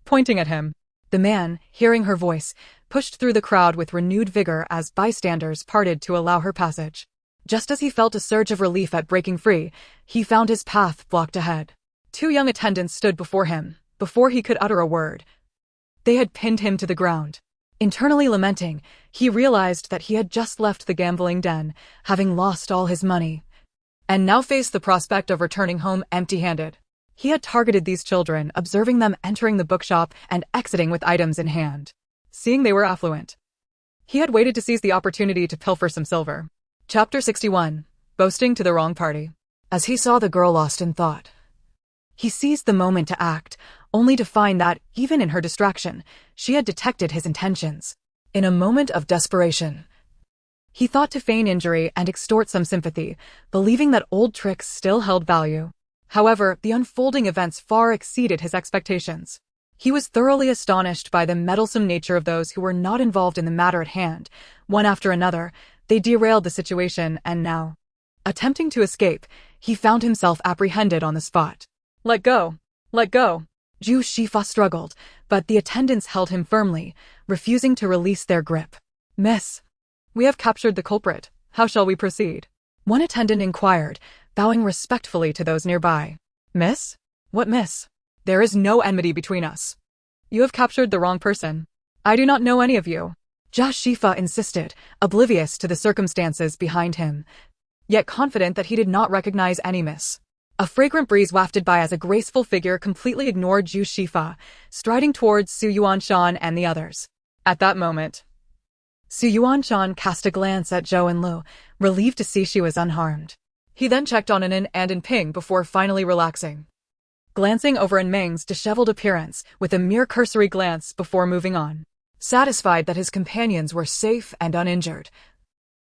pointing at him. The man, hearing her voice, pushed through the crowd with renewed vigor as bystanders parted to allow her passage. Just as he felt a surge of relief at breaking free, he found his path blocked ahead. 2 young attendants stood before him. Before he could utter a word, they had pinned him to the ground. Internally lamenting, he realized that he had just left the gambling den, having lost all his money, and now faced the prospect of returning home empty-handed. He had targeted these children, observing them entering the bookshop and exiting with items in hand. Seeing they were affluent, he had waited to seize the opportunity to pilfer some silver. Chapter 61. Boasting to the wrong party. As he saw the girl lost in thought, he seized the moment to act, only to find that, even in her distraction, she had detected his intentions. In a moment of desperation, he thought to feign injury and extort some sympathy, believing that old tricks still held value. However, the unfolding events far exceeded his expectations. He was thoroughly astonished by the meddlesome nature of those who were not involved in the matter at hand. One after another, they derailed the situation, and now, attempting to escape, he found himself apprehended on the spot. "Let go! Let go!" Zhu Shifa struggled, but the attendants held him firmly, refusing to release their grip. "Miss, we have captured the culprit. How shall we proceed?" One attendant inquired, bowing respectfully to those nearby. "Miss? What miss? There is no enmity between us. You have captured the wrong person. I do not know any of you." Zhu Shifa insisted, oblivious to the circumstances behind him, yet confident that he did not recognize any miss. A fragrant breeze wafted by as a graceful figure completely ignored Zhu Shifa, striding towards Su Yuanshan and the others. At that moment, Su Yuanshan cast a glance at Zhou Anle, relieved to see she was unharmed. He then checked on Anan and in Ping before finally relaxing, glancing over in Meng's disheveled appearance with a mere cursory glance before moving on. Satisfied that his companions were safe and uninjured,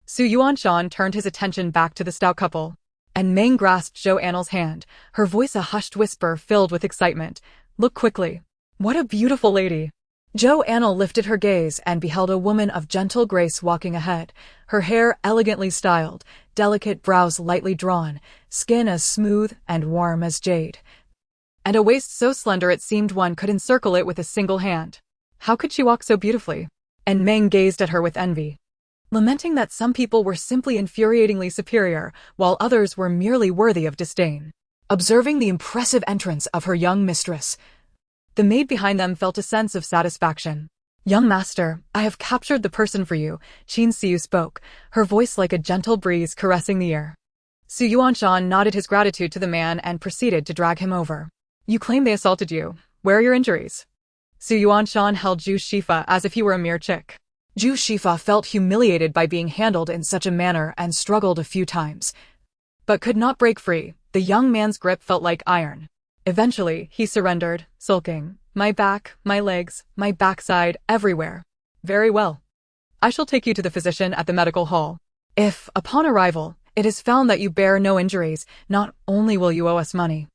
Su Yuanshan turned his attention back to the stout couple, and Meng grasped Zhou Anle's hand, her voice a hushed whisper filled with excitement. "Look quickly. What a beautiful lady." Zhou Anle lifted her gaze and beheld a woman of gentle grace walking ahead, her hair elegantly styled, delicate brows lightly drawn, skin as smooth and warm as jade, and a waist so slender it seemed one could encircle it with a single hand. How could she walk so beautifully? And Meng gazed at her with envy, lamenting that some people were simply infuriatingly superior, while others were merely worthy of disdain. Observing the impressive entrance of her young mistress, the maid behind them felt a sense of satisfaction. "Young master, I have captured the person for you," Qin Siu spoke, her voice like a gentle breeze caressing the ear. Su Yuanshan nodded his gratitude to the man and proceeded to drag him over. "You claim they assaulted you. Where are your injuries?" Su Yuanshan held Zhu Shifa as if he were a mere chick. Zhu Shifa felt humiliated by being handled in such a manner and struggled a few times, but could not break free. The young man's grip felt like iron. Eventually, he surrendered, sulking. "My back, my legs, my backside, everywhere." "Very well. I shall take you to the physician at the medical hall. If, upon arrival, it is found that you bear no injuries, not only will you owe us money,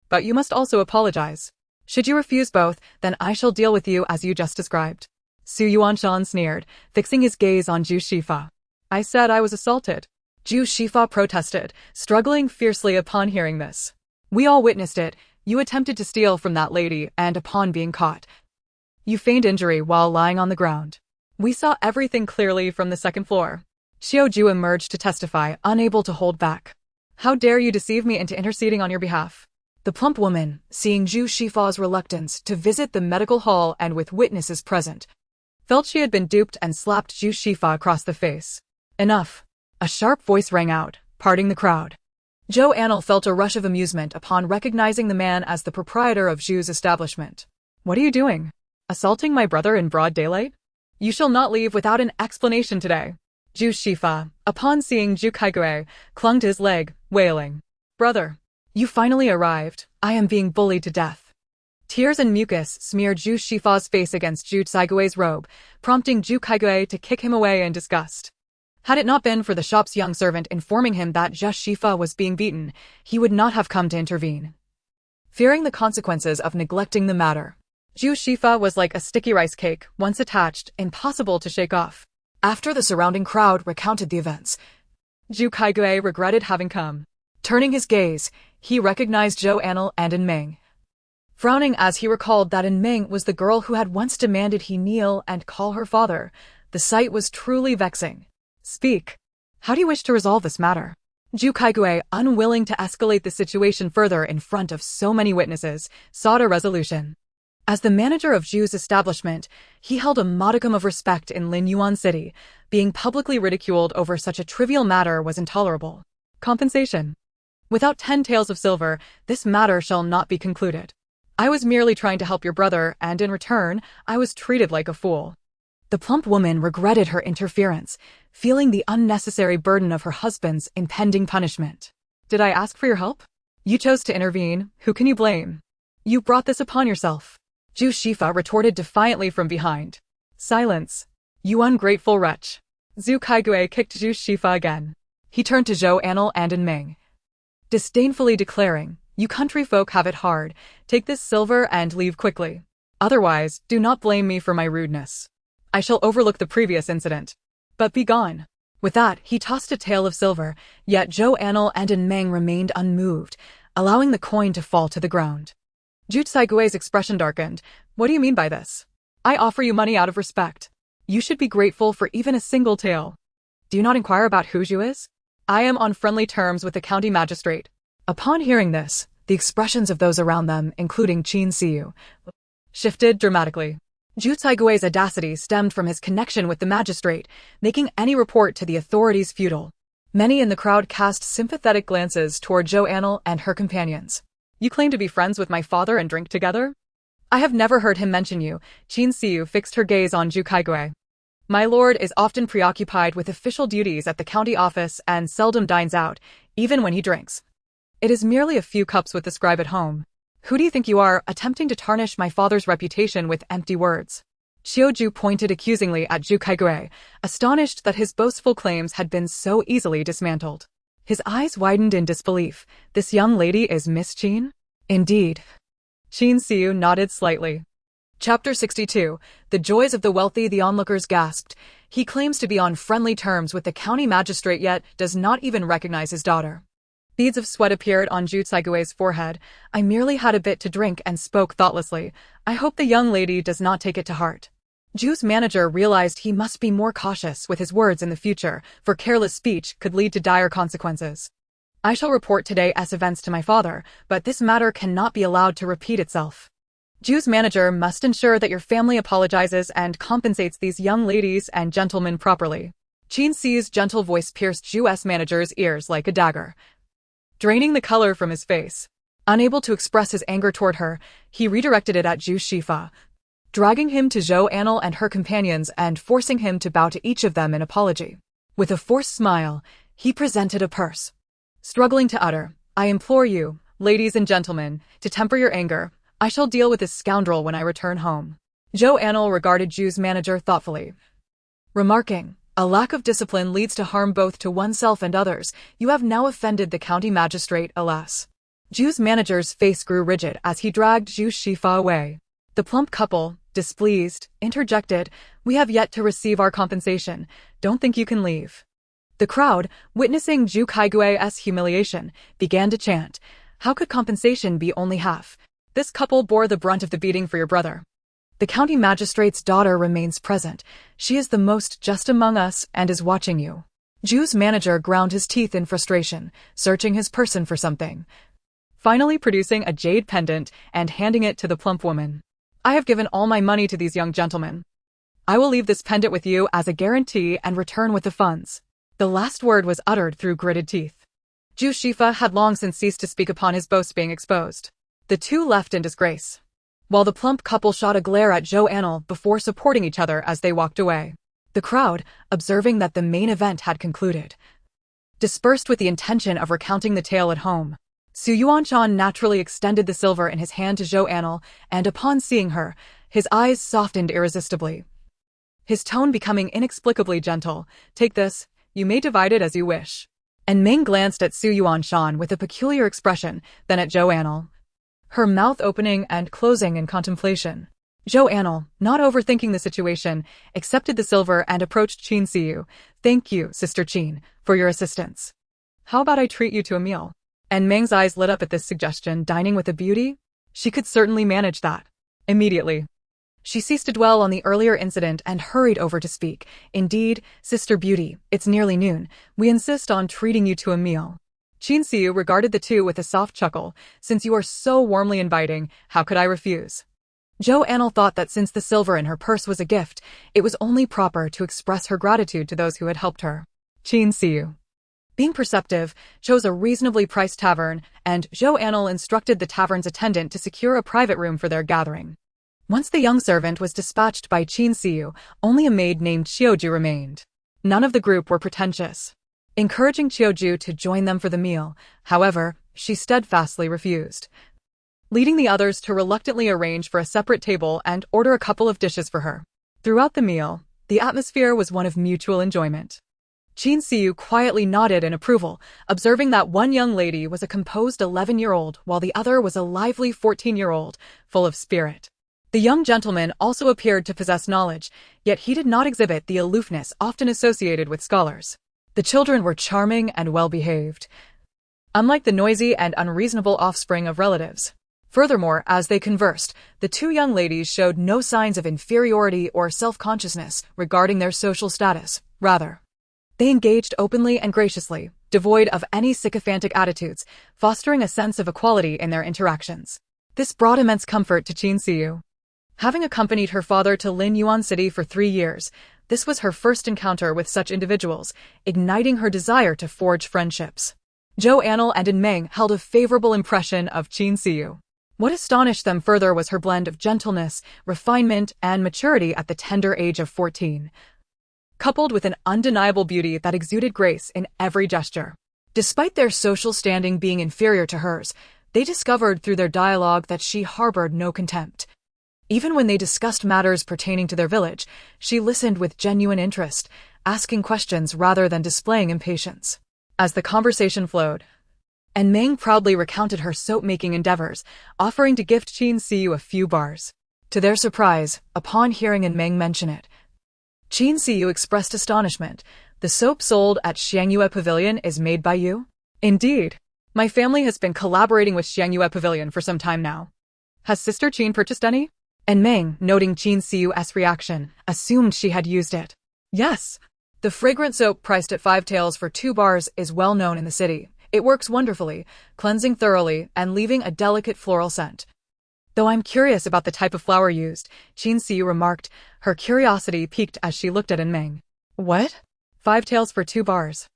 but you must also apologize. Should you refuse both, then I shall deal with you as you just described." Su Yuanshan sneered, fixing his gaze on Zhu Shifa. "I said I was assaulted." Zhu Shifa protested, struggling fiercely upon hearing this. "We all witnessed it. You attempted to steal from that lady, and upon being caught, you feigned injury while lying on the ground. We saw everything clearly from the second floor." Xiao Ju emerged to testify, unable to hold back. "How dare you deceive me into interceding on your behalf?" The plump woman, seeing Zhu Shifa's reluctance to visit the medical hall and with witnesses present, felt she had been duped and slapped Zhu Shifa across the face. "Enough. A sharp voice rang out, parting the crowd. Zhou Anle felt a rush of amusement upon recognizing the man as the proprietor of Zhu's establishment. What are you doing? Assaulting my brother in broad daylight? You shall not leave without an explanation today. Zhu Shifa, upon seeing Zhu Kaigui, clung to his leg, wailing. Brother, you finally arrived. I am being bullied to death. Tears and mucus smeared Zhu Shifa's face against Zhu Kaigui's robe, prompting Zhu Kaigui to kick him away in disgust. Had it not been for the shop's young servant informing him that Zhu Shifa was being beaten, he would not have come to intervene. Fearing the consequences of neglecting the matter, Zhu Shifa was like a sticky rice cake, once attached, impossible to shake off. After the surrounding crowd recounted the events, Zhu Kaigui regretted having come. Turning his gaze, he recognized Zhou Anle and In Ming. Frowning as he recalled that In Ming was the girl who had once demanded he kneel and call her father, the sight was truly vexing. Speak. How do you wish to resolve this matter? Zhu Kaigui, unwilling to escalate the situation further in front of so many witnesses, sought a resolution. As the manager of Zhu's establishment, he held a modicum of respect in Linyuan City. Being publicly ridiculed over such a trivial matter was intolerable. Compensation. Without 10 taels of silver, this matter shall not be concluded. I was merely trying to help your brother, and in return, I was treated like a fool. The plump woman regretted her interference, feeling the unnecessary burden of her husband's impending punishment. Did I ask for your help? You chose to intervene, who can you blame? You brought this upon yourself. Zhu Shifa retorted defiantly from behind. Silence. You ungrateful wretch. Zhu Kaigui kicked Zhu Shifa again. He turned to Zhou Anle and In Ming, disdainfully declaring, You country folk have it hard. Take this silver and leave quickly. Otherwise, do not blame me for my rudeness. I shall overlook the previous incident. But be gone. With that, he tossed a tael of silver, yet Zhou Anle and In Ming remained unmoved, allowing the coin to fall to the ground. Zhu Kaigui's expression darkened. What do you mean by this? I offer you money out of respect. You should be grateful for even a single tael. Do you not inquire about who Zhu is? I am on friendly terms with the county magistrate. Upon hearing this, the expressions of those around them, including Qin Siyu, shifted dramatically. Zhu Kaigui's audacity stemmed from his connection with the magistrate, making any report to the authorities futile. Many in the crowd cast sympathetic glances toward Zhou Anle and her companions. You claim to be friends with my father and drink together? I have never heard him mention you. Qin Siyu fixed her gaze on Zhu Kaigui. My lord is often preoccupied with official duties at the county office and seldom dines out, even when he drinks. It is merely a few cups with the scribe at home. Who do you think you are, attempting to tarnish my father's reputation with empty words? Xiaozhu pointed accusingly at Zhu Kaigui, astonished that his boastful claims had been so easily dismantled. His eyes widened in disbelief. This young lady is Miss Qin? Indeed. Qin Siyu nodded slightly. Chapter 62. The joys of the wealthy. The onlookers gasped. He claims to be on friendly terms with the county magistrate yet does not even recognize his daughter. Beads of sweat appeared on Zhu Kaigui's forehead. I merely had a bit to drink and spoke thoughtlessly. I hope the young lady does not take it to heart. Zhu's manager realized he must be more cautious with his words in the future, for careless speech could lead to dire consequences. I shall report today's events to my father, but this matter cannot be allowed to repeat itself. Zhu's manager must ensure that your family apologizes and compensates these young ladies and gentlemen properly. Qin Si's gentle voice pierced Zhu's manager's ears like a dagger, draining the color from his face. Unable to express his anger toward her, he redirected it at Zhu Shifa, dragging him to Zhou Anle and her companions and forcing him to bow to each of them in apology. With a forced smile, he presented a purse. Struggling to utter, I implore you, ladies and gentlemen, to temper your anger. I shall deal with this scoundrel when I return home. Zhou Anle regarded Zhu's manager thoughtfully, remarking, a lack of discipline leads to harm both to oneself and others. You have now offended the county magistrate, alas. Zhu's manager's face grew rigid as he dragged Zhu Shifa away. The plump couple, displeased, interjected, We have yet to receive our compensation. Don't think you can leave. The crowd, witnessing Zhu Kaigui's humiliation, began to chant, How could compensation be only half? This couple bore the brunt of the beating for your brother. The county magistrate's daughter remains present. She is the most just among us and is watching you. Zhu's manager ground his teeth in frustration, searching his person for something, finally producing a jade pendant and handing it to the plump woman. I have given all my money to these young gentlemen. I will leave this pendant with you as a guarantee and return with the funds. The last word was uttered through gritted teeth. Zhu Shifa had long since ceased to speak upon his boast being exposed. The two left in disgrace, while the plump couple shot a glare at Zhou Anle before supporting each other as they walked away. The crowd, observing that the main event had concluded, dispersed with the intention of recounting the tale at home. Su Yuanshan naturally extended the silver in his hand to Zhou Anle, and upon seeing her, his eyes softened irresistibly, his tone becoming inexplicably gentle. "Take this, you may divide it as you wish." And Meng glanced at Su Yuanshan with a peculiar expression, then at Zhou Anle, her mouth opening and closing in contemplation. Zhou Anle, not overthinking the situation, accepted the silver and approached Qin Siyu. "Thank you, Sister Qin, for your assistance. How about I treat you to a meal?" And Meng's eyes lit up at this suggestion. Dining with a beauty? She could certainly manage that. Immediately, she ceased to dwell on the earlier incident and hurried over to speak. "Indeed, Sister Beauty, it's nearly noon. We insist on treating you to a meal." Qin Siyu regarded the two with a soft chuckle. "Since you are so warmly inviting, how could I refuse?" Zhou Anle thought that since the silver in her purse was a gift, it was only proper to express her gratitude to those who had helped her. Qin Siyu, being perceptive, chose a reasonably priced tavern, and Zhou Anle instructed the tavern's attendant to secure a private room for their gathering. Once the young servant was dispatched by Qin Siyu, only a maid named Qiuju remained. None of the group were pretentious, encouraging Qiuju to join them for the meal. However, she steadfastly refused, leading the others to reluctantly arrange for a separate table and order a couple of dishes for her. Throughout the meal, the atmosphere was one of mutual enjoyment. Qin Siyu quietly nodded in approval, observing that one young lady was a composed 11-year-old while the other was a lively 14-year-old, full of spirit. The young gentleman also appeared to possess knowledge, yet he did not exhibit the aloofness often associated with scholars. The children were charming and well-behaved, unlike the noisy and unreasonable offspring of relatives. Furthermore, as they conversed, the two young ladies showed no signs of inferiority or self-consciousness regarding their social status. Rather, they engaged openly and graciously, devoid of any sycophantic attitudes, fostering a sense of equality in their interactions. This brought immense comfort to Qin Siyu. Having accompanied her father to Lin Yuan City for 3 years, this was her first encounter with such individuals, igniting her desire to forge friendships. Zhou Anle and Meng held a favorable impression of Qin Siyu. What astonished them further was her blend of gentleness, refinement, and maturity at the tender age of 14, coupled with an undeniable beauty that exuded grace in every gesture. Despite their social standing being inferior to hers, they discovered through their dialogue that she harbored no contempt. Even when they discussed matters pertaining to their village, she listened with genuine interest, asking questions rather than displaying impatience. As the conversation flowed, and Meng proudly recounted her soap-making endeavors, offering to gift Qin Siyu a few bars. To their surprise, upon hearing Meng mention it, Qin Siyu expressed astonishment. "The soap sold at Xiangyue Pavilion is made by you?" "Indeed. My family has been collaborating with Xiangyue Pavilion for some time now." "Has Sister Qin purchased any?" And Meng, noting Qin Siyu's reaction, assumed she had used it. "Yes. The fragrant soap priced at 5 taels for 2 bars is well known in the city. It works wonderfully, cleansing thoroughly and leaving a delicate floral scent. Though I'm curious about the type of flower used," Qin Siyu remarked, her curiosity piqued as she looked at Meng. "What? 5 taels for 2 bars?"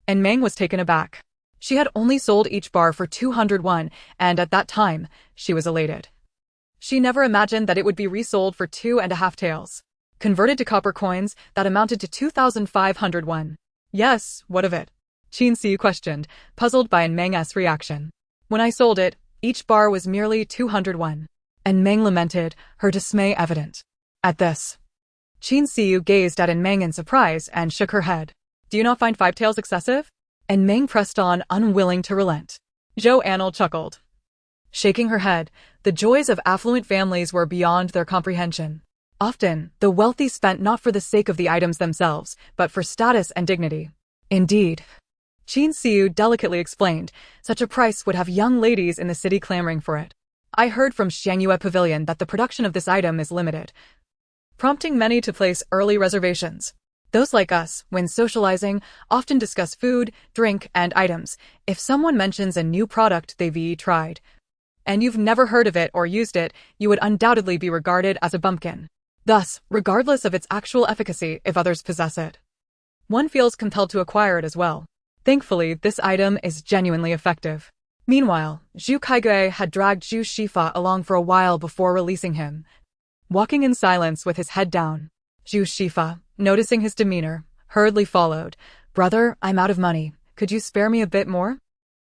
And Meng was taken aback. She had only sold each bar for 201, and at that time, she was elated. She never imagined that it would be resold for 2.5 taels. Converted to copper coins, that amounted to 2,501. "Yes, what of it?" Qin Siyu questioned, puzzled by Meng's reaction. "When I sold it, each bar was merely 201. And Meng lamented, her dismay evident. At this, Qin Siyu gazed at Meng in surprise and shook her head. "Do you not find 5 taels excessive?" And Meng pressed on, unwilling to relent. Zhou Anle chuckled, shaking her head. The joys of affluent families were beyond their comprehension. Often, the wealthy spent not for the sake of the items themselves, but for status and dignity. Indeed, Qin Siyu delicately explained, such a price would have young ladies in the city clamoring for it. "I heard from Xiangyue Pavilion that the production of this item is limited, prompting many to place early reservations. Those like us, when socializing, often discuss food, drink, and items. If someone mentions a new product they've tried, and you've never heard of it or used it, you would undoubtedly be regarded as a bumpkin. Thus, regardless of its actual efficacy if others possess it, one feels compelled to acquire it as well. Thankfully, this item is genuinely effective. Meanwhile, Zhu Kaigui had dragged Zhu Shifa along for a while before releasing him. Walking in silence with his head down, Zhu Shifa, noticing his demeanor, hurriedly followed. "Brother, I'm out of money. Could you spare me a bit more?"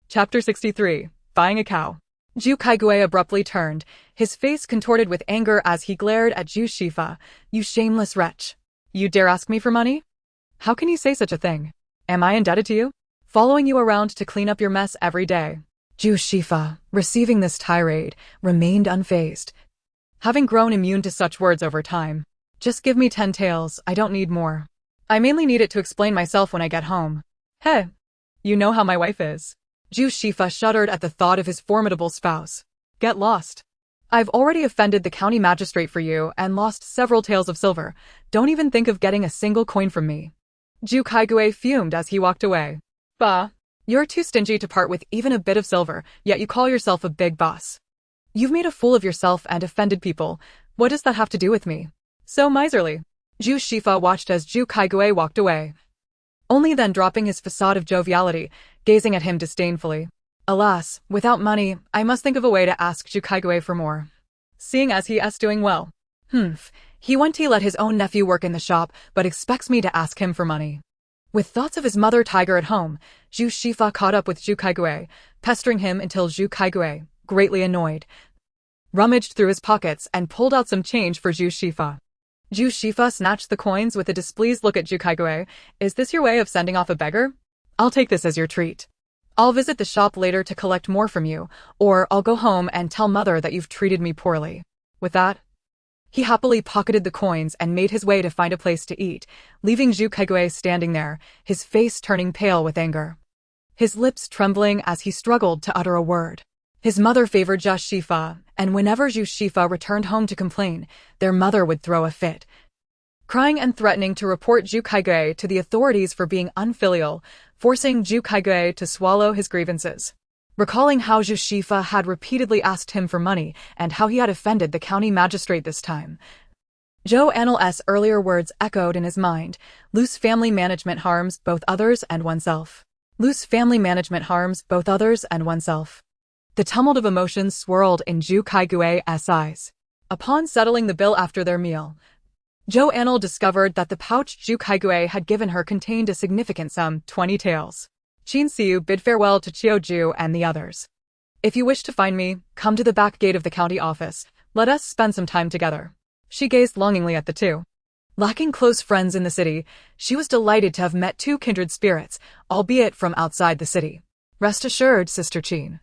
Chapter 63. Buying a cow. Zhu Kaigui abruptly turned, his face contorted with anger as he glared at Zhu Shifa. "You shameless wretch. You dare ask me for money? How can you say such a thing? Am I indebted to you? Following you around to clean up your mess every day." Zhu Shifa, receiving this tirade, remained unfazed, having grown immune to such words over time. "Just give me 10 taels, I don't need more. I mainly need it to explain myself when I get home. Hey, you know how my wife is." Zhu Shifa shuddered at the thought of his formidable spouse. "Get lost. I've already offended the county magistrate for you and lost several taels of silver. Don't even think of getting a single coin from me." Zhu Kaigui fumed as he walked away. "Bah. You're too stingy to part with even a bit of silver, yet you call yourself a big boss. You've made a fool of yourself and offended people. What does that have to do with me? So miserly." Zhu Shifa watched as Zhu Kaigui walked away, only then dropping his facade of joviality, gazing at him disdainfully. "Alas, without money, I must think of a way to ask Zhu Kaigui for more. Seeing as he is doing well. He won't let his own nephew work in the shop, but expects me to ask him for money." With thoughts of his mother tiger at home, Zhu Shifa caught up with Zhu Kaigui, pestering him until Zhu Kaigui, greatly annoyed, rummaged through his pockets and pulled out some change for Zhu Shifa. Zhu Shifa snatched the coins with a displeased look at Zhu Kaigui. "Is this your way of sending off a beggar? I'll take this as your treat. I'll visit the shop later to collect more from you, or I'll go home and tell mother that you've treated me poorly." With that, he happily pocketed the coins and made his way to find a place to eat, leaving Zhu Kaigui standing there, his face turning pale with anger, his lips trembling as he struggled to utter a word. His mother favored Zhu Shifa, and whenever Zhu Shifa returned home to complain, their mother would throw a fit, crying and threatening to report Zhu Kaigui to the authorities for being unfilial, forcing Zhu Kaigui to swallow his grievances. Recalling how Zhu Shifa had repeatedly asked him for money and how he had offended the county magistrate this time, Zhou Anle's earlier words echoed in his mind. "Loose family management harms both others and oneself. Loose family management harms both others and oneself." The tumult of emotions swirled in Zhu Kaigui's eyes. Upon settling the bill after their meal, Zhou Anle discovered that the pouch Zhu Kaigui had given her contained a significant sum, 20 taels. Qin Siu bid farewell to Qiu Zhu and the others. "If you wish to find me, come to the back gate of the county office. Let us spend some time together." She gazed longingly at the two. Lacking close friends in the city, she was delighted to have met two kindred spirits, albeit from outside the city. "Rest assured, Sister Qin.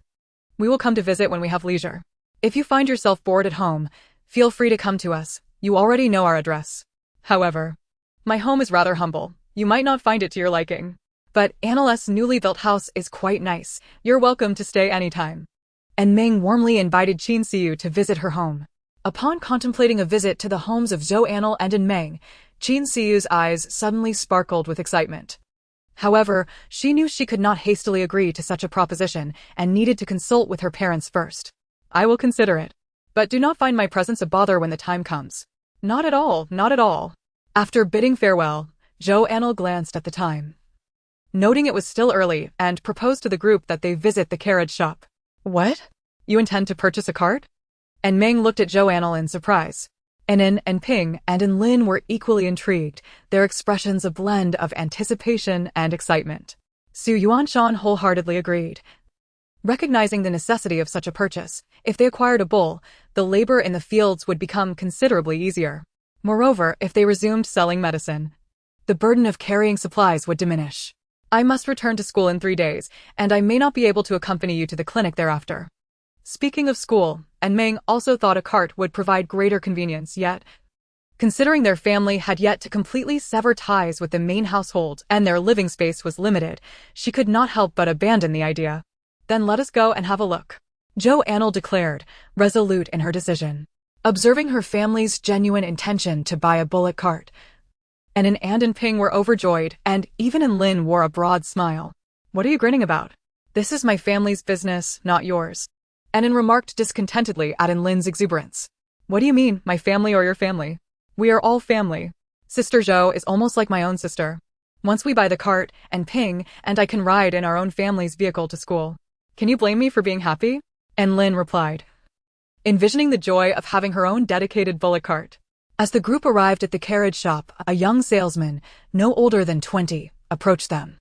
We will come to visit when we have leisure. If you find yourself bored at home, feel free to come to us. You already know our address. However, my home is rather humble. You might not find it to your liking. But Anle's newly built house is quite nice. You're welcome to stay anytime." And Meng warmly invited Qin Siu to visit her home. Upon contemplating a visit to the homes of Zhou Anle and Meng, Qin Siu's eyes suddenly sparkled with excitement. However, she knew she could not hastily agree to such a proposition and needed to consult with her parents first. "I will consider it. But do not find my presence a bother when the time comes." "Not at all, not at all." After bidding farewell, Zhou Anle glanced at the time, noting it was still early, and proposed to the group that they visit the carriage shop. "What? You intend to purchase a cart?" And Meng looked at Zhou Anle in surprise. Anin and Ping and Lin were equally intrigued, their expressions a blend of anticipation and excitement. Su Yuanshan wholeheartedly agreed, recognizing the necessity of such a purchase. If they acquired a bull, the labor in the fields would become considerably easier. Moreover, if they resumed selling medicine, the burden of carrying supplies would diminish. "I must return to school in 3 days, and I may not be able to accompany you to the clinic thereafter." Speaking of school, and Meng also thought a cart would provide greater convenience, yet, considering their family had yet to completely sever ties with the main household and their living space was limited, she could not help but abandon the idea. "Then let us go and have a look," Zhou Anle declared, resolute in her decision. Observing her family's genuine intention to buy a bullock cart, and Ping were overjoyed, and even Lin wore a broad smile. "What are you grinning about? This is my family's business, not yours." Anin remarked discontentedly at Lin's exuberance. "What do you mean, my family or your family? We are all family. Sister Zhou is almost like my own sister." Once we buy the cart and ping, and I can ride in our own family's vehicle to school. Can you blame me for being happy? And Lin replied, envisioning the joy of having her own dedicated bullock cart. As the group arrived at the carriage shop, a young salesman, no older than 20, approached them,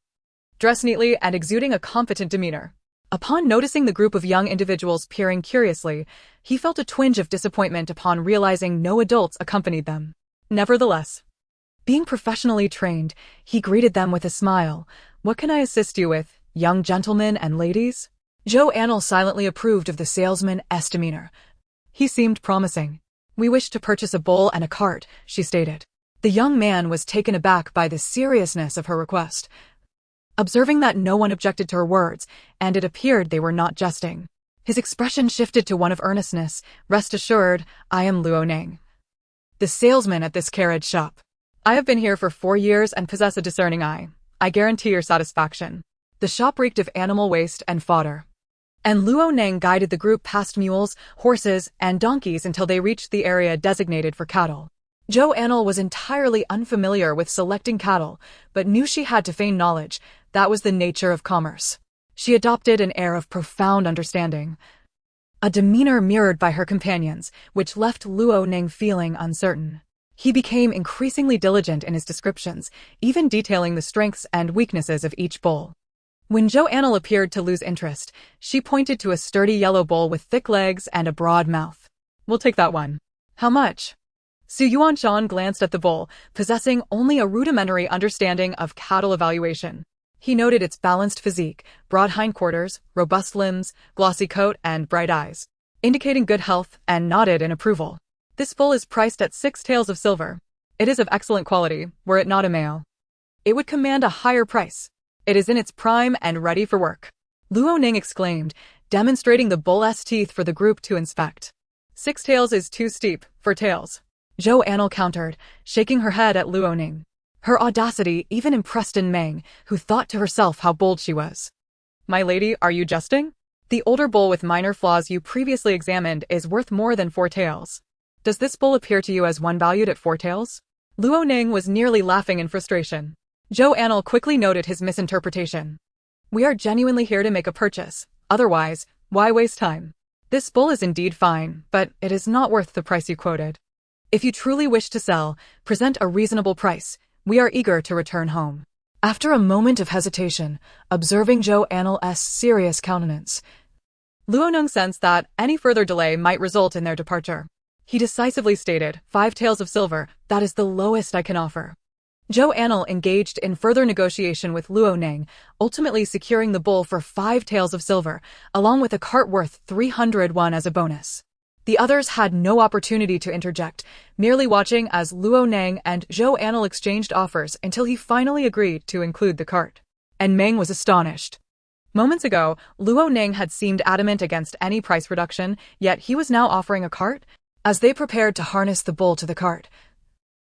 dressed neatly and exuding a competent demeanor. Upon noticing the group of young individuals peering curiously, he felt a twinge of disappointment upon realizing no adults accompanied them. Nevertheless, being professionally trained, he greeted them with a smile. What can I assist you with, young gentlemen and ladies? Zhou Anle silently approved of the salesman's demeanor. He seemed promising. We wish to purchase a bowl and a cart, she stated. The young man was taken aback by the seriousness of her request, observing that no one objected to her words, and it appeared they were not jesting. His expression shifted to one of earnestness. Rest assured, I am Luo Neng, the salesman at this carriage shop. I have been here for 4 years and possess a discerning eye. I guarantee your satisfaction. The shop reeked of animal waste and fodder, and Luo Neng guided the group past mules, horses, and donkeys until they reached the area designated for cattle. Zhou Anle was entirely unfamiliar with selecting cattle, but knew she had to feign knowledge. That was the nature of commerce. She adopted an air of profound understanding, a demeanor mirrored by her companions, which left Luo Neng feeling uncertain. He became increasingly diligent in his descriptions, even detailing the strengths and weaknesses of each bull. When Zhou Anle appeared to lose interest, she pointed to a sturdy yellow bull with thick legs and a broad mouth. We'll take that one. How much? Zhou Anle glanced at the bull, possessing only a rudimentary understanding of cattle evaluation. He noted its balanced physique, broad hindquarters, robust limbs, glossy coat, and bright eyes, indicating good health, and nodded in approval. This bull is priced at 6 taels of silver. It is of excellent quality, were it not a male. It would command a higher price. It is in its prime and ready for work. Luo Neng exclaimed, demonstrating the bull's teeth for the group to inspect. 6 taels is too steep, 4 taels. Zhou Anle countered, shaking her head at Luo Neng. Her audacity even impressed Meng, who thought to herself how bold she was. My lady, are you jesting? The older bull with minor flaws you previously examined is worth more than 4 taels. Does this bull appear to you as one valued at 4 taels? Luo Neng was nearly laughing in frustration. Zhou Anle quickly noted his misinterpretation. We are genuinely here to make a purchase. Otherwise, why waste time? This bull is indeed fine, but it is not worth the price you quoted. If you truly wish to sell, present a reasonable price. We are eager to return home. After a moment of hesitation, observing Zhou Anle's serious countenance, Luo Neng sensed that any further delay might result in their departure. He decisively stated, 5 taels of silver, that is the lowest I can offer. Zhou Anle engaged in further negotiation with Luo Neng, ultimately securing the bull for 5 taels of silver, along with a cart worth 300 won as a bonus. The others had no opportunity to interject, merely watching as Luo Neng and Zhou Anle exchanged offers until he finally agreed to include the cart. And Meng was astonished. Moments ago, Luo Neng had seemed adamant against any price reduction, yet he was now offering a cart? As they prepared to harness the bull to the cart,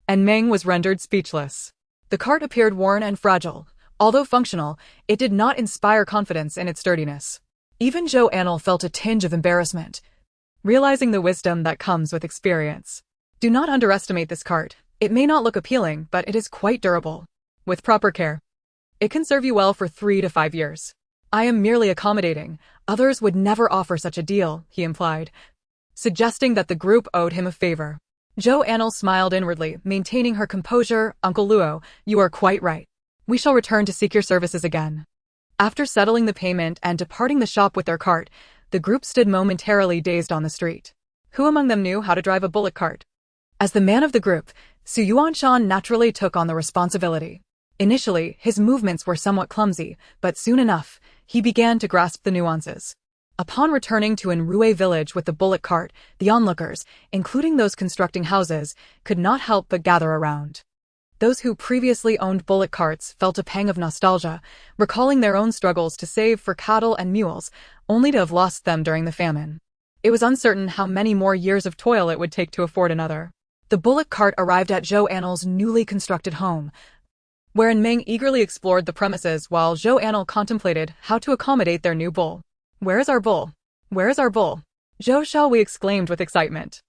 and Meng was rendered speechless. The cart appeared worn and fragile. Although functional, it did not inspire confidence in its sturdiness. Even Zhou Anle felt a tinge of embarrassment, realizing the wisdom that comes with experience. Do not underestimate this cart. It may not look appealing, but it is quite durable. With proper care, it can serve you well for 3 to 5 years. I am merely accommodating. Others would never offer such a deal, he implied, suggesting that the group owed him a favor. Zhou Anle smiled inwardly, maintaining her composure. Uncle Luo, you are quite right. We shall return to seek your services again. After settling the payment and departing the shop with their cart, the group stood momentarily dazed on the street. Who among them knew how to drive a bullock cart? As the man of the group, Zhou Anle naturally took on the responsibility. Initially, his movements were somewhat clumsy, but soon enough, he began to grasp the nuances. Upon returning to Enrue village with the bullock cart, the onlookers, including those constructing houses, could not help but gather around. Those who previously owned bullock carts felt a pang of nostalgia, recalling their own struggles to save for cattle and mules, only to have lost them during the famine. It was uncertain how many more years of toil it would take to afford another. The bullock cart arrived at Zhou Anle's newly constructed home, wherein Meng eagerly explored the premises while Zhou Anle contemplated how to accommodate their new bull. Where is our bull? Where is our bull? Zhou Xiaowei exclaimed with excitement.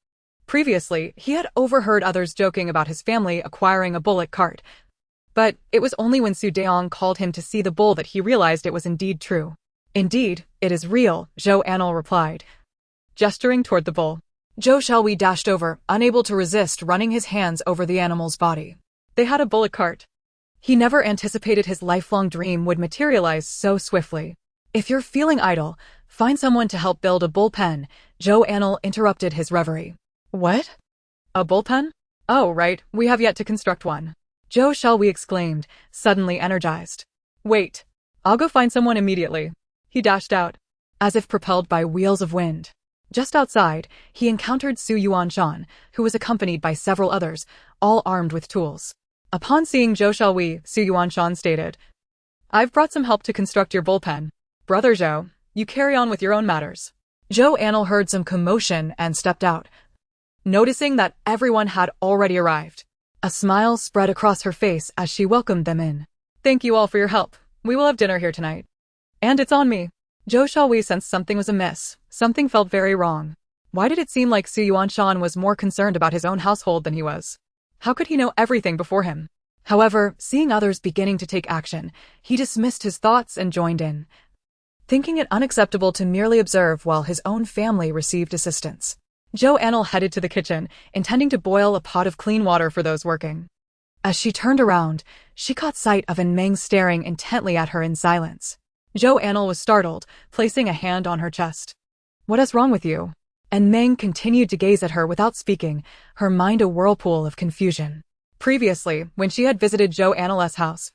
Previously, he had overheard others joking about his family acquiring a bullock cart, But it was only when Su Deong called him to see the bull that he realized it was indeed true. Indeed, it is real, Zhou Anle replied, gesturing toward the bull. Zhou Xiaohui dashed over, unable to resist running his hands over the animal's body. They had a bullock cart. He never anticipated his lifelong dream would materialize so swiftly. If you're feeling idle, find someone to help build a bullpen, Zhou Anle interrupted his reverie. What? A bullpen? Oh, right, we have yet to construct one. Zhou Xiaohui exclaimed, suddenly energized. Wait, I'll go find someone immediately. He dashed out, as if propelled by wheels of wind. Just outside, he encountered Su Yuanshan, who was accompanied by several others, all armed with tools. Upon seeing Zhou Xiaohui, Su Yuanshan stated, I've brought some help to construct your bullpen. Brother Zhou, you carry on with your own matters. Zhou Anle heard some commotion and stepped out, noticing that everyone had already arrived. A smile spread across her face as she welcomed them in. Thank you all for your help. We will have dinner here tonight. And it's on me. Zhou Xiaohui sensed something was amiss. Something felt very wrong. Why did it seem like Su Yuanshan was more concerned about his own household than he was? How could he know everything before him? However, seeing others beginning to take action, he dismissed his thoughts and joined in, thinking it unacceptable to merely observe while his own family received assistance. Zhou Anle headed to the kitchen, intending to boil a pot of clean water for those working. As she turned around, she caught sight of Meng staring intently at her in silence. Zhou Anle was startled, placing a hand on her chest. What is wrong with you? Meng continued to gaze at her without speaking, her mind a whirlpool of confusion. Previously, when she had visited Zhou Anle's house,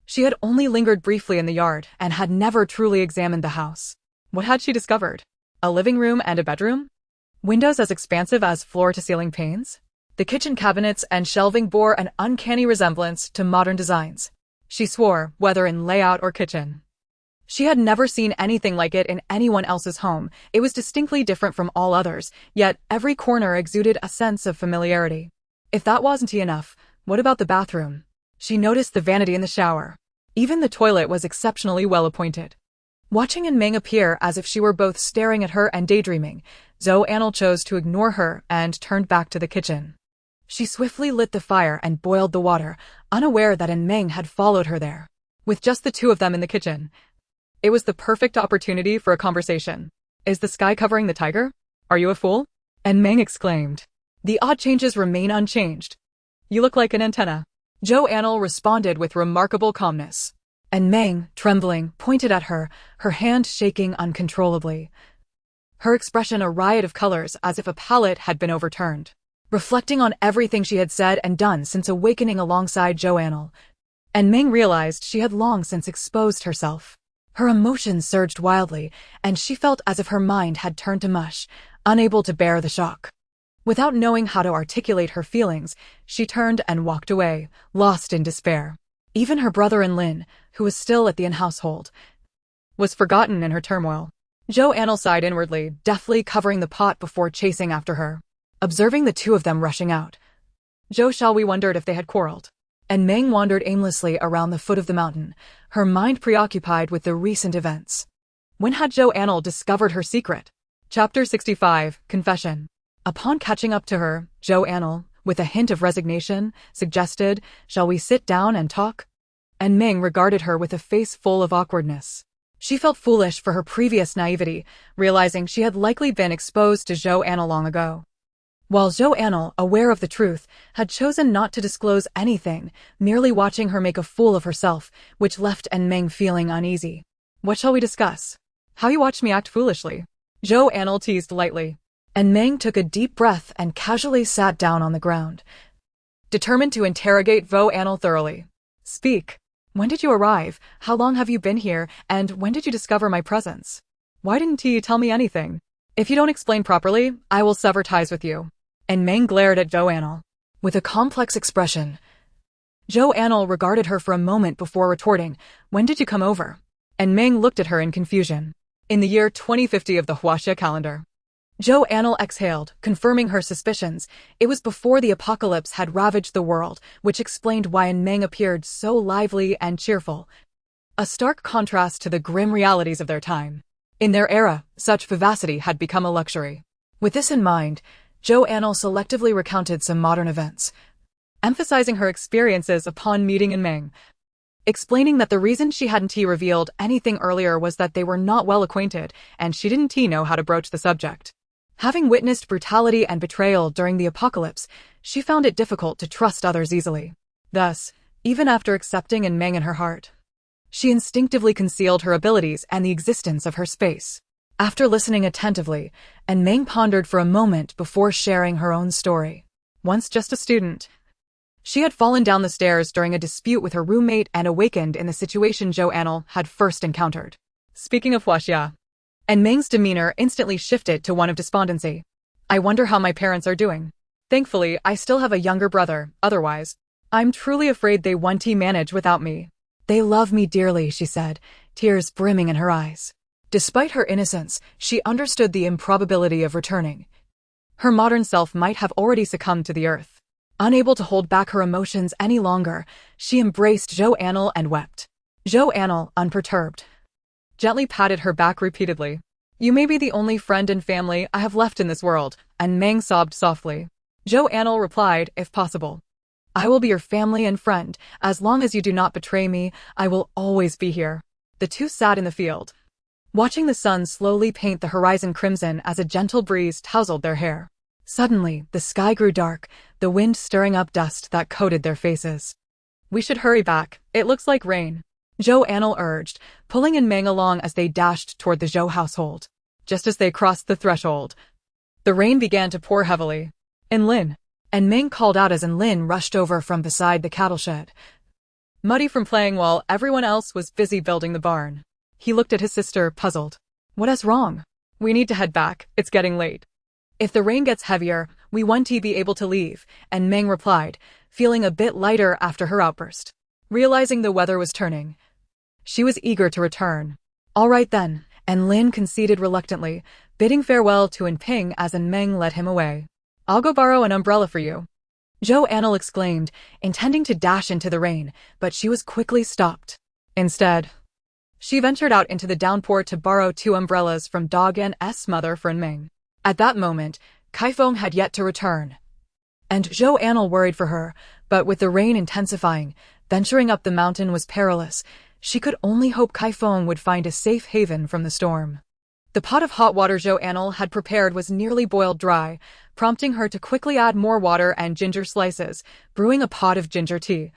she had only lingered briefly in the yard and had never truly examined the house. What had she discovered? A living room and a bedroom? Windows as expansive as floor-to-ceiling panes? The kitchen cabinets and shelving bore an uncanny resemblance to modern designs. She swore, whether in layout or kitchen. She had never seen anything like it in anyone else's home. It was distinctly different from all others, yet every corner exuded a sense of familiarity. If that wasn't enough, what about the bathroom? She noticed the vanity in the shower. Even the toilet was exceptionally well appointed. Watching Meng appear as if she were both staring at her and daydreaming, Zhou Anle chose to ignore her and turned back to the kitchen. She swiftly lit the fire and boiled the water, unaware that Meng had followed her there. With just the two of them in the kitchen, it was the perfect opportunity for a conversation. Is the sky covering the tiger? Are you a fool? Meng exclaimed. The odd changes remain unchanged. You look like an antenna. Zhou Anle responded with remarkable calmness. Meng, trembling, pointed at her, her hand shaking uncontrollably. Her expression a riot of colors as if a palette had been overturned. Reflecting on everything she had said and done since awakening alongside Zhou Anle, Meng realized she had long since exposed herself. Her emotions surged wildly, and she felt as if her mind had turned to mush, unable to bear the shock. Without knowing how to articulate her feelings, she turned and walked away, lost in despair. Even her brother Lin, who was still at the inn household, was forgotten in her turmoil. Zhou Anle sighed inwardly, deftly covering the pot before chasing after her. Observing the two of them rushing out, Zhou Xiaohui wondered if they had quarreled. Meng wandered aimlessly around the foot of the mountain, her mind preoccupied with the recent events. When had Zhou Anle discovered her secret? Chapter 65, Confession. Upon catching up to her, Zhou Anle, with a hint of resignation, suggested, "Shall we sit down and talk?" Meng regarded her with a face full of awkwardness. She felt foolish for her previous naivety, realizing she had likely been exposed to Zhou Anle long ago. While Zhou Anle, aware of the truth, had chosen not to disclose anything, merely watching her make a fool of herself, which left Meng feeling uneasy. "What shall we discuss? How you watched me act foolishly?" Zhou Anle teased lightly. Meng took a deep breath and casually sat down on the ground, determined to interrogate Zhou Anle thoroughly. "Speak. When did you arrive? How long have you been here? And when did you discover my presence? Why didn't you tell me anything? If you don't explain properly, I will sever ties with you." Meng glared at Zhou Anle with a complex expression. Zhou Anle regarded her for a moment before retorting, "When did you come over?" Meng looked at her in confusion. "In the year 2050 of the Huaxia calendar." Zhou Anle exhaled, confirming her suspicions. It was before the apocalypse had ravaged the world, which explained why Meng appeared so lively and cheerful. A stark contrast to the grim realities of their time. In their era, such vivacity had become a luxury. With this in mind, Zhou Anle selectively recounted some modern events, emphasizing her experiences upon meeting in Meng, explaining that the reason she hadn't revealed anything earlier was that they were not well acquainted, and she didn't know how to broach the subject. Having witnessed brutality and betrayal during the apocalypse, she found it difficult to trust others easily. Thus, even after accepting in Meng in her heart, she instinctively concealed her abilities and the existence of her space. After listening attentively, Meng pondered for a moment before sharing her own story. Once just a student, she had fallen down the stairs during a dispute with her roommate and awakened in the situation Zhou Anle had first encountered. Speaking of Huaxia, Meng's demeanor instantly shifted to one of despondency. I wonder how my parents are doing. Thankfully, I still have a younger brother, otherwise, I'm truly afraid they won't manage without me. They love me dearly, she said, tears brimming in her eyes. Despite her innocence, she understood the improbability of returning. Her modern self might have already succumbed to the earth. Unable to hold back her emotions any longer, she embraced Zhou Anle and wept. Zhou Anle, unperturbed, gently patted her back repeatedly. You may be the only friend and family I have left in this world, and Meng sobbed softly. Zhou Anle replied, if possible, I will be your family and friend. As long as you do not betray me, I will always be here. The two sat in the field, watching the sun slowly paint the horizon crimson as a gentle breeze tousled their hair. Suddenly, the sky grew dark, the wind stirring up dust that coated their faces. We should hurry back, it looks like rain, Zhou Anle urged, pulling in Meng along as they dashed toward the Zhou household. Just as they crossed the threshold, the rain began to pour heavily. Enlin, and Meng called out as Enlin rushed over from beside the cattle shed, muddy from playing while everyone else was busy building the barn. He looked at his sister, puzzled. What is wrong? We need to head back, it's getting late. If the rain gets heavier, we won't be able to leave, and Meng replied, feeling a bit lighter after her outburst. Realizing the weather was turning, she was eager to return. All right then, and Lin conceded reluctantly, bidding farewell to Ping as Meng led him away. I'll go borrow an umbrella for you, Zhou Anle exclaimed, intending to dash into the rain, but she was quickly stopped. Instead, she ventured out into the downpour to borrow 2 umbrellas from Dog's mother for Meng. At that moment, Kaifeng had yet to return, and Zhou Anle worried for her, but with the rain intensifying, venturing up the mountain was perilous. She could only hope Kaifeng would find a safe haven from the storm. The pot of hot water Zhou Anle had prepared was nearly boiled dry, prompting her to quickly add more water and ginger slices, brewing a pot of ginger tea,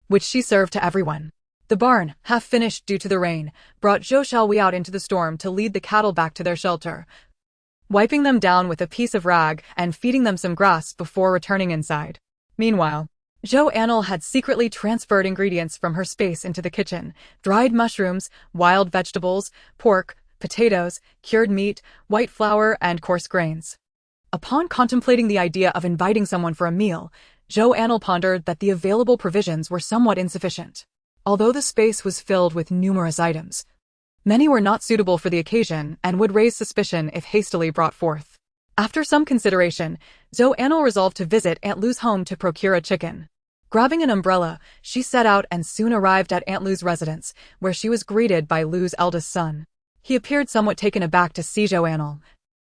which she served to everyone. The barn, half finished due to the rain, brought Zhou Xiaowei out into the storm to lead the cattle back to their shelter, wiping them down with a piece of rag and feeding them some grass before returning inside. Meanwhile, Zhou Anle had secretly transferred ingredients from her space into the kitchen: dried mushrooms, wild vegetables, pork, potatoes, cured meat, white flour, and coarse grains. Upon contemplating the idea of inviting someone for a meal, Zhou Anle pondered that the available provisions were somewhat insufficient. Although the space was filled with numerous items, many were not suitable for the occasion and would raise suspicion if hastily brought forth. After some consideration, Zhou Anle resolved to visit Aunt Lu's home to procure a chicken. Grabbing an umbrella, she set out and soon arrived at Aunt Lu's residence, where she was greeted by Lu's eldest son. He appeared somewhat taken aback to see Zhou Anle,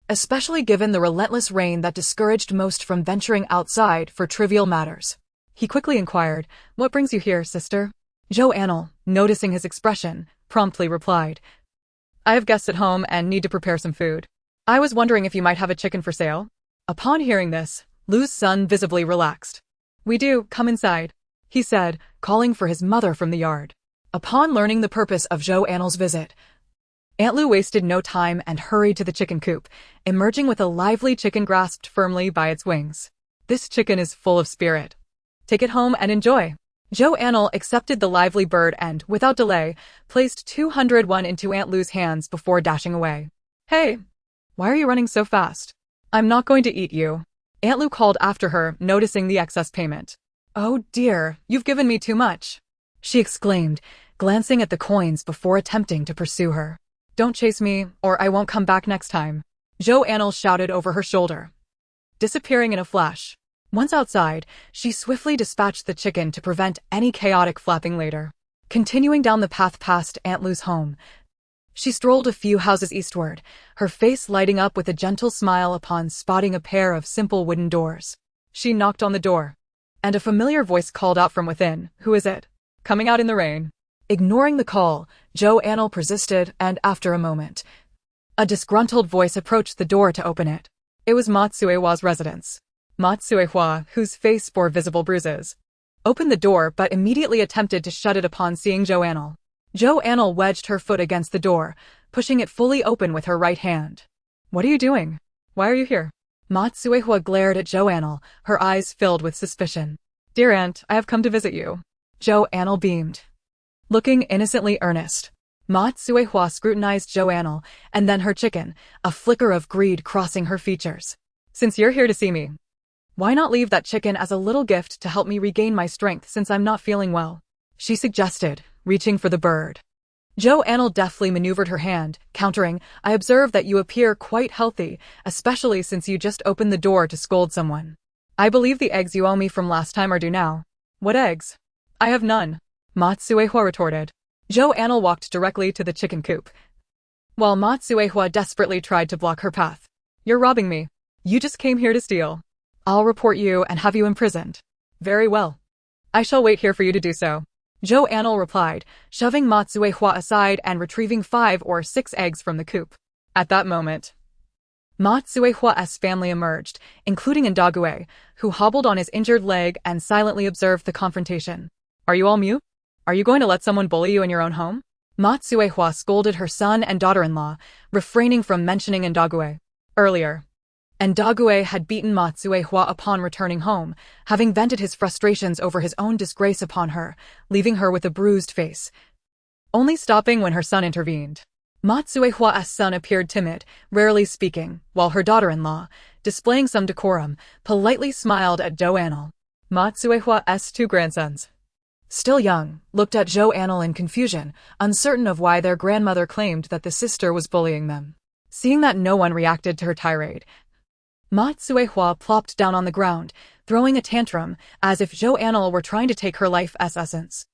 especially given the relentless rain that discouraged most from venturing outside for trivial matters. He quickly inquired, "What brings you here, sister?" Zhou Anle, noticing his expression, promptly replied, "I have guests at home and need to prepare some food. I was wondering if you might have a chicken for sale." Upon hearing this, Lu's son visibly relaxed. "We do, come inside," he said, calling for his mother from the yard. Upon learning the purpose of Zhou Anle's visit, Aunt Lu wasted no time and hurried to the chicken coop, emerging with a lively chicken grasped firmly by its wings. "This chicken is full of spirit. Take it home and enjoy." Zhou Anle accepted the lively bird and, without delay, placed 201 into Aunt Lu's hands before dashing away. "Hey, why are you running so fast? I'm not going to eat you," Aunt Lu called after her, noticing the excess payment. "Oh dear, you've given me too much," she exclaimed, glancing at the coins before attempting to pursue her. "Don't chase me, or I won't come back next time," Zhou Anle shouted over her shoulder, disappearing in a flash. Once outside, she swiftly dispatched the chicken to prevent any chaotic flapping later. Continuing down the path past Aunt Lu's home, she strolled a few houses eastward, her face lighting up with a gentle smile upon spotting a pair of simple wooden doors. She knocked on the door. and a familiar voice called out from within, "Who is it? Coming out in the rain?" Ignoring the call, Zhou Anle persisted, and after a moment, a disgruntled voice approached the door to open it. It was Ma Tsuehua's residence. Ma Tsuehua, whose face bore visible bruises, opened the door but immediately attempted to shut it upon seeing Zhou Anle. Zhou Anle wedged her foot against the door, pushing it fully open with her right hand. "What are you doing? Why are you here?" Ma Tsuehua glared at Zhou Anle, her eyes filled with suspicion. "Dear aunt, I have come to visit you." Zhou Anle beamed, looking innocently earnest. Ma Tsuehua scrutinized Zhou Anle, and then her chicken, a flicker of greed crossing her features. "Since you're here to see me, why not leave that chicken as a little gift to help me regain my strength since I'm not feeling well?" she suggested, reaching for the bird. Zhou Anle deftly maneuvered her hand, countering, "I observe that you appear quite healthy, especially since you just opened the door to scold someone. I believe the eggs you owe me from last time are due now." "What eggs? I have none," Ma Tsuehua retorted. Zhou Anle walked directly to the chicken coop, while Ma Tsuehua desperately tried to block her path. "You're robbing me. You just came here to steal. I'll report you and have you imprisoned." "Very well. I shall wait here for you to do so," Zhou Anle replied, shoving Ma Tsuehua aside and retrieving 5 or 6 eggs from the coop. At that moment, Ma Tsuehua's family emerged, including donghua, who hobbled on his injured leg and silently observed the confrontation. "Are you all mute? Are you going to let someone bully you in your own home?" Ma Tsuehua scolded her son and daughter-in-law, refraining from mentioning donghua. Earlier, donghua had beaten Ma Tsuehua upon returning home, having vented his frustrations over his own disgrace upon her, leaving her with a bruised face, only stopping when her son intervened. Ma Tsuehua's son appeared timid, rarely speaking, while her daughter-in-law, displaying some decorum, politely smiled at Zhou Anle. Ma Tsuehua's 2 grandsons, still young, looked at Zhou Anle in confusion, uncertain of why their grandmother claimed that the sister was bullying them. Seeing that no one reacted to her tirade, Ma Tsuehua plopped down on the ground, throwing a tantrum, as if Zhou Anle were trying to take her life's essence.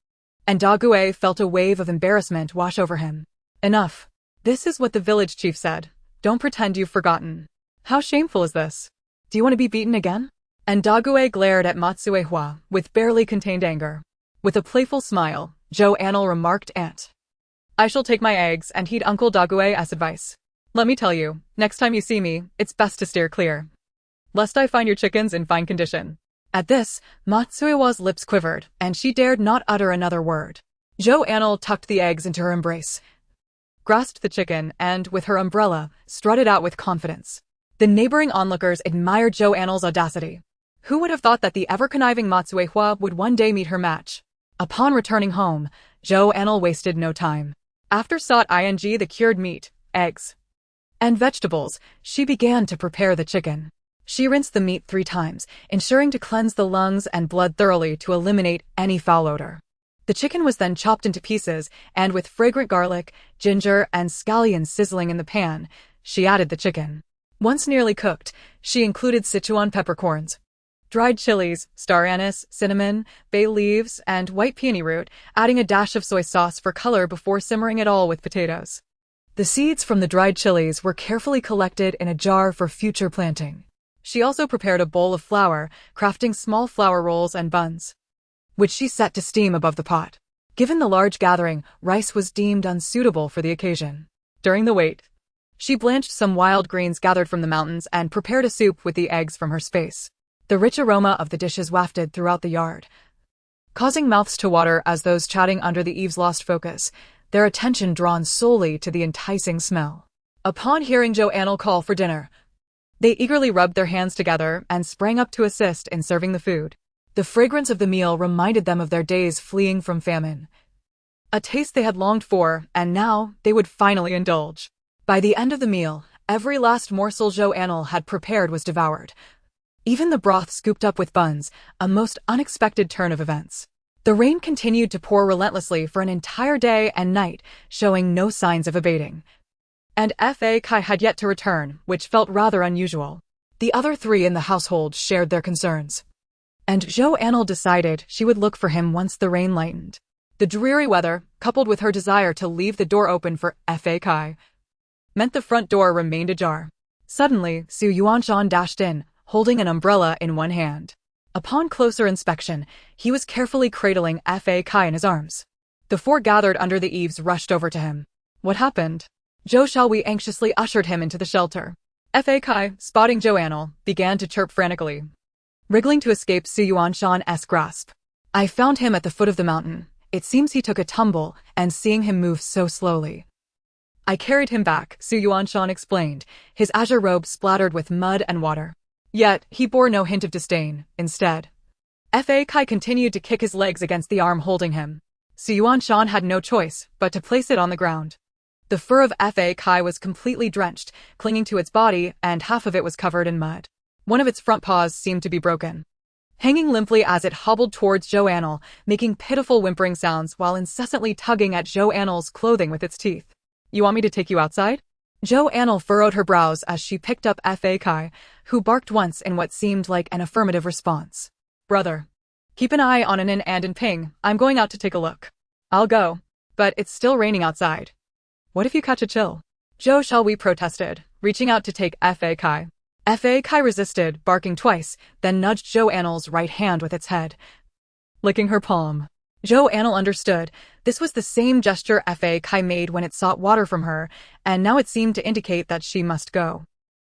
And donghua felt a wave of embarrassment wash over him. "Enough. This is what the village chief said. Don't pretend you've forgotten. How shameful is this? Do you want to be beaten again?" And donghua glared at Ma Tsuehua with barely contained anger. With a playful smile, Zhou Anle remarked, "Aunt, I shall take my eggs and heed Uncle Donghua's advice. Let me tell you, next time you see me, it's best to steer clear, lest I find your chickens in fine condition." At this, Ma Tsuehua's lips quivered, and she dared not utter another word. Zhou Anle tucked the eggs into her embrace, grasped the chicken, and, with her umbrella, strutted out with confidence. The neighboring onlookers admired Zhou Anle's audacity. Who would have thought that the ever-conniving Ma Tsuehua would one day meet her match? Upon returning home, Zhou Anle wasted no time. After sought the cured meat, eggs, and vegetables, she began to prepare the chicken. She rinsed the meat 3 times, ensuring to cleanse the lungs and blood thoroughly to eliminate any foul odor. The chicken was then chopped into pieces, and with fragrant garlic, ginger, and scallions sizzling in the pan, she added the chicken. Once nearly cooked, she included Sichuan peppercorns, dried chilies, star anise, cinnamon, bay leaves, and white peony root, adding a dash of soy sauce for color before simmering it all with potatoes. The seeds from the dried chilies were carefully collected in a jar for future planting. She also prepared a bowl of flour, crafting small flour rolls and buns, which she set to steam above the pot. Given the large gathering, rice was deemed unsuitable for the occasion. During the wait, she blanched some wild greens gathered from the mountains and prepared a soup with the eggs from her space. The rich aroma of the dishes wafted throughout the yard, causing mouths to water as those chatting under the eaves lost focus, their attention drawn solely to the enticing smell. Upon hearing Zhou Anle call for dinner, they eagerly rubbed their hands together and sprang up to assist in serving the food. The fragrance of the meal reminded them of their days fleeing from famine, a taste they had longed for, and now they would finally indulge. By the end of the meal, every last morsel Zhou Anle had prepared was devoured, even the broth scooped up with buns, a most unexpected turn of events. The rain continued to pour relentlessly for an entire day and night, showing no signs of abating. And Fa Kai had yet to return, which felt rather unusual. The other 3 in the household shared their concerns, and Zhou Anle decided she would look for him once the rain lightened. The dreary weather, coupled with her desire to leave the door open for Fa Kai, meant the front door remained ajar. Suddenly, Su Yuanshan dashed in, holding an umbrella in one hand. Upon closer inspection, he was carefully cradling Fa Kai in his arms. The four gathered under the eaves rushed over to him. What happened? Zhou Xiaowei anxiously ushered him into the shelter. Fa Kai, spotting Zhou Anle, began to chirp frantically, wriggling to escape Su Yuanshan's grasp. I found him at the foot of the mountain. It seems he took a tumble, and seeing him move so slowly, I carried him back, Su Yuanshan explained, his azure robe splattered with mud and water. Yet, he bore no hint of disdain. Instead, Fa Kai continued to kick his legs against the arm holding him. Su Yuanshan had no choice but to place it on the ground. The fur of Fa Kai was completely drenched, clinging to its body, and half of it was covered in mud. One of its front paws seemed to be broken, hanging limply as it hobbled towards Zhou Anle, making pitiful whimpering sounds while incessantly tugging at Zhou Anle's clothing with its teeth. You want me to take you outside? Zhou Anle furrowed her brows as she picked up Fa Kai, who barked once in what seemed like an affirmative response. Brother, keep an eye on Anin and in Ping. I'm going out to take a look. I'll go, but it's still raining outside. What if you catch a chill? Zhou Xiaowei protested, reaching out to take Fa Kai. Fa Kai resisted, barking twice, then nudged Zhou Anle's right hand with its head, licking her palm. Zhou Anle understood. This was the same gesture Fa Kai made when it sought water from her, and now it seemed to indicate that she must go.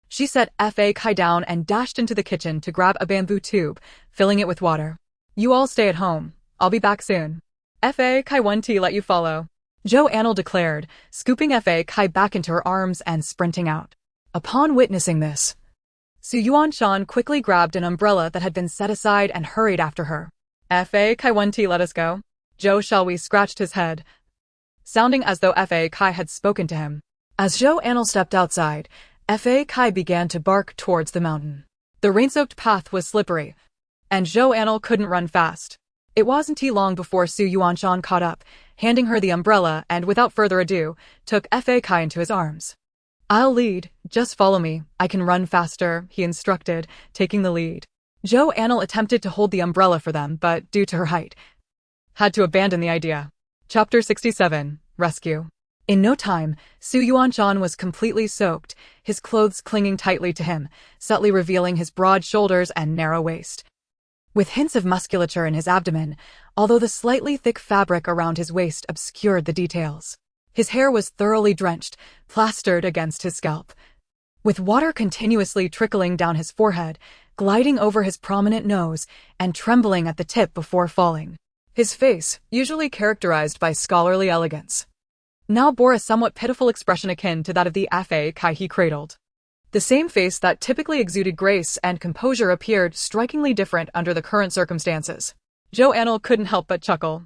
She set Fa Kai down and dashed into the kitchen to grab a bamboo tube, filling it with water. You all stay at home. I'll be back soon. Fa Kai one tea let you follow, Zhou Anle declared, scooping Fa Kai back into her arms and sprinting out. Upon witnessing this, Su Yuanshan quickly grabbed an umbrella that had been set aside and hurried after her. Fa Kai one tea let us go. Zhou Xiaowei scratched his head, sounding as though Fa Kai had spoken to him. As Zhou Anle stepped outside, Fa Kai began to bark towards the mountain. The rain-soaked path was slippery, and Zhou Anle couldn't run fast. It wasn't long before Su Yuanshan caught up, handing her the umbrella and without further ado, took Fa Kai into his arms. I'll lead, just follow me, I can run faster, he instructed, taking the lead. Zhou Anle attempted to hold the umbrella for them, but due to her height, had to abandon the idea. Chapter 67, Rescue. In no time, Su Yuanshan was completely soaked, his clothes clinging tightly to him, subtly revealing his broad shoulders and narrow waist, with hints of musculature in his abdomen, although the slightly thick fabric around his waist obscured the details. His hair was thoroughly drenched, plastered against his scalp, with water continuously trickling down his forehead, gliding over his prominent nose, and trembling at the tip before falling. His face, usually characterized by scholarly elegance, now bore a somewhat pitiful expression akin to that of the Fa Kai he cradled. The same face that typically exuded grace and composure appeared strikingly different under the current circumstances. Zhou Anle couldn't help but chuckle,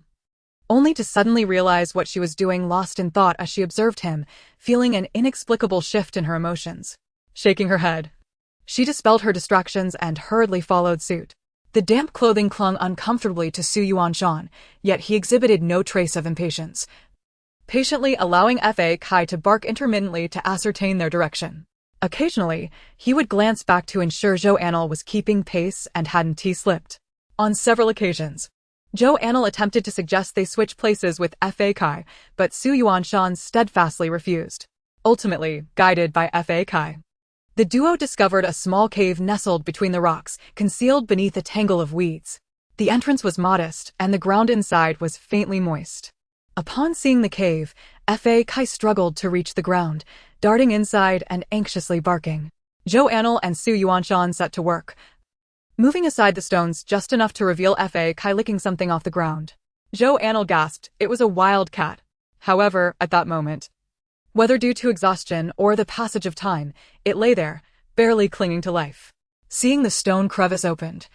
only to suddenly realize what she was doing, lost in thought as she observed him, feeling an inexplicable shift in her emotions. Shaking her head, she dispelled her distractions and hurriedly followed suit. The damp clothing clung uncomfortably to Su Yuanshan, yet he exhibited no trace of impatience, patiently allowing Fa Kai to bark intermittently to ascertain their direction. Occasionally, he would glance back to ensure Zhou Anle was keeping pace and hadn't slipped. On several occasions, Zhou Anle attempted to suggest they switch places with Fa Kai, but Su Yuanshan steadfastly refused. Ultimately, guided by Fa Kai, the duo discovered a small cave nestled between the rocks, concealed beneath a tangle of weeds. The entrance was modest, and the ground inside was faintly moist. Upon seeing the cave, Fa Kai struggled to reach the ground, darting inside and anxiously barking. Zhou Anle and Su Yuanshan set to work, moving aside the stones just enough to reveal Fa Kai licking something off the ground. Zhou Anle gasped. It was a wild cat. However, at that moment, whether due to exhaustion or the passage of time, it lay there, barely clinging to life. Seeing the stone crevice opened,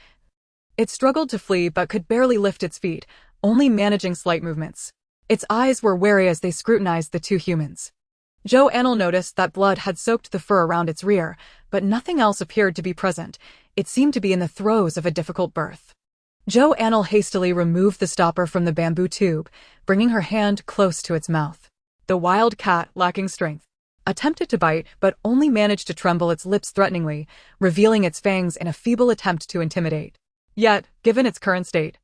it struggled to flee but could barely lift its feet, only managing slight movements. Its eyes were wary as they scrutinized the two humans. Zhou Anle noticed that blood had soaked the fur around its rear, but nothing else appeared to be present. It seemed to be in the throes of a difficult birth. Zhou Anle hastily removed the stopper from the bamboo tube, bringing her hand close to its mouth. The wild cat, lacking strength, attempted to bite but only managed to tremble its lips threateningly, revealing its fangs in a feeble attempt to intimidate. Yet, given its current state,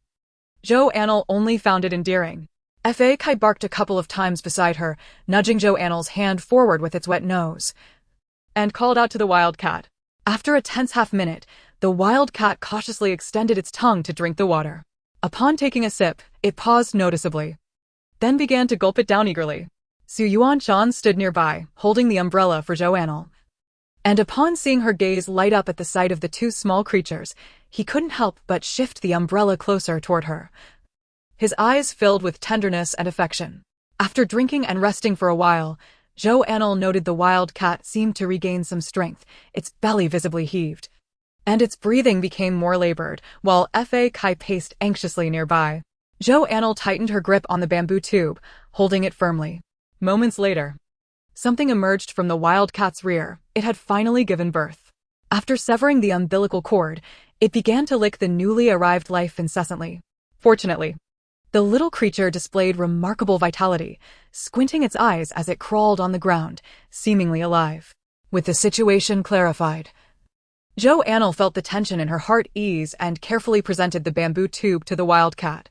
Zhou Anle only found it endearing. Fa Kai barked a couple of times beside her, nudging Zhou Anle's hand forward with its wet nose, and called out to the wild cat. After a tense half-minute, The wild cat cautiously extended its tongue to drink the water. Upon taking a sip, it paused noticeably, then began to gulp it down eagerly. Su Yuanshan stood nearby, holding the umbrella for Zhou Anle. And upon seeing her gaze light up at the sight of the two small creatures, he couldn't help but shift the umbrella closer toward her. His eyes filled with tenderness and affection. After drinking and resting for a while, Zhou Anle noted the wild cat seemed to regain some strength, its belly visibly heaved, and its breathing became more labored, while Fa Kai paced anxiously nearby. Zhou Anle tightened her grip on the bamboo tube, holding it firmly. Moments later, something emerged from the wild cat's rear. It had finally given birth. After severing the umbilical cord, it began to lick the newly arrived life incessantly. Fortunately, the little creature displayed remarkable vitality, squinting its eyes as it crawled on the ground, seemingly alive. With the situation clarified, Zhou Anle felt the tension in her heart ease and carefully presented the bamboo tube to the wild cat,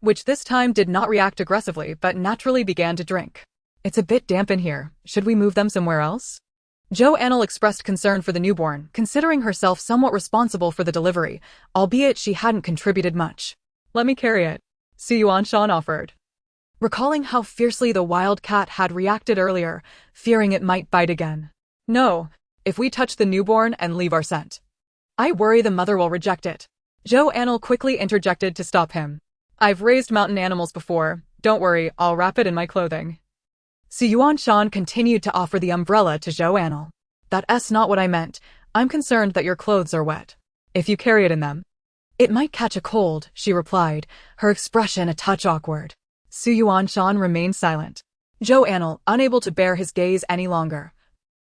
which this time did not react aggressively but naturally began to drink. It's a bit damp in here. Should we move them somewhere else? Zhou Anle expressed concern for the newborn, considering herself somewhat responsible for the delivery, albeit she hadn't contributed much. Let me carry it, Su Yuanshan offered, recalling how fiercely the wild cat had reacted earlier, fearing it might bite again. No, if we touch the newborn and leave our scent, I worry the mother will reject it. Zhou Anle quickly interjected to stop him. I've raised mountain animals before. Don't worry, I'll wrap it in my clothing. Su Yuanshan continued to offer the umbrella to Zhou Anle. That's not what I meant. I'm concerned that your clothes are wet. If you carry it in them, it might catch a cold, she replied, her expression a touch awkward. Su Yuanshan remained silent. Zhou Anle, unable to bear his gaze any longer,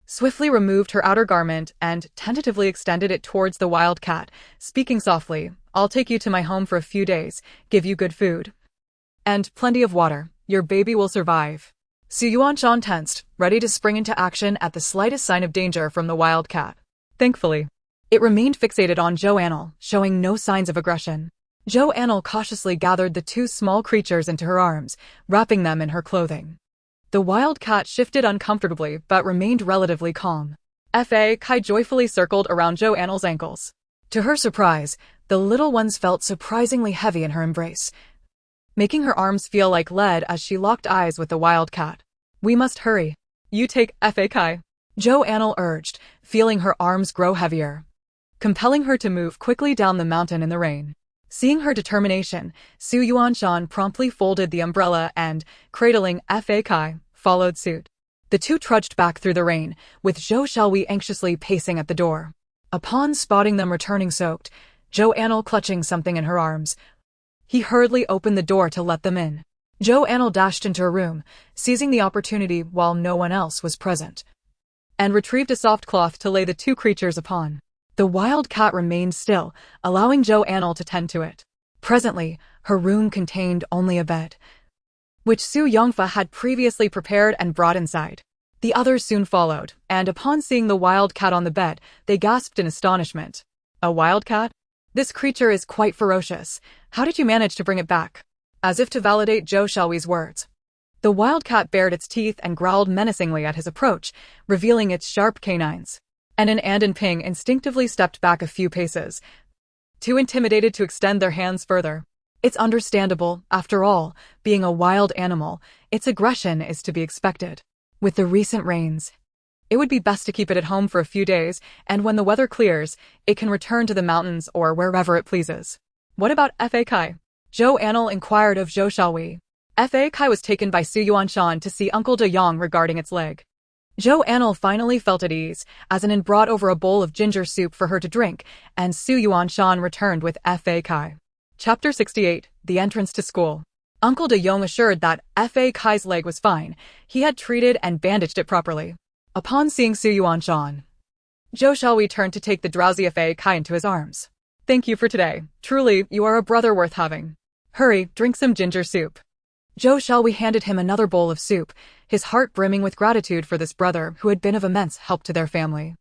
swiftly removed her outer garment and tentatively extended it towards the wild cat, speaking softly, I'll take you to my home for a few days, give you good food, and plenty of water. Your baby will survive. Su Yuanshan tensed, ready to spring into action at the slightest sign of danger from the wild cat. Thankfully, it remained fixated on Zhou Anle, showing no signs of aggression. Zhou Anle cautiously gathered the two small creatures into her arms, wrapping them in her clothing. The wild cat shifted uncomfortably but remained relatively calm. Fa Kai joyfully circled around Zhou Anle's ankles. To her surprise, the little ones felt surprisingly heavy in her embrace, making her arms feel like lead as she locked eyes with the wild cat. We must hurry. You take Fa Kai, Zhou Anle urged, feeling her arms grow heavier, compelling her to move quickly down the mountain in the rain. Seeing her determination, Su Yuanshan promptly folded the umbrella and, cradling Fa Kai, followed suit. The two trudged back through the rain, with Zhou Xiaohui anxiously pacing at the door. Upon spotting them returning soaked, Zhou Anle clutching something in her arms, he hurriedly opened the door to let them in. Zhou Anle dashed into her room, seizing the opportunity while no one else was present, and retrieved a soft cloth to lay the two creatures upon. The wild cat remained still, allowing Zhou Anle to tend to it. Presently, her room contained only a bed, which Su Yongfa had previously prepared and brought inside. The others soon followed, and upon seeing the wild cat on the bed, they gasped in astonishment. A wild cat? This creature is quite ferocious. How did you manage to bring it back? As if to validate Zhou Xiaohui's words, the wild cat bared its teeth and growled menacingly at his approach, revealing its sharp canines. And Ping instinctively stepped back a few paces, too intimidated to extend their hands further. It's understandable, after all, being a wild animal, its aggression is to be expected. With the recent rains, it would be best to keep it at home for a few days, and when the weather clears, it can return to the mountains or wherever it pleases. What about Fa Kai? Zhou Anle inquired of Zhou Xiaohui. Fa Kai was taken by Su Yuanshan to see Uncle De Yang regarding its leg. Zhou Anle finally felt at ease, as Anan brought over a bowl of ginger soup for her to drink, and Su Yuanshan returned with Fa Kai. Chapter 68, The Entrance to School. Uncle De Yang assured that Fa Kai's leg was fine. He had treated and bandaged it properly. Upon seeing Su Yuanshan, Zhou Xiaohui turned to take the drowsy Fa Kai into his arms. Thank you for today. Truly, you are a brother worth having. Hurry, drink some ginger soup. Zhou Xiaohui handed him another bowl of soup, his heart brimming with gratitude for this brother who had been of immense help to their family.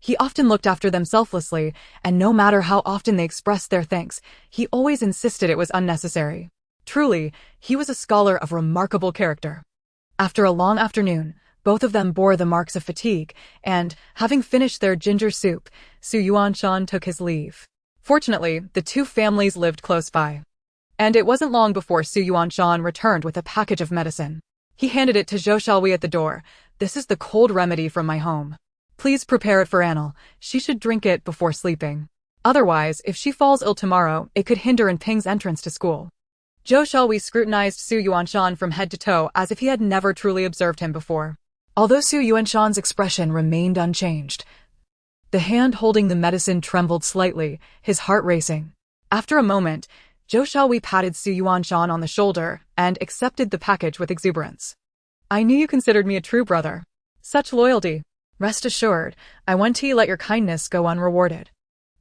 He often looked after them selflessly, and no matter how often they expressed their thanks, he always insisted it was unnecessary. Truly, he was a scholar of remarkable character. After a long afternoon, Both of them bore the marks of fatigue, and, having finished their ginger soup, Su Yuanshan took his leave. Fortunately, the two families lived close by. And it wasn't long before Su Yuanshan returned with a package of medicine. He handed it to Zhou Xiaohui at the door. "This is the cold remedy from my home. Please prepare it for Anle. She should drink it before sleeping. Otherwise, if she falls ill tomorrow, it could hinder Ping's entrance to school." Zhou Xiaohui scrutinized Su Yuanshan from head to toe as if he had never truly observed him before. Although Su Yuanshan's expression remained unchanged, the hand holding the medicine trembled slightly, his heart racing. After a moment, Zhou Xiaohui patted Su Yuanshan on the shoulder and accepted the package with exuberance. "I knew you considered me a true brother. Such loyalty. Rest assured, I won't let your kindness go unrewarded.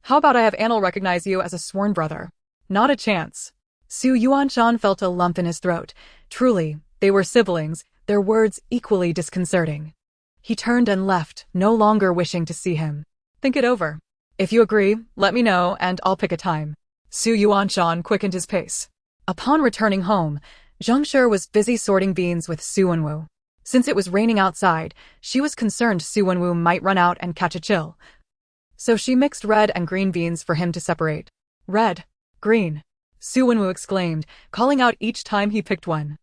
How about I have Anle recognize you as a sworn brother?" "Not a chance." Su Yuanshan felt a lump in his throat. Truly, they were siblings, their words equally disconcerting. He turned and left, no longer wishing to see him. "Think it over. If you agree, let me know and I'll pick a time." Su Yuanshan quickened his pace. Upon returning home, Zheng Shi was busy sorting beans with Su Wenwu. Since it was raining outside, she was concerned Su Wenwu might run out and catch a chill. So she mixed red and green beans for him to separate. "Red, green," Su Wenwu exclaimed, calling out each time he picked one.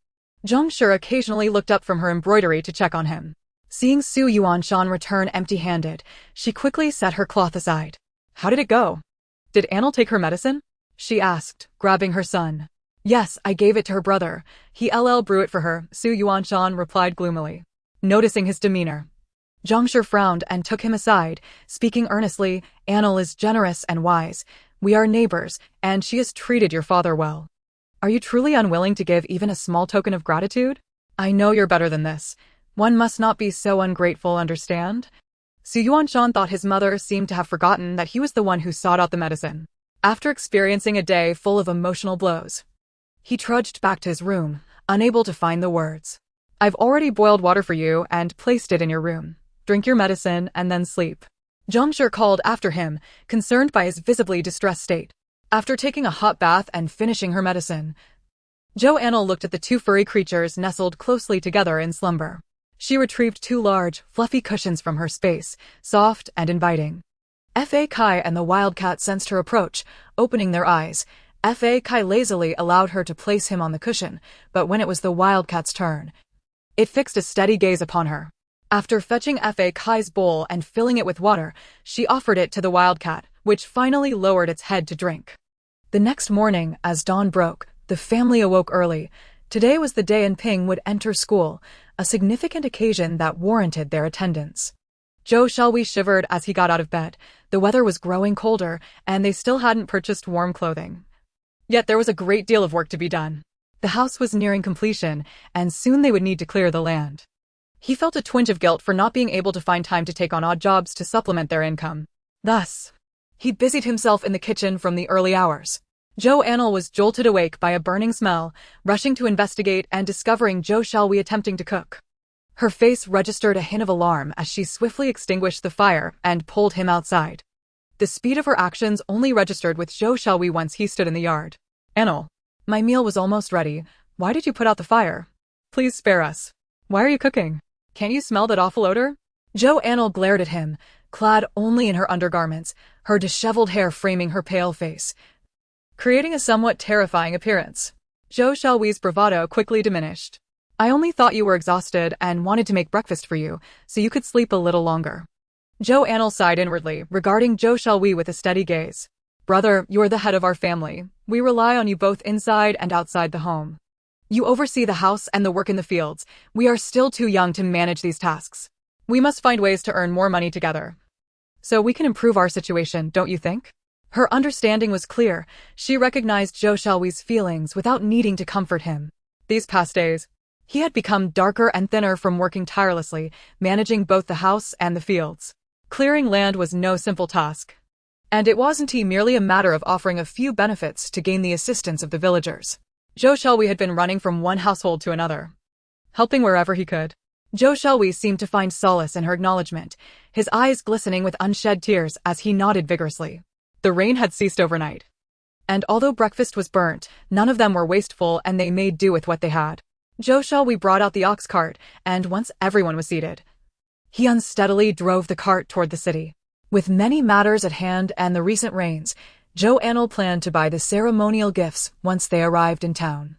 Zheng Shi occasionally looked up from her embroidery to check on him. Seeing Su Yuanshan return empty-handed, she quickly set her cloth aside. "How did it go? Did Anle take her medicine?" she asked, grabbing her son. "Yes, I gave it to her brother. He brew it for her," Su Yuanshan replied gloomily. Noticing his demeanor, Zheng Shi frowned and took him aside, speaking earnestly. "Anle is generous and wise. We are neighbors, and she has treated your father well. Are you truly unwilling to give even a small token of gratitude? I know you're better than this. One must not be so ungrateful, understand?" Su Yuanshan thought his mother seemed to have forgotten that he was the one who sought out the medicine. After experiencing a day full of emotional blows, he trudged back to his room, unable to find the words. "I've already boiled water for you and placed it in your room. Drink your medicine and then sleep." Zheng Shi called after him, concerned by his visibly distressed state. After taking a hot bath and finishing her medicine, Zhou Anle looked at the two furry creatures nestled closely together in slumber. She retrieved two large, fluffy cushions from her space, soft and inviting. Fa Kai and the wildcat sensed her approach, opening their eyes. Fa Kai lazily allowed her to place him on the cushion, but when it was the wildcat's turn, it fixed a steady gaze upon her. After fetching Fa Kai's bowl and filling it with water, she offered it to the wildcat, which finally lowered its head to drink. The next morning, as dawn broke, the family awoke early. Today was the day Ping would enter school, a significant occasion that warranted their attendance. Zhou Xiaohui shivered as he got out of bed. The weather was growing colder, and they still hadn't purchased warm clothing. Yet there was a great deal of work to be done. The house was nearing completion, and soon they would need to clear the land. He felt a twinge of guilt for not being able to find time to take on odd jobs to supplement their income. Thus, he busied himself in the kitchen from the early hours. Zhou Anle was jolted awake by a burning smell, rushing to investigate and discovering Zhou Xiaohui attempting to cook. Her face registered a hint of alarm as she swiftly extinguished the fire and pulled him outside. The speed of her actions only registered with Zhou Xiaohui once he stood in the yard. "Anle, my meal was almost ready. Why did you put out the fire? Please spare us. Why are you cooking? Can't you smell that awful odor?" Zhou Anle glared at him, clad only in her undergarments, her disheveled hair framing her pale face, creating a somewhat terrifying appearance. Zhou Xiaohui's bravado quickly diminished. "I only thought you were exhausted and wanted to make breakfast for you, so you could sleep a little longer." Zhou Anle sighed inwardly, regarding Zhou Xiaohui with a steady gaze. "Brother, you're the head of our family. We rely on you both inside and outside the home. You oversee the house and the work in the fields. We are still too young to manage these tasks. We must find ways to earn more money together, so we can improve our situation, don't you think?" Her understanding was clear. She recognized Zhou Xiaohui's feelings without needing to comfort him. These past days, he had become darker and thinner from working tirelessly, managing both the house and the fields. Clearing land was no simple task. And it wasn't merely a matter of offering a few benefits to gain the assistance of the villagers. Zhou Xiaohui had been running from one household to another, helping wherever he could. Zhou Xiaohui seemed to find solace in her acknowledgement, his eyes glistening with unshed tears as he nodded vigorously. The rain had ceased overnight. And although breakfast was burnt, none of them were wasteful and they made do with what they had. Zhou Xiaowei brought out the ox cart, and once everyone was seated, he unsteadily drove the cart toward the city. With many matters at hand and the recent rains, Zhou Anle planned to buy the ceremonial gifts once they arrived in town.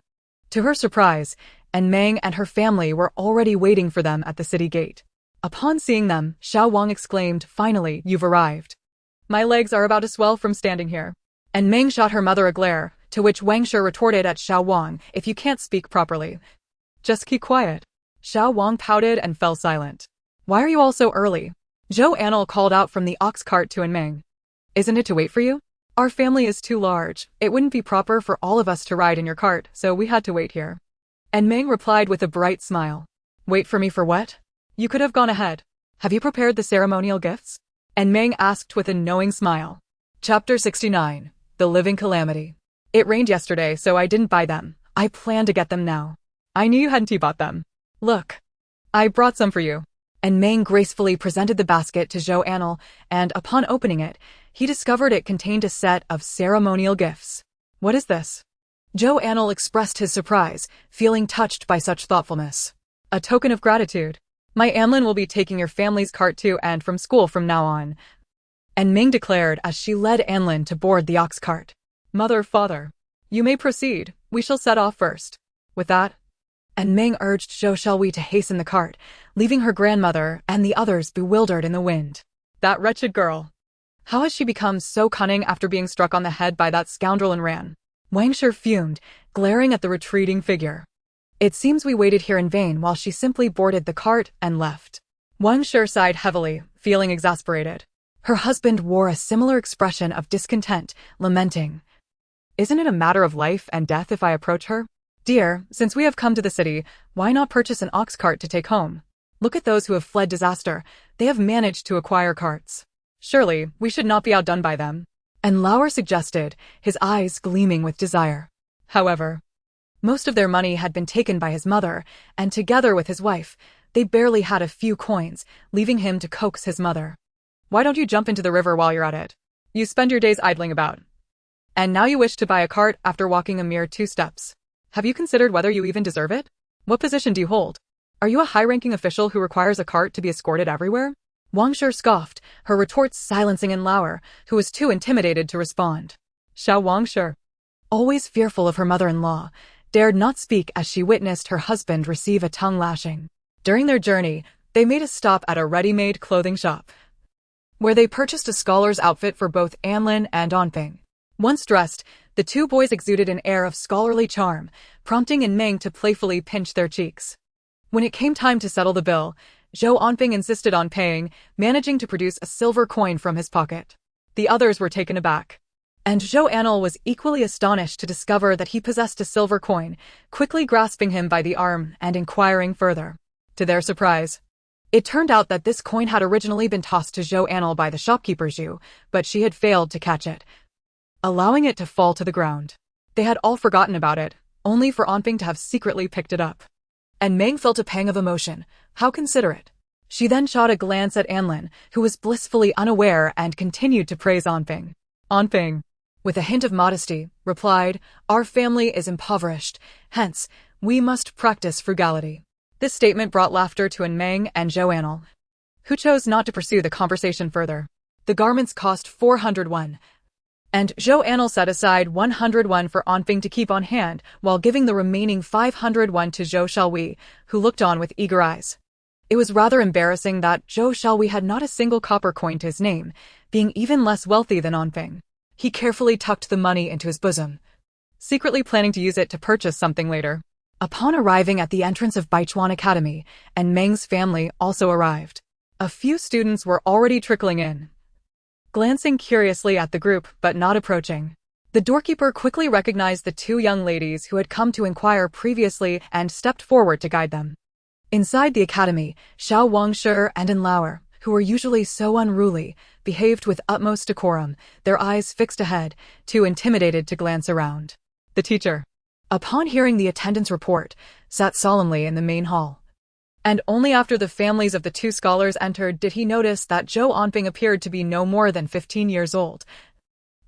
To her surprise, Meng and her family were already waiting for them at the city gate. Upon seeing them, Xiao Wang exclaimed, "Finally, you've arrived. My legs are about to swell from standing here." And Meng shot her mother a glare, to which Wang Shi retorted at Xiao Wang, "If you can't speak properly, just keep quiet." Xiao Wang pouted and fell silent. "Why are you all so early?" Zhou Anle called out from the ox cart to Meng. "Isn't it to wait for you? Our family is too large. It wouldn't be proper for all of us to ride in your cart, so we had to wait here." And Meng replied with a bright smile. "Wait for me for what? You could have gone ahead. Have you prepared the ceremonial gifts?" And Meng asked with a knowing smile. Chapter 69. The Living Calamity. "It rained yesterday, so I didn't buy them. I plan to get them now. I knew you hadn't bought them. Look, I brought some for you." And Meng gracefully presented the basket to Zhou Anle, and upon opening it, he discovered it contained a set of ceremonial gifts. "What is this?" Zhou Anle expressed his surprise, feeling touched by such thoughtfulness. "A token of gratitude. My Anlin will be taking your family's cart to and from school from now on." And Meng declared as she led Anlin to board the ox cart. "Mother, father, you may proceed. We shall set off first." With that, and Meng urged Zhou Xiaowei to hasten the cart, leaving her grandmother and the others bewildered in the wind. That wretched girl. How has she become so cunning after being struck on the head by that scoundrel and ran? Wang Shi fumed, glaring at the retreating figure. "It seems we waited here in vain while she simply boarded the cart and left." Wang Shi sighed heavily, feeling exasperated. Her husband wore a similar expression of discontent, lamenting, "Isn't it a matter of life and death if I approach her? Dear, since we have come to the city, why not purchase an ox cart to take home? Look at those who have fled disaster. They have managed to acquire carts. Surely, we should not be outdone by them." And Lauer suggested, his eyes gleaming with desire. However, most of their money had been taken by his mother, and together with his wife, they barely had a few coins, leaving him to coax his mother. "Why don't you jump into the river while you're at it? You spend your days idling about. And now you wish to buy a cart after walking a mere 2 steps. Have you considered whether you even deserve it? What position do you hold? Are you a high-ranking official who requires a cart to be escorted everywhere?" Wang Shi scoffed, her retorts silencing in Lauer, who was too intimidated to respond. Xiao Wang Shi, always fearful of her mother-in-law, dared not speak as she witnessed her husband receive a tongue lashing. During their journey, they made a stop at a ready-made clothing shop, where they purchased a scholar's outfit for both Anlin and Anping. Once dressed, the 2 boys exuded an air of scholarly charm, prompting Meng to playfully pinch their cheeks. When it came time to settle the bill, Zhou Anping insisted on paying, managing to produce a silver coin from his pocket. The others were taken aback. And Zhou Anle was equally astonished to discover that he possessed a silver coin, quickly grasping him by the arm and inquiring further. To their surprise, it turned out that this coin had originally been tossed to Zhou Anle by the shopkeeper Zhu, but she had failed to catch it, allowing it to fall to the ground. They had all forgotten about it, only for Anping to have secretly picked it up. And Meng felt a pang of emotion. How considerate. She then shot a glance at Anlin, who was blissfully unaware and continued to praise Anping. Anping, with a hint of modesty, replied, "Our family is impoverished, hence, we must practice frugality." This statement brought laughter to Meng and Zhou Anle, who chose not to pursue the conversation further. The garments cost 400 won, and Zhou Anle set aside 100 won for Anping to keep on hand, while giving the remaining 500 won to Zhou Xiaowei, who looked on with eager eyes. It was rather embarrassing that Zhou Xiaowei had not a single copper coin to his name, being even less wealthy than Anping. He carefully tucked the money into his bosom, secretly planning to use it to purchase something later. Upon arriving at the entrance of Baichuan Academy, Meng's family also arrived. A few students were already trickling in, glancing curiously at the group but not approaching. The doorkeeper quickly recognized the 2 young ladies who had come to inquire previously and stepped forward to guide them. Inside the academy, Xiao Wang Shi and Lauer, who were usually so unruly, behaved with utmost decorum, their eyes fixed ahead, too intimidated to glance around. The teacher, upon hearing the attendance report, sat solemnly in the main hall. And only after the families of the 2 scholars entered did he notice that Zhou Anping appeared to be no more than 15 years old,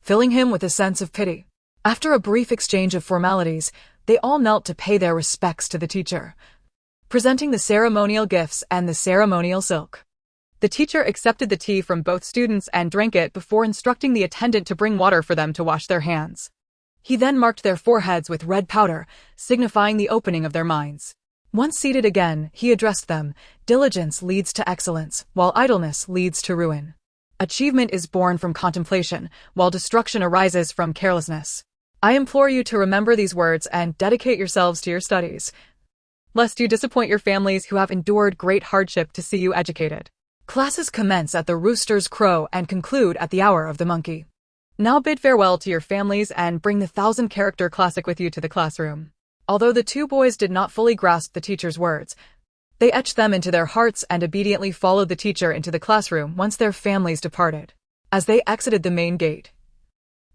filling him with a sense of pity. After a brief exchange of formalities, They all knelt to pay their respects to the teacher, presenting the ceremonial gifts and the ceremonial silk. The teacher accepted the tea from both students and drank it before instructing the attendant to bring water for them to wash their hands. He then marked their foreheads with red powder, signifying the opening of their minds. Once seated again, he addressed them. Diligence leads to excellence, while idleness leads to ruin. Achievement is born from contemplation, while destruction arises from carelessness. I implore you to remember these words and dedicate yourselves to your studies, lest you disappoint your families who have endured great hardship to see you educated. Classes commence at the rooster's crow and conclude at the hour of the monkey. Now bid farewell to your families and bring the 1,000-character classic with you to the classroom. Although the two boys did not fully grasp the teacher's words, they etched them into their hearts and obediently followed the teacher into the classroom once their families departed. As they exited the main gate,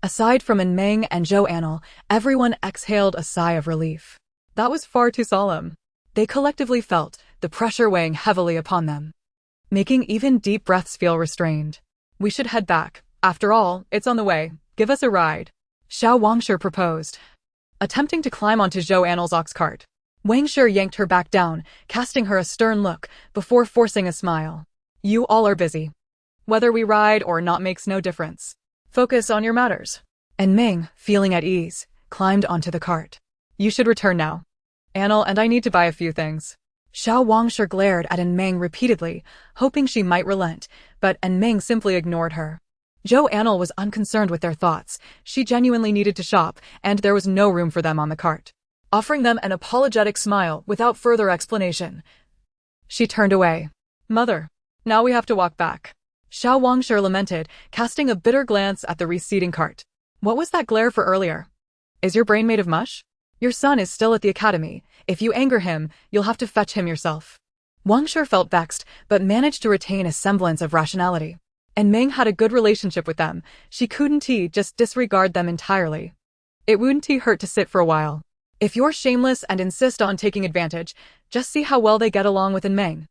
aside from Meng and Zhou Anle, everyone exhaled a sigh of relief. That was far too solemn. They collectively felt the pressure weighing heavily upon them, making even deep breaths feel restrained. We should head back. After all, it's on the way. Give us a ride, Xiao Wangshe proposed, attempting to climb onto Zhou Anle's ox cart. Wangshe yanked her back down, casting her a stern look, before forcing a smile. You all are busy. Whether we ride or not makes no difference. Focus on your matters. And Meng, feeling at ease, climbed onto the cart. You should return now. Anle and I need to buy a few things. Xiao Wangshe glared at Meng repeatedly, hoping she might relent, but Meng simply ignored her. Zhou Anle was unconcerned with their thoughts. She genuinely needed to shop, and there was no room for them on the cart. Offering them an apologetic smile without further explanation, she turned away. Mother, now we have to walk back, Xiao Wangshe lamented, casting a bitter glance at the receding cart. What was that glare for earlier? Is your brain made of mush? Your son is still at the academy. If you anger him, you'll have to fetch him yourself. Wangshe felt vexed, but managed to retain a semblance of rationality. And Meng had a good relationship with them. She couldn't just disregard them entirely. It wouldn't hurt to sit for a while. If you're shameless and insist on taking advantage, just see how well they get along with Meng.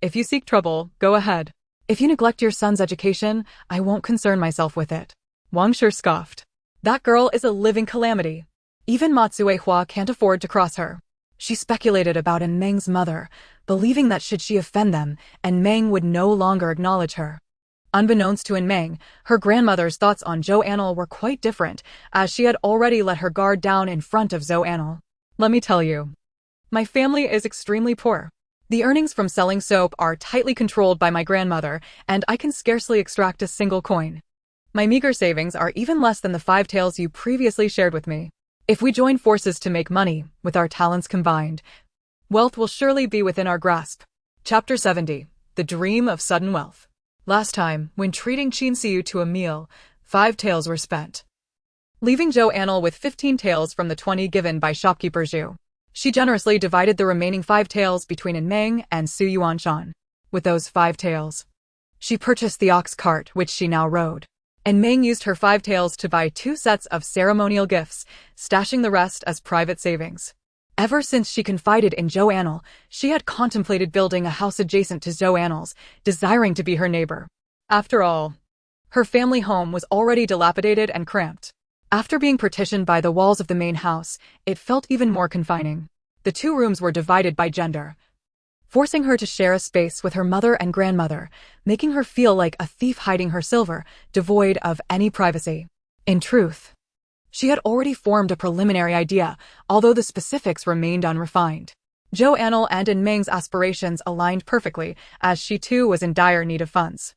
If you seek trouble, go ahead. If you neglect your son's education, I won't concern myself with it. Wangshe scoffed. That girl is a living calamity. Even Matsue Hua can't afford to cross her. She speculated about Meng's mother, believing that should she offend them, Meng would no longer acknowledge her. Unbeknownst to Meng, her grandmother's thoughts on Zhou Anle were quite different, as she had already let her guard down in front of Zhou Anle. Let me tell you, my family is extremely poor. The earnings from selling soap are tightly controlled by my grandmother, and I can scarcely extract a single coin. My meager savings are even less than the 5 taels you previously shared with me. If we join forces to make money, with our talents combined, wealth will surely be within our grasp. Chapter 70. The Dream of Sudden Wealth. Last time, when treating Qin Xiu to a meal, 5 taels were spent, leaving Zhou Anle with 15 taels from the 20 given by shopkeeper Zhu. She generously divided the remaining 5 taels between Meng and Su Yuanshan. With those 5 taels, she purchased the ox cart which she now rode. And Meng used her 5 taels to buy 2 sets of ceremonial gifts, stashing the rest as private savings. Ever since she confided in Zhou Anle, she had contemplated building a house adjacent to Zhou Anle's, desiring to be her neighbor. After all, her family home was already dilapidated and cramped. After being partitioned by the walls of the main house, it felt even more confining. The 2 rooms were divided by gender, forcing her to share a space with her mother and grandmother, making her feel like a thief hiding her silver, devoid of any privacy. In truth, she had already formed a preliminary idea, although the specifics remained unrefined. Zhou Anle and Meng's aspirations aligned perfectly, as she too was in dire need of funds.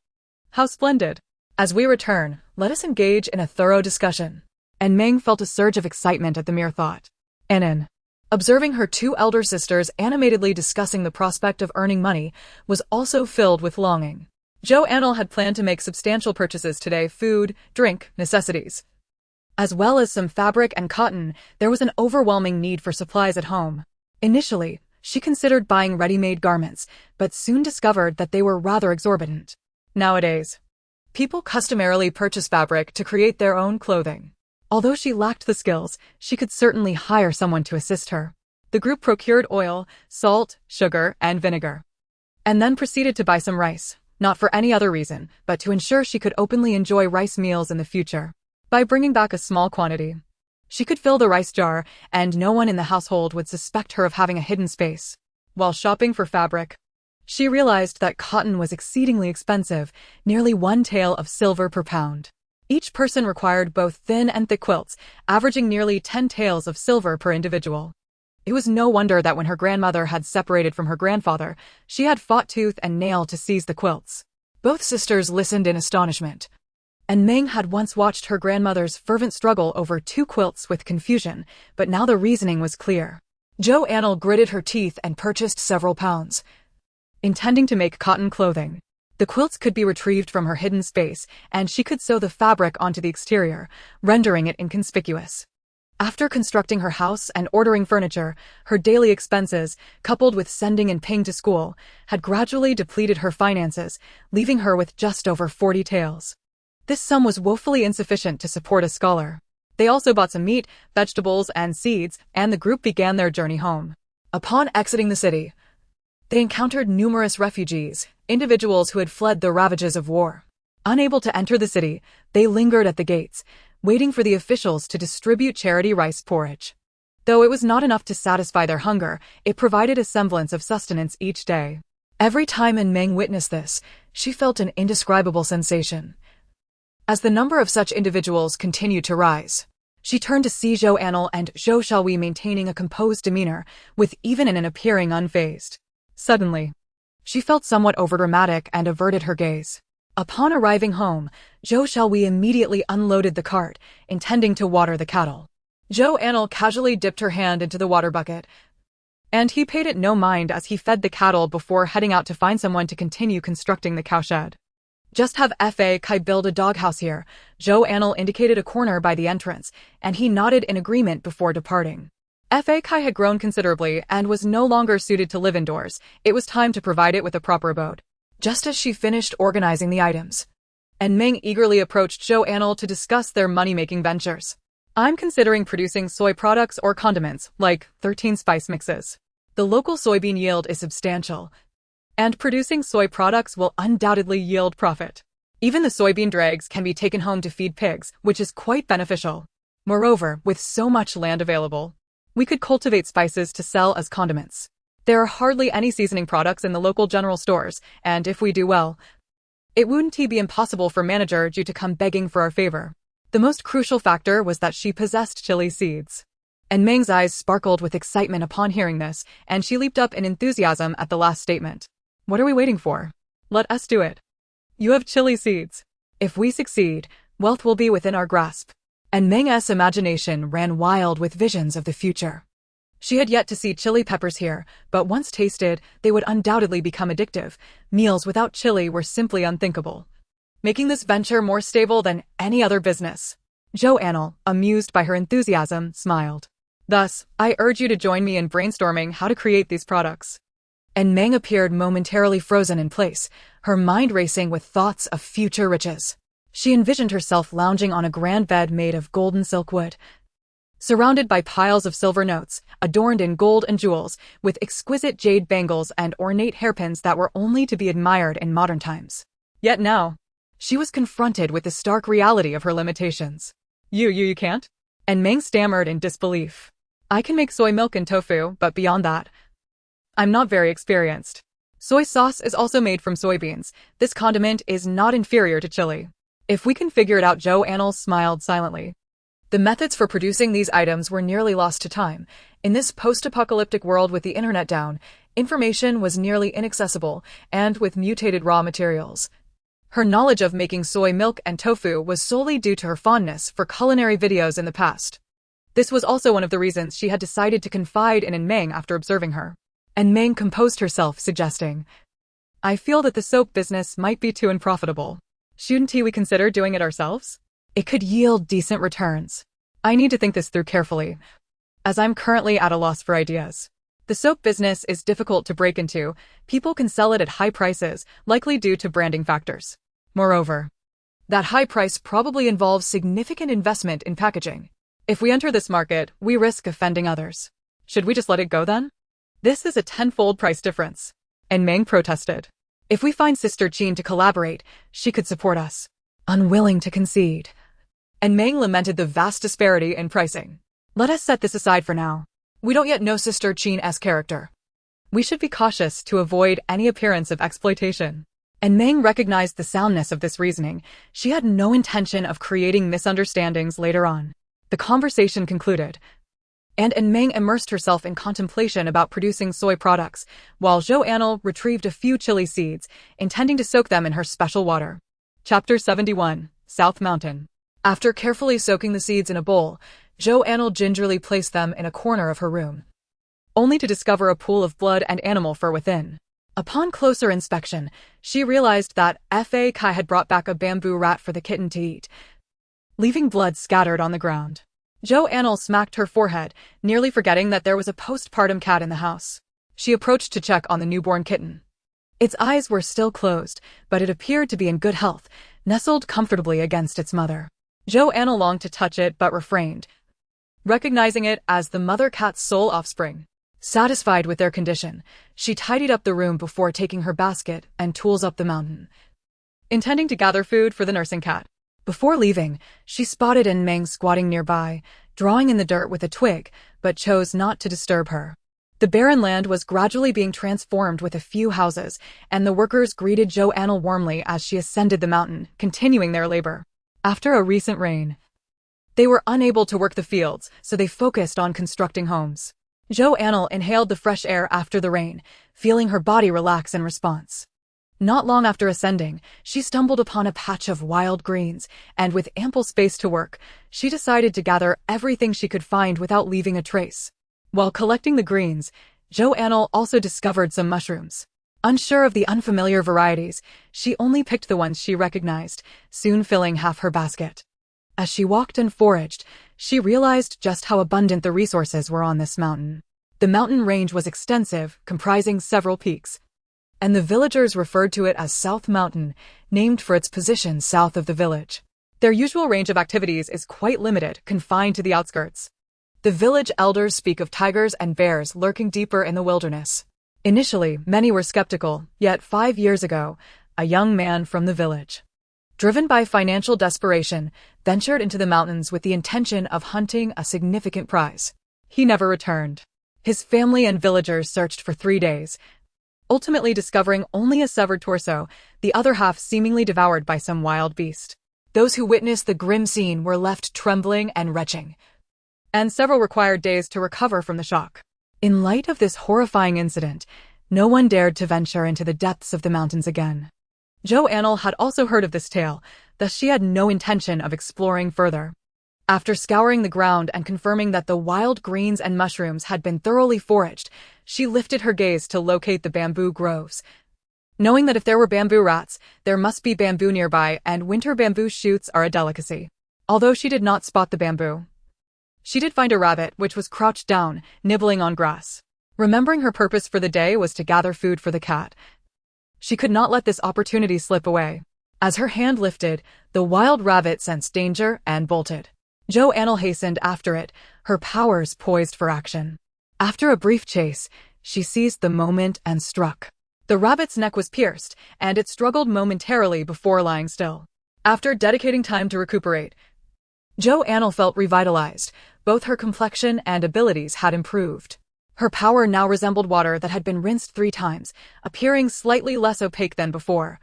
How splendid! As we return, let us engage in a thorough discussion. And Meng felt a surge of excitement at the mere thought. Anan, observing her 2 elder sisters animatedly discussing the prospect of earning money, was also filled with longing. Zhou Anle had planned to make substantial purchases today: food, drink, necessities, as well as some fabric and cotton. There was an overwhelming need for supplies at home. Initially, she considered buying ready-made garments, but soon discovered that they were rather exorbitant. Nowadays, people customarily purchase fabric to create their own clothing. Although she lacked the skills, she could certainly hire someone to assist her. The group procured oil, salt, sugar, and vinegar, and then proceeded to buy some rice, not for any other reason, but to ensure she could openly enjoy rice meals in the future. By bringing back a small quantity, She could fill the rice jar, and no one in the household would suspect her of having a hidden space. While shopping for fabric, she realized that cotton was exceedingly expensive, nearly 1 tael of silver per pound. Each person required both thin and thick quilts, averaging nearly 10 taels of silver per individual. It was no wonder that when her grandmother had separated from her grandfather, she had fought tooth and nail to seize the quilts. Both sisters listened in astonishment. And Meng had once watched her grandmother's fervent struggle over 2 quilts with confusion, but now the reasoning was clear. Zhou Anle gritted her teeth and purchased several pounds, intending to make cotton clothing. The quilts could be retrieved from her hidden space, and she could sew the fabric onto the exterior, rendering it inconspicuous. After constructing her house and ordering furniture, her daily expenses, coupled with sending and Ping to school, had gradually depleted her finances, leaving her with just over 40 taels. This sum was woefully insufficient to support a scholar. They also bought some meat, vegetables, and seeds, and the group began their journey home. Upon exiting the city, they encountered numerous refugees, individuals who had fled the ravages of war. Unable to enter the city, they lingered at the gates, waiting for the officials to distribute charity rice porridge. Though it was not enough to satisfy their hunger, it provided a semblance of sustenance each day. Every time Meng witnessed this, she felt an indescribable sensation. As the number of such individuals continued to rise, she turned to see Zhou Anle and Zhou Xiaohui maintaining a composed demeanor, with even an appearing unfazed. Suddenly, she felt somewhat overdramatic and averted her gaze. Upon arriving home, Zhou Xiaohui immediately unloaded the cart, intending to water the cattle. Zhou Anle casually dipped her hand into the water bucket, and he paid it no mind as he fed the cattle before heading out to find someone to continue constructing the cowshed. Just have Fa Kai build a doghouse here. Zhou Anle indicated a corner by the entrance, and he nodded in agreement before departing. Fa Kai had grown considerably and was no longer suited to live indoors. It was time to provide it with a proper abode. Just as she finished organizing the items, and Meng eagerly approached Zhou Anle to discuss their money-making ventures. I'm considering producing soy products or condiments, like 13 spice mixes. The local soybean yield is substantial, and producing soy products will undoubtedly yield profit. Even the soybean dregs can be taken home to feed pigs, which is quite beneficial. Moreover, with so much land available, we could cultivate spices to sell as condiments. There are hardly any seasoning products in the local general stores, and if we do well, it wouldn't be impossible for Manager Zhu to come begging for our favor. The most crucial factor was that she possessed chili seeds. And Meng's eyes sparkled with excitement upon hearing this, and she leaped up in enthusiasm at the last statement. What are we waiting for? Let us do it. You have chili seeds. If we succeed, wealth will be within our grasp. And Meng's imagination ran wild with visions of the future. She had yet to see chili peppers here, but once tasted, they would undoubtedly become addictive. Meals without chili were simply unthinkable, making this venture more stable than any other business. Zhou Anle, amused by her enthusiasm, smiled. Thus, I urge you to join me in brainstorming how to create these products. And Meng appeared momentarily frozen in place, her mind racing with thoughts of future riches. She envisioned herself lounging on a grand bed made of golden silk wood, surrounded by piles of silver notes, adorned in gold and jewels, with exquisite jade bangles and ornate hairpins that were only to be admired in modern times. Yet now, she was confronted with the stark reality of her limitations. You can't? And Meng stammered in disbelief. I can make soy milk and tofu, but beyond that, I'm not very experienced. Soy sauce is also made from soybeans. This condiment is not inferior to chili. If we can figure it out, Zhou Anle smiled silently. The methods for producing these items were nearly lost to time. In this post-apocalyptic world with the internet down, information was nearly inaccessible, and with mutated raw materials. Her knowledge of making soy milk and tofu was solely due to her fondness for culinary videos in the past. This was also one of the reasons she had decided to confide in Meng after observing her. And Meng composed herself, suggesting, I feel that the soap business might be too unprofitable. Shouldn't we consider doing it ourselves? It could yield decent returns. I need to think this through carefully, as I'm currently at a loss for ideas. The soap business is difficult to break into. People can sell it at high prices, likely due to branding factors. Moreover, that high price probably involves significant investment in packaging. If we enter this market, we risk offending others. Should we just let it go then? This is a tenfold price difference. And Meng protested. If we find Sister Jean to collaborate, she could support us. Unwilling to concede, and Meng lamented the vast disparity in pricing. Let us set this aside for now. We don't yet know Sister Qin's character. We should be cautious to avoid any appearance of exploitation. And Meng recognized the soundness of this reasoning. She had no intention of creating misunderstandings later on. The conversation concluded, and Meng immersed herself in contemplation about producing soy products, while Zhou Anle retrieved a few chili seeds, intending to soak them in her special water. Chapter 71, South Mountain. After carefully soaking the seeds in a bowl, Zhou Anle gingerly placed them in a corner of her room, only to discover a pool of blood and animal fur within. Upon closer inspection, she realized that Fa Kai had brought back a bamboo rat for the kitten to eat, leaving blood scattered on the ground. Zhou Anle smacked her forehead, nearly forgetting that there was a postpartum cat in the house. She approached to check on the newborn kitten. Its eyes were still closed, but it appeared to be in good health, nestled comfortably against its mother. Zhou Anle longed to touch it but refrained, recognizing it as the mother cat's sole offspring. Satisfied with their condition, she tidied up the room before taking her basket and tools up the mountain, intending to gather food for the nursing cat. Before leaving, she spotted Meng squatting nearby, drawing in the dirt with a twig, but chose not to disturb her. The barren land was gradually being transformed with a few houses, and the workers greeted Zhou Anle warmly as she ascended the mountain, continuing their labor. After a recent rain, they were unable to work the fields, so they focused on constructing homes. Zhou Anle inhaled the fresh air after the rain, feeling her body relax in response. Not long after ascending, she stumbled upon a patch of wild greens, and with ample space to work, she decided to gather everything she could find without leaving a trace. While collecting the greens, Zhou Anle also discovered some mushrooms. Unsure of the unfamiliar varieties, she only picked the ones she recognized, soon filling half her basket. As she walked and foraged, she realized just how abundant the resources were on this mountain. The mountain range was extensive, comprising several peaks, and the villagers referred to it as South Mountain, named for its position south of the village. Their usual range of activities is quite limited, confined to the outskirts. The village elders speak of tigers and bears lurking deeper in the wilderness. Initially, many were skeptical, yet 5 years ago, a young man from the village, driven by financial desperation, ventured into the mountains with the intention of hunting a significant prize. He never returned. His family and villagers searched for 3 days, ultimately discovering only a severed torso, the other half seemingly devoured by some wild beast. Those who witnessed the grim scene were left trembling and retching, and several required days to recover from the shock. In light of this horrifying incident, no one dared to venture into the depths of the mountains again. Zhou Anle had also heard of this tale, thus she had no intention of exploring further. After scouring the ground and confirming that the wild greens and mushrooms had been thoroughly foraged, she lifted her gaze to locate the bamboo groves. Knowing that if there were bamboo rats, there must be bamboo nearby, and winter bamboo shoots are a delicacy. Although she did not spot the bamboo, she did find a rabbit which was crouched down, nibbling on grass. Remembering her purpose for the day was to gather food for the cat, she could not let this opportunity slip away. As her hand lifted, the wild rabbit sensed danger and bolted. Zhou Anle hastened after it, her powers poised for action. After a brief chase, she seized the moment and struck. The rabbit's neck was pierced, and it struggled momentarily before lying still. After dedicating time to recuperate, Zhou Anle felt revitalized. Both her complexion and abilities had improved. Her power now resembled water that had been rinsed 3 times, appearing slightly less opaque than before.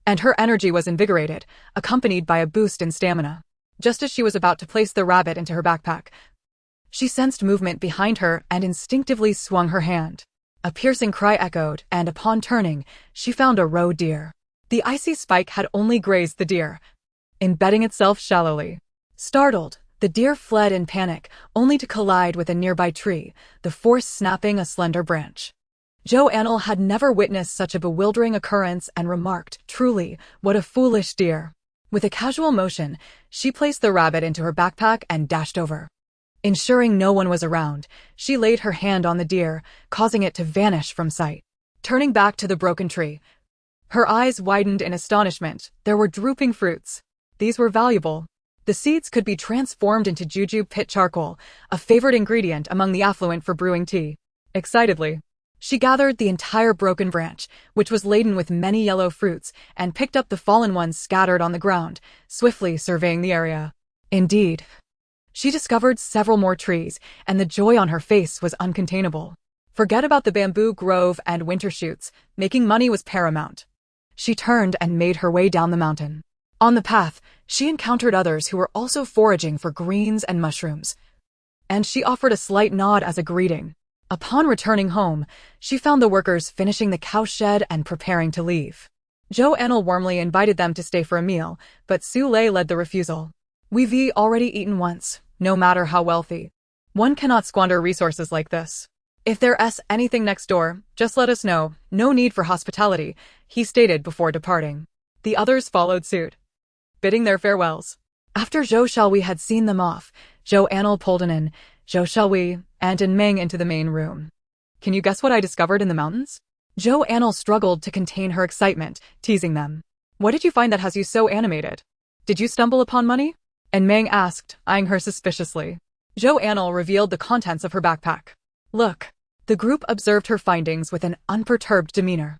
And her energy was invigorated, accompanied by a boost in stamina. Just as she was about to place the rabbit into her backpack, she sensed movement behind her and instinctively swung her hand. A piercing cry echoed, and upon turning, she found a roe deer. The icy spike had only grazed the deer, embedding itself shallowly. Startled, the deer fled in panic, only to collide with a nearby tree, the force snapping a slender branch. Zhou Anle had never witnessed such a bewildering occurrence and remarked, "Truly, what a foolish deer." With a casual motion, she placed the rabbit into her backpack and dashed over. Ensuring no one was around, she laid her hand on the deer, causing it to vanish from sight. Turning back to the broken tree, her eyes widened in astonishment. There were drooping fruits. These were valuable. The seeds could be transformed into juju pit charcoal, a favorite ingredient among the affluent for brewing tea. Excitedly, she gathered the entire broken branch, which was laden with many yellow fruits, and picked up the fallen ones scattered on the ground, swiftly surveying the area. Indeed. She discovered several more trees, and the joy on her face was uncontainable. Forget about the bamboo grove and winter shoots, making money was paramount. She turned and made her way down the mountain. On the path, she encountered others who were also foraging for greens and mushrooms, and she offered a slight nod as a greeting. Upon returning home, she found the workers finishing the cowshed and preparing to leave. Zhou Anle warmly invited them to stay for a meal, but Su Lei led the refusal. We've already eaten once, no matter how wealthy. One cannot squander resources like this. If there's anything next door, just let us know. No need for hospitality, he stated before departing. The others followed suit, bidding their farewells. After Zhou Xiaohui had seen them off, Zhou Anle pulled in Zhou Xiaohui and Meng into the main room. Can you guess what I discovered in the mountains? Zhou Anle struggled to contain her excitement, teasing them. What did you find that has you so animated? Did you stumble upon money? And Meng asked, eyeing her suspiciously. Zhou Anle revealed the contents of her backpack. Look. The group observed her findings with an unperturbed demeanor.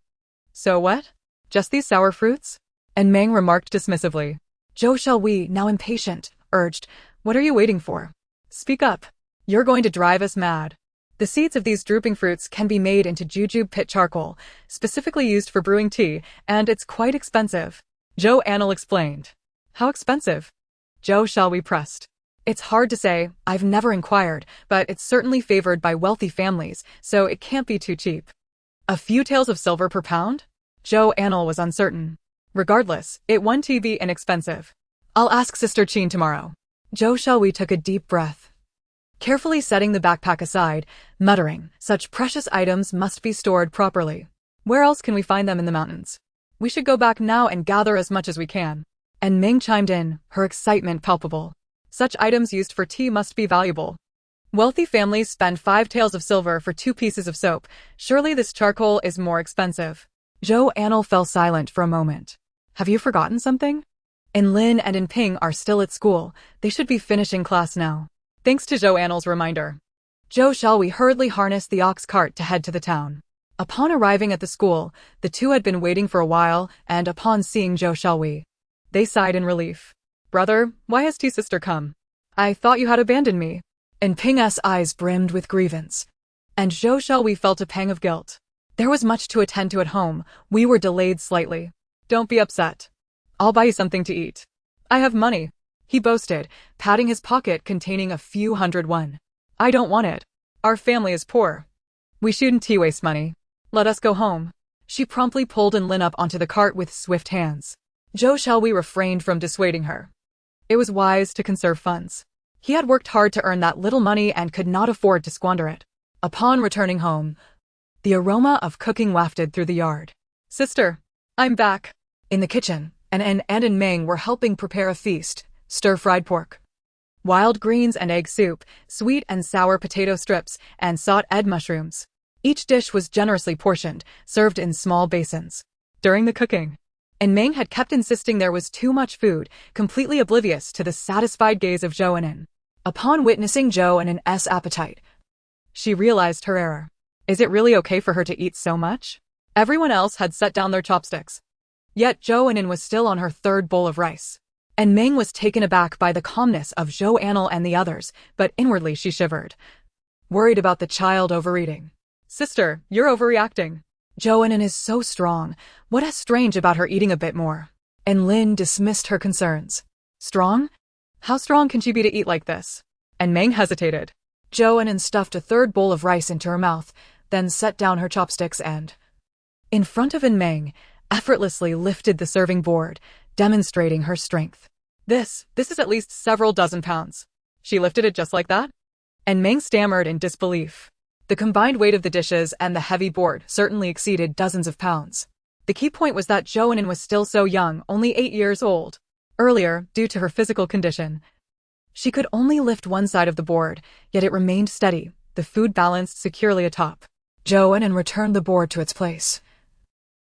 So what? Just these sour fruits? And Meng remarked dismissively. Zhou Xiaohui, now impatient, urged, what are you waiting for? Speak up. You're going to drive us mad. The seeds of these drooping fruits can be made into jujube pit charcoal, specifically used for brewing tea, and it's quite expensive. Zhou Anle explained. How expensive? Zhou Xiaohui pressed. It's hard to say, I've never inquired, but it's certainly favored by wealthy families, so it can't be too cheap. A few taels of silver per pound? Zhou Anle was uncertain. Regardless, it won't be inexpensive. I'll ask Sister Qin tomorrow. Zhou Xiaohui took a deep breath, carefully setting the backpack aside, muttering, such precious items must be stored properly. Where else can we find them in the mountains? We should go back now and gather as much as we can. And Meng chimed in, her excitement palpable. Such items used for tea must be valuable. Wealthy families spend 5 taels of silver for 2 pieces of soap. Surely this charcoal is more expensive. Zhou Anle fell silent for a moment. Have you forgotten something? Lin and Ping are still at school. They should be finishing class now. Thanks to Zhou Anle's reminder. Zhou Xiaohui hurriedly harnessed the ox cart to head to the town. Upon arriving at the school, the two had been waiting for a while, and upon seeing Zhou Xiaohui, they sighed in relief. Brother, why has sister come? I thought you had abandoned me. And Ping's eyes brimmed with grievance. And Zhou Xiaohui felt a pang of guilt. There was much to attend to at home. We were delayed slightly. Don't be upset. I'll buy you something to eat. I have money, he boasted, patting his pocket containing a few hundred won. I don't want it. Our family is poor. We shouldn't waste money. Let us go home. She promptly pulled Lin up onto the cart with swift hands. Zhou Xiaohui refrained from dissuading her. It was wise to conserve funds. He had worked hard to earn that little money and could not afford to squander it. Upon returning home, the aroma of cooking wafted through the yard. Sister, I'm back. In the kitchen, and Meng were helping prepare a feast, stir-fried pork, wild greens and egg soup, sweet and sour potato strips, and sauteed mushrooms. Each dish was generously portioned, served in small basins. During the cooking, Meng had kept insisting there was too much food, completely oblivious to the satisfied gaze of Zhou Anle. Upon witnessing Zhou Anle's appetite, she realized her error. Is it really okay for her to eat so much? Everyone else had set down their chopsticks. Yet Zhou Anle was still on her 3rd bowl of rice. And Meng was taken aback by the calmness of Zhou Anle and the others, but inwardly she shivered, worried about the child overeating. Sister, you're overreacting. Zhou Anle is so strong. What is strange about her eating a bit more? And Lin dismissed her concerns. Strong? How strong can she be to eat like this? And Meng hesitated. Zhou Anle stuffed a 3rd bowl of rice into her mouth, then set down her chopsticks and, in front of Meng, effortlessly lifted the serving board, demonstrating her strength. This is at least several dozen pounds. She lifted it just like that? And Meng stammered in disbelief. The combined weight of the dishes and the heavy board certainly exceeded dozens of pounds. The key point was that Zhou Anle was still so young, only 8 years old. Earlier, due to her physical condition, she could only lift one side of the board, yet it remained steady, the food balanced securely atop. Zhou Anle returned the board to its place,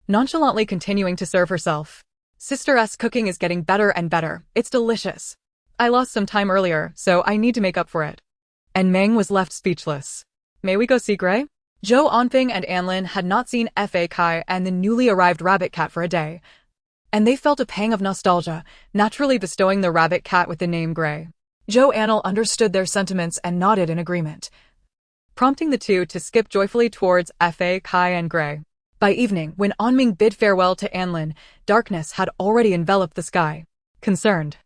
nonchalantly continuing to serve herself. Sister's cooking is getting better and better. It's delicious. I lost some time earlier, so I need to make up for it. And Meng was left speechless. May we go see Gray? Zhou Anping and Anlin had not seen Fa Kai and the newly arrived rabbit cat for a day, and they felt a pang of nostalgia, naturally bestowing the rabbit cat with the name Gray. Zhou Anle understood their sentiments and nodded in agreement, prompting the two to skip joyfully towards Fa Kai and Gray. By evening, when Anming bid farewell to Anlin, darkness had already enveloped the sky. Concerned,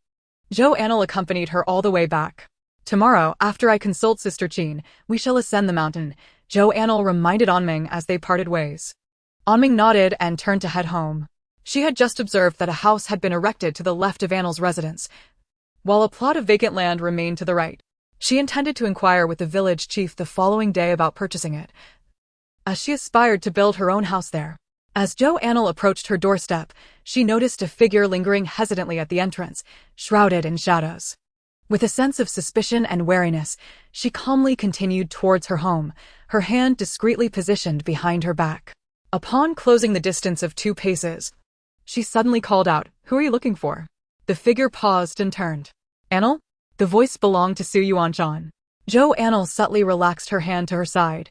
Zhou Anle accompanied her all the way back. Tomorrow, after I consult Sister Qin, we shall ascend the mountain, Zhou Anle reminded Anming as they parted ways. Anming nodded and turned to head home. She had just observed that a house had been erected to the left of Anle's residence, while a plot of vacant land remained to the right. She intended to inquire with the village chief the following day about purchasing it, as she aspired to build her own house there. As Zhou Anle approached her doorstep, she noticed a figure lingering hesitantly at the entrance, shrouded in shadows. With a sense of suspicion and wariness, she calmly continued towards her home, her hand discreetly positioned behind her back. Upon closing the distance of 2 paces, she suddenly called out, "Who are you looking for?" The figure paused and turned. "Anle?" The voice belonged to Su Yuanshan. Zhou Anle subtly relaxed her hand to her side.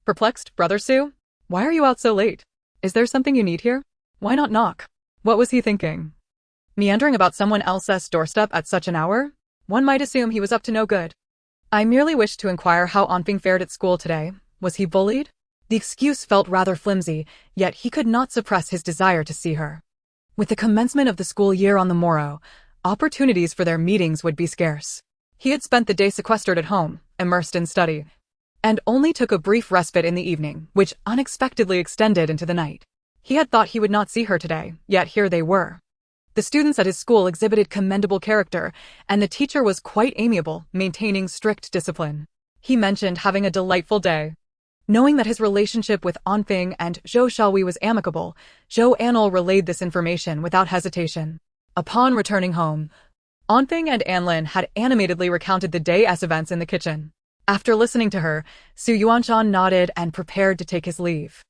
"Perplexed, Brother Su? Why are you out so late? Is there something you need here? Why not knock?" What was he thinking? Meandering about someone else's doorstep at such an hour? One might assume he was up to no good. "I merely wished to inquire how Anping fared at school today. Was he bullied?" The excuse felt rather flimsy, yet he could not suppress his desire to see her. With the commencement of the school year on the morrow, opportunities for their meetings would be scarce. He had spent the day sequestered at home, immersed in study, and only took a brief respite in the evening, which unexpectedly extended into the night. He had thought he would not see her today, yet here they were. The students at his school exhibited commendable character, and the teacher was quite amiable, maintaining strict discipline. He mentioned having a delightful day. Knowing that his relationship with Anping and Zhou Xiaohui was amicable, Zhou Anle relayed this information without hesitation. Upon returning home, Anping and Anlin had animatedly recounted the day's events in the kitchen. After listening to her, Su Yuanshan nodded and prepared to take his leave.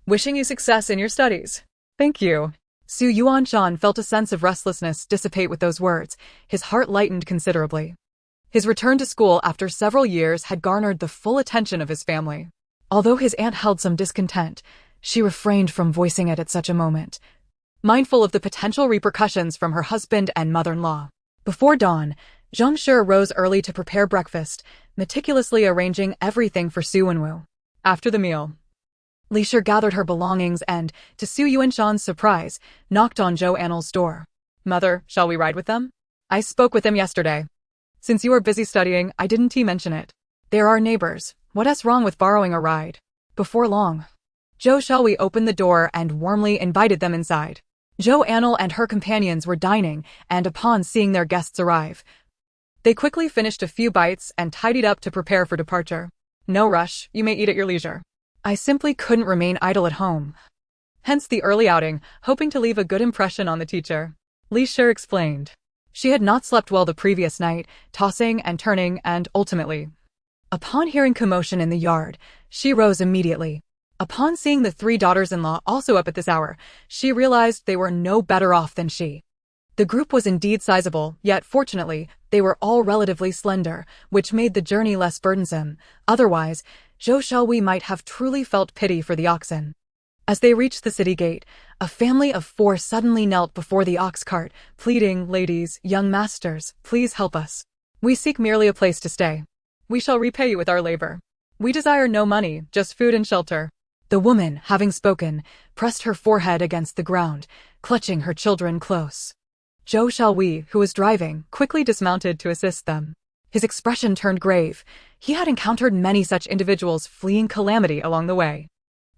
"Wishing you success in your studies." "Thank you." Su Yuanshan felt a sense of restlessness dissipate with those words. His heart lightened considerably. His return to school after several years had garnered the full attention of his family. Although his aunt held some discontent, she refrained from voicing it at such a moment, mindful of the potential repercussions from her husband and mother-in-law. Before dawn, Zhang Shi rose early to prepare breakfast, meticulously arranging everything for Su Wenwu. After the meal, Li Shi gathered her belongings and, to Su Yuanshan's surprise, knocked on Zhou Anle's door. "Mother, shall we ride with them? I spoke with them yesterday. Since you were busy studying, I didn't mention it. They're our neighbors. What's wrong with borrowing a ride?" Before long, Zhou Xiaohui opened the door and warmly invited them inside. Zhou Anle and her companions were dining, and upon seeing their guests arrive, they quickly finished a few bites and tidied up to prepare for departure. "No rush, you may eat at your leisure. I simply couldn't remain idle at home. Hence the early outing, hoping to leave a good impression on the teacher," Li Shi explained. She had not slept well the previous night, tossing and turning, and ultimately, upon hearing commotion in the yard, she rose immediately. Upon seeing the 3 daughters-in-law also up at this hour, she realized they were no better off than she. The group was indeed sizable, yet fortunately, they were all relatively slender, which made the journey less burdensome. Otherwise, Zhou Xiaohui might have truly felt pity for the oxen. As they reached the city gate, a family of 4 suddenly knelt before the ox cart, pleading, "Ladies, young masters, please help us. We seek merely a place to stay. We shall repay you with our labor. We desire no money, just food and shelter." The woman, having spoken, pressed her forehead against the ground, clutching her children close. Zhou Xiaohui, who was driving, quickly dismounted to assist them. His expression turned grave. He had encountered many such individuals fleeing calamity along the way.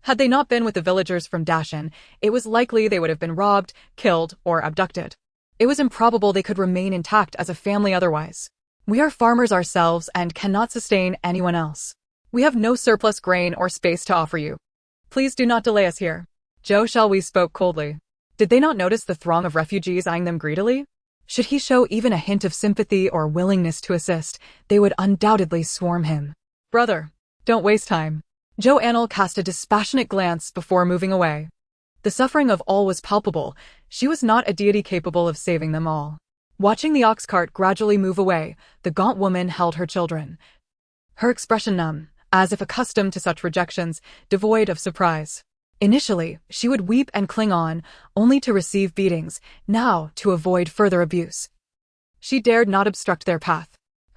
Had they not been with the villagers from Dashan, it was likely they would have been robbed, killed, or abducted. It was improbable they could remain intact as a family otherwise. "We are farmers ourselves and cannot sustain anyone else. We have no surplus grain or space to offer you. Please do not delay us here." Zhou Xiaohui spoke coldly. Did they not notice the throng of refugees eyeing them greedily? Should he show even a hint of sympathy or willingness to assist, they would undoubtedly swarm him. "Brother, don't waste time." Zhou Anle cast a dispassionate glance before moving away. The suffering of all was palpable. She was not a deity capable of saving them all. Watching the ox cart gradually move away, the gaunt woman held her children, her expression numb, as if accustomed to such rejections, devoid of surprise. Initially, she would weep and cling on, only to receive beatings, now to avoid further abuse. She dared not obstruct their path.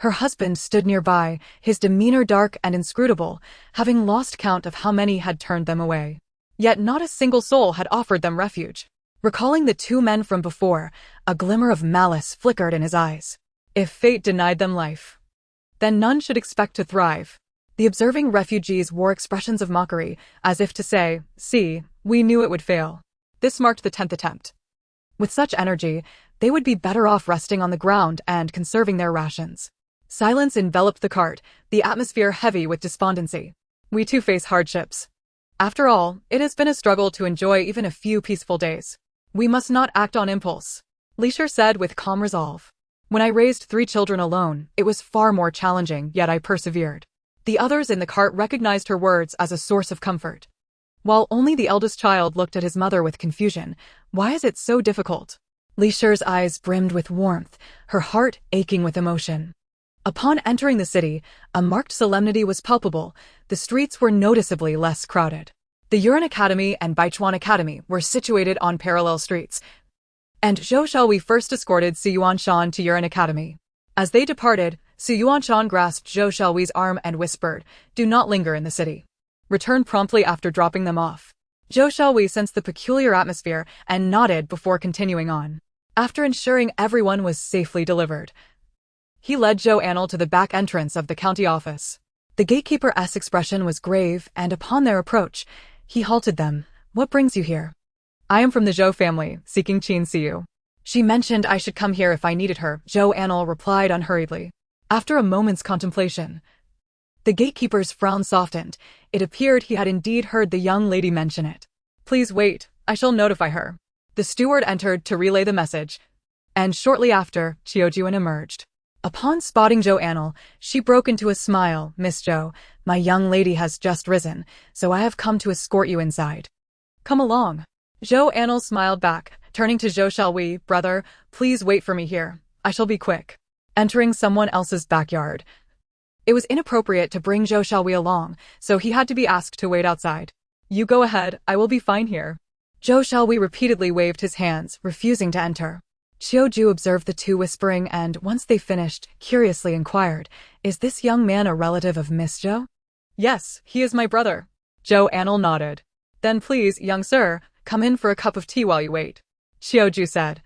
Her husband stood nearby, his demeanor dark and inscrutable, having lost count of how many had turned them away. Yet not a single soul had offered them refuge. Recalling the two men from before, a glimmer of malice flickered in his eyes. If fate denied them life, then none should expect to thrive. The observing refugees wore expressions of mockery, as if to say, "See, we knew it would fail." This marked the 10th attempt. With such energy, they would be better off resting on the ground and conserving their rations. Silence enveloped the cart, the atmosphere heavy with despondency. We too face hardships. After all, it has been a struggle to enjoy even a few peaceful days. We must not act on impulse, Leisure said with calm resolve. When I raised 3 children alone, it was far more challenging, yet I persevered. The others in the cart recognized her words as a source of comfort. While only the eldest child looked at his mother with confusion. Why is it so difficult? Leisure's eyes brimmed with warmth, her heart aching with emotion. Upon entering the city, a marked solemnity was palpable. The streets were noticeably less crowded. The Yuan Academy and Baichuan Academy were situated on parallel streets, and Zhou Anle first escorted Su Yuanshan to Yuan Academy. As they departed, Su Yuanshan grasped Zhou Anle's arm and whispered, "Do not linger in the city. Return promptly after dropping them off." Zhou Anle sensed the peculiar atmosphere and nodded before continuing on. After ensuring everyone was safely delivered, he led Zhou Anle to the back entrance of the county office. The gatekeeper's expression was grave, and upon their approach, he halted them. "What brings you here?" "I am from the Zhou family, seeking Qin Siyu. She mentioned I should come here if I needed her," Zhou Anle replied unhurriedly. After a moment's contemplation, the gatekeeper's frown softened. It appeared he had indeed heard the young lady mention it. "Please wait, I shall notify her." The steward entered to relay the message, and shortly after, Qiujuan emerged. Upon spotting Zhou Anle, she broke into a smile. "Miss Zhou, my young lady has just risen, so I have come to escort you inside." "Come along." Zhou Anle smiled back, turning to Zhou Anle, "Brother, please wait for me here. I shall be quick." Entering someone else's backyard, it was inappropriate to bring Zhou Anle along, so he had to be asked to wait outside. "You go ahead, I will be fine here." Zhou Anle repeatedly waved his hands, refusing to enter. Qiuju observed the two whispering and, once they finished, curiously inquired, "Is this young man a relative of Miss Zhou?" "Yes, he is my brother." Zhou Anle nodded. "Then please, young sir, come in for a cup of tea while you wait," Qiuju said,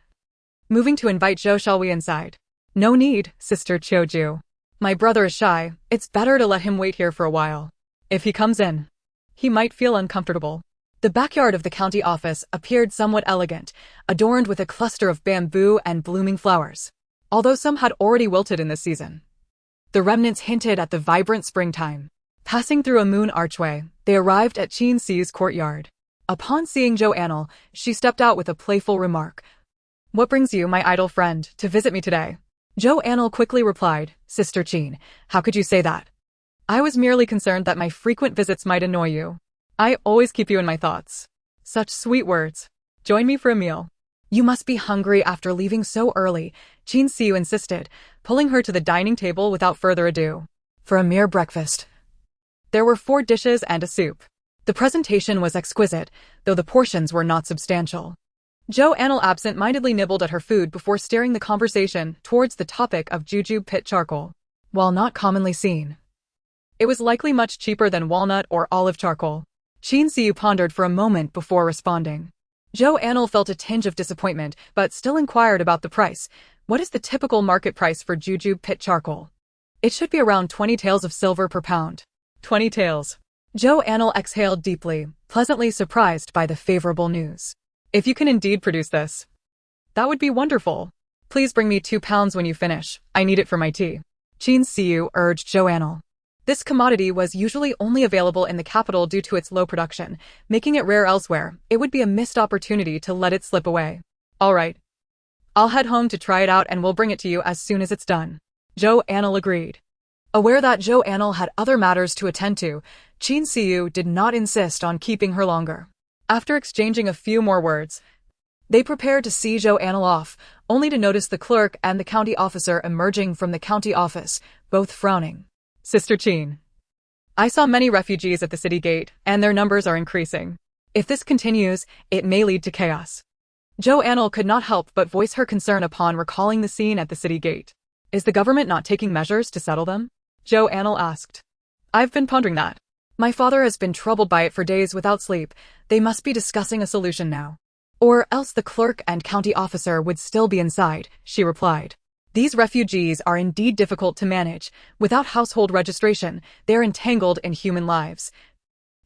moving to invite Zhou Anle inside. "No need, Sister Qiuju. My brother is shy. It's better to let him wait here for a while. If he comes in, he might feel uncomfortable." The backyard of the county office appeared somewhat elegant, adorned with a cluster of bamboo and blooming flowers. Although some had already wilted in this season, the remnants hinted at the vibrant springtime. Passing through a moon archway, they arrived at Qin Si's courtyard. Upon seeing Zhou Anle, she stepped out with a playful remark. "What brings you, my idle friend, to visit me today?" Zhou Anle quickly replied, "Sister Qin, how could you say that? I was merely concerned that my frequent visits might annoy you. I always keep you in my thoughts." "Such sweet words. Join me for a meal." "You must be hungry after leaving so early," Qin Siyu insisted, pulling her to the dining table without further ado. For a mere breakfast, there were 4 dishes and a soup. The presentation was exquisite, though the portions were not substantial. Zhou Anle absent-mindedly nibbled at her food before steering the conversation towards the topic of jujube pit charcoal. While not commonly seen, it was likely much cheaper than walnut or olive charcoal. Qin Siyu pondered for a moment before responding. Zhou Anle felt a tinge of disappointment, but still inquired about the price. "What is the typical market price for jujube pit charcoal?" "It should be around 20 taels of silver per pound." 20 taels. Zhou Anle exhaled deeply, pleasantly surprised by the favorable news. "If you can indeed produce this, that would be wonderful. Please bring me 2 pounds when you finish. I need it for my tea." Qin Siyu urged Zhou Anle. This commodity was usually only available in the capital due to its low production, making it rare elsewhere. It would be a missed opportunity to let it slip away. "All right. I'll head home to try it out and we'll bring it to you as soon as it's done." Zhou Anle agreed. Aware that Zhou Anle had other matters to attend to, Qin Siyu did not insist on keeping her longer. After exchanging a few more words, they prepared to see Zhou Anle off, only to notice the clerk and the county officer emerging from the county office, both frowning. "Sister Qin, I saw many refugees at the city gate, and their numbers are increasing. If this continues, it may lead to chaos." Zhou Anle could not help but voice her concern upon recalling the scene at the city gate. Is the government not taking measures to settle them? Zhou Anle asked. I've been pondering that. My father has been troubled by it for days without sleep. They must be discussing a solution now. Or else the clerk and county officer would still be inside, she replied. These refugees are indeed difficult to manage. Without household registration, they are entangled in human lives.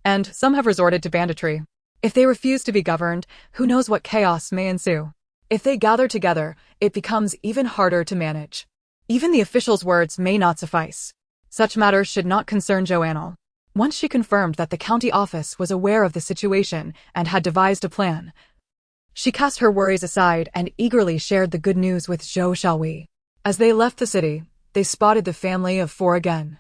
And some have resorted to banditry. If they refuse to be governed, who knows what chaos may ensue. If they gather together, it becomes even harder to manage. Even the officials' words may not suffice. Such matters should not concern Zhou Anle. Once she confirmed that the county office was aware of the situation and had devised a plan, she cast her worries aside and eagerly shared the good news with Zhou Anle. As they left the city, they spotted the family of 4 again,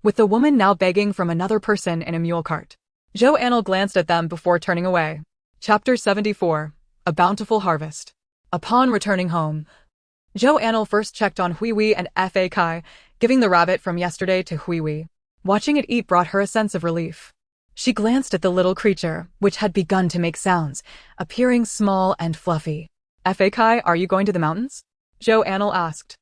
with the woman now begging from another person in a mule cart. Zhou Anle glanced at them before turning away. Chapter 74. A Bountiful Harvest. Upon returning home, Zhou Anle first checked on Hui and Fa Kai, giving the rabbit from yesterday to Hui. Watching it eat brought her a sense of relief. She glanced at the little creature, which had begun to make sounds, appearing small and fluffy. Fa Kai, are you going to the mountains? Zhou Anle asked,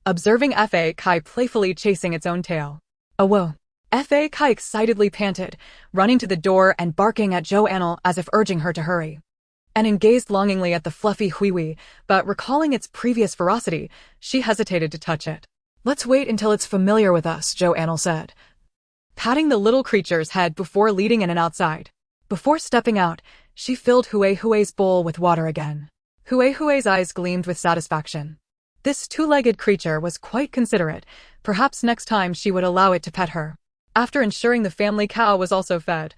observing Fa Kai playfully chasing its own tail. Oh whoa. Fa Kai excitedly panted, running to the door and barking at Zhou Anle as if urging her to hurry. And gazed longingly at the fluffy Hui, but recalling its previous ferocity, she hesitated to touch it. Let's wait until it's familiar with us, Zhou Anle said, patting the little creature's head before leading in and outside. Before stepping out, she filled Hui's bowl with water again. Hui's eyes gleamed with satisfaction. This 2-legged creature was quite considerate. Perhaps next time she would allow it to pet her. After ensuring the family cow was also fed,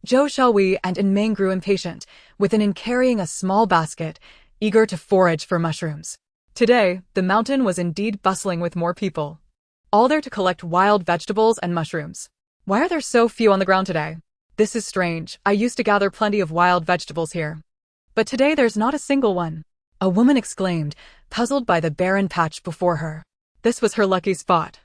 Zhou Anle and Meng grew impatient, with An carrying a small basket, eager to forage for mushrooms. Today, the mountain was indeed bustling with more people, all there to collect wild vegetables and mushrooms. Why are there so few on the ground today? This is strange. I used to gather plenty of wild vegetables here, but today there's not a single one. A woman exclaimed, puzzled by the barren patch before her. This was her lucky spot,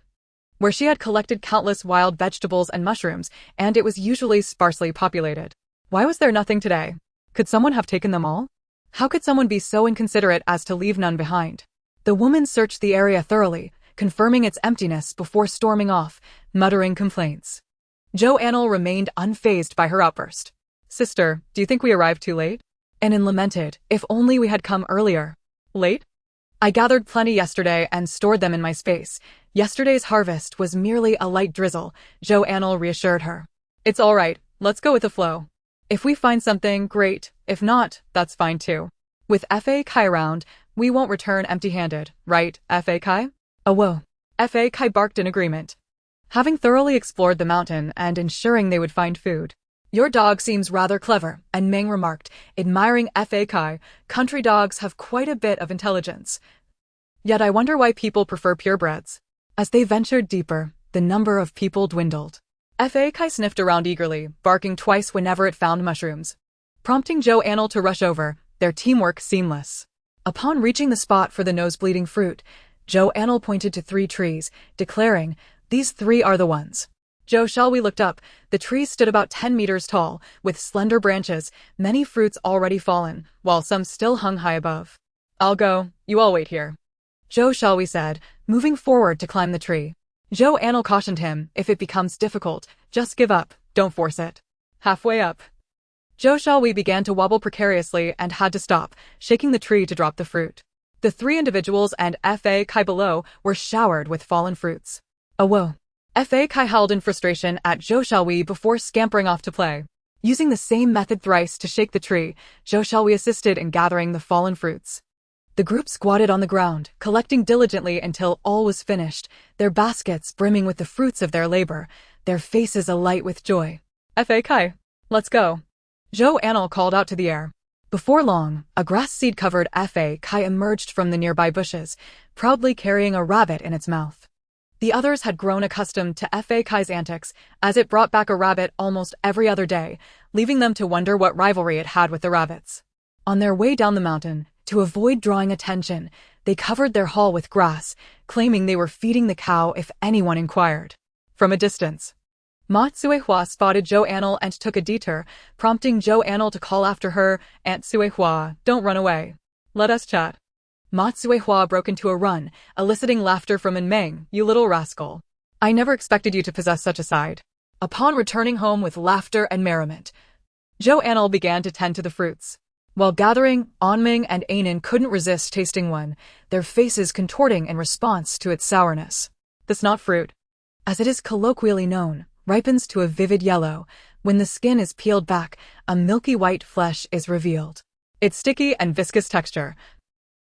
where she had collected countless wild vegetables and mushrooms, and it was usually sparsely populated. Why was there nothing today? Could someone have taken them all? How could someone be so inconsiderate as to leave none behind? The woman searched the area thoroughly, confirming its emptiness before storming off, muttering complaints. Zhou Anle remained unfazed by her outburst. Sister, do you think we arrived too late? Anan lamented, if only we had come earlier. Late? I gathered plenty yesterday and stored them in my space. Yesterday's harvest was merely a light drizzle, Zhou Anle reassured her. It's all right, let's go with the flow. If we find something, great. If not, that's fine too. With Fa Kai around, we won't return empty-handed, right, Fa Kai? Oh whoa. Fa Kai barked in agreement, having thoroughly explored the mountain and ensuring they would find food. Your dog seems rather clever, and Meng remarked, admiring Fa Kai. Country dogs have quite a bit of intelligence. Yet I wonder why people prefer purebreds. As they ventured deeper, the number of people dwindled. Fa Kai sniffed around eagerly, barking twice whenever it found mushrooms, prompting Zhou Anle to rush over, their teamwork seamless. Upon reaching the spot for the nose-bleeding fruit, Zhou Anle pointed to 3 trees, declaring, these 3 are the ones. Zhou Anle looked up. The trees stood about 10 meters tall, with slender branches, many fruits already fallen, while some still hung high above. I'll go, you all wait here, Zhou Anle said, moving forward to climb the tree. Zhou Anle cautioned him, if it becomes difficult, just give up, don't force it. Halfway up, Zhou Anle began to wobble precariously and had to stop, shaking the tree to drop the fruit. The 3 individuals and Fa Kai below were showered with fallen fruits. Oh whoa. Fa Kai howled in frustration at Zhou Anle before scampering off to play. Using the same method thrice to shake the tree, Zhou Anle assisted in gathering the fallen fruits. The group squatted on the ground, collecting diligently until all was finished, their baskets brimming with the fruits of their labor, their faces alight with joy. Fa Kai, let's go, Zhou Anle called out to the air. Before long, a grass seed-covered Fa Kai emerged from the nearby bushes, proudly carrying a rabbit in its mouth. The others had grown accustomed to Fa Kai's antics, as it brought back a rabbit almost every other day, leaving them to wonder what rivalry it had with the rabbits. On their way down the mountain, to avoid drawing attention, they covered their haul with grass, claiming they were feeding the cow if anyone inquired. From a distance, Ma Suihua spotted Zhou Anle and took a detour, prompting Zhou Anle to call after her, Aunt Suihua, don't run away. Let us chat. Ma Tsuehua broke into a run, eliciting laughter from In Meng. "You little rascal. I never expected you to possess such a side." Upon returning home with laughter and merriment, Zhou Anle began to tend to the fruits. While gathering, Anming and Anan couldn't resist tasting one, their faces contorting in response to its sourness. The snot fruit, as it is colloquially known, ripens to a vivid yellow. When the skin is peeled back, a milky white flesh is revealed. Its sticky and viscous texture,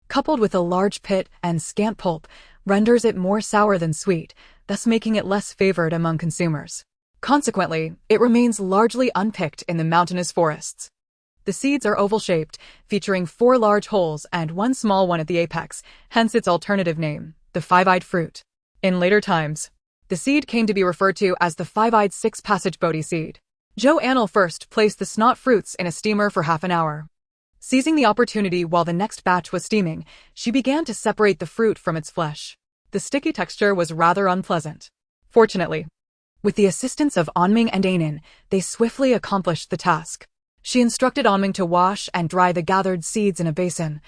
coupled with a large pit and scant pulp, renders it more sour than sweet, thus making it less favored among consumers. Consequently, it remains largely unpicked in the mountainous forests. The seeds are oval-shaped, featuring 4 large holes and 1 small one at the apex, hence its alternative name, the five-eyed fruit. In later times, the seed came to be referred to as the five-eyed six-passage Bodhi seed. Zhou Anle first placed the snot fruits in a steamer for half an hour. Seizing the opportunity while the next batch was steaming, she began to separate the fruit from its flesh. The sticky texture was rather unpleasant. Fortunately, with the assistance of Anming and Anan, they swiftly accomplished the task. She instructed Anming to wash and dry the gathered seeds in a basin,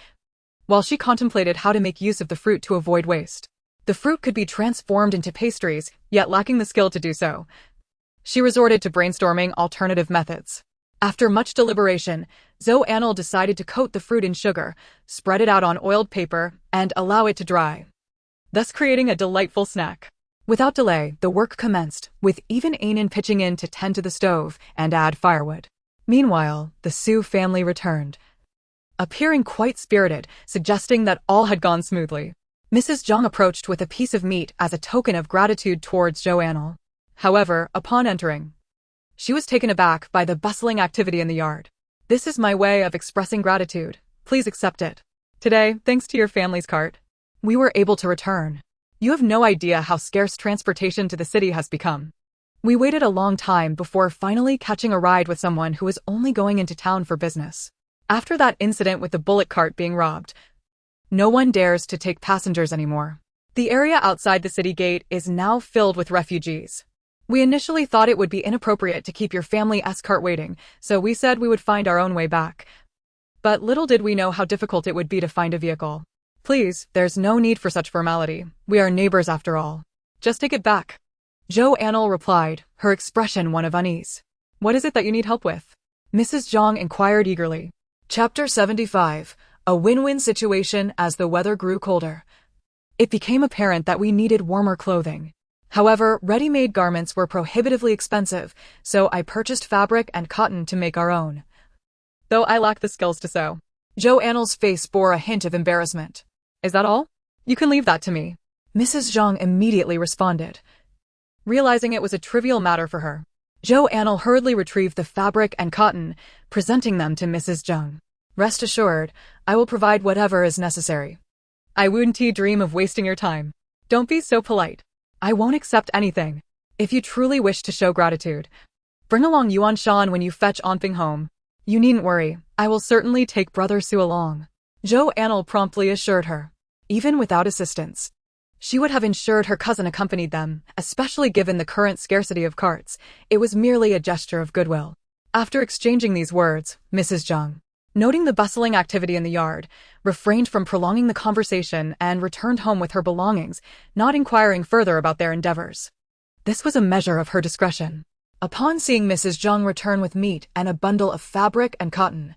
while she contemplated how to make use of the fruit to avoid waste. The fruit could be transformed into pastries, yet lacking the skill to do so, she resorted to brainstorming alternative methods. After much deliberation, Zhou Anle decided to coat the fruit in sugar, spread it out on oiled paper, and allow it to dry, thus creating a delightful snack. Without delay, the work commenced, with even Anan pitching in to tend to the stove and add firewood. Meanwhile, the Su family returned, appearing quite spirited, suggesting that all had gone smoothly. Mrs. Zhang approached with a piece of meat as a token of gratitude towards Zhou Anle. However, upon entering, she was taken aback by the bustling activity in the yard. "This is my way of expressing gratitude. Please accept it. Today, thanks to your family's cart, we were able to return. You have no idea how scarce transportation to the city has become. We waited a long time before finally catching a ride with someone who was only going into town for business. After that incident with the bullock cart being robbed, no one dares to take passengers anymore. The area outside the city gate is now filled with refugees. We initially thought it would be inappropriate to keep your family escort waiting, so we said we would find our own way back. But little did we know how difficult it would be to find a vehicle. Please, there's no need for such formality. We are neighbors after all. Just take it back." Zhou Anle replied, her expression one of unease. "What is it that you need help with?" Mrs. Zhang inquired eagerly. Chapter 75. A win-win situation as the weather grew colder. It became apparent that we needed warmer clothing. However, ready-made garments were prohibitively expensive, so I purchased fabric and cotton to make our own. Though I lack the skills to sew. Zhou Anle's face bore a hint of embarrassment. "Is that all? You can leave that to me." Mrs. Zhang immediately responded, realizing it was a trivial matter for her. Zhou Anle hurriedly retrieved the fabric and cotton, presenting them to Mrs. Zhang. "Rest assured, I will provide whatever is necessary. I wouldn't dream of wasting your time. Don't be so polite. I won't accept anything. If you truly wish to show gratitude, bring along Yuan Shan when you fetch Anping home. You needn't worry, I will certainly take Brother Su along." Zhou Anle promptly assured her. Even without assistance, she would have ensured her cousin accompanied them, especially given the current scarcity of carts. It was merely a gesture of goodwill. After exchanging these words, Mrs. Zhang, noting the bustling activity in the yard, refrained from prolonging the conversation and returned home with her belongings, not inquiring further about their endeavors. This was a measure of her discretion. Upon seeing Mrs. Zhang return with meat and a bundle of fabric and cotton,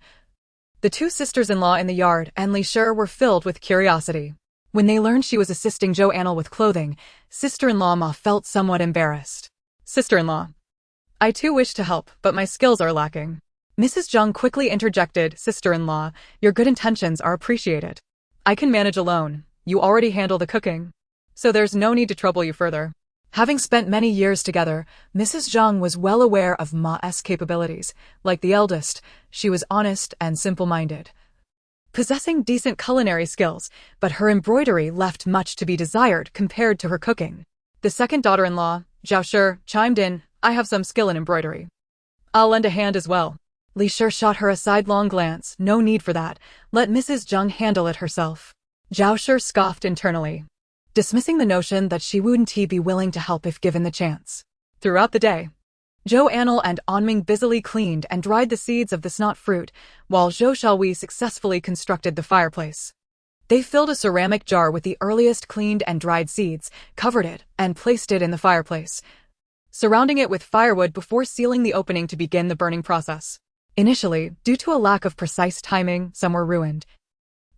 the two sisters-in-law in the yard and Li Shi were filled with curiosity. When they learned she was assisting Zhou Anle with clothing, sister-in-law Ma felt somewhat embarrassed. "Sister-in-law, I too wish to help, but my skills are lacking." Mrs. Zhang quickly interjected, "Sister-in-law, your good intentions are appreciated. I can manage alone. You already handle the cooking, so there's no need to trouble you further." Having spent many years together, Mrs. Zhang was well aware of Ma's capabilities. Like the eldest, she was honest and simple-minded, possessing decent culinary skills, but her embroidery left much to be desired compared to her cooking. The second daughter-in-law, Zhao Shi, chimed in, "I have some skill in embroidery. I'll lend a hand as well." Li Shi shot her a sidelong glance. "No need for that. Let Mrs. Zhang handle it herself." Zhao Shi scoffed internally, dismissing the notion that she wouldn't be willing to help if given the chance. Throughout the day, Zhou Anle and Anming busily cleaned and dried the seeds of the snot fruit, while Zhou Xiaohui successfully constructed the fireplace. They filled a ceramic jar with the earliest cleaned and dried seeds, covered it, and placed it in the fireplace, surrounding it with firewood before sealing the opening to begin the burning process. Initially, due to a lack of precise timing, some were ruined.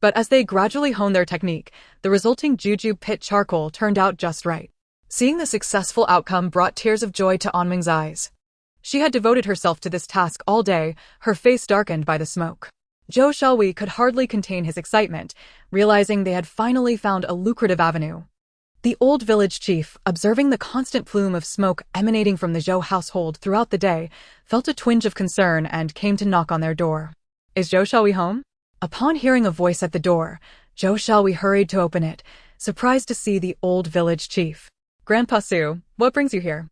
But as they gradually honed their technique, the resulting jujube pit charcoal turned out just right. Seeing the successful outcome brought tears of joy to Anming's eyes. She had devoted herself to this task all day, her face darkened by the smoke. Zhou Xiaohui could hardly contain his excitement, realizing they had finally found a lucrative avenue. The old village chief, observing the constant plume of smoke emanating from the Zhou household throughout the day, felt a twinge of concern and came to knock on their door. "Is Zhou Xiaohui home?" Upon hearing a voice at the door, Zhou Xiaohui hurried to open it, surprised to see the old village chief. "Grandpa Su, what brings you here?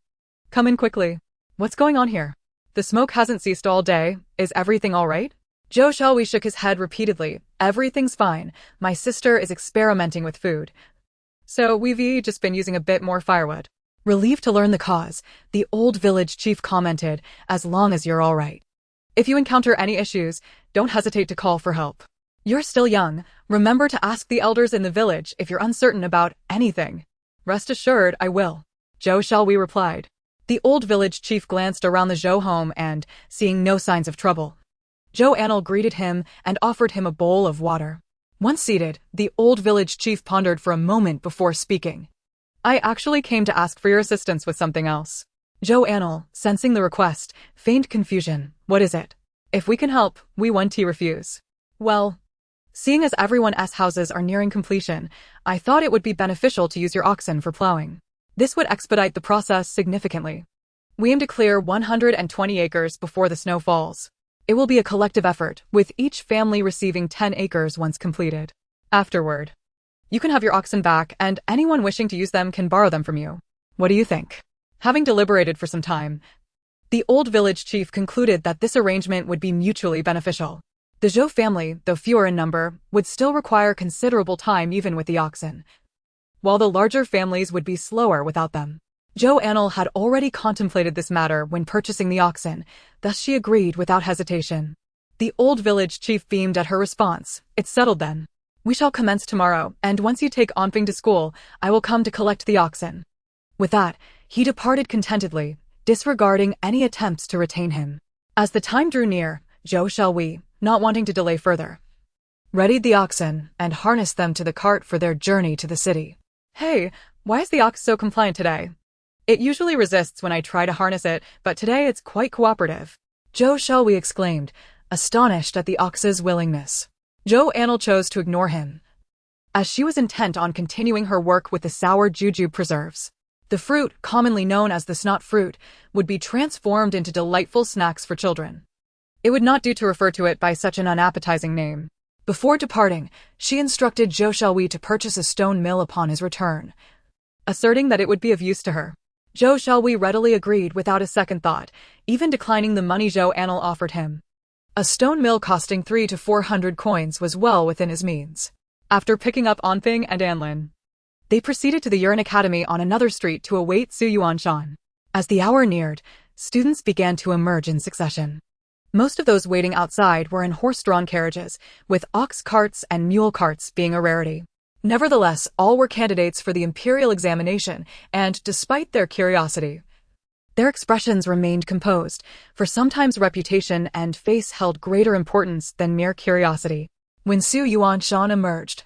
Come in quickly. What's going on here? The smoke hasn't ceased all day. Is everything all right?" Zhou Xiaohui shook his head repeatedly. "Everything's fine. My sister is experimenting with food. So we've just been using a bit more firewood." Relieved to learn the cause, the old village chief commented, "As long as you're all right. If you encounter any issues, don't hesitate to call for help. You're still young. Remember to ask the elders in the village if you're uncertain about anything." "Rest assured, I will," Zhou Xiaohui replied. The old village chief glanced around the Zhou home and, seeing no signs of trouble, Zhou Anle greeted him and offered him a bowl of water. Once seated, the old village chief pondered for a moment before speaking. "I actually came to ask for your assistance with something else." Zhou Anle, sensing the request, feigned confusion. "What is it?" "If we can help, we won't refuse." "Well, seeing as everyone's houses are nearing completion, I thought it would be beneficial to use your oxen for plowing. This would expedite the process significantly. We aim to clear 120 acres before the snow falls. It will be a collective effort, with each family receiving 10 acres once completed. Afterward, you can have your oxen back and anyone wishing to use them can borrow them from you. What do you think?" Having deliberated for some time, the old village chief concluded that this arrangement would be mutually beneficial. The Zhou family, though fewer in number, would still require considerable time even with the oxen, while the larger families would be slower without them. Zhou Anle had already contemplated this matter when purchasing the oxen, thus she agreed without hesitation. The old village chief beamed at her response. "It's settled then. We shall commence tomorrow, and once you take Anping to school, I will come to collect the oxen." With that, he departed contentedly, disregarding any attempts to retain him. As the time drew near, Zhou Xiaohui, not wanting to delay further, readied the oxen and harnessed them to the cart for their journey to the city. "Hey, why is the ox so compliant today? It usually resists when I try to harness it, but today it's quite cooperative," Zhou Xiaohui exclaimed, astonished at the ox's willingness. Zhou Anle chose to ignore him, as she was intent on continuing her work with the sour jujube preserves. The fruit, commonly known as the snot fruit, would be transformed into delightful snacks for children. It would not do to refer to it by such an unappetizing name. Before departing, she instructed Zhou Xiaohui to purchase a stone mill upon his return, asserting that it would be of use to her. Zhou Xiaohui readily agreed without a second thought, even declining the money Zhou Anle offered him. A stone mill costing 300 to 400 coins was well within his means. After picking up Anping and Anlin, they proceeded to the Yuan Academy on another street to await Su Yuanshan. As the hour neared, students began to emerge in succession. Most of those waiting outside were in horse-drawn carriages, with ox carts and mule carts being a rarity. Nevertheless, all were candidates for the imperial examination, and despite their curiosity, their expressions remained composed, for sometimes reputation and face held greater importance than mere curiosity. When Su Yuanshan emerged,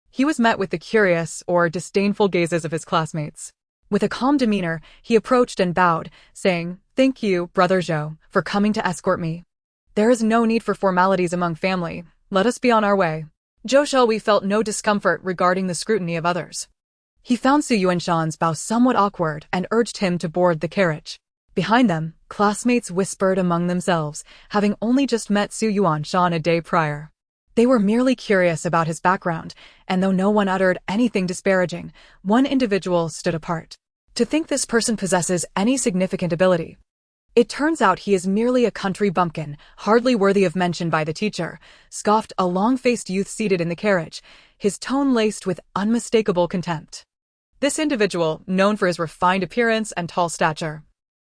he was met with the curious or disdainful gazes of his classmates. With a calm demeanor, he approached and bowed, saying, "Thank you, Brother Zhou, for coming to escort me. There is no need for formalities among family. Let us be on our way." Zhou Xiaohui felt no discomfort regarding the scrutiny of others. He found Su Yuanshan's bow somewhat awkward and urged him to board the carriage. Behind them, classmates whispered among themselves, having only just met Su Yuanshan a day prior. They were merely curious about his background, and though no one uttered anything disparaging, one individual stood apart. To think this person possesses any significant ability. It turns out he is merely a country bumpkin, hardly worthy of mention by the teacher, scoffed a long-faced youth seated in the carriage, his tone laced with unmistakable contempt. This individual, known for his refined appearance and tall stature,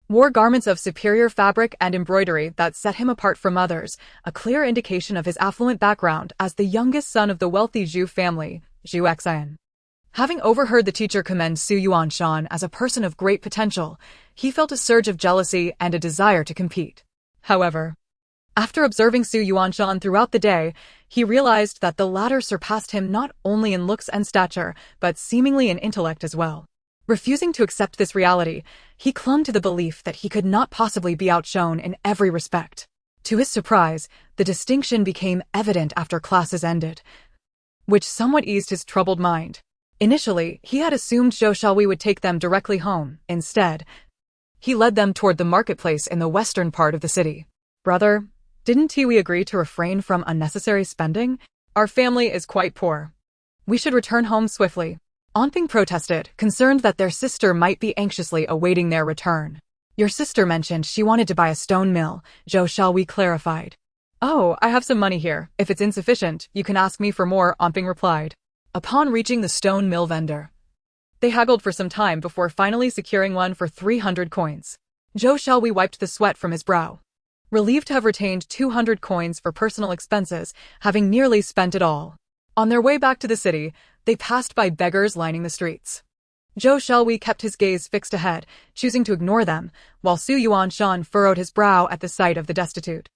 wore garments of superior fabric and embroidery that set him apart from others, a clear indication of his affluent background as the youngest son of the wealthy Zhou family, Zhou Anle. Having overheard the teacher commend Su Yuanshan as a person of great potential, he felt a surge of jealousy and a desire to compete. However, after observing Su Yuanshan throughout the day, he realized that the latter surpassed him not only in looks and stature, but seemingly in intellect as well. Refusing to accept this reality, he clung to the belief that he could not possibly be outshone in every respect. To his surprise, the distinction became evident after classes ended, which somewhat eased his troubled mind. Initially, he had assumed Zhou Xiaohui would take them directly home. Instead, he led them toward the marketplace in the western part of the city. "Brother, didn't we agree to refrain from unnecessary spending? Our family is quite poor. We should return home swiftly." Anping protested, concerned that their sister might be anxiously awaiting their return. "Your sister mentioned she wanted to buy a stone mill," Zhou Xiaohui clarified. "Oh, I have some money here. If it's insufficient, you can ask me for more," Anping replied. Upon reaching the stone mill vendor, they haggled for some time before finally securing one for 300 coins. Zhou Xiaohui wiped the sweat from his brow, relieved to have retained 200 coins for personal expenses, having nearly spent it all. On their way back to the city, they passed by beggars lining the streets. Zhou Xiaohui kept his gaze fixed ahead, choosing to ignore them, while Su Yuanshan furrowed his brow at the sight of the destitute.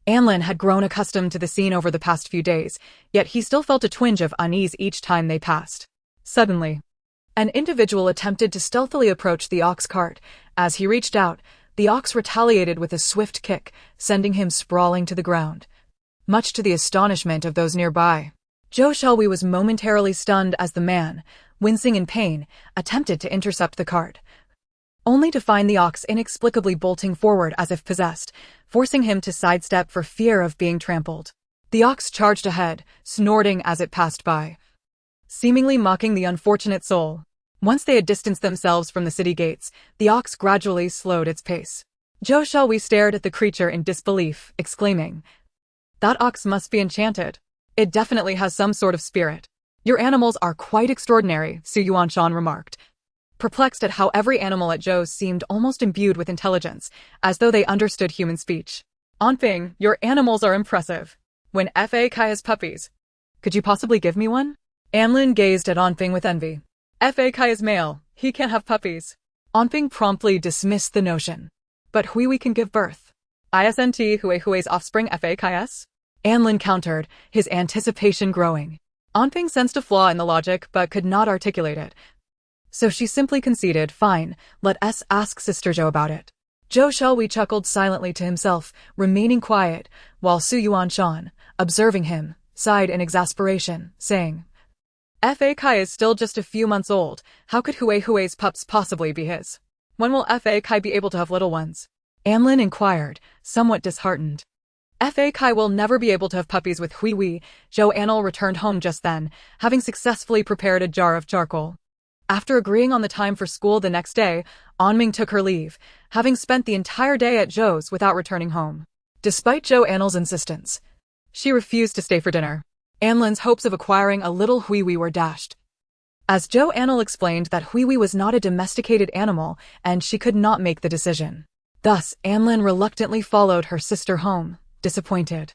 Anlin had grown accustomed to the scene over the past few days, yet he still felt a twinge of unease each time they passed. Suddenly, an individual attempted to stealthily approach the ox cart. As he reached out, the ox retaliated with a swift kick, sending him sprawling to the ground. Much to the astonishment of those nearby, Zhou Xiaohui was momentarily stunned as the man, wincing in pain, attempted to intercept the cart, only to find the ox inexplicably bolting forward as if possessed, forcing him to sidestep for fear of being trampled. The ox charged ahead, snorting as it passed by, seemingly mocking the unfortunate soul. Once they had distanced themselves from the city gates, the ox gradually slowed its pace. Zhou Xiaohui stared at the creature in disbelief, exclaiming, "That ox must be enchanted. It definitely has some sort of spirit." "Your animals are quite extraordinary," Su Yuanshan remarked, perplexed at how every animal at Zhou's seemed almost imbued with intelligence, as though they understood human speech. "Anping, your animals are impressive. When Fa Kai has puppies, could you possibly give me one?" Anlin gazed at Anping with envy. "Fa Kai is male, he can't have puppies." Anping promptly dismissed the notion. "But Hui can give birth. Isn't Hui's offspring Fa Kai's?" Anlin countered, his anticipation growing. Anping sensed a flaw in the logic but could not articulate it. So she simply conceded, "Fine, let us ask Sister Zhou about it." Zhou Xiaohui chuckled silently to himself, remaining quiet, while Su Yuanshan, observing him, sighed in exasperation, saying, "Fa Kai is still just a few months old. How could Hui's pups possibly be his? When will Fa Kai be able to have little ones?" Anlin inquired, somewhat disheartened. "Fa Kai will never be able to have puppies with Hui." Zhou Anle returned home just then, having successfully prepared a jar of charcoal. After agreeing on the time for school the next day, Anming took her leave, having spent the entire day at Zhou's without returning home. Despite Zhou Anle's insistence, she refused to stay for dinner. Anlin's hopes of acquiring a little Hui were dashed, as Zhou Anle explained that Hui was not a domesticated animal and she could not make the decision. Thus, Anlin reluctantly followed her sister home, disappointed.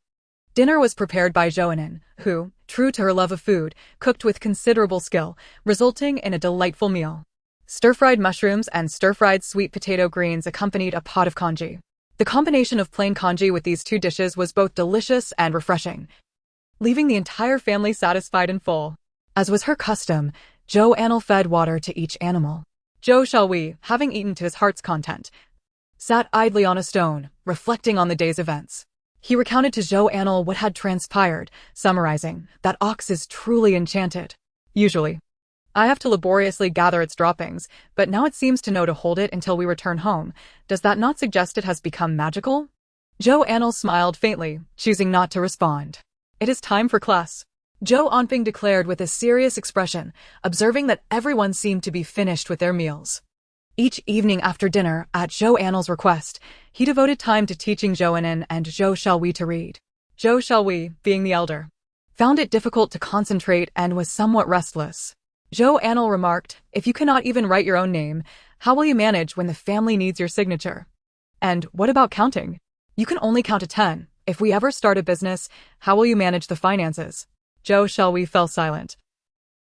Dinner was prepared by Zhou Anle, who, true to her love of food, cooked with considerable skill, resulting in a delightful meal. Stir-fried mushrooms and stir-fried sweet potato greens accompanied a pot of congee. The combination of plain congee with these two dishes was both delicious and refreshing, leaving the entire family satisfied and full. As was her custom, Zhou Anle fed water to each animal. Zhou Xiaohui, having eaten to his heart's content, sat idly on a stone, reflecting on the day's events. He recounted to Zhou Anle what had transpired, summarizing, "That ox is truly enchanted. Usually, I have to laboriously gather its droppings, but now it seems to know to hold it until we return home. Does that not suggest it has become magical?" Zhou Anle smiled faintly, choosing not to respond. "It is time for class," Zhou Anping declared with a serious expression, observing that everyone seemed to be finished with their meals. Each evening after dinner, at Zhou Anle's request, he devoted time to teaching Zhou Anle and Zhou Xiaohui to read. Zhou Xiaohui, being the elder, found it difficult to concentrate and was somewhat restless. Zhou Anle remarked, "If you cannot even write your own name, how will you manage when the family needs your signature? And what about counting? You can only count to 10. If we ever start a business, how will you manage the finances?" Zhou Shelby fell silent,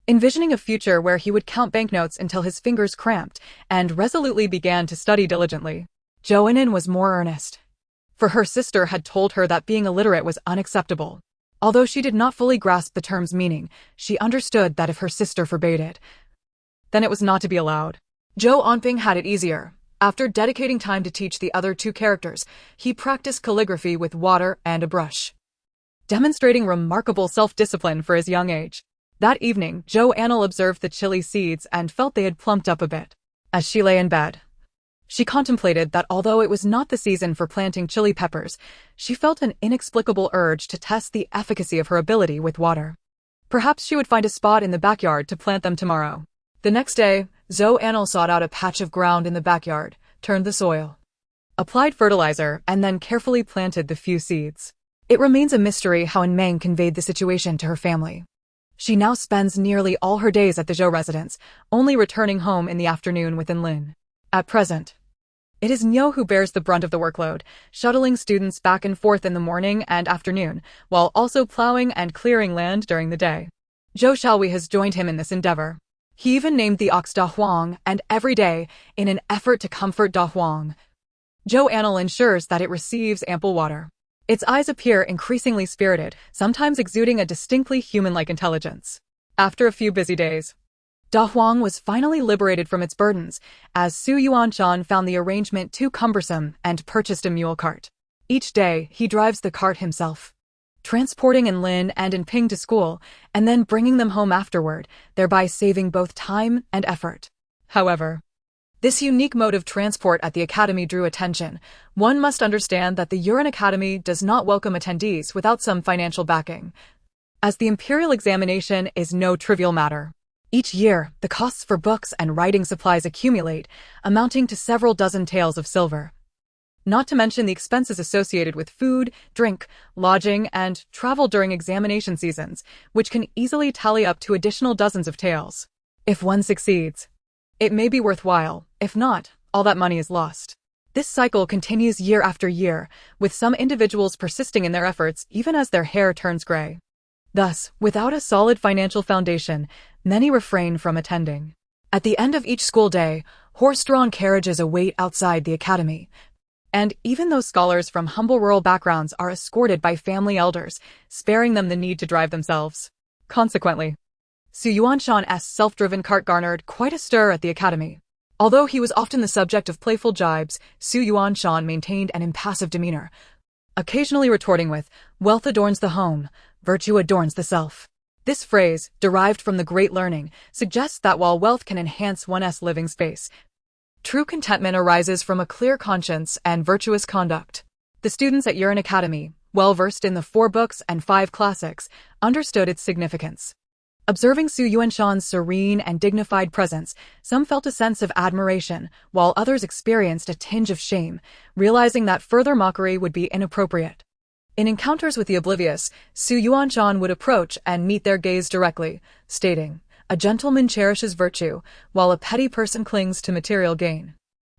envisioning a future where he would count banknotes until his fingers cramped, and resolutely began to study diligently. Zhou Anle was more earnest, for her sister had told her that being illiterate was unacceptable. Although she did not fully grasp the term's meaning, she understood that if her sister forbade it, then it was not to be allowed. Zhou Anping had it easier. After dedicating time to teach the other two characters, he practiced calligraphy with water and a brush, demonstrating remarkable self-discipline for his young age. That evening, Zhou Anle observed the chili seeds and felt they had plumped up a bit. As she lay in bed, she contemplated that although it was not the season for planting chili peppers, she felt an inexplicable urge to test the efficacy of her ability with water. Perhaps she would find a spot in the backyard to plant them tomorrow. The next day, Zhou Anle sought out a patch of ground in the backyard, turned the soil, applied fertilizer, and then carefully planted the few seeds. It remains a mystery how Meng conveyed the situation to her family. She now spends nearly all her days at the Zhou residence, only returning home in the afternoon with Lin. At present, it is Niu who bears the brunt of the workload, shuttling students back and forth in the morning and afternoon, while also plowing and clearing land during the day. Zhou Xiaohui has joined him in this endeavor. He even named the ox Da Huang, and every day, in an effort to comfort Da Huang, Zhou Anle ensures that it receives ample water. Its eyes appear increasingly spirited, sometimes exuding a distinctly human-like intelligence. After a few busy days, Da Huang was finally liberated from its burdens, as Su Yuanshan found the arrangement too cumbersome and purchased a mule cart. Each day, he drives the cart himself, transporting Lin and Ping to school, and then bringing them home afterward, thereby saving both time and effort. However, this unique mode of transport at the academy drew attention. One must understand that the Yuan Academy does not welcome attendees without some financial backing, as the imperial examination is no trivial matter. Each year, the costs for books and writing supplies accumulate, amounting to several dozen taels of silver. Not to mention the expenses associated with food, drink, lodging, and travel during examination seasons, which can easily tally up to additional dozens of taels. If one succeeds, it may be worthwhile. If not, all that money is lost. This cycle continues year after year, with some individuals persisting in their efforts even as their hair turns gray. Thus, without a solid financial foundation, many refrain from attending. At the end of each school day, horse-drawn carriages await outside the academy, and even those scholars from humble rural backgrounds are escorted by family elders, sparing them the need to drive themselves. Consequently, Su Yuanshan's self-driven cart garnered quite a stir at the academy. Although he was often the subject of playful jibes, Su Yuanshan maintained an impassive demeanor, occasionally retorting with, "Wealth adorns the home, virtue adorns the self." This phrase, derived from the Great Learning, suggests that while wealth can enhance one's living space, true contentment arises from a clear conscience and virtuous conduct. The students at Yuan Academy, well versed in the 4 books and 5 classics, understood its significance. Observing Su Yuanshan's serene and dignified presence, some felt a sense of admiration, while others experienced a tinge of shame, realizing that further mockery would be inappropriate. In encounters with the oblivious, Su Yuanshan would approach and meet their gaze directly, stating, "A gentleman cherishes virtue, while a petty person clings to material gain.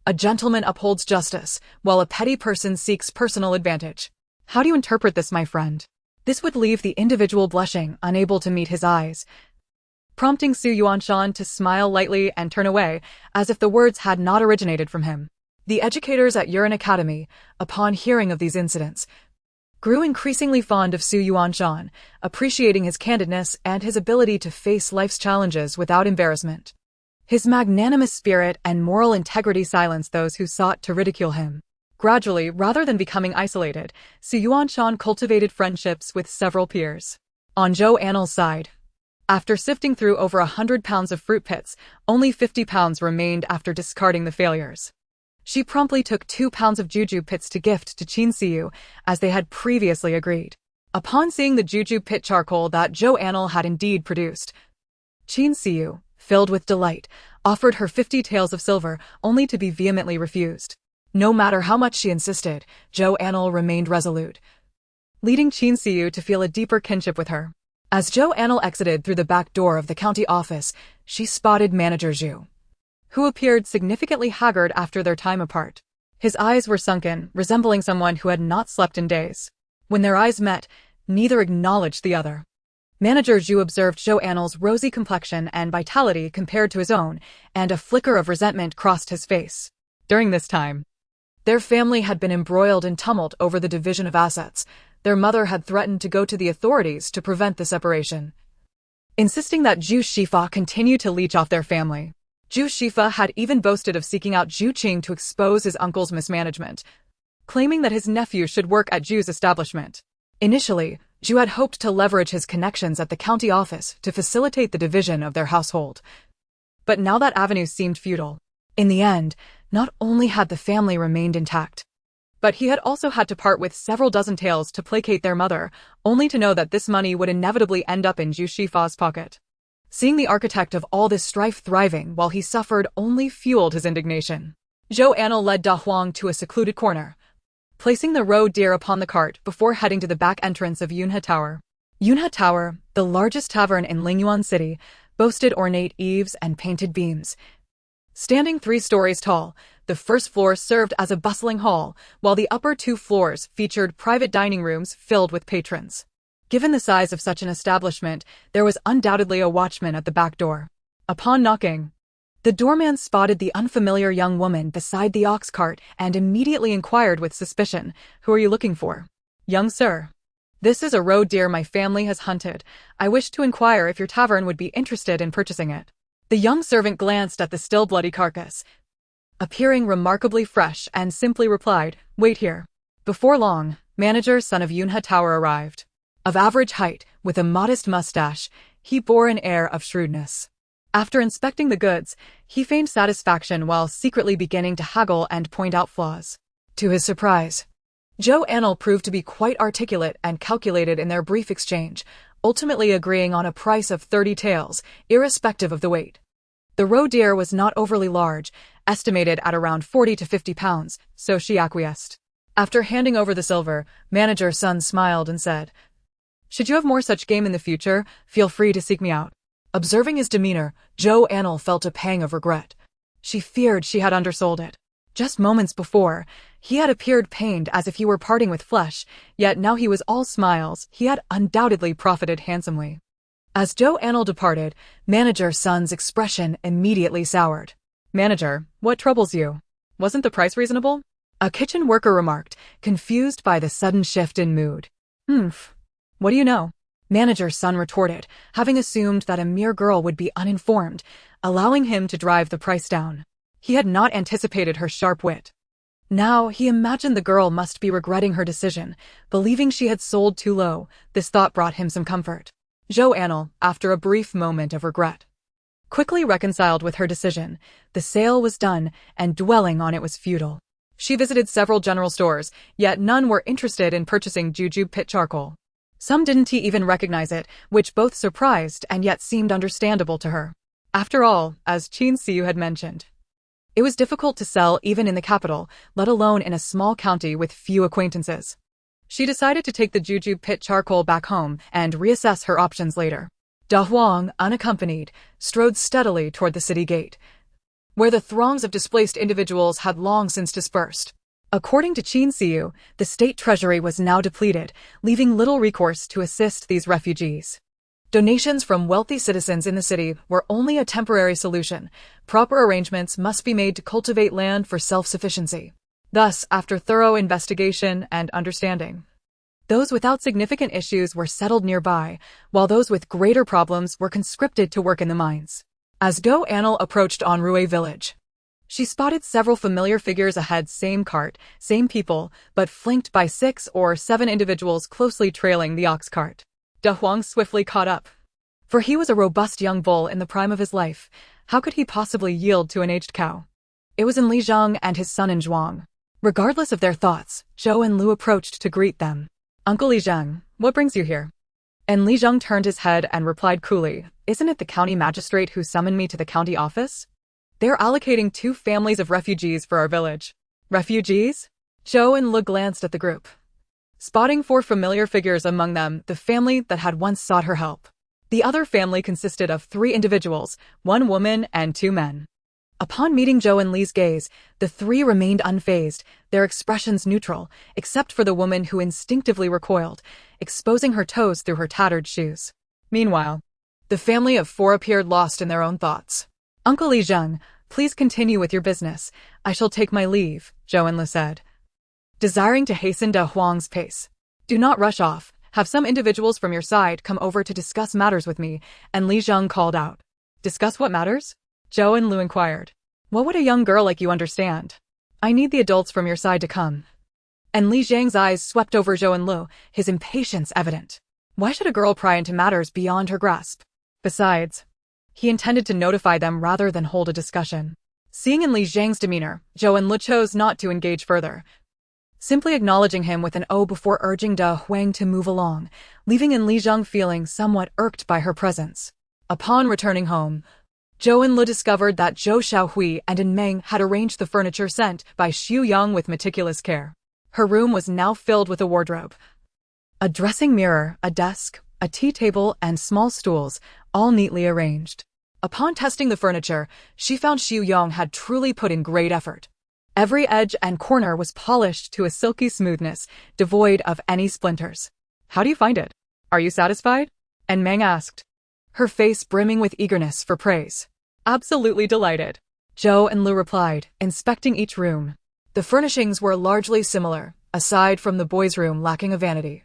A gentleman upholds justice, while a petty person seeks personal advantage." How do you interpret this, my friend? This would leave the individual blushing, unable to meet his eyes, prompting Su Yuanshan to smile lightly and turn away, as if the words had not originated from him. The educators at Yuan Academy, upon hearing of these incidents, grew increasingly fond of Su Yuanshan, appreciating his candidness and his ability to face life's challenges without embarrassment. His magnanimous spirit and moral integrity silenced those who sought to ridicule him. Gradually, rather than becoming isolated, Su Yuanshan cultivated friendships with several peers. On Zhou Anle's side, after sifting through over 100 pounds of fruit pits, only 50 pounds remained after discarding the failures. She promptly took 2 pounds of juju pits to gift to Qin Siyu, as they had previously agreed. Upon seeing the juju pit charcoal that Zhou Anle had indeed produced, Qin Siyu, filled with delight, offered her 50 taels of silver, only to be vehemently refused. No matter how much she insisted, Zhou Anle remained resolute, leading Qin Siyu to feel a deeper kinship with her. As Zhou Anle exited through the back door of the county office, she spotted manager Zhou, who appeared significantly haggard after their time apart. His eyes were sunken, resembling someone who had not slept in days. When their eyes met, neither acknowledged the other. Manager Zhou observed Zhou Anle's rosy complexion and vitality compared to his own, and a flicker of resentment crossed his face. During this time, their family had been embroiled in tumult over the division of assets. Their mother had threatened to go to the authorities to prevent the separation, insisting that Zhu Shifa continue to leech off their family. Zhu Shifa had even boasted of seeking out Zhu Qing to expose his uncle's mismanagement, claiming that his nephew should work at Zhu's establishment. Initially, Zhu had hoped to leverage his connections at the county office to facilitate the division of their household. But now that avenue seemed futile. In the end, not only had the family remained intact, but he had also had to part with several dozen taels to placate their mother, only to know that this money would inevitably end up in Zhu Shifa's pocket. Seeing the architect of all this strife thriving while he suffered only fueled his indignation. Zhou Anle led Da Huang to a secluded corner, placing the roe deer upon the cart before heading to the back entrance of Yunhe Tower. Yunhe Tower, the largest tavern in Lingyuan City, boasted ornate eaves and painted beams. Standing 3 stories tall, the first floor served as a bustling hall, while the upper 2 floors featured private dining rooms filled with patrons. Given the size of such an establishment, there was undoubtedly a watchman at the back door. Upon knocking, the doorman spotted the unfamiliar young woman beside the ox cart and immediately inquired with suspicion, "Who are you looking for?" "Young sir, this is a roe deer my family has hunted. I wish to inquire if your tavern would be interested in purchasing it." The young servant glanced at the still bloody carcass, appearing remarkably fresh, and simply replied, "Wait here." Before long, manager son of Yunhe Tower arrived. Of average height, with a modest mustache, he bore an air of shrewdness. After inspecting the goods, he feigned satisfaction while secretly beginning to haggle and point out flaws. To his surprise, Zhou Anle proved to be quite articulate and calculated in their brief exchange, ultimately agreeing on a price of 30 taels, irrespective of the weight. The roe deer was not overly large, estimated at around 40 to 50 pounds, so she acquiesced. After handing over the silver, manager's son smiled and said, "Should you have more such game in the future, feel free to seek me out." Observing his demeanor, Zhou Anle felt a pang of regret. She feared she had undersold it. Just moments before, he had appeared pained as if he were parting with flesh, yet now he was all smiles. He had undoubtedly profited handsomely. As Zhou Anle departed, manager son's expression immediately soured. "Manager, what troubles you? Wasn't the price reasonable?" A kitchen worker remarked, confused by the sudden shift in mood. What do you know?" Manager's son retorted, having assumed that a mere girl would be uninformed, allowing him to drive the price down. He had not anticipated her sharp wit. Now he imagined the girl must be regretting her decision, believing she had sold too low. This thought brought him some comfort. Zhou Anle, after a brief moment of regret, quickly reconciled with her decision. The sale was done, and dwelling on it was futile. She visited several general stores, yet none were interested in purchasing Juju pit charcoal. Some didn't even recognize it, which both surprised and yet seemed understandable to her. After all, as Qin Siyu had mentioned, it was difficult to sell even in the capital, let alone in a small county with few acquaintances. She decided to take the Juju pit charcoal back home and reassess her options later. Da Huang, unaccompanied, strode steadily toward the city gate, where the throngs of displaced individuals had long since dispersed. According to Qin Siyu, the state treasury was now depleted, leaving little recourse to assist these refugees. Donations from wealthy citizens in the city were only a temporary solution. Proper arrangements must be made to cultivate land for self-sufficiency. Thus, after thorough investigation and understanding, those without significant issues were settled nearby, while those with greater problems were conscripted to work in the mines. As Zhou Anle approached Anrui village, she spotted several familiar figures ahead, same cart, same people, but flanked by 6 or 7 individuals closely trailing the ox cart. Da Huang swiftly caught up. For he was a robust young bull in the prime of his life. How could he possibly yield to an aged cow? It was in Li Zhang and his son in Zhuang. Regardless of their thoughts, Zhou and Lu approached to greet them. "Uncle Li Zhang, what brings you here?" And Li Zhang turned his head and replied coolly, "Isn't it the county magistrate who summoned me to the county office? They're allocating 2 families of refugees for our village." "Refugees?" Zhou and Lu glanced at the group, spotting 4 familiar figures among them, the family that had once sought her help. The other family consisted of 3 individuals, 1 woman and 2 men. Upon meeting Zhou Anle's gaze, the 3 remained unfazed, their expressions neutral, except for the woman who instinctively recoiled, exposing her toes through her tattered shoes. Meanwhile, the family of 4 appeared lost in their own thoughts. "Uncle Li Zheng, please continue with your business. I shall take my leave," Zhou Anle said, desiring to hasten De Huang's pace. "Do not rush off. Have some individuals from your side come over to discuss matters with me," and Li Zheng called out. "Discuss what matters?" Zhou Anle inquired. "What would a young girl like you understand? I need the adults from your side to come." And Li Zhang's eyes swept over Zhou Anle, his impatience evident. Why should a girl pry into matters beyond her grasp? Besides, he intended to notify them rather than hold a discussion. Seeing in Li Zhang's demeanor, Zhou Anle chose not to engage further, simply acknowledging him with an "oh" before urging De Huang to move along, leaving in Li Zhang feeling somewhat irked by her presence. Upon returning home, Zhou Anle discovered that Zhou Xiaohui and In Meng had arranged the furniture sent by Xu Yang with meticulous care. Her room was now filled with a wardrobe, a dressing mirror, a desk, a tea table, and small stools, all neatly arranged. Upon testing the furniture, she found Xu Yang had truly put in great effort. Every edge and corner was polished to a silky smoothness, devoid of any splinters. "How do you find it? Are you satisfied?" And Meng asked, her face brimming with eagerness for praise. "Absolutely delighted," Zhou Anle replied, inspecting each room. The furnishings were largely similar, aside from the boys' room lacking a vanity.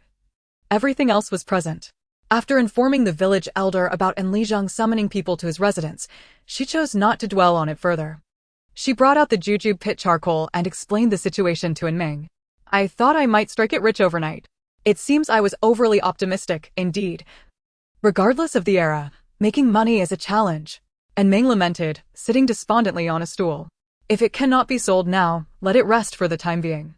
Everything else was present. After informing the village elder about Li Zhang summoning people to his residence, she chose not to dwell on it further. She brought out the jujube pit charcoal and explained the situation to In Meng. "I thought I might strike it rich overnight. It seems I was overly optimistic, indeed. Regardless of the era, making money is a challenge." And Meng lamented, sitting despondently on a stool. "If it cannot be sold now, let it rest for the time being.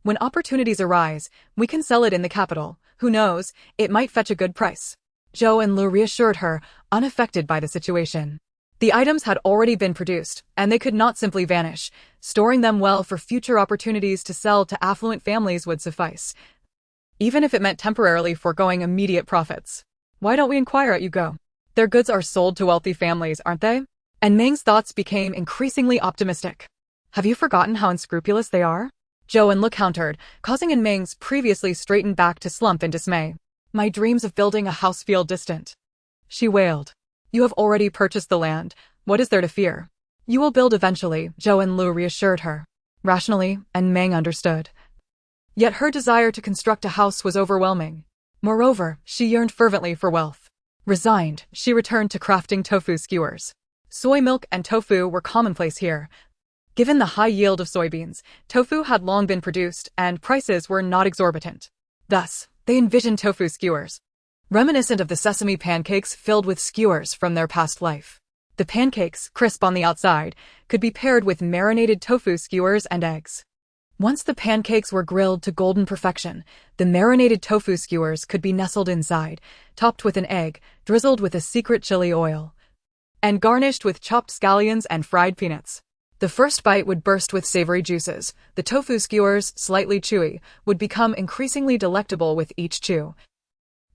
When opportunities arise, we can sell it in the capital. Who knows, it might fetch a good price." Zhou Anle reassured her, unaffected by the situation. The items had already been produced, and they could not simply vanish. Storing them well for future opportunities to sell to affluent families would suffice, even if it meant temporarily foregoing immediate profits. "Why don't we inquire at Yugo? Their goods are sold to wealthy families, aren't they?" And Meng's thoughts became increasingly optimistic. "Have you forgotten how unscrupulous they are?" Zhou Anle countered, causing In Meng's previously straightened back to slump in dismay. "My dreams of building a house feel distant," she wailed. "You have already purchased the land. What is there to fear?" "You will build eventually," Zhou Anle reassured her. Rationally, and Meng understood. Yet her desire to construct a house was overwhelming. Moreover, she yearned fervently for wealth. Resigned, she returned to crafting tofu skewers. Soy milk and tofu were commonplace here. Given the high yield of soybeans, tofu had long been produced, and prices were not exorbitant. Thus, they envisioned tofu skewers, reminiscent of the sesame pancakes filled with skewers from their past life. The pancakes, crisp on the outside, could be paired with marinated tofu skewers and eggs. Once the pancakes were grilled to golden perfection, the marinated tofu skewers could be nestled inside, topped with an egg, drizzled with a secret chili oil, and garnished with chopped scallions and fried peanuts. The first bite would burst with savory juices. The tofu skewers, slightly chewy, would become increasingly delectable with each chew,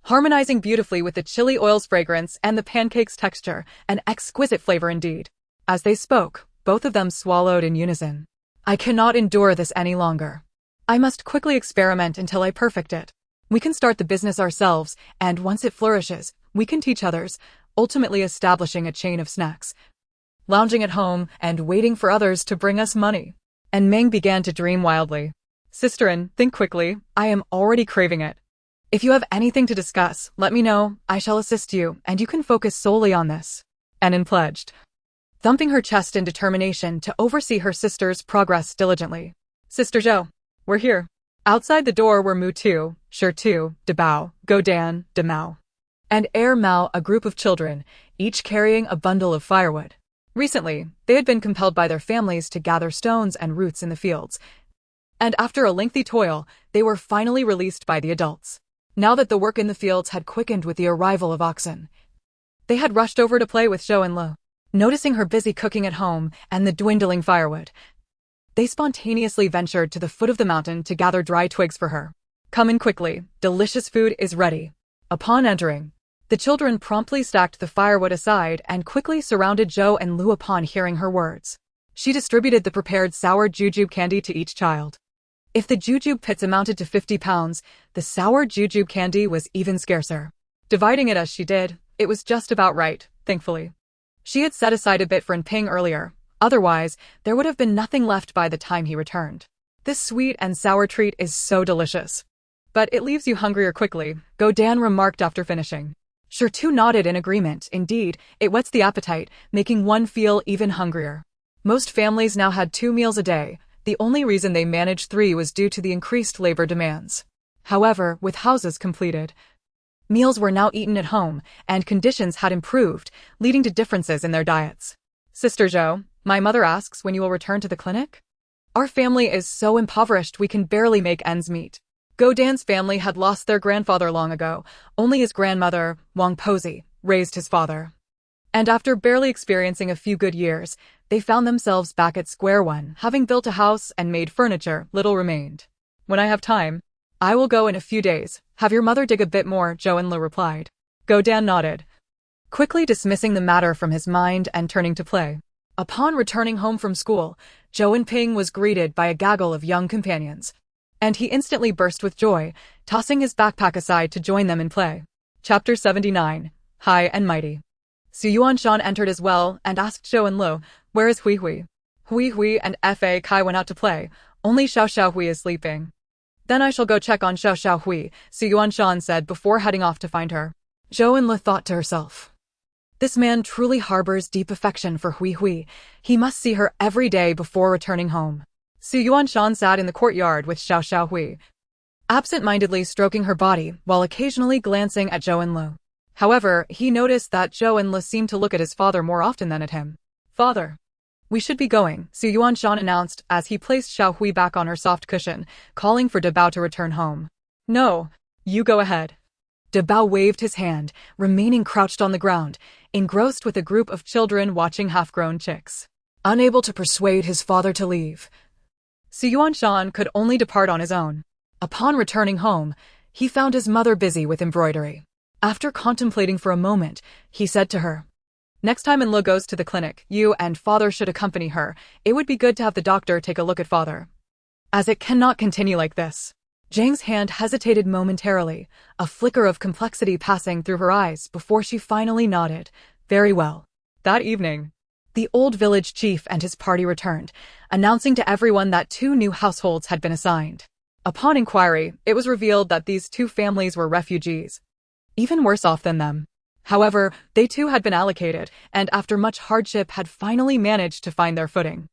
harmonizing beautifully with the chili oil's fragrance and the pancake's texture, an exquisite flavor indeed. As they spoke, both of them swallowed in unison. "I cannot endure this any longer. I must quickly experiment until I perfect it. We can start the business ourselves, and once it flourishes, we can teach others, ultimately establishing a chain of snacks, lounging at home and waiting for others to bring us money." And Meng began to dream wildly. "Sisterin, think quickly. I am already craving it. If you have anything to discuss, let me know. I shall assist you, and you can focus solely on this." Anin pledged, thumping her chest in determination to oversee her sister's progress diligently. "Sister Zhou, we're here." Outside the door were Mu Tu, Shi Tu, De Bao, Godan, De Mao, and Air Mao, a group of children, each carrying a bundle of firewood. Recently, they had been compelled by their families to gather stones and roots in the fields, and after a lengthy toil, they were finally released by the adults. Now that the work in the fields had quickened with the arrival of oxen, they had rushed over to play with Zhou Anle. Noticing her busy cooking at home and the dwindling firewood, they spontaneously ventured to the foot of the mountain to gather dry twigs for her. "Come in quickly, delicious food is ready." Upon entering, The children promptly stacked the firewood aside and quickly surrounded Zhou Anle upon hearing her words. She distributed the prepared sour jujube candy to each child. If the jujube pits amounted to 50 pounds, the sour jujube candy was even scarcer. Dividing it as she did, it was just about right, thankfully. She had set aside a bit for Ping earlier, otherwise, there would have been nothing left by the time he returned. This sweet and sour treat is so delicious. But it leaves you hungrier quickly, Dan remarked after finishing. Sure two nodded in agreement. Indeed, it whets the appetite, making one feel even hungrier. Most families now had 2 meals a day. The only reason they managed 3 was due to the increased labor demands. However, with houses completed, meals were now eaten at home, and conditions had improved, leading to differences in their diets. Sister Zhou, my mother asks when you will return to the clinic? Our family is so impoverished we can barely make ends meet. Dan's family had lost their grandfather long ago. Only his grandmother, Wang Pozi, raised his father. And after barely experiencing a few good years, they found themselves back at square one. Having built a house and made furniture, little remained. When I have time, I will go in a few days. Have your mother dig a bit more, Zhou Anle replied. Dan nodded, quickly dismissing the matter from his mind and turning to play. Upon returning home from school, Zhou Ping was greeted by a gaggle of young companions, and he instantly burst with joy, tossing his backpack aside to join them in play. Chapter 79. High and Mighty. Su Yuanshan entered as well and asked Zhou Anle, where is Hui Hui? Hui Hui and Fa Kai went out to play, only Xiao Hui is sleeping. Then I shall go check on Xiao Hui, Su Yuanshan said before heading off to find her. Zhou Anle thought to herself, this man truly harbors deep affection for Hui Hui. He must see her every day before returning home. Su Yuanshan sat in the courtyard with Xiao Hui, absent-mindedly stroking her body while occasionally glancing at Zhou Anle. However, he noticed that Zhou Anle seemed to look at his father more often than at him. Father, we should be going, Su Yuanshan announced as he placed Xiao Hui back on her soft cushion, calling for Dabao to return home. No, you go ahead. Dabao waved his hand, remaining crouched on the ground, engrossed with a group of children watching half-grown chicks. Unable to persuade his father to leave, Su Yuanshan could only depart on his own. Upon returning home, he found his mother busy with embroidery. After contemplating for a moment, he said to her, next time Anle goes to the clinic, you and father should accompany her. It would be good to have the doctor take a look at father, as it cannot continue like this. Zhang's hand hesitated momentarily, a flicker of complexity passing through her eyes before she finally nodded. Very well. That evening, the old village chief and his party returned, announcing to everyone that 2 new households had been assigned. Upon inquiry, it was revealed that these 2 families were refugees, even worse off than them. However, they too had been allocated, and after much hardship had finally managed to find their footing,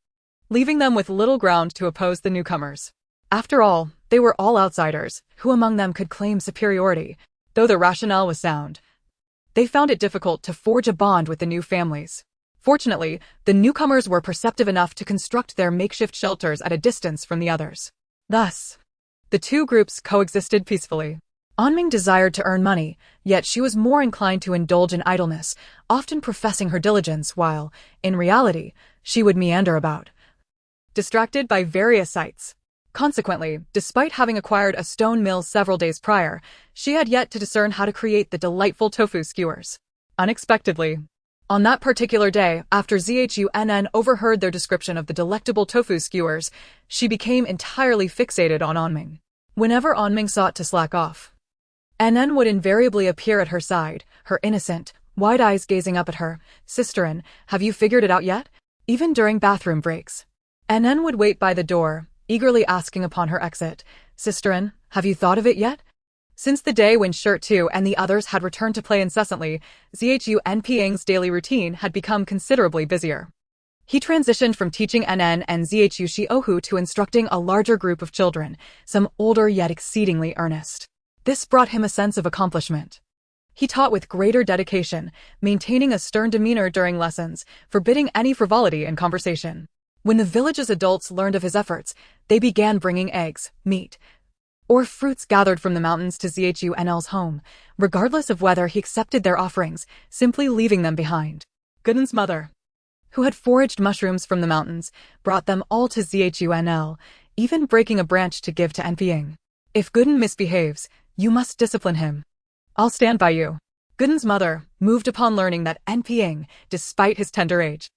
leaving them with little ground to oppose the newcomers. After all, they were all outsiders. Who among them could claim superiority? Though the rationale was sound, they found it difficult to forge a bond with the new families. Fortunately, the newcomers were perceptive enough to construct their makeshift shelters at a distance from the others. Thus, the 2 groups coexisted peacefully. Anming desired to earn money, yet she was more inclined to indulge in idleness, often professing her diligence while, in reality, she would meander about, distracted by various sights. Consequently, despite having acquired a stone mill several days prior, she had yet to discern how to create the delightful tofu skewers. Unexpectedly, on that particular day, after Zhunn overheard their description of the delectable tofu skewers, she became entirely fixated on Anming. Whenever Anming sought to slack off, NN would invariably appear at her side, her innocent, wide eyes gazing up at her. Sisterin, have you figured it out yet? Even during bathroom breaks, NN would wait by the door, eagerly asking upon her exit, Sisterin, have you thought of it yet? Since the day when Shirt 2 and the others had returned to play incessantly, Zhun Ping's daily routine had become considerably busier. He transitioned from teaching NN and Zhu Xiaohu to instructing a larger group of children, some older yet exceedingly earnest. This brought him a sense of accomplishment. He taught with greater dedication, maintaining a stern demeanor during lessons, forbidding any frivolity in conversation. When the village's adults learned of his efforts, they began bringing eggs, meat, or fruits gathered from the mountains to Zhun's home, regardless of whether he accepted their offerings, simply leaving them behind. Gooden's mother, who had foraged mushrooms from the mountains, brought them all to Zhunl, even breaking a branch to give to Nping. If Gooden misbehaves, you must discipline him. I'll stand by you. Gun's mother, moved upon learning that Nping, despite his tender age,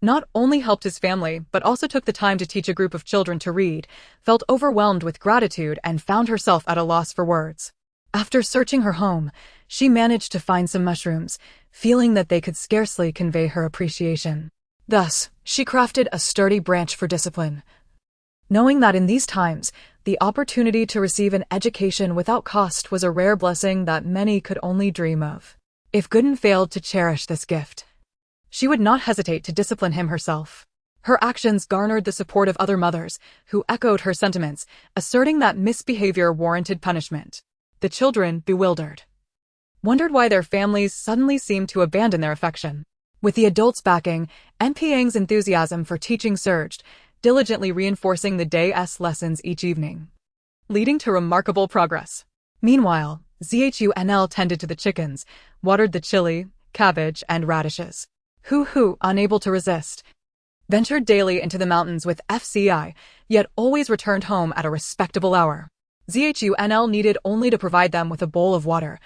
not only helped his family but also took the time to teach a group of children to read, felt overwhelmed with gratitude and found herself at a loss for words. After searching her home, she managed to find some mushrooms, feeling that they could scarcely convey her appreciation. Thus, she crafted a sturdy branch for discipline, knowing that in these times, the opportunity to receive an education without cost was a rare blessing that many could only dream of. If Gun failed to cherish this gift, she would not hesitate to discipline him herself. Her actions garnered the support of other mothers, who echoed her sentiments, asserting that misbehavior warranted punishment. The children, bewildered, wondered why their families suddenly seemed to abandon their affection. With the adults backing, Nping's enthusiasm for teaching surged, diligently reinforcing the day's lessons each evening, leading to remarkable progress. Meanwhile, Zhu Anle tended to the chickens, watered the chili, cabbage, and radishes. Hu, unable to resist, ventured daily into the mountains with FCI, yet always returned home at a respectable hour. Zhu Anle needed only to provide them with a bowl of water,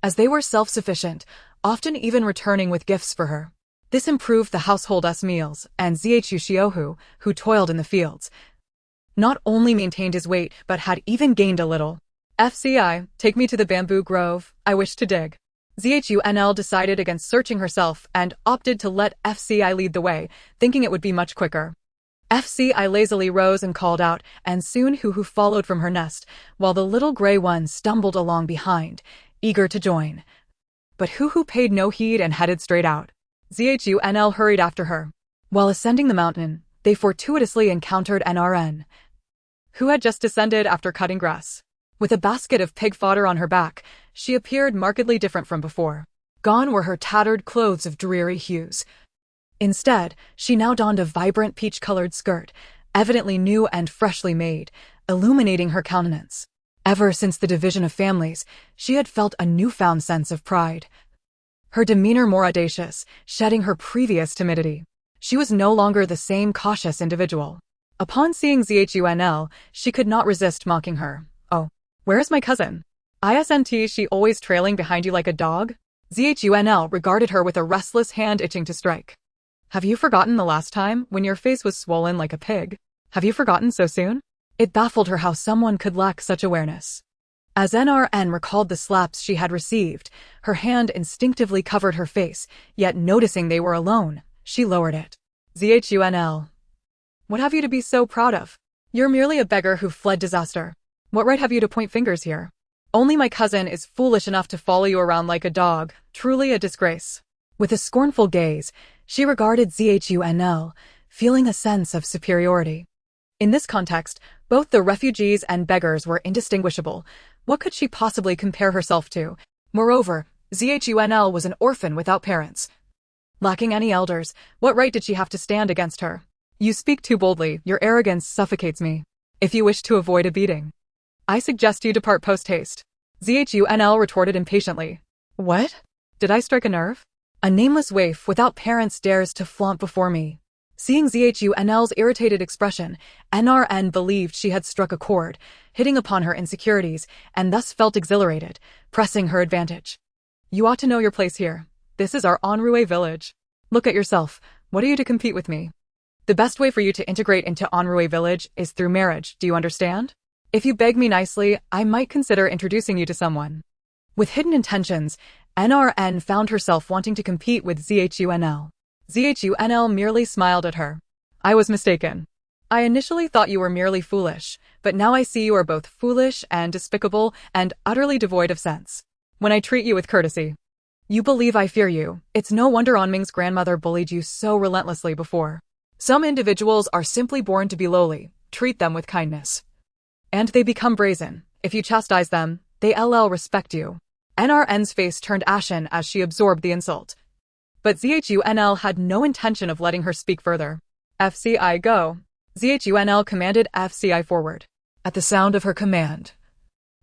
as they were self-sufficient, often even returning with gifts for her. This improved the household's meals, and Zhu Xiaohu, who toiled in the fields, not only maintained his weight but had even gained a little. FCI, take me to the bamboo grove, I wish to dig. Zhu Anle decided against searching herself and opted to let FCI lead the way, thinking it would be much quicker. FCI lazily rose and called out, and soon Hu followed from her nest, while the little gray one stumbled along behind, eager to join. But Hu paid no heed and headed straight out. Zhu Anle hurried after her. While ascending the mountain, they fortuitously encountered NRN, who had just descended after cutting grass. With a basket of pig fodder on her back, she appeared markedly different from before. Gone were her tattered clothes of dreary hues. Instead, she now donned a vibrant peach-colored skirt, evidently new and freshly made, illuminating her countenance. Ever since the division of families, she had felt a newfound sense of pride. Her demeanor more audacious, shedding her previous timidity. She was no longer the same cautious individual. Upon seeing Zhu Anle, she could not resist mocking her. "Oh, where is my cousin? Isn't she always trailing behind you like a dog?" Zhu Anle regarded her with a restless hand itching to strike. "Have you forgotten the last time when your face was swollen like a pig? Have you forgotten so soon?" It baffled her how someone could lack such awareness. As NRN recalled the slaps she had received, her hand instinctively covered her face, yet noticing they were alone, she lowered it. "Zhu Anle, what have you to be so proud of? You're merely a beggar who fled disaster. What right have you to point fingers here? Only my cousin is foolish enough to follow you around like a dog, truly a disgrace." With a scornful gaze, she regarded Zhu Anle, feeling a sense of superiority. In this context, both the refugees and beggars were indistinguishable. What could she possibly compare herself to? Moreover, Zhu Anle was an orphan without parents. Lacking any elders, what right did she have to stand against her? "You speak too boldly, your arrogance suffocates me. If you wish to avoid a beating, I suggest you depart post-haste." Zhu Anle retorted impatiently. "What? Did I strike a nerve? A nameless waif without parents dares to flaunt before me." Seeing Zhu Anle's irritated expression, NRN believed she had struck a chord, hitting upon her insecurities, and thus felt exhilarated, pressing her advantage. "You ought to know your place here. This is our Anrui village. Look at yourself. What are you to compete with me? The best way for you to integrate into Anrui village is through marriage, do you understand? If you beg me nicely, I might consider introducing you to someone." With hidden intentions, NRN found herself wanting to compete with Zhu Anle. Zhu Anle merely smiled at her. "I was mistaken. I initially thought you were merely foolish, but now I see you are both foolish and despicable and utterly devoid of sense. When I treat you with courtesy, you believe I fear you. It's no wonder Anming's grandmother bullied you so relentlessly before. Some individuals are simply born to be lowly. Treat them with kindness, and they become brazen. If you chastise them, they respect you." NRN's face turned ashen as she absorbed the insult. But Zhu Anle had no intention of letting her speak further. "FCI, go." Zhu Anle commanded FCI forward. At the sound of her command,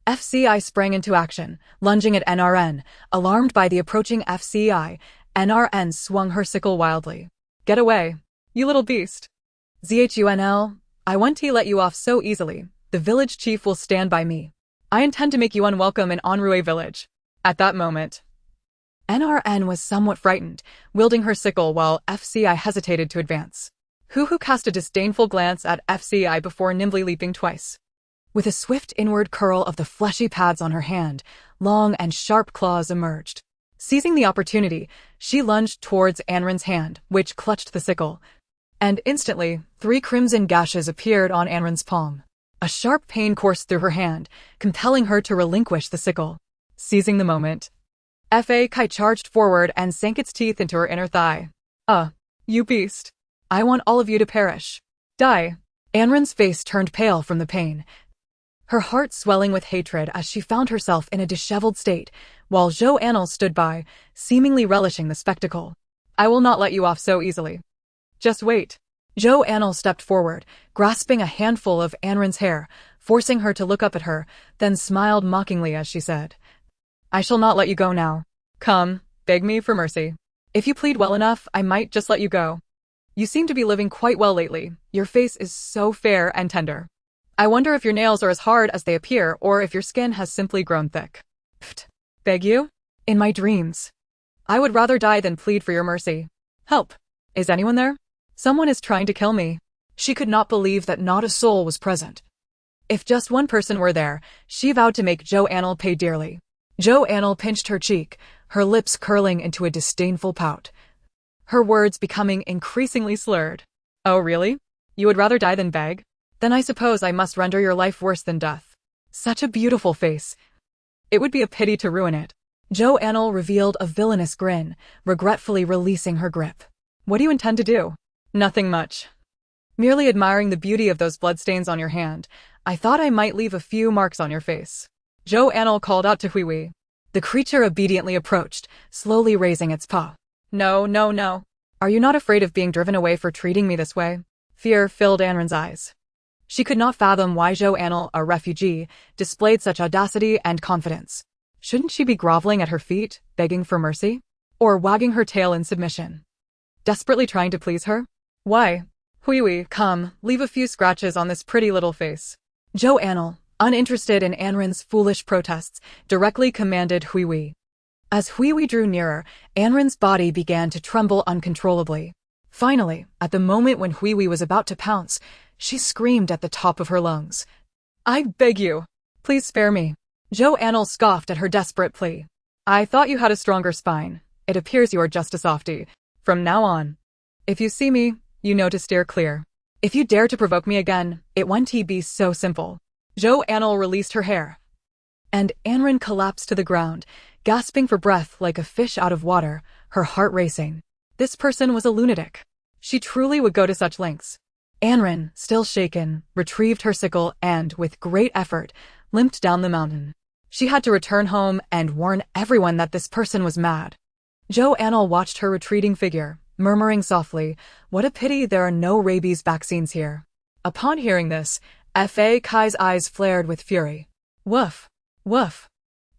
FCI sprang into action, lunging at NRN. Alarmed by the approaching FCI, NRN swung her sickle wildly. "Get away, you little beast." "Zhu Anle, I won't let you off so easily. The village chief will stand by me. I intend to make you unwelcome in Anrui village." At that moment, NRN was somewhat frightened, wielding her sickle while FCI hesitated to advance. Hu cast a disdainful glance at FCI before nimbly leaping twice. With a swift inward curl of the fleshy pads on her hand, long and sharp claws emerged. Seizing the opportunity, she lunged towards Anren's hand, which clutched the sickle. And instantly, 3 crimson gashes appeared on Anren's palm. A sharp pain coursed through her hand, compelling her to relinquish the sickle. Seizing the moment, Fa Kai charged forward and sank its teeth into her inner thigh. You beast. I want all of you to perish. Die. Anren's face turned pale from the pain, her heart swelling with hatred as she found herself in a disheveled state, while Zhou Anle stood by, seemingly relishing the spectacle. I will not let you off so easily. Just wait. Zhou Anle stepped forward, grasping a handful of Anren's hair, forcing her to look up at her, then smiled mockingly as she said, I shall not let you go now. Come, beg me for mercy. If you plead well enough, I might just let you go. You seem to be living quite well lately. Your face is so fair and tender. I wonder if your nails are as hard as they appear or if your skin has simply grown thick. Pfft. Beg you? In my dreams. I would rather die than plead for your mercy. Help. Is anyone there? Someone is trying to kill me. She could not believe that not a soul was present. If just one person were there, she vowed to make Zhou Anle pay dearly. Zhou Anle pinched her cheek, her lips curling into a disdainful pout, her words becoming increasingly slurred. Oh really? You would rather die than beg? Then I suppose I must render your life worse than death. Such a beautiful face. It would be a pity to ruin it. Zhou Anle revealed a villainous grin, regretfully releasing her grip. What do you intend to do? Nothing much. Merely admiring the beauty of those bloodstains on your hand, I thought I might leave a few marks on your face. Zhou Anle called out to Hui. The creature obediently approached, slowly raising its paw. No, no, no. Are you not afraid of being driven away for treating me this way? Fear filled Anren's eyes. She could not fathom why Zhou Anle, a refugee, displayed such audacity and confidence. Shouldn't she be groveling at her feet, begging for mercy? Or wagging her tail in submission? Desperately trying to please her? Why? Hui, come, leave a few scratches on this pretty little face. Zhou Anle, uninterested in Anren's foolish protests, directly commanded Hui. As Hui drew nearer, Anren's body began to tremble uncontrollably. Finally, at the moment when Hui was about to pounce, she screamed at the top of her lungs. I beg you. Please spare me. Zhou Anle scoffed at her desperate plea. I thought you had a stronger spine. It appears you are just a softie. From now on, if you see me, you know to steer clear. If you dare to provoke me again, it won't be so simple. Zhou Anle released her hair, and Anren collapsed to the ground, gasping for breath like a fish out of water, her heart racing. This person was a lunatic. She truly would go to such lengths. Anren, still shaken, retrieved her sickle and, with great effort, limped down the mountain. She had to return home and warn everyone that this person was mad. Zhou Anle watched her retreating figure, murmuring softly, what a pity there are no rabies vaccines here. Upon hearing this, Fa Kai's eyes flared with fury. Woof! Woof!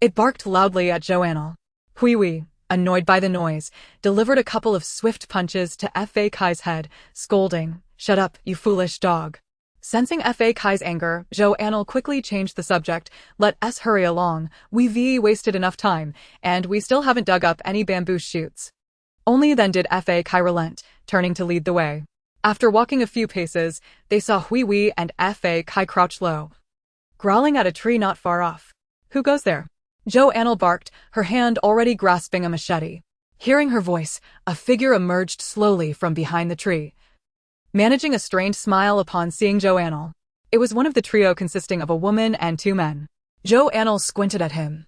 It barked loudly at Zhou Anle. Hui, annoyed by the noise, delivered a couple of swift punches to Fa Kai's head, scolding, Shut up, you foolish dog. Sensing Fa Kai's anger, Zhou Anle quickly changed the subject. Let us hurry along. We've wasted enough time, and we still haven't dug up any bamboo shoots. Only then did Fa Kai relent, turning to lead the way. After walking a few paces, they saw Hui and Fa Kai crouch low, growling at a tree not far off. Who goes there? Zhou Anle barked, her hand already grasping a machete. Hearing her voice, a figure emerged slowly from behind the tree, managing a strained smile upon seeing Zhou Anle. It was one of the trio consisting of a woman and 2 men. Zhou Anle squinted at him.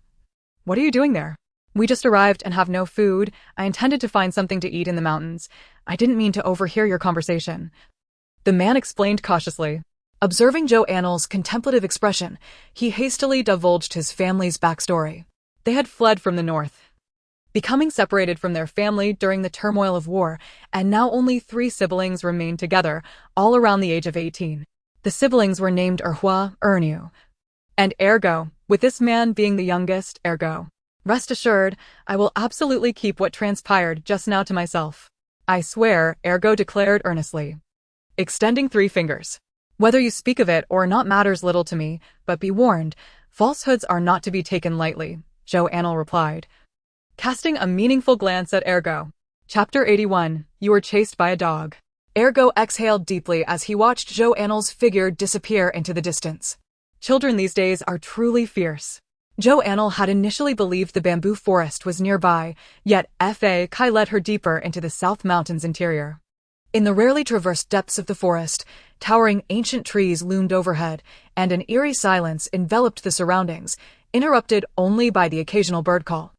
What are you doing there? We just arrived and have no food. I intended to find something to eat in the mountains. I didn't mean to overhear your conversation. The man explained cautiously. Observing Zhou Anle's contemplative expression, he hastily divulged his family's backstory. They had fled from the north, becoming separated from their family during the turmoil of war, and now only 3 siblings remained together, all around the age of 18. The siblings were named Erhua, Ernu, and Ergo, with this man being the youngest, Ergo. Rest assured, I will absolutely keep what transpired just now to myself. I swear, Ergo declared earnestly, extending 3 fingers. Whether you speak of it or not matters little to me, but be warned, falsehoods are not to be taken lightly, Zhou Anle replied. casting a meaningful glance at Ergo. Chapter 81. You were chased by a dog. Ergo exhaled deeply as he watched Zhou Anle's figure disappear into the distance. Children these days are truly fierce. Zhou Anle had initially believed the bamboo forest was nearby, yet Fa Kai led her deeper into the South Mountains interior. In the rarely traversed depths of the forest, towering ancient trees loomed overhead, and an eerie silence enveloped the surroundings, interrupted only by the occasional bird call,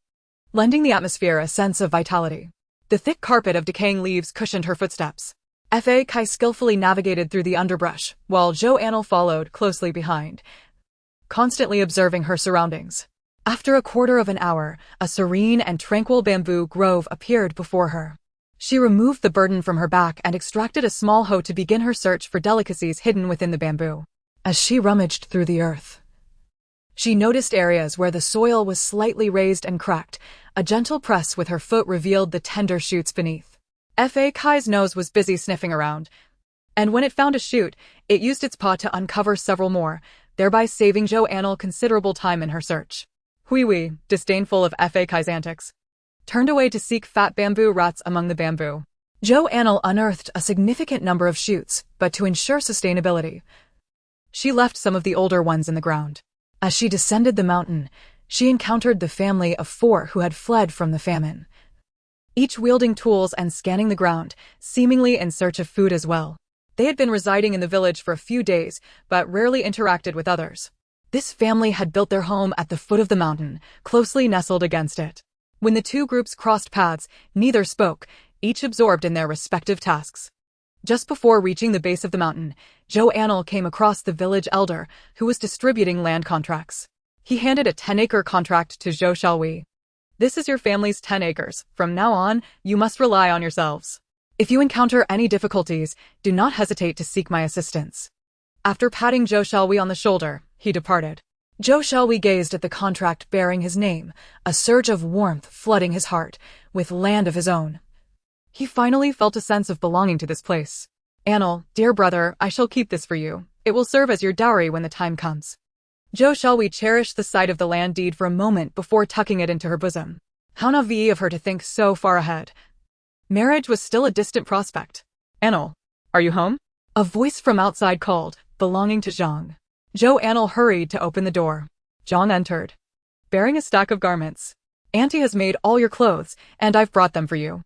lending the atmosphere a sense of vitality. The thick carpet of decaying leaves cushioned her footsteps. Fa Kai skillfully navigated through the underbrush, while Zhou Anle followed closely behind, constantly observing her surroundings. After a quarter of an hour, a serene and tranquil bamboo grove appeared before her. She removed the burden from her back and extracted a small hoe to begin her search for delicacies hidden within the bamboo. As she rummaged through the earth, she noticed areas where the soil was slightly raised and cracked. A gentle press with her foot revealed the tender shoots beneath. Fa Kai's nose was busy sniffing around, and when it found a shoot, it used its paw to uncover several more, thereby saving Zhou Anle considerable time in her search. Hui, disdainful of Fa Kai's antics, turned away to seek fat bamboo rats among the bamboo. Zhou Anle unearthed a significant number of shoots, but to ensure sustainability, she left some of the older ones in the ground. As she descended the mountain, she encountered the family of 4 who had fled from the famine, each wielding tools and scanning the ground, seemingly in search of food as well. They had been residing in the village for a few days, but rarely interacted with others. This family had built their home at the foot of the mountain, closely nestled against it. When the two groups crossed paths, neither spoke, each absorbed in their respective tasks. Just before reaching the base of the mountain, Zhou Anle came across the village elder, who was distributing land contracts. He handed a 10-acre contract to Zhou Xiaowei. This is your family's 10 acres. From now on, you must rely on yourselves. If you encounter any difficulties, do not hesitate to seek my assistance. After patting Zhou Xiaowei on the shoulder, he departed. Zhou Xiaowei gazed at the contract bearing his name, a surge of warmth flooding his heart, with land of his own. He finally felt a sense of belonging to this place. Anle, dear brother, I shall keep this for you. It will serve as your dowry when the time comes. Zhou Xiaowei cherished the sight of the land deed for a moment before tucking it into her bosom. How naive of her to think so far ahead. Marriage was still a distant prospect. Anle, are you home? A voice from outside called, belonging to Zhang. Zhou Anle hurried to open the door. Zhang entered, bearing a stack of garments. Auntie has made all your clothes, and I've brought them for you.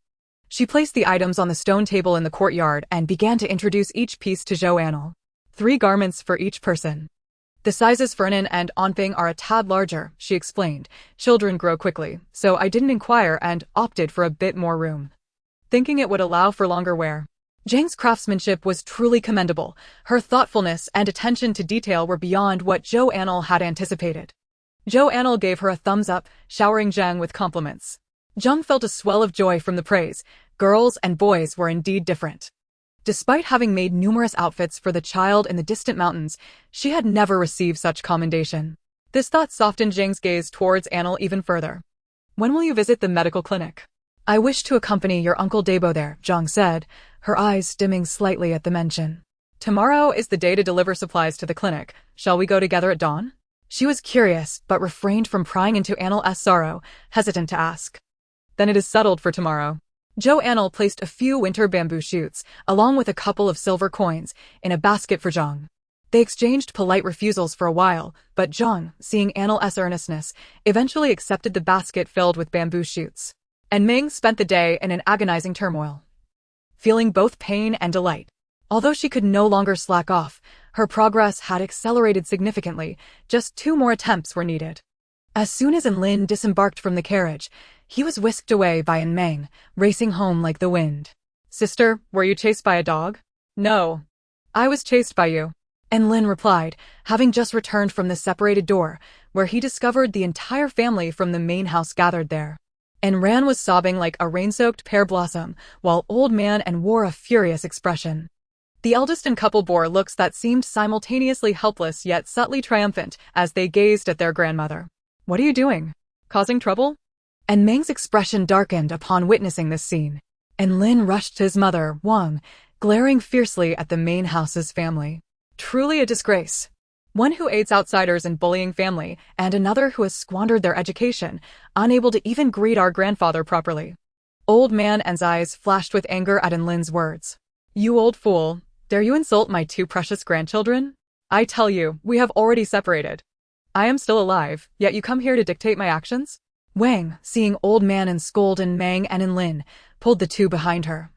She placed the items on the stone table in the courtyard and began to introduce each piece to Zhou Anle. 3 garments for each person. The sizes for Nin and Anping are a tad larger, she explained. Children grow quickly, so I didn't inquire and opted for a bit more room, thinking it would allow for longer wear. Zhang's craftsmanship was truly commendable. Her thoughtfulness and attention to detail were beyond what Zhou Anle had anticipated. Zhou Anle gave her a thumbs up, showering Zhang with compliments. Zhang felt a swell of joy from the praise. Girls and boys were indeed different. Despite having made numerous outfits for the child in the distant mountains, she had never received such commendation. This thought softened Zhang's gaze towards Anle even further. When will you visit the medical clinic? I wish to accompany your Uncle Debo there, Zhang said, her eyes dimming slightly at the mention. Tomorrow is the day to deliver supplies to the clinic. Shall we go together at dawn? She was curious, but refrained from prying into Anle's sorrow, hesitant to ask. Then it is settled for tomorrow. Zhou Anle placed a few winter bamboo shoots, along with a couple of silver coins, in a basket for Zhang. They exchanged polite refusals for a while, but Zhang, seeing Anle's earnestness, eventually accepted the basket filled with bamboo shoots. And Ming spent the day in an agonizing turmoil, feeling both pain and delight. Although she could no longer slack off, her progress had accelerated significantly. Just 2 more attempts were needed. As soon as Lin disembarked from the carriage, he was whisked away by Meng, racing home like the wind. Sister, were you chased by a dog? No. I was chased by you. Lin replied, having just returned from the separated door, where he discovered the entire family from the main house gathered there. Ran was sobbing like a rain-soaked pear blossom, while Old Man wore a furious expression. The eldest and couple bore looks that seemed simultaneously helpless yet subtly triumphant as they gazed at their grandmother. What are you doing? Causing trouble? Meng's expression darkened upon witnessing this scene. Lin rushed to his mother, Wang, glaring fiercely at the main house's family. Truly a disgrace. One who aids outsiders in bullying family, and another who has squandered their education, unable to even greet our grandfather properly. Old Man An's eyes flashed with anger at Anlin's words. You old fool, dare you insult my two precious grandchildren? I tell you, we have already separated. I am still alive, yet you come here to dictate my actions? Wang, seeing Old Man An scold Mang and Anlin, pulled the two behind her,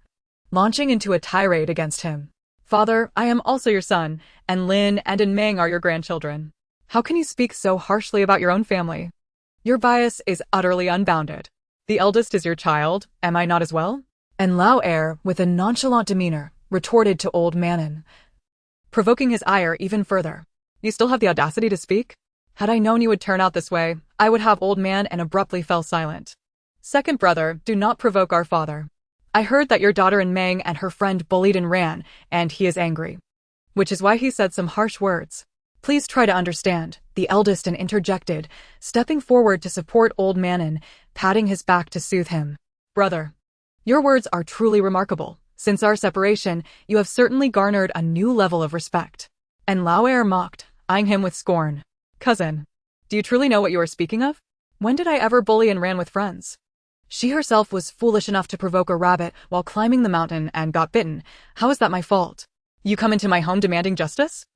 launching into a tirade against him. Father, I am also your son, and Lin and Mang are your grandchildren. How can you speak so harshly about your own family? Your bias is utterly unbounded. The eldest is your child, am I not as well? And Lao Er, with a nonchalant demeanor, retorted to Old Manon, provoking his ire even further. You still have the audacity to speak? Had I known you would turn out this way, I would have Old Man and abruptly fell silent. Second brother, do not provoke our father. I heard that your daughter Mang and her friend bullied and ran, and he is angry. Which is why he said some harsh words. Please try to understand, the eldest and interjected, stepping forward to support Old Manon, patting his back to soothe him. Brother, your words are truly remarkable. Since our separation, you have certainly garnered a new level of respect. And Lao Er mocked, eyeing him with scorn. Cousin, do you truly know what you are speaking of? When did I ever bully and ran with friends? She herself was foolish enough to provoke a rabbit while climbing the mountain and got bitten. How is that my fault? You come into my home demanding justice?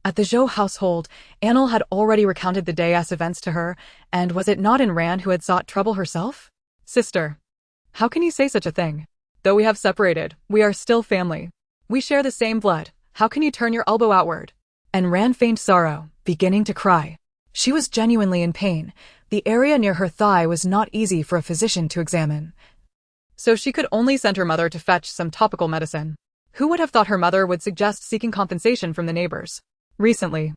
At the Zhou household, Anle had already recounted the day's events to her, and was it not Ran who had sought trouble herself? Sister, how can you say such a thing? Though we have separated, we are still family. We share the same blood. How can you turn your elbow outward? And Ran feigned sorrow, beginning to cry. She was genuinely in pain. The area near her thigh was not easy for a physician to examine. So she could only send her mother to fetch some topical medicine. Who would have thought her mother would suggest seeking compensation from the neighbors? Recently,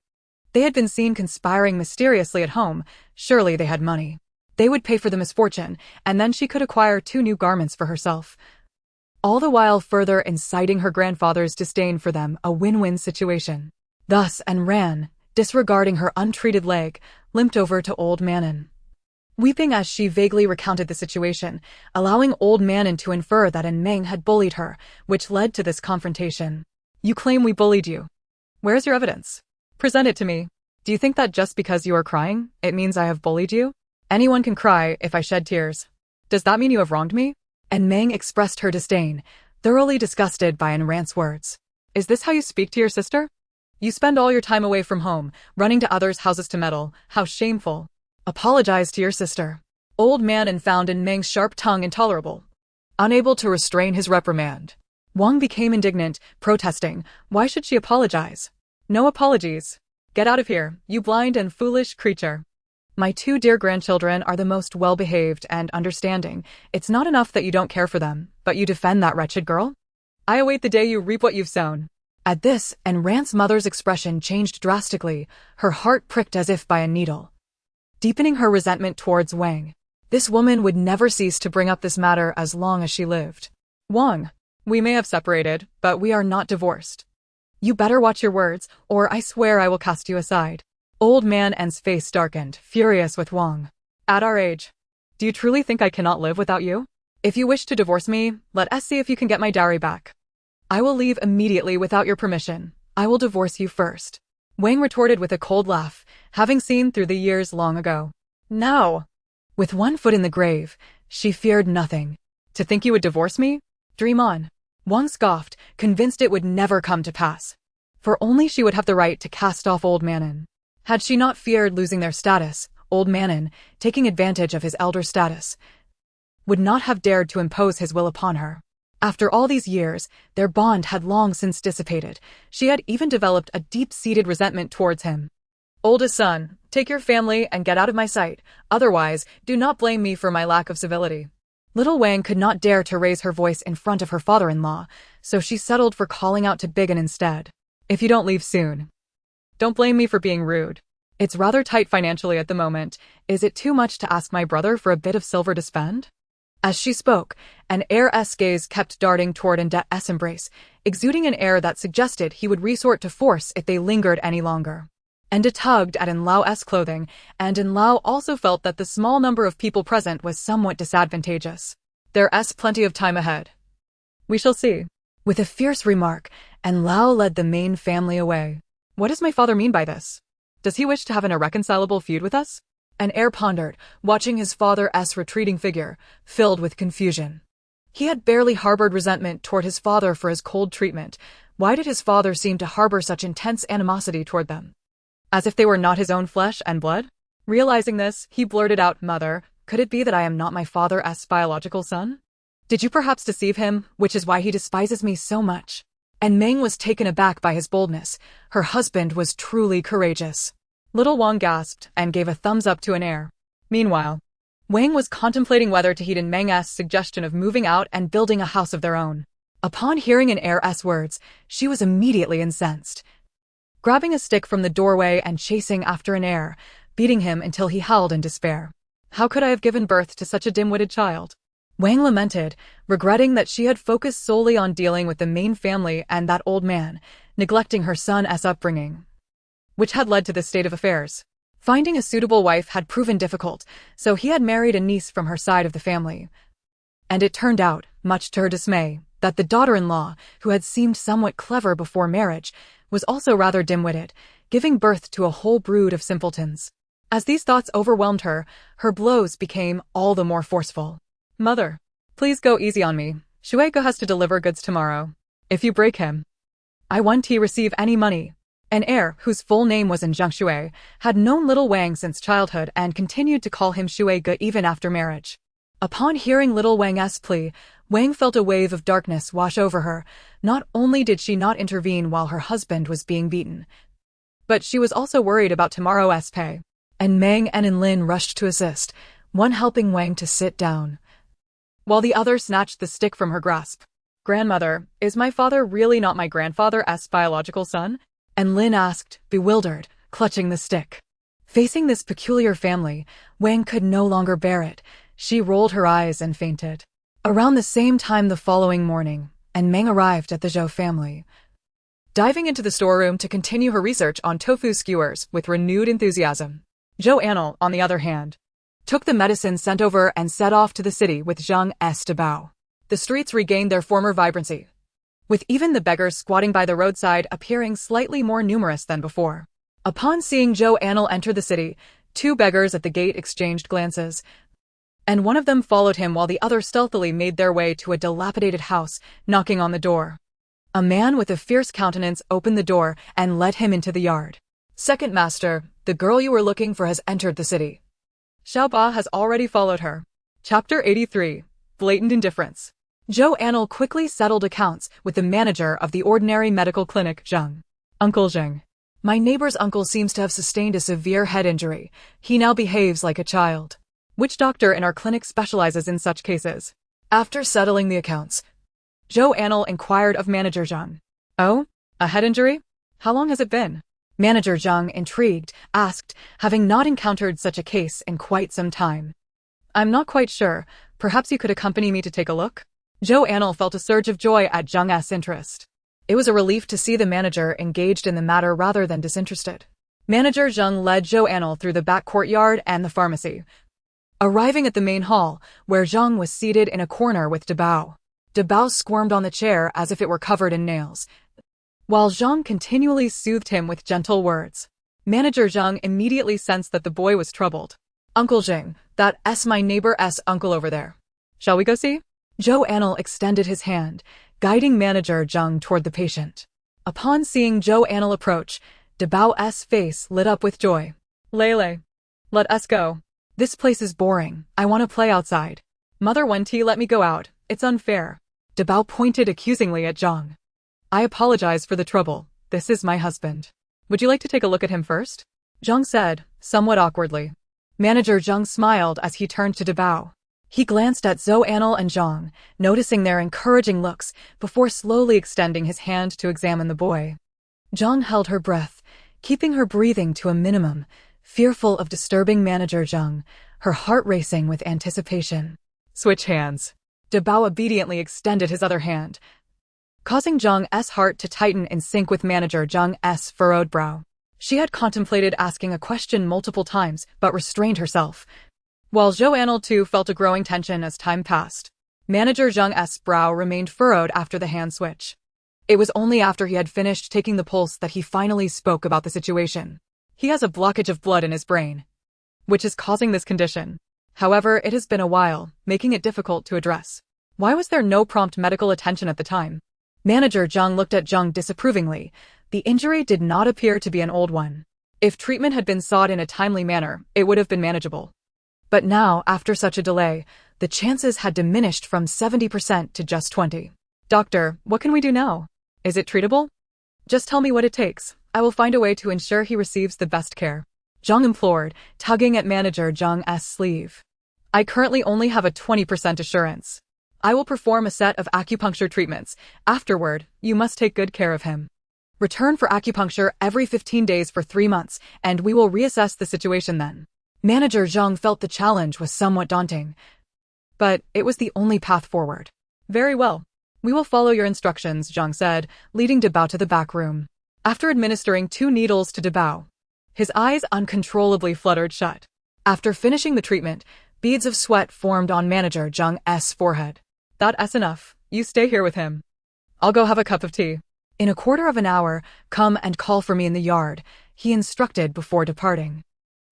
they had been seen conspiring mysteriously at home. Surely they had money. They would pay for the misfortune, and then she could acquire 2 new garments for herself. All the while further inciting her grandfather's disdain for them, a win-win situation. Thus, Ran, disregarding her untreated leg, limped over to Old Manon, weeping as she vaguely recounted the situation, allowing Old Manon to infer that Meng had bullied her, which led to this confrontation. You claim we bullied you. Where's your evidence? Present it to me. Do you think that just because you are crying, it means I have bullied you? Anyone can cry if I shed tears. Does that mean you have wronged me? And Meng expressed her disdain, thoroughly disgusted by Ran's words. Is this how you speak to your sister? You spend all your time away from home, running to others' houses to meddle. How shameful. Apologize to your sister. Old Man found Meng's sharp tongue intolerable. Unable to restrain his reprimand, Wang became indignant, protesting. Why should she apologize? No apologies. Get out of here, you blind and foolish creature. My 2 dear grandchildren are the most well-behaved and understanding. It's not enough that you don't care for them, but you defend that wretched girl? I await the day you reap what you've sown. At this, Ran's mother's expression changed drastically, her heart pricked as if by a needle, deepening her resentment towards Wang. This woman would never cease to bring up this matter as long as she lived. Wang, we may have separated, but we are not divorced. You better watch your words, or I swear I will cast you aside. Old Man An's face darkened, furious with Wang. At our age, do you truly think I cannot live without you? If you wish to divorce me, let us see if you can get my dowry back. I will leave immediately without your permission. I will divorce you first. Wang retorted with a cold laugh, having seen through the years long ago. No. With one foot in the grave, she feared nothing. To think you would divorce me? Dream on. Wang scoffed, convinced it would never come to pass. For only she would have the right to cast off Old Manon. Had she not feared losing their status, Old Manon, taking advantage of his elder status, would not have dared to impose his will upon her. After all these years, their bond had long since dissipated. She had even developed a deep-seated resentment towards him. Oldest son, take your family and get out of my sight. Otherwise, do not blame me for my lack of civility. Little Wang could not dare to raise her voice in front of her father-in-law, so she settled for calling out to Big An instead. If you don't leave soon, don't blame me for being rude. It's rather tight financially at the moment. Is it too much to ask my brother for a bit of silver to spend? As she spoke, an heir's gaze kept darting toward An's embrace, exuding an air that suggested he would resort to force if they lingered any longer. Enda tugged at Lao's clothing, and Lao also felt that the small number of people present was somewhat disadvantageous. There's plenty of time ahead. We shall see. With a fierce remark, Lao led the main family away. What does my father mean by this? Does he wish to have an irreconcilable feud with us? An heir pondered, watching his father's retreating figure, filled with confusion. He had barely harbored resentment toward his father for his cold treatment. Why did his father seem to harbor such intense animosity toward them? As if they were not his own flesh and blood? Realizing this, he blurted out, "Mother, could it be that I am not my father's biological son? Did you perhaps deceive him, which is why he despises me so much?" And Meng was taken aback by his boldness. Her husband was truly courageous. Little Wang gasped and gave a thumbs up to an heir. Meanwhile, Wang was contemplating whether to heed in Meng's suggestion of moving out and building a house of their own. Upon hearing an heir's words, she was immediately incensed. Grabbing a stick from the doorway and chasing after an heir, beating him until he howled in despair. How could I have given birth to such a dim-witted child? Wang lamented, regretting that she had focused solely on dealing with the main family and that old man, neglecting her son's upbringing, which had led to this state of affairs. Finding a suitable wife had proven difficult, so he had married a niece from her side of the family. And it turned out, much to her dismay, that the daughter-in-law, who had seemed somewhat clever before marriage, was also rather dim-witted, giving birth to a whole brood of simpletons. As these thoughts overwhelmed her, her blows became all the more forceful. Mother, please go easy on me. Shuego has to deliver goods tomorrow. If you break him, I won't receive any money. An heir, whose full name was Zhang Shui, had known little Wang since childhood and continued to call him Shuege even after marriage. Upon hearing little Wang's plea, Wang felt a wave of darkness wash over her. Not only did she not intervene while her husband was being beaten, but she was also worried about tomorrow's pay. And Meng and Enlin rushed to assist, one helping Wang to sit down, while the other snatched the stick from her grasp. Grandmother, is my father really not my grandfather's biological son? Enlin asked, bewildered, clutching the stick. Facing this peculiar family, Wang could no longer bear it. She rolled her eyes and fainted. Around the same time the following morning, and Meng arrived at the Zhou family, diving into the storeroom to continue her research on tofu skewers with renewed enthusiasm. Zhou Anle, on the other hand, took the medicine sent over and set off to the city with Zhang's debao. The streets regained their former vibrancy, with even the beggars squatting by the roadside appearing slightly more numerous than before. Upon seeing Zhou Anle enter the city, two beggars at the gate exchanged glances, and one of them followed him while the other stealthily made their way to a dilapidated house, knocking on the door. A man with a fierce countenance opened the door and led him into the yard. Second master, the girl you were looking for has entered the city. Xiao Ba has already followed her. Chapter 83. Blatant Indifference. Zhou Anle quickly settled accounts with the manager of the ordinary medical clinic, Zheng. Uncle Zheng. My neighbor's uncle seems to have sustained a severe head injury. He now behaves like a child. Which doctor in our clinic specializes in such cases? After settling the accounts, Zhou Anle inquired of manager Zheng. Oh, a head injury? How long has it been? Manager Zheng, intrigued, asked, having not encountered such a case in quite some time. I'm not quite sure. Perhaps you could accompany me to take a look? Zhou Anle felt a surge of joy at Zheng's interest. It was a relief to see the manager engaged in the matter rather than disinterested. Manager Zheng led Zhou Anle through the back courtyard and the pharmacy, arriving at the main hall, where Zheng was seated in a corner with Debao. Debao squirmed on the chair as if it were covered in nails, while Zheng continually soothed him with gentle words. Manager Zheng immediately sensed that the boy was troubled. Uncle Zheng, that's my neighbor's uncle over there. Shall we go see? Zhou Anle extended his hand, guiding Manager Zheng toward the patient. Upon seeing Zhou Anle approach, Debao's face lit up with joy. Lele, let us go. This place is boring. I want to play outside. Mother Wenty, let me go out. It's unfair. Debao pointed accusingly at Zheng. I apologize for the trouble. This is my husband. Would you like to take a look at him first? Zheng said, somewhat awkwardly. Manager Zheng smiled as he turned to Debao. He glanced at Zhou Anle and Zheng, noticing their encouraging looks, before slowly extending his hand to examine the boy. Zheng held her breath, keeping her breathing to a minimum, fearful of disturbing Manager Zheng, her heart racing with anticipation. Switch hands. Debao obediently extended his other hand, causing Zheng's heart to tighten in sync with Manager Zheng's furrowed brow. She had contemplated asking a question multiple times, but restrained herself, while Zhou Anle too felt a growing tension as time passed. Manager Zheng's brow remained furrowed after the hand switch. It was only after he had finished taking the pulse that he finally spoke about the situation. He has a blockage of blood in his brain, which is causing this condition. However, it has been a while, making it difficult to address. Why was there no prompt medical attention at the time? Manager Zhang looked at Zhang disapprovingly. The injury did not appear to be an old one. If treatment had been sought in a timely manner, it would have been manageable. But now, after such a delay, the chances had diminished from 70% to just 20%. Doctor, what can we do now? Is it treatable? Just tell me what it takes. I will find a way to ensure he receives the best care. Zhang implored, tugging at Manager Zhang's sleeve. I currently only have a 20% assurance. I will perform a set of acupuncture treatments. Afterward, you must take good care of him. Return for acupuncture every 15 days for 3 months, and we will reassess the situation then. Manager Zhang felt the challenge was somewhat daunting, but it was the only path forward. Very well. We will follow your instructions, Zhang said, leading Debao to the back room. After administering 2 needles to Debao, his eyes uncontrollably fluttered shut. After finishing the treatment, beads of sweat formed on Manager Zhang's forehead. That's enough. You stay here with him. I'll go have a cup of tea. In a quarter of an hour, come and call for me in the yard, he instructed before departing.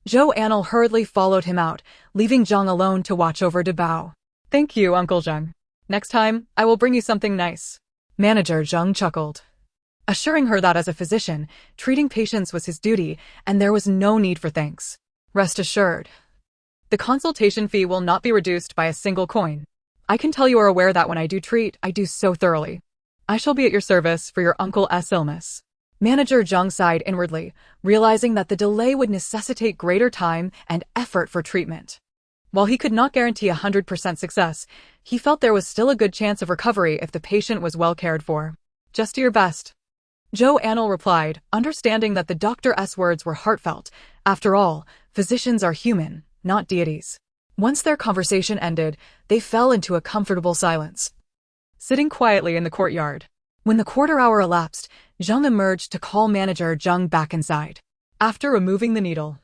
Zhou Anle hurriedly followed him out, leaving Zhang alone to watch over Debao. Thank you, Uncle Zhang. Next time, I will bring you something nice. Manager Zhang chuckled, assuring her that as a physician, treating patients was his duty, and there was no need for thanks. Rest assured, the consultation fee will not be reduced by a single coin. I can tell you are aware that when I do treat, I do so thoroughly. I shall be at your service for your uncle's illness. Manager Zhang sighed inwardly, realizing that the delay would necessitate greater time and effort for treatment. While he could not guarantee 100% success, he felt there was still a good chance of recovery if the patient was well cared for. Just do your best. Zhou Anle replied, understanding that the doctor's words were heartfelt. After all, physicians are human, not deities. Once their conversation ended, they fell into a comfortable silence, sitting quietly in the courtyard. When the quarter hour elapsed, Zhang emerged to call Manager Zhang back inside. After removing the needle,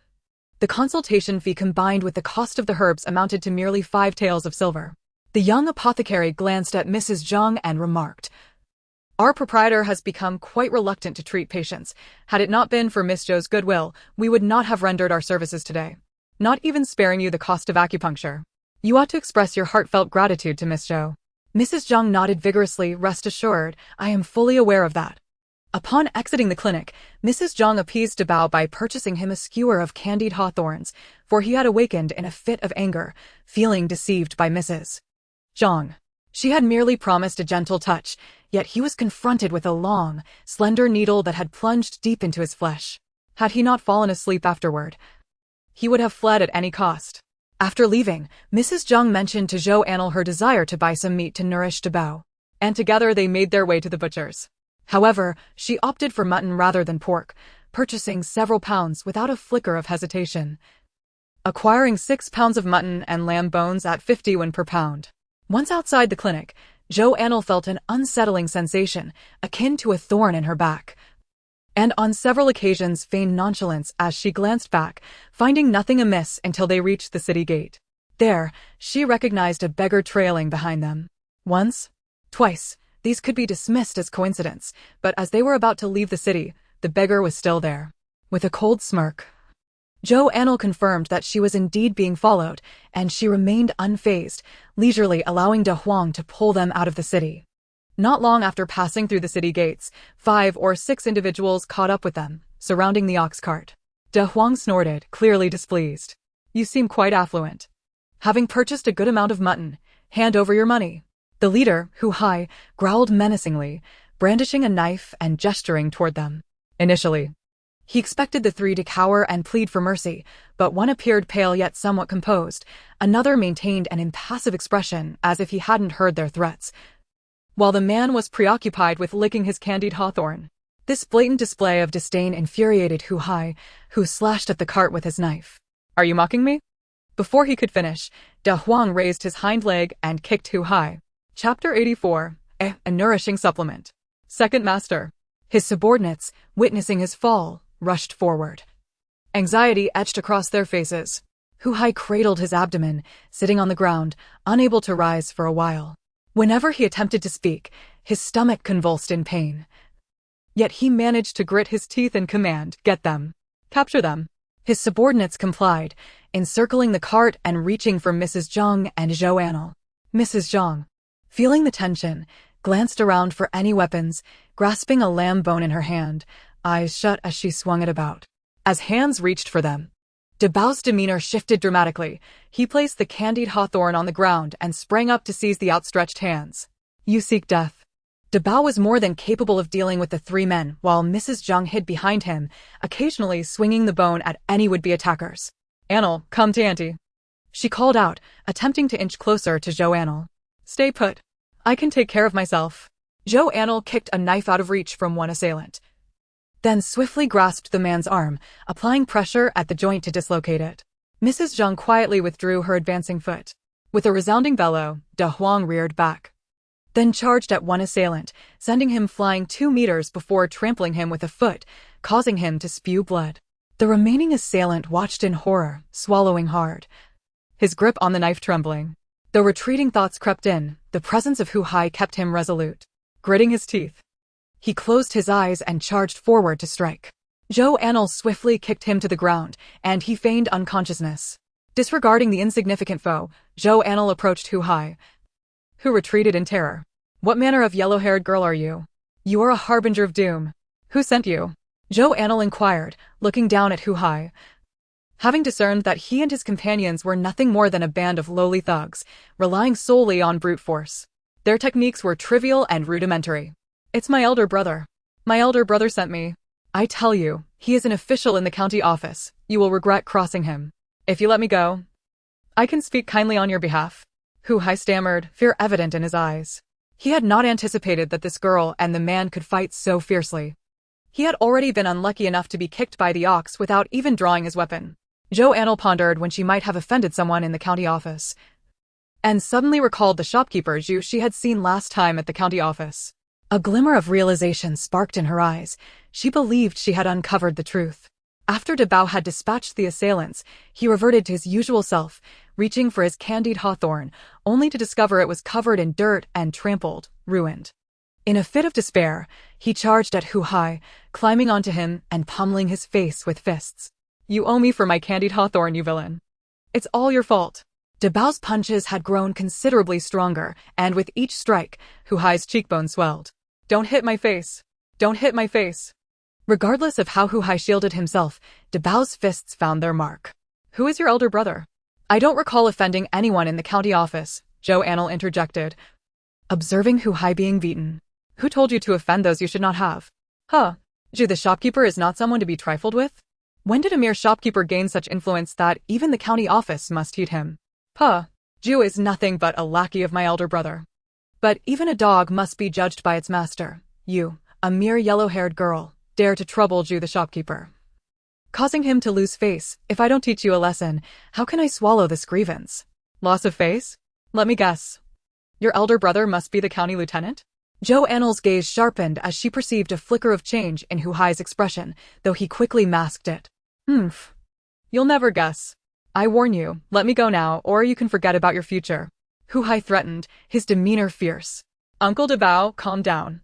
the consultation fee combined with the cost of the herbs amounted to merely 5 taels of silver. The young apothecary glanced at Mrs. Zhang and remarked, Our proprietor has become quite reluctant to treat patients. Had it not been for Miss Zhou's goodwill, we would not have rendered our services today, not even sparing you the cost of acupuncture. You ought to express your heartfelt gratitude to Miss Zhou. Mrs. Zhang nodded vigorously. Rest assured, I am fully aware of that. Upon exiting the clinic, Mrs. Zhang appeased Debao by purchasing him a skewer of candied hawthorns, for he had awakened in a fit of anger, feeling deceived by Mrs. Zhang. She had merely promised a gentle touch, yet he was confronted with a long, slender needle that had plunged deep into his flesh. Had he not fallen asleep afterward, he would have fled at any cost. After leaving, Mrs. Zhang mentioned to Zhou Anle her desire to buy some meat to nourish Debao, and together they made their way to the butcher's. However, she opted for mutton rather than pork, purchasing several pounds without a flicker of hesitation, acquiring 6 pounds of mutton and lamb bones at 50 yuan per pound. Once outside the clinic, Zhou Anle felt an unsettling sensation, akin to a thorn in her back, and on several occasions feigned nonchalance as she glanced back, finding nothing amiss until they reached the city gate. There, she recognized a beggar trailing behind them. Once, twice, these could be dismissed as coincidence, but as they were about to leave the city, the beggar was still there. With a cold smirk, Zhou Anle confirmed that she was indeed being followed, and she remained unfazed, leisurely allowing De Huang to pull them out of the city. Not long after passing through the city gates, 5 or 6 individuals caught up with them, surrounding the ox cart. De Huang snorted, clearly displeased. You seem quite affluent. Having purchased a good amount of mutton, hand over your money. The leader, Hu Hai, growled menacingly, brandishing a knife and gesturing toward them. Initially, he expected the 3 to cower and plead for mercy, but one appeared pale yet somewhat composed, another maintained an impassive expression as if he hadn't heard their threats, while the man was preoccupied with licking his candied hawthorn. This blatant display of disdain infuriated Hu Hai, who slashed at the cart with his knife. Are you mocking me? Before he could finish, De Huang raised his hind leg and kicked Hu Hai. Chapter 84. A nourishing supplement. Second Master. His subordinates, witnessing his fall, rushed forward. Anxiety etched across their faces. Hu Hai cradled his abdomen, sitting on the ground, unable to rise for a while. Whenever he attempted to speak, his stomach convulsed in pain. Yet he managed to grit his teeth and command, "Get them." Capture them. His subordinates complied, encircling the cart and reaching for Mrs. Zhang and Zhou Anle. Mrs. Zhang, feeling the tension, glanced around for any weapons, grasping a lamb bone in her hand, eyes shut as she swung it about. As hands reached for them, de Bao's demeanor shifted dramatically. He placed the candied hawthorn on the ground and sprang up to seize the outstretched hands. You seek death. De Bao was more than capable of dealing with the three men, while Mrs. Zhang hid behind him, occasionally swinging the bone at any would-be attackers. Anle, come to auntie. She called out, attempting to inch closer to Zhou Anle. Stay put. I can take care of myself. Zhou Anle kicked a knife out of reach from one assailant, then swiftly grasped the man's arm, applying pressure at the joint to dislocate it. Mrs. Zhang quietly withdrew her advancing foot. With a resounding bellow, De Huang reared back, then charged at one assailant, sending him flying 2 meters before trampling him with a foot, causing him to spew blood. The remaining assailant watched in horror, swallowing hard, his grip on the knife trembling. Though retreating thoughts crept in, the presence of Hu Hai kept him resolute. Gritting his teeth, he closed his eyes and charged forward to strike. Zhou Anle swiftly kicked him to the ground, and he feigned unconsciousness. Disregarding the insignificant foe, Zhou Anle approached Hu Hai, who retreated in terror. What manner of yellow-haired girl are you? You are a harbinger of doom. Who sent you? Zhou Anle inquired, looking down at Hu Hai. Having discerned that he and his companions were nothing more than a band of lowly thugs, relying solely on brute force. Their techniques were trivial and rudimentary. It's my elder brother. My elder brother sent me. I tell you, he is an official in the county office. You will regret crossing him. If you let me go, I can speak kindly on your behalf. Hu Hai stammered, fear evident in his eyes. He had not anticipated that this girl and the man could fight so fiercely. He had already been unlucky enough to be kicked by the ox without even drawing his weapon. Zhou Anle pondered when she might have offended someone in the county office, and suddenly recalled the shopkeeper Zhu she had seen last time at the county office. A glimmer of realization sparked in her eyes. She believed she had uncovered the truth. After De Bao had dispatched the assailants, he reverted to his usual self, reaching for his candied hawthorn, only to discover it was covered in dirt and trampled, ruined. In a fit of despair, he charged at Hu Hai, climbing onto him and pummeling his face with fists. You owe me for my candied hawthorn, you villain. It's all your fault. De Bao's punches had grown considerably stronger, and with each strike, Hu Hai's cheekbone swelled. Don't hit my face. Don't hit my face. Regardless of how Hu Hai shielded himself, De Bao's fists found their mark. Who is your elder brother? I don't recall offending anyone in the county office, Zhou Anle interjected, observing Hu Hai being beaten. Who told you to offend those you should not have? Huh. Zhu the shopkeeper is not someone to be trifled with? When did a mere shopkeeper gain such influence that even the county office must heed him? Huh. Zhu is nothing but a lackey of my elder brother. But even a dog must be judged by its master. You, a mere yellow-haired girl, dare to trouble Zhu the shopkeeper, causing him to lose face. If I don't teach you a lesson, how can I swallow this grievance? Loss of face? Let me guess. Your elder brother must be the county lieutenant? Zhou Anle's gaze sharpened as she perceived a flicker of change in Hu Hai's expression, though he quickly masked it. Humph. You'll never guess. I warn you, let me go now, or you can forget about your future. Hu Hai threatened, his demeanor fierce. Uncle De Bao, calm down.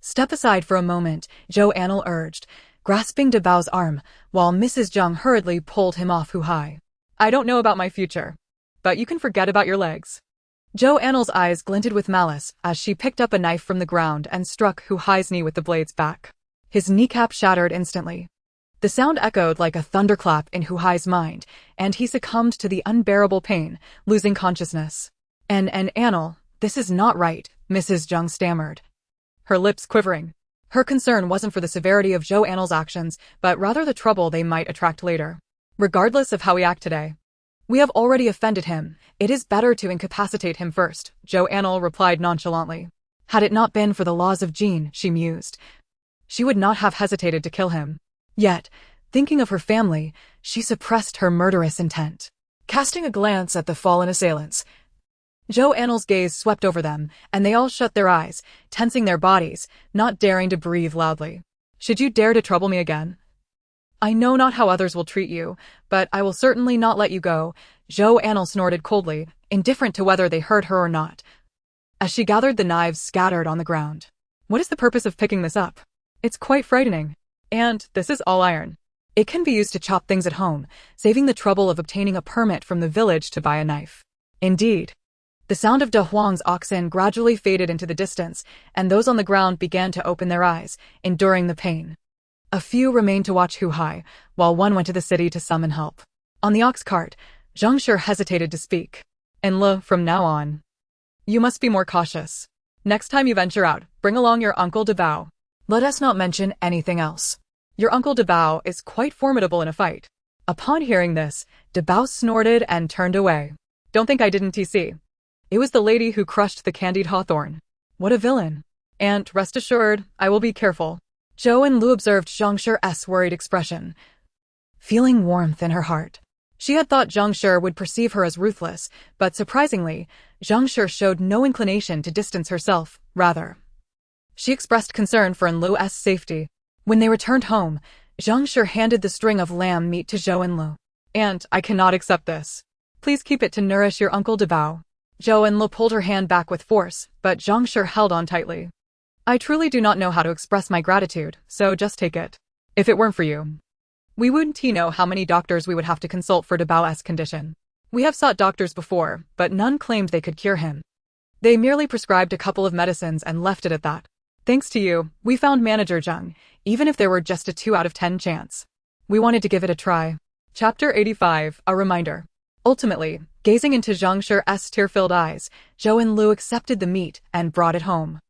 Step aside for a moment, Zhou Anle urged, grasping De Bao's arm, while Mrs. Zhang hurriedly pulled him off Hu Hai. I don't know about my future, but you can forget about your legs. Zhou Anle's eyes glinted with malice as she picked up a knife from the ground and struck Hu Hai's knee with the blade's back. His kneecap shattered instantly. The sound echoed like a thunderclap in Hu Hai's mind, and he succumbed to the unbearable pain, losing consciousness. And Anle, this is not right, Mrs. Zhang stammered, her lips quivering. Her concern wasn't for the severity of Zhou Anle's actions, but rather the trouble they might attract later. Regardless of how we act today, we have already offended him. It is better to incapacitate him first, Zhou Anle replied nonchalantly. Had it not been for the laws of Jin, she mused, she would not have hesitated to kill him. Yet, thinking of her family, she suppressed her murderous intent. Casting a glance at the fallen assailants, Zhou Anle's gaze swept over them, and they all shut their eyes, tensing their bodies, not daring to breathe loudly. Should you dare to trouble me again? I know not how others will treat you, but I will certainly not let you go, Zhou Anle snorted coldly, indifferent to whether they hurt her or not, as she gathered the knives scattered on the ground. What is the purpose of picking this up? It's quite frightening. And this is all iron. It can be used to chop things at home, saving the trouble of obtaining a permit from the village to buy a knife. Indeed. The sound of De Huang's oxen gradually faded into the distance, and those on the ground began to open their eyes, enduring the pain. A few remained to watch Hu Hai, while one went to the city to summon help. On the ox cart, Zhang Shi hesitated to speak. Enle, from now on, you must be more cautious. Next time you venture out, bring along your Uncle de Bao. Let us not mention anything else. Your Uncle de Bao is quite formidable in a fight. Upon hearing this, de Bao snorted and turned away. Don't think I didn't TC. It was the lady who crushed the candied hawthorn. What a villain. And, rest assured, I will be careful. Zhou Anle observed Zhang Shi's worried expression, feeling warmth in her heart. She had thought Zhang Shi would perceive her as ruthless, but surprisingly, Zhang Shi showed no inclination to distance herself, rather. She expressed concern for Anlu's safety. When they returned home, Zhang Shi handed the string of lamb meat to Zhou Anle. And I cannot accept this. Please keep it to nourish your Uncle de Bao. Zhou Anle pulled her hand back with force, but Zhang Shi held on tightly. I truly do not know how to express my gratitude, so just take it. If it weren't for you, we wouldn't know how many doctors we would have to consult for de Bao's condition. We have sought doctors before, but none claimed they could cure him. They merely prescribed a couple of medicines and left it at that. Thanks to you, we found Manager Zheng, even if there were just a 2 out of 10 chance. We wanted to give it a try. Chapter 85, a reminder. Ultimately, gazing into Zhang Shi's tear-filled eyes, Zhou Anle accepted the meat and brought it home.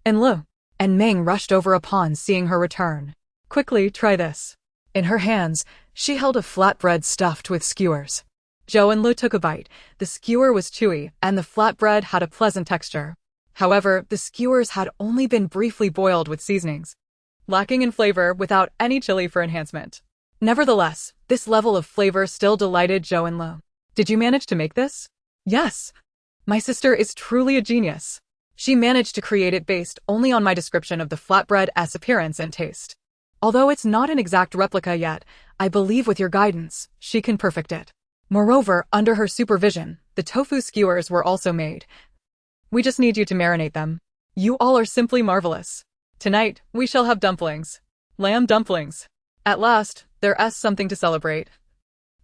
Anle and Meng rushed over upon seeing her return. Quickly, try this. In her hands, she held a flatbread stuffed with skewers. Zhou Anle took a bite. The skewer was chewy, and the flatbread had a pleasant texture. However, the skewers had only been briefly boiled with seasonings, lacking in flavor without any chili for enhancement. Nevertheless, this level of flavor still delighted Zhou Anle. Did you manage to make this? Yes. My sister is truly a genius. She managed to create it based only on my description of the flatbread's appearance and taste. Although it's not an exact replica yet, I believe with your guidance, she can perfect it. Moreover, under her supervision, the tofu skewers were also made. We just need you to marinate them. You all are simply marvelous. Tonight, we shall have dumplings. Lamb dumplings. At last, there's something to celebrate.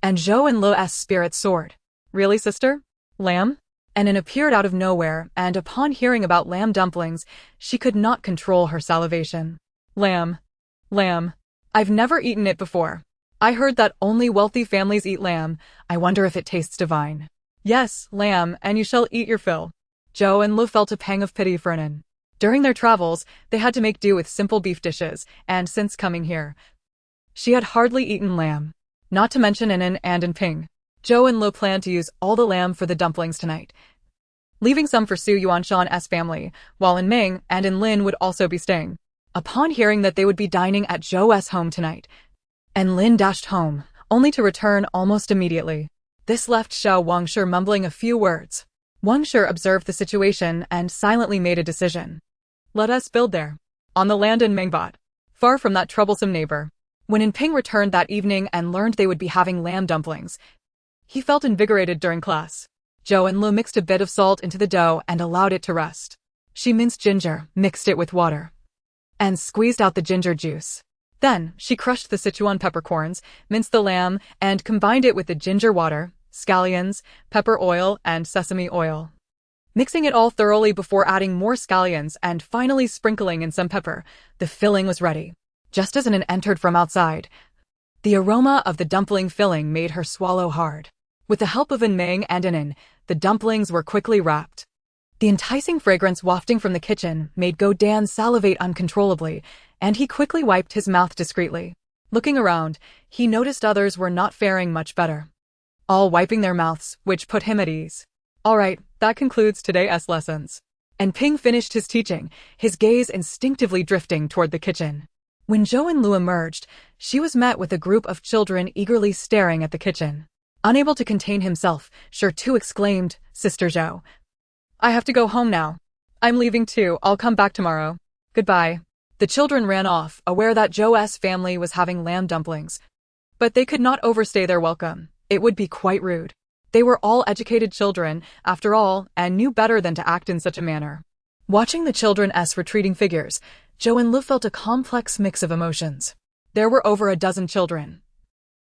And Zhou Anle's spirit soared. Really, sister? Lamb? And it appeared out of nowhere, and upon hearing about lamb dumplings, she could not control her salivation. Lamb. Lamb. I've never eaten it before. I heard that only wealthy families eat lamb. I wonder if it tastes divine. Yes, lamb, and you shall eat your fill. Zhou Anle felt a pang of pity for Anan. During their travels, they had to make do with simple beef dishes, and since coming here, she had hardly eaten lamb. Not to mention Anan and Anping. Zhou Anle planned to use all the lamb for the dumplings tonight, leaving some for Su Yuanshan's family, while Meng and Lin would also be staying. Upon hearing that they would be dining at Zhou's home tonight, Lin dashed home, only to return almost immediately. This left Xiao Wangshi mumbling a few words. Wangshi observed the situation and silently made a decision. Let us build there, on the land in Mengbot, far from that troublesome neighbor. When Anping returned that evening and learned they would be having lamb dumplings, he felt invigorated during class. Zhou Anle mixed a bit of salt into the dough and allowed it to rest. She minced ginger, mixed it with water, and squeezed out the ginger juice. Then, she crushed the Sichuan peppercorns, minced the lamb, and combined it with the ginger water, scallions, pepper oil, and sesame oil. Mixing it all thoroughly before adding more scallions and finally sprinkling in some pepper, the filling was ready. Just as Anan entered from outside, the aroma of the dumpling filling made her swallow hard. With the help of Meng and Anan, the dumplings were quickly wrapped. The enticing fragrance wafting from the kitchen made Godan salivate uncontrollably, and he quickly wiped his mouth discreetly. Looking around, he noticed others were not faring much better, all wiping their mouths, which put him at ease. Alright, that concludes today's lessons. And Ping finished his teaching, his gaze instinctively drifting toward the kitchen. When Zhou Anle emerged, she was met with a group of children eagerly staring at the kitchen. Unable to contain himself, Shi Tu exclaimed, Sister Zhou, I have to go home now. I'm leaving too, I'll come back tomorrow. Goodbye. The children ran off, aware that Zhou's family was having lamb dumplings. But they could not overstay their welcome. It would be quite rude. They were all educated children, after all, and knew better than to act in such a manner. Watching the children's retreating figures, Zhou Anle felt a complex mix of emotions. There were over a dozen children,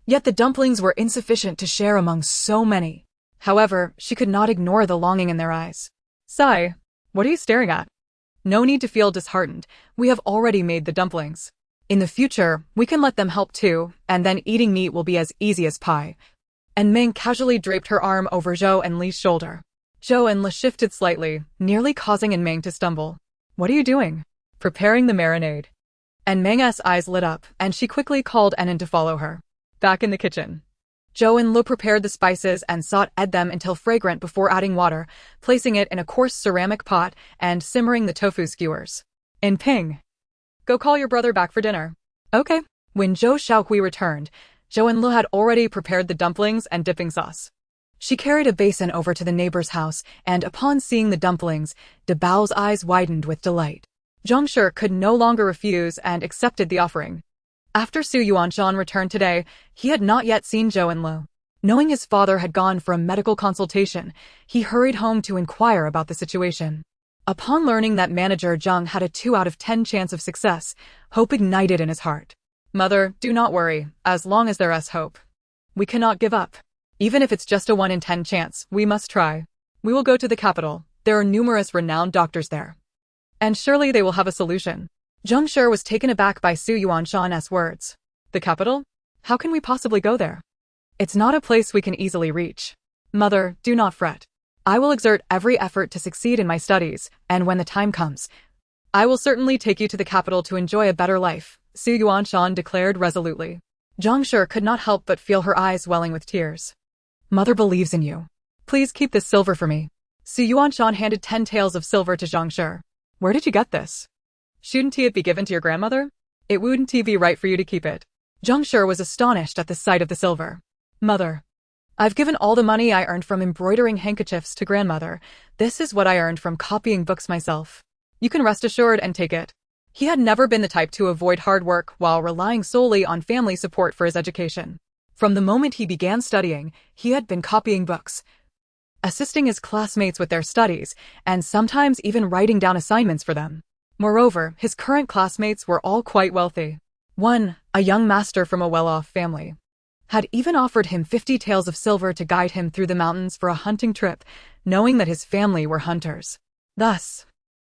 Yet the dumplings were insufficient to share among so many. However, she could not ignore the longing in their eyes. Sigh, what are you staring at? No need to feel disheartened, we have already made the dumplings. In the future, we can let them help too, and then eating meat will be as easy as pie. And Ming casually draped her arm over Zhou Anle's shoulder. Zhou Anle shifted slightly, nearly causing Ming to stumble. What are you doing? Preparing the marinade. And Ming's eyes lit up, and she quickly called Enin to follow her. Back in the kitchen. Zhou Anle prepared the spices and sauteed them until fragrant before adding water, placing it in a coarse ceramic pot and simmering the tofu skewers. In Ping. Go call your brother back for dinner. Okay. When Zhou Shaohui returned, Zhou Anle had already prepared the dumplings and dipping sauce. She carried a basin over to the neighbor's house, and upon seeing the dumplings, De Bao's eyes widened with delight. Zhang Shi could no longer refuse and accepted the offering. After Su Yuanshan returned today, he had not yet seen Zhou Anle. Knowing his father had gone for a medical consultation, he hurried home to inquire about the situation. Upon learning that manager Zhang had a 2 out of 10 chance of success, hope ignited in his heart. Mother, do not worry, as long as there is hope. We cannot give up. Even if it's just a 1 in 10 chance, we must try. We will go to the capital. There are numerous renowned doctors there. And surely they will have a solution. Zhang Shi was taken aback by Su Yuanshan's words. The capital? How can we possibly go there? It's not a place we can easily reach. Mother, do not fret. I will exert every effort to succeed in my studies, and when the time comes, I will certainly take you to the capital to enjoy a better life, Su Yuanshan declared resolutely. Zhang Shi could not help but feel her eyes welling with tears. Mother believes in you. Please keep this silver for me. Su Yuanshan handed 10 taels of silver to Zhang Shi. Where did you get this? Shouldn't it be given to your grandmother? It wouldn't be right for you to keep it. Zhang Shi was astonished at the sight of the silver. Mother, I've given all the money I earned from embroidering handkerchiefs to grandmother. This is what I earned from copying books myself. You can rest assured and take it. He had never been the type to avoid hard work while relying solely on family support for his education. From the moment he began studying, he had been copying books, assisting his classmates with their studies, and sometimes even writing down assignments for them. Moreover, his current classmates were all quite wealthy. One, a young master from a well-off family, had even offered him 50 taels of silver to guide him through the mountains for a hunting trip, knowing that his family were hunters. Thus,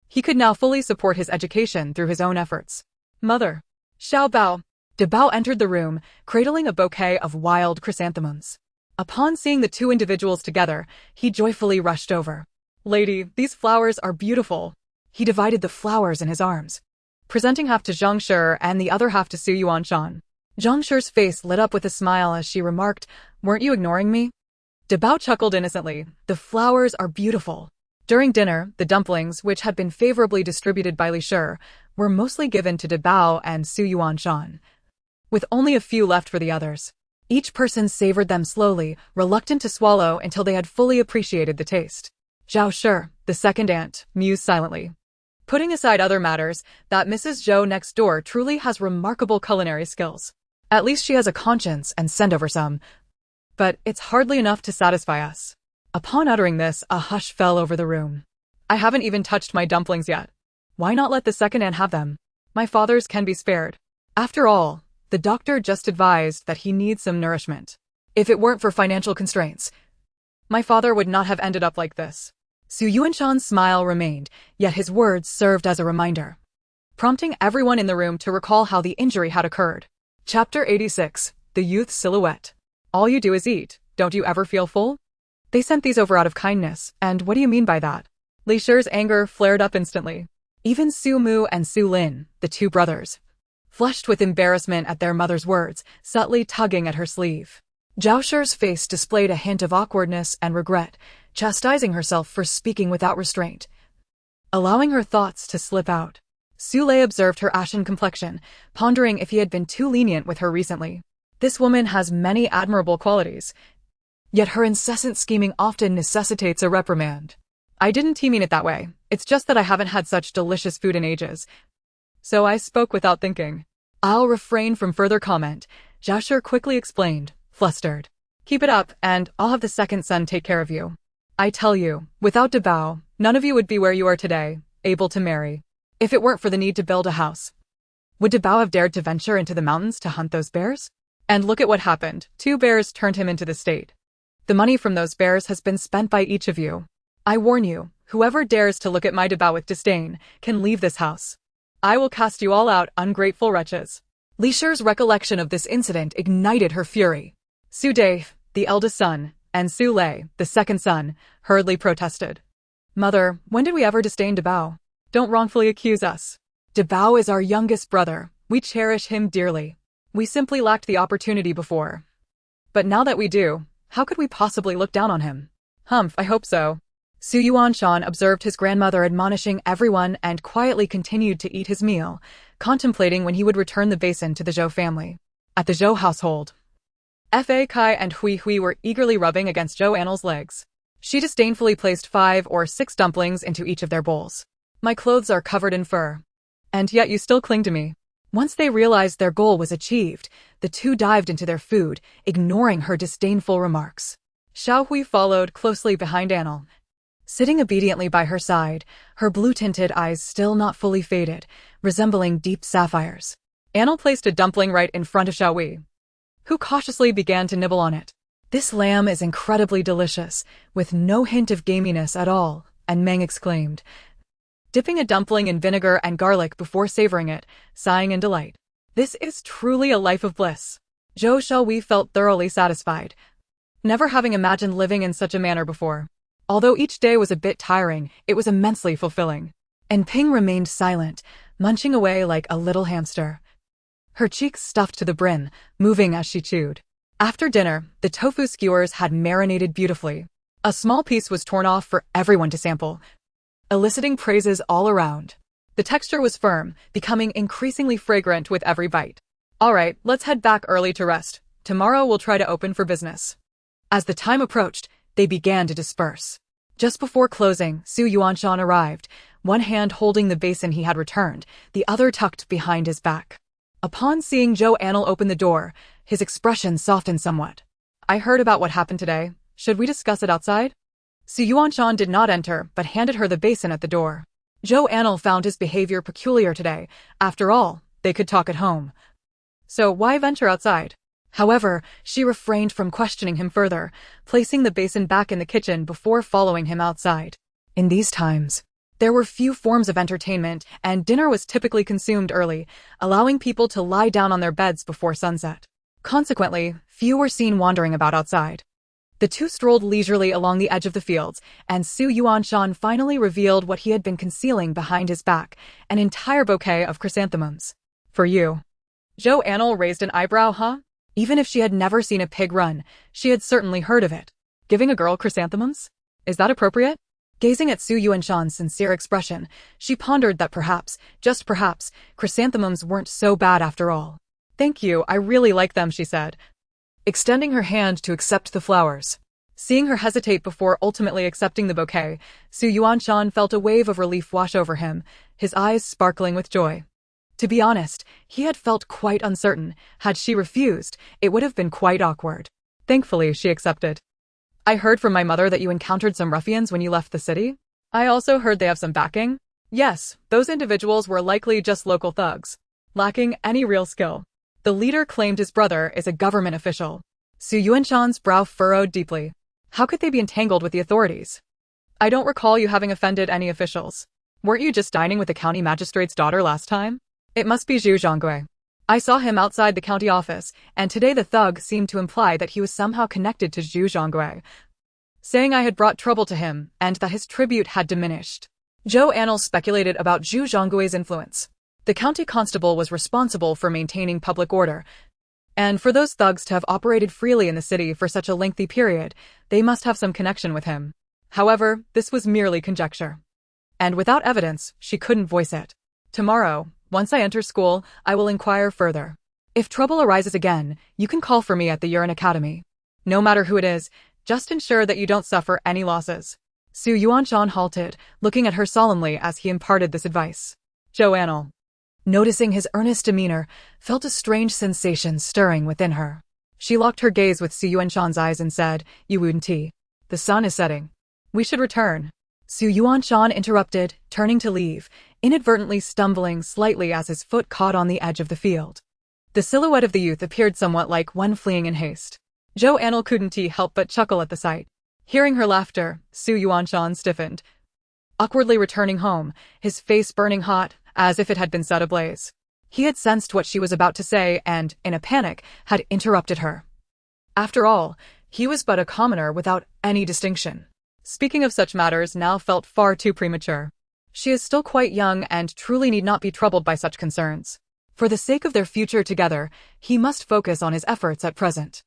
he could now fully support his education through his own efforts. Mother. Xiao Bao. De Bao entered the room, cradling a bouquet of wild chrysanthemums. Upon seeing the 2 individuals together, he joyfully rushed over. Lady, these flowers are beautiful. He divided the flowers in his arms, presenting half to Zhang Shi and the other half to Su Yuanshan. Zhang Shi's face lit up with a smile as she remarked, "Weren't you ignoring me?" De Bao chuckled innocently. The flowers are beautiful. During dinner, the dumplings, which had been favorably distributed by Li Shi, were mostly given to De Bao and Su Yuanshan, with only a few left for the others. Each person savored them slowly, reluctant to swallow until they had fully appreciated the taste. Zhao Shi, the second aunt, mused silently. Putting aside other matters, that Mrs. Zhou next door truly has remarkable culinary skills. At least she has a conscience and send over some. But it's hardly enough to satisfy us. Upon uttering this, a hush fell over the room. I haven't even touched my dumplings yet. Why not let the second aunt have them? My father's can be spared. After all, the doctor just advised that he needs some nourishment. If it weren't for financial constraints, my father would not have ended up like this. Su Yuanshan's smile remained, yet his words served as a reminder, prompting everyone in the room to recall how the injury had occurred. Chapter 86, The Youth's Silhouette. All you do is eat, don't you ever feel full? They sent these over out of kindness, and what do you mean by that? Li Shi's anger flared up instantly. Even Su Mu and Su Lin, the 2 brothers, flushed with embarrassment at their mother's words, subtly tugging at her sleeve. Zhao Shi's face displayed a hint of awkwardness and regret, chastising herself for speaking without restraint, allowing her thoughts to slip out. Su Lei observed her ashen complexion, pondering if he had been too lenient with her recently. This woman has many admirable qualities, yet her incessant scheming often necessitates a reprimand. I didn't mean it that way, it's just that I haven't had such delicious food in ages. So I spoke without thinking. I'll refrain from further comment, Zhao Shi quickly explained, flustered. Keep it up, and I'll have the second son take care of you. I tell you, without De Bao, none of you would be where you are today, able to marry. If it weren't for the need to build a house, would De Bao have dared to venture into the mountains to hunt those bears? And look at what happened. 2 bears turned him into the state. The money from those bears has been spent by each of you. I warn you, whoever dares to look at my debao with disdain can leave this house. I will cast you all out, ungrateful wretches. Li Shi's recollection of this incident ignited her fury. Su Dai, the eldest son, and Su Lei, the second son, hurriedly protested. Mother, when did we ever disdain debao? Don't wrongfully accuse us. Debao is our youngest brother. We cherish him dearly. We simply lacked the opportunity before. But now that we do, how could we possibly look down on him? Humph, I hope so. Su Yuanshan observed his grandmother admonishing everyone and quietly continued to eat his meal, contemplating when he would return the basin to the Zhou family. At the Zhou household, Fa Kai and Hui Hui were eagerly rubbing against Zhou Anle's legs. She disdainfully placed 5 or 6 dumplings into each of their bowls. My clothes are covered in fur. And yet you still cling to me. Once they realized their goal was achieved, the two dived into their food, ignoring her disdainful remarks. Xiao Hui followed closely behind Anle. Sitting obediently by her side, her blue-tinted eyes still not fully faded, resembling deep sapphires. Anle placed a dumpling right in front of Xiao Hui, who cautiously began to nibble on it. This lamb is incredibly delicious, with no hint of gaminess at all, and Meng exclaimed, dipping a dumpling in vinegar and garlic before savoring it, sighing in delight. This is truly a life of bliss. Zhou Xiaohui felt thoroughly satisfied, never having imagined living in such a manner before. Although each day was a bit tiring, it was immensely fulfilling. And Ping remained silent, munching away like a little hamster, her cheeks stuffed to the brim, moving as she chewed. After dinner, the tofu skewers had marinated beautifully. A small piece was torn off for everyone to sample, eliciting praises all around. The texture was firm, becoming increasingly fragrant with every bite. All right, let's head back early to rest. Tomorrow we'll try to open for business. As the time approached, they began to disperse. Just before closing, Su Yuanshan arrived, one hand holding the basin he had returned, the other tucked behind his back. Upon seeing Zhou Anle open the door, his expression softened somewhat. I heard about what happened today. Should we discuss it outside? Su Yuanshan did not enter, but handed her the basin at the door. Zhou Anle found his behavior peculiar today. After all, they could talk at home. So why venture outside? However, she refrained from questioning him further, placing the basin back in the kitchen before following him outside. In these times, there were few forms of entertainment, and dinner was typically consumed early, allowing people to lie down on their beds before sunset. Consequently, few were seen wandering about outside. The two strolled leisurely along the edge of the fields, and Su Yuanshan finally revealed what he had been concealing behind his back, an entire bouquet of chrysanthemums. For you. Zhou Anle raised an eyebrow, huh? Even if she had never seen a pig run, she had certainly heard of it. Giving a girl chrysanthemums? Is that appropriate? Gazing at Su Yuanshan's sincere expression, she pondered that perhaps, just perhaps, chrysanthemums weren't so bad after all. Thank you, I really like them, she said, extending her hand to accept the flowers. Seeing her hesitate before ultimately accepting the bouquet, Su Yuanshan felt a wave of relief wash over him, his eyes sparkling with joy. To be honest, he had felt quite uncertain. Had she refused, it would have been quite awkward. Thankfully, she accepted. I heard from my mother that you encountered some ruffians when you left the city. I also heard they have some backing. Yes, those individuals were likely just local thugs, lacking any real skill. The leader claimed his brother is a government official. Su Yuanshan's brow furrowed deeply. How could they be entangled with the authorities? I don't recall you having offended any officials. Weren't you just dining with the county magistrate's daughter last time? It must be Zhu Zhonggui. I saw him outside the county office, and today the thug seemed to imply that he was somehow connected to Zhu Zhonggui, saying I had brought trouble to him and that his tribute had diminished. Zhou Anle speculated about Zhu Zhonggui's influence. The county constable was responsible for maintaining public order, and for those thugs to have operated freely in the city for such a lengthy period, they must have some connection with him. However, this was merely conjecture. And without evidence, she couldn't voice it. Tomorrow, once I enter school, I will inquire further. If trouble arises again, you can call for me at the Yuan Academy. No matter who it is, just ensure that you don't suffer any losses. Su Yuanshan halted, looking at her solemnly as he imparted this advice. Zhou Anle, noticing his earnest demeanor, felt a strange sensation stirring within her. She locked her gaze with Su Yuanshan's eyes and said, You wouldn't tea. The sun is setting. We should return. Su Yuanshan interrupted, turning to leave, inadvertently stumbling slightly as his foot caught on the edge of the field. The silhouette of the youth appeared somewhat like one fleeing in haste. Zhou Anle couldn't help but chuckle at the sight. Hearing her laughter, Su Yuanshan stiffened, awkwardly returning home, his face burning hot, as if it had been set ablaze. He had sensed what she was about to say and, in a panic, had interrupted her. After all, he was but a commoner without any distinction. Speaking of such matters now felt far too premature. She is still quite young and truly need not be troubled by such concerns. For the sake of their future together, he must focus on his efforts at present.